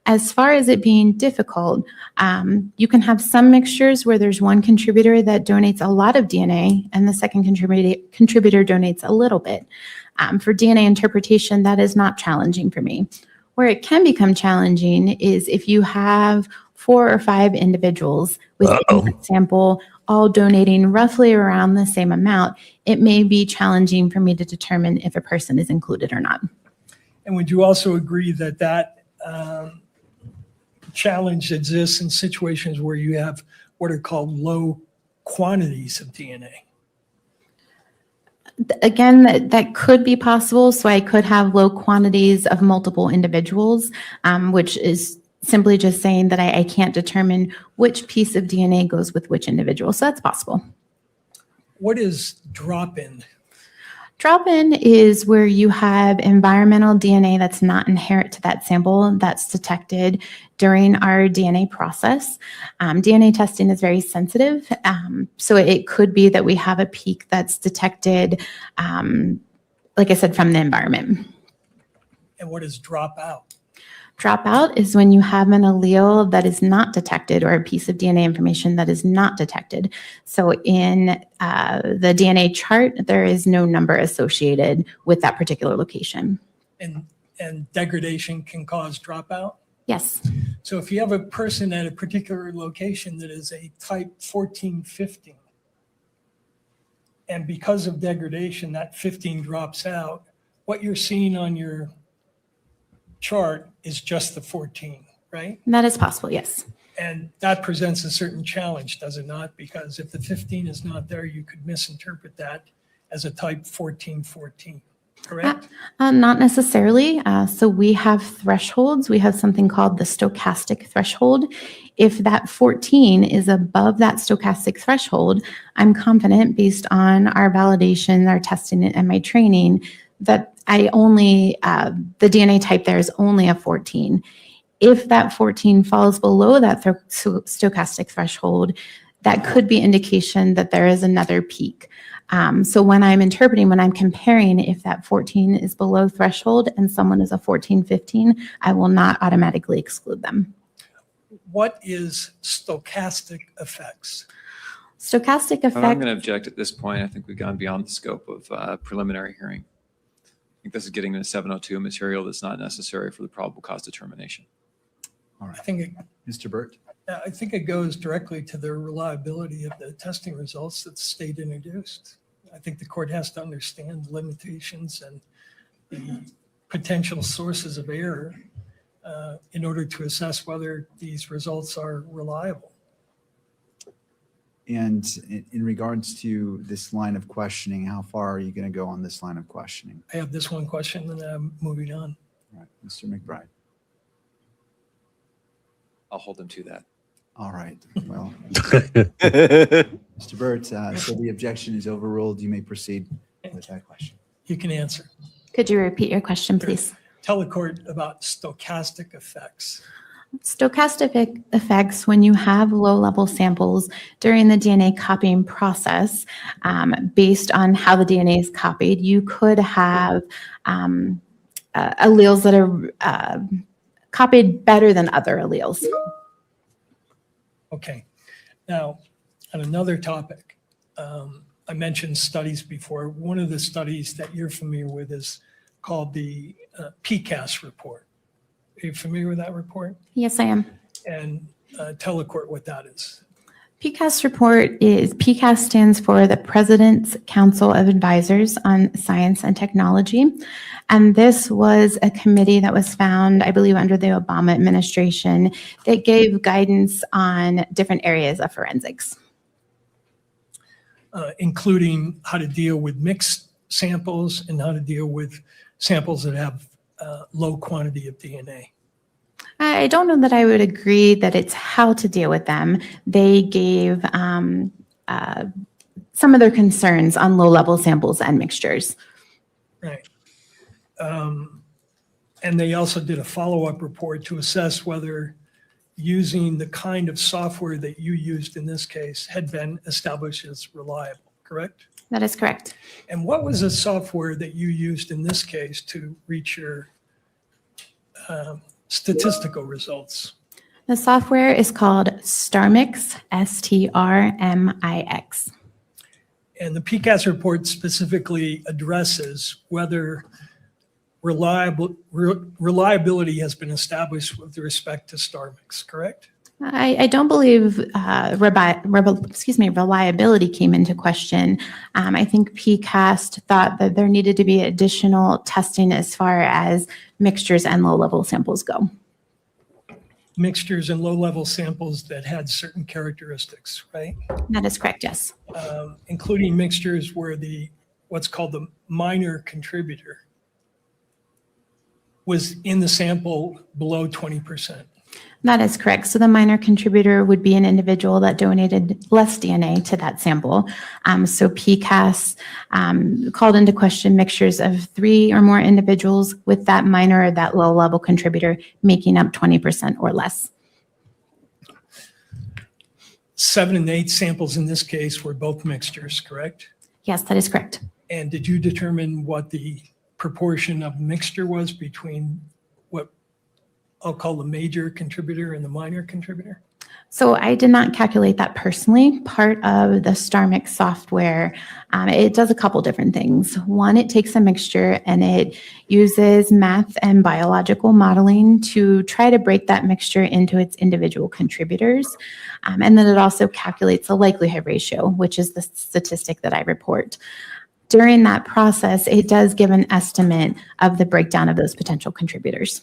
As far as it being difficult, you can have some mixtures where there's one contributor that donates a lot of DNA and the second contributor donates a little bit. For DNA interpretation, that is not challenging for me. Where it can become challenging is if you have 4 or 5 individuals with a sample all donating roughly around the same amount, it may be challenging for me to determine if a person is included or not. And would you also agree that that challenge exists in situations where you have what are called low quantities of DNA? Again, that could be possible. So I could have low quantities of multiple individuals, which is simply just saying that I can't determine which piece of DNA goes with which individual. So that's possible. What is drop-in? Drop-in is where you have environmental DNA that's not inherent to that sample that's detected during our DNA process. DNA testing is very sensitive, so it could be that we have a peak that's detected, like I said, from the environment. And what is dropout? Dropout is when you have an allele that is not detected or a piece of DNA information that is not detected. So in the DNA chart, there is no number associated with that particular location. And degradation can cause dropout? Yes. So if you have a person at a particular location that is a type 1415, and because of degradation, that 15 drops out, what you're seeing on your chart is just the 14, right? That is possible, yes. And that presents a certain challenge, does it not? Because if the 15 is not there, you could misinterpret that as a type 1414, correct? Not necessarily. So we have thresholds. We have something called the stochastic threshold. If that 14 is above that stochastic threshold, I'm confident based on our validation, our testing, and my training that the DNA type there is only a 14. If that 14 falls below that stochastic threshold, that could be indication that there is another peak. So when I'm interpreting, when I'm comparing, if that 14 is below threshold and someone is a 1415, I will not automatically exclude them. What is stochastic effects? Stochastic effects. I'm going to object at this point. I think we've gone beyond the scope of preliminary hearing. I think this is getting into 702 material that's not necessary for the probable cause determination. All right. I think Mr. Burt? I think it goes directly to the reliability of the testing results that the state introduced. I think the court has to understand the limitations and the potential sources of error in order to assess whether these results are reliable. And in regards to this line of questioning, how far are you going to go on this line of questioning? I have this one question and then I'm moving on. All right, Mr. McBride. I'll hold them to that. All right. Well, Mr. Burt, so the objection is overruled. You may proceed with that question. You can answer. Could you repeat your question, please? Tell the court about stochastic effects. Stochastic effects, when you have low-level samples during the DNA copying process, based on how the DNA is copied, you could have alleles that are copied better than other alleles. Okay. Now, on another topic, I mentioned studies before. One of the studies that you're familiar with is called the PCAST report. Are you familiar with that report? Yes, I am. And tell the court what that is. PCAST stands for the President's Council of Advisors on Science and Technology. And this was a committee that was found, I believe, under the Obama administration that gave guidance on different areas of forensics. Including how to deal with mixed samples and how to deal with samples that have low quantity of DNA. I don't know that I would agree that it's how to deal with them. They gave some of their concerns on low-level samples and mixtures. Right. And they also did a follow-up report to assess whether using the kind of software that you used in this case had been established as reliable, correct? That is correct. And what was the software that you used in this case to reach your statistical results? The software is called StarMix, STRMIX. And the PCAST report specifically addresses whether reliability has been established with respect to StarMix, correct? I don't believe reliability came into question. I think PCAST thought that there needed to be additional testing as far as mixtures and low-level samples go. Mixtures and low-level samples that had certain characteristics, right? That is correct, yes. Including mixtures where what's called the minor contributor was in the sample below 20%. That is correct. So the minor contributor would be an individual that donated less DNA to that sample. So PCAST called into question mixtures of 3 or more individuals with that minor or that low-level contributor making up 20% or less. 7 and 8 samples in this case were both mixtures, correct? Yes, that is correct. And did you determine what the proportion of mixture was between what I'll call the major contributor and the minor contributor? So I did not calculate that personally. Part of the StarMix software, it does a couple different things. One, it takes a mixture and it uses math and biological modeling to try to break that mixture into its individual contributors. And then it also calculates a likelihood ratio, which is the statistic that I report. During that process, it does give an estimate of the breakdown of those potential contributors.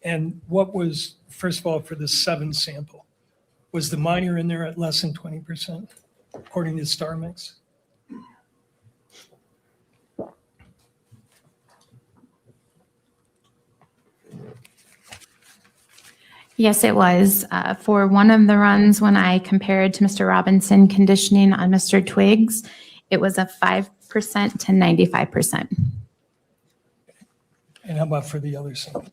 And what was, first of all, for the 7 sample, was the minor in there at less than 20%, according to StarMix? Yes, it was. For one of the runs, when I compared to Mr. Robinson conditioning on Mr. Twiggs, it was a 5% to 95%. And how about for the other sample?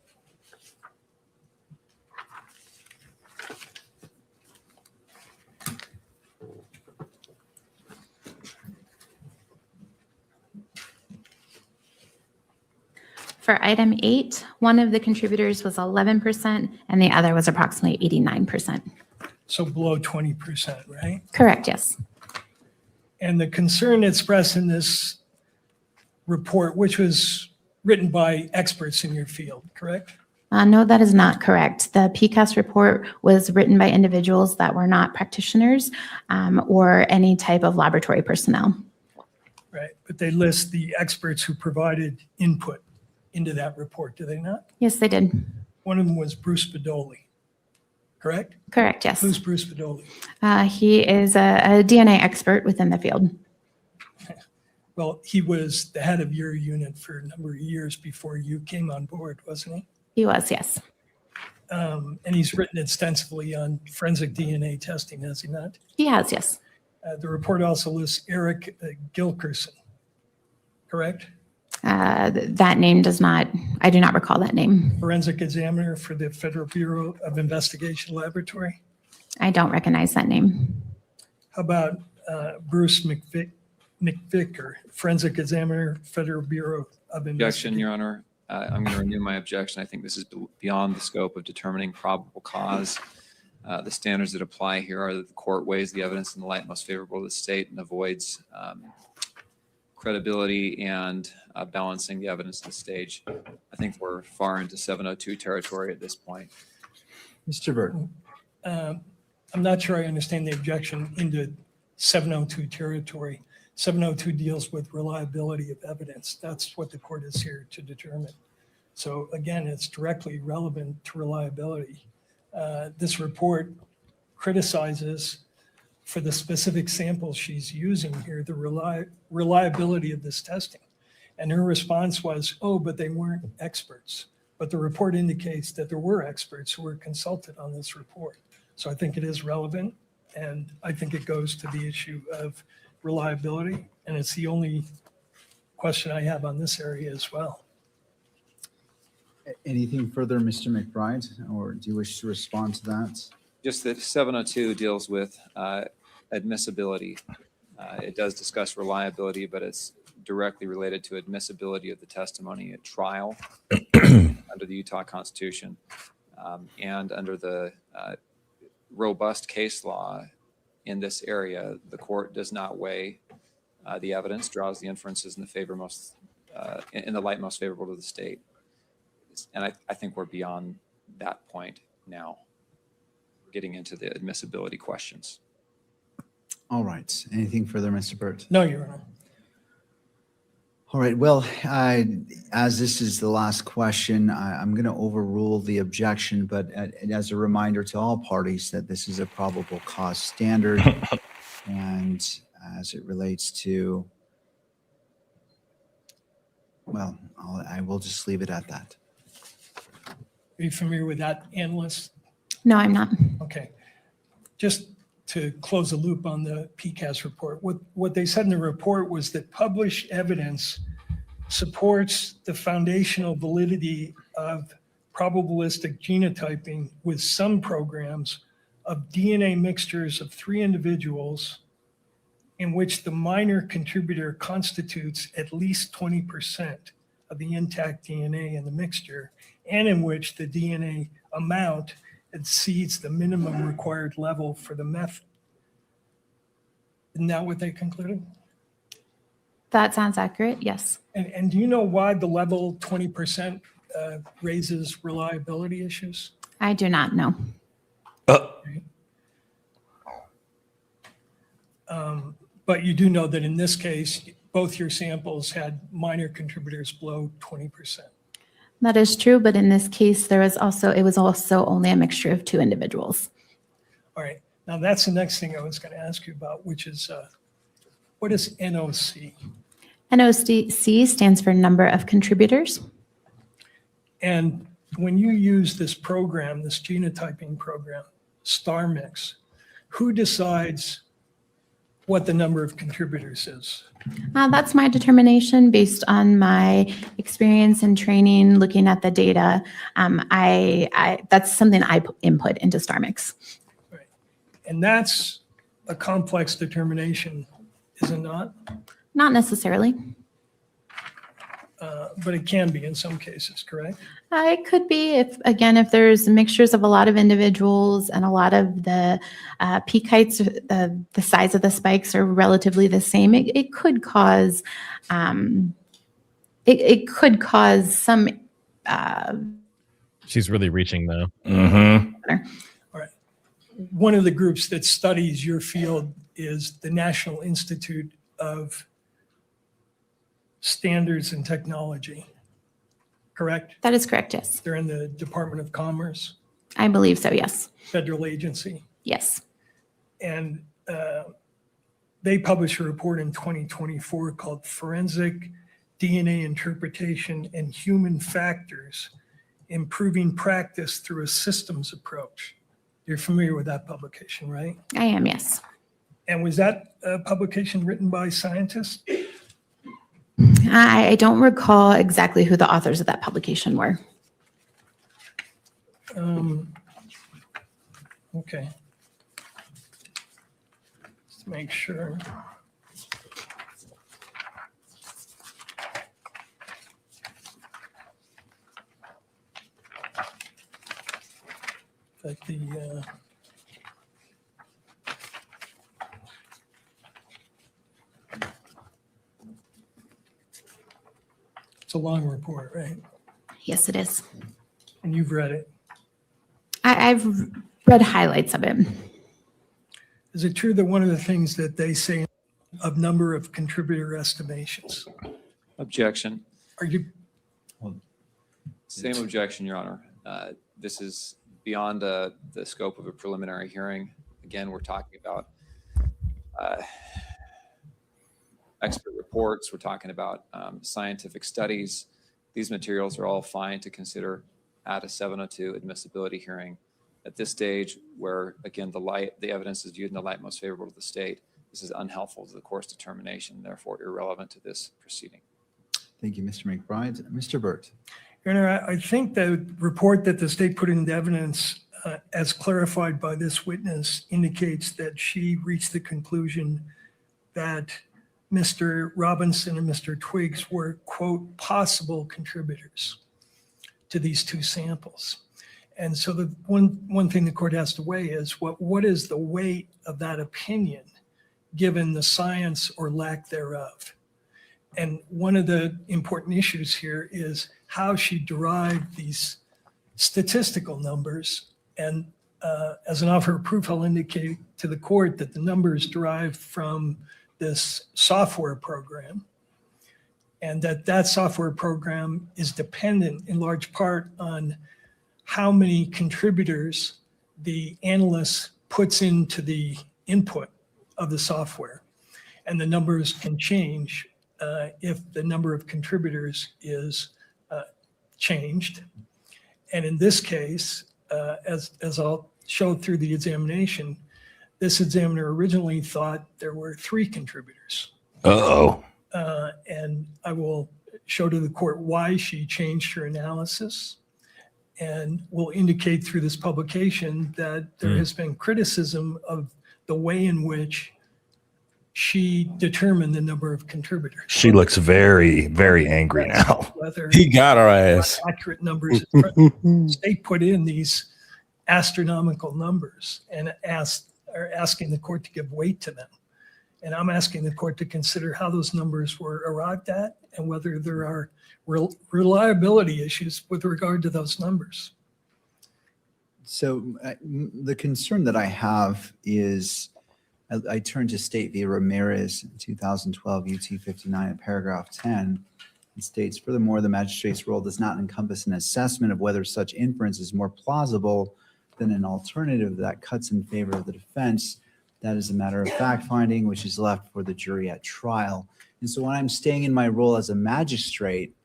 For item 8, one of the contributors was 11% and the other was approximately 89%. So below 20%, right? Correct, yes. And the concern expressed in this report, which was written by experts in your field, correct? No, that is not correct. The PCAST report was written by individuals that were not practitioners or any type of laboratory personnel. Right, but they list the experts who provided input into that report, do they not? Yes, they did. One of them was Bruce Bedoli, correct? Correct, yes. Who's Bruce Bedoli? He is a DNA expert within the field. Well, he was the head of your unit for a number of years before you came on board, wasn't he? He was, yes. And he's written extensively on forensic DNA testing, has he not? He has, yes. The report also lists Eric Gilkerson, correct? That name does not, I do not recall that name. Forensic examiner for the Federal Bureau of Investigation Laboratory. I don't recognize that name. How about Bruce McVicker, forensic examiner, Federal Bureau of Investigation? Objection, Your Honor. I'm going to renew my objection. I think this is beyond the scope of determining probable cause. The standards that apply here are that the court weighs the evidence in the light most favorable to the state and avoids credibility and balancing the evidence to the stage. I think we're far into 702 territory at this point. Mr. Burton. I'm not sure I understand the objection into 702 territory. 702 deals with reliability of evidence. That's what the court is here to determine. So again, it's directly relevant to reliability. This report criticizes, for the specific samples she's using here, the reliability of this testing. And her response was, oh, but they weren't experts. But the report indicates that there were experts who were consulted on this report. So I think it is relevant, and I think it goes to the issue of reliability, and it's the only question I have on this area as well. Anything further, Mr. McBride, or do you wish to respond to that? Just that 702 deals with admissibility. It does discuss reliability, but it's directly related to admissibility of the testimony at trial under the Utah Constitution and under the robust case law in this area. The court does not weigh the evidence, draws the inferences in the favor most in the light most favorable to the state. And I think we're beyond that point now. We're getting into the admissibility questions. All right. Anything further, Mr. Burt? No, Your Honor. All right. Well, as this is the last question, I'm going to overrule the objection, but as a reminder to all parties that this is a probable cause standard, and as it relates to, well, I will just leave it at that. Are you familiar with that analyst? No, I'm not. Okay. Just to close the loop on the PCAS report, what they said in the report was that published evidence supports the foundational validity of probabilistic genotyping with some programs of DNA mixtures of 3 individuals in which the minor contributor constitutes at least 20% of the intact DNA in the mixture, and in which the DNA amount exceeds the minimum required level for the method. Isn't that what they concluded? That sounds accurate, yes. And do you know why the level 20% raises reliability issues? I do not know. But you do know that in this case, both your samples had minor contributors below 20%. That is true, but in this case, it was also only a mixture of 2 individuals. All right. Now that's the next thing I was going to ask you about, which is what is NOC? NOC stands for number of contributors. And when you use this program, this genotyping program, StarMix, who decides what the number of contributors is? That's my determination based on my experience and training, looking at the data. That's something I input into StarMix. Right. And that's a complex determination, is it not? Not necessarily. But it can be in some cases, correct? It could be if there's mixtures of a lot of individuals and a lot of the peak heights, the size of the spikes are relatively the same. It could cause it could cause some. She's really reaching though. All right. One of the groups that studies your field is the National Institute of Standards and Technology, correct? That is correct, yes. They're in the Department of Commerce? I believe so, yes. Federal agency? Yes. And they published a report in 2024 called Forensic DNA Interpretation and Human Factors, Improving Practice Through a Systems Approach. You're familiar with that publication, right? I am, yes. And was that a publication written by scientists? I don't recall exactly who the authors of that publication were. Okay. Let's make sure. That the a long report, right? Yes, it is. And you've read it. I've read highlights of it. Is it true that one of the things that they say of number of contributor estimations? Objection. Are you? Same objection, Your Honor. This is beyond the scope of a preliminary hearing. Again, we're talking about expert reports. We're talking about scientific studies. These materials are all fine to consider at a 702 admissibility hearing. At this stage, where again the evidence is viewed in the light most favorable to the state, this is unhelpful to the court's determination, therefore irrelevant to this proceeding. Thank you, Mr. McBride. Mr. Burt. Your Honor, I think the report that the state put into evidence, as clarified by this witness, indicates that she reached the conclusion that Mr. Robinson and Mr. Twiggs were, quote, possible contributors to these two samples. And so the one thing the court has to weigh is what is the weight of that opinion given the science or lack thereof? And one of the important issues here is how she derived these statistical numbers. And as an offer of proof, I'll indicate to the court that the numbers derived from this software program, and that software program is dependent in large part on how many contributors the analyst puts into the input of the software. And the numbers can change if the number of contributors is changed. And in this case, as I'll show through the examination, this examiner originally thought there were 3 contributors. Uh-oh. And I will show to the court why she changed her analysis, and will indicate through this publication that there has been criticism of the way in which she determined the number of contributors. She looks very, very angry now. Whether He got her ass. accurate numbers. The state put in these astronomical numbers and are asking the court to give weight to them. And I'm asking the court to consider how those numbers were arrived at and whether there are reliability issues with regard to those numbers. So the concern that I have is, I turn to State v. Ramirez, 2012 UT 59 in paragraph 10. It states, furthermore, the magistrate's role does not encompass an assessment of whether such inference is more plausible than an alternative that cuts in favor of the defense. That is a matter of fact finding, which is left for the jury at trial. And so when I'm staying in my role as a magistrate,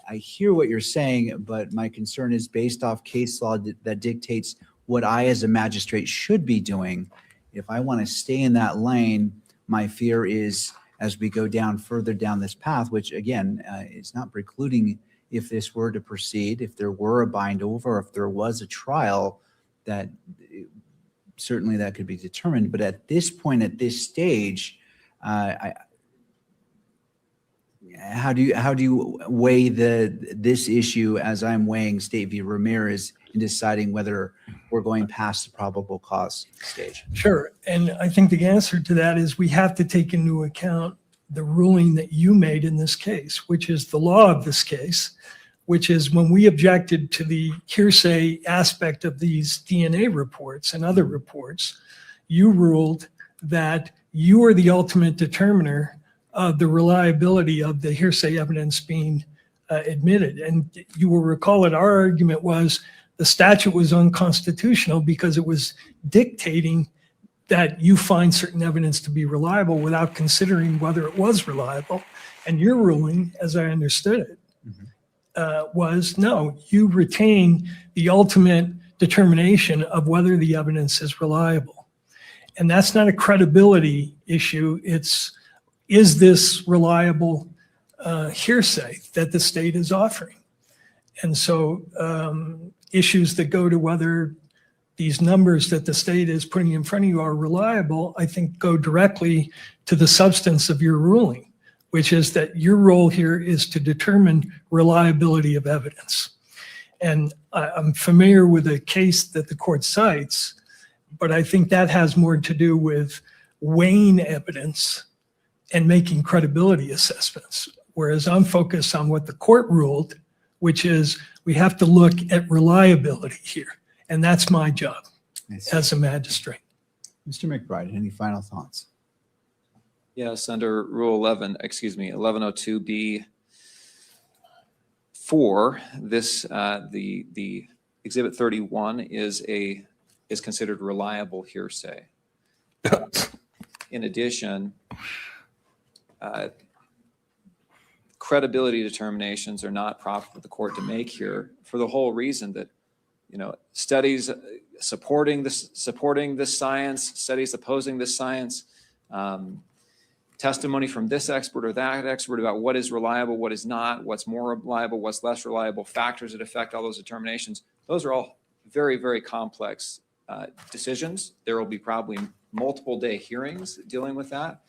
I hear what you're saying, but my concern is based off case law that dictates what I as a magistrate should be doing. If I want to stay in that lane, my fear is as we go down further down this path, which again, it's not precluding if this were to proceed, if there were a bind over, if there was a trial, that certainly that could be determined. But at this point, at this stage, how do you weigh this issue as I'm weighing State v. Ramirez in deciding whether we're going past the probable cause stage? Sure. And I think the answer to that is we have to take into account the ruling that you made in this case, which is the law of this case, which is when we objected to the hearsay aspect of these DNA reports and other reports, you ruled that you are the ultimate determiner of the reliability of the hearsay evidence being admitted. And you will recall that our argument was the statute was unconstitutional because it was dictating that you find certain evidence to be reliable without considering whether it was reliable. And your ruling, as I understood it, was no, you retain the ultimate determination of whether the evidence is reliable. And that's not a credibility issue. Is this reliable hearsay that the state is offering? And so issues that go to whether these numbers that the state is putting in front of you are reliable, I think go directly to the substance of your ruling, which is that your role here is to determine reliability of evidence. And I'm familiar with a case that the court cites, but I think that has more to do with weighing evidence and making credibility assessments. whereas I'm focused on what the court ruled, which is we have to look at reliability here. And that's my job as a magistrate. Mr. McBride, any final thoughts? Yes, under Rule 1102B4, this the Exhibit 31 is considered reliable hearsay. In addition, credibility determinations are not proper for the court to make here for the whole reason that, studies supporting this science, studies opposing this science, testimony from this expert or that expert about what is reliable, what is not, what's more reliable, what's less reliable, factors that affect all those determinations. Those are all very, very complex decisions. There will be probably multiple day hearings dealing with that.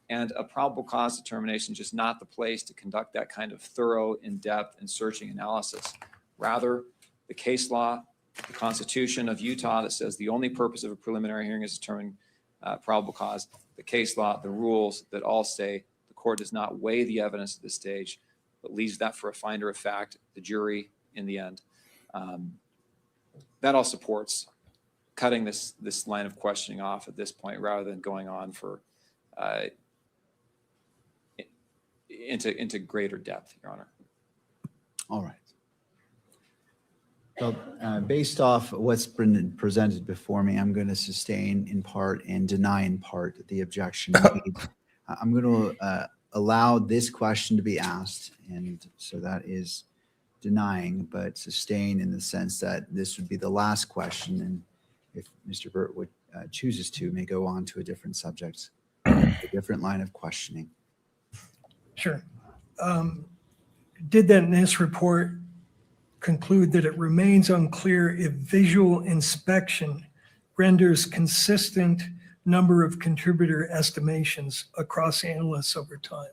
And a probable cause determination is just not the place to conduct that kind of thorough, in-depth, and searching analysis. Rather, the case law, the Constitution of Utah that says the only purpose of a preliminary hearing is to determine probable cause, the case law, the rules that all say the court does not weigh the evidence at this stage, but leaves that for a finder of fact, the jury in the end. That all supports cutting this line of questioning off at this point rather than going on for into greater depth, Your Honor. All right. So based off what's been presented before me, I'm going to sustain in part and deny in part the objection made. I'm going to allow this question to be asked, and so that is denying, but sustain in the sense that this would be the last question, and if Mr. Burt would chooses to, may go on to a different subject, a different line of questioning. Sure. Did that NIST report conclude that it remains unclear if visual inspection renders consistent number of contributor estimations across analysts over time?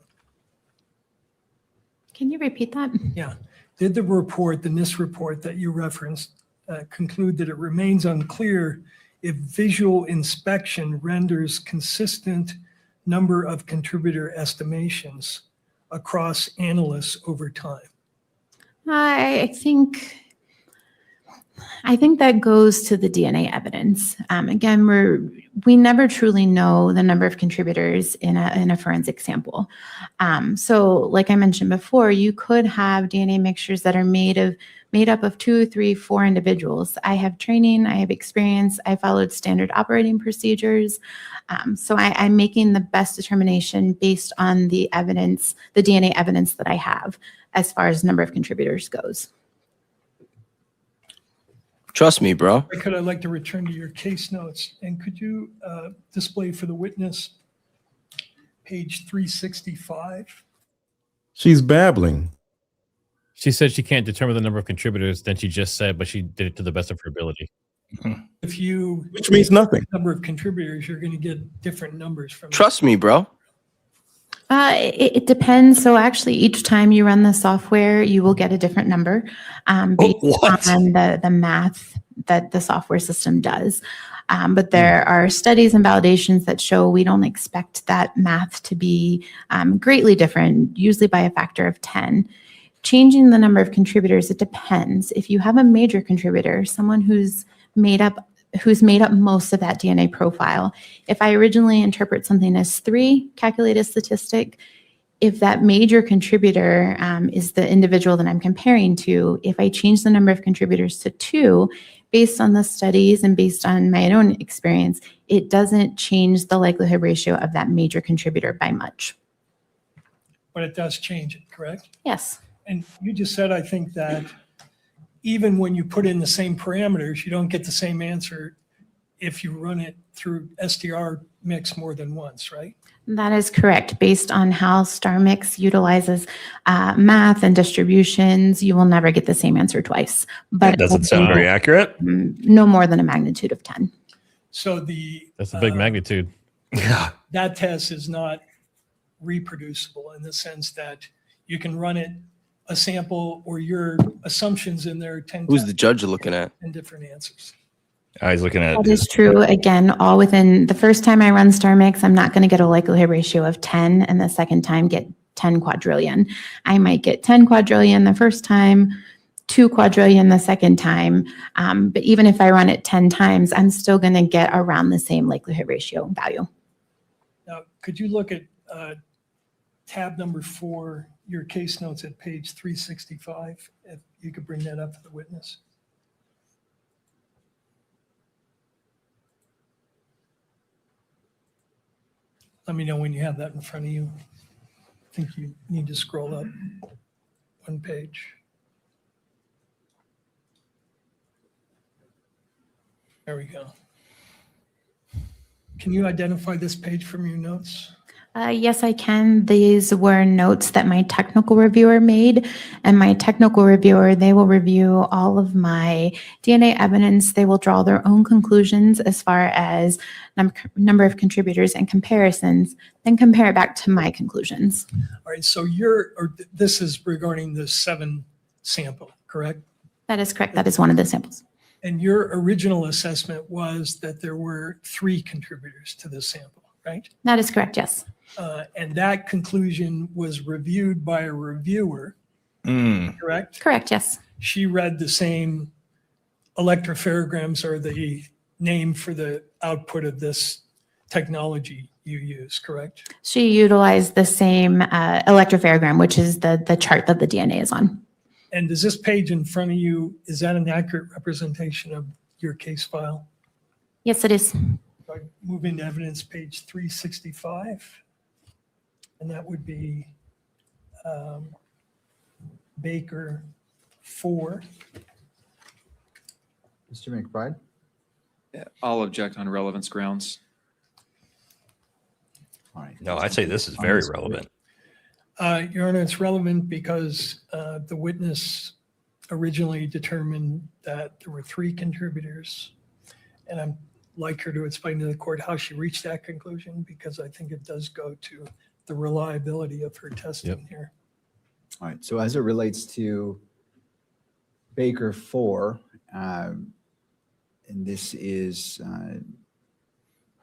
Can you repeat that? Yeah. Did the report, the NIST report that you referenced, conclude that it remains unclear if visual inspection renders consistent number of contributor estimations across analysts over time? I think that goes to the DNA evidence. Again, we never truly know the number of contributors in a forensic sample. So like I mentioned before, you could have DNA mixtures that are made up of 2, 3, 4 individuals. I have training, I have experience, I followed standard operating procedures. So I'm making the best determination based on the evidence, the DNA evidence that I have as far as number of contributors goes. Trust me, bro. I'd like to return to your case notes, and could you display for the witness page 365? She's babbling. She said she can't determine the number of contributors than she just said, but she did it to the best of her ability. If you Which means nothing. Number of contributors, you're going to get different numbers from. Trust me, bro. It depends. So actually, each time you run the software, you will get a different number based on the math that the software system does. But there are studies and validations that show we don't expect that math to be greatly different, usually by a factor of 10. Changing the number of contributors, it depends. If you have a major contributor, someone who's made up most of that DNA profile. If I originally interpret something as 3, calculate a statistic, if that major contributor is the individual that I'm comparing to, if I change the number of contributors to 2, based on the studies and based on my own experience, it doesn't change the likelihood ratio of that major contributor by much. But it does change it, correct? Yes. And you just said, I think, that even when you put in the same parameters, you don't get the same answer if you run it through STR mix more than once, right? That is correct. Based on how star mix utilizes math and distributions, you will never get the same answer twice. But That doesn't sound very accurate. No more than a magnitude of 10. So that's a big magnitude. Yeah. That test is not reproducible in the sense that you can run it a sample or your assumptions in there 10 Who's the judge you're looking at? and different answers. He's looking at That is true. Again, all within the first time I run star mix, I'm not going to get a likelihood ratio of 10, and the second time get 10 quadrillion. I might get 10 quadrillion the first time, 2 quadrillion the second time. But even if I run it 10 times, I'm still going to get around the same likelihood ratio value. Now, could you look at tab number 4, your case notes at page 365? If you could bring that up for the witness. Let me know when you have that in front of you. I think you need to scroll up one page. There we go. Can you identify this page from your notes? Yes, I can. These were notes that my technical reviewer made, and my technical reviewer, they will review all of my DNA evidence. They will draw their own conclusions as far as number of contributors and comparisons, then compare it back to my conclusions. All right, so this is regarding the 7 sample, correct? That is correct. That is one of the samples. And your original assessment was that there were 3 contributors to this sample, right? That is correct, yes. And that conclusion was reviewed by a reviewer, correct? Correct, yes. She read the same electropherograms or the name for the output of this technology you use, correct? She utilized the same electropherogram, which is the chart that the DNA is on. And does this page in front of you, is that an accurate representation of your case file? Yes, it is. If I move into evidence page 365, and that would be Baker 4. Mr. McBride? I'll object on relevance grounds. All right. No, I'd say this is very relevant. Your Honor, it's relevant because the witness originally determined that there were 3 contributors. And I'd like her to explain to the court how she reached that conclusion, because I think it does go to the reliability of her testing here. All right, so as it relates to Baker 4, and this is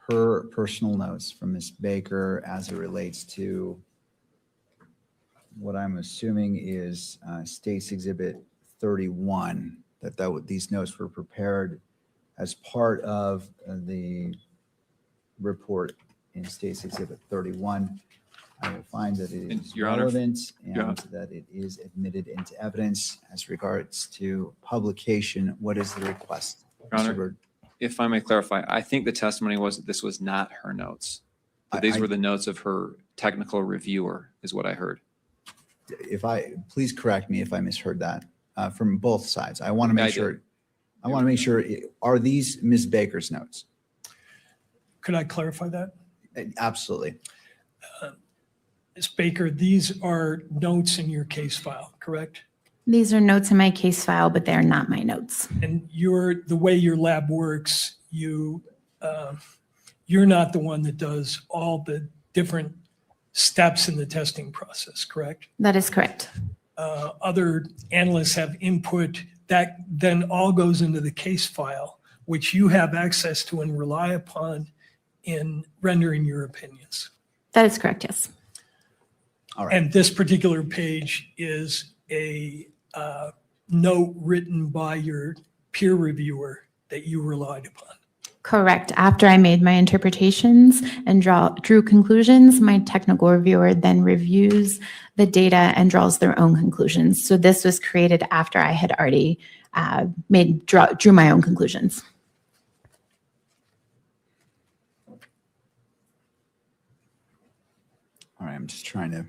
her personal notes from Ms. Baker as it relates to what I'm assuming is State's Exhibit 31, these notes were prepared as part of the report in State's Exhibit 31. I will find that it is Your Honor, relevant and that it is admitted into evidence as regards to publication. What is the request? Your Honor, if I may clarify, I think the testimony was that this was not her notes. That these were the notes of her technical reviewer, is what I heard. Please correct me if I misheard that from both sides. I want to make sure. I want to make sure. Are these Ms. Baker's notes? Could I clarify that? Absolutely. Ms. Baker, these are notes in your case file, correct? These are notes in my case file, but they're not my notes. And the way your lab works, you're not the one that does all the different steps in the testing process, correct? That is correct. Other analysts have input that then all goes into the case file, which you have access to and rely upon in rendering your opinions. That is correct, yes. All right. And this particular page is a note written by your peer reviewer that you relied upon. Correct. After I made my interpretations and drew conclusions, my technical reviewer then reviews the data and draws their own conclusions. So this was created after I had already drew my own conclusions. All right, I'm just trying to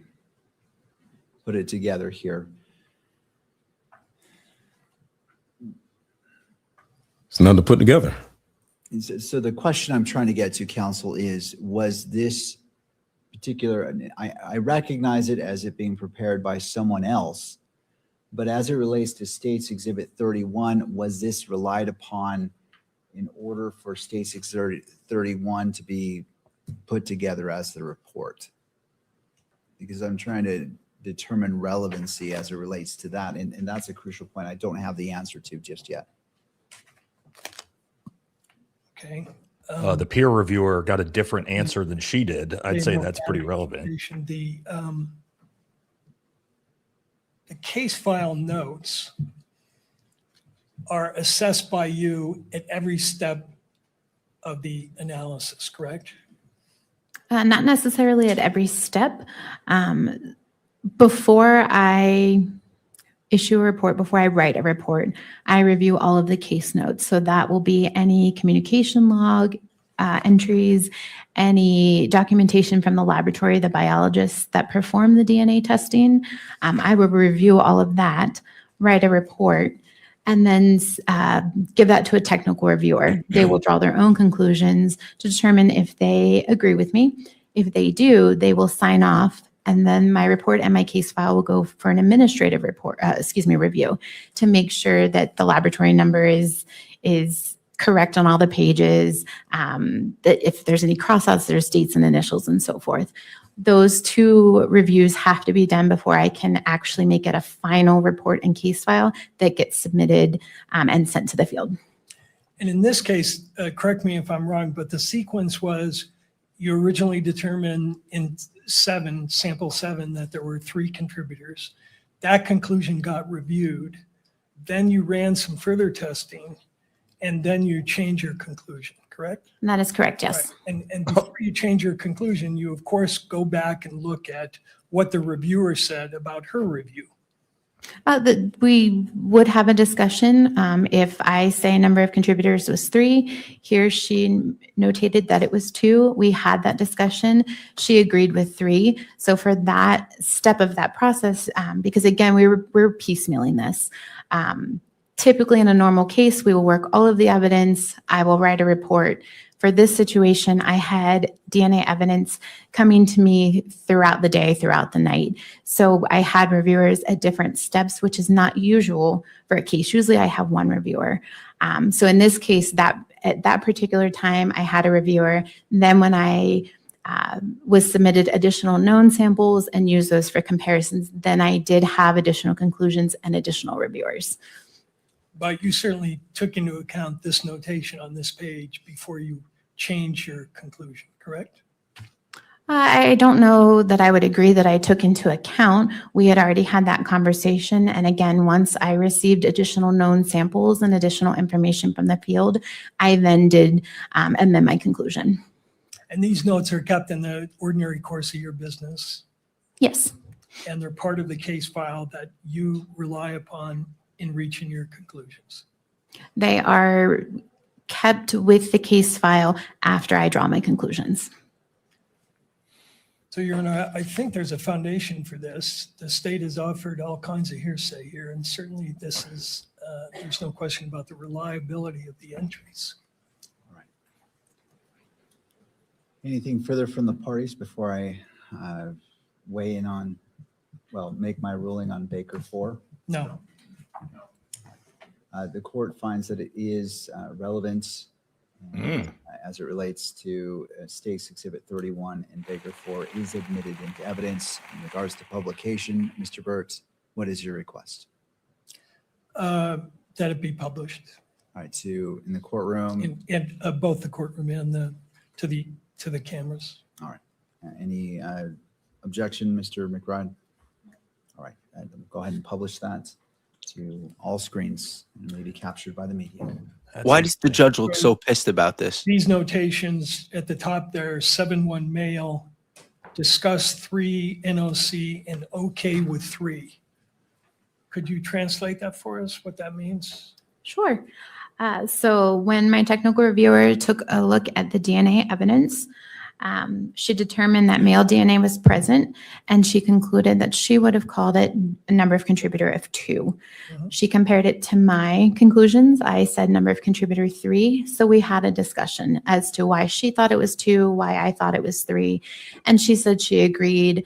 put it together here. It's nothing to put together. So the question I'm trying to get to, counsel, is, was this particular, I recognize it as it being prepared by someone else, but as it relates to State's Exhibit 31, was this relied upon in order for State's Exhibit 31 to be put together as the report? Because I'm trying to determine relevancy as it relates to that, and that's a crucial point I don't have the answer to just yet. Okay. The peer reviewer got a different answer than she did. I'd say that's pretty relevant. the case file notes are assessed by you at every step of the analysis, correct? Not necessarily at every step. Before I issue a report, before I write a report, I review all of the case notes. So that will be any communication log entries, any documentation from the laboratory, the biologists that perform the DNA testing. I will review all of that, write a report, and then give that to a technical reviewer. They will draw their own conclusions to determine if they agree with me. If they do, they will sign off, and then my report and my case file will go for an administrative review to make sure that the laboratory number is correct on all the pages, that if there's any crossouts, there's dates and initials and so forth. Those 2 reviews have to be done before I can actually make it a final report and case file that gets submitted and sent to the field. And in this case, correct me if I'm wrong, but the sequence was you originally determined in sample 7 that there were 3 contributors. That conclusion got reviewed. Then you ran some further testing, and then you change your conclusion, correct? That is correct, yes. Right. And before you change your conclusion, you of course go back and look at what the reviewer said about her review. We would have a discussion. If I say a number of contributors was 3, he or she notated that it was 2. We had that discussion. She agreed with 3. So for that step of that process, because again, we're piecemealing this. Typically in a normal case, we will work all of the evidence. I will write a report. For this situation, I had DNA evidence coming to me throughout the day, throughout the night. So I had reviewers at different steps, which is not usual for a case. Usually I have 1 reviewer. So in this case, at that particular time, I had a reviewer. Then when I was submitted additional known samples and used those for comparisons, then I did have additional conclusions and additional reviewers. But you certainly took into account this notation on this page before you change your conclusion, correct? I don't know that I would agree that I took into account. We had already had that conversation. And again, once I received additional known samples and additional information from the field, I then did amend my conclusion. And these notes are kept in the ordinary course of your business? Yes. And they're part of the case file that you rely upon in reaching your conclusions? They are kept with the case file after I draw my conclusions. So Your Honor, I think there's a foundation for this. The state has offered all kinds of hearsay here, and certainly this is, there's no question about the reliability of the entries. All right. Anything further from the parties before I weigh in on, well, make my ruling on Baker 4? No. The court finds that it is relevant as it relates to State's Exhibit 31 and Baker 4 is admitted into evidence. In regards to publication, Mr. Burt, what is your request? That it be published. All right, in the courtroom. In both the courtroom and to the cameras. All right. Any objection, Mr. McBride? All right, go ahead and publish that to all screens and may be captured by the media. Why does the judge look so pissed about this? These notations at the top there, 7-1 male, discuss 3 NOC and okay with 3. Could you translate that for us, what that means? Sure. So when my technical reviewer took a look at the DNA evidence, she determined that male DNA was present, and she concluded that she would have called it a number of contributor of 2. She compared it to my conclusions. I said number of contributor 3. So we had a discussion as to why she thought it was 2, why I thought it was 3. And she said she agreed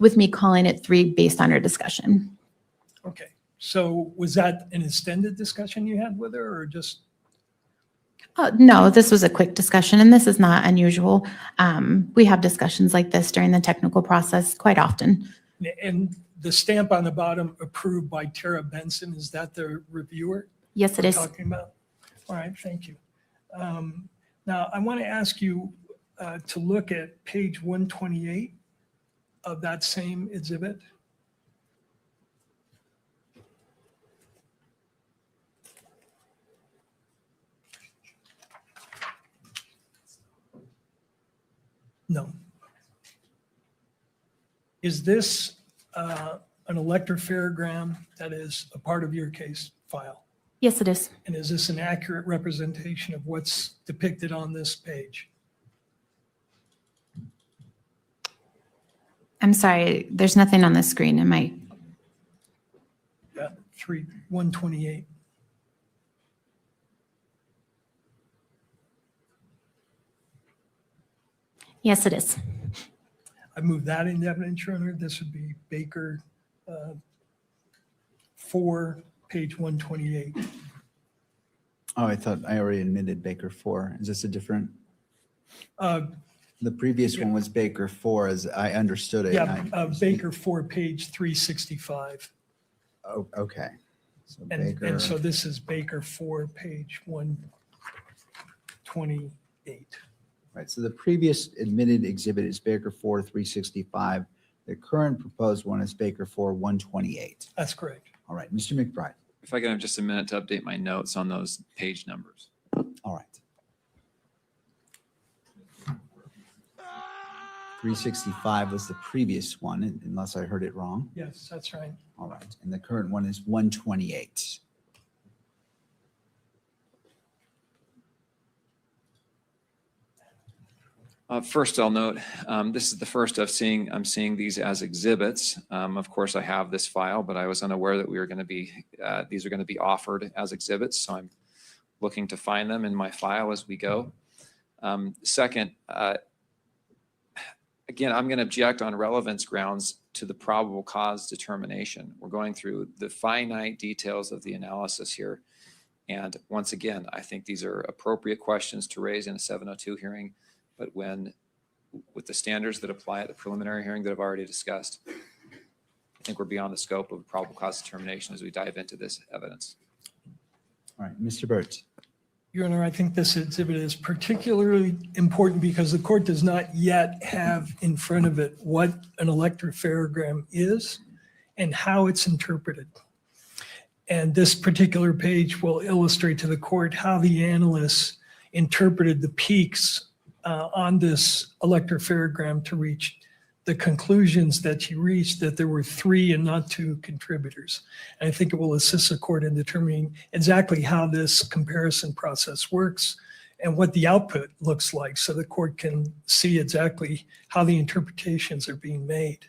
with me calling it 3 based on her discussion. Okay. So was that an extended discussion you had with her or just? No, this was a quick discussion, and this is not unusual. We have discussions like this during the technical process quite often. And the stamp on the bottom, approved by Tara Benson, is that the reviewer? Yes, it is. Talking about? All right, thank you. Now, I want to ask you to look at page 128 of that same exhibit. No. Is this an electropharogram that is a part of your case file? Yes, it is. And is this an accurate representation of what's depicted on this page? I'm sorry, there's nothing on the screen. Am I? Yeah, 128. Yes, it is. I moved that into evidence, Your Honor. This would be Baker 4, page 128. Oh, I thought I already admitted Baker 4. Is this a different? The previous one was Baker 4, as I understood it. Yeah, Baker 4, page 365. Oh, okay. So And so this is Baker 4, page 128. Right, so the previous admitted exhibit is Baker 4, 365. The current proposed one is Baker 4, 128. That's correct. All right, Mr. McBride. If I could have just a minute to update my notes on those page numbers. All right. 365 was the previous one, unless I heard it wrong. Yes, that's right. All right, and the current one is 128. First, I'll note this is the first I'm seeing these as exhibits. Of course, I have this file, but I was unaware that we were going to be these are going to be offered as exhibits. So I'm looking to find them in my file as we go. Second, again, I'm going to object on relevance grounds to the probable cause determination. We're going through the finite details of the analysis here. And once again, I think these are appropriate questions to raise in a 702 hearing. But with the standards that apply at the preliminary hearing that I've already discussed, I think we're beyond the scope of probable cause determination as we dive into this evidence. All right, Mr. Burt. Your Honor, I think this exhibit is particularly important because the court does not yet have in front of it what an electropharogram is and how it's interpreted. And this particular page will illustrate to the court how the analysts interpreted the peaks on this electropharogram to reach the conclusions that he reached, that there were 3 and not 2 contributors. And I think it will assist the court in determining exactly how this comparison process works and what the output looks like, so the court can see exactly how the interpretations are being made.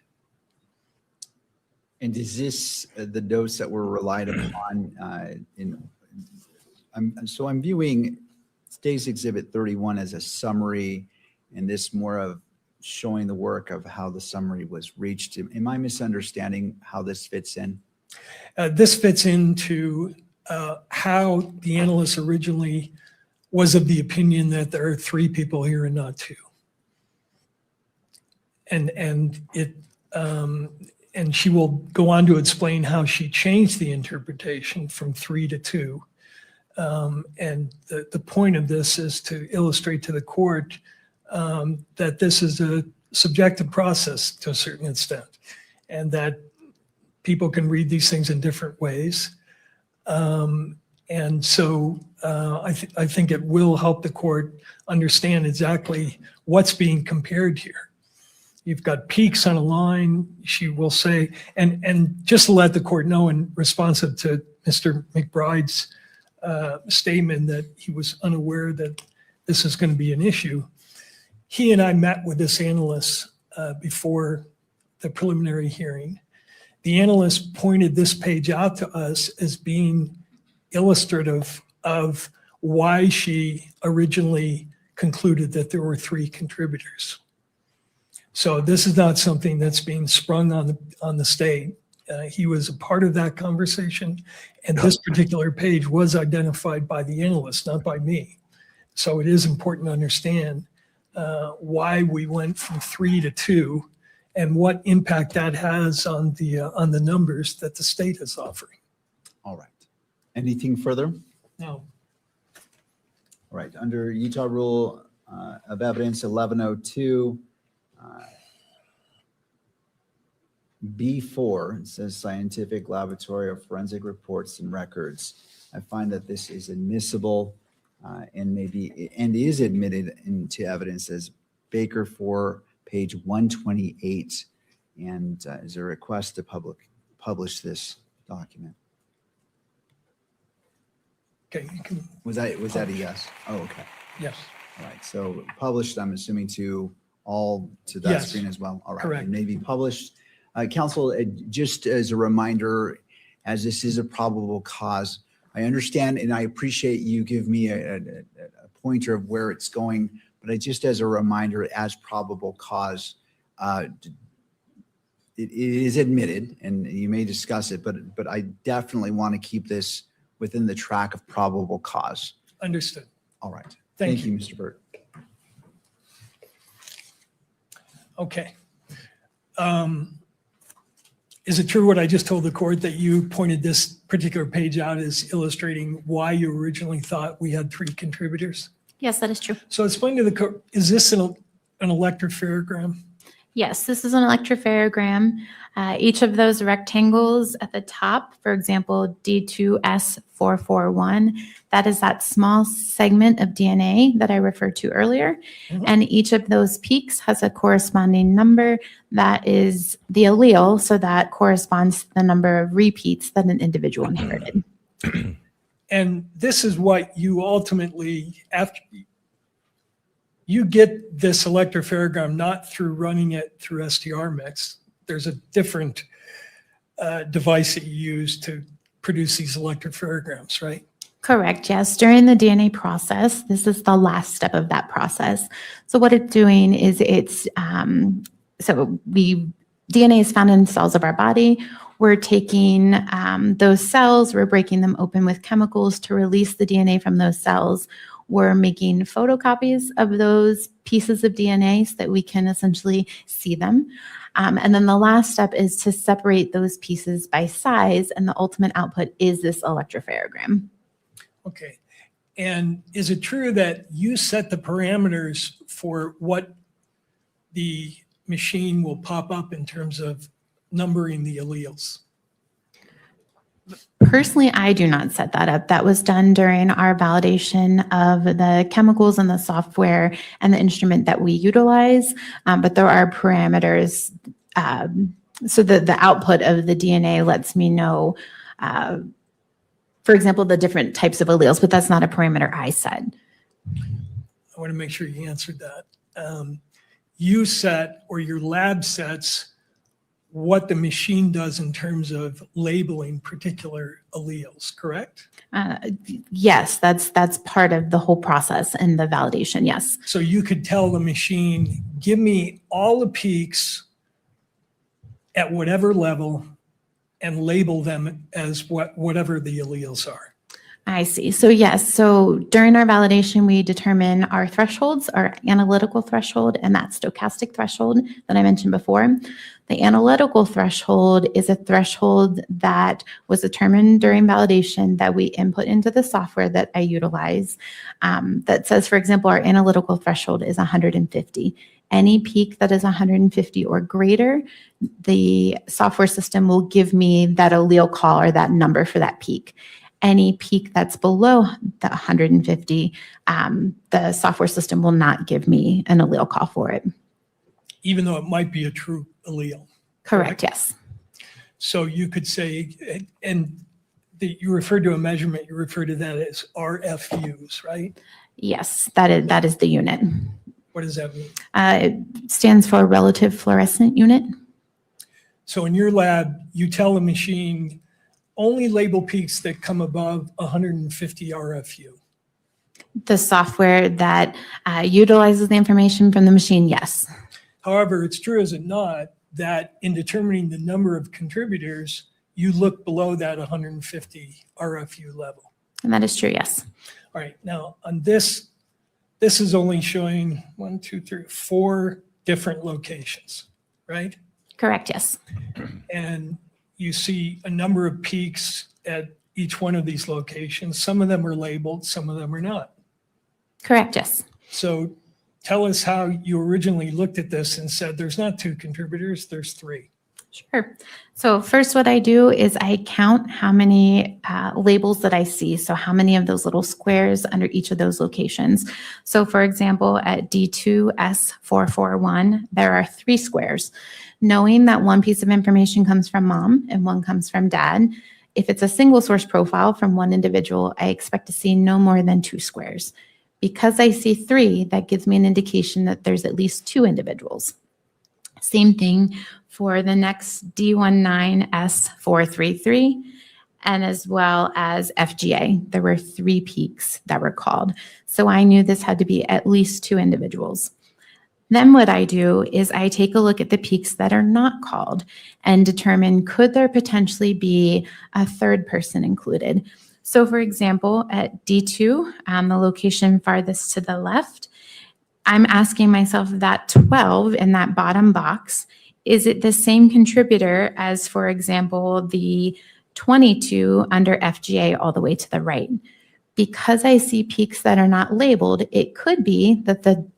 And is this the dose that were relied upon? I'm viewing State's Exhibit 31 as a summary, and this more of showing the work of how the summary was reached. Am I misunderstanding how this fits in? This fits into how the analyst originally was of the opinion that there are 3 people here and not 2. And she will go on to explain how she changed the interpretation from 3 to 2. And the point of this is to illustrate to the court that this is a subjective process to a certain extent, and that people can read these things in different ways. And so I think it will help the court understand exactly what's being compared here. You've got peaks on a line, she will say, and just to let the court know, in responsive to Mr. McBride's statement that he was unaware that this is going to be an issue, he and I met with this analyst before the preliminary hearing. The analyst pointed this page out to us as being illustrative of why she originally concluded that there were 3 contributors. So this is not something that's being sprung on the state. He was a part of that conversation, and this particular page was identified by the analyst, not by me. So it is important to understand why we went from 3 to 2 and what impact that has on the numbers that the state is offering. All right. Anything further? No. All right. Under Utah Rule of Evidence 1102, B4, it says scientific, laboratory, or forensic reports and records. I find that this is admissible and is admitted into evidence as Baker for page 128. And is there a request to publish this document? Okay. You can, Was that a yes? Oh, okay. yes. All right. So published, I'm assuming to that Yes. screen as well. All right. Correct. It may be published. Council, just as a reminder, as this is a probable cause, I understand and I appreciate you give me a pointer of where it's going, but just as a reminder, as probable cause, it is admitted, and you may discuss it, but I definitely want to keep this within the track of probable cause. Understood. All right. Thank you. Mr. Burt. Okay. Is it true what I just told the court that you pointed this particular page out as illustrating why you originally thought we had 3 contributors? Yes, that is true. So explain to the court, is this an electropherogram? Yes, this is an electropherogram. Each of those rectangles at the top, for example, D2S441, that is that small segment of DNA that I referred to earlier. And each of those peaks has a corresponding number that is the allele, so that corresponds to the number of repeats that an individual inherited. And this is what you ultimately, after you get this electropherogram not through running it through STR-Mix. There's a different device that you use to produce these electropherograms, right? Correct, yes. During the DNA process, this is the last step of that process. So what it's doing is DNA is found in cells of our body. We're taking those cells, we're breaking them open with chemicals to release the DNA from those cells. We're making photocopies of those pieces of DNA so that we can essentially see them. And then the last step is to separate those pieces by size, and the ultimate output is this electropherogram. Okay. And is it true that you set the parameters for what the machine will pop up in terms of numbering the alleles? Personally, I do not set that up. That was done during our validation of the chemicals and the software and the instrument that we utilize. But there are parameters. So the output of the DNA lets me know, for example, the different types of alleles, but that's not a parameter I set. I want to make sure you answered that. You set, or your lab sets, what the machine does in terms of labeling particular alleles, correct? Yes, that's part of the whole process and the validation, yes. So you could tell the machine, give me all the peaks at whatever level and label them as whatever the alleles are. I see. So yes, so during our validation, we determine our thresholds, our analytical threshold, and that stochastic threshold that I mentioned before. The analytical threshold is a threshold that was determined during validation that we input into the software that I utilize that says, for example, our analytical threshold is 150. Any peak that is 150 or greater, the software system will give me that allele call or that number for that peak. Any peak that's below the 150, the software system will not give me an allele call for it. Even though it might be a true allele. Correct, yes. So you could say, and you referred to a measurement, you refer to that as RFUs, right? Yes, that is the unit. What does that mean? It stands for relative fluorescent unit. So in your lab, you tell the machine only label peaks that come above 150 RFU. The software that utilizes the information from the machine, yes. However, it's true, is it not, that in determining the number of contributors, you look below that 150 RFU level. And that is true, yes. All right, now on this is only showing 1, 2, 3, 4 different locations, right? Correct, yes. And you see a number of peaks at each one of these locations. Some of them are labeled, some of them are not. Correct, yes. So tell us how you originally looked at this and said there's not 2 contributors, there's 3. Sure. So first what I do is I count how many labels that I see. So how many of those little squares under each of those locations. So for example, at D2S441, there are 3 squares. Knowing that one piece of information comes from mom and one comes from dad, if it's a single source profile from one individual, I expect to see no more than 2 squares. Because I see 3, that gives me an indication that there's at least 2 individuals. Same thing for the next D19S433 and as well as FGA. There were 3 peaks that were called. So I knew this had to be at least 2 individuals. Then what I do is I take a look at the peaks that are not called and determine could there potentially be a third person included. So for example, at D2, the location farthest to the left, I'm asking myself that 12 in that bottom box, is it the same contributor as, for example, the 22 under FGA all the way to the right? Because I see peaks that are not labeled, it could be that the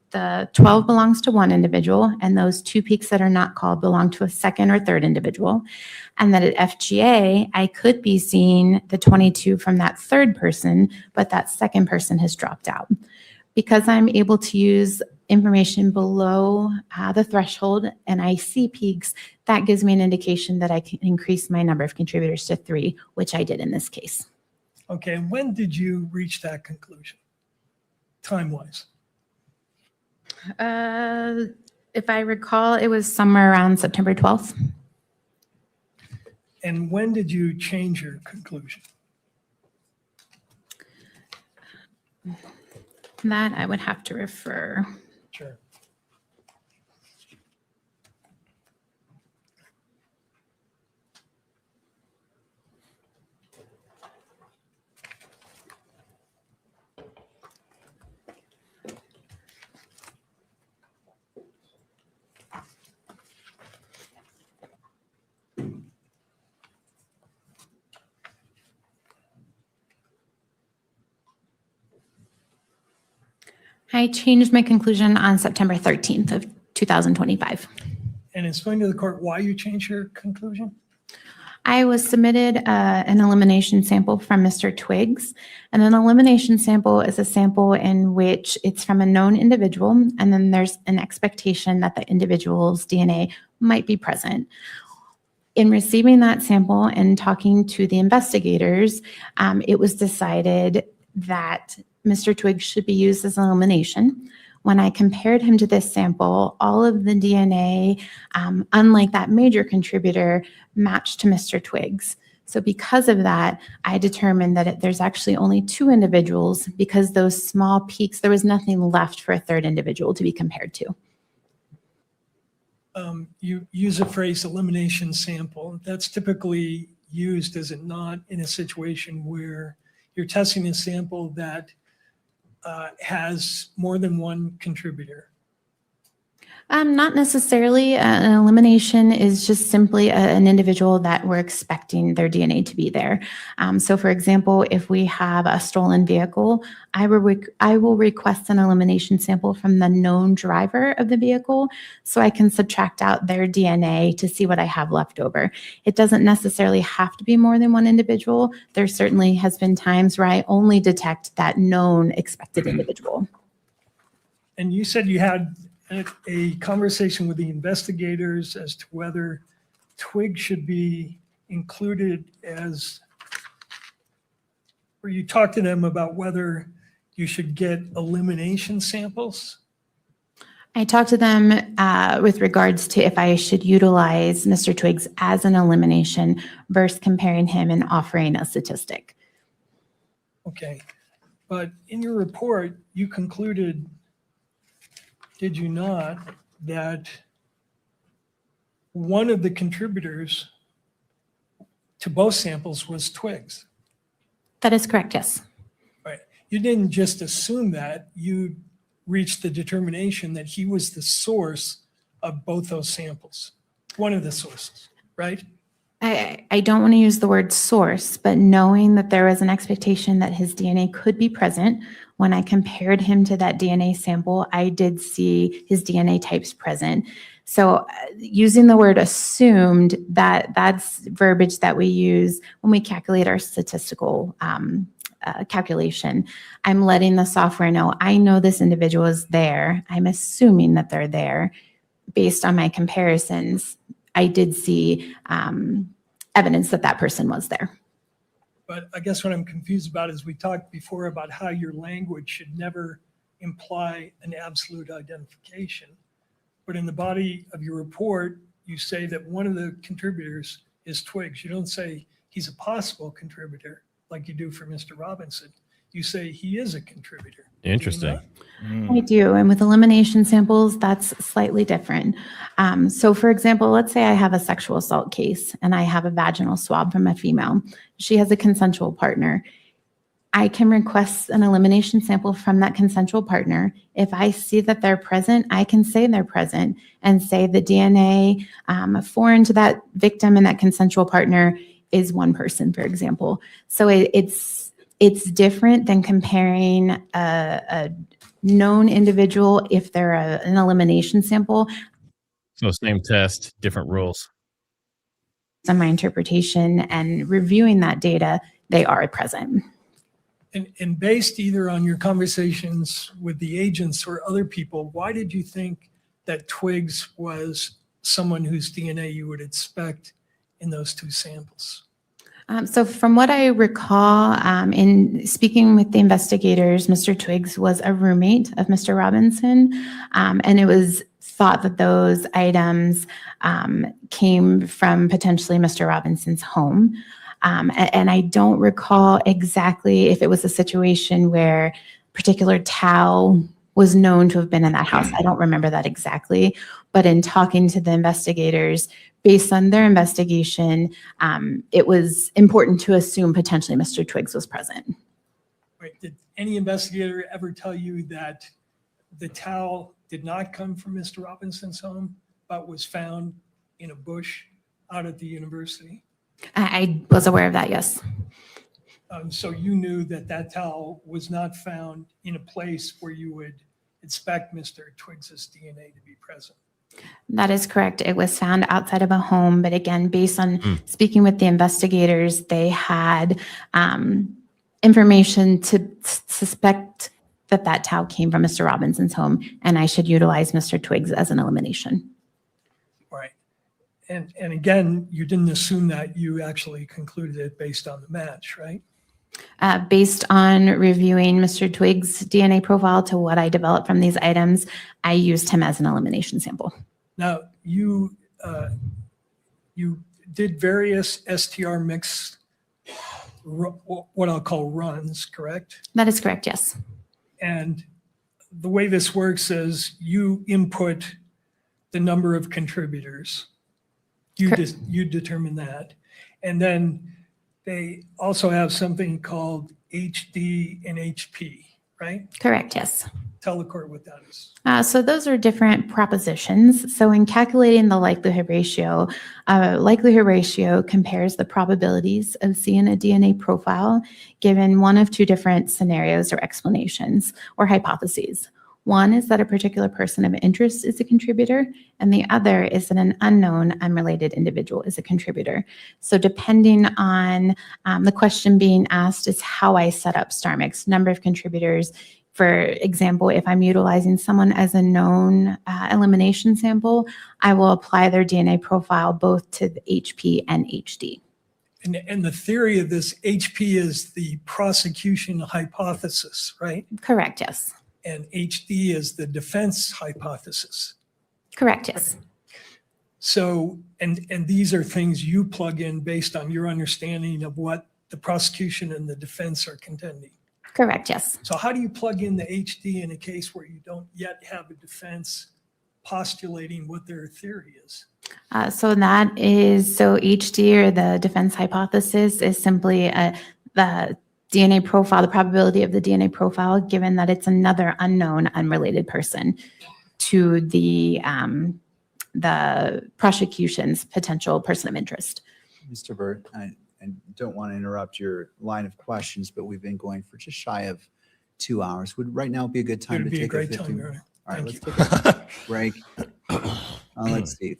12 belongs to one individual and those 2 peaks that are not called belong to a second or third individual. And that at FGA, I could be seeing the 22 from that third person, but that second person has dropped out. Because I'm able to use information below the threshold and I see peaks, that gives me an indication that I can increase my number of contributors to 3, which I did in this case. Okay, and when did you reach that conclusion, time-wise? If I recall, it was somewhere around September 12th. And when did you change your conclusion? That I would have to refer. Sure. I changed my conclusion on September 13th of 2025. And explain to the court why you changed your conclusion? I was submitted an elimination sample from Mr. Twiggs, and an elimination sample is a sample in which it's from a known individual, and then there's an expectation that the individual's DNA might be present. In receiving that sample and talking to the investigators, it was decided that Mr. Twiggs should be used as an elimination. When I compared him to this sample, all of the DNA, unlike that major contributor, matched to Mr. Twiggs. So because of that, I determined that there's actually only 2 individuals because those small peaks, there was nothing left for a third individual to be compared to. You use a phrase elimination sample. That's typically used, is it not, in a situation where you're testing a sample that has more than one contributor? Not necessarily. An elimination is just simply an individual that we're expecting their DNA to be there. So for example, if we have a stolen vehicle, I will request an elimination sample from the known driver of the vehicle so I can subtract out their DNA to see what I have left over. It doesn't necessarily have to be more than one individual. There certainly has been times where I only detect that known expected individual. And you said you had a conversation with the investigators as to whether Twig should be included as, or you talked to them about whether you should get elimination samples? I talked to them with regards to if I should utilize Mr. Twiggs as an elimination versus comparing him and offering a statistic. Okay, but in your report, you concluded, did you not, that one of the contributors to both samples was Twiggs? That is correct, yes. Right. You didn't just assume that, you reached the determination that he was the source of both those samples, one of the sources, right? I don't want to use the word source, but knowing that there was an expectation that his DNA could be present, When I compared him to that DNA sample, I did see his DNA types present. So using the word assumed, that's verbiage that we use when we calculate our statistical calculation. I'm letting the software know, I know this individual is there. I'm assuming that they're there. Based on my comparisons, I did see evidence that that person was there. But I guess what I'm confused about is we talked before about how your language should never imply an absolute identification. But in the body of your report, you say that one of the contributors is Twiggs. You don't say he's a possible contributor like you do for Mr. Robinson. You say he is a contributor. Interesting. I do. And with elimination samples, that's slightly different. So for example, let's say I have a sexual assault case and I have a vaginal swab from a female. She has a consensual partner. I can request an elimination sample from that consensual partner. If I see that they're present, I can say they're present and say the DNA foreign to that victim and that consensual partner is one person, for example. So it's different than comparing a known individual if they're an elimination sample. So same test, different rules. On my interpretation and reviewing that data, they are present. And based either on your conversations with the agents or other people, why did you think that Twiggs was someone whose DNA you would expect in those two samples? So from what I recall, in speaking with the investigators, Mr. Twiggs was a roommate of Mr. Robinson, and it was thought that those items came from potentially Mr. Robinson's home. And I don't recall exactly if it was a situation where a particular towel was known to have been in that house. I don't remember that exactly, but in talking to the investigators, based on their investigation, it was important to assume potentially Mr. Twiggs was present. Right. Did any investigator ever tell you that the towel did not come from Mr. Robinson's home, but was found in a bush out at the university? I was aware of that, yes. So you knew that that towel was not found in a place where you would expect Mr. Twiggs's DNA to be present. That is correct. It was found outside of a home, but again, based on speaking with the investigators, they had information to suspect that that towel came from Mr. Robinson's home, and I should utilize Mr. Twiggs as an elimination. Right. And again, you didn't assume that, you actually concluded it based on the match, right? Based on reviewing Mr. Twiggs' DNA profile to what I developed from these items, I used him as an elimination sample. Now, you did various STR mix, what I'll call runs, correct? That is correct, yes. And the way this works is you input the number of contributors. You determine that. And then they also have something called HD and HP, right? Correct, yes. Tell the court what that is. So those are different propositions. So in calculating the likelihood ratio compares the probabilities of seeing a DNA profile given one of two different scenarios or explanations or hypotheses. One is that a particular person of interest is a contributor, and the other is that an unknown, unrelated individual is a contributor. So depending on the question being asked is how I set up StarMix, number of contributors. For example, if I'm utilizing someone as a known elimination sample, I will apply their DNA profile both to the HP and HD. And the theory of this HP is the prosecution hypothesis, right? Correct, yes. And HD is the defense hypothesis. Correct, yes. So, and these are things you plug in based on your understanding of what the prosecution and the defense are contending. Correct, yes. So how do you plug in the HD in a case where you don't yet have a defense postulating what their theory is? So HD, or the defense hypothesis, is simply the DNA profile, the probability of the DNA profile, given that it's another unknown, unrelated person to the prosecution's potential person of interest. Mr. Burt, I don't want to interrupt your line of questions, but we've been going for just shy of 2 hours. Would right now be a good time It'd to be a take great 15 time, Your Honor. All right, Thank let's take a break. Let's see.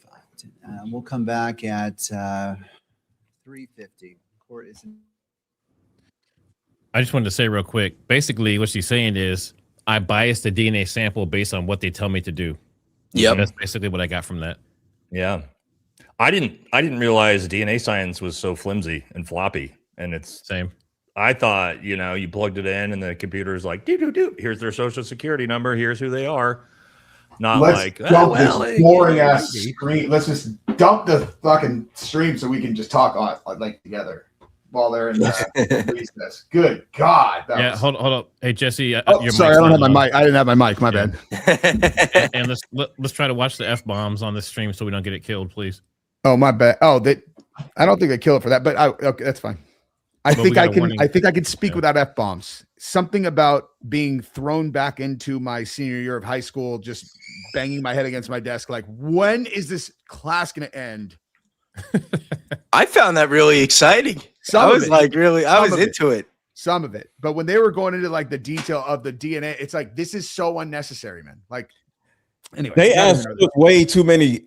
We'll come back at 3:50. Court is. I just wanted to say real quick. Basically, what she's saying is I bias the DNA sample based on what they tell me to do. Yeah, that's basically what I got from that. Yeah, I didn't realize DNA science was so flimsy and floppy, and it's same. I thought, you plugged it in and the computer's like, do. Here's their social security number. Here's who they are. Not Let's dump this boring ass screen. Let's just dump the fucking stream so we can just talk on like together while they're in recess. Good God. Yeah, hold up. Hey, Jesse. Your Sorry, I don't have my mic. I didn't have my mic. My bad. And let's try to watch the F-bombs on this stream so we don't get it killed, please. Oh, my bad. Oh, I don't think they kill it for that, but okay, that's fine. I think I can speak without F-bombs. Something about being thrown back into my senior year of high school, just banging my head against my desk. Like, when is this class going to end? I found that really exciting. I was into it. Some of it. But when they were going into like the detail of the DNA, it's like, this is so unnecessary, man. Like, anyway. They asked way too many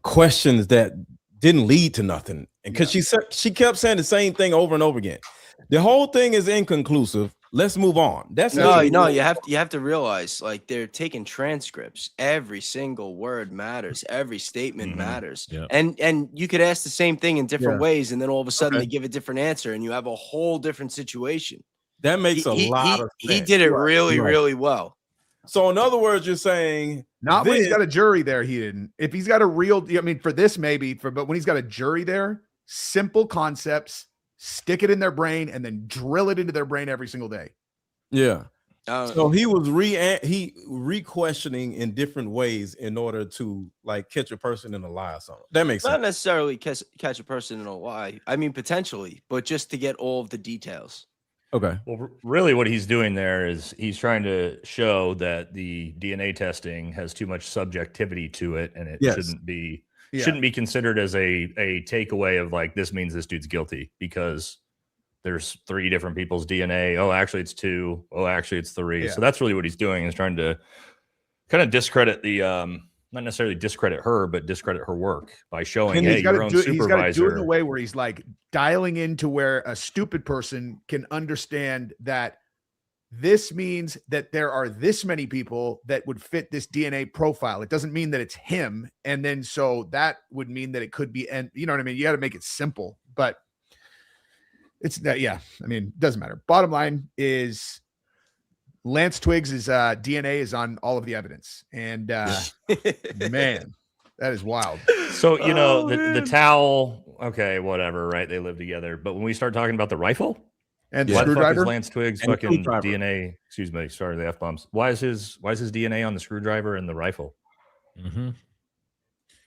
questions that didn't lead to nothing. And because she kept saying the same thing over and over again. The whole thing is inconclusive. Let's move on. That's no. You have to realize, like, they're taking transcripts. Every single word matters. Every statement matters. Yeah. And you could ask the same thing in different ways, and then all of a sudden they give a different answer, and you have a whole different situation. That makes a lot of sense. He did it really well. So in other words, you're saying not when he's got a jury there, he didn't. If he's got a real, I mean, for this maybe, but when he's got a jury there, simple concepts, stick it in their brain, and then drill it into their brain every single day. Yeah. So he was re-questioning in different ways in order to like catch a person in a lie or something. That makes sense. Not necessarily catch a person in a lie. I mean, potentially, but just to get all of the details. Okay. Well, really what he's doing there is he's trying to show that the DNA testing has too much subjectivity to it, and it shouldn't be considered as a takeaway of like, this means this dude's guilty because there's 3 different people's DNA. Oh, actually it's 2. Oh, actually it's 3. So that's really what he's doing, is trying to kind of discredit the not necessarily discredit her, but discredit her work by showing, hey, your own supervisor. He's got to do it in a way where he's like dialing into where a stupid person can understand that this means that there are this many people that would fit this DNA profile. It doesn't mean that it's him. And then so that would mean that it could be, and you know what I mean? You got to make it simple, but it's that, I mean, it doesn't matter. Bottom line is Lance Twiggs' DNA is on all of the evidence. And man, that is wild. So, the towel, okay, whatever, right? They live together. But when we start talking about the rifle and why the fuck screwdriver, is Lance Twiggs fucking DNA, excuse me, sorry, the F-bombs. Why is his DNA on the screwdriver and the rifle? Mm-hmm.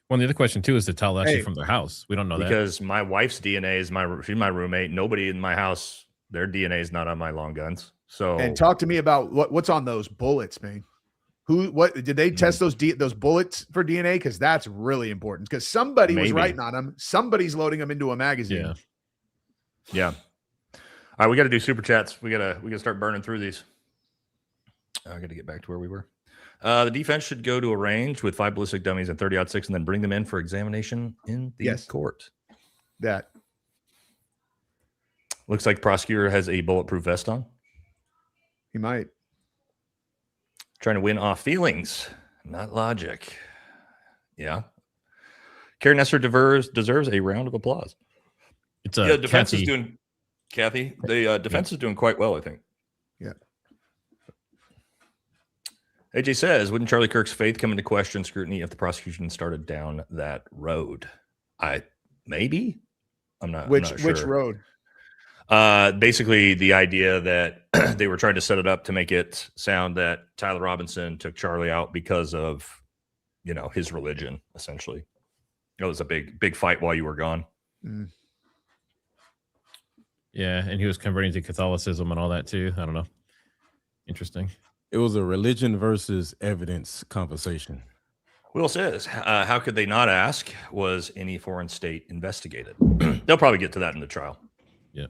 Well, the other question too is the towel actually from their house. We don't know because my wife's DNA is she's my roommate. Nobody in my house, their DNA is not on my long guns. So, and talk to me about what's on those bullets, man. What did they test those bullets for DNA? Because that's really important. Because somebody was writing on them. Somebody's loading them into a magazine. Yeah. All right, we got to do super chats. We gotta start burning through these. I got to get back to where we were. The defense should go to a range with 5 ballistic dummies and 30-06 and then bring them in for examination in the court. That looks like the prosecutor has a bulletproof vest on. He might. Trying to win off feelings, not logic. Yeah. Karen Nesser deserves a round of applause. It's defense is doing, Kathy, the defense is doing quite well, I think. Yeah. AJ says, wouldn't Charlie Kirk's faith come into question scrutiny if the prosecution started down that road? Maybe. I'm not sure. Which road? Basically the idea that they were trying to set it up to make it sound that Tyler Robinson took Charlie out because of, his religion, essentially. It was a big fight while you were gone. Mm. Yeah, and he was converting to Catholicism and all that too. I don't know. Interesting. It was a religion versus evidence conversation. Will says, how could they not ask, was any foreign state investigated? They'll probably get to that in the trial. Yeah.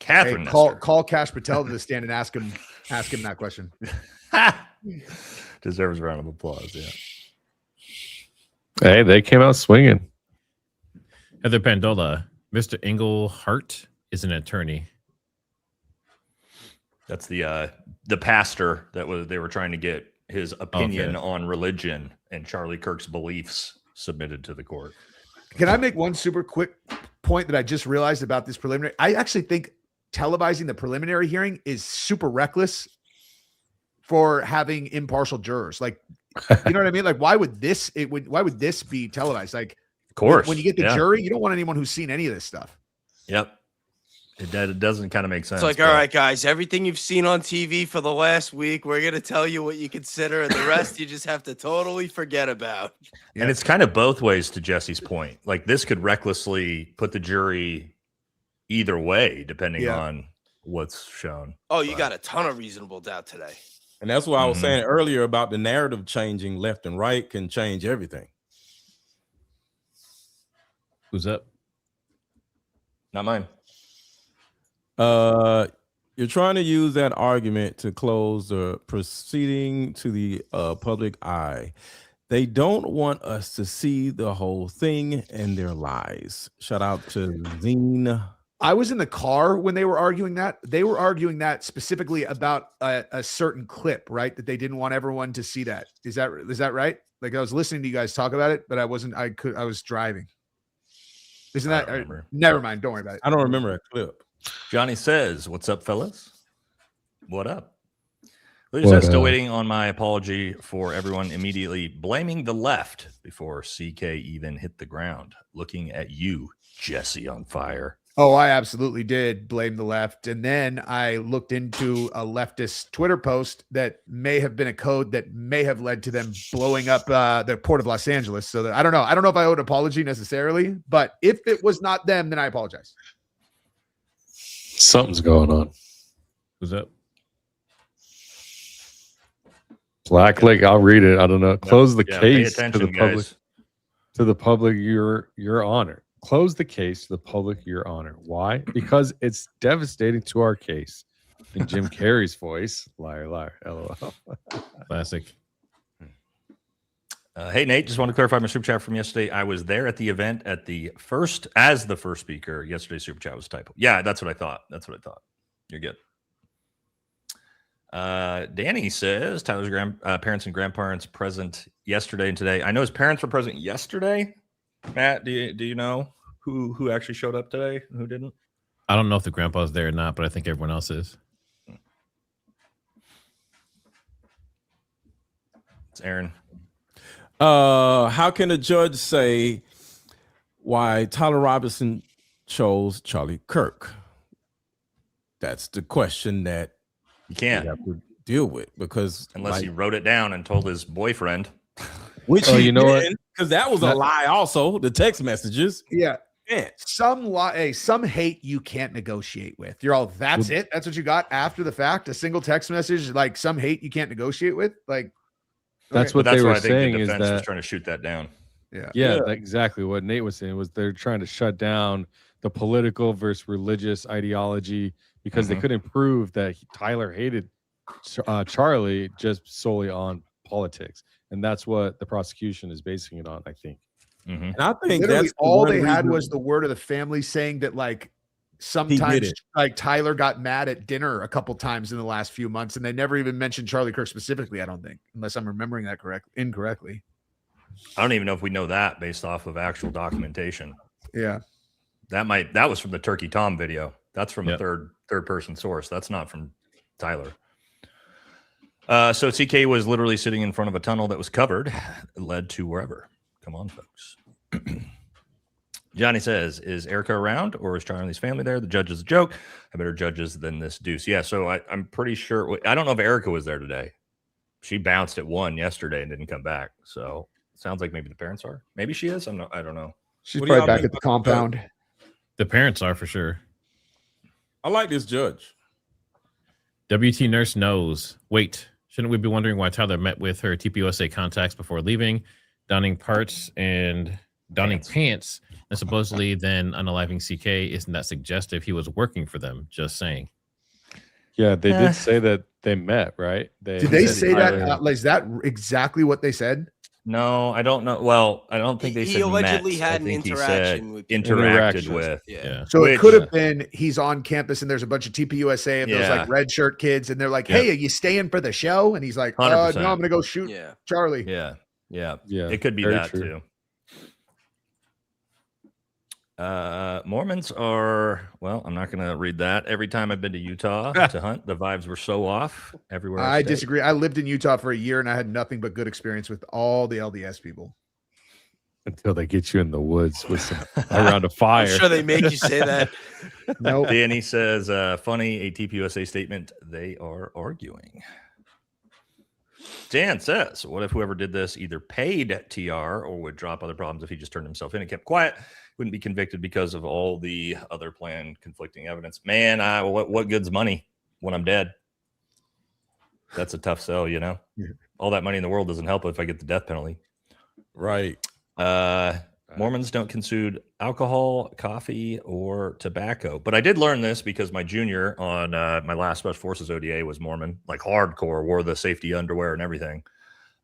Catherine, Hey, call Cash Patel to the stand and ask him that question. Deserves a round of applause. Yeah. Hey, they came out swinging. Heather Pandola, Mr. Englehart is an attorney. That's the pastor they were trying to get his opinion on religion and Charlie Kirk's beliefs submitted to the court. Can I make one super quick point that I just realized about this preliminary? I actually think televising the preliminary hearing is super reckless for having impartial jurors. Like, you know what I mean? Like, why would this be televised? Like, of course, when you get the jury, you don't want anyone who's seen any of this stuff. Yep. It doesn't kind of make sense. It's like, all right, guys, everything you've seen on TV for the last week, we're going to tell you what you consider, and the rest you just have to totally forget about. And it's kind of both ways to Jesse's point. Like, this could recklessly put the jury either way, depending on what's shown. Oh, you got a ton of reasonable doubt today. And that's why I was saying earlier about the narrative changing left and right can change everything. Who's up? Not mine. You're trying to use that argument to close the proceeding to the public eye. They don't want us to see the whole thing and their lies. Shout out to Zine. I was in the car when they were arguing that. They were arguing that specifically about a certain clip, right? That they didn't want everyone to see that. Is that right? Like, I was listening to you guys talk about it, but I was driving. Isn't that? Never mind. Don't worry about it. I don't remember a clip. Johnny says, "What's up, fellas? What up?" Luis says, "Still waiting on my apology for everyone immediately blaming the left before CK even hit the ground. Looking at you, Jesse on fire." Oh, I absolutely did blame the left. And then I looked into a leftist Twitter post that may have been a code that may have led to them blowing up the port of Los Angeles. So that I don't know. I don't know if I owe an apology necessarily, but if it was not them, then I apologize. Something's going on. Who's up? Black Lake. I'll read it. I don't know. Close the pay case attention, to the public. guys. To the public, your honor. Close the case to the public, your honor. Why? Because it's devastating to our case. In Jim Carrey's voice, liar, liar, LOL. Classic. Hey, Nate, just want to clarify my super chat from yesterday. I was there at the event as the first speaker. Yesterday's super chat was a typo. Yeah, that's what I thought. You're good. Danny says Tyler's parents and grandparents present yesterday and today. I know his parents were present yesterday. Matt, do you know who actually showed up today and who didn't? I don't know if the grandpa's there or not, but I think everyone else is. It's Aaron. How can a judge say why Tyler Robinson chose Charlie Kirk? That's the question that you can't have to deal with, because unless he wrote it down and told his boyfriend. Which you know what? Because that was a lie also, the text messages. Yeah. Some hate you can't negotiate with. You're all, that's it? That's what you got after the fact? A single text message, like some hate you can't negotiate with? Like, that's what they were I think saying the is defense that was trying to shoot that down. Yeah, exactly what Nate was saying was they're trying to shut down the political versus religious ideology because they couldn't prove that Tyler hated Charlie just solely on politics. And that's what the prosecution is basing it on, I think. And I think literally that's all they had was the word of the family saying that, like, He sometimes did it. like Tyler got mad at dinner a couple times in the last few months, and they never even mentioned Charlie Kirk specifically, I don't think, unless I'm remembering that incorrectly. I don't even know if we know that based off of actual documentation. Yeah. That was from the Turkey Tom video. That's from a third person source. That's not from Tyler. So CK was literally sitting in front of a tunnel that was covered. It led to wherever. Come on, folks. Johnny says, is Erika around or is Charlie's family there? The judge is a joke. I better judges than this deuce. Yeah, so I'm pretty sure. I don't know if Erika was there today. She bounced at 1 yesterday and didn't come back. So it sounds like maybe the parents are. Maybe she is. I don't know. She's probably back at the compound. The parents are for sure. I like this judge. WT Nurse knows. Wait, shouldn't we be wondering why Tyler met with her TPUSA contacts before leaving, donning parts and donning pants, and supposedly then unaliving CK. Isn't that suggestive he was working for them? Just saying. Yeah, they did say that they met, right? Did they said say that? Tyler- Is that exactly what they said? No, I don't know. Well, I don't think they He said allegedly met. had I an think he interaction said with interacted with. Yeah. So it Which- could have been he's on campus and there's a bunch of TPUSA and those Yeah. like red shirt kids and they're like, Yeah. "Hey, are you staying for the show?" And he's like, "No, 100%. I'm gonna go shoot Charlie." Yeah. Yeah. It could be very that true. too. Mormons are, well, I'm not going to read that. Every time I've been to Utah to hunt, the vibes were so off everywhere. I stayed. disagree. I lived in Utah for a year and I had nothing but good experience with all the LDS people. Until they get you in the woods with some around a fire. I'm sure they make you say that. Nope. Danny says, funny, a TPUSA statement. They are arguing. Dan says, what if whoever did this either paid TR or would drop other problems if he just turned himself in and kept quiet? Wouldn't be convicted because of all the other planned conflicting evidence. Man, what good's money when I'm dead? That's a tough sell, you know? All that money in the world doesn't help if I get the death penalty. Right. Mormons don't consume alcohol, coffee, or tobacco. But I did learn this because my junior on my last Special Forces ODA was Mormon, like hardcore, wore the safety underwear and everything.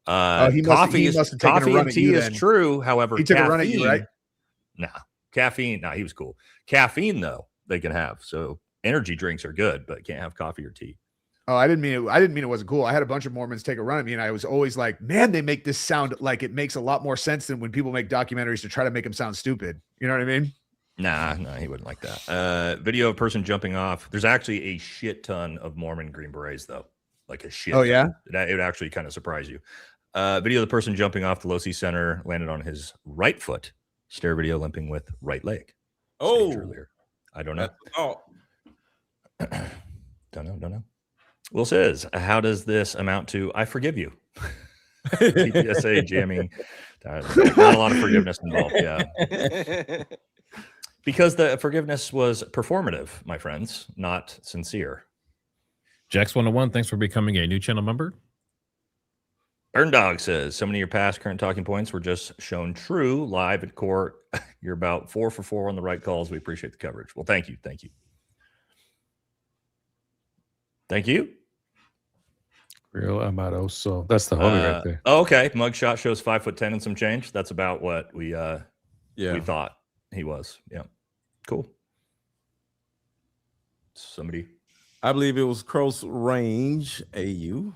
He must have Coffee taken a run and at tea you is then. true. However, He took a caffeine, run at you, right? Caffeine. He was cool. Caffeine, though, they can have. So energy drinks are good, but can't have coffee or tea. Oh, I didn't mean it wasn't cool. I had a bunch of Mormons take a run at me, and I was always like, "Man, they make this sound like it makes a lot more sense than when people make documentaries to try to make them sound stupid." You know what I mean? Nah, he wouldn't like that. Video of a person jumping off. There's actually a shit ton of Mormon Green Berets, though. Like a shit. Oh, yeah? Ton. It would actually kind of surprise you. Video of the person jumping off the Losi Center, landed on his right foot. Stare video limping with right leg. Oh, earlier. I don't know. Oh, Don't know. Will says, how does this amount to I forgive you? TPSA jamming. Not a lot of forgiveness involved, yeah. Because the forgiveness was performative, my friends, not sincere. Jax 101, thanks for becoming a new channel member. Burn Dog says, so many of your past current talking points were just shown true live at court. You're about 4 for 4 on the right calls. We appreciate the coverage. Well, thank you. Thank you. Real Amato. So that's the homie right there. Oh, okay. Mugshot shows 5'10" and some change. That's about what we thought he was. Yeah. Cool. Somebody. I believe it was close range AU.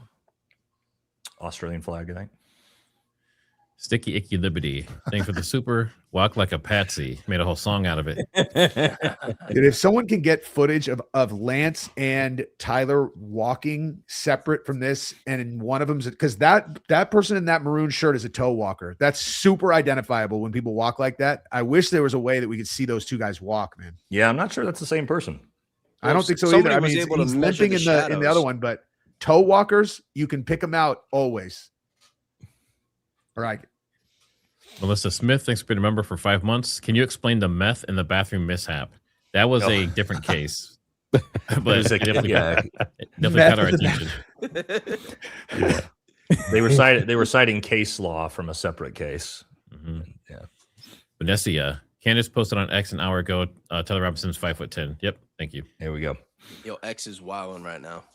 Australian flag, I think. Sticky Icky Liberty. Thanks for the super. Walk like a patsy. Made a whole song out of it. Dude, if someone can get footage of Lance and Tyler walking separate from this, and one of them's because that person in that maroon shirt is a toe walker. That's super identifiable when people walk like that. I wish there was a way that we could see those two guys walk, man. Yeah, I'm not sure that's the same person. I don't think so either. I mean, he's limping in the other one, but toe walkers, you can pick them out always. All right. Melissa Smith, thanks for being a member for 5 months. Can you explain the meth in the bathroom mishap? That was a different case. But it definitely caught our attention. Yeah. They were citing case law from a separate case. Mm-hmm. Yeah. Vanessa, Candace posted on X an hour ago. Tyler Robinson's 5'10". Yep. Thank you. Here we go. Yo, X is wilding right now.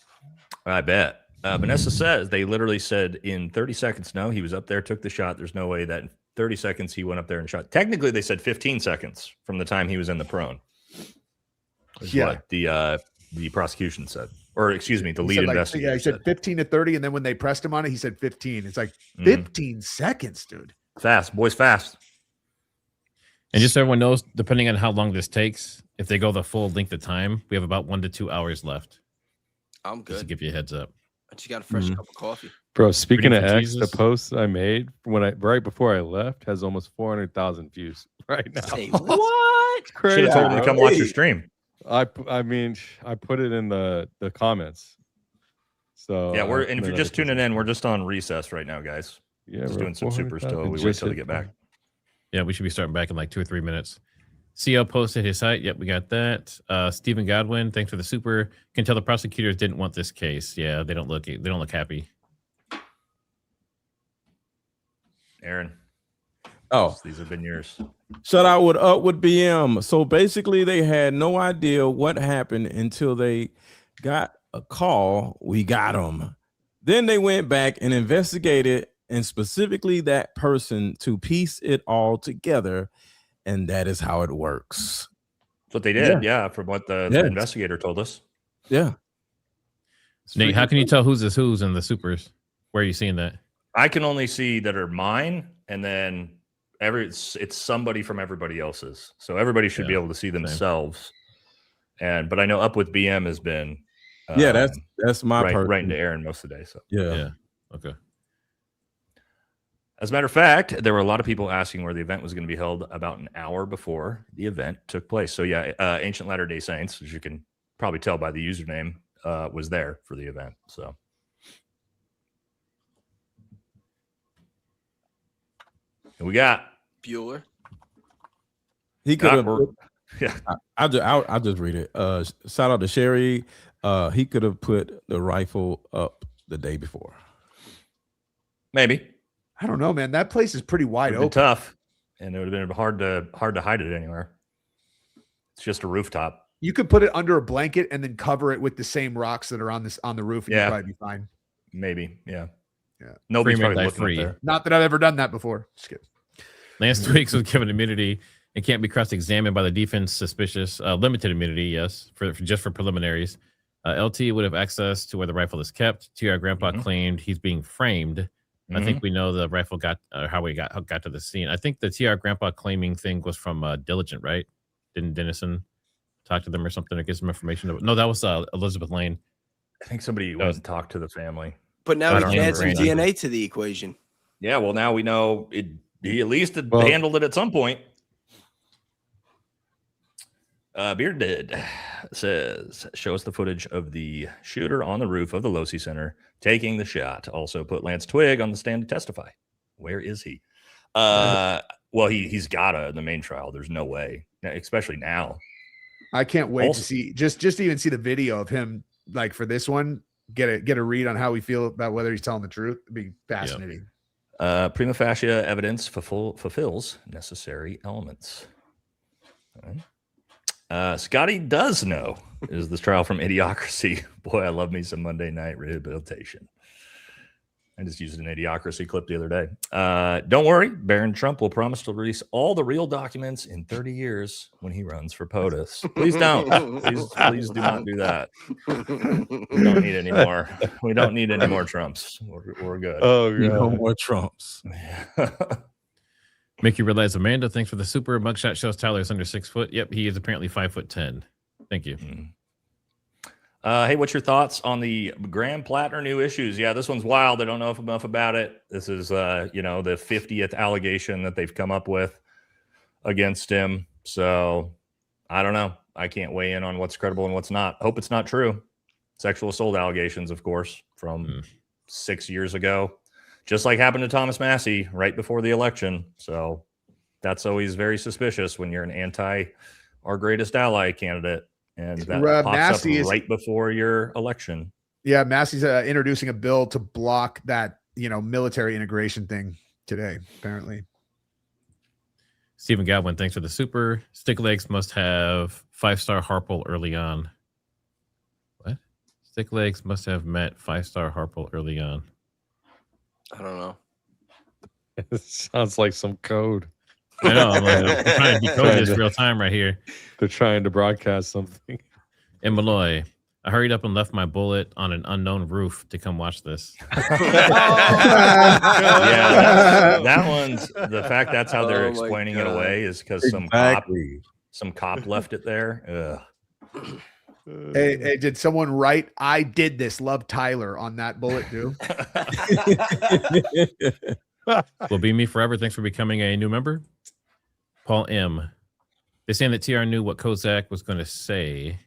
I bet. Vanessa says they literally said in 30 seconds. No, he was up there, took the shot. There's no way that in 30 seconds he went up there and shot. Technically, they said 15 seconds from the time he was in the prone. Is what the prosecution said, or excuse me, the lead investigator. Yeah, he said 15 to 30, and then when they pressed him on it, he said 15. It's like 15 seconds, dude. Fast, boys, fast. And just so everyone knows, depending on how long this takes, if they go the full length of time, we have about 1 to 2 hours left. I'm good. Just to give you a heads up. I just got a fresh cup of coffee. Bro, speaking of X, Jesus. the post I made right before I left has almost 400,000 views right now. Say what? Crazy. Should have told him to come watch your stream. I mean, I put it in the comments. So Yeah, and if you're just tuning in, we're just on recess right now, guys. Yeah, just we're doing some supers till 400,000 we wait till they get back. Yeah, we should be starting back in like 2 or 3 minutes. CL posted his site. Yep, we got that. Stephen Godwin, thanks for the super. Can tell the prosecutors didn't want this case. Yeah, they don't look happy. Aaron. Oh, These have been yours. Shut out with Upward BM. So basically, they had no idea what happened until they got a call. We got them. Then they went back and investigated, and specifically that person to piece it all together. And that is how it works. That's what they did. Yeah, from what the investigator told us. Yeah. Nate, how can you tell who's who's in the supers? Where are you seeing that? I can only see that are mine, and then it's somebody from everybody else's. So everybody should be able to see themselves. But I know Up with BM has been that's my right into Aaron most of the day. So yeah. Okay. As a matter of fact, there were a lot of people asking where the event was going to be held about an hour before the event took place. So Ancient Latter-day Saints, as you can probably tell by the username, was there for the event. So and we got Bueller. He could have. Yeah, I'll just read it. Shout out to Sherry. He could have put the rifle up the day before. Maybe. I don't know, man. That place is pretty wide open. Tough, and it would have been hard to hide it anywhere. It's just a rooftop. You could put it under a blanket and then cover it with the same rocks that are on the roof, and you'd probably be fine. Maybe, yeah. Free Nobody's may probably die looking free. up there. Not that I've ever done that before. Just kidding. Lance Tweaks was given immunity and can't be cross-examined by the defense. Suspicious. Limited immunity, yes, for just for preliminaries. LT would have access to where the rifle is kept. TR Grandpa claimed he's being framed. I think we know the rifle got how we got to the scene. I think the TR Grandpa claiming thing was from Diligent, right? Didn't Dennison talk to them or something or get some information? No, that was Elizabeth Lane. I think somebody went to talk to the family. But now he can add some DNA to the equation. Yeah, well, now we know he at least handled it at some point. Bearded says, show us the footage of the shooter on the roof of the Losi Center taking the shot. Also put Lance Twigg on the stand to testify. Where is he? Well, he's got in the main trial. There's no way, especially now. I can't wait to see just to even see the video of him like for this one. Get a read on how we feel about whether he's telling the truth. It'd be fascinating. Prima facie evidence fulfills necessary elements. All right. Scotty does know is this trial from Idiocracy. Boy, I love me some Monday Night Rehabilitation. I just used an Idiocracy clip the other day. Don't worry, Barron Trump will promise to release all the real documents in 30 years when he runs for POTUS. Please don't. Please do not do that. We don't need any more. We don't need any more Trumps. We're good. Oh, no more Trumps. Make you realize, Amanda, thanks for the super mugshot. Shows Tyler is under 6 foot. Yep, he is apparently 5'10". Thank you. Hey, what's your thoughts on the Graham Plattner new issues? Yeah, this one's wild. I don't know enough about it. This is, the 50th allegation that they've come up with against him. So I don't know. I can't weigh in on what's credible and what's not. Hope it's not true. Sexual assault allegations, of course, from 6 years ago. Just like happened to Thomas Massey right before the election. So that's always very suspicious when you're an our greatest ally candidate. And that pops Massey up right before your election. Yeah, Massey's introducing a bill to block that, military integration thing today, apparently. Stephen Godwin, thanks for the super. Stick legs must have 5-star Harpole early on. What? Stick legs must have met 5-star Harpole early on. I don't know. It sounds like some code. I know. I'm trying to decode this real time right here. They're trying to broadcast something. In Malloy, I hurried up and left my bullet on an unknown roof to come watch this. Yeah, that one's the fact that's how they're explaining it away is because some cop left it there. Ugh. Hey, did someone write, I did this, love Tyler on that bullet too? Will be me forever. Thanks for becoming a new member. Paul M. They're saying that TR knew what Kozak was going to say.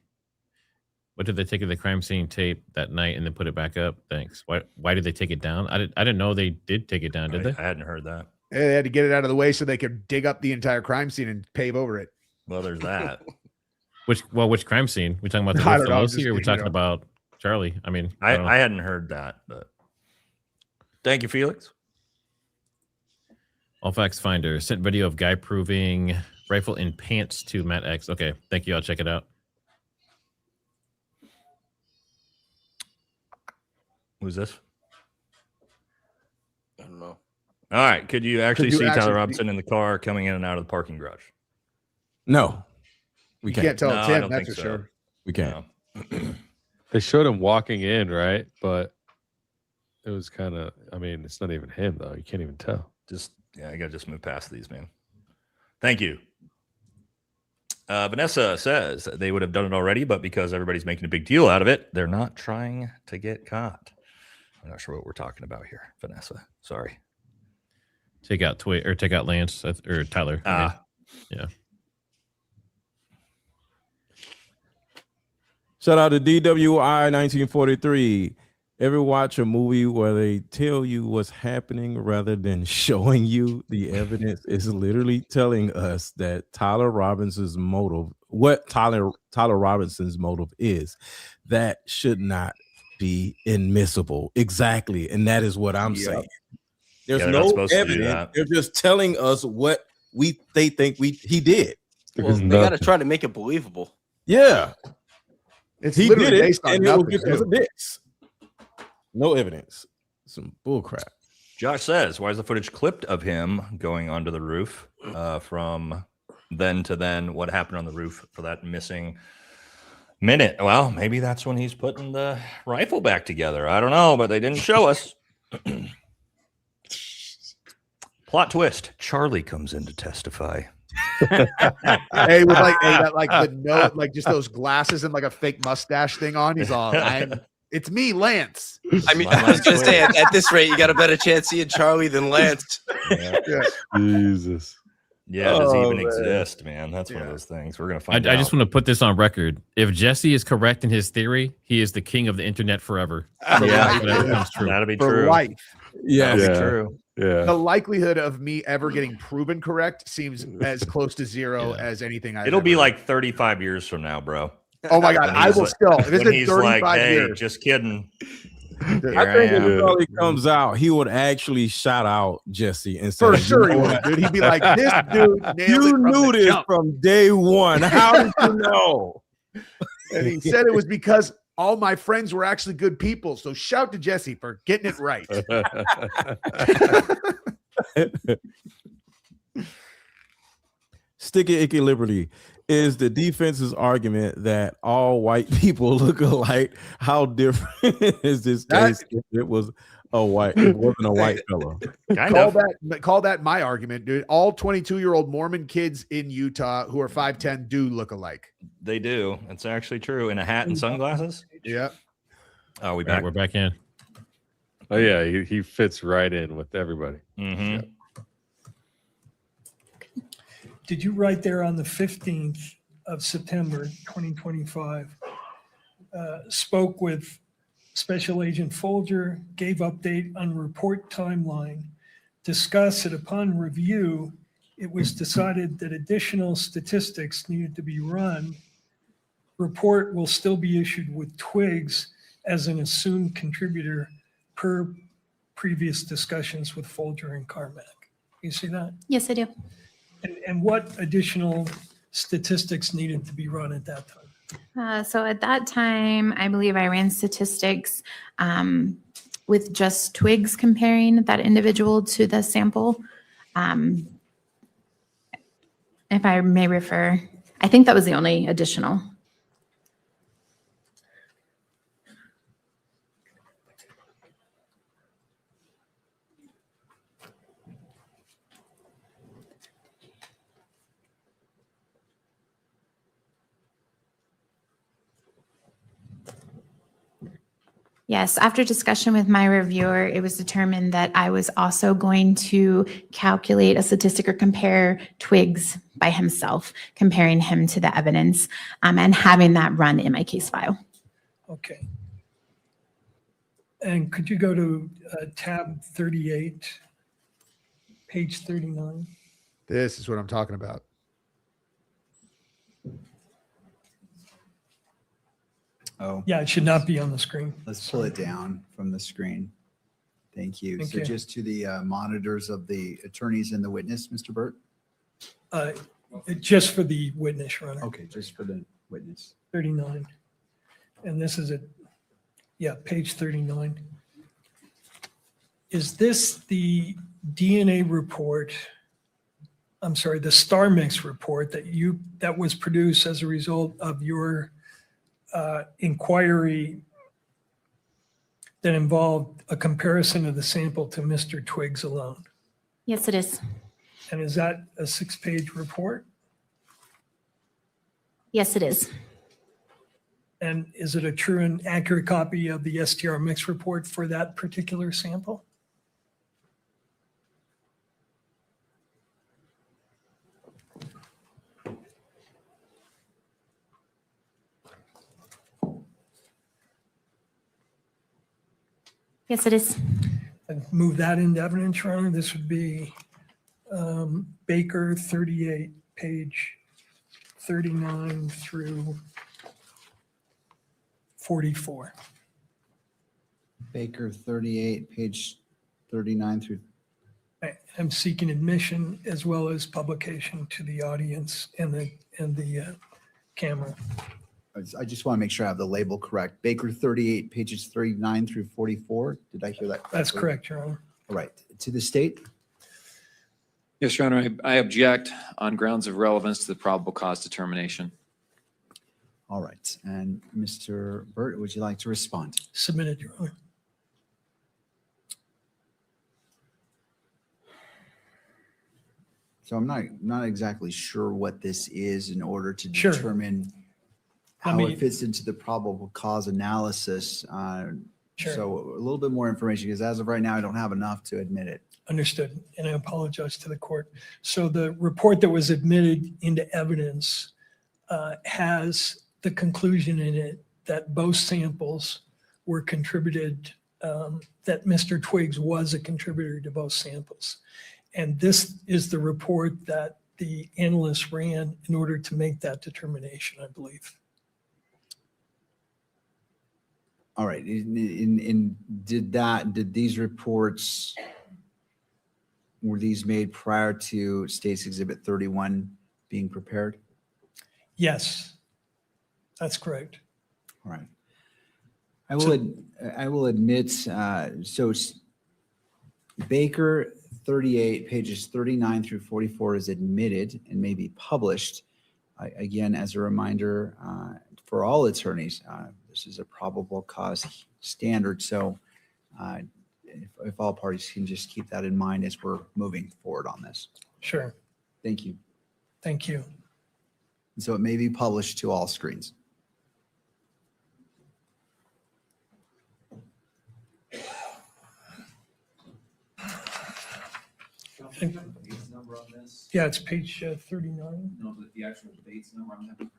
What did they take of the crime scene tape that night and then put it back up? Thanks. Why did they take it down? I didn't know they did take it down, did they? I hadn't heard that. They had to get it out of the way so they could dig up the entire crime scene and pave over it. Well, there's that. Which crime scene? We talking about the Losi, or we talking about Charlie? I mean, I hadn't heard that, but thank you, Felix. All Facts Finder sent video of guy proving rifle in pants to Matt X. Okay, thank you. I'll check it out. Who's this? I don't know. All right. Could you actually see actually Tyler see- Robinson in the car coming in and out of the parking garage? No, we You can't. can't tell No, it's I him, don't that's think for so. sure. We can't. No. They showed him walking in, right? But it was kind of, I mean, it's not even him, though. You can't even tell. I got to just move past these, man. Thank you. Vanessa says that they would have done it already, but because everybody's making a big deal out of it, they're not trying to get caught. I'm not sure what we're talking about here, Vanessa. Sorry. Take out take out Lance or Tyler. I mean. Yeah. Shout out to DWI 1943. Ever watch a movie where they tell you what's happening rather than showing you the evidence? Is literally telling us that Tyler Robinson's motive, what Tyler Robinson's motive is, that should not be admissible. Exactly. And that is what I'm saying. There's they're not no supposed to do evidence. that. They're just telling us what they think he did. Well, they got to try to make it believable. Yeah. It's He literally did it, based on and it was nothing, because too. of this. No evidence. Some bull crap. Josh says, why is the footage clipped of him going onto the roof from then to then? What happened on the roof for that missing minute? Well, maybe that's when he's putting the rifle back together. I don't know, but they didn't show us. Plot twist. Charlie comes in to testify. Hey, with the note, like just those glasses and like a fake mustache thing on. He's all, it's me, Lance. I mean, I was gonna say at this rate, you got a better chance seeing Charlie than Lance. Yeah. Jesus. Yeah, does he Oh, even man. exist, man? That's one of those things. We're gonna find out. I just want to put this on record. If Jesse is correct in his theory, he is the king of the internet forever. Yeah, Whatever comes true. that'll be For true. life. Yeah. That'll be true. Yeah. The likelihood of me ever getting proven correct seems as close to zero as anything I've It'll be ever- like 35 years from now, bro. Oh my God, When I he's will like- still. If it's when in he's 35 like, hey, years. just kidding. I Here I think am. when Charlie comes out, he would actually shout out Jesse and say, For sure he "You know would, what? dude. He'd be like, this dude nailed it You from knew the this jump." from day one. How did you know?" And he said it was because all my friends were actually good people. So shout to Jesse for getting it right. Sticky Icky Liberty is the defense's argument that all white people look alike. How different is this case if it wasn't a white fellow? Call that my argument, dude. All 22-year-old Mormon kids in Utah who are 5'10" do look alike. They do. It's actually true. In a hat and sunglasses. Yeah. Oh, we All right, back. we're back in. Oh, yeah. He fits right in with everybody. Mm-hmm. Did you write there on the 15th of September, 2025, spoke with Special Agent Folger, gave update on report timeline, discussed that upon review, it was decided that additional statistics needed to be run. Report will still be issued with Twigs as an assumed contributor per previous discussions with Folger and Carmack. You see that? Yes, I do. And what additional statistics needed to be run at that time? So at that time, I believe I ran statistics with just Twigs comparing that individual to the sample. If I may refer, I think that was the only additional. Yes, after discussion with my reviewer, it was determined that I was also going to calculate a statistic or compare Twigs by himself, comparing him to the evidence and having that run in my case file. Okay. And could you go to tab 38, page 39? This is what I'm talking about. Oh, Yeah, it should not be on the screen. let's pull it down from the screen. Thank you. Thank So you. just to the monitors of the attorneys and the witness, Mr. Burt? Just for the witness, Your Honor. Okay, just for the witness. 39. And this is page 39. Is this the DNA report? I'm sorry, the star mix report that was produced as a result of your inquiry that involved a comparison of the sample to Mr. Twiggs alone? Yes, it is. And is that a 6-page report? Yes, it is. And is it a true and accurate copy of the STR mix report for that particular sample? Yes, it is. And move that into evidence, Your Honor. This would be Baker 38, page 39 through 44. Baker 38, page 39 through. I'm seeking admission as well as publication to the audience and the camera. I just want to make sure I have the label correct. Baker 38, pages 39 through 44. Did I hear that correctly? That's correct, Your Honor. All right. To the state? Yes, Your Honor, I object on grounds of relevance to the probable cause determination. All right. And Mr. Burt, would you like to respond? Submitted, Your Honor. So I'm not exactly sure what this is in order to Sure. determine Let how me- it fits into the probable cause analysis. Sure. So a little bit more information, because as of right now, I don't have enough to admit it. Understood, and I apologize to the court. So the report that was admitted into evidence has the conclusion in it that both samples were contributed, that Mr. Twiggs was a contributor to both samples. And this is the report that the analyst ran in order to make that determination, I believe. All right. Did these reports, were these made prior to State's Exhibit 31 being prepared? Yes, that's correct. All right. I will admit, so Baker 38, pages 39 through 44 is admitted and may be published. Again, as a reminder, for all attorneys, this is a probable cause standard. So if all parties can just keep that in mind as we're moving forward on this. Sure. Thank you. Thank you. And so it may be published to all screens. Number on this? Yeah, it's page 39. No, but the actual dates number, I'm having.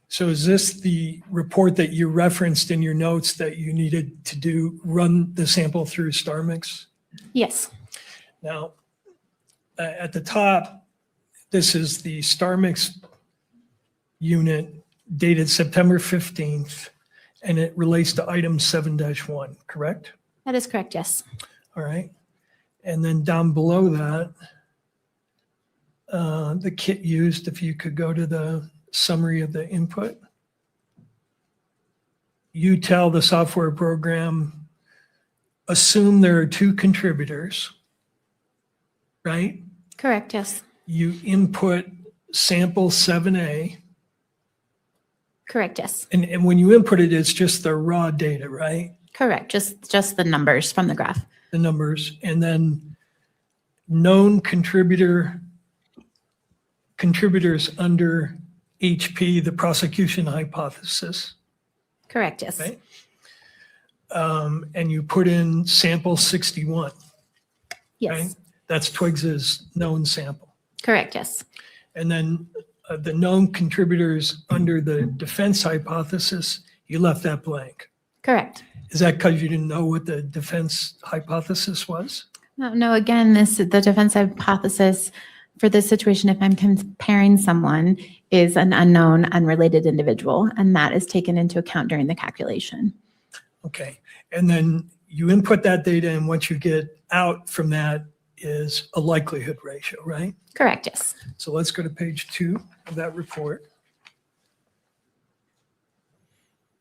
So is this the report that you referenced in your notes that you needed to run the sample through StarMix? Yes. Now, at the top, this is the StarMix unit dated September 15th, and it relates to item 7-1, correct? That is correct, yes. All right. And then down below that, the kit used, if you could go to the summary of the input. You tell the software program, assume there are 2 contributors, right? Correct, yes. You input sample 7A. Correct, yes. And when you input it, it's just the raw data, right? Correct, just the numbers from the graph. The numbers, and then known contributors under HP, the prosecution hypothesis. Correct, yes. Right? And you put in sample 61. Yes. Right? That's Twiggs's known sample. Correct, yes. And then the known contributors under the defense hypothesis, you left that blank. Correct. Is that because you didn't know what the defense hypothesis was? No, again, the defense hypothesis for this situation, if I'm comparing someone, is an unknown, unrelated individual, and that is taken into account during the calculation. Okay. And then you input that data, and what you get out from that is a likelihood ratio, right? Correct, yes. So let's go to page 2 of that report.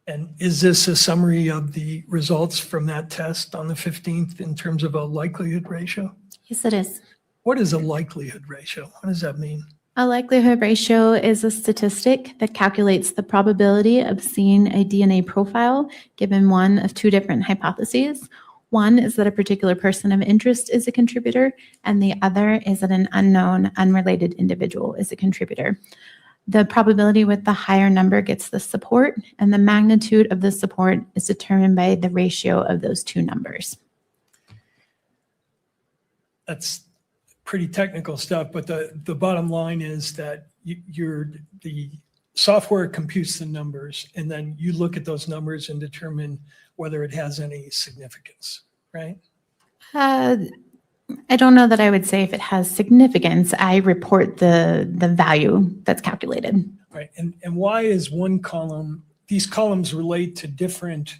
And is this a summary of the results from that test on the 15th in terms of a likelihood ratio? Yes, it is. What is a likelihood ratio? What does that mean? A likelihood ratio is a statistic that calculates the probability of seeing a DNA profile given one of two different hypotheses. One is that a particular person of interest is a contributor, and the other is that an unknown, unrelated individual is a contributor. The probability with the higher number gets the support, and the magnitude of the support is determined by the ratio of those two numbers. That's pretty technical stuff, but the bottom line is that the software computes the numbers, and then you look at those numbers and determine whether it has any significance, right? I don't know that I would say if it has significance. I report the value that's calculated. Right. And why is one column, these columns relate to different,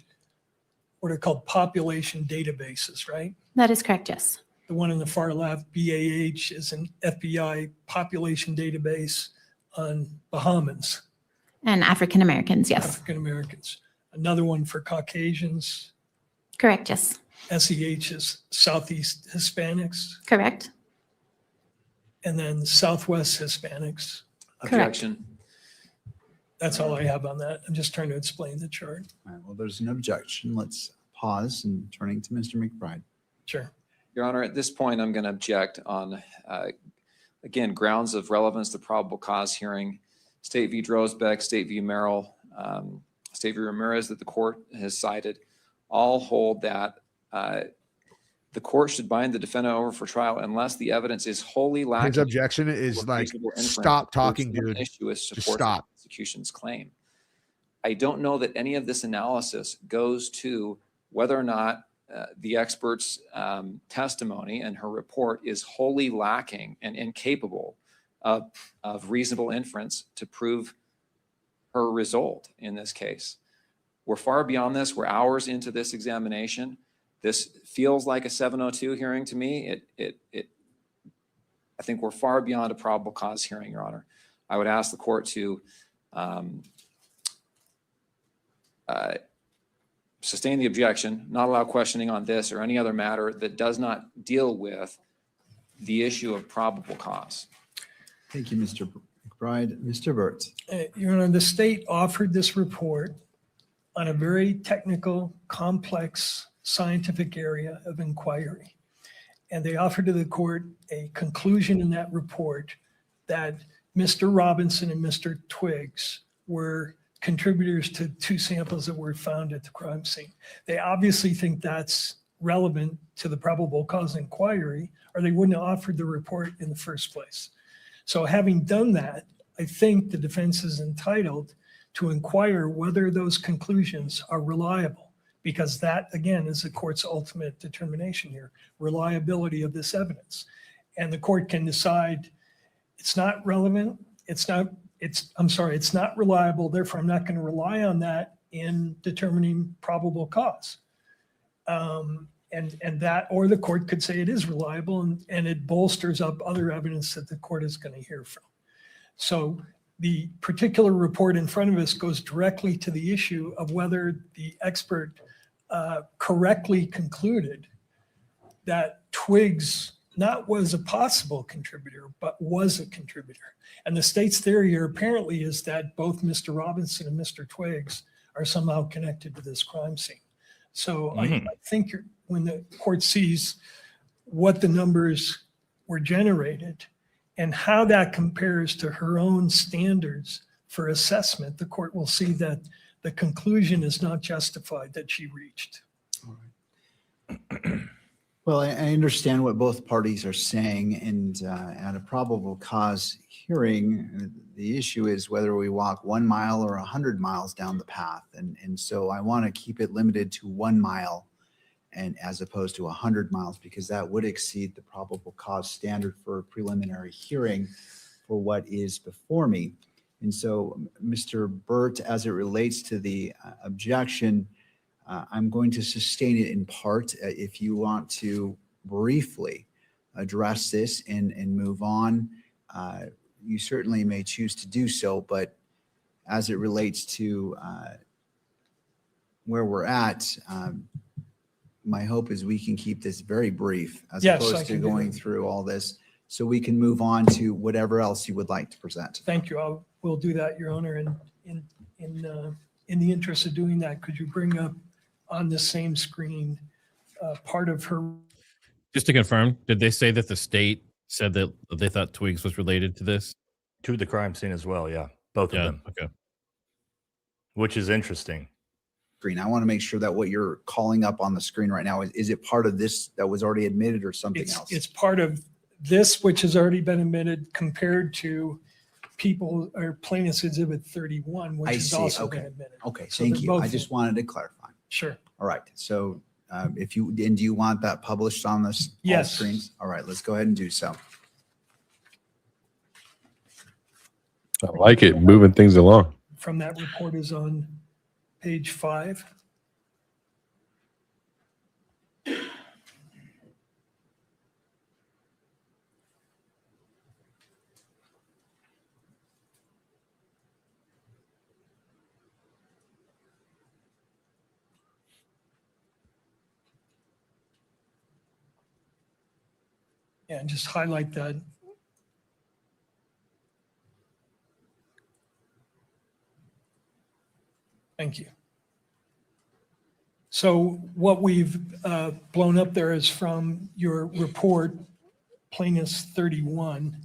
what are called population databases, right? That is correct, yes. The one in the far left, BAH, is an FBI population database on Bahamians. And African Americans, yes. African Americans. Another one for Caucasians. Correct, yes. SEH is Southeast Hispanics. Correct. And then Southwest Hispanics. Objection. That's all I have on that. I'm just trying to explain the chart. All right, well, there's an objection. Let's pause and turning to Mr. McBride. Sure. Your Honor, at this point, I'm going to object on, again, grounds of relevance to probable cause hearing. State v. Drosbeck, State v. Merrill, State v. Ramirez that the court has cited all hold that the court should bind the defendant over for trial unless the evidence is wholly lacking. His objection is like, stop talking, dude. Just stop. The prosecution's claim. I don't know that any of this analysis goes to whether or not the expert's testimony and her report is wholly lacking and incapable of reasonable inference to prove her result in this case. We're far beyond this. We're hours into this examination. This feels like a 702 hearing to me. I think we're far beyond a probable cause hearing, Your Honor. I would ask the court to sustain the objection, not allow questioning on this or any other matter that does not deal with the issue of probable cause. Thank you, Mr. McBride. Mr. Burt. Your Honor, the state offered this report on a very technical, complex, scientific area of inquiry. And they offered to the court a conclusion in that report that Mr. Robinson and Mr. Twiggs were contributors to two samples that were found at the crime scene. They obviously think that's relevant to the probable cause inquiry, or they wouldn't have offered the report in the first place. So having done that, I think the defense is entitled to inquire whether those conclusions are reliable, because that, again, is the court's ultimate determination here, reliability of this evidence. And the court can decide it's not relevant, it's not reliable, therefore I'm not going to rely on that in determining probable cause. And that, or the court could say it is reliable and it bolsters up other evidence that the court is going to hear from. So the particular report in front of us goes directly to the issue of whether the expert correctly concluded that Twiggs not was a possible contributor, but was a contributor. And the state's theory here apparently is that both Mr. Robinson and Mr. Twiggs are somehow connected to this crime scene. So I think when the court sees what the numbers were generated and how that compares to her own standards for assessment, the court will see that the conclusion is not justified that she reached. All right. Well, I understand what both parties are saying, and at a probable cause hearing, the issue is whether we walk 1 mile or 100 miles down the path. And so I want to keep it limited to 1 mile and as opposed to 100 miles, because that would exceed the probable cause standard for a preliminary hearing for what is before me. And so, Mr. Burt, as it relates to the objection, I'm going to sustain it in part. If you want to briefly address this and move on, you certainly may choose to do so. But as it relates to where we're at, my hope is we can keep this very brief as opposed to going through all this, so we can move on to whatever else you would like to present. Thank you. We'll do that, Your Honor. And in the interest of doing that, could you bring up on the same screen part of her? Just to confirm, did they say that the state said that they thought Twigs was related to this? To the crime scene as well, yeah. Both of them. Okay. Which is interesting. I want to make sure that what you're calling up on the screen right now, is it part of this that was already admitted or something else? It's part of this, which has already been admitted, compared to people or plaintiff's exhibit 31, which has also been admitted. Okay, So thank they're you. both I just wanted to clarify. Sure. All right. So if you, and do you want that published on this? all Yes. screens? All right, let's go ahead and do so. I like it, moving things along. From that report is on page 5. Yeah, and just highlight that. Thank you. So what we've blown up there is from your report, plaintiff's 31,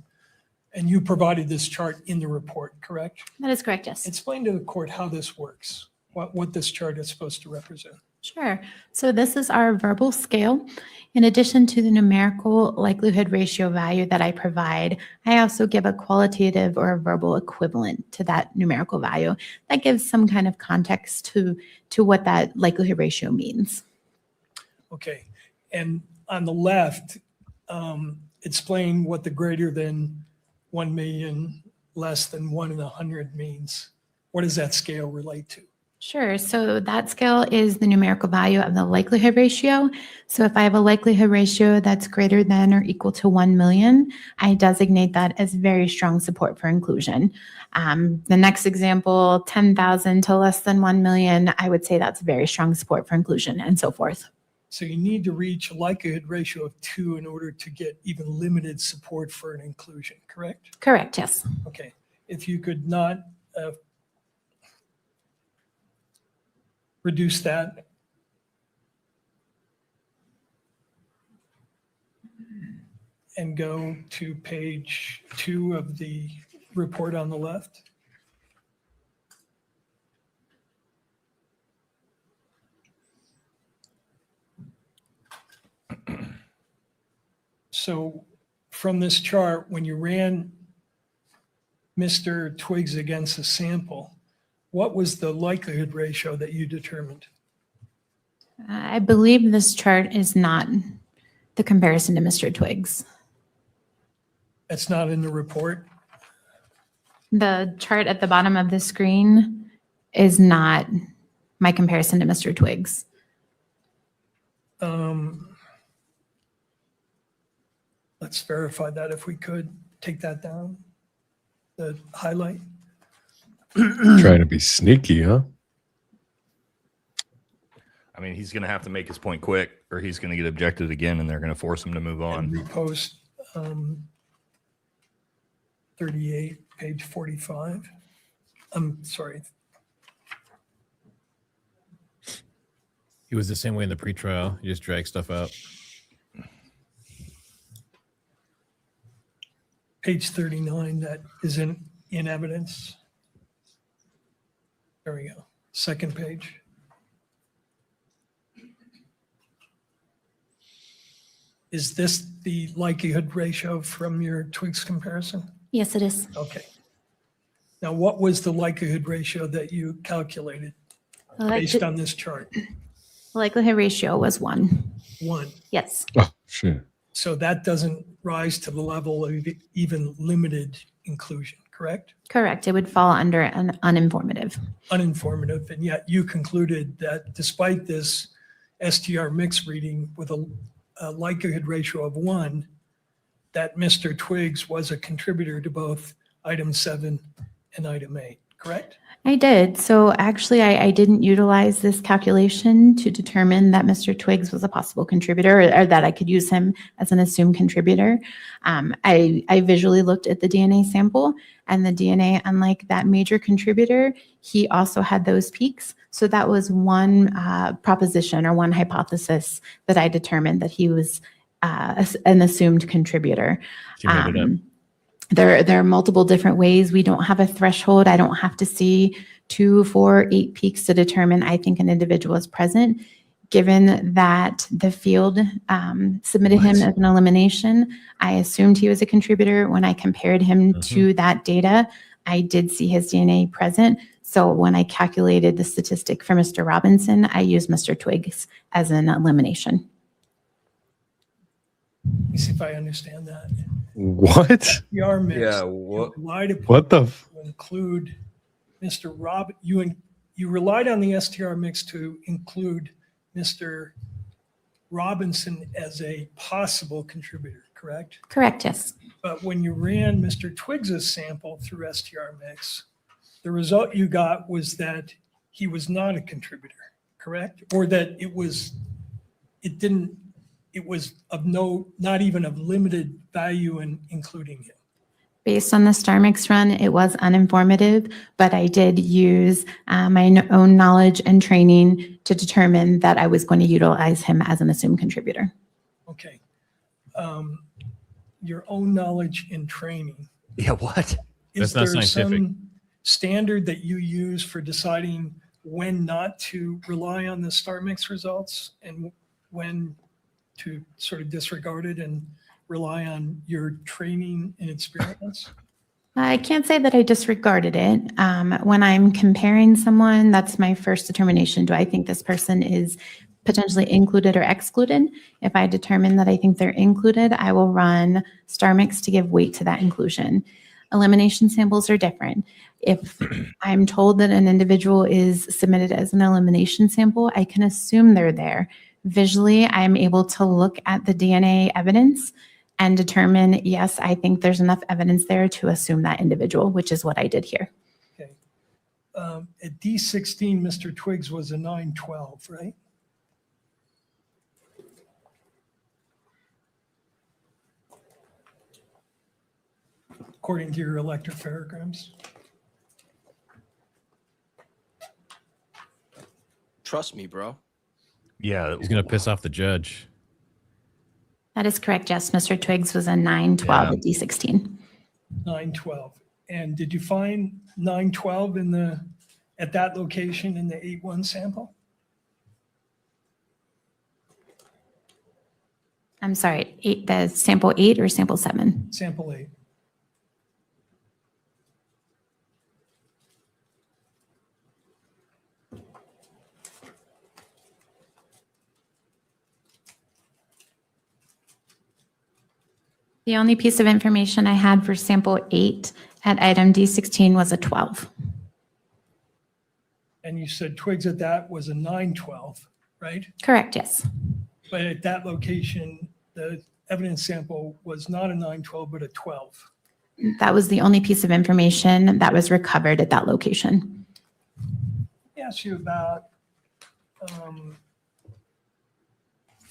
and you provided this chart in the report, correct? That is correct, yes. Explain to the court how this works, what this chart is supposed to represent. Sure. So this is our verbal scale. In addition to the numerical likelihood ratio value that I provide, I also give a qualitative or a verbal equivalent to that numerical value. That gives some kind of context to what that likelihood ratio means. Okay. And on the left, explain what the greater than 1 million, less than 1 in 100 means. What does that scale relate to? Sure. So that scale is the numerical value of the likelihood ratio. So if I have a likelihood ratio that's greater than or equal to 1 million, I designate that as very strong support for inclusion. The next example, 10,000 to less than 1 million, I would say that's very strong support for inclusion, and so forth. So you need to reach a likelihood ratio of 2 in order to get even limited support for an inclusion, correct? Correct, yes. Okay. If you could not reduce that. And go to page 2 of the report on the left. So from this chart, when you ran Mr. Twigs against a sample, what was the likelihood ratio that you determined? I believe this chart is not the comparison to Mr. Twigs. It's not in the report? The chart at the bottom of the screen is not my comparison to Mr. Twigs. Let's verify that if we could. Take that down, the highlight. Trying to be sneaky, huh? I mean, he's going to have to make his point quick or he's going to get objected again and they're going to force him to move on. And repost 38, page 45. I'm sorry. He was the same way in the pretrial. You just drag stuff out. Page 39, that is in evidence. There we go. Second page. Is this the likelihood ratio from your Twigs comparison? Yes, it is. Okay. Now, what was the likelihood ratio that you calculated based on this chart? The likelihood ratio was 1. 1. Yes. Oh, sure. So that doesn't rise to the level of even limited inclusion, correct? Correct. It would fall under an uninformative. Uninformative, and yet you concluded that despite this STR mix reading with a likelihood ratio of 1, that Mr. Twigs was a contributor to both item 7 and item 8, correct? I did. So actually, I didn't utilize this calculation to determine that Mr. Twigs was a possible contributor, or that I could use him as an assumed contributor. I visually looked at the DNA sample, and the DNA, unlike that major contributor, he also had those peaks. So that was one proposition or one hypothesis that I determined that he was an assumed contributor. She made it up. There are multiple different ways. We don't have a threshold. I don't have to see 2, 4, 8 peaks to determine I think an individual is present. Given that the field submitted him as an elimination, I assumed he was a contributor. When I compared him to that data, I did see his DNA present. So when I calculated the statistic for Mr. Robinson, I used Mr. Twigs as an elimination. Let me see if I understand that. What? STR mix. Yeah, what the? Include Mr. Rob. You relied on the STR mix to include Mr. Robinson as a possible contributor, correct? Correct, yes. But when you ran Mr. Twigs's sample through STR mix, the result you got was that he was not a contributor, correct? Or that it was of not even of limited value in including him. Based on the STAR mix run, it was uninformative, but I did use my own knowledge and training to determine that I was going to utilize him as an assumed contributor. Okay. Your own knowledge and training. Yeah, what? Is That's not there scientific. some standard that you use for deciding when not to rely on the STAR mix results and when to sort of disregard it and rely on your training and experience? I can't say that I disregarded it. When I'm comparing someone, that's my first determination. Do I think this person is potentially included or excluded? If I determine that I think they're included, I will run STAR mix to give weight to that inclusion. Elimination samples are different. If I'm told that an individual is submitted as an elimination sample, I can assume they're there. Visually, I'm able to look at the DNA evidence and determine, yes, I think there's enough evidence there to assume that individual, which is what I did here. Okay. At D16, Mr. Twigs was a 912, right? According to your electropherograms. Trust me, bro. Yeah, He's gonna piss off the judge. That is correct, yes. Mr. Twigs was a 912 at D16. 912. And did you find 912 at that location in the 8-1 sample? I'm sorry, the sample 8 or sample 7? Sample 8. The only piece of information I had for sample 8 at item D16 was a 12. And you said Twigs at that was a 912, right? Correct, yes. But at that location, the evidence sample was not a 912, but a 12. That was the only piece of information that was recovered at that location. Let me ask you about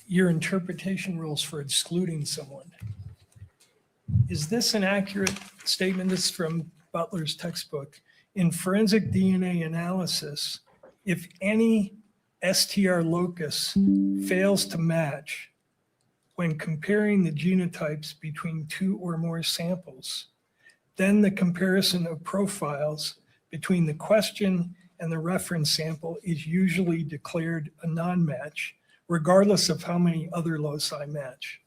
your interpretation rules for excluding someone. Is this an accurate statement? This is from Butler's textbook. In forensic DNA analysis, if any STR locus fails to match when comparing the genotypes between 2 or more samples, then the comparison of profiles between the question and the reference sample is usually declared a non-match, regardless of how many other loci match.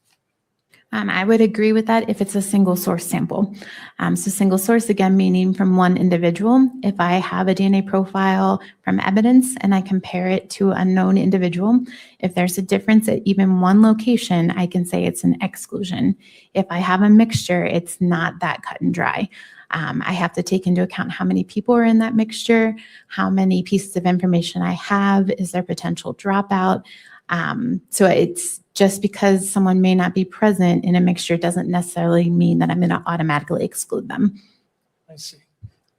I would agree with that if it's a single source sample. So single source, again, meaning from one individual. If I have a DNA profile from evidence and I compare it to a known individual, if there's a difference at even one location, I can say it's an exclusion. If I have a mixture, it's not that cut and dry. I have to take into account how many people are in that mixture, how many pieces of information I have, is there potential dropout? So it's just because someone may not be present in a mixture doesn't necessarily mean that I'm going to automatically exclude them. I see.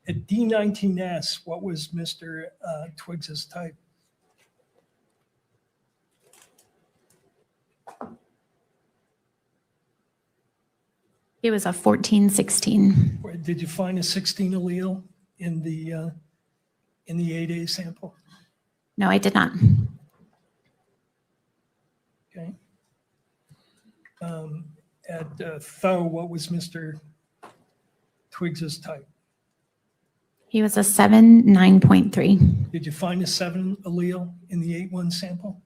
At D19S, what was Mr. Twiggs's type? It was a 1416. Did you find a 16 allele in the 8A sample? No, I did not. Okay. At Tho, what was Mr. Twiggs's type? He was a 7.9.3. Did you find a 7 allele in the 8-1 sample?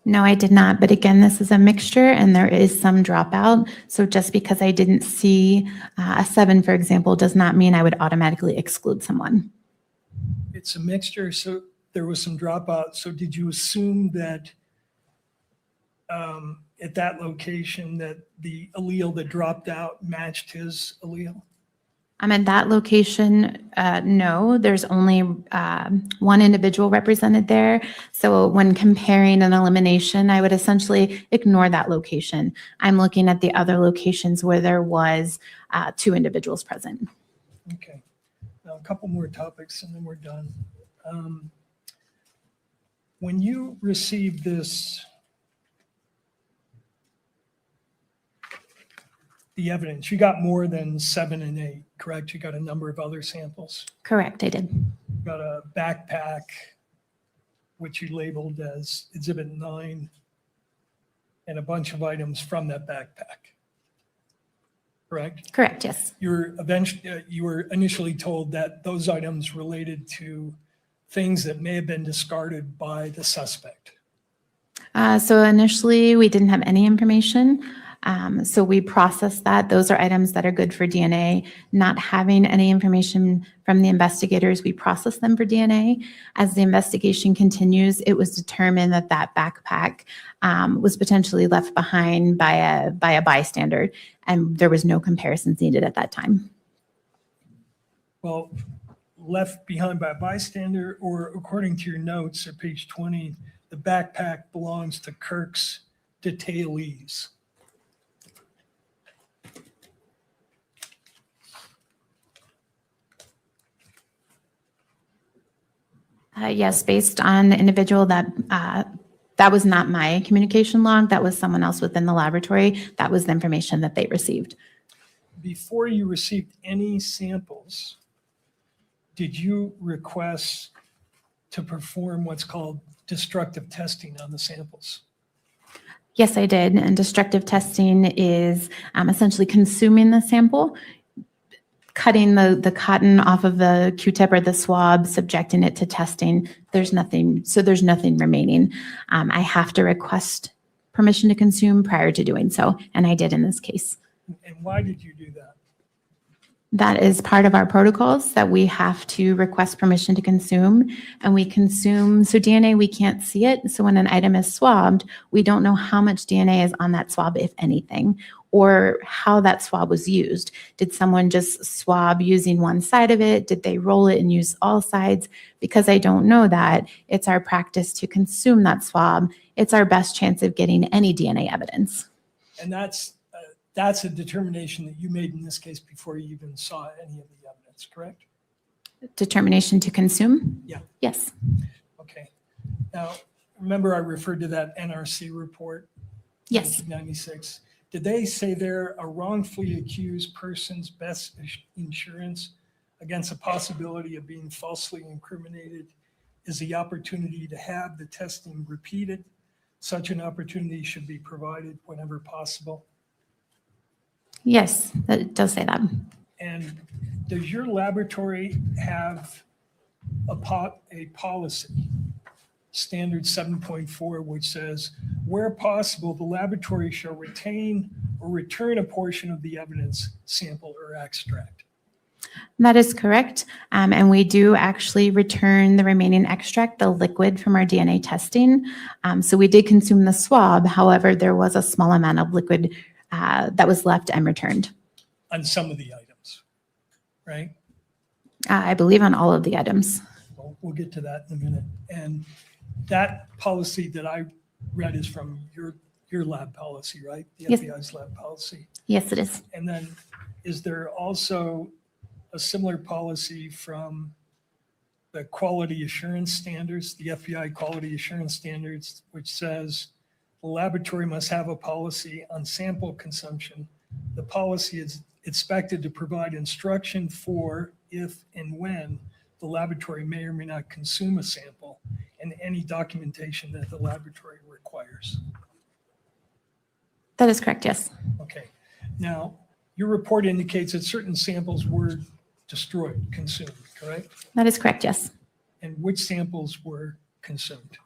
No, I did not. But again, this is a mixture and there is some dropout. So just because I didn't see a 7, for example, does not mean I would automatically exclude someone. It's a mixture, so there was some dropout. So did you assume that at that location that the allele that dropped out matched his allele? At that location, no, there's only one individual represented there. So when comparing an elimination, I would essentially ignore that location. I'm looking at the other locations where there was 2 individuals present. Okay. Now, a couple more topics and then we're done. When you received the evidence, you got more than 7 and 8, correct? You got a number of other samples. Correct, I did. You got a backpack, which you labeled as Exhibit 9, and a bunch of items from that backpack. Correct? Correct, yes. You were initially told that those items related to things that may have been discarded by the suspect. So initially, we didn't have any information. So we processed that. Those are items that are good for DNA. Not having any information from the investigators, we process them for DNA. As the investigation continues, it was determined that that backpack was potentially left behind by a bystander, and there was no comparisons needed at that time. Well, left behind by a bystander, or according to your notes at page 20, the backpack belongs to Kirk's detailees. Yes, based on the individual that was not my communication log. That was someone else within the laboratory. That was the information that they received. Before you received any samples, did you request to perform what's called destructive testing on the samples? Yes, I did. And destructive testing is essentially consuming the sample, cutting the cotton off of the Q-tip or the swab, subjecting it to testing. There's nothing remaining. I have to request permission to consume prior to doing so, and I did in this case. And why did you do that? That is part of our protocols, that we have to request permission to consume, and we consume. So DNA, we can't see it. So when an item is swabbed, we don't know how much DNA is on that swab, if anything, or how that swab was used. Did someone just swab using one side of it? Did they roll it and use all sides? Because I don't know that, it's our practice to consume that swab. It's our best chance of getting any DNA evidence. And that's a determination that you made in this case before you even saw any of the evidence, correct? Determination to consume? Yeah. Yes. Okay. Now, remember I referred to that NRC report? Yes. 1996. Did they say there a wrongfully accused person's best insurance against a possibility of being falsely incriminated is the opportunity to have the testing repeated? Such an opportunity should be provided whenever possible. Yes, that does say that. And does your laboratory have a policy, standard 7.4, which says where possible, the laboratory shall retain or return a portion of the evidence, sample, or extract. That is correct. And we do actually return the remaining extract, the liquid from our DNA testing. So we did consume the swab. However, there was a small amount of liquid that was left and returned. On some of the items, right? I believe on all of the items. We'll get to that in a minute. And that policy that I read is from your lab policy, right? The Yes. FBI's lab policy. Yes, it is. And then is there also a similar policy from the quality assurance standards, the FBI quality assurance standards, which says the laboratory must have a policy on sample consumption. The policy is expected to provide instruction for if and when the laboratory may or may not consume a sample and any documentation that the laboratory requires. That is correct, yes. Okay. Now, your report indicates that certain samples were destroyed, consumed, correct? That is correct, yes. And which samples were consumed?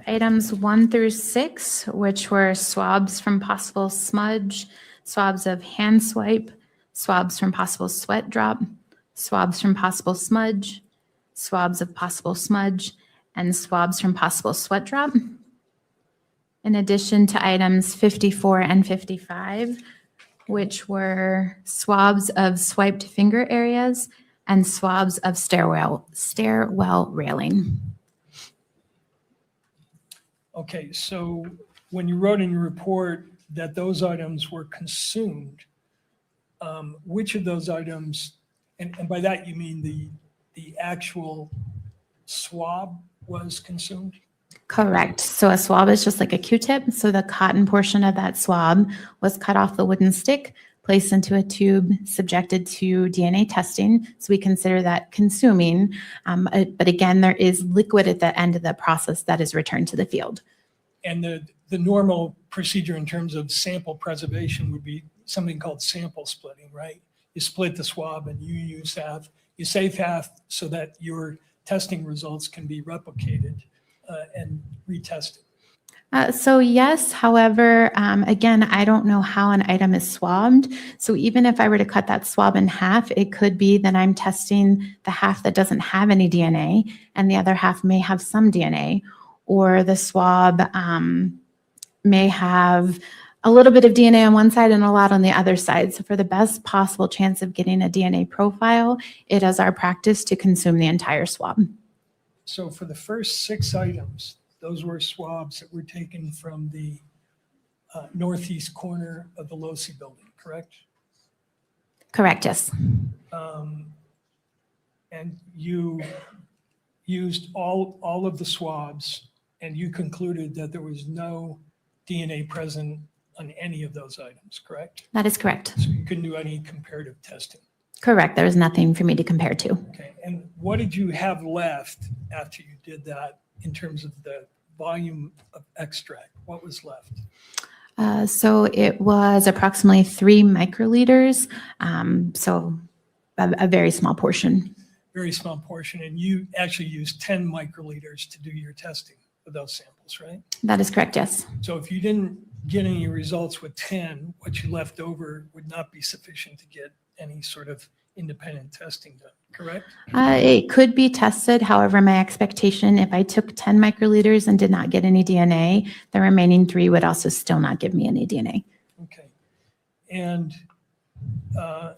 Items 1 through 6, which were swabs from possible smudge, swabs of hand swipe, swabs from possible sweat drop, swabs from possible smudge, swabs of possible smudge, and swabs from possible sweat drop. In addition to items 54 and 55, which were swabs of swiped finger areas and swabs of stairwell railing. Okay, so when you wrote in your report that those items were consumed, which of those items, and by that you mean the actual swab was consumed? Correct. So a swab is just like a Q-tip. So the cotton portion of that swab was cut off the wooden stick, placed into a tube, subjected to DNA testing. So we consider that consuming. But again, there is liquid at the end of the process that is returned to the field. And the normal procedure in terms of sample preservation would be something called sample splitting, right? You split the swab and you use half, you save half so that your testing results can be replicated and retested. So yes, however, again, I don't know how an item is swabbed. So even if I were to cut that swab in half, it could be that I'm testing the half that doesn't have any DNA and the other half may have some DNA, or the swab may have a little bit of DNA on one side and a lot on the other side. So for the best possible chance of getting a DNA profile, it is our practice to consume the entire swab. So for the first 6 items, those were swabs that were taken from the northeast corner of the Losi building, correct? Correct, yes. And you used all of the swabs and you concluded that there was no DNA present on any of those items, correct? That is correct. So you couldn't do any comparative testing. Correct. There was nothing for me to compare to. Okay. And what did you have left after you did that in terms of the volume of extract? What was left? So it was approximately 3 microliters. So a very small portion. Very small portion. And you actually used 10 microliters to do your testing of those samples, right? That is correct, yes. So if you didn't get any results with 10, what you left over would not be sufficient to get any sort of independent testing done, correct? It could be tested. However, my expectation, if I took 10 microliters and did not get any DNA, the remaining 3 would also still not give me any DNA. Okay. And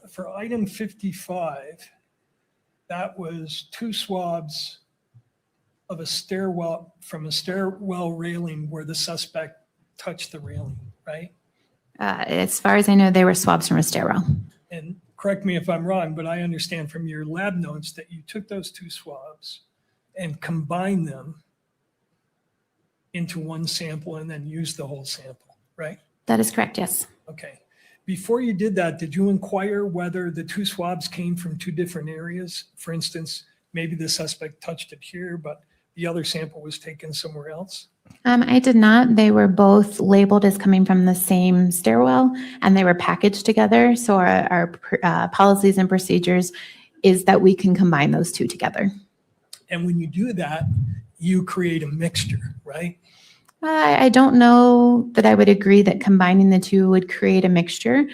for item 55, that was 2 swabs of a stairwell, from a stairwell railing where the suspect touched the railing, right? As far as I know, they were swabs from a stairwell. And correct me if I'm wrong, but I understand from your lab notes that you took those 2 swabs and combined them into one sample and then used the whole sample, right? That is correct, yes. Okay. Before you did that, did you inquire whether the 2 swabs came from 2 different areas? For instance, maybe the suspect touched it here, but the other sample was taken somewhere else? I did not. They were both labeled as coming from the same stairwell and they were packaged together. So our policies and procedures is that we can combine those two together. And when you do that, you create a mixture, right? I don't know that I would agree that combining the two would create a mixture.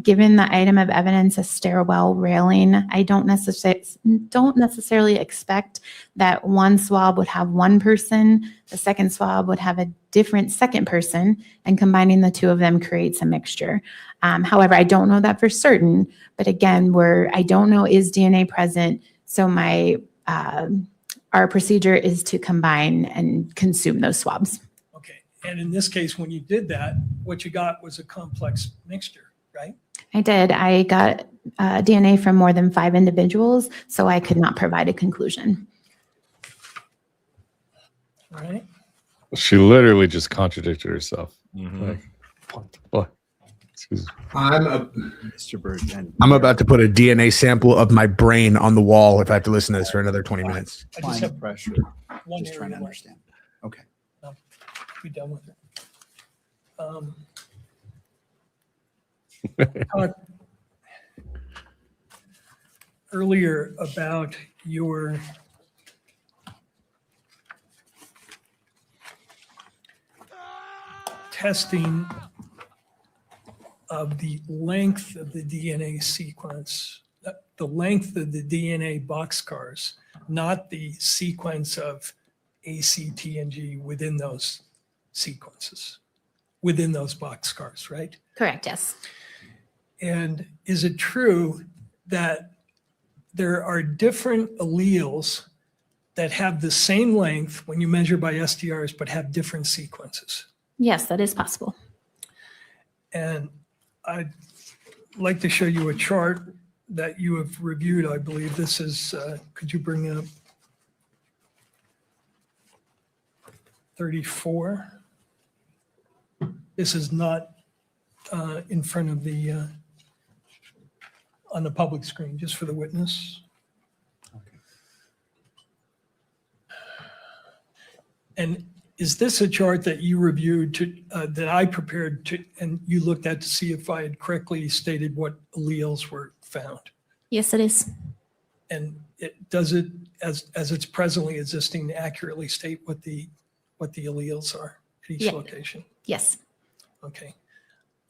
Given the item of evidence, a stairwell railing, I don't necessarily expect that one swab would have one person, the second swab would have a different second person, and combining the two of them creates a mixture. However, I don't know that for certain, but again, I don't know is DNA present, so our procedure is to combine and consume those swabs. And in this case, when you did that, what you got was a complex mixture, right? I did. I got DNA from more than 5 individuals, so I could not provide a conclusion. All right. She literally just contradicted herself. Mhm. Like, what? Excuse me. Mr. Bird. I'm about to put a DNA sample of my brain on the wall if I have to listen to this for another 20 minutes. I just have pressure. one Just trying to area left. understand. Okay. Be done with it. Talked earlier about your testing of the length of the DNA sequence, the length of the DNA boxcars, not the sequence of A, C, T, and G within those sequences, within those boxcars, right? Correct, yes. And is it true that there are different alleles that have the same length when you measure by SDRs, but have different sequences? Yes, that is possible. And I'd like to show you a chart that you have reviewed, I believe. This is, could you bring up 34? This is not in front of the, on the public screen, just for the witness. And is this a chart that you reviewed that I prepared to, and you looked at to see if I had correctly stated what alleles were found? Yes, it is. And does it, as it's presently existing, accurately state what the alleles are at each location? Yes. Okay.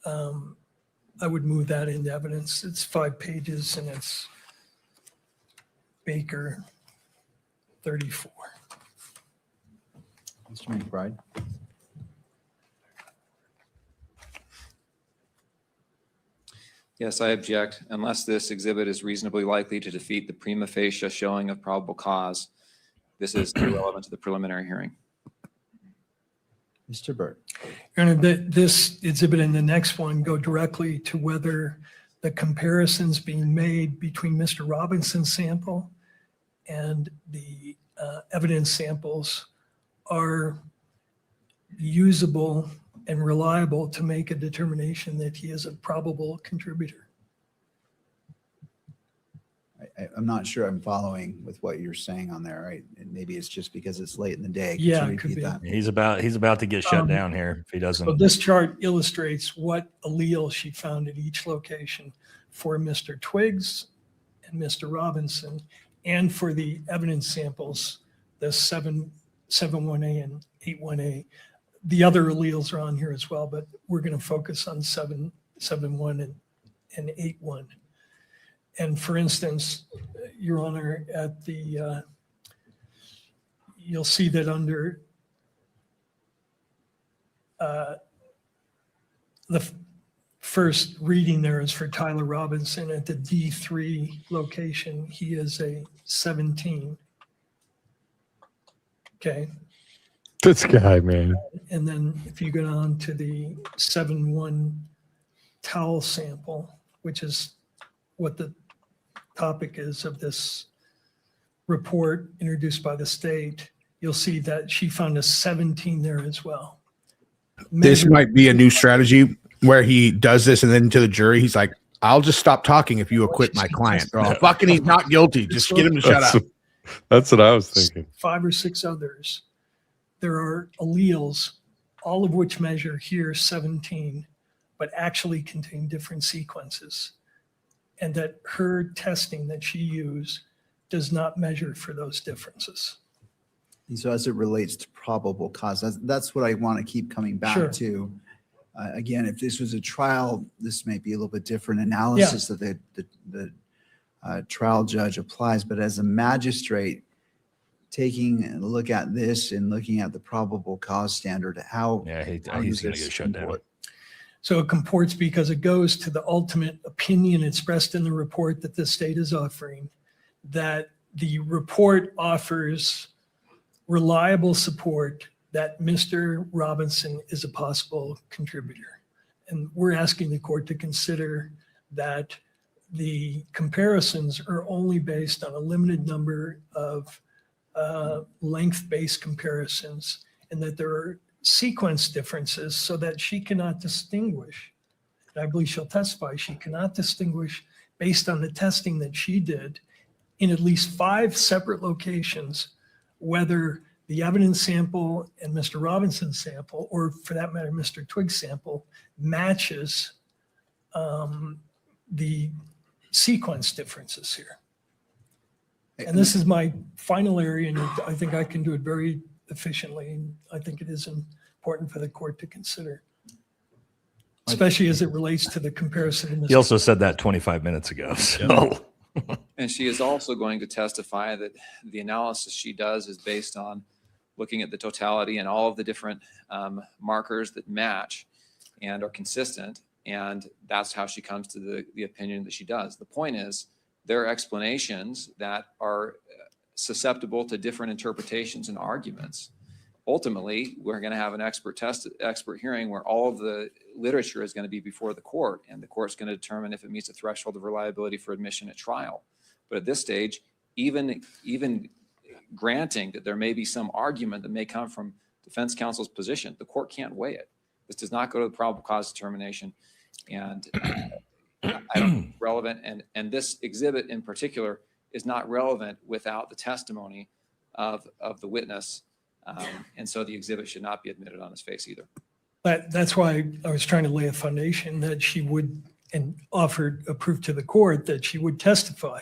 I would move that into evidence. It's 5 pages and it's Baker 34. Mr. McBride. Yes, I object. Unless this exhibit is reasonably likely to defeat the prima facie showing of probable cause, this is irrelevant to the preliminary hearing. Mr. Burt. Your Honor, this exhibit and the next one go directly to whether the comparisons being made between Mr. Robinson's sample and the evidence samples are usable and reliable to make a determination that he is a probable contributor. I'm not sure I'm following with what you're saying on there, right? And maybe it's just because it's late in the day. Could Yeah, you it could repeat be. that? He's about to get shut down here if he doesn't. So this chart illustrates what allele she found at each location for Mr. Twiggs and Mr. Robinson, and for the evidence samples, the 71A and 81A. The other alleles are on here as well, but we're going to focus on 71 and 81. And for instance, Your Honor, at the, you'll see that under the first reading there is for Tyler Robinson at the D3 location. He is a 17. Okay. This guy, man. And then if you go on to the 7-1 towel sample, which is what the topic is of this report introduced by the state, you'll see that she found a 17 there as well. This might be a new strategy where he does this and then to the jury, he's like, I'll just stop talking if you acquit my client. Oh, fucking he's not guilty. Just get him to shut up. That's what I was thinking. 5 or 6 others. There are alleles, all of which measure here 17, but actually contain different sequences. and that her testing that she used does not measure for those differences. And so as it relates to probable cause, that's what I want to keep coming back Sure. to. Again, if this was a trial, this may be a little bit different analysis that the trial judge applies. But as a magistrate, taking a look at this and looking at the probable cause standard, how he's how going does to this get shut down. comport? So it comports because it goes to the ultimate opinion expressed in the report that the state is offering, that the report offers reliable support that Mr. Robinson is a possible contributor. And we're asking the court to consider that the comparisons are only based on a limited number of length-based comparisons, and that there are sequence differences so that she cannot distinguish. And I believe she'll testify, she cannot distinguish based on the testing that she did in at least 5 separate locations, whether the evidence sample and Mr. Robinson's sample, or for that matter, Mr. Twig's sample, matches the sequence differences here. And this is my final area, and I think I can do it very efficiently. And I think it is important for the court to consider, especially as it relates to the comparison. He also said that 25 minutes ago. So. And she is also going to testify that the analysis she does is based on looking at the totality and all of the different markers that match and are consistent. And that's how she comes to the opinion that she does. The point is, there are explanations that are susceptible to different interpretations and arguments. Ultimately, we're going to have an expert hearing where all of the literature is going to be before the court, and the court's going to determine if it meets a threshold of reliability for admission at trial. But at this stage, even granting that there may be some argument that may come from defense counsel's position, the court can't weigh it. This does not go to the probable cause determination, and I don't think it's relevant. And this exhibit in particular is not relevant without the testimony of the witness. And so the exhibit should not be admitted on its face either. That's why I was trying to lay a foundation that she would, and offered a proof to the court that she would testify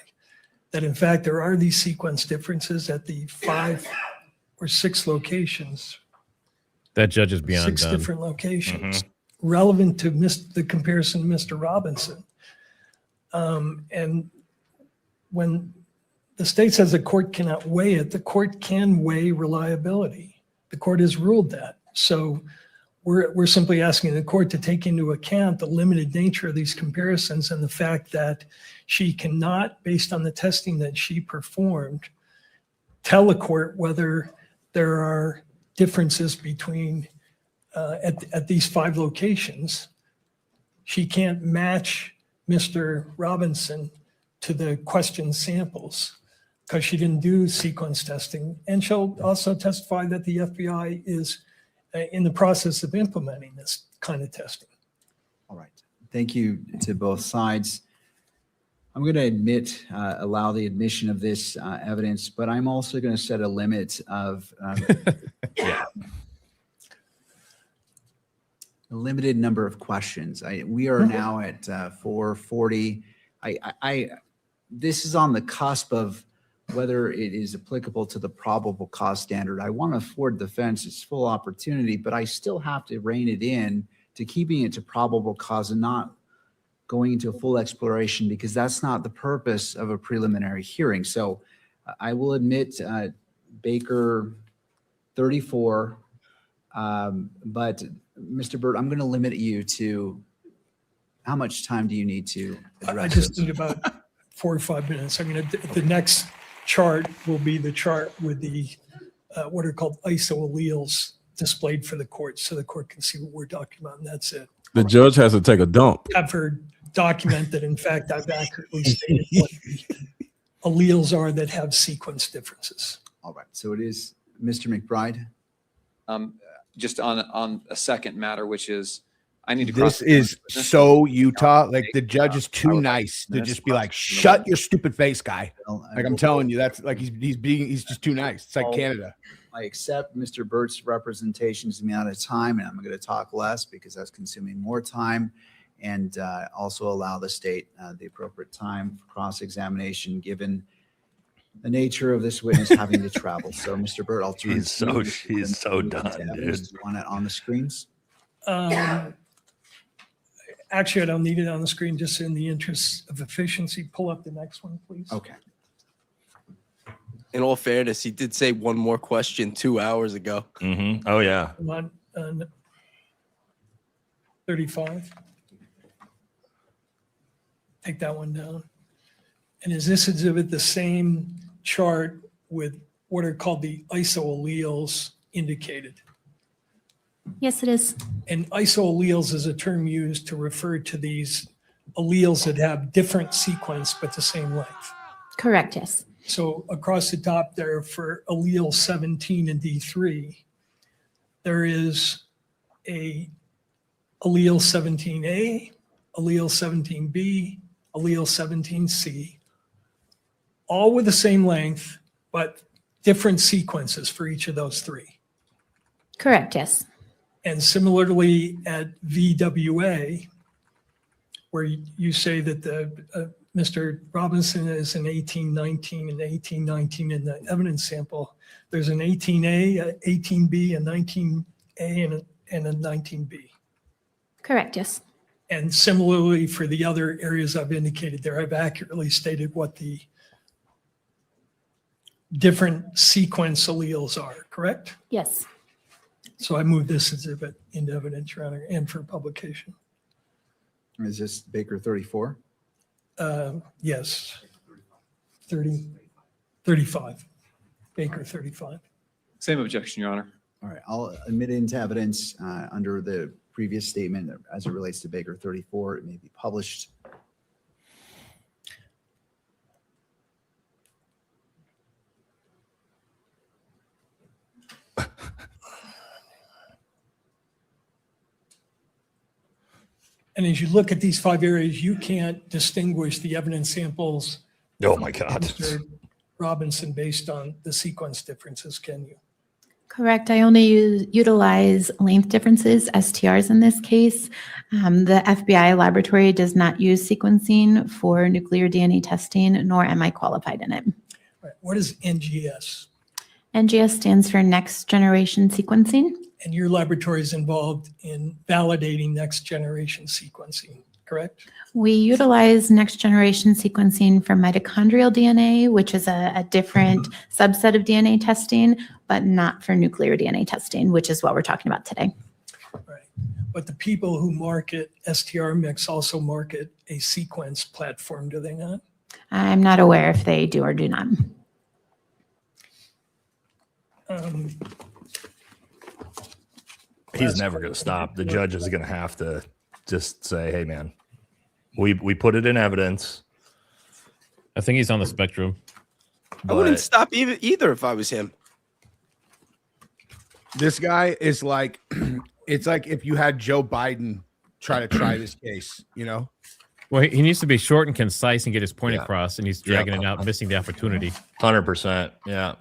that in fact there are these sequence differences at the 5 or 6 locations. That judge is beyond 6 done. different locations relevant to the comparison to Mr. Robinson. And when the state says the court cannot weigh it, the court can weigh reliability. The court has ruled that. So we're simply asking the court to take into account the limited nature of these comparisons and the fact that she cannot, based on the testing that she performed, tell the court whether there are differences between at these 5 locations. She can't match Mr. Robinson to the question samples because she didn't do sequence testing. And she'll also testify that the FBI is in the process of implementing this kind of testing. All right. Thank you to both sides. I'm going to allow the admission of this evidence, but I'm also going to set a limit of a limited number of questions. We are now at 4:40. This is on the cusp of whether it is applicable to the probable cause standard. I want to afford defense its full opportunity, but I still have to rein it in to keeping it to probable cause and not going into a full exploration, because that's not the purpose of a preliminary hearing. So I will admit Baker 34, but Mr. Burt, I'm going to limit you to how much time do you need to address I just this? need about 4 or 5 minutes. I mean, the next chart will be the chart with the what are called isoalleles displayed for the court, so the court can see what we're talking about, and that's it. The judge has to take a dump. Have her document that, in fact, I've accurately stated what the alleles are that have sequence differences. All right. So it is Mr. McBride. Just on a second matter, which is, I need to. This is so Utah. Like the judge is too nice to just be like, "Shut your stupid face, guy." Like I'm telling you, that's like he's just too nice. It's like Canada. I accept Mr. Burt's representations of me out of time, and I'm going to talk less because that's consuming more time. and also allow the state the appropriate time for cross-examination, given the nature of this witness having to travel. So, Mr. Burt, I'll turn He's to you. so done, dude. Do you want it on the screens? Actually, I don't need it on the screen, just in the interest of efficiency. Pull up the next one, please. Okay. In all fairness, he did say one more question 2 hours ago. Mm-hmm. Oh, yeah. Come on, 35. Take that one down. And is this exhibit the same chart with what are called the isoalleles indicated? Yes, it is. And isoalleles is a term used to refer to these alleles that have different sequence but the same length. Correct, yes. So across the top there for allele 17 and D3, there is a allele 17A, allele 17B, allele 17C, all with the same length, but different sequences for each of those three. Correct, yes. And similarly at VWA, where you say that the Mr. Robinson is an 1819 and 1819 in the evidence sample, there's an 18A, a 18B, a 19A, and a 19B. Correct, yes. And similarly for the other areas I've indicated there, I've accurately stated what the different sequence alleles are, correct? Yes. So I move this exhibit into evidence, Your Honor, and for publication. Is this Baker 34? Yes. 35. Baker 35. Same objection, Your Honor. All right, I'll admit it into evidence under the previous statement as it relates to Baker 34. It may be published. And as you look at these 5 areas, you can't distinguish the evidence samples. Oh my God. Mr. Robinson, based on the sequence differences, can you? Correct. I only utilize length differences, STRs in this case. The FBI laboratory does not use sequencing for nuclear DNA testing, nor am I qualified in it. Right. What is NGS? NGS stands for Next Generation Sequencing. And your laboratory is involved in validating next generation sequencing, correct? We utilize next generation sequencing for mitochondrial DNA, which is a different subset of DNA testing, but not for nuclear DNA testing, which is what we're talking about today. Right. But the people who market STR Mix also market a sequence platform, do they not? I'm not aware if they do or do not. He's never going to stop. The judge is going to have to just say, hey, man, we put it in evidence. I think he's on the spectrum. I wouldn't stop either if I was him. This guy is like, it's like if you had Joe Biden try to try this case, you know? Well, he needs to be short and concise and get his point across, and he's dragging it out, missing the opportunity. 100%. Yeah.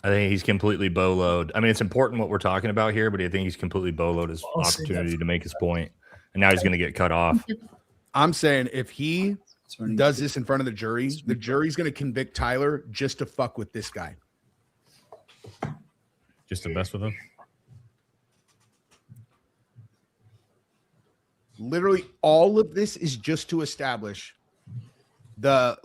I think he's completely bowload. I mean, it's important what we're talking about here, but I think he's completely bowload his opportunity to make his point, and now he's going to get cut off. I'm saying if he does this in front of the jury's going to convict Tyler just to fuck with this guy. Just to mess with him? Literally all of this is just to establish the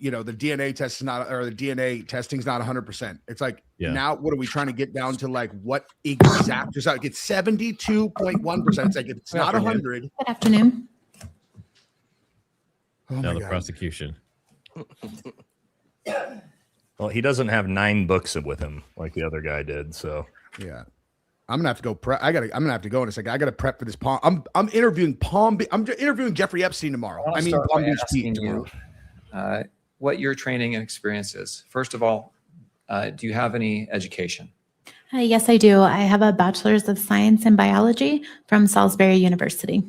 the DNA test is not, or the DNA testing is not 100%. It's like, now what are we trying to get down to, like what exact, it's like it's 72.1%. It's like, if it's not 100. Good afternoon. Now the prosecution. Well, he doesn't have 9 books with him like the other guy did. So yeah, I'm gonna have to go prep. I'm gonna have to go in a second. I gotta prep for this Palm. I'm interviewing I'm interviewing Jeffrey Epstein tomorrow. I'll I mean, start Palm by Beach Pete asking tomorrow. what your training and experience is. First of all, do you have any education? Yes, I do. I have a bachelor's of science in biology from Salisbury University.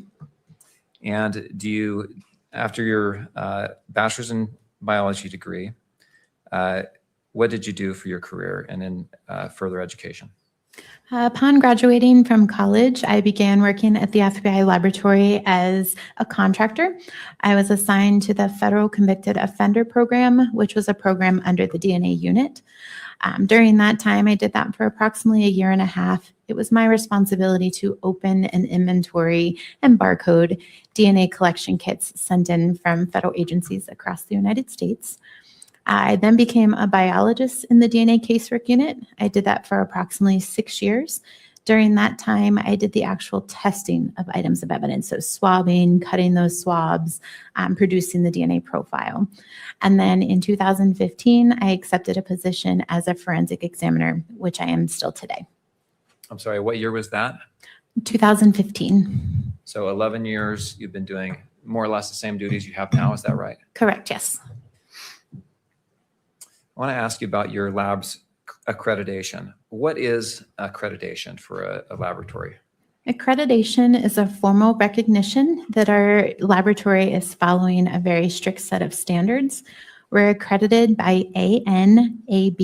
And do you, after your bachelor's in biology degree, what did you do for your career and in further education? Upon graduating from college, I began working at the FBI laboratory as a contractor. I was assigned to the Federal Convicted Offender Program, which was a program under the DNA unit. During that time, I did that for approximately a year and a half. It was my responsibility to open and inventory and barcode DNA collection kits sent in from federal agencies across the United States. I then became a biologist in the DNA casework unit. I did that for approximately 6 years. During that time, I did the actual testing of items of evidence, so swabbing, cutting those swabs, producing the DNA profile. And then in 2015, I accepted a position as a forensic examiner, which I am still today. I'm sorry, what year was that? 2015. So 11 years you've been doing more or less the same duties you have now, is that right? Correct, yes. I want to ask you about your lab's accreditation. What is accreditation for a laboratory? Accreditation is a formal recognition that our laboratory is following a very strict set of standards. We're accredited by ANAB,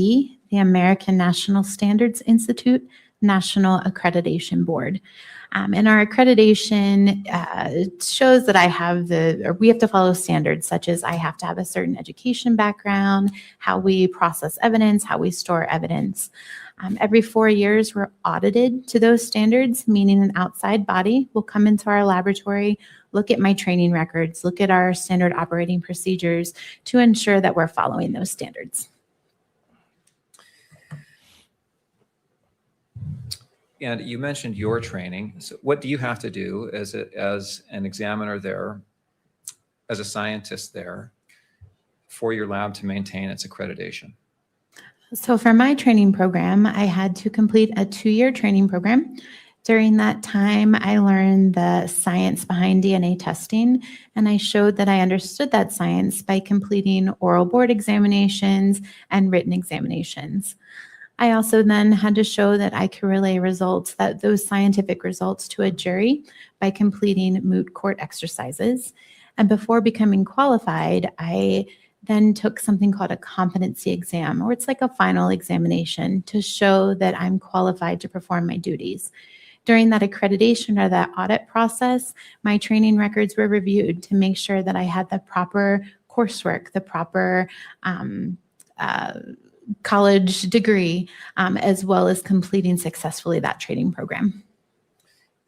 the American National Standards Institute National Accreditation Board. And our accreditation shows that we have to follow standards such as I have to have a certain education background, how we process evidence, how we store evidence. Every 4 years, we're audited to those standards, meaning an outside body will come into our laboratory, look at my training records, look at our standard operating procedures to ensure that we're following those standards. And you mentioned your training. So what do you have to do as an examiner there, as a scientist there, for your lab to maintain its accreditation? So for my training program, I had to complete a 2-year training program. During that time, I learned the science behind DNA testing, and I showed that I understood that science by completing oral board examinations and written examinations. I also then had to show that I could relay those scientific results to a jury by completing moot court exercises. And before becoming qualified, I then took something called a competency exam, or it's like a final examination to show that I'm qualified to perform my duties. During that accreditation or that audit process, my training records were reviewed to make sure that I had the proper coursework, the proper college degree, as well as completing successfully that training program.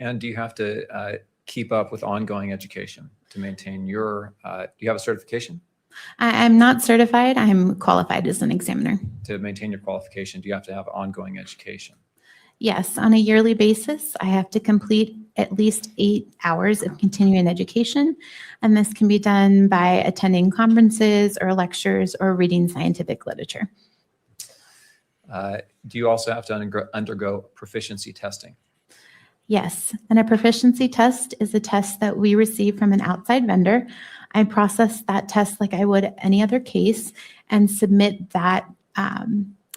And do you have to keep up with ongoing education to maintain your, do you have a certification? I'm not certified. I'm qualified as an examiner. To maintain your qualification, do you have to have ongoing education? Yes, on a yearly basis, I have to complete at least 8 hours of continuing education, and this can be done by attending conferences or lectures or reading scientific literature. Do you also have to undergo proficiency testing? Yes, and a proficiency test is a test that we receive from an outside vendor. I process that test like I would any other case and submit that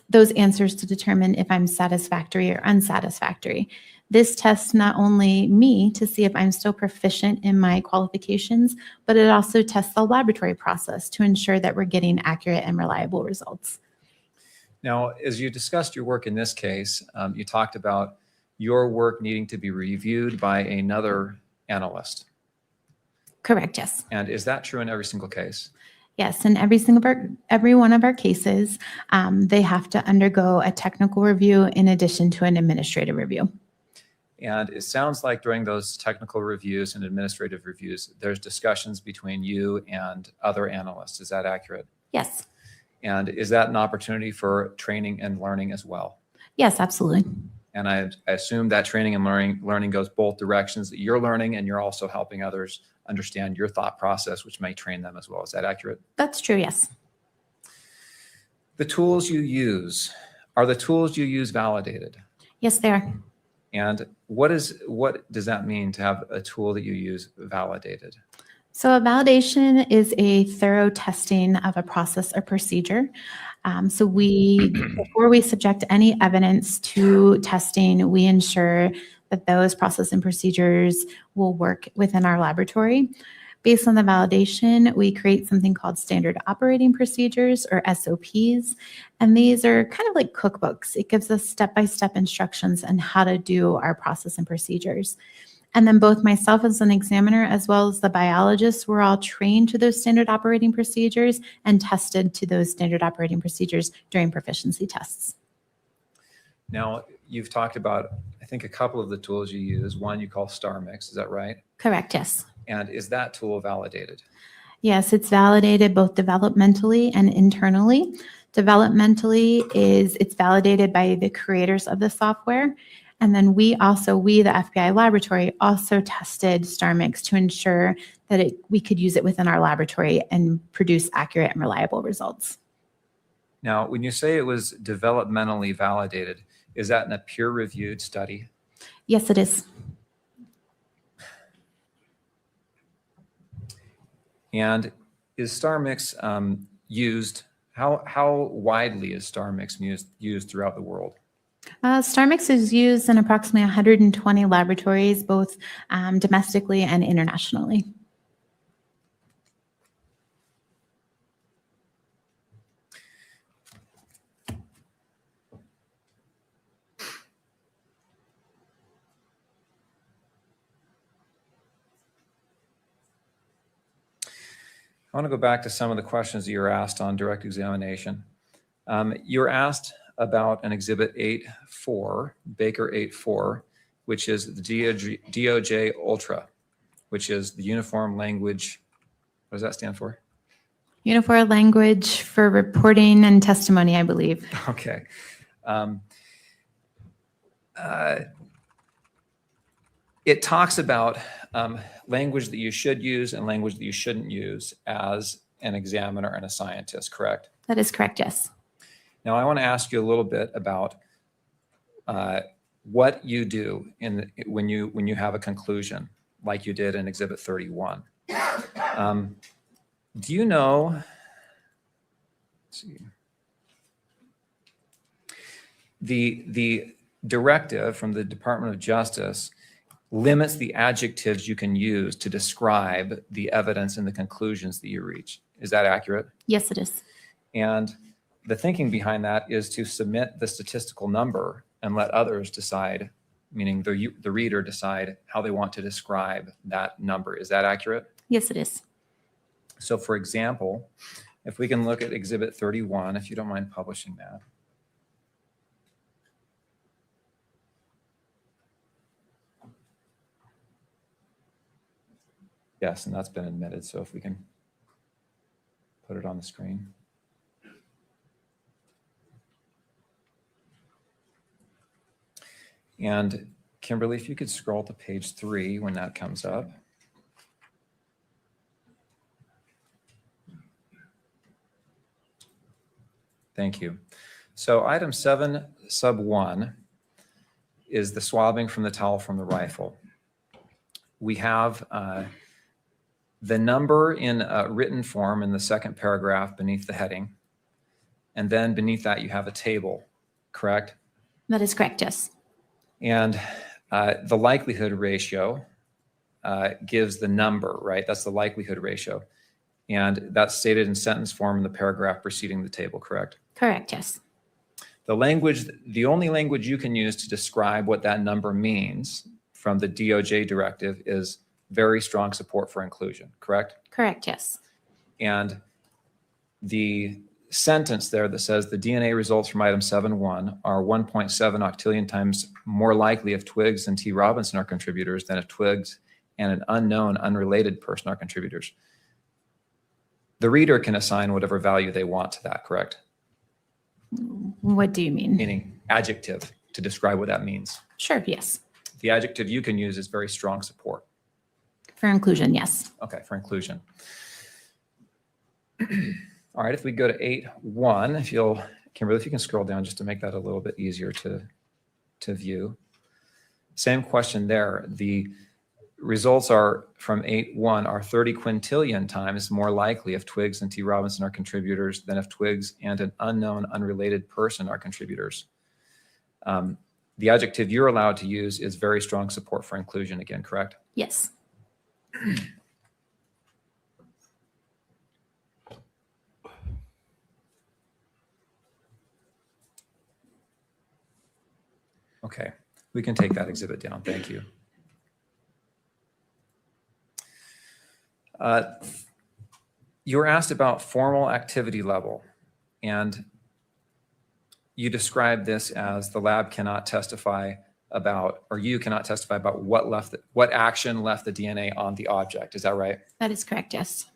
those answers to determine if I'm satisfactory or unsatisfactory. This tests not only me to see if I'm still proficient in my qualifications, but it also tests the laboratory process to ensure that we're getting accurate and reliable results. Now, as you discussed your work in this case, you talked about your work needing to be reviewed by another analyst. Correct, yes. And is that true in every single case? Yes, in every one of our cases, they have to undergo a technical review in addition to an administrative review. And it sounds like during those technical reviews and administrative reviews, there's discussions between you and other analysts. Is that accurate? Yes. And is that an opportunity for training and learning as well? Yes, absolutely. And I assume that training and learning goes both directions, that you're learning and you're also helping others understand your thought process, which may train them as well. Is that accurate? That's true, yes. The tools you use, are the tools you use validated? Yes, they are. And what does that mean to have a tool that you use validated? So a validation is a thorough testing of a process or procedure. So before we subject any evidence to testing, we ensure that those process and procedures will work within our laboratory. Based on the validation, we create something called standard operating procedures, or SOPs. And these are kind of like cookbooks. It gives us step-by-step instructions on how to do our process and procedures. And then both myself as an examiner, as well as the biologists, were all trained to those standard operating procedures and tested to those standard operating procedures during proficiency tests. Now, you've talked about, I think, a couple of the tools you use. One you call StarMix, is that right? Correct, yes. And is that tool validated? Yes, it's validated both developmentally and internally. Developmentally it's validated by the creators of the software. And then we, the FBI laboratory, also tested StarMix to ensure that we could use it within our laboratory and produce accurate and reliable results. Now, when you say it was developmentally validated, is that in a peer-reviewed study? Yes, it is. And is StarMix used, how widely is StarMix used throughout the world? StarMix is used in approximately 120 laboratories, both domestically and internationally. I want to go back to some of the questions that you were asked on direct examination. You were asked about an Exhibit 8.4, Baker 8.4, which is the DOJ Ultra, which is the Uniform Language. What does that stand for? Uniform language for reporting and testimony, I believe. Okay. It talks about language that you should use and language that you shouldn't use as an examiner and a scientist, correct? That is correct, yes. Now, I want to ask you a little bit about what you do when you have a conclusion, like you did in Exhibit 31. Do you know? Let's see. The directive from the Department of Justice limits the adjectives you can use to describe the evidence and the conclusions that you reach. Is that accurate? Yes, it is. And the thinking behind that is to submit the statistical number and let others decide, meaning the reader decide how they want to describe that number. Is that accurate? Yes, it is. So for example, if we can look at Exhibit 31, if you don't mind publishing that. Yes, and that's been admitted. So if we can put it on the screen. And Kimberly, if you could scroll to page 3 when that comes up. Thank you. So item 7 sub 1 is the swabbing from the towel from the rifle. We have the number in written form in the second paragraph beneath the heading. And then beneath that, you have a table, correct? That is correct, yes. And the likelihood ratio gives the number, right? That's the likelihood ratio. And that's stated in sentence form in the paragraph preceding the table, correct? Correct, yes. The only language you can use to describe what that number means from the DOJ directive is very strong support for inclusion, correct? Correct, yes. And the sentence there that says the DNA results from item 7.1 are 1.7 octillion times more likely if Twiggs and T. Robinson are contributors than if Twiggs and an unknown, unrelated person are contributors. The reader can assign whatever value they want to that, correct? What do you mean? Meaning adjective to describe what that means. Sure, yes. The adjective you can use is very strong support. For inclusion, yes. Okay, for inclusion. All right, if we go to 8.1, if you'll, Kimberly, if you can scroll down just to make that a little bit easier to view. Same question there. The results are from 8.1 are 30 quintillion times more likely if Twiggs and T. Robinson are contributors than if Twiggs and an unknown, unrelated person are contributors. The adjective you're allowed to use is very strong support for inclusion again, correct? Yes. Okay, we can take that exhibit down. Thank you. You were asked about formal activity level, and you described this as the lab cannot testify about, or you cannot testify about what action left the DNA on the object. Is that right? That is correct, yes.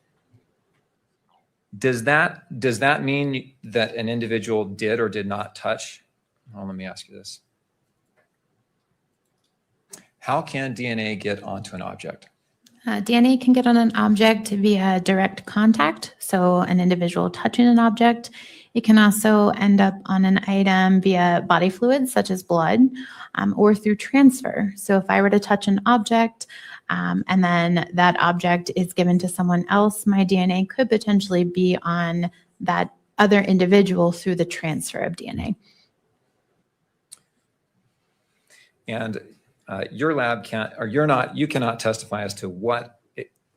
Does that mean that an individual did or did not touch? Oh, let me ask you this. How can DNA get onto an object? DNA can get on an object via direct contact, so an individual touching an object. It can also end up on an item via body fluids such as blood, or through transfer. So if I were to touch an object and then that object is given to someone else, my DNA could potentially be on that other individual through the transfer of DNA. And your lab can't, or you cannot testify as to what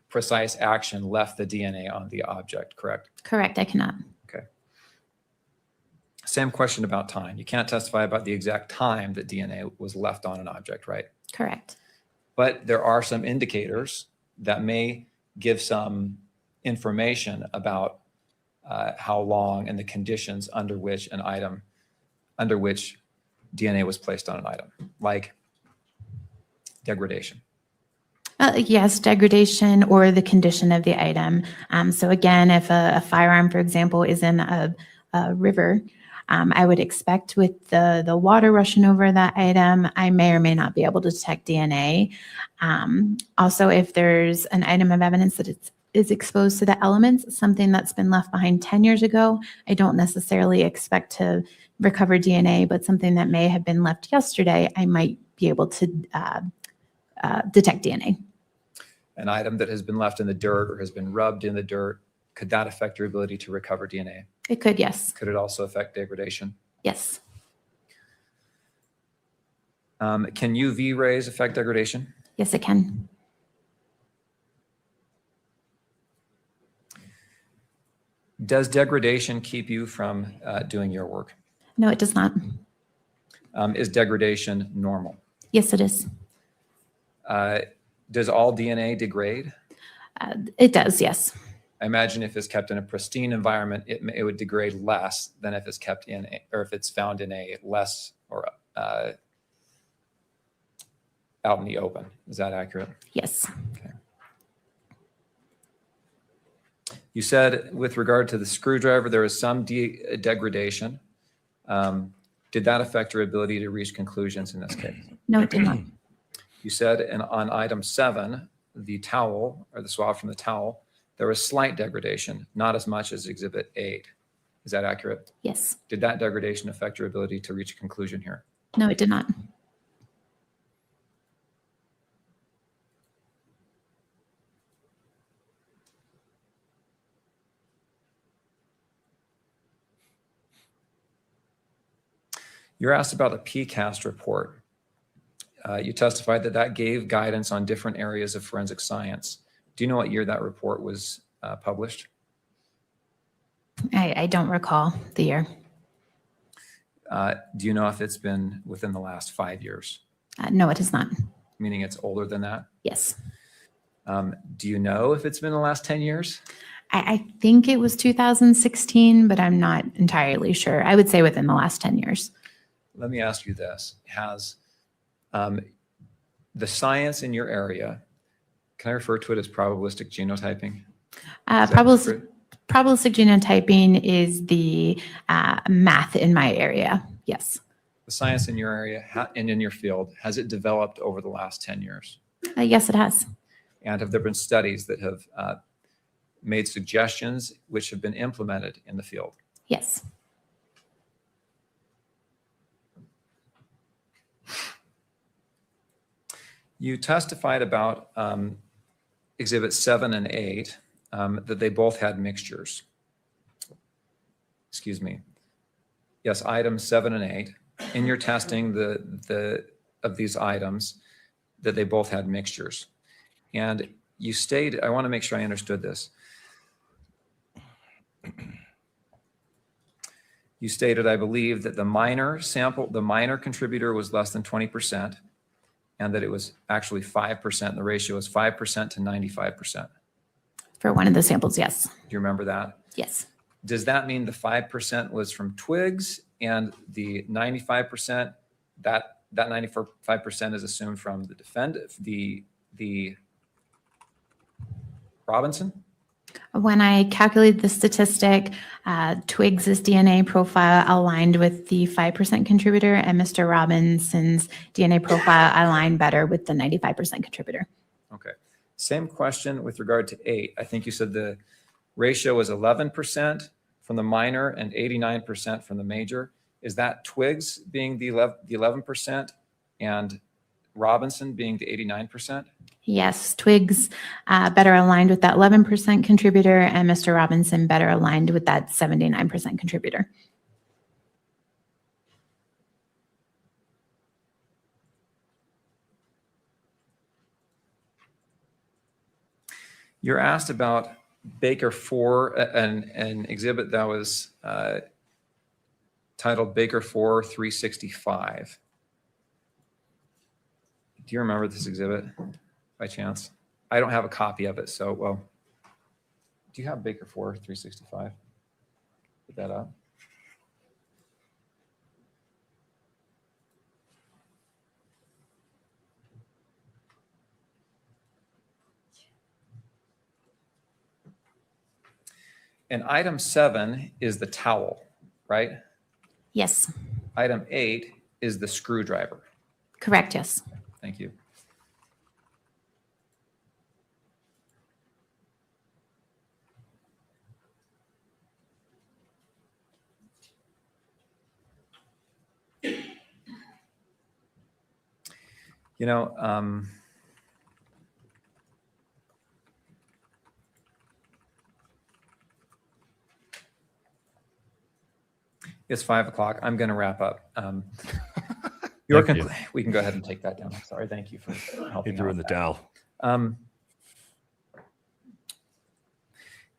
precise action left the DNA on the object, correct? Correct, I cannot. Okay. Same question about time. You can't testify about the exact time that DNA was left on an object, right? Correct. But there are some indicators that may give some information about how long and the conditions under which DNA was placed on an item, like degradation. Yes, degradation or the condition of the item. So again, if a firearm, for example, is in a river, I would expect with the water rushing over that item, I may or may not be able to detect DNA. Also, if there's an item of evidence that is exposed to the elements, something that's been left behind 10 years ago, I don't necessarily expect to recover DNA, but something that may have been left yesterday, I might be able to detect DNA. An item that has been left in the dirt or has been rubbed in the dirt, could that affect your ability to recover DNA? It could, yes. Could it also affect degradation? Yes. Can UV rays affect degradation? Yes, it can. Does degradation keep you from doing your work? No, it does not. Is degradation normal? Yes, it is. Does all DNA degrade? It does, yes. I imagine if it's kept in a pristine environment, it would degrade less than if it's kept in, or if it's found in a less or out in the open. Is that accurate? Yes. Okay. You said with regard to the screwdriver, there is some degradation. Did that affect your ability to reach conclusions in this case? No, it did not. You said on item 7, the towel or the swab from the towel, there was slight degradation, not as much as exhibit 8. Is that accurate? Yes. Did that degradation affect your ability to reach a conclusion here? No, it did not. You're asked about the PCAST report. You testified that gave guidance on different areas of forensic science. Do you know what year that report was published? I don't recall the year. Do you know if it's been within the last 5 years? No, it is not. Meaning it's older than that? Yes. Do you know if it's been the last 10 years? I think it was 2016, but I'm not entirely sure. I would say within the last 10 years. Let me ask you this. Has the science in your area, can I refer to it as probabilistic genotyping? Probabilistic genotyping is the math in my area. Yes. The science in your area and in your field, has it developed over the last 10 years? Yes, it has. And have there been studies that have made suggestions which have been implemented in the field? Yes. You testified about exhibits 7 and 8, that they both had mixtures. Excuse me. Yes, items 7 and 8. In your testing of these items, that they both had mixtures. And you stated, I want to make sure I understood this. You stated, I believe, that the minor contributor was less than 20%, and that it was actually 5%. And the ratio was 5% to 95%. For one of the samples, yes. Do you remember that? Yes. Does that mean the 5% was from twigs and the 95%, that 95% is assumed from the defendant, the Robinson? When I calculated the statistic, Twiggs' DNA profile aligned with the 5% contributor, and Mr. Robinson's DNA profile aligned better with the 95% contributor. Okay. Same question with regard to 8. I think you said the ratio was 11% from the minor and 89% from the major. Is that Twiggs being the 11% and Robinson being the 89%? Yes, Twiggs better aligned with that 11% contributor, and Mr. Robinson better aligned with that 79% contributor. You're asked about Baker 4, an exhibit that was titled Baker 4 365. Do you remember this exhibit by chance? I don't have a copy of it, so, well, do you have Baker 4 365? Put that up. And item 7 is the towel, right? Yes. Item 8 is the screwdriver. Correct, yes. Thank you. You know, it's 5 o'clock. I'm going to wrap up. We can go ahead and take that down. Sorry. Thank you for helping. He threw in the towel.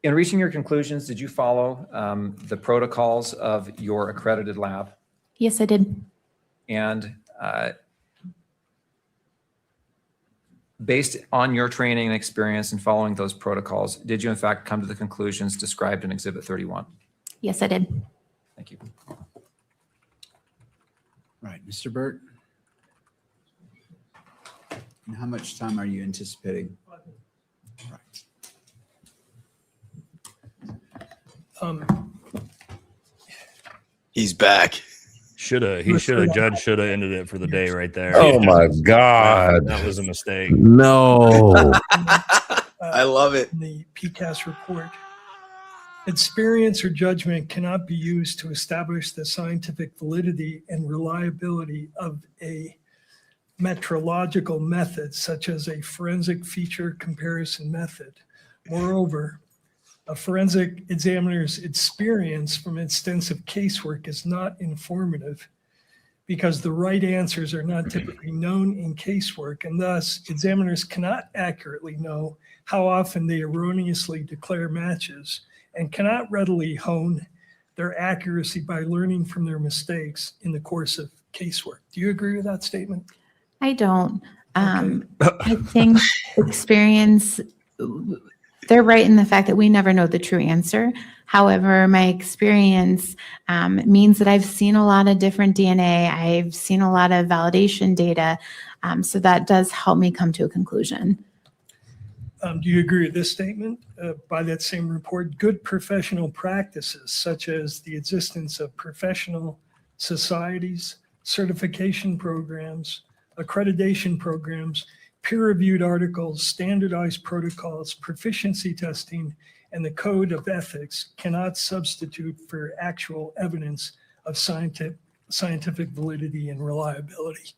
In reaching your conclusions, did you follow the protocols of your accredited lab? Yes, I did. And based on your training and experience in following those protocols, did you in fact come to the conclusions described in Exhibit 31? Yes, I did. Thank you. Right, Mr. Burt? And how much time are you anticipating? He's back. Judge should have ended it for the day right there. Oh my God. That was a mistake. No. I love it. The PCAST report. Experience or judgment cannot be used to establish the scientific validity and reliability of a metrological method, such as a forensic feature comparison method. Moreover, a forensic examiner's experience from extensive casework is not informative because the right answers are not typically known in casework, and thus examiners cannot accurately know how often they erroneously declare matches and cannot readily hone their accuracy by learning from their mistakes in the course of casework. Do you agree with that statement? I don't. I think experience, they're right in the fact that we never know the true answer. However, my experience means that I've seen a lot of different DNA. I've seen a lot of validation data. So that does help me come to a conclusion. Do you agree with this statement by that same report? Good professional practices, such as the existence of professional societies, certification programs, accreditation programs, peer-reviewed articles, standardized protocols, proficiency testing, and the code of ethics cannot substitute for actual evidence of scientific validity and reliability.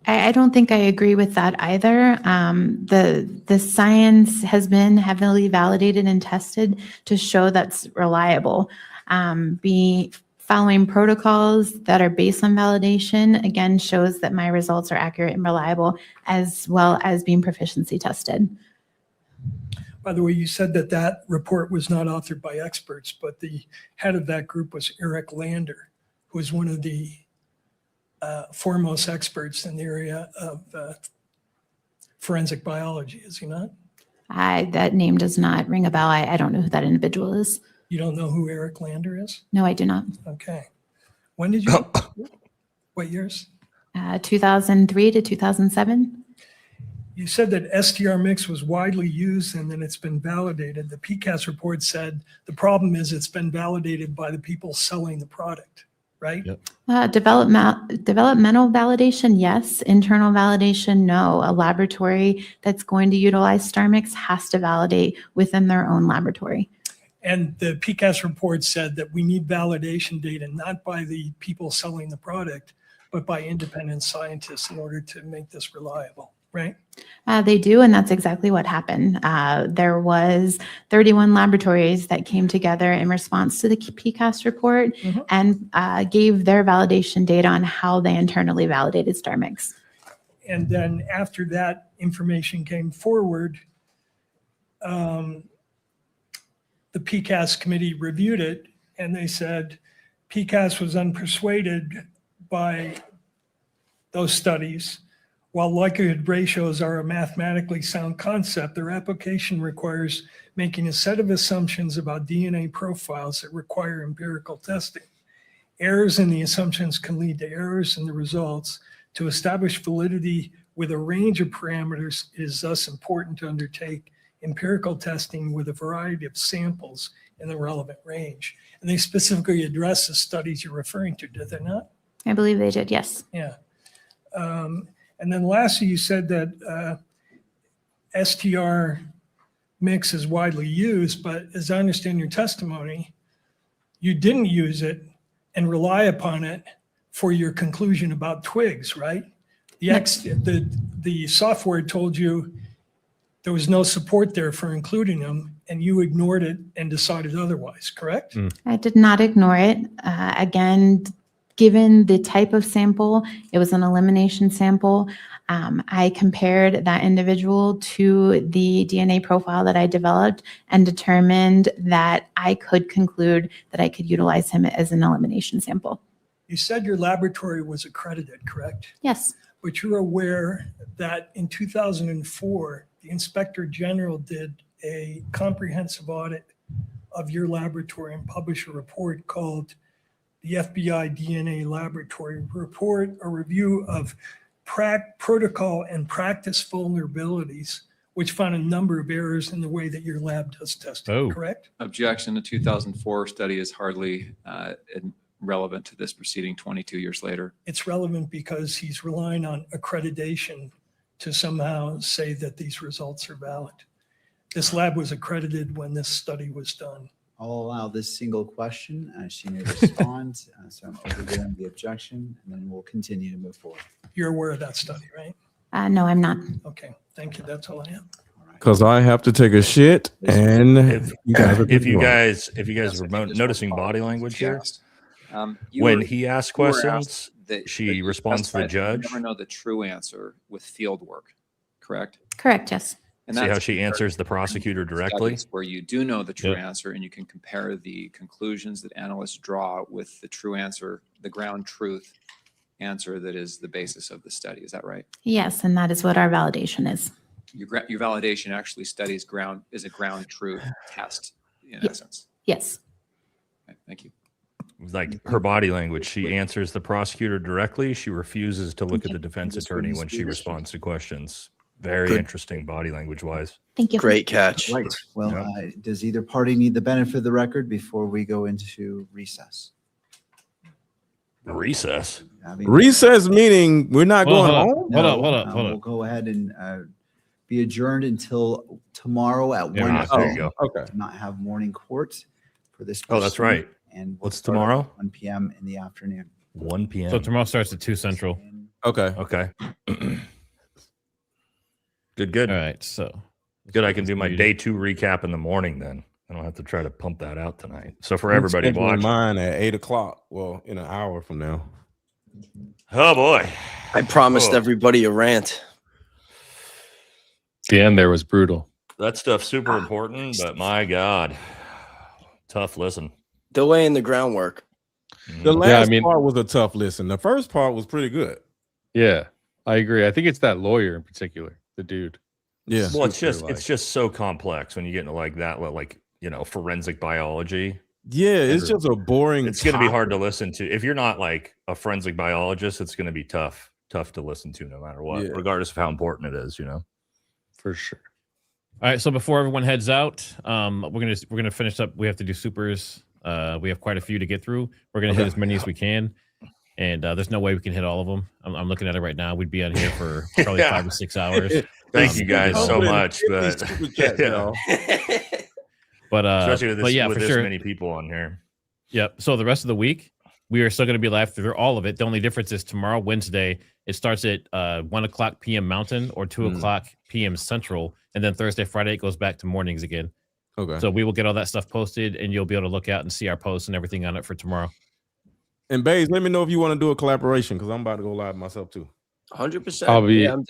I don't think I agree with that either. The science has been heavily validated and tested to show that's reliable. Following protocols that are based on validation, again, shows that my results are accurate and reliable, as well as being proficiency tested. By the way, you said that that report was not authored by experts, but the head of that group was Eric Lander, who is one of the foremost experts in the area of forensic biology, is he not? That name does not ring a bell. I don't know who that individual is. You don't know who Eric Lander is? No, I do not. Okay. When did you? What years? 2003 to 2007. You said that STR mix was widely used and then it's been validated. The PCAST report said the problem is it's been validated by the people selling the product, right? Yep. Developmental validation, yes. Internal validation, no. A laboratory that's going to utilize STAR mix has to validate within their own laboratory. And the PCAST report said that we need validation data, not by the people selling the product, but by independent scientists in order to make this reliable, right? They do, and that's exactly what happened. There was 31 laboratories that came together in response to the PCAST report and gave their validation data on how they internally validated STAR mix. And then after that information came forward, the PCAST committee reviewed it and they said PCAST was unpersuaded by those studies. While likelihood ratios are a mathematically sound concept, their application requires making a set of assumptions about DNA profiles that require empirical testing. Errors in the assumptions can lead to errors in the results. To establish validity with a range of parameters, it is thus important to undertake empirical testing with a variety of samples in the relevant range. And they specifically address the studies you're referring to, did they not? I believe they did, yes. Yeah. And then lastly, you said that STR mix is widely used, but as I understand your testimony, you didn't use it and rely upon it for your conclusion about twigs, right? The software told you there was no support there for including them, and you ignored it and decided otherwise, correct? I did not ignore it. Again, given the type of sample, it was an elimination sample. I compared that individual to the DNA profile that I developed and determined that I could conclude that I could utilize him as an elimination sample. You said your laboratory was accredited, correct? Yes. But you're aware that in 2004, the Inspector General did a comprehensive audit of your laboratory and published a report called the FBI DNA Laboratory Report, a review of protocol and practice vulnerabilities, which found a number of errors in the way that your lab does testing, correct? Objection. The 2004 study is hardly relevant to this proceeding 22 years later. It's relevant because he's relying on accreditation to somehow say that these results are valid. This lab was accredited when this study was done. I'll allow this single question. She may respond. So I'm overruling the objection, and then we'll continue to move forward. You're aware of that study, right? No, I'm not. Okay, thank you. That's all I have. Because I have to take a shit, and if you guys are noticing body language here, when he asks questions, she responds to the judge. You never know the true answer with field work, correct? Correct, yes. And see how that's she answers the prosecutor directly? where you do know the true answer and you can compare the conclusions that analysts draw with the true answer, the ground truth answer that is the basis of the study. Is that right? Yes, and that is what our validation is. Your validation actually studies is a ground truth test in essence. Yes. Okay, thank you. Like her body language, she answers the prosecutor directly. She refuses to look at the defense attorney when she responds to questions. Very interesting body language wise. Thank you. Great catch. Right. Well, does either party need the benefit of the record before we go into recess? Recess? Recess meaning we're not going home? Hold on. We'll go ahead and be adjourned until tomorrow at 1 there you go. Okay. To not have morning court for this. Oh, that's right. And what's start tomorrow? at 1 p.m. in the afternoon. 1 p.m. So tomorrow starts at 2 Central. Okay. Okay. Good. All right. So good. I can do my day 2 recap in the morning then. I don't have to try to pump that out tonight. So for everybody watching, mine at 8:00. Well, in an hour from now. Oh boy. I promised everybody a rant. The end there was brutal. that stuff's super important, but my God, tough listen. They're laying the groundwork. The last part was a tough listen. The first part was pretty good. Yeah, I agree. I think it's that lawyer in particular, the dude. Yeah. Well, it's just so complex when you get into like that, like, you know, forensic biology. Yeah, it's just a boring. It's going to be hard to listen to. If you're not like a forensic biologist, it's going to be tough to listen to no matter what, regardless of how important it is, you know. For sure. All right, so before everyone heads out, we're gonna finish up. We have to do supers. We have quite a few to get through. We're gonna hit as many as we can, and there's no way we can hit all of them. I'm looking at it right now. We'd be on here for probably 5 or 6 hours. Thank you guys so much, but but especially with this, for this sure. many people on here. Yep. So the rest of the week, we are still going to be live through all of it. The only difference is tomorrow, Wednesday, it starts at 1:00 p.m. Mountain or 2:00 p.m. Central, and then Thursday, Friday, it goes back to mornings again. Okay. So we will get all that stuff posted, and you'll be able to look out and see our posts and everything on it for tomorrow. And Baze, let me know if you want to do a collaboration because I'm about to go live myself too. 100%.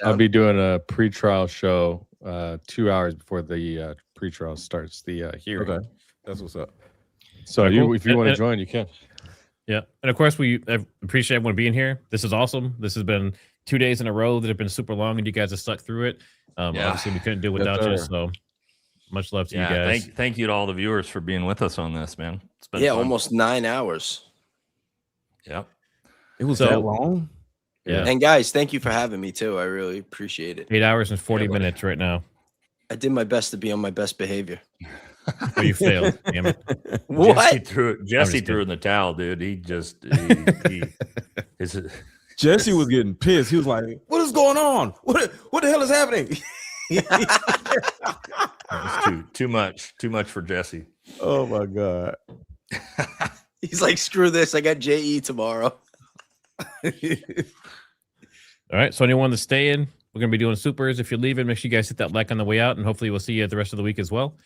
I'll be doing a pretrial show 2 hours before the pretrial starts the hearing. Okay, that's what's up. So if you want to join, you can. Yeah, and of course we appreciate everyone being here. This is awesome. This has been 2 days in a row that have been super long, and you guys have stuck through it. Obviously, we couldn't do it without you. So much love to you guys. Thank you to all the viewers for being with us on this, man. It's been fun. Almost 9 hours. Yep. It was that long. Yeah. And guys, thank you for having me too. I really appreciate it. 8 hours and 40 minutes right now. I did my best to be on my best behavior. Well, you failed. Damn it. What? Jesse threw in the towel, dude. Jesse was getting pissed. He was like, "What is going on? What the hell is happening?" That was too much for Jesse. Oh my God. He's like, screw this. I got JE tomorrow. All right. So anyone that's staying, we're going to be doing supers. If you're leaving, make sure you guys hit that like on the way out, and hopefully we'll see you the rest of the week as well.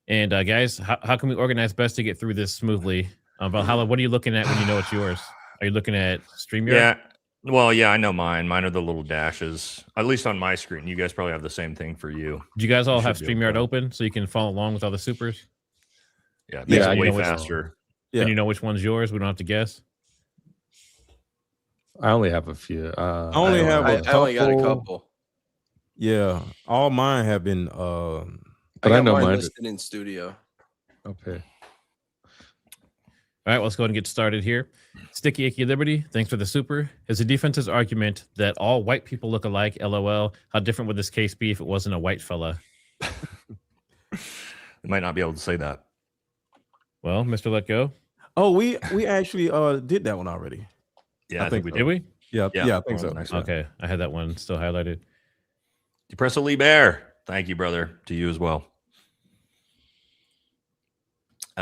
And guys, how can we organize best to get through this smoothly? Valhalla, what are you looking at when you know it's yours? Are you looking at StreamYard? Yeah. Well, yeah, I know mine. Mine are the little dashes, at least on my screen. You guys probably have the same thing for you. Do you guys all have StreamYard open so you can follow along with all the supers? Yeah, it makes it way faster. And you know which one's yours? We don't have to guess. I only have a few. I only got a couple. Yeah, all mine have been. But I know mine listed in studio. Okay. All right, let's go ahead and get started here. Sticky Icky Liberty, thanks for the super. Is the defense's argument that all white people look alike? LOL. How different would this case be if it wasn't a white fella? They might not be able to say that. Well, Mr. Let Go. Oh, we actually did that one already. Yeah, I think we did. We? Yeah, I think so. Okay, I had that one still highlighted. Depresso Lee Bear, thank you, brother. To you as well.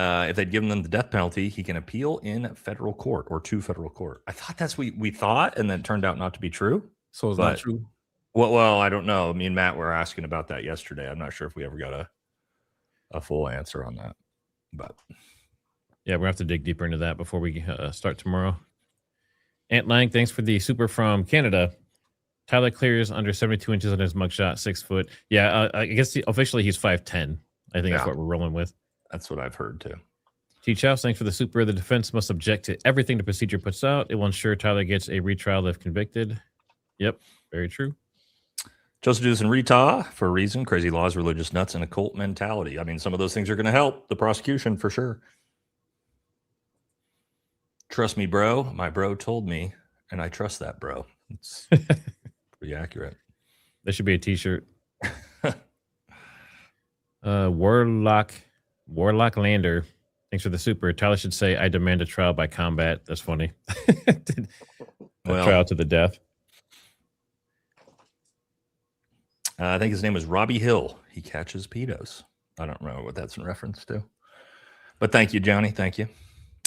If they'd given them the death penalty, he can appeal in federal court or to federal court. I thought that's what we thought, and then it turned out not to be true. So it's not true. Well, I don't know. Me and Matt were asking about that yesterday. I'm not sure if we ever got a full answer on that. But yeah, we're gonna have to dig deeper into that before we start tomorrow. Ant Lang, thanks for the super from Canada. Tyler clears under 72 inches on his mugshot, 6 foot. Yeah, I guess officially he's 5'10". I think that's what we're rolling with. That's what I've heard too. T-Chows, thanks for the super. The defense must object to everything the procedure puts out. It will ensure Tyler gets a retrial if convicted. Yep, very true. Joseph Deuce and Rita, for a reason, crazy laws, religious nuts, and a cult mentality. I mean, some of those things are going to help the prosecution for sure. Trust me, bro. My bro told me, and I trust that bro. It's pretty accurate. That should be a t-shirt. Warlock Lander, thanks for the super. Tyler should say, I demand a trial by combat. That's funny. Trial to the death. I think his name was Robbie Hill. He catches pedos. I don't remember what that's in reference to. But thank you, Johnny. Thank you.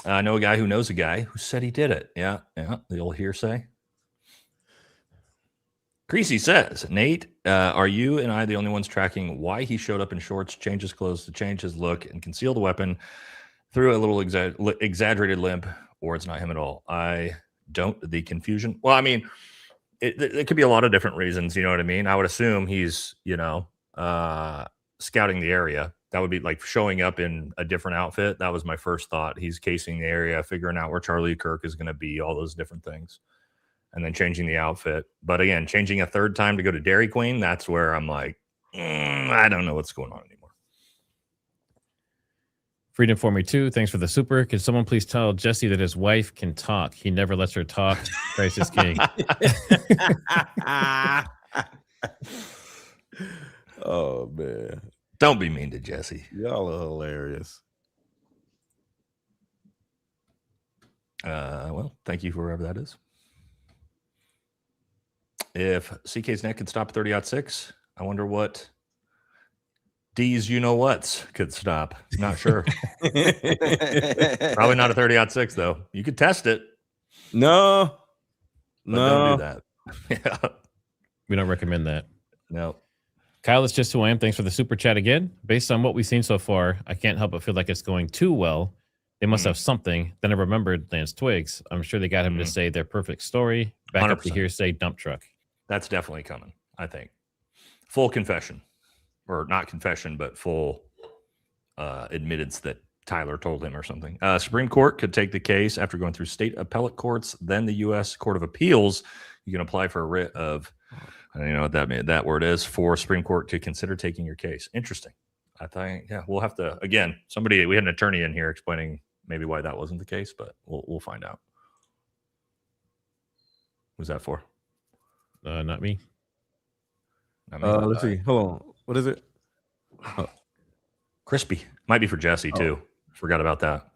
I know a guy who knows a guy who said he did it. Yeah, the old hearsay. Creasy says, Nate, are you and I the only ones tracking why he showed up in shorts, change his clothes to change his look, and conceal the weapon through a little exaggerated limp, or it's not him at all? I don't. The confusion. Well, I mean, it could be a lot of different reasons. You know what I mean? I would assume he's, scouting the area. That would be like showing up in a different outfit. That was my first thought. He's casing the area, figuring out where Charlie Kirk is going to be, all those different things, and then changing the outfit. But again, changing a third time to go to Dairy Queen, that's where I'm like, I don't know what's going on anymore. Freedom for me too. Thanks for the super. Can someone please tell Jesse that his wife can talk? He never lets her talk. Christ is king. Oh man. Don't be mean to Jesse. Y'all are hilarious. Well, thank you for wherever that is. If CK's neck could stop 30-06, I wonder what D's you-know-whats could stop. Not sure. Probably not a 30-06, though. You could test it. No. But don't do that. Yeah. We don't recommend that. No. Kyle, it's just who I am. Thanks for the super chat again. Based on what we've seen so far, I can't help but feel like it's going too well. They must have something. Then I remembered Lance Twiggs. I'm sure they got him to say their perfect story. Back 100%. up to hearsay dump truck. That's definitely coming, I think. Full confession. Or not confession, but full admittance that Tyler told him or something. Supreme Court could take the case after going through state appellate courts, then the U.S. Court of Appeals. You can apply for a writ of, I don't know what that word is, for Supreme Court to consider taking your case. Interesting. I think, yeah, we'll have to, again, we had an attorney in here explaining maybe why that wasn't the case, but we'll find out. Who's that for? Not me. Let's see. Hold on. What is it? Crispy. Might be for Jesse too. Forgot about that.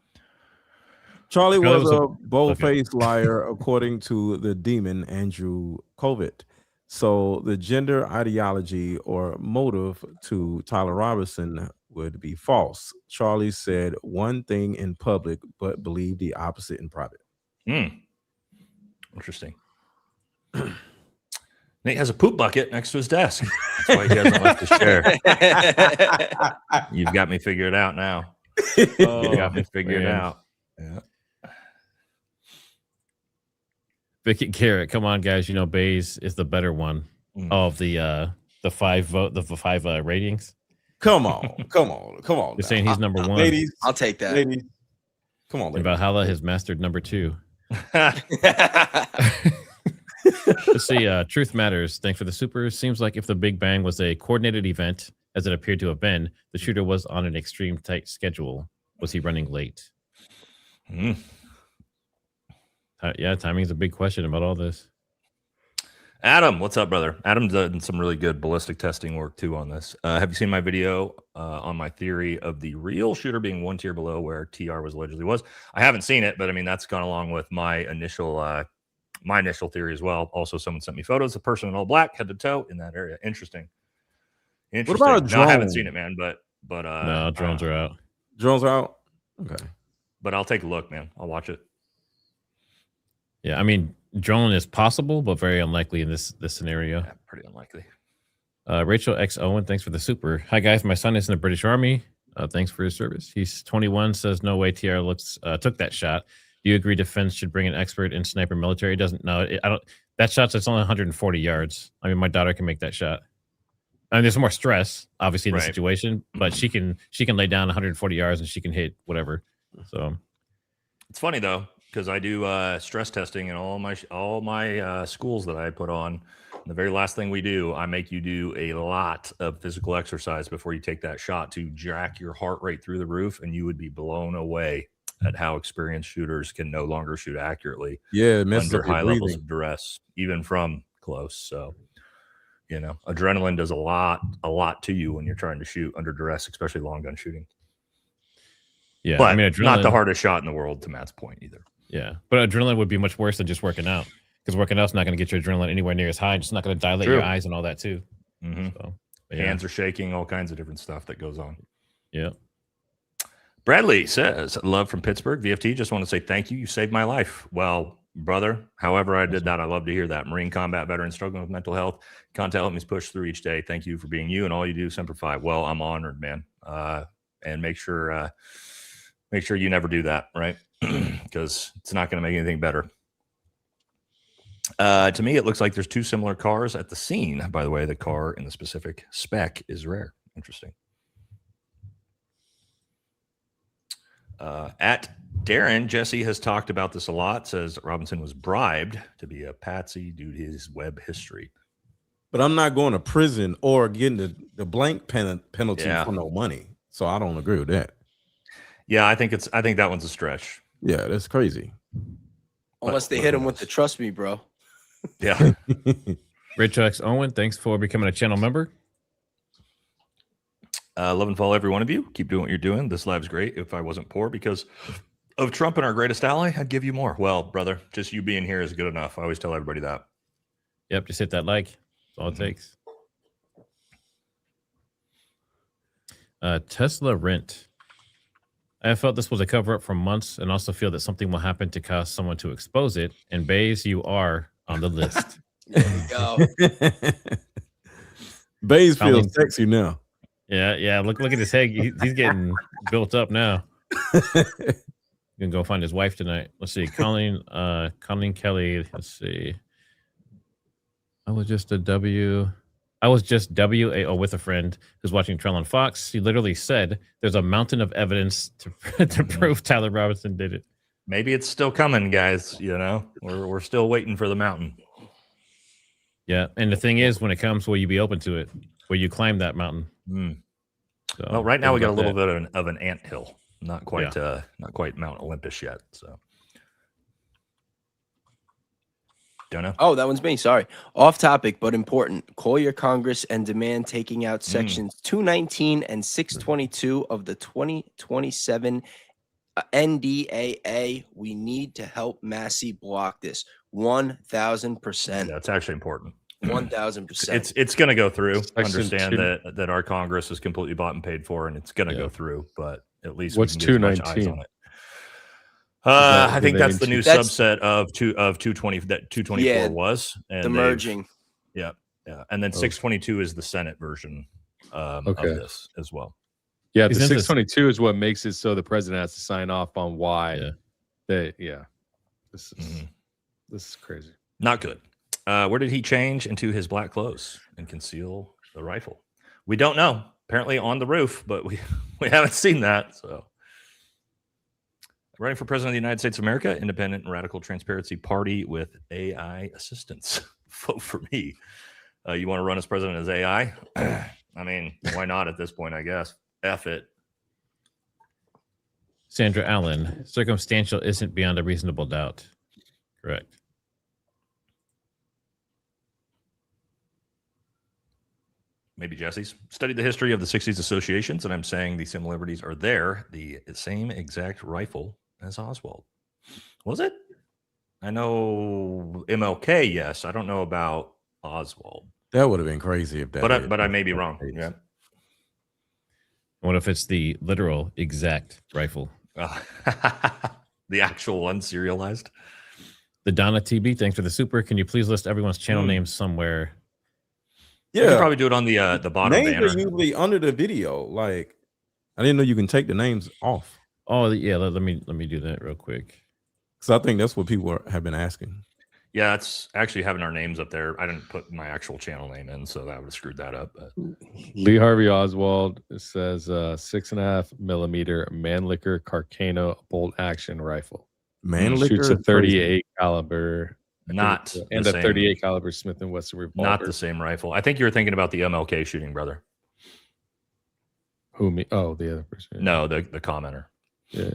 Charlie was a bold-faced liar, according to the demon Andrew Covet. So the gender ideology or motive to Tyler Robinson would be false. Charlie said one thing in public, but believed the opposite in private. Interesting. Nate has a poop bucket next to his desk. That's why he hasn't left his chair. You've got me figured out now. You got me figured out. Yeah. Vicky Carrot, come on, guys. You know Bays is the better one of the five ratings. Come on. You're saying he's number one. Ladies, I'll take that. Ladies. Come on, ladies. Valhalla has mastered number 2. Let's see. Truth Matters. Thanks for the super. Seems like if the Big Bang was a coordinated event, as it appeared to have been, the shooter was on an extreme tight schedule. Was he running late? Yeah, timing is a big question about all this. Adam, what's up, brother? Adam's done some really good ballistic testing work too on this. Have you seen my video on my theory of the real shooter being one tier below where TR was allegedly was? I haven't seen it, but I mean that's gone along with my initial theory as well. Also, someone sent me photos of a person in all black, head to toe, in that area. Interesting. What about a drone? No, I haven't seen it, man. But no, drones are out. Drones are out. Okay, but I'll take a look, man. I'll watch it. Yeah, I mean, drone is possible, but very unlikely in this scenario. Yeah, pretty unlikely. Rachel X Owen, thanks for the super. Hi guys, my son is in the British Army. Thanks for his service. He's 21. Says no way TR took that shot. Do you agree defense should bring an expert in sniper military? Doesn't know. I don't. That shot's it's only 140 yards. I mean, my daughter can make that shot. I mean, there's more stress, obviously, in the situation, but she can lay down 140 yards and she can hit whatever. So it's funny though, because I do stress testing in all my schools that I put on. And the very last thing we do, I make you do a lot of physical exercise before you take that shot to jack your heart rate through the roof, and you would be blown away at how experienced shooters can no longer shoot accurately. Yeah, under high levels of duress, even from close. So, you know, adrenaline does a lot to you when you're trying to shoot under duress, especially long gun shooting. Yeah, but I mean, not the hardest shot in the world, to Matt's point either. Yeah, but adrenaline would be much worse than just working out, because working out's not going to get your adrenaline anywhere near as high. It's not going to dilate your eyes and all that too. So, Hands are shaking, all kinds of different stuff that goes on. Yeah. Bradley says, love from Pittsburgh. VFT, just want to say thank you. You saved my life. Well, brother, however I did that, I love to hear that. Marine combat veteran struggling with mental health. Content help me push through each day. Thank you for being you and all you do, Semper Fi. Well, I'm honored, man. And make sure you never do that, right? Because it's not going to make anything better. To me, it looks like there's two similar cars at the scene. By the way, the car in the specific spec is rare. Interesting. At Darren, Jesse has talked about this a lot, says Robinson was bribed to be a patsy due to his web history. But I'm not going to prison or getting the blank penalty Yeah. for no money. So I don't agree with that. Yeah, I think that one's a stretch. Yeah, that's crazy. Unless they hit him with the trust me, bro. Yeah. Rich X Owen, thanks for becoming a channel member. Love and follow every one of you. Keep doing what you're doing. This live's great. If I wasn't poor because of Trump and our greatest ally, I'd give you more. Well, brother, just you being here is good enough. I always tell everybody that. Yep, just hit that like. That's all it takes. Tesla rent. I have felt this was a cover-up for months and also feel that something will happen to cause someone to expose it. And Bays, you are on the list. There you go. Bays feels sexy now. Yeah. Look at his head. He's getting built up now. You can go find his wife tonight. Let's see. Colleen Kelly. Let's see. I was just WAO with a friend who's watching Trail on Fox. He literally said there's a mountain of evidence to prove Tyler Robinson did it. Maybe it's still coming, guys. You know, we're still waiting for the mountain. Yeah, and the thing is, when it comes, will you be open to it? Will you climb that mountain? So, Well, right now we got a little that. bit of an anthill. Not quite Mount Olympus yet. So don't know. Oh, that one's me. Sorry. Off topic, but important. Call your Congress and demand taking out sections 219 and 622 of the 2027 NDAA. We need to help Massey block this. 1,000%. That's actually important. 1,000%. It's going to go through. Section Understand 2. that our Congress is completely bought and paid for, and it's going to go through. But at least What's we can get as much eyes 219? on it. I think the that's the new That's- subset of 220 that 224 Yeah, was, and the they've- merging. Yeah, and then 622 is the Senate version of this as well. Yeah, the Isn't this- 622 is what makes it so the president has to sign off on why This is crazy. Not good. Where did he change into his black clothes and conceal the rifle? We don't know. Apparently on the roof, but we haven't seen that. So, running for president of the United States of America, independent and radical transparency party with AI assistance. Vote for me. You want to run as president as AI? I mean, why not at this point? I guess. F it. Sandra Allen, circumstantial isn't beyond a reasonable doubt. Correct. Maybe Jesse's studied the history of the 60s associations, and I'm saying the similarities are there. The same exact rifle as Oswald. Was it? I know MLK, yes. I don't know about Oswald. That would have been crazy if that. But I may be wrong. Yeah. What if it's the literal exact rifle? The actual one, serialized. The Donna TB, thanks for the super. Can you please list everyone's channel names somewhere? You can probably do it on the bottom names banner. are usually under the video. Like, I didn't know you can take the names off. Oh yeah, let me do that real quick. Because I think that's what people have been asking. Yeah, it's actually having our names up there. I didn't put my actual channel name in, so that would have screwed that up. But. Lee Harvey Oswald says 6.5 millimeter Mannlicher Carcano bolt action rifle. Mannlicher Shoots a is 38 caliber. Not and the a same. 38 caliber Smith & Wesson revolver. Not the same rifle. I think you were thinking about the MLK shooting, brother. Who me? Oh, the other person. No, the commenter. Yeah.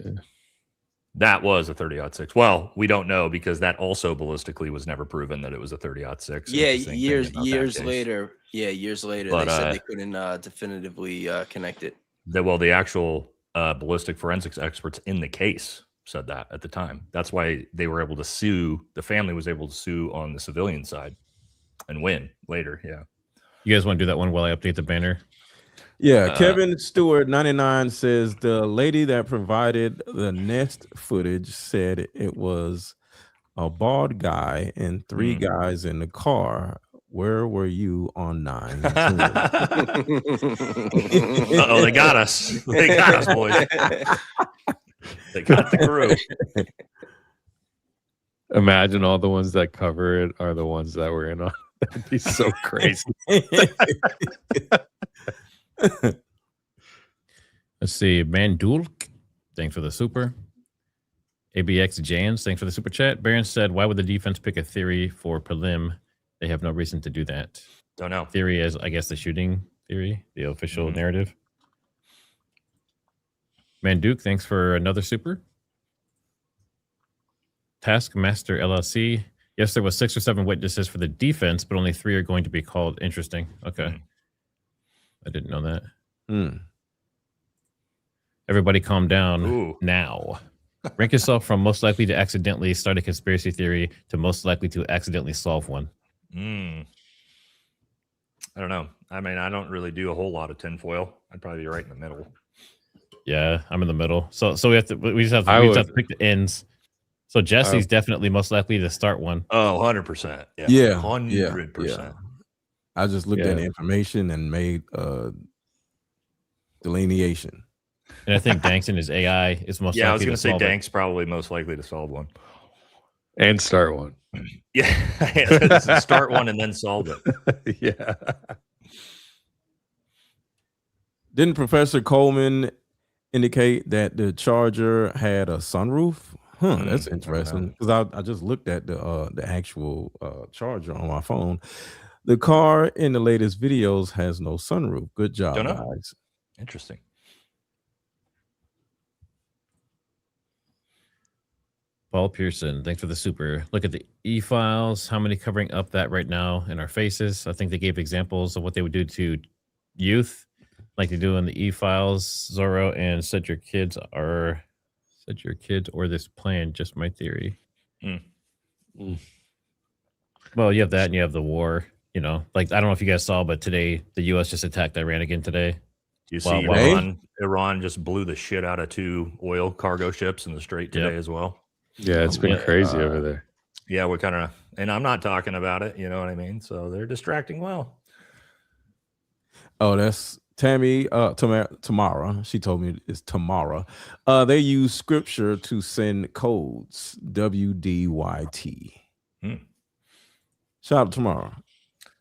That was a 30-06. Well, we don't know because that also ballistically was never proven that it was a 30-06. Yeah, It's the same thing years about that years case. later. Yeah, years later, But, they said they couldn't definitively connect it. The actual ballistic forensics experts in the case said that at the time. That's why they were able to sue. The family was able to sue on the civilian side and win later. Yeah. You guys want to do that one while I update the banner? Yeah, Kevin Stewart 99 says the lady that provided the Nest footage said it was a bald guy and three guys in the car. Where were you on 9? Uh-oh, they got us. They got us, boys. They got the crew. Imagine all the ones that cover it are the ones that were in on. That'd be so crazy. Let's see. Mandulk Thanks for the super. ABX Jans, thanks for the super chat. Baron said, why would the defense pick a theory for prelim? They have no reason to do that. Don't know. Theory is, I guess, the shooting theory, the official narrative. Manduke, thanks for another super. Taskmaster LLC. Yes, there was 6 or 7 witnesses for the defense, but only 3 are going to be called. Interesting. Okay. I didn't know that. Everybody calm down now. Rank yourself from most likely to accidentally start a conspiracy theory to most likely to accidentally solve one. I don't know. I mean, I don't really do a whole lot of tinfoil. I'd probably be right in the middle. Yeah, I'm in the middle. So we just have to pick the ends. So Jesse's definitely most likely to start one. Oh, 100%. Yeah. 100%. I just looked at the information and made delineation. And I think Danks in his AI is most likely to solve it. I was going to say Danks probably most likely to solve one. And start one. Yeah. Start one and then solve it. Yeah. Didn't Professor Coleman indicate that the Charger had a sunroof? That's interesting. Because I just looked at the actual Charger on my phone. The car in the latest videos has no sunroof. Good job, guys. Interesting. Paul Pearson, thanks for the super. Look at the e-files. How many covering up that right now in our faces? I think they gave examples of what they would do to youth, like they do in the e-files. Zorro and said your kids or this plan. Just my theory. Well, you have that, and you have the war. You know, like I don't know if you guys saw, but today the U.S. just attacked Iran again today. You see, Iran just blew the shit out of 2 oil cargo ships in the Strait today as well. Yeah, it's been crazy over there. Yeah, we're kind of, and I'm not talking about it, you know what I mean? So they're distracting well. Oh, that's Tammy, Tamara. She told me it's Tamara. They use scripture to send codes, WDYT. Shout out to Tamara.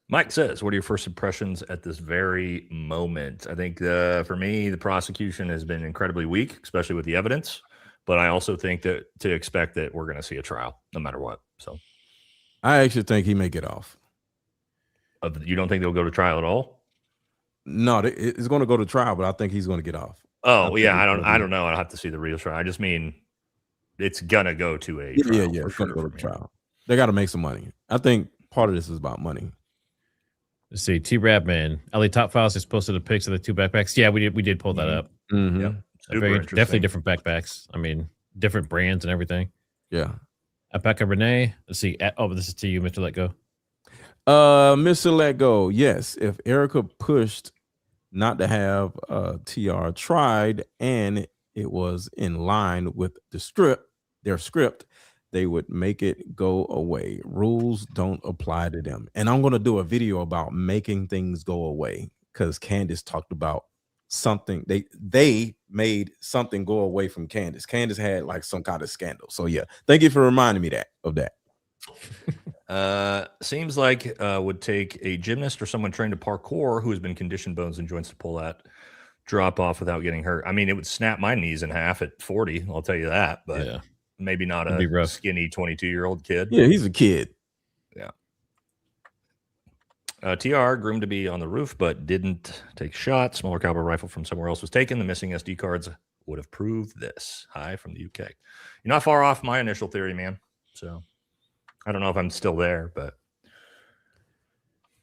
Mike says, what are your first impressions at this very moment? I think for me, the prosecution has been incredibly weak, especially with the evidence. But I also think that to expect that we're going to see a trial no matter what. So I actually think he may get off. You don't think they'll go to trial at all? No, it's going to go to trial, but I think he's going to get off. Oh, yeah. I don't know. I'll have to see the real trial. I just mean it's going to go to a trial. Yeah, it's going to go to trial. They got to make some money. I think part of this is about money. Let's see. T-Rabman. LA Top Files just posted a pics of the 2 backpacks. Yeah, we did pull that up. Yep. Definitely different backpacks. I mean, different brands and everything. Yeah. Alpaca Renee. Let's see. This is to you, Mr. Let Go. Mr. Let Go. Yes. If Erika pushed not to have TR tried and it was in line with their script, they would make it go away. Rules don't apply to them. And I'm going to do a video about making things go away because Candace talked about something. They made something go away from Candace. Candace had like some kind of scandal. So yeah, thank you for reminding me of that. Seems like would take a gymnast or someone trained to parkour who has been conditioned bones and joints to pull that drop off without getting hurt. I mean, it would snap my knees in half at 40. I'll tell you that, but maybe not a skinny 22-year-old kid. Yeah, he's a kid. Yeah. TR groomed to be on the roof, but didn't take shots. Smaller caliber rifle from somewhere else was taken. The missing SD cards would have proved this. Hi from the UK. You're not far off my initial theory, man. So I don't know if I'm still there, but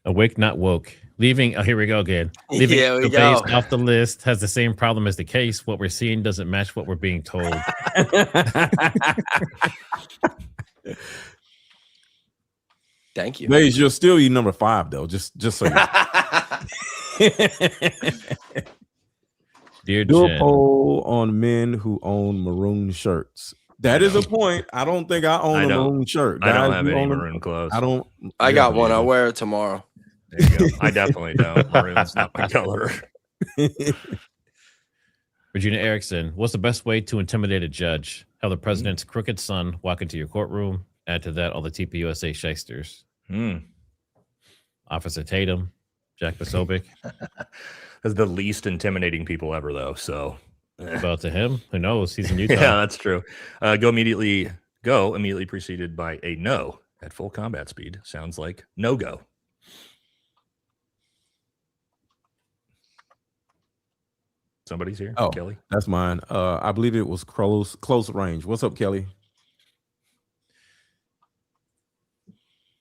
awake, not woke. Leaving. Oh, here we go again. Leaving the base off the list has the same problem as the case. What we're seeing doesn't match what we're being told. Thank you. Maze, you'll still be number 5 though. Just so you know. Dear Do Jen. a poll on men who own maroon shirts. That is a point. I don't think I own a maroon shirt. I don't have any maroon clothes. I got one. I'll wear it tomorrow. There you go. I definitely don't. Maroon's not my color. Regina Erickson, what's the best way to intimidate a judge? Have the president's crooked son walk into your courtroom. Add to that all the TPUSA shysters. Officer Tatum, Jack Posobiec. That's the least intimidating people ever, though. So Well, to him, who knows? He's in Utah. Yeah, that's true. Go immediately preceded by a no at full combat speed. Sounds like no go. Somebody's here. Oh, Kelly. that's mine. I believe it was close range. What's up, Kelly?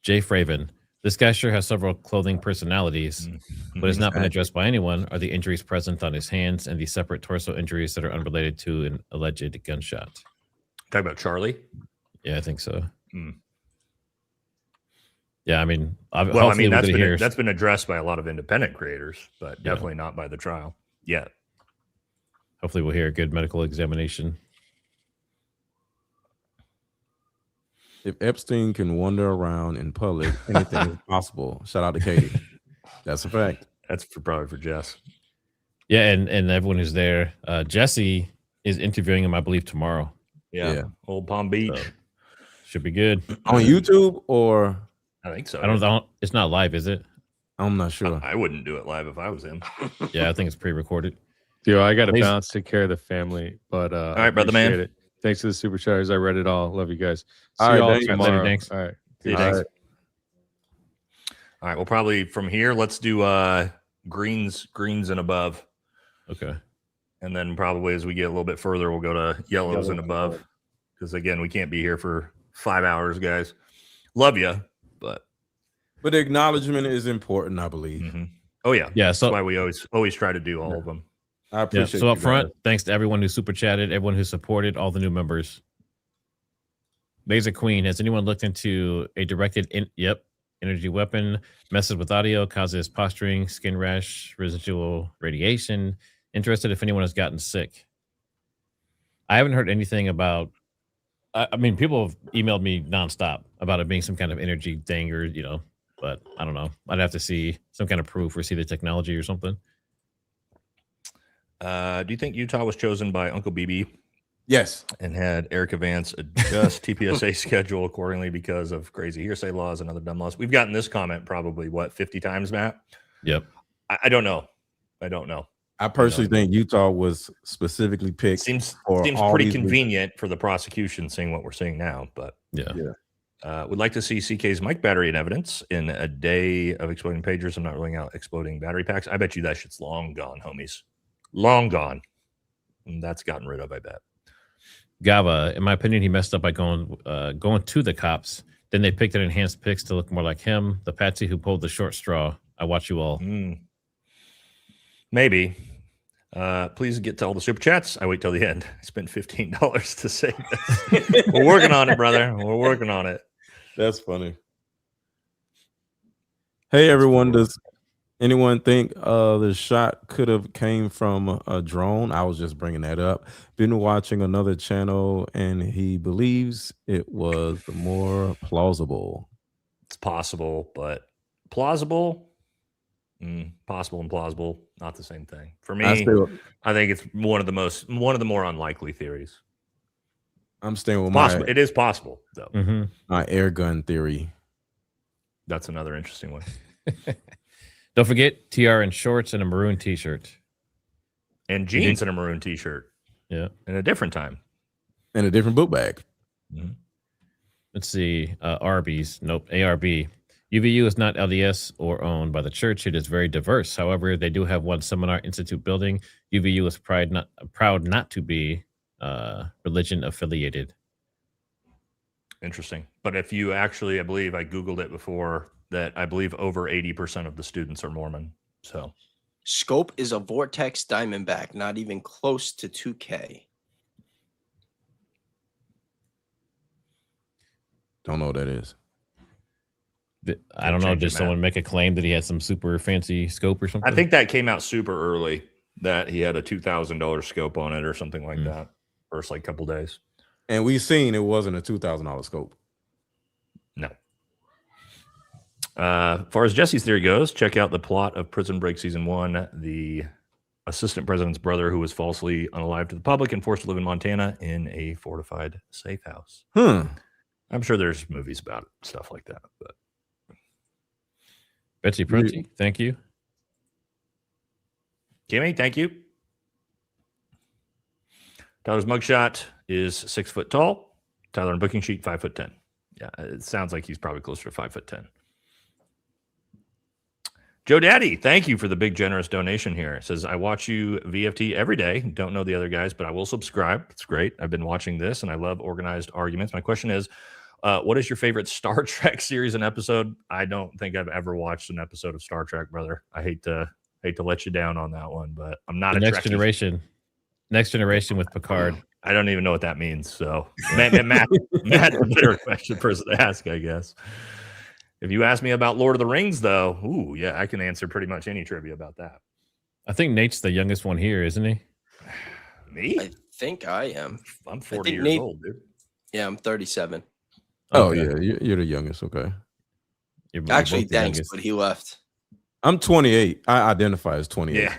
Jay Fraven. This guy sure has several clothing personalities. What has not been addressed by anyone are the injuries present on his hands and the separate torso injuries that are unrelated to an alleged gunshot. Talk about Charlie? Yeah, I think so. Hmm. Yeah, I mean, Well, I mean, that's been addressed by a lot of independent creators, but definitely not by the trial yet. Hopefully we'll hear a good medical examination. If Epstein can wander around in public, anything is possible. Shout out to Katie. That's a fact. That's probably for Jess. Yeah, and everyone who's there. Jesse is interviewing him, I believe, tomorrow. Yeah. Old Palm Beach. So, should be good. On YouTube or? I think so. I don't know. It's not live, is it? I'm not sure. I wouldn't do it live if I was him. Yeah, I think it's pre-recorded. Yo, I got to Please. bounce, take care of the family. But all right, brother man. It. Thanks to the super chatters. I read it all. Love you guys. See All right, y'all thanks. tomorrow. Thanks. All right. See you, thanks. All right. Well, probably from here, let's do greens and above. Okay. And then probably as we get a little bit further, we'll go to yellows and above. Because again, we can't be here for 5 hours, guys. Love you, but the acknowledgement is important, I believe. Mm-hmm. Oh yeah, yeah. So that's why we always try to do all of them. I appreciate. So up you front, guys. thanks to everyone who super chatted, everyone who supported, all the new members. Laser Queen, has anyone looked into a directed energy weapon, messes with audio, causes posturing, skin rash, residual radiation? Interested if anyone has gotten sick. I haven't heard anything about. I mean, people have emailed me nonstop about it being some kind of energy thing, or but I don't know. I'd have to see some kind of proof or see the technology or something. Do you think Utah was chosen by Uncle BB? Yes. And had Erika Vance adjust TPSA schedule accordingly because of crazy hearsay laws and other dumb laws? We've gotten this comment probably 50 times, Matt. Yep. I don't know. I personally think Utah was specifically picked. Seems for all pretty these convenient for the prosecution seeing what we're seeing now, but would like to see CK's mic battery in evidence in a day of exploding pagers. I'm not ruling out exploding battery packs. I bet you that shit's long gone, homies. Long gone. And that's gotten rid of, I bet. Gava, in my opinion, he messed up by going to the cops. Then they picked an enhanced pics to look more like him, the patsy who pulled the short straw. I watch you all. Maybe. Please get to all the super chats. I wait till the end. I spent $15 to say this. We're working on it, brother. We're working on it. That's funny. Hey, everyone. Does anyone think the shot could have came from a drone? I was just bringing that up. Been watching another channel, and he believes it was more plausible. It's possible, but plausible? Possible and plausible, not the same thing. For me, I think it's one of the more unlikely theories. I'm staying with it is possible, though. My air gun theory. That's another interesting one. Don't forget TR in shorts and a maroon t-shirt. And jeans and a maroon t-shirt. Yeah. In a different time. And a different book bag. Let's see. Arby's. Nope. ARB. UVU is not LDS or owned by the church. It is very diverse. However, they do have one Seminar Institute building. UVU is proud not to be religion affiliated. Interesting. But if you actually, I believe I Googled it before, that I believe over 80% of the students are Mormon. So Scope is a Vortex Diamondback, not even close to 2K. Don't know what that is. I don't know. Did someone make a claim that he had some super fancy scope or something? I think that came out super early, that he had a $2,000 scope on it or something like that. First couple days. And we've seen it wasn't a $2,000 scope. No. As far as Jesse's theory goes, check out the plot of Prison Break Season 1. The assistant president's brother who was falsely unalive to the public and forced to live in Montana in a fortified safe house. I'm sure there's movies about it, stuff like that. But Betsy Prunty, thank you. Kimmy, thank you. Tyler's mugshot is 6 foot tall. Tyler on booking sheet 5'10". Yeah, it sounds like he's probably closer to 5'10". Joe Daddy, thank you for the big generous donation here. It says, I watch you VFT every day. Don't know the other guys, but I will subscribe. It's great. I've been watching this and I love organized arguments. My question is, what is your favorite Star Trek series and episode? I don't think I've ever watched an episode of Star Trek, brother. I hate to let you down on that one, but I'm not The a Next Trekkie. Next Generation with Picard. I don't even know what that means. So Matt's a better question person to ask, I guess. If you ask me about Lord of the Rings, though, ooh, yeah, I can answer pretty much any trivia about that. I think Nate's the youngest one here, isn't he? Me? I think I am. I'm 40 think years Nate- old, dude. Yeah, I'm 37. Oh Okay. yeah, you're the youngest. Okay. You're Actually, both the thanks, youngest. but he left. I'm 28. I identify as 28. Yeah.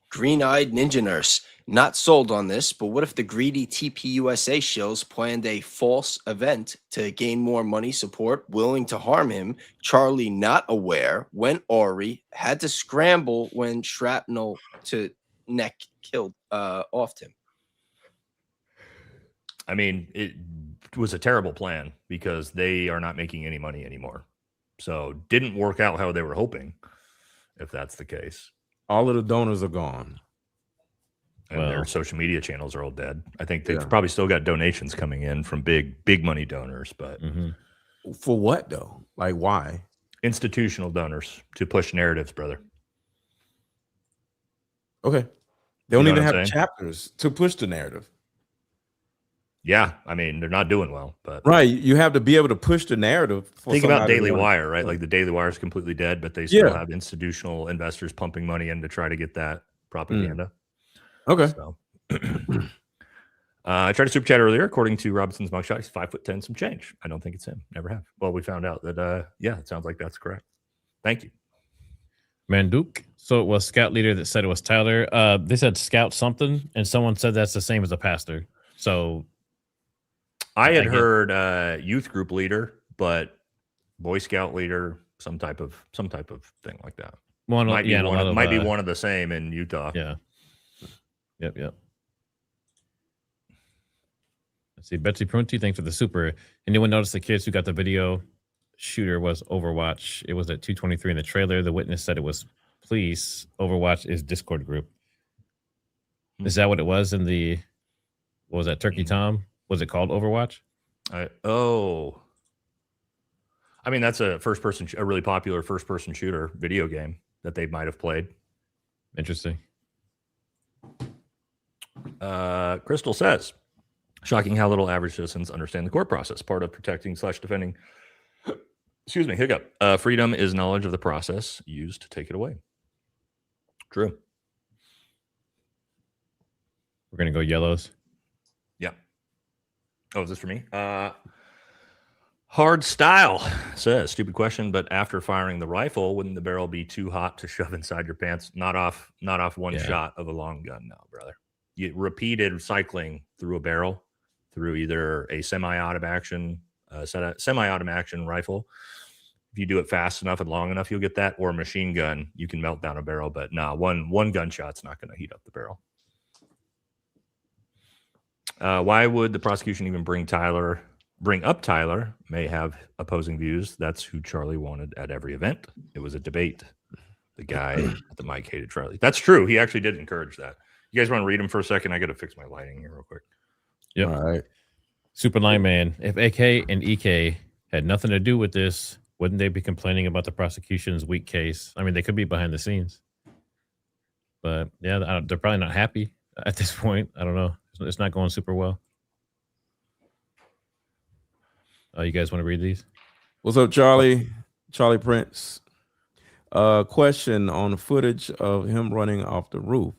Green-eyed ninja nurse. Not sold on this, but what if the greedy TPUSA shills planned a false event to gain more money support, willing to harm him? Charlie, not aware, when Ori had to scramble when shrapnel to neck killed offed him. I mean, it was a terrible plan because they are not making any money anymore. So didn't work out how they were hoping, if that's the case. All of the donors are gone. And their social media channels are all dead. I think they've Yeah. probably still got donations coming in from big money donors, but For what though? Like why? institutional donors to push narratives, brother. Okay. They don't You know even what I'm have saying? chapters to push the narrative. Yeah, I mean, they're not doing well, but Right. You have to be able to push the narrative. For think about somebody to Daily wanna- Wire, right? Like the Daily Wire is completely dead, but they still Yeah. have institutional investors pumping money in to try to get that propaganda. Okay. So I tried to super chat earlier. According to Robinson's mugshot, he's 5'10", some change. I don't think it's him. Never have. Well, we found out that yeah, it sounds like that's correct. Thank you. Manduk. So it was Scout leader that said it was Tyler. They said Scout something, and someone said that's the same as a pastor. So I had get- heard youth group leader, but Boy Scout leader, some type of thing like that. One, Might be yeah, and a one lot of, of, might be one of the same in Utah. Yeah. Yep. Let's see. Betsy Prunty, thanks for the super. Anyone notice the kids who got the video shooter was Overwatch? It was at 2:23 in the trailer. The witness said it was police. Overwatch is Discord group. Is that what it was in the? What was that? Turkey Tom? Was it called Overwatch? I mean, that's a really popular first-person shooter video game that they might have played. Interesting. Crystal says, shocking how little average citizens understand the court process. Part of protecting/defending, excuse me, hiccup. Freedom is knowledge of the process used to take it away. True. We're gonna go yellows. Yeah. Oh, is this for me? Hard Style says, stupid question, but after firing the rifle, wouldn't the barrel be too hot to shove inside your pants? Not off one shot of a long gun, no, brother. You repeated cycling through a barrel, through either a semi-automatic action rifle. If you do it fast enough and long enough, you'll get that. Or a machine gun, you can melt down a barrel, but nah, one gunshot's not going to heat up the barrel. Why would the prosecution even bring up Tyler? May have opposing views. That's who Charlie wanted at every event. It was a debate. The guy at the mic hated Charlie. That's true. He actually did encourage that. You guys want to read him for a second? I got to fix my lighting here real quick. Yep. All right. Super Line Man. If AK and EK had nothing to do with this, wouldn't they be complaining about the prosecution's weak case? I mean, they could be behind the scenes, but yeah, they're probably not happy at this point. I don't know. It's not going super well. You guys want to read these? What's up, Charlie? Charlie Prince. Question on the footage of him running off the roof.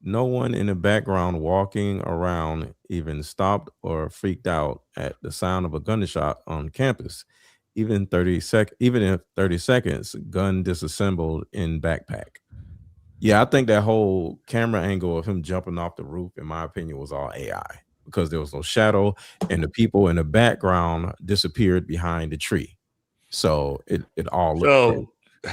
No one in the background walking around even stopped or freaked out at the sound of a gunshot on campus. Even in 30 seconds, gun disassembled in backpack. Yeah, I think that whole camera angle of him jumping off the roof, in my opinion, was all AI because there was no shadow and the people in the background disappeared behind the tree. So it all looked So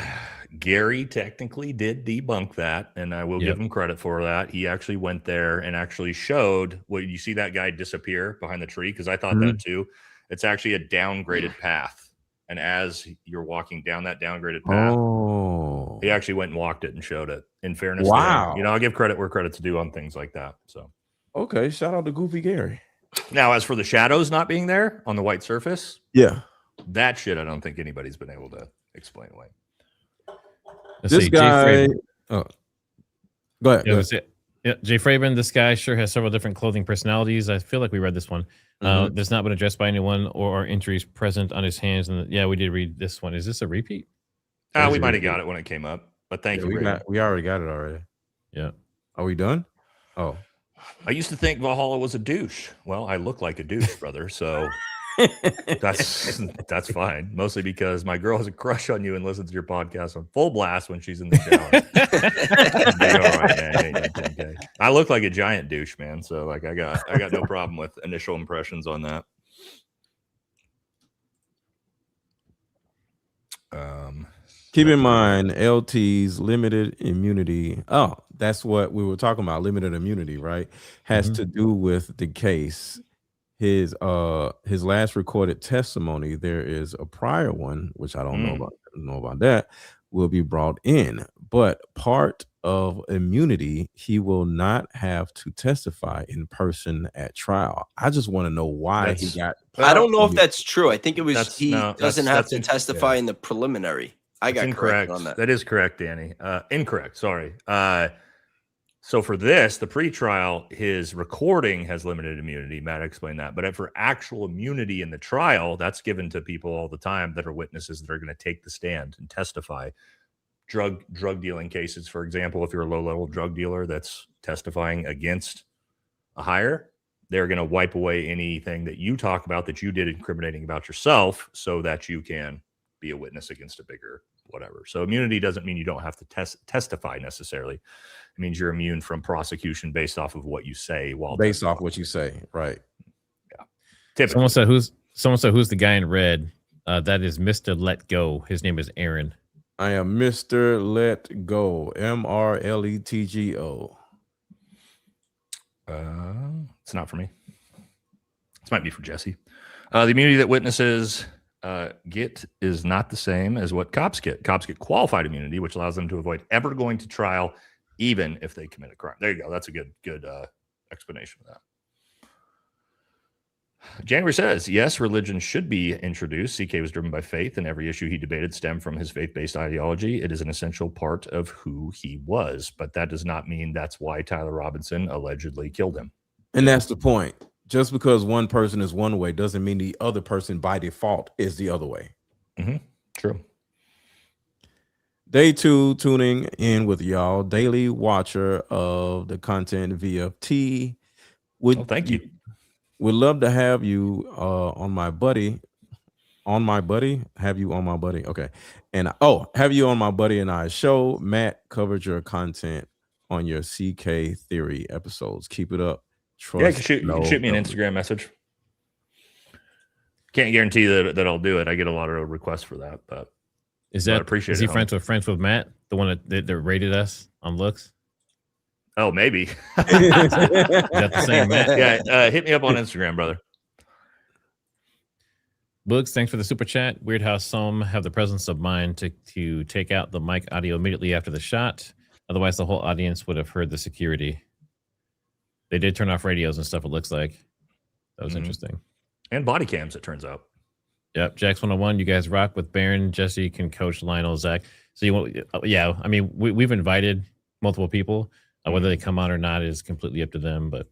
Gary technically did debunk that, and I will give him credit for that. He actually went there and actually showed what you see that guy disappear behind the tree, because I thought that too. It's actually a downgraded path. And as you're walking down that downgraded path, he actually went and walked it and showed it. In fairness, to him. You know, I'll give credit where credit's due on things like that. So, okay, shout out to Goofy Gary. Now, as for the shadows not being there on the white surface, that shit I don't think anybody's been able to explain away. This guy. Oh, go ahead. Jay Fraben, this guy sure has several different clothing personalities. I feel like we read this one. That's not been addressed by anyone or are injuries present on his hands. And we did read this one. Is this a repeat? We might have got it when it came up, but thank you. We already got it already. Yeah. Are we done? Oh, I used to think Valhalla was a douche. Well, I look like a douche, brother. So that's fine. Mostly because my girl has a crush on you and listens to your podcast on full blast when she's in the shower. All right, man. I look like a giant douche, man. So like I got no problem with initial impressions on that. Keep in mind LT's limited immunity. Oh, that's what we were talking about. Limited immunity, right? Has to do with the case. His last recorded testimony, there is a prior one, which I don't know about that, will be brought in. But part of immunity, he will not have to testify in person at trial. I just want to know why he got. I don't know if that's true. I think it was he doesn't have to testify in the preliminary. I got correct on that. That is correct, Danny. Incorrect. Sorry. So for this, the pretrial, his recording has limited immunity. Matt explained that. But for actual immunity in the trial, that's given to people all the time that are witnesses that are going to take the stand and testify. Drug dealing cases, for example, if you're a low-level drug dealer that's testifying against a hire, they're going to wipe away anything that you talk about that you did incriminating about yourself so that you can be a witness against a bigger whatever. So immunity doesn't mean you don't have to testify necessarily. It means you're immune from prosecution based off of what you say while based off what you say, right? Yeah. Someone said who's the guy in red? That is Mr. Let Go. His name is Aaron. I am Mr. Let Go. MRLETGO. It's not for me. This might be for Jesse. The immunity that witnesses get is not the same as what cops get. Cops get qualified immunity, which allows them to avoid ever going to trial, even if they commit a crime. There you go. That's a good explanation of that. January says, yes, religion should be introduced. CK was driven by faith, and every issue he debated stemmed from his faith-based ideology. It is an essential part of who he was, but that does not mean that's why Tyler Robinson allegedly killed him. And that's the point. Just because one person is one way doesn't mean the other person by default is the other way. True. Day 2, tuning in with y'all, daily watcher of the content VFT. Thank you. Would love to have you on my buddy. On my buddy? Have you on my buddy? Okay. And have you on my buddy and I show. Matt covered your content on your CK Theory episodes. Keep it up. You can shoot me an Instagram message. Can't guarantee that I'll do it. I get a lot of requests for that, but is that appreciate is he friends with Matt, the one that rated us on looks? Oh, maybe. Is that the same Matt? Yeah, hit me up on Instagram, brother. Books, thanks for the super chat. Weird how some have the presence of mind to take out the mic audio immediately after the shot. Otherwise, the whole audience would have heard the security. They did turn off radios and stuff, it looks like. That was interesting. And body cams, it turns out. Yep. Jax 101, you guys rock with Baron. Jesse can coach Lionel, Zach. So you want, I mean, we've invited multiple people. Whether they come on or not is completely up to them, but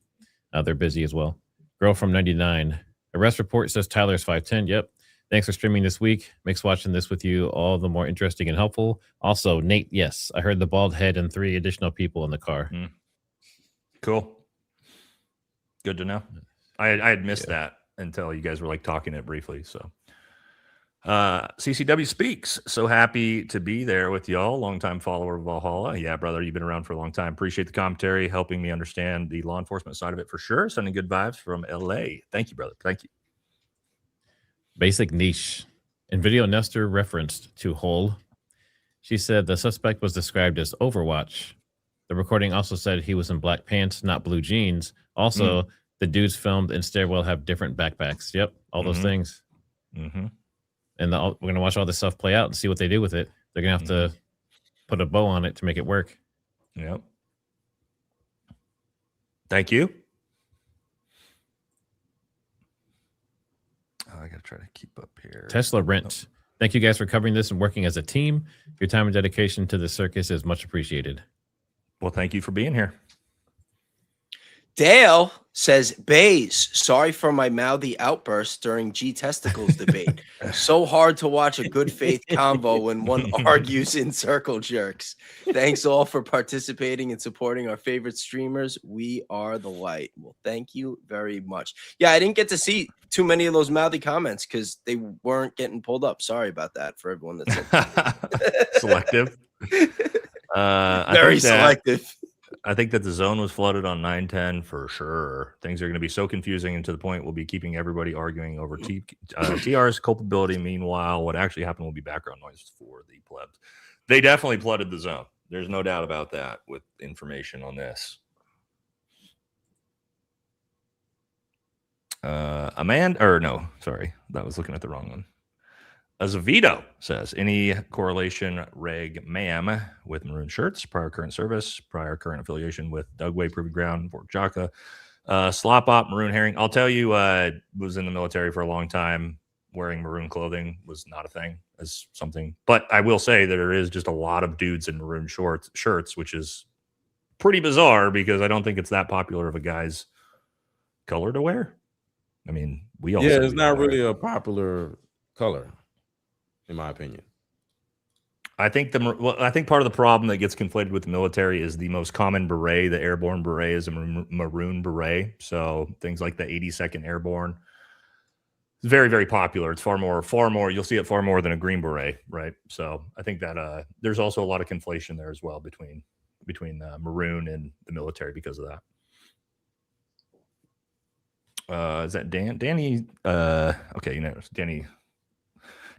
they're busy as well. Girl from 99. Arrest report says Tyler's 5'10". Yep. Thanks for streaming this week. Makes watching this with you all the more interesting and helpful. Also, Nate, yes, I heard the bald head and 3 additional people in the car. Cool. Good to know. I had missed that until you guys were like talking it briefly. So CCW speaks. So happy to be there with y'all. Longtime follower of Valhalla. Yeah, brother, you've been around for a long time. Appreciate the commentary, helping me understand the law enforcement side of it for sure. Sending good vibes from LA. Thank you, brother. Thank you. Basic niche. In video, Nestor referenced to Hull She said the suspect was described as Overwatch. The recording also said he was in black pants, not blue jeans. Also, the dudes filmed in stairwell have different backpacks. Yep, all those things. Mm-hmm. And we're going to watch all this stuff play out and see what they do with it. They're going to have to put a bow on it to make it work. Yep. Thank you. I got to try to keep up here. Tesla Rent. Thank you guys for covering this and working as a team. Your time and dedication to the circus is much appreciated. Well, thank you for being here. Dale says, Bays, sorry for my mouthy outburst during G testicles debate. So hard to watch a good faith convo when one argues in circle jerks. Thanks all for participating and supporting our favorite streamers. We are the light. Well, thank you very much. Yeah, I didn't get to see too many of those mouthy comments because they weren't getting pulled up. Sorry about that for everyone that's selective. Very selective. I think that the zone was flooded on 910 for sure. Things are going to be so confusing, and to the point we'll be keeping everybody arguing over TR's culpability. Meanwhile, what actually happened will be background noise for the plebs. They definitely flooded the zone. There's no doubt about that with information on this. Sorry, that was looking at the wrong one. Azevedo says, any correlation, reg, ma'am, with maroon shirts, prior current service, prior current affiliation with Dugway, Proving Ground, Fort Jaka, slop op, maroon herring. I'll tell you, was in the military for a long time. Wearing maroon clothing was not a thing as something. But I will say that there is just a lot of dudes in maroon shirts, which is pretty bizarre because I don't think it's that popular of a guy's color to wear. I mean, we all it's not really a popular color, in my opinion. I think part of the problem that gets conflated with the military is the most common beret, the airborne beret, is a maroon beret. So things like the 82nd Airborne, it's very, very popular. It's far more. You'll see it far more than a green beret, right? So I think that there's also a lot of conflation there as well between maroon and the military because of that. Is that Danny? Okay,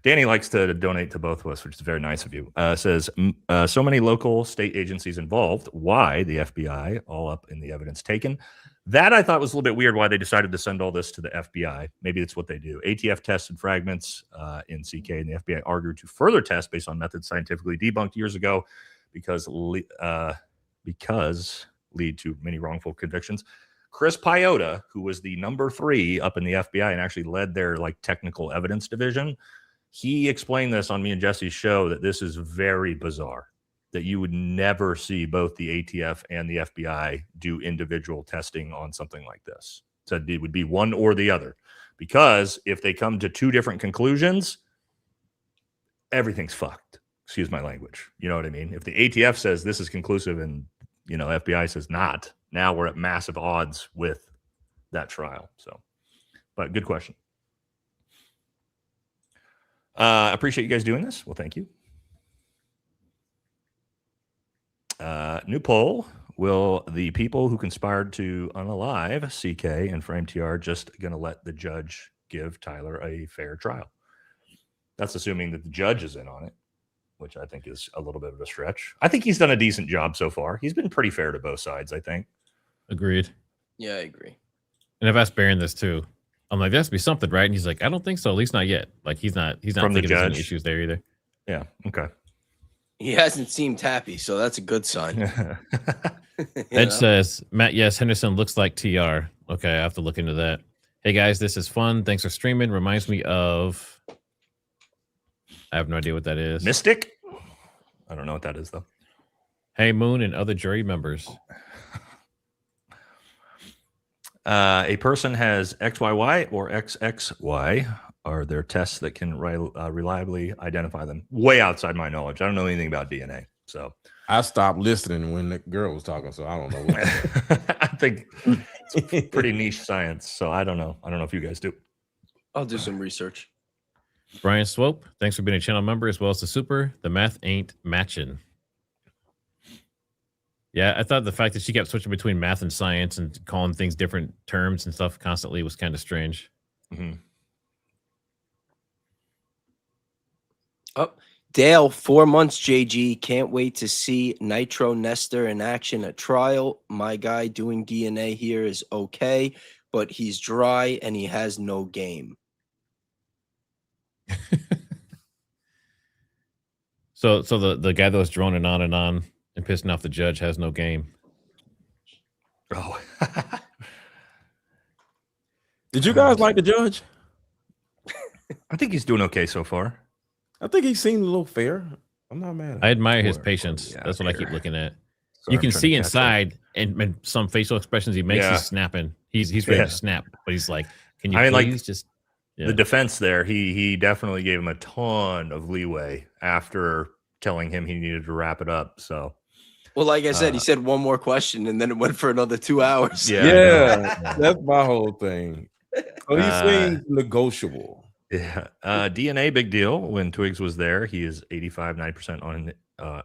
Danny likes to donate to both of us, which is very nice of you. Says, so many local state agencies involved. Why the FBI? All up in the evidence taken. That I thought was a little bit weird why they decided to send all this to the FBI. Maybe it's what they do. ATF tested fragments in CK, and the FBI argued to further test based on methods scientifically debunked years ago because lead to many wrongful convictions. Chris Piota, who was the number 3 up in the FBI and actually led their technical evidence division, he explained this on me and Jesse's show that this is very bizarre, that you would never see both the ATF and the FBI do individual testing on something like this. Said it would be one or the other, because if they come to 2 different conclusions, everything's fucked. Excuse my language. You know what I mean? If the ATF says this is conclusive and FBI says not, now we're at massive odds with that trial. So, but good question. Appreciate you guys doing this. Well, thank you. New poll. Will the people who conspired to unalive CK and frame TR just going to let the judge give Tyler a fair trial? That's assuming that the judge is in on it, which I think is a little bit of a stretch. I think he's done a decent job so far. He's been pretty fair to both sides, I think. Agreed. Yeah, I agree. And I've asked Baron this too. I'm like, there has to be something, right? And he's like, I don't think so. At least not yet. Like he's not From the thinking there's any judge? issues there either. Yeah. Okay. He hasn't seemed happy, so that's a good sign. Ed says, Matt, yes, Henderson looks like TR. Okay, I have to look into that. Hey guys, this is fun. Thanks for streaming. Reminds me of, I have no idea what that is. Mystic? I don't know what that is though. Hey Moon and other jury members. A person has XYY or XXY. Are there tests that can reliably identify them? Way outside my knowledge. I don't know anything about DNA. So I stopped listening when the girl was talking, so I don't know. I think it's pretty niche science. So I don't know. I don't know if you guys do. I'll do some research. Brian Swope, thanks for being a channel member as well as the super. The math ain't matching. Yeah, I thought the fact that she kept switching between math and science and calling things different terms and stuff constantly was kind of strange. Mm-hmm. Oh, Dale, 4 months, JG. Can't wait to see Nitro Nestor in action at trial. My guy doing DNA here is okay, but he's dry and he has no game. So the guy that was droning on and pissing off the judge has no game. Oh. Did you guys like the judge? I think he's doing okay so far. I think he seemed a little fair. I'm not mad. I admire his patience. That's what I keep looking at. Sorry, you I'm can trying see to catch inside and some facial expressions he makes. Yeah. He's snapping. He's ready Yeah. to snap, but he's like, "Can you I mean, please like, just?" The defense there, he definitely gave him a ton of leeway after telling him he needed to wrap it up. So, Well, like I said, he said one more question and then it went for another 2 hours. Yeah, that's my whole thing. So he seems negotiable. Yeah. DNA, big deal. When Twigs was there, he is 85.9%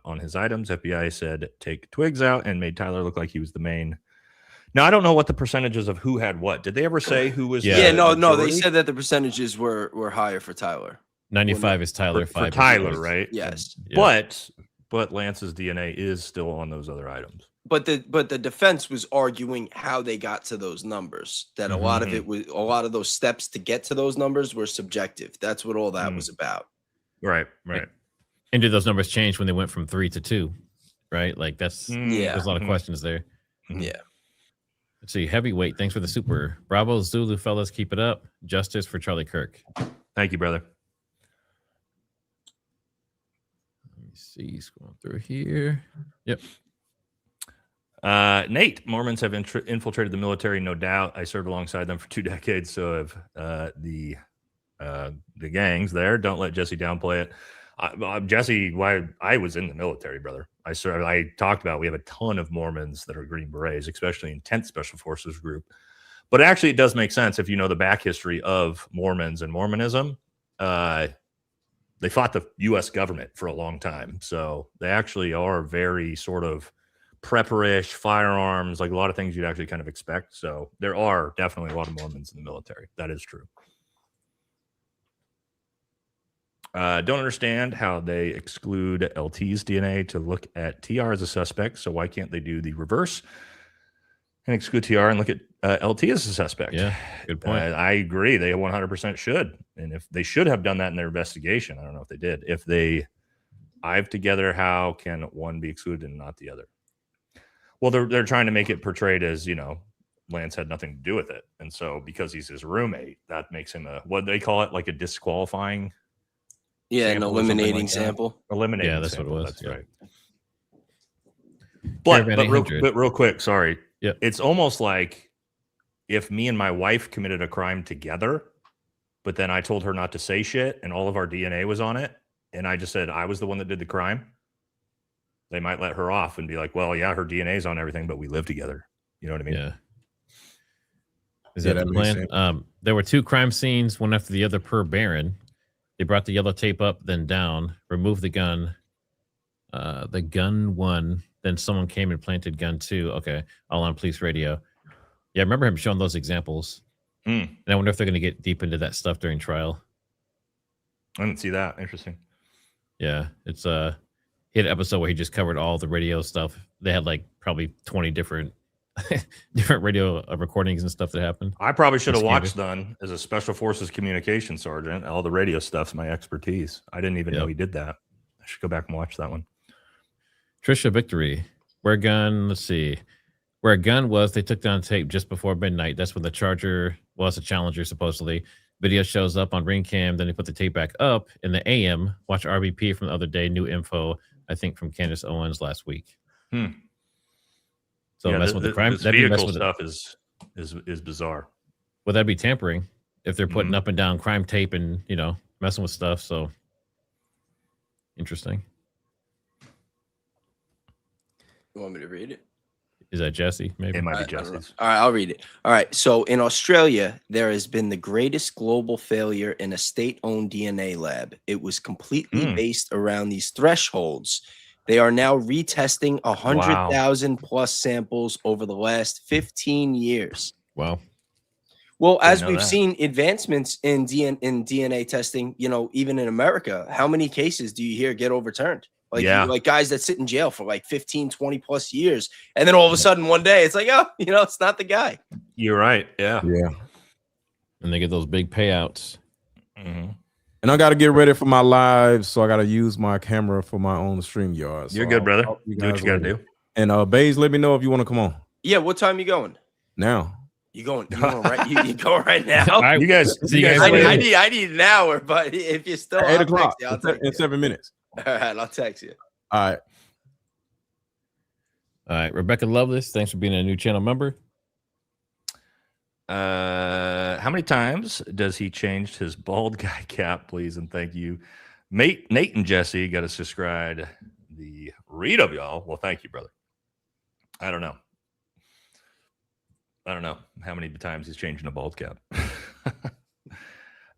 on his items. FBI said take Twigs out and made Tyler look like he was the main. Now, I don't know what the percentages of who had what. Did they ever say who was? Yeah, no. They majority? said that the percentages were higher for Tyler. 95 is Tyler. For 5 Tyler, is- right? Yes. Yeah. But Lance's DNA is still on those other items. But the defense was arguing how they got to those numbers. That a lot of it was a lot of those steps to get to those numbers were subjective. That's what all that was about. Right. And did those numbers change when they went from 3 to 2? Right? Like that's there's a lot of questions there. Yeah. Let's see. Heavyweight. Thanks for the super. Bravo Zulu fellas. Keep it up. Justice for Charlie Kirk. Thank you, brother. Let me see. Scrolling through here. Yep. Nate, Mormons have infiltrated the military, no doubt. I served alongside them for 2 decades, so have the gangs there. Don't let Jesse downplay it. Jesse, why I was in the military, brother. I talked about we have a ton of Mormons that are Green Berets, especially in 10th Special Forces Group. But actually, it does make sense if you know the back history of Mormons and Mormonism. They fought the U.S. government for a long time, so they actually are very sort of prepperish, firearms, like a lot of things you'd actually kind of expect. So there are definitely a lot of Mormons in the military. That is true. Don't understand how they exclude LT's DNA to look at TR as a suspect. So why can't they do the reverse and exclude TR and look at LT as a suspect? Yeah, good point. I agree. They 100% should. And if they should have done that in their investigation, I don't know if they did. If they IVE together, how can one be excluded and not the other? Well, they're trying to make it portrayed as, Lance had nothing to do with it. And so because he's his roommate, that makes him what do they call it, like a disqualifying. Yeah, an eliminating sample. Eliminating. Yeah, that's sample, what it was. That's Yeah. right. Caravan 800. But real quick, sorry. Yeah. It's almost like if me and my wife committed a crime together, but then I told her not to say shit and all of our DNA was on it, and I just said I was the one that did the crime, they might let her off and be like, well, yeah, her DNA's on everything, but we live together. You know what I mean? Yeah. Is that the makes plan? sense. There were 2 crime scenes, one after the other per Baron. They brought the yellow tape up, then down, removed the gun. The gun 1, then someone came and planted gun 2. Okay, all on police radio. Yeah, I remember him showing those examples. And I wonder if they're going to get deep into that stuff during trial. I didn't see that. Interesting. Yeah, it's he had an episode where he just covered all the radio stuff. They had like probably 20 different radio recordings and stuff that happened. I probably should have watched then as a Special Forces communication sergeant. All the radio stuff's my expertise. I didn't even know he did that. I should go back and watch that one. Trisha Victory. Where a gun was, they took down tape just before midnight. That's when the Charger was a Challenger, supposedly. Video shows up on ring cam, then they put the tape back up in the AM. Watch RBP from the other day. New info, I think, from Candace Owens last week. So yeah, messing with the crime. This That'd be vehicle messing with stuff is bizarre. Well, that'd be tampering if they're putting up and down crime tape and messing with stuff. So interesting. You want me to read it? Is that Jesse? Maybe it might be I don't know. Jesse's. All right, I'll read it. All right. So in Australia, there has been the greatest global failure in a state-owned DNA lab. It was completely based around these thresholds. They are now retesting 100,000 plus samples over the last 15 years. Wow. Well, as know we've that. seen advancements in DNA testing, even in America, how many cases do you hear get overturned? Like guys that sit in jail for like 15, 20 plus years. And then all of a sudden one day it's like, oh, it's not the guy. You're right. Yeah. Yeah. And they get those big payouts. Mm-hmm. And I got to get ready for my live, so I got to use my camera for my own StreamYard. So You're good, brother. I'll Do what you got to do. And Baze, let me know if you want to come on. Yeah, what time you going? Now. You going right? You going right now? Right, you guys. I need an hour, but if you're still 8 o'clock in 7 minutes. All right, I'll text you. All right. All right, Rebecca Lovelace, thanks for being a new channel member. How many times does he change his bald guy cap, please? And thank you. Nate and Jesse got to subscribe the read of y'all. Well, thank you, brother. I don't know how many times he's changing a bald cap.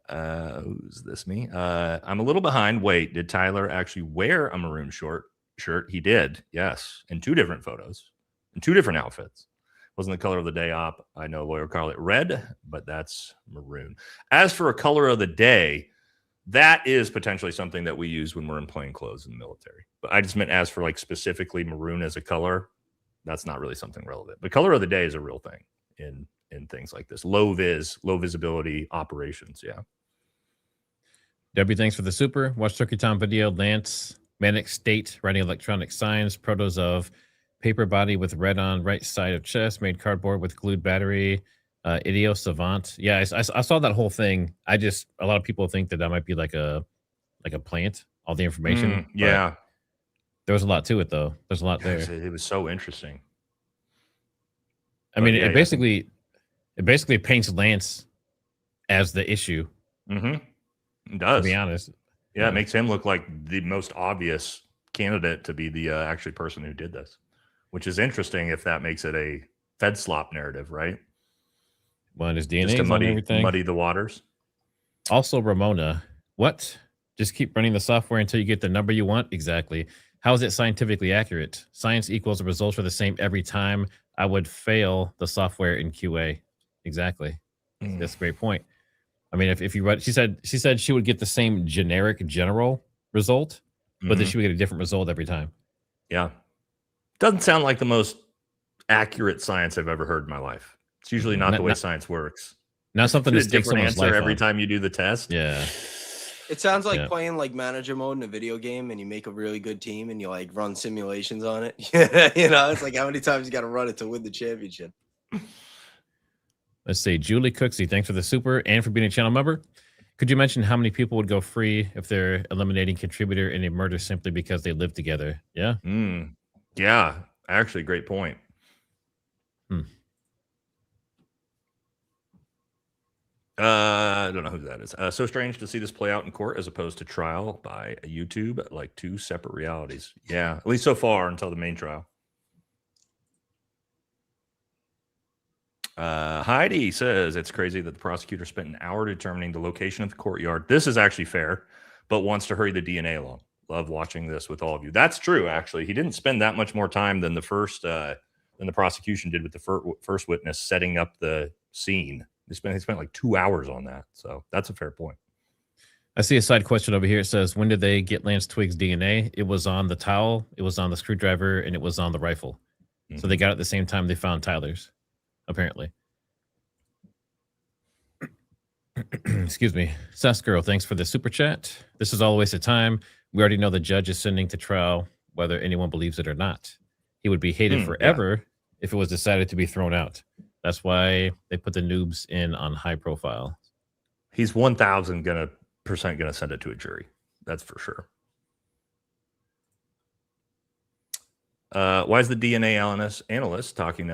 Who's this, me? I'm a little behind. Wait, did Tyler actually wear a maroon shirt? He did, yes, in 2 different photos, in 2 different outfits. Wasn't the color of the day op. I know lawyer call it red, but that's maroon. As for a color of the day, that is potentially something that we use when we're in plain clothes in the military. But I just meant as for like specifically maroon as a color, that's not really something relevant. But color of the day is a real thing in things like this. Low visibility operations. Yeah. Debbie, thanks for the super. Watch Turkey Tom video. Lance, Manic State, writing electronic signs, protos of paper body with red on right side of chest, made cardboard with glued battery, Idio Savant. Yeah, I saw that whole thing. A lot of people think that might be like a plant, all the information. Yeah. There was a lot to it, though. There's a lot there. It was so interesting. I mean, it basically paints Lance as the issue. Mm-hmm. It does. To be honest. Yeah, it makes him look like the most obvious candidate to be the actual person who did this, which is interesting if that makes it a Fed slop narrative, right? Well, his DNA just to everything. muddy the waters. Also, Ramona, what? Just keep running the software until you get the number you want? Exactly. How is it scientifically accurate? Science equals the results are the same every time. I would fail the software in QA. Exactly. That's a great point. I mean, if you read, she said she would get the same general result, but then she would get a different result every time. Yeah. Doesn't sound like the most accurate science I've ever heard in my life. It's usually not the way science works. Not something to to take different someone's answer life every on. time you do the test. Yeah. It sounds like playing like manager mode in a video game and you make a really good team and you like run simulations on it. It's like how many times you got to run it to win the championship. Let's see. Julie Cooksey, thanks for the super and for being a channel member. Could you mention how many people would go free if they're eliminating contributor in a murder simply because they live together? Yeah. Yeah. Actually, great point. I don't know who that is. So strange to see this play out in court as opposed to trial by YouTube, like 2 separate realities. Yeah, at least so far until the main trial. Heidi says it's crazy that the prosecutor spent an hour determining the location of the courtyard. This is actually fair, but wants to hurry the DNA along. Love watching this with all of you. That's true, actually. He didn't spend that much more time than the prosecution did with the first witness setting up the scene. He spent like 2 hours on that. So that's a fair point. I see a side question over here. It says, when did they get Lance Twiggs' DNA? It was on the towel, it was on the screwdriver, and it was on the rifle. So they got it at the same time they found Tyler's, apparently. Excuse me. Sass Girl, thanks for the super chat. This is all a waste of time. We already know the judge is sending to trial, whether anyone believes it or not. He would be hated forever if it was decided to be thrown out. That's why they put the noobs in on high profile. He's 1,000% gonna send it to a jury. That's for sure. Why is the DNA analyst talking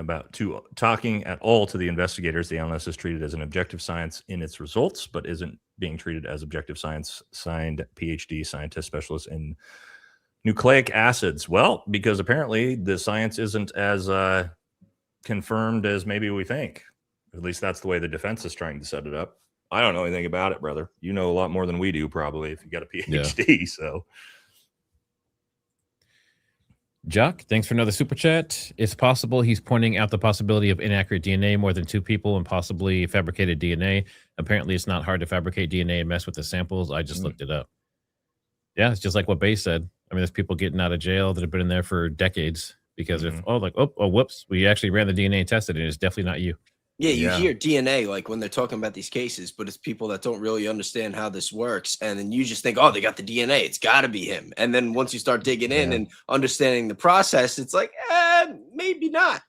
at all to the investigators? The analyst is treated as an objective science in its results, but isn't being treated as objective science. Signed PhD scientist specialist in nucleic acids. Well, because apparently the science isn't as confirmed as maybe we think. At least that's the way the defense is trying to set it up. I don't know anything about it, brother. You know a lot more than we do, probably, if you got a PhD. So Jock, thanks for another super chat. It's possible he's pointing out the possibility of inaccurate DNA, more than 2 people, and possibly fabricated DNA. Apparently, it's not hard to fabricate DNA and mess with the samples. I just looked it up. Yeah, it's just like what Bay said. I mean, there's people getting out of jail that have been in there for decades because if whoops, we actually ran the DNA and tested it, and it's definitely not you. Yeah, you hear DNA like when they're talking about these cases, but it's people that don't really understand how this works. And then you just think, oh, they got the DNA. It's got to be him. And then once you start digging in and understanding the process, it's like, maybe not.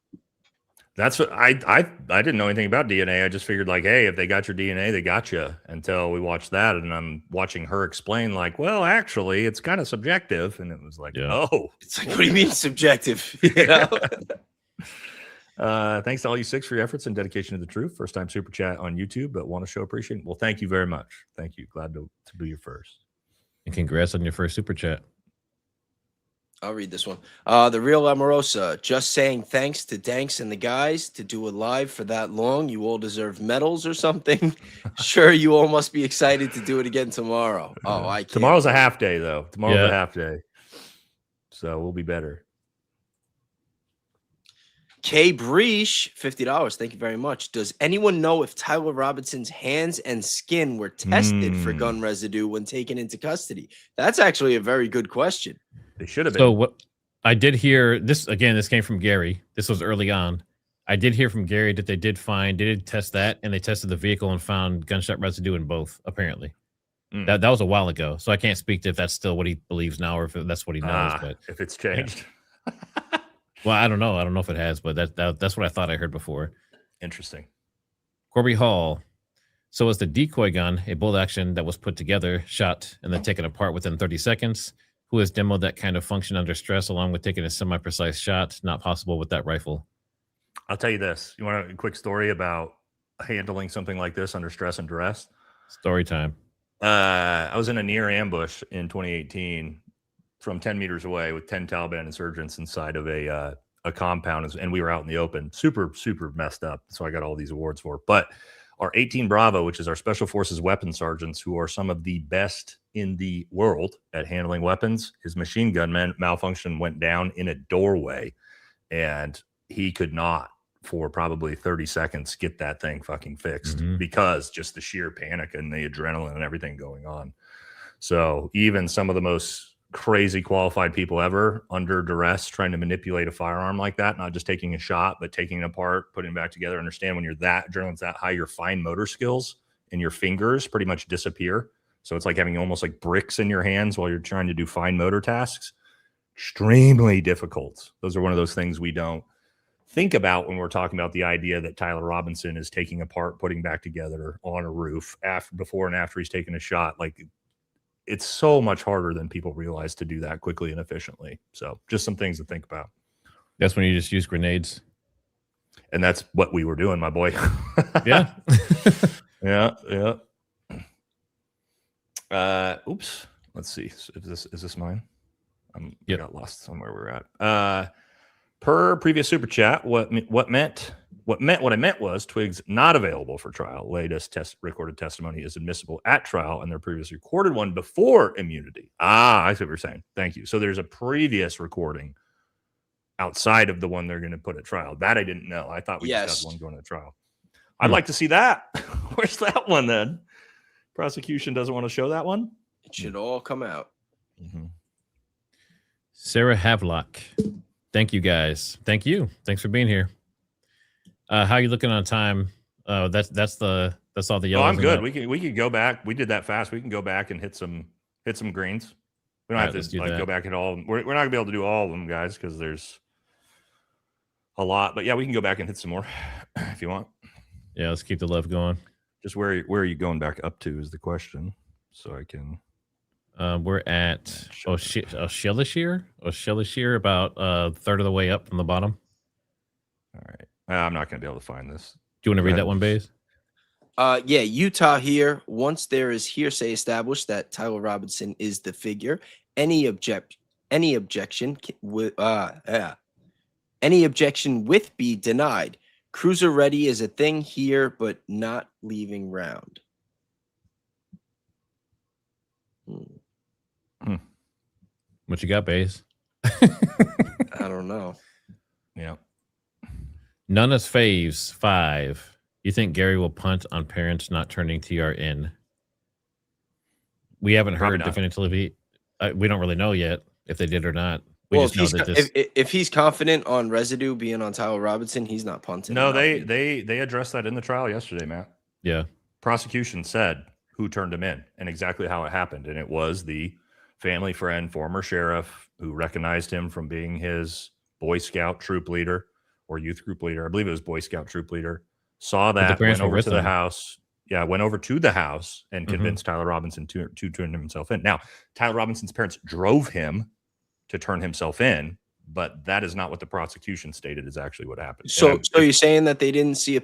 That's what I didn't know anything about DNA. I just figured like, hey, if they got your DNA, they got you, until we watched that. And I'm watching her explain like, well, actually, it's kind of subjective. And it was like, oh, it's like, what do you mean subjective? You know? Thanks to all you 6 for your efforts and dedication to the truth. First time super chat on YouTube, but want to show appreciation. Well, thank you very much. Thank you. Glad to be your first. And congrats on your first super chat. I'll read this one. The Real Amorosa, just saying thanks to Danks and the guys to do it live for that long. You all deserve medals or something. Sure, you all must be excited to do it again tomorrow. Oh, I can't. Tomorrow's a half day, though. Tomorrow's a half day. So we'll be better. K. Breach, $50. Thank you very much. Does anyone know if Tyler Robinson's hands and skin were tested for gun residue when taken into custody? That's actually a very good question. They should have been. So what I did hear this again, this came from Gary. This was early on. I did hear from Gary that they did test that, and they tested the vehicle and found gunshot residue in both, apparently. That was a while ago. So I can't speak to if that's still what he believes now or if that's what he knows. But if it's changed. Well, I don't know. I don't know if it has, but that's what I thought I heard before. Interesting. Corby Hall. So is the decoy gun a bolt action that was put together, shot, and then taken apart within 30 seconds? Who has demoed that kind of function under stress along with taking a semi-precise shot? Not possible with that rifle. I'll tell you this. You want a quick story about handling something like this under stress and duress? Story time. I was in a near ambush in 2018 from 10 meters away with 10 Taliban insurgents inside of a compound, and we were out in the open. Super, super messed up. So I got all these awards for. But our 18 Bravo, which is our Special Forces weapons sergeants, who are some of the best in the world at handling weapons, his machine gun malfunction went down in a doorway, and he could not, for probably 30 seconds, get that thing fucking fixed because just the sheer panic and the adrenaline and everything going on. So even some of the most crazy qualified people ever under duress trying to manipulate a firearm like that, not just taking a shot, but taking it apart, putting it back together. Understand when you're that adrenaline's that high, your fine motor skills and your fingers pretty much disappear. So it's like having almost like bricks in your hands while you're trying to do fine motor tasks. Extremely difficult. Those are one of those things we don't think about when we're talking about the idea that Tyler Robinson is taking apart, putting back together on a roof before and after he's taken a shot. Like, it's so much harder than people realize to do that quickly and efficiently. So just some things to think about. That's when you just use grenades. And that's what we were doing, my boy. Yeah. Yeah. Oops. Let's see. Is this mine? I got lost somewhere we're at. Per previous super chat, what I meant was Twig's not available for trial. Latest recorded testimony is admissible at trial, and their previous recorded one before immunity. I see what you're saying. Thank you. So there's a previous recording outside of the one they're going to put at trial. That I didn't know. I thought we just had one going to trial. I'd like to see that. Where's that one then? Prosecution doesn't want to show that one? It should all come out. Sarah Havelock. Thank you, guys. Thank you. Thanks for being here. How are you looking on time? That's all the yellows. I'm good. We can go back. We did that fast. We can go back and hit some greens. We don't have to go back at all. We're not gonna be able to do all of them, guys, because there's a lot. But yeah, we can go back and hit some more if you want. Yeah, let's keep the love going. Just where are you going back up to is the question, so I can. We're at Shellishire, about a third of the way up from the bottom. All right. I'm not going to be able to find this. Do you want to read that one, Baze? Yeah, Utah here. Once there is hearsay established that Tyler Robinson is the figure, any objection with be denied. Cruiser ready is a thing here, but not leaving round. What you got, Baze? I don't know. Yeah. Nana's faves 5. You think Gary will punt on parents not turning TR in? We haven't Probably heard not. definitively. We don't really know yet if they did or not. We Well, just know that this. if he's confident on residue being on Tyler Robinson, he's not punting. No, him out. they addressed that in the trial yesterday, Matt. Yeah. Prosecution said who turned him in and exactly how it happened. And it was the family friend, former sheriff, who recognized him from being his Boy Scout troop leader or youth group leader. I believe it was Boy Scout troop leader. Saw But the that, parents went were over with to the them. house. Yeah, went over to the house and convinced Tyler Robinson to turn himself in. Now, Tyler Robinson's parents drove him to turn himself in, but that is not what the prosecution stated is actually what happened. So you're saying that they didn't see a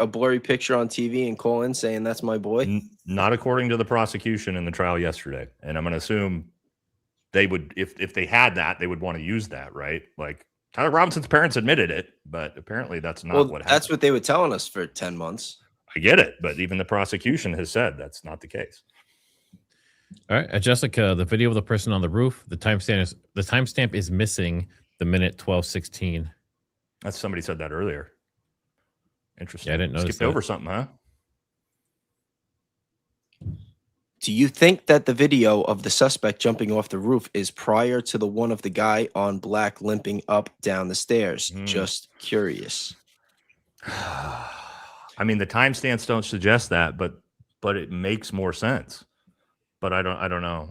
blurry picture on TV and call in saying that's my boy? Not according to the prosecution in the trial yesterday. And I'm going to assume they would, if they had that, they would want to use that, right? Like Tyler Robinson's parents admitted it, but apparently that's not what happened. That's what they were telling us for 10 months. I get it, but even the prosecution has said that's not the case. All right, Jessica, the video of the person on the roof, the timestamp is missing the minute 12:16. That's somebody said that earlier. Interesting. Yeah, I didn't notice Skipped that. over something, huh? Do you think that the video of the suspect jumping off the roof is prior to the one of the guy on black limping up down the stairs? Just curious. I mean, the timestamps don't suggest that, but it makes more sense. But I don't know.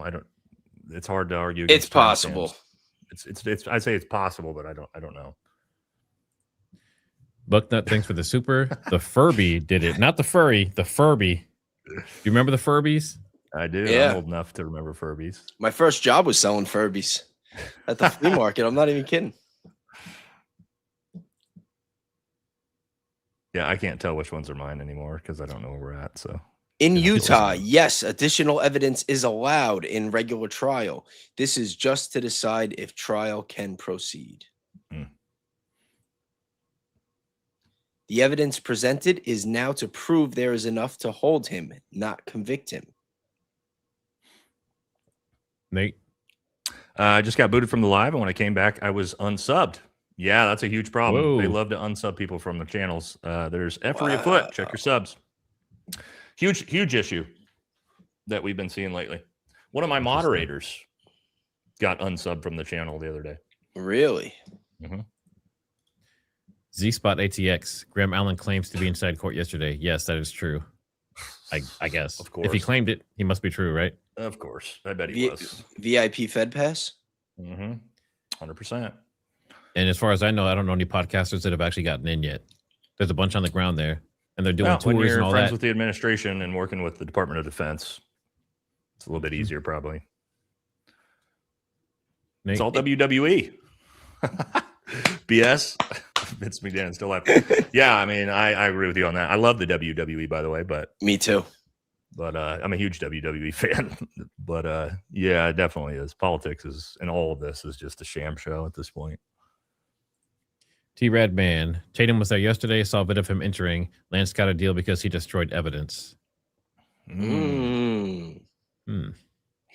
It's hard to argue. It's against possible. timestamps. It's I say it's possible, but I don't know. Bucknut, thanks for the super. The Furby did it, not the furry, the Furby. Do you remember the Furbies? I do. Yeah. I'm old enough to remember Furbies. My first job was selling Furbies at the flea market. I'm not even kidding. Yeah, I can't tell which ones are mine anymore because I don't know where we're at. So In Utah, yes, additional evidence is allowed in regular trial. This is just to decide if trial can proceed. The evidence presented is now to prove there is enough to hold him, not convict him. Nate? I just got booted from the live, and when I came back, I was unsubbed. Yeah, that's a huge problem. Whoa. They love to unsub people from the channels. There's Effery afoot. Check your subs. Huge issue that we've been seeing lately. One of my moderators got unsubbed from the channel the other day. Really? Z-Spot ATX. Graham Allen claims to be inside court yesterday. Yes, that is true. I guess. Of course. If he claimed it, he must be true, right? Of course. I bet he was. VIP Fed Pass? 100%. And as far as I know, I don't know any podcasters that have actually gotten in yet. There's a bunch on the ground there, and they're doing Well, when tours you're and all friends that. with the administration and working with the Department of Defense, it's a little bit easier, probably. Nate? It's all WWE. BS. Vince McMahon still alive. Yeah, I mean, I agree with you on that. I love the WWE, by the way, but me too. But I'm a huge WWE fan. But yeah, it definitely is. Politics is, and all of this is just a sham show at this point. T-Rad Man. Tatum was there yesterday. Saw a bit of him entering. Lance got a deal because he destroyed evidence. He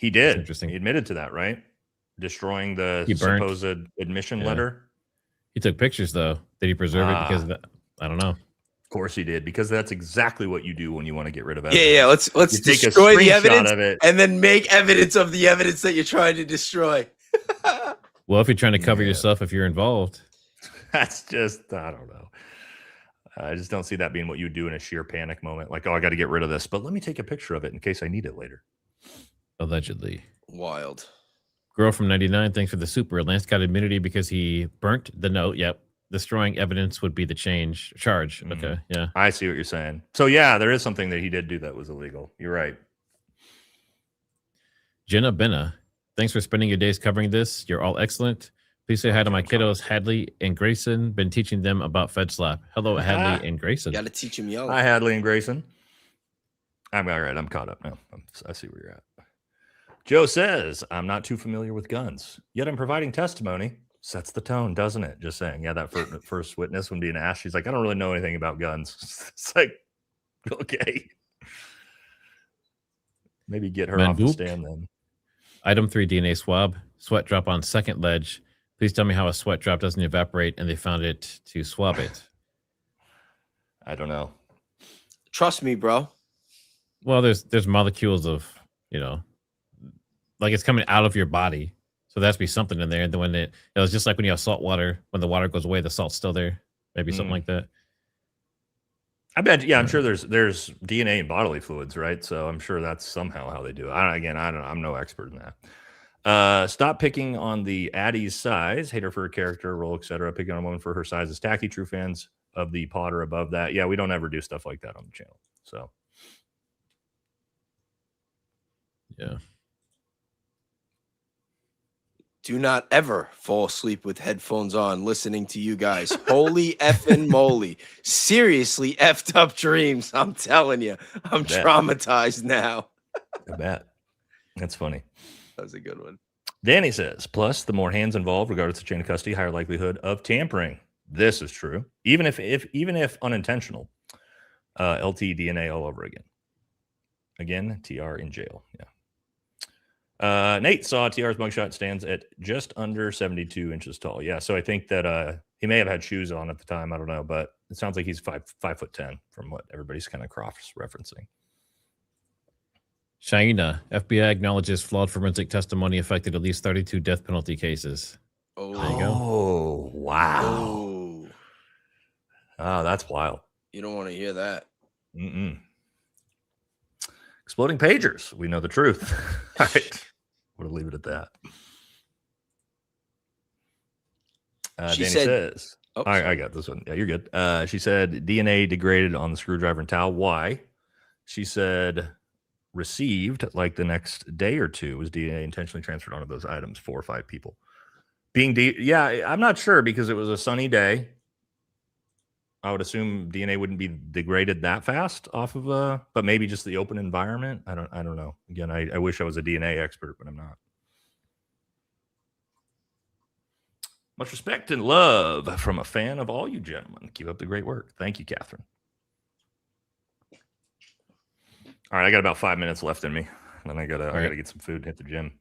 did. Interesting. He admitted to that, right? Destroying the He burnt. supposed admission Yeah. letter. He took pictures, though. Did he preserve it? Because of that? I don't know. Of course he did, because that's exactly what you do when you want to get rid of Yeah, evidence. yeah. Let's You take a destroy the screenshot evidence of it. and then make evidence of the evidence that you're trying to destroy. Well, if you're trying to cover yourself, if you're involved. That's just, I don't know. I just don't see that being what you do in a sheer panic moment. Like, oh, I got to get rid of this, but let me take a picture of it in case I need it later. Allegedly. Wild. Girl from 99, thanks for the super. Lance got immunity because he burnt the note. Yep. Destroying evidence would be the charge. Okay. Yeah. I see what you're saying. So, yeah, there is something that he did do that was illegal. You're right. Jenna Benna, thanks for spending your days covering this. You're all excellent. Please say hi to my kiddos, Hadley and Grayson. Been teaching them about Fed Slap. Hello, Hadley and Grayson. Got to teach them young. Hi, Hadley and Grayson. I'm all right. I'm caught up now. I see where you're at. Joe says, I'm not too familiar with guns, yet I'm providing testimony. Sets the tone, doesn't it? Just saying. Yeah, that first witness, when being asked, she's like, I don't really know anything about guns. It's like, okay. Maybe get her off the Mandoop. stand then. Item 3 DNA swab. Sweat drop on second ledge. Please tell me how a sweat drop doesn't evaporate and they found it to swab it. I don't know. Trust me, bro. Well, there's molecules of, like it's coming out of your body. So there has to be something in there. And then when it was just like when you have salt water, when the water goes away, the salt's still there. Maybe something like that. I bet. Yeah, I'm sure there's DNA in bodily fluids, right? So I'm sure that's somehow how they do it. I don't know. I'm no expert in that. Stop picking on the Addie's size. Hate her for her character, role, etc. Picking on a woman for her size is tacky. True fans of the pod are above that. Yeah, we don't ever do stuff like that on the channel. So yeah. Do not ever fall asleep with headphones on listening to you guys. Holy effing moly. Seriously effed up dreams. I'm telling you. I'm traumatized now. I bet. That's funny. That was a good one. Danny says, plus the more hands involved, regardless of chain of custody, higher likelihood of tampering. This is true. Even if unintentional. LT DNA all over again. Again, TR in jail. Yeah. Nate saw TR's mugshot stands at just under 72 inches tall. Yeah, so I think that he may have had shoes on at the time. I don't know, but it sounds like he's 5'10" from what everybody's kind of cross-referencing. Shaina, FBI acknowledges flawed forensic testimony affected at least 32 death penalty cases. Oh, there you go. Oh, wow. Oh, that's wild. you don't want to hear that. Mm-mm. Exploding pagers. We know the truth. All right. We'll leave it at that. She Danny said- says, Oh, I got this one. Yeah, you're good. She said DNA degraded on the screwdriver and towel. Why? She said received like the next day or two. Was DNA intentionally transferred onto those items? 4 or 5 people. Yeah, I'm not sure because it was a sunny day. I would assume DNA wouldn't be degraded that fast off of but maybe just the open environment. I don't know. Again, I wish I was a DNA expert, but I'm not. Much respect and love from a fan of all you gentlemen. Keep up the great work. Thank you, Catherine. All right, I got about 5 minutes left in me. Then I gotta get some food and hit the gym.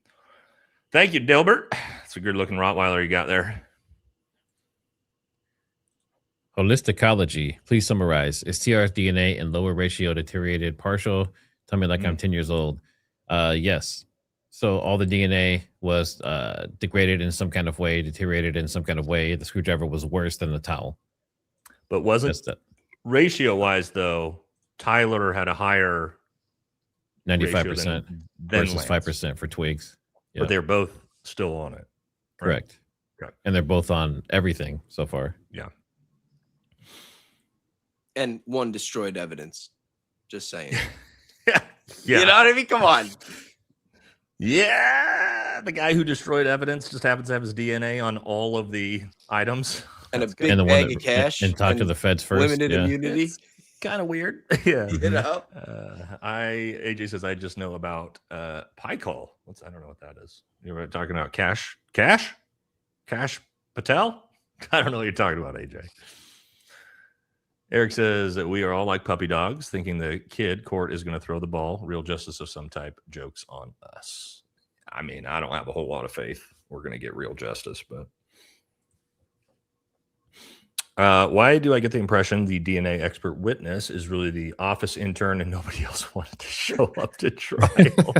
Thank you, Dilbert. It's a good looking Rottweiler you got there. Holisticology. Please summarize. Is TR's DNA in lower ratio deteriorated partial? Tell me like I'm 10 years old. Yes. So all the DNA was degraded in some kind of way, deteriorated in some kind of way. The screwdriver was worse than the towel. But wasn't ratio-wise, though, Tyler had a higher 95% versus Lance. 5% for Twigs. But they're both still on it. Correct. Correct. And they're both on everything so far. Yeah. And one destroyed evidence. Just saying. Yeah. You know what I mean? Come on. Yeah. The guy who destroyed evidence just happens to have his DNA on all of the items. And That's a big And the one bag that- of cash. and talk to the feds first. Limited Yeah. immunity. Kind of weird. Yeah. You know? AJ says, I just know about pie call. I don't know what that is. You were talking about Cash Patel? I don't know what you're talking about, AJ. Eric says that we are all like puppy dogs, thinking the court is going to throw the ball. Real justice of some type. Jokes on us. I mean, I don't have a whole lot of faith we're going to get real justice, but why do I get the impression the DNA expert witness is really the office intern and nobody else wanted to show up to trial?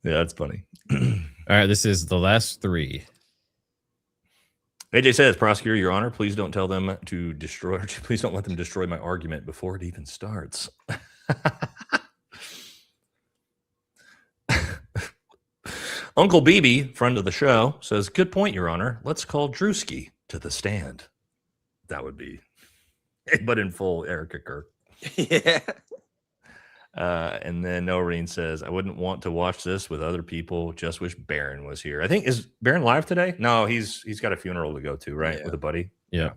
Yeah, that's funny. All right, this is the last 3. AJ says, prosecutor, your honor, please don't tell them to destroy, please don't let them destroy my argument before it even starts. Uncle BB, friend of the show, says, good point, your honor. Let's call Drewski to the stand. That would be, but in full Erika Kirk. Yeah. And then Noreen says, I wouldn't want to watch this with other people. Just wish Baron was here. I think, is Baron live today? No, he's got a funeral to go to, right? Yeah. With a buddy. Yeah.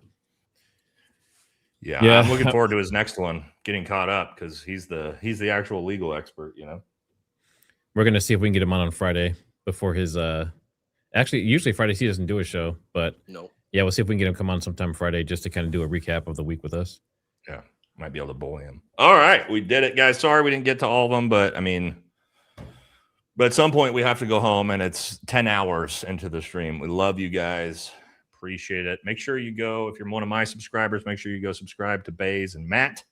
Yeah. I'm looking forward to his next one, getting caught up because he's the actual legal expert, you know. We're going to see if we can get him on Friday before his actually usually Fridays he doesn't do a show, but no. Yeah, we'll see if we can get him come on sometime Friday just to kind of do a recap of the week with us. Yeah. Might be able to bully him. All right. We did it, guys. Sorry we didn't get to all of them, but I mean, But at some point, we have to go home, and it's 10 hours into the stream. We love you guys. Appreciate it. Make sure you go, if you're one of my subscribers, make sure you go subscribe to Baze and Matt.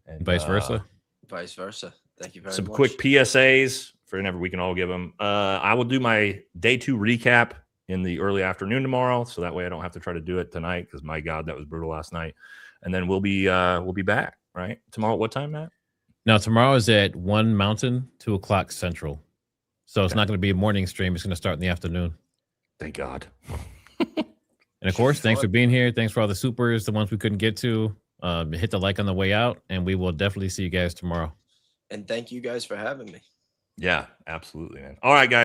And Vice versa. Vice versa. Thank you very Some much. quick PSAs for whenever we can all give them. I will do my day 2 recap in the early afternoon tomorrow, so that way I don't have to try to do it tonight, because my God, that was brutal last night. And then we'll be back, right? Tomorrow at what time, Matt? Now, tomorrow is at 1 Mountain, 2 o'clock Central. So it's not going to be a morning stream. It's going to start in the afternoon. Thank God. And of course, thanks for being here. Thanks for all the supers, the ones we couldn't get to. Hit the like on the way out, and we will definitely see you guys tomorrow. And thank you guys for having me. Yeah, absolutely, man. All right, guys.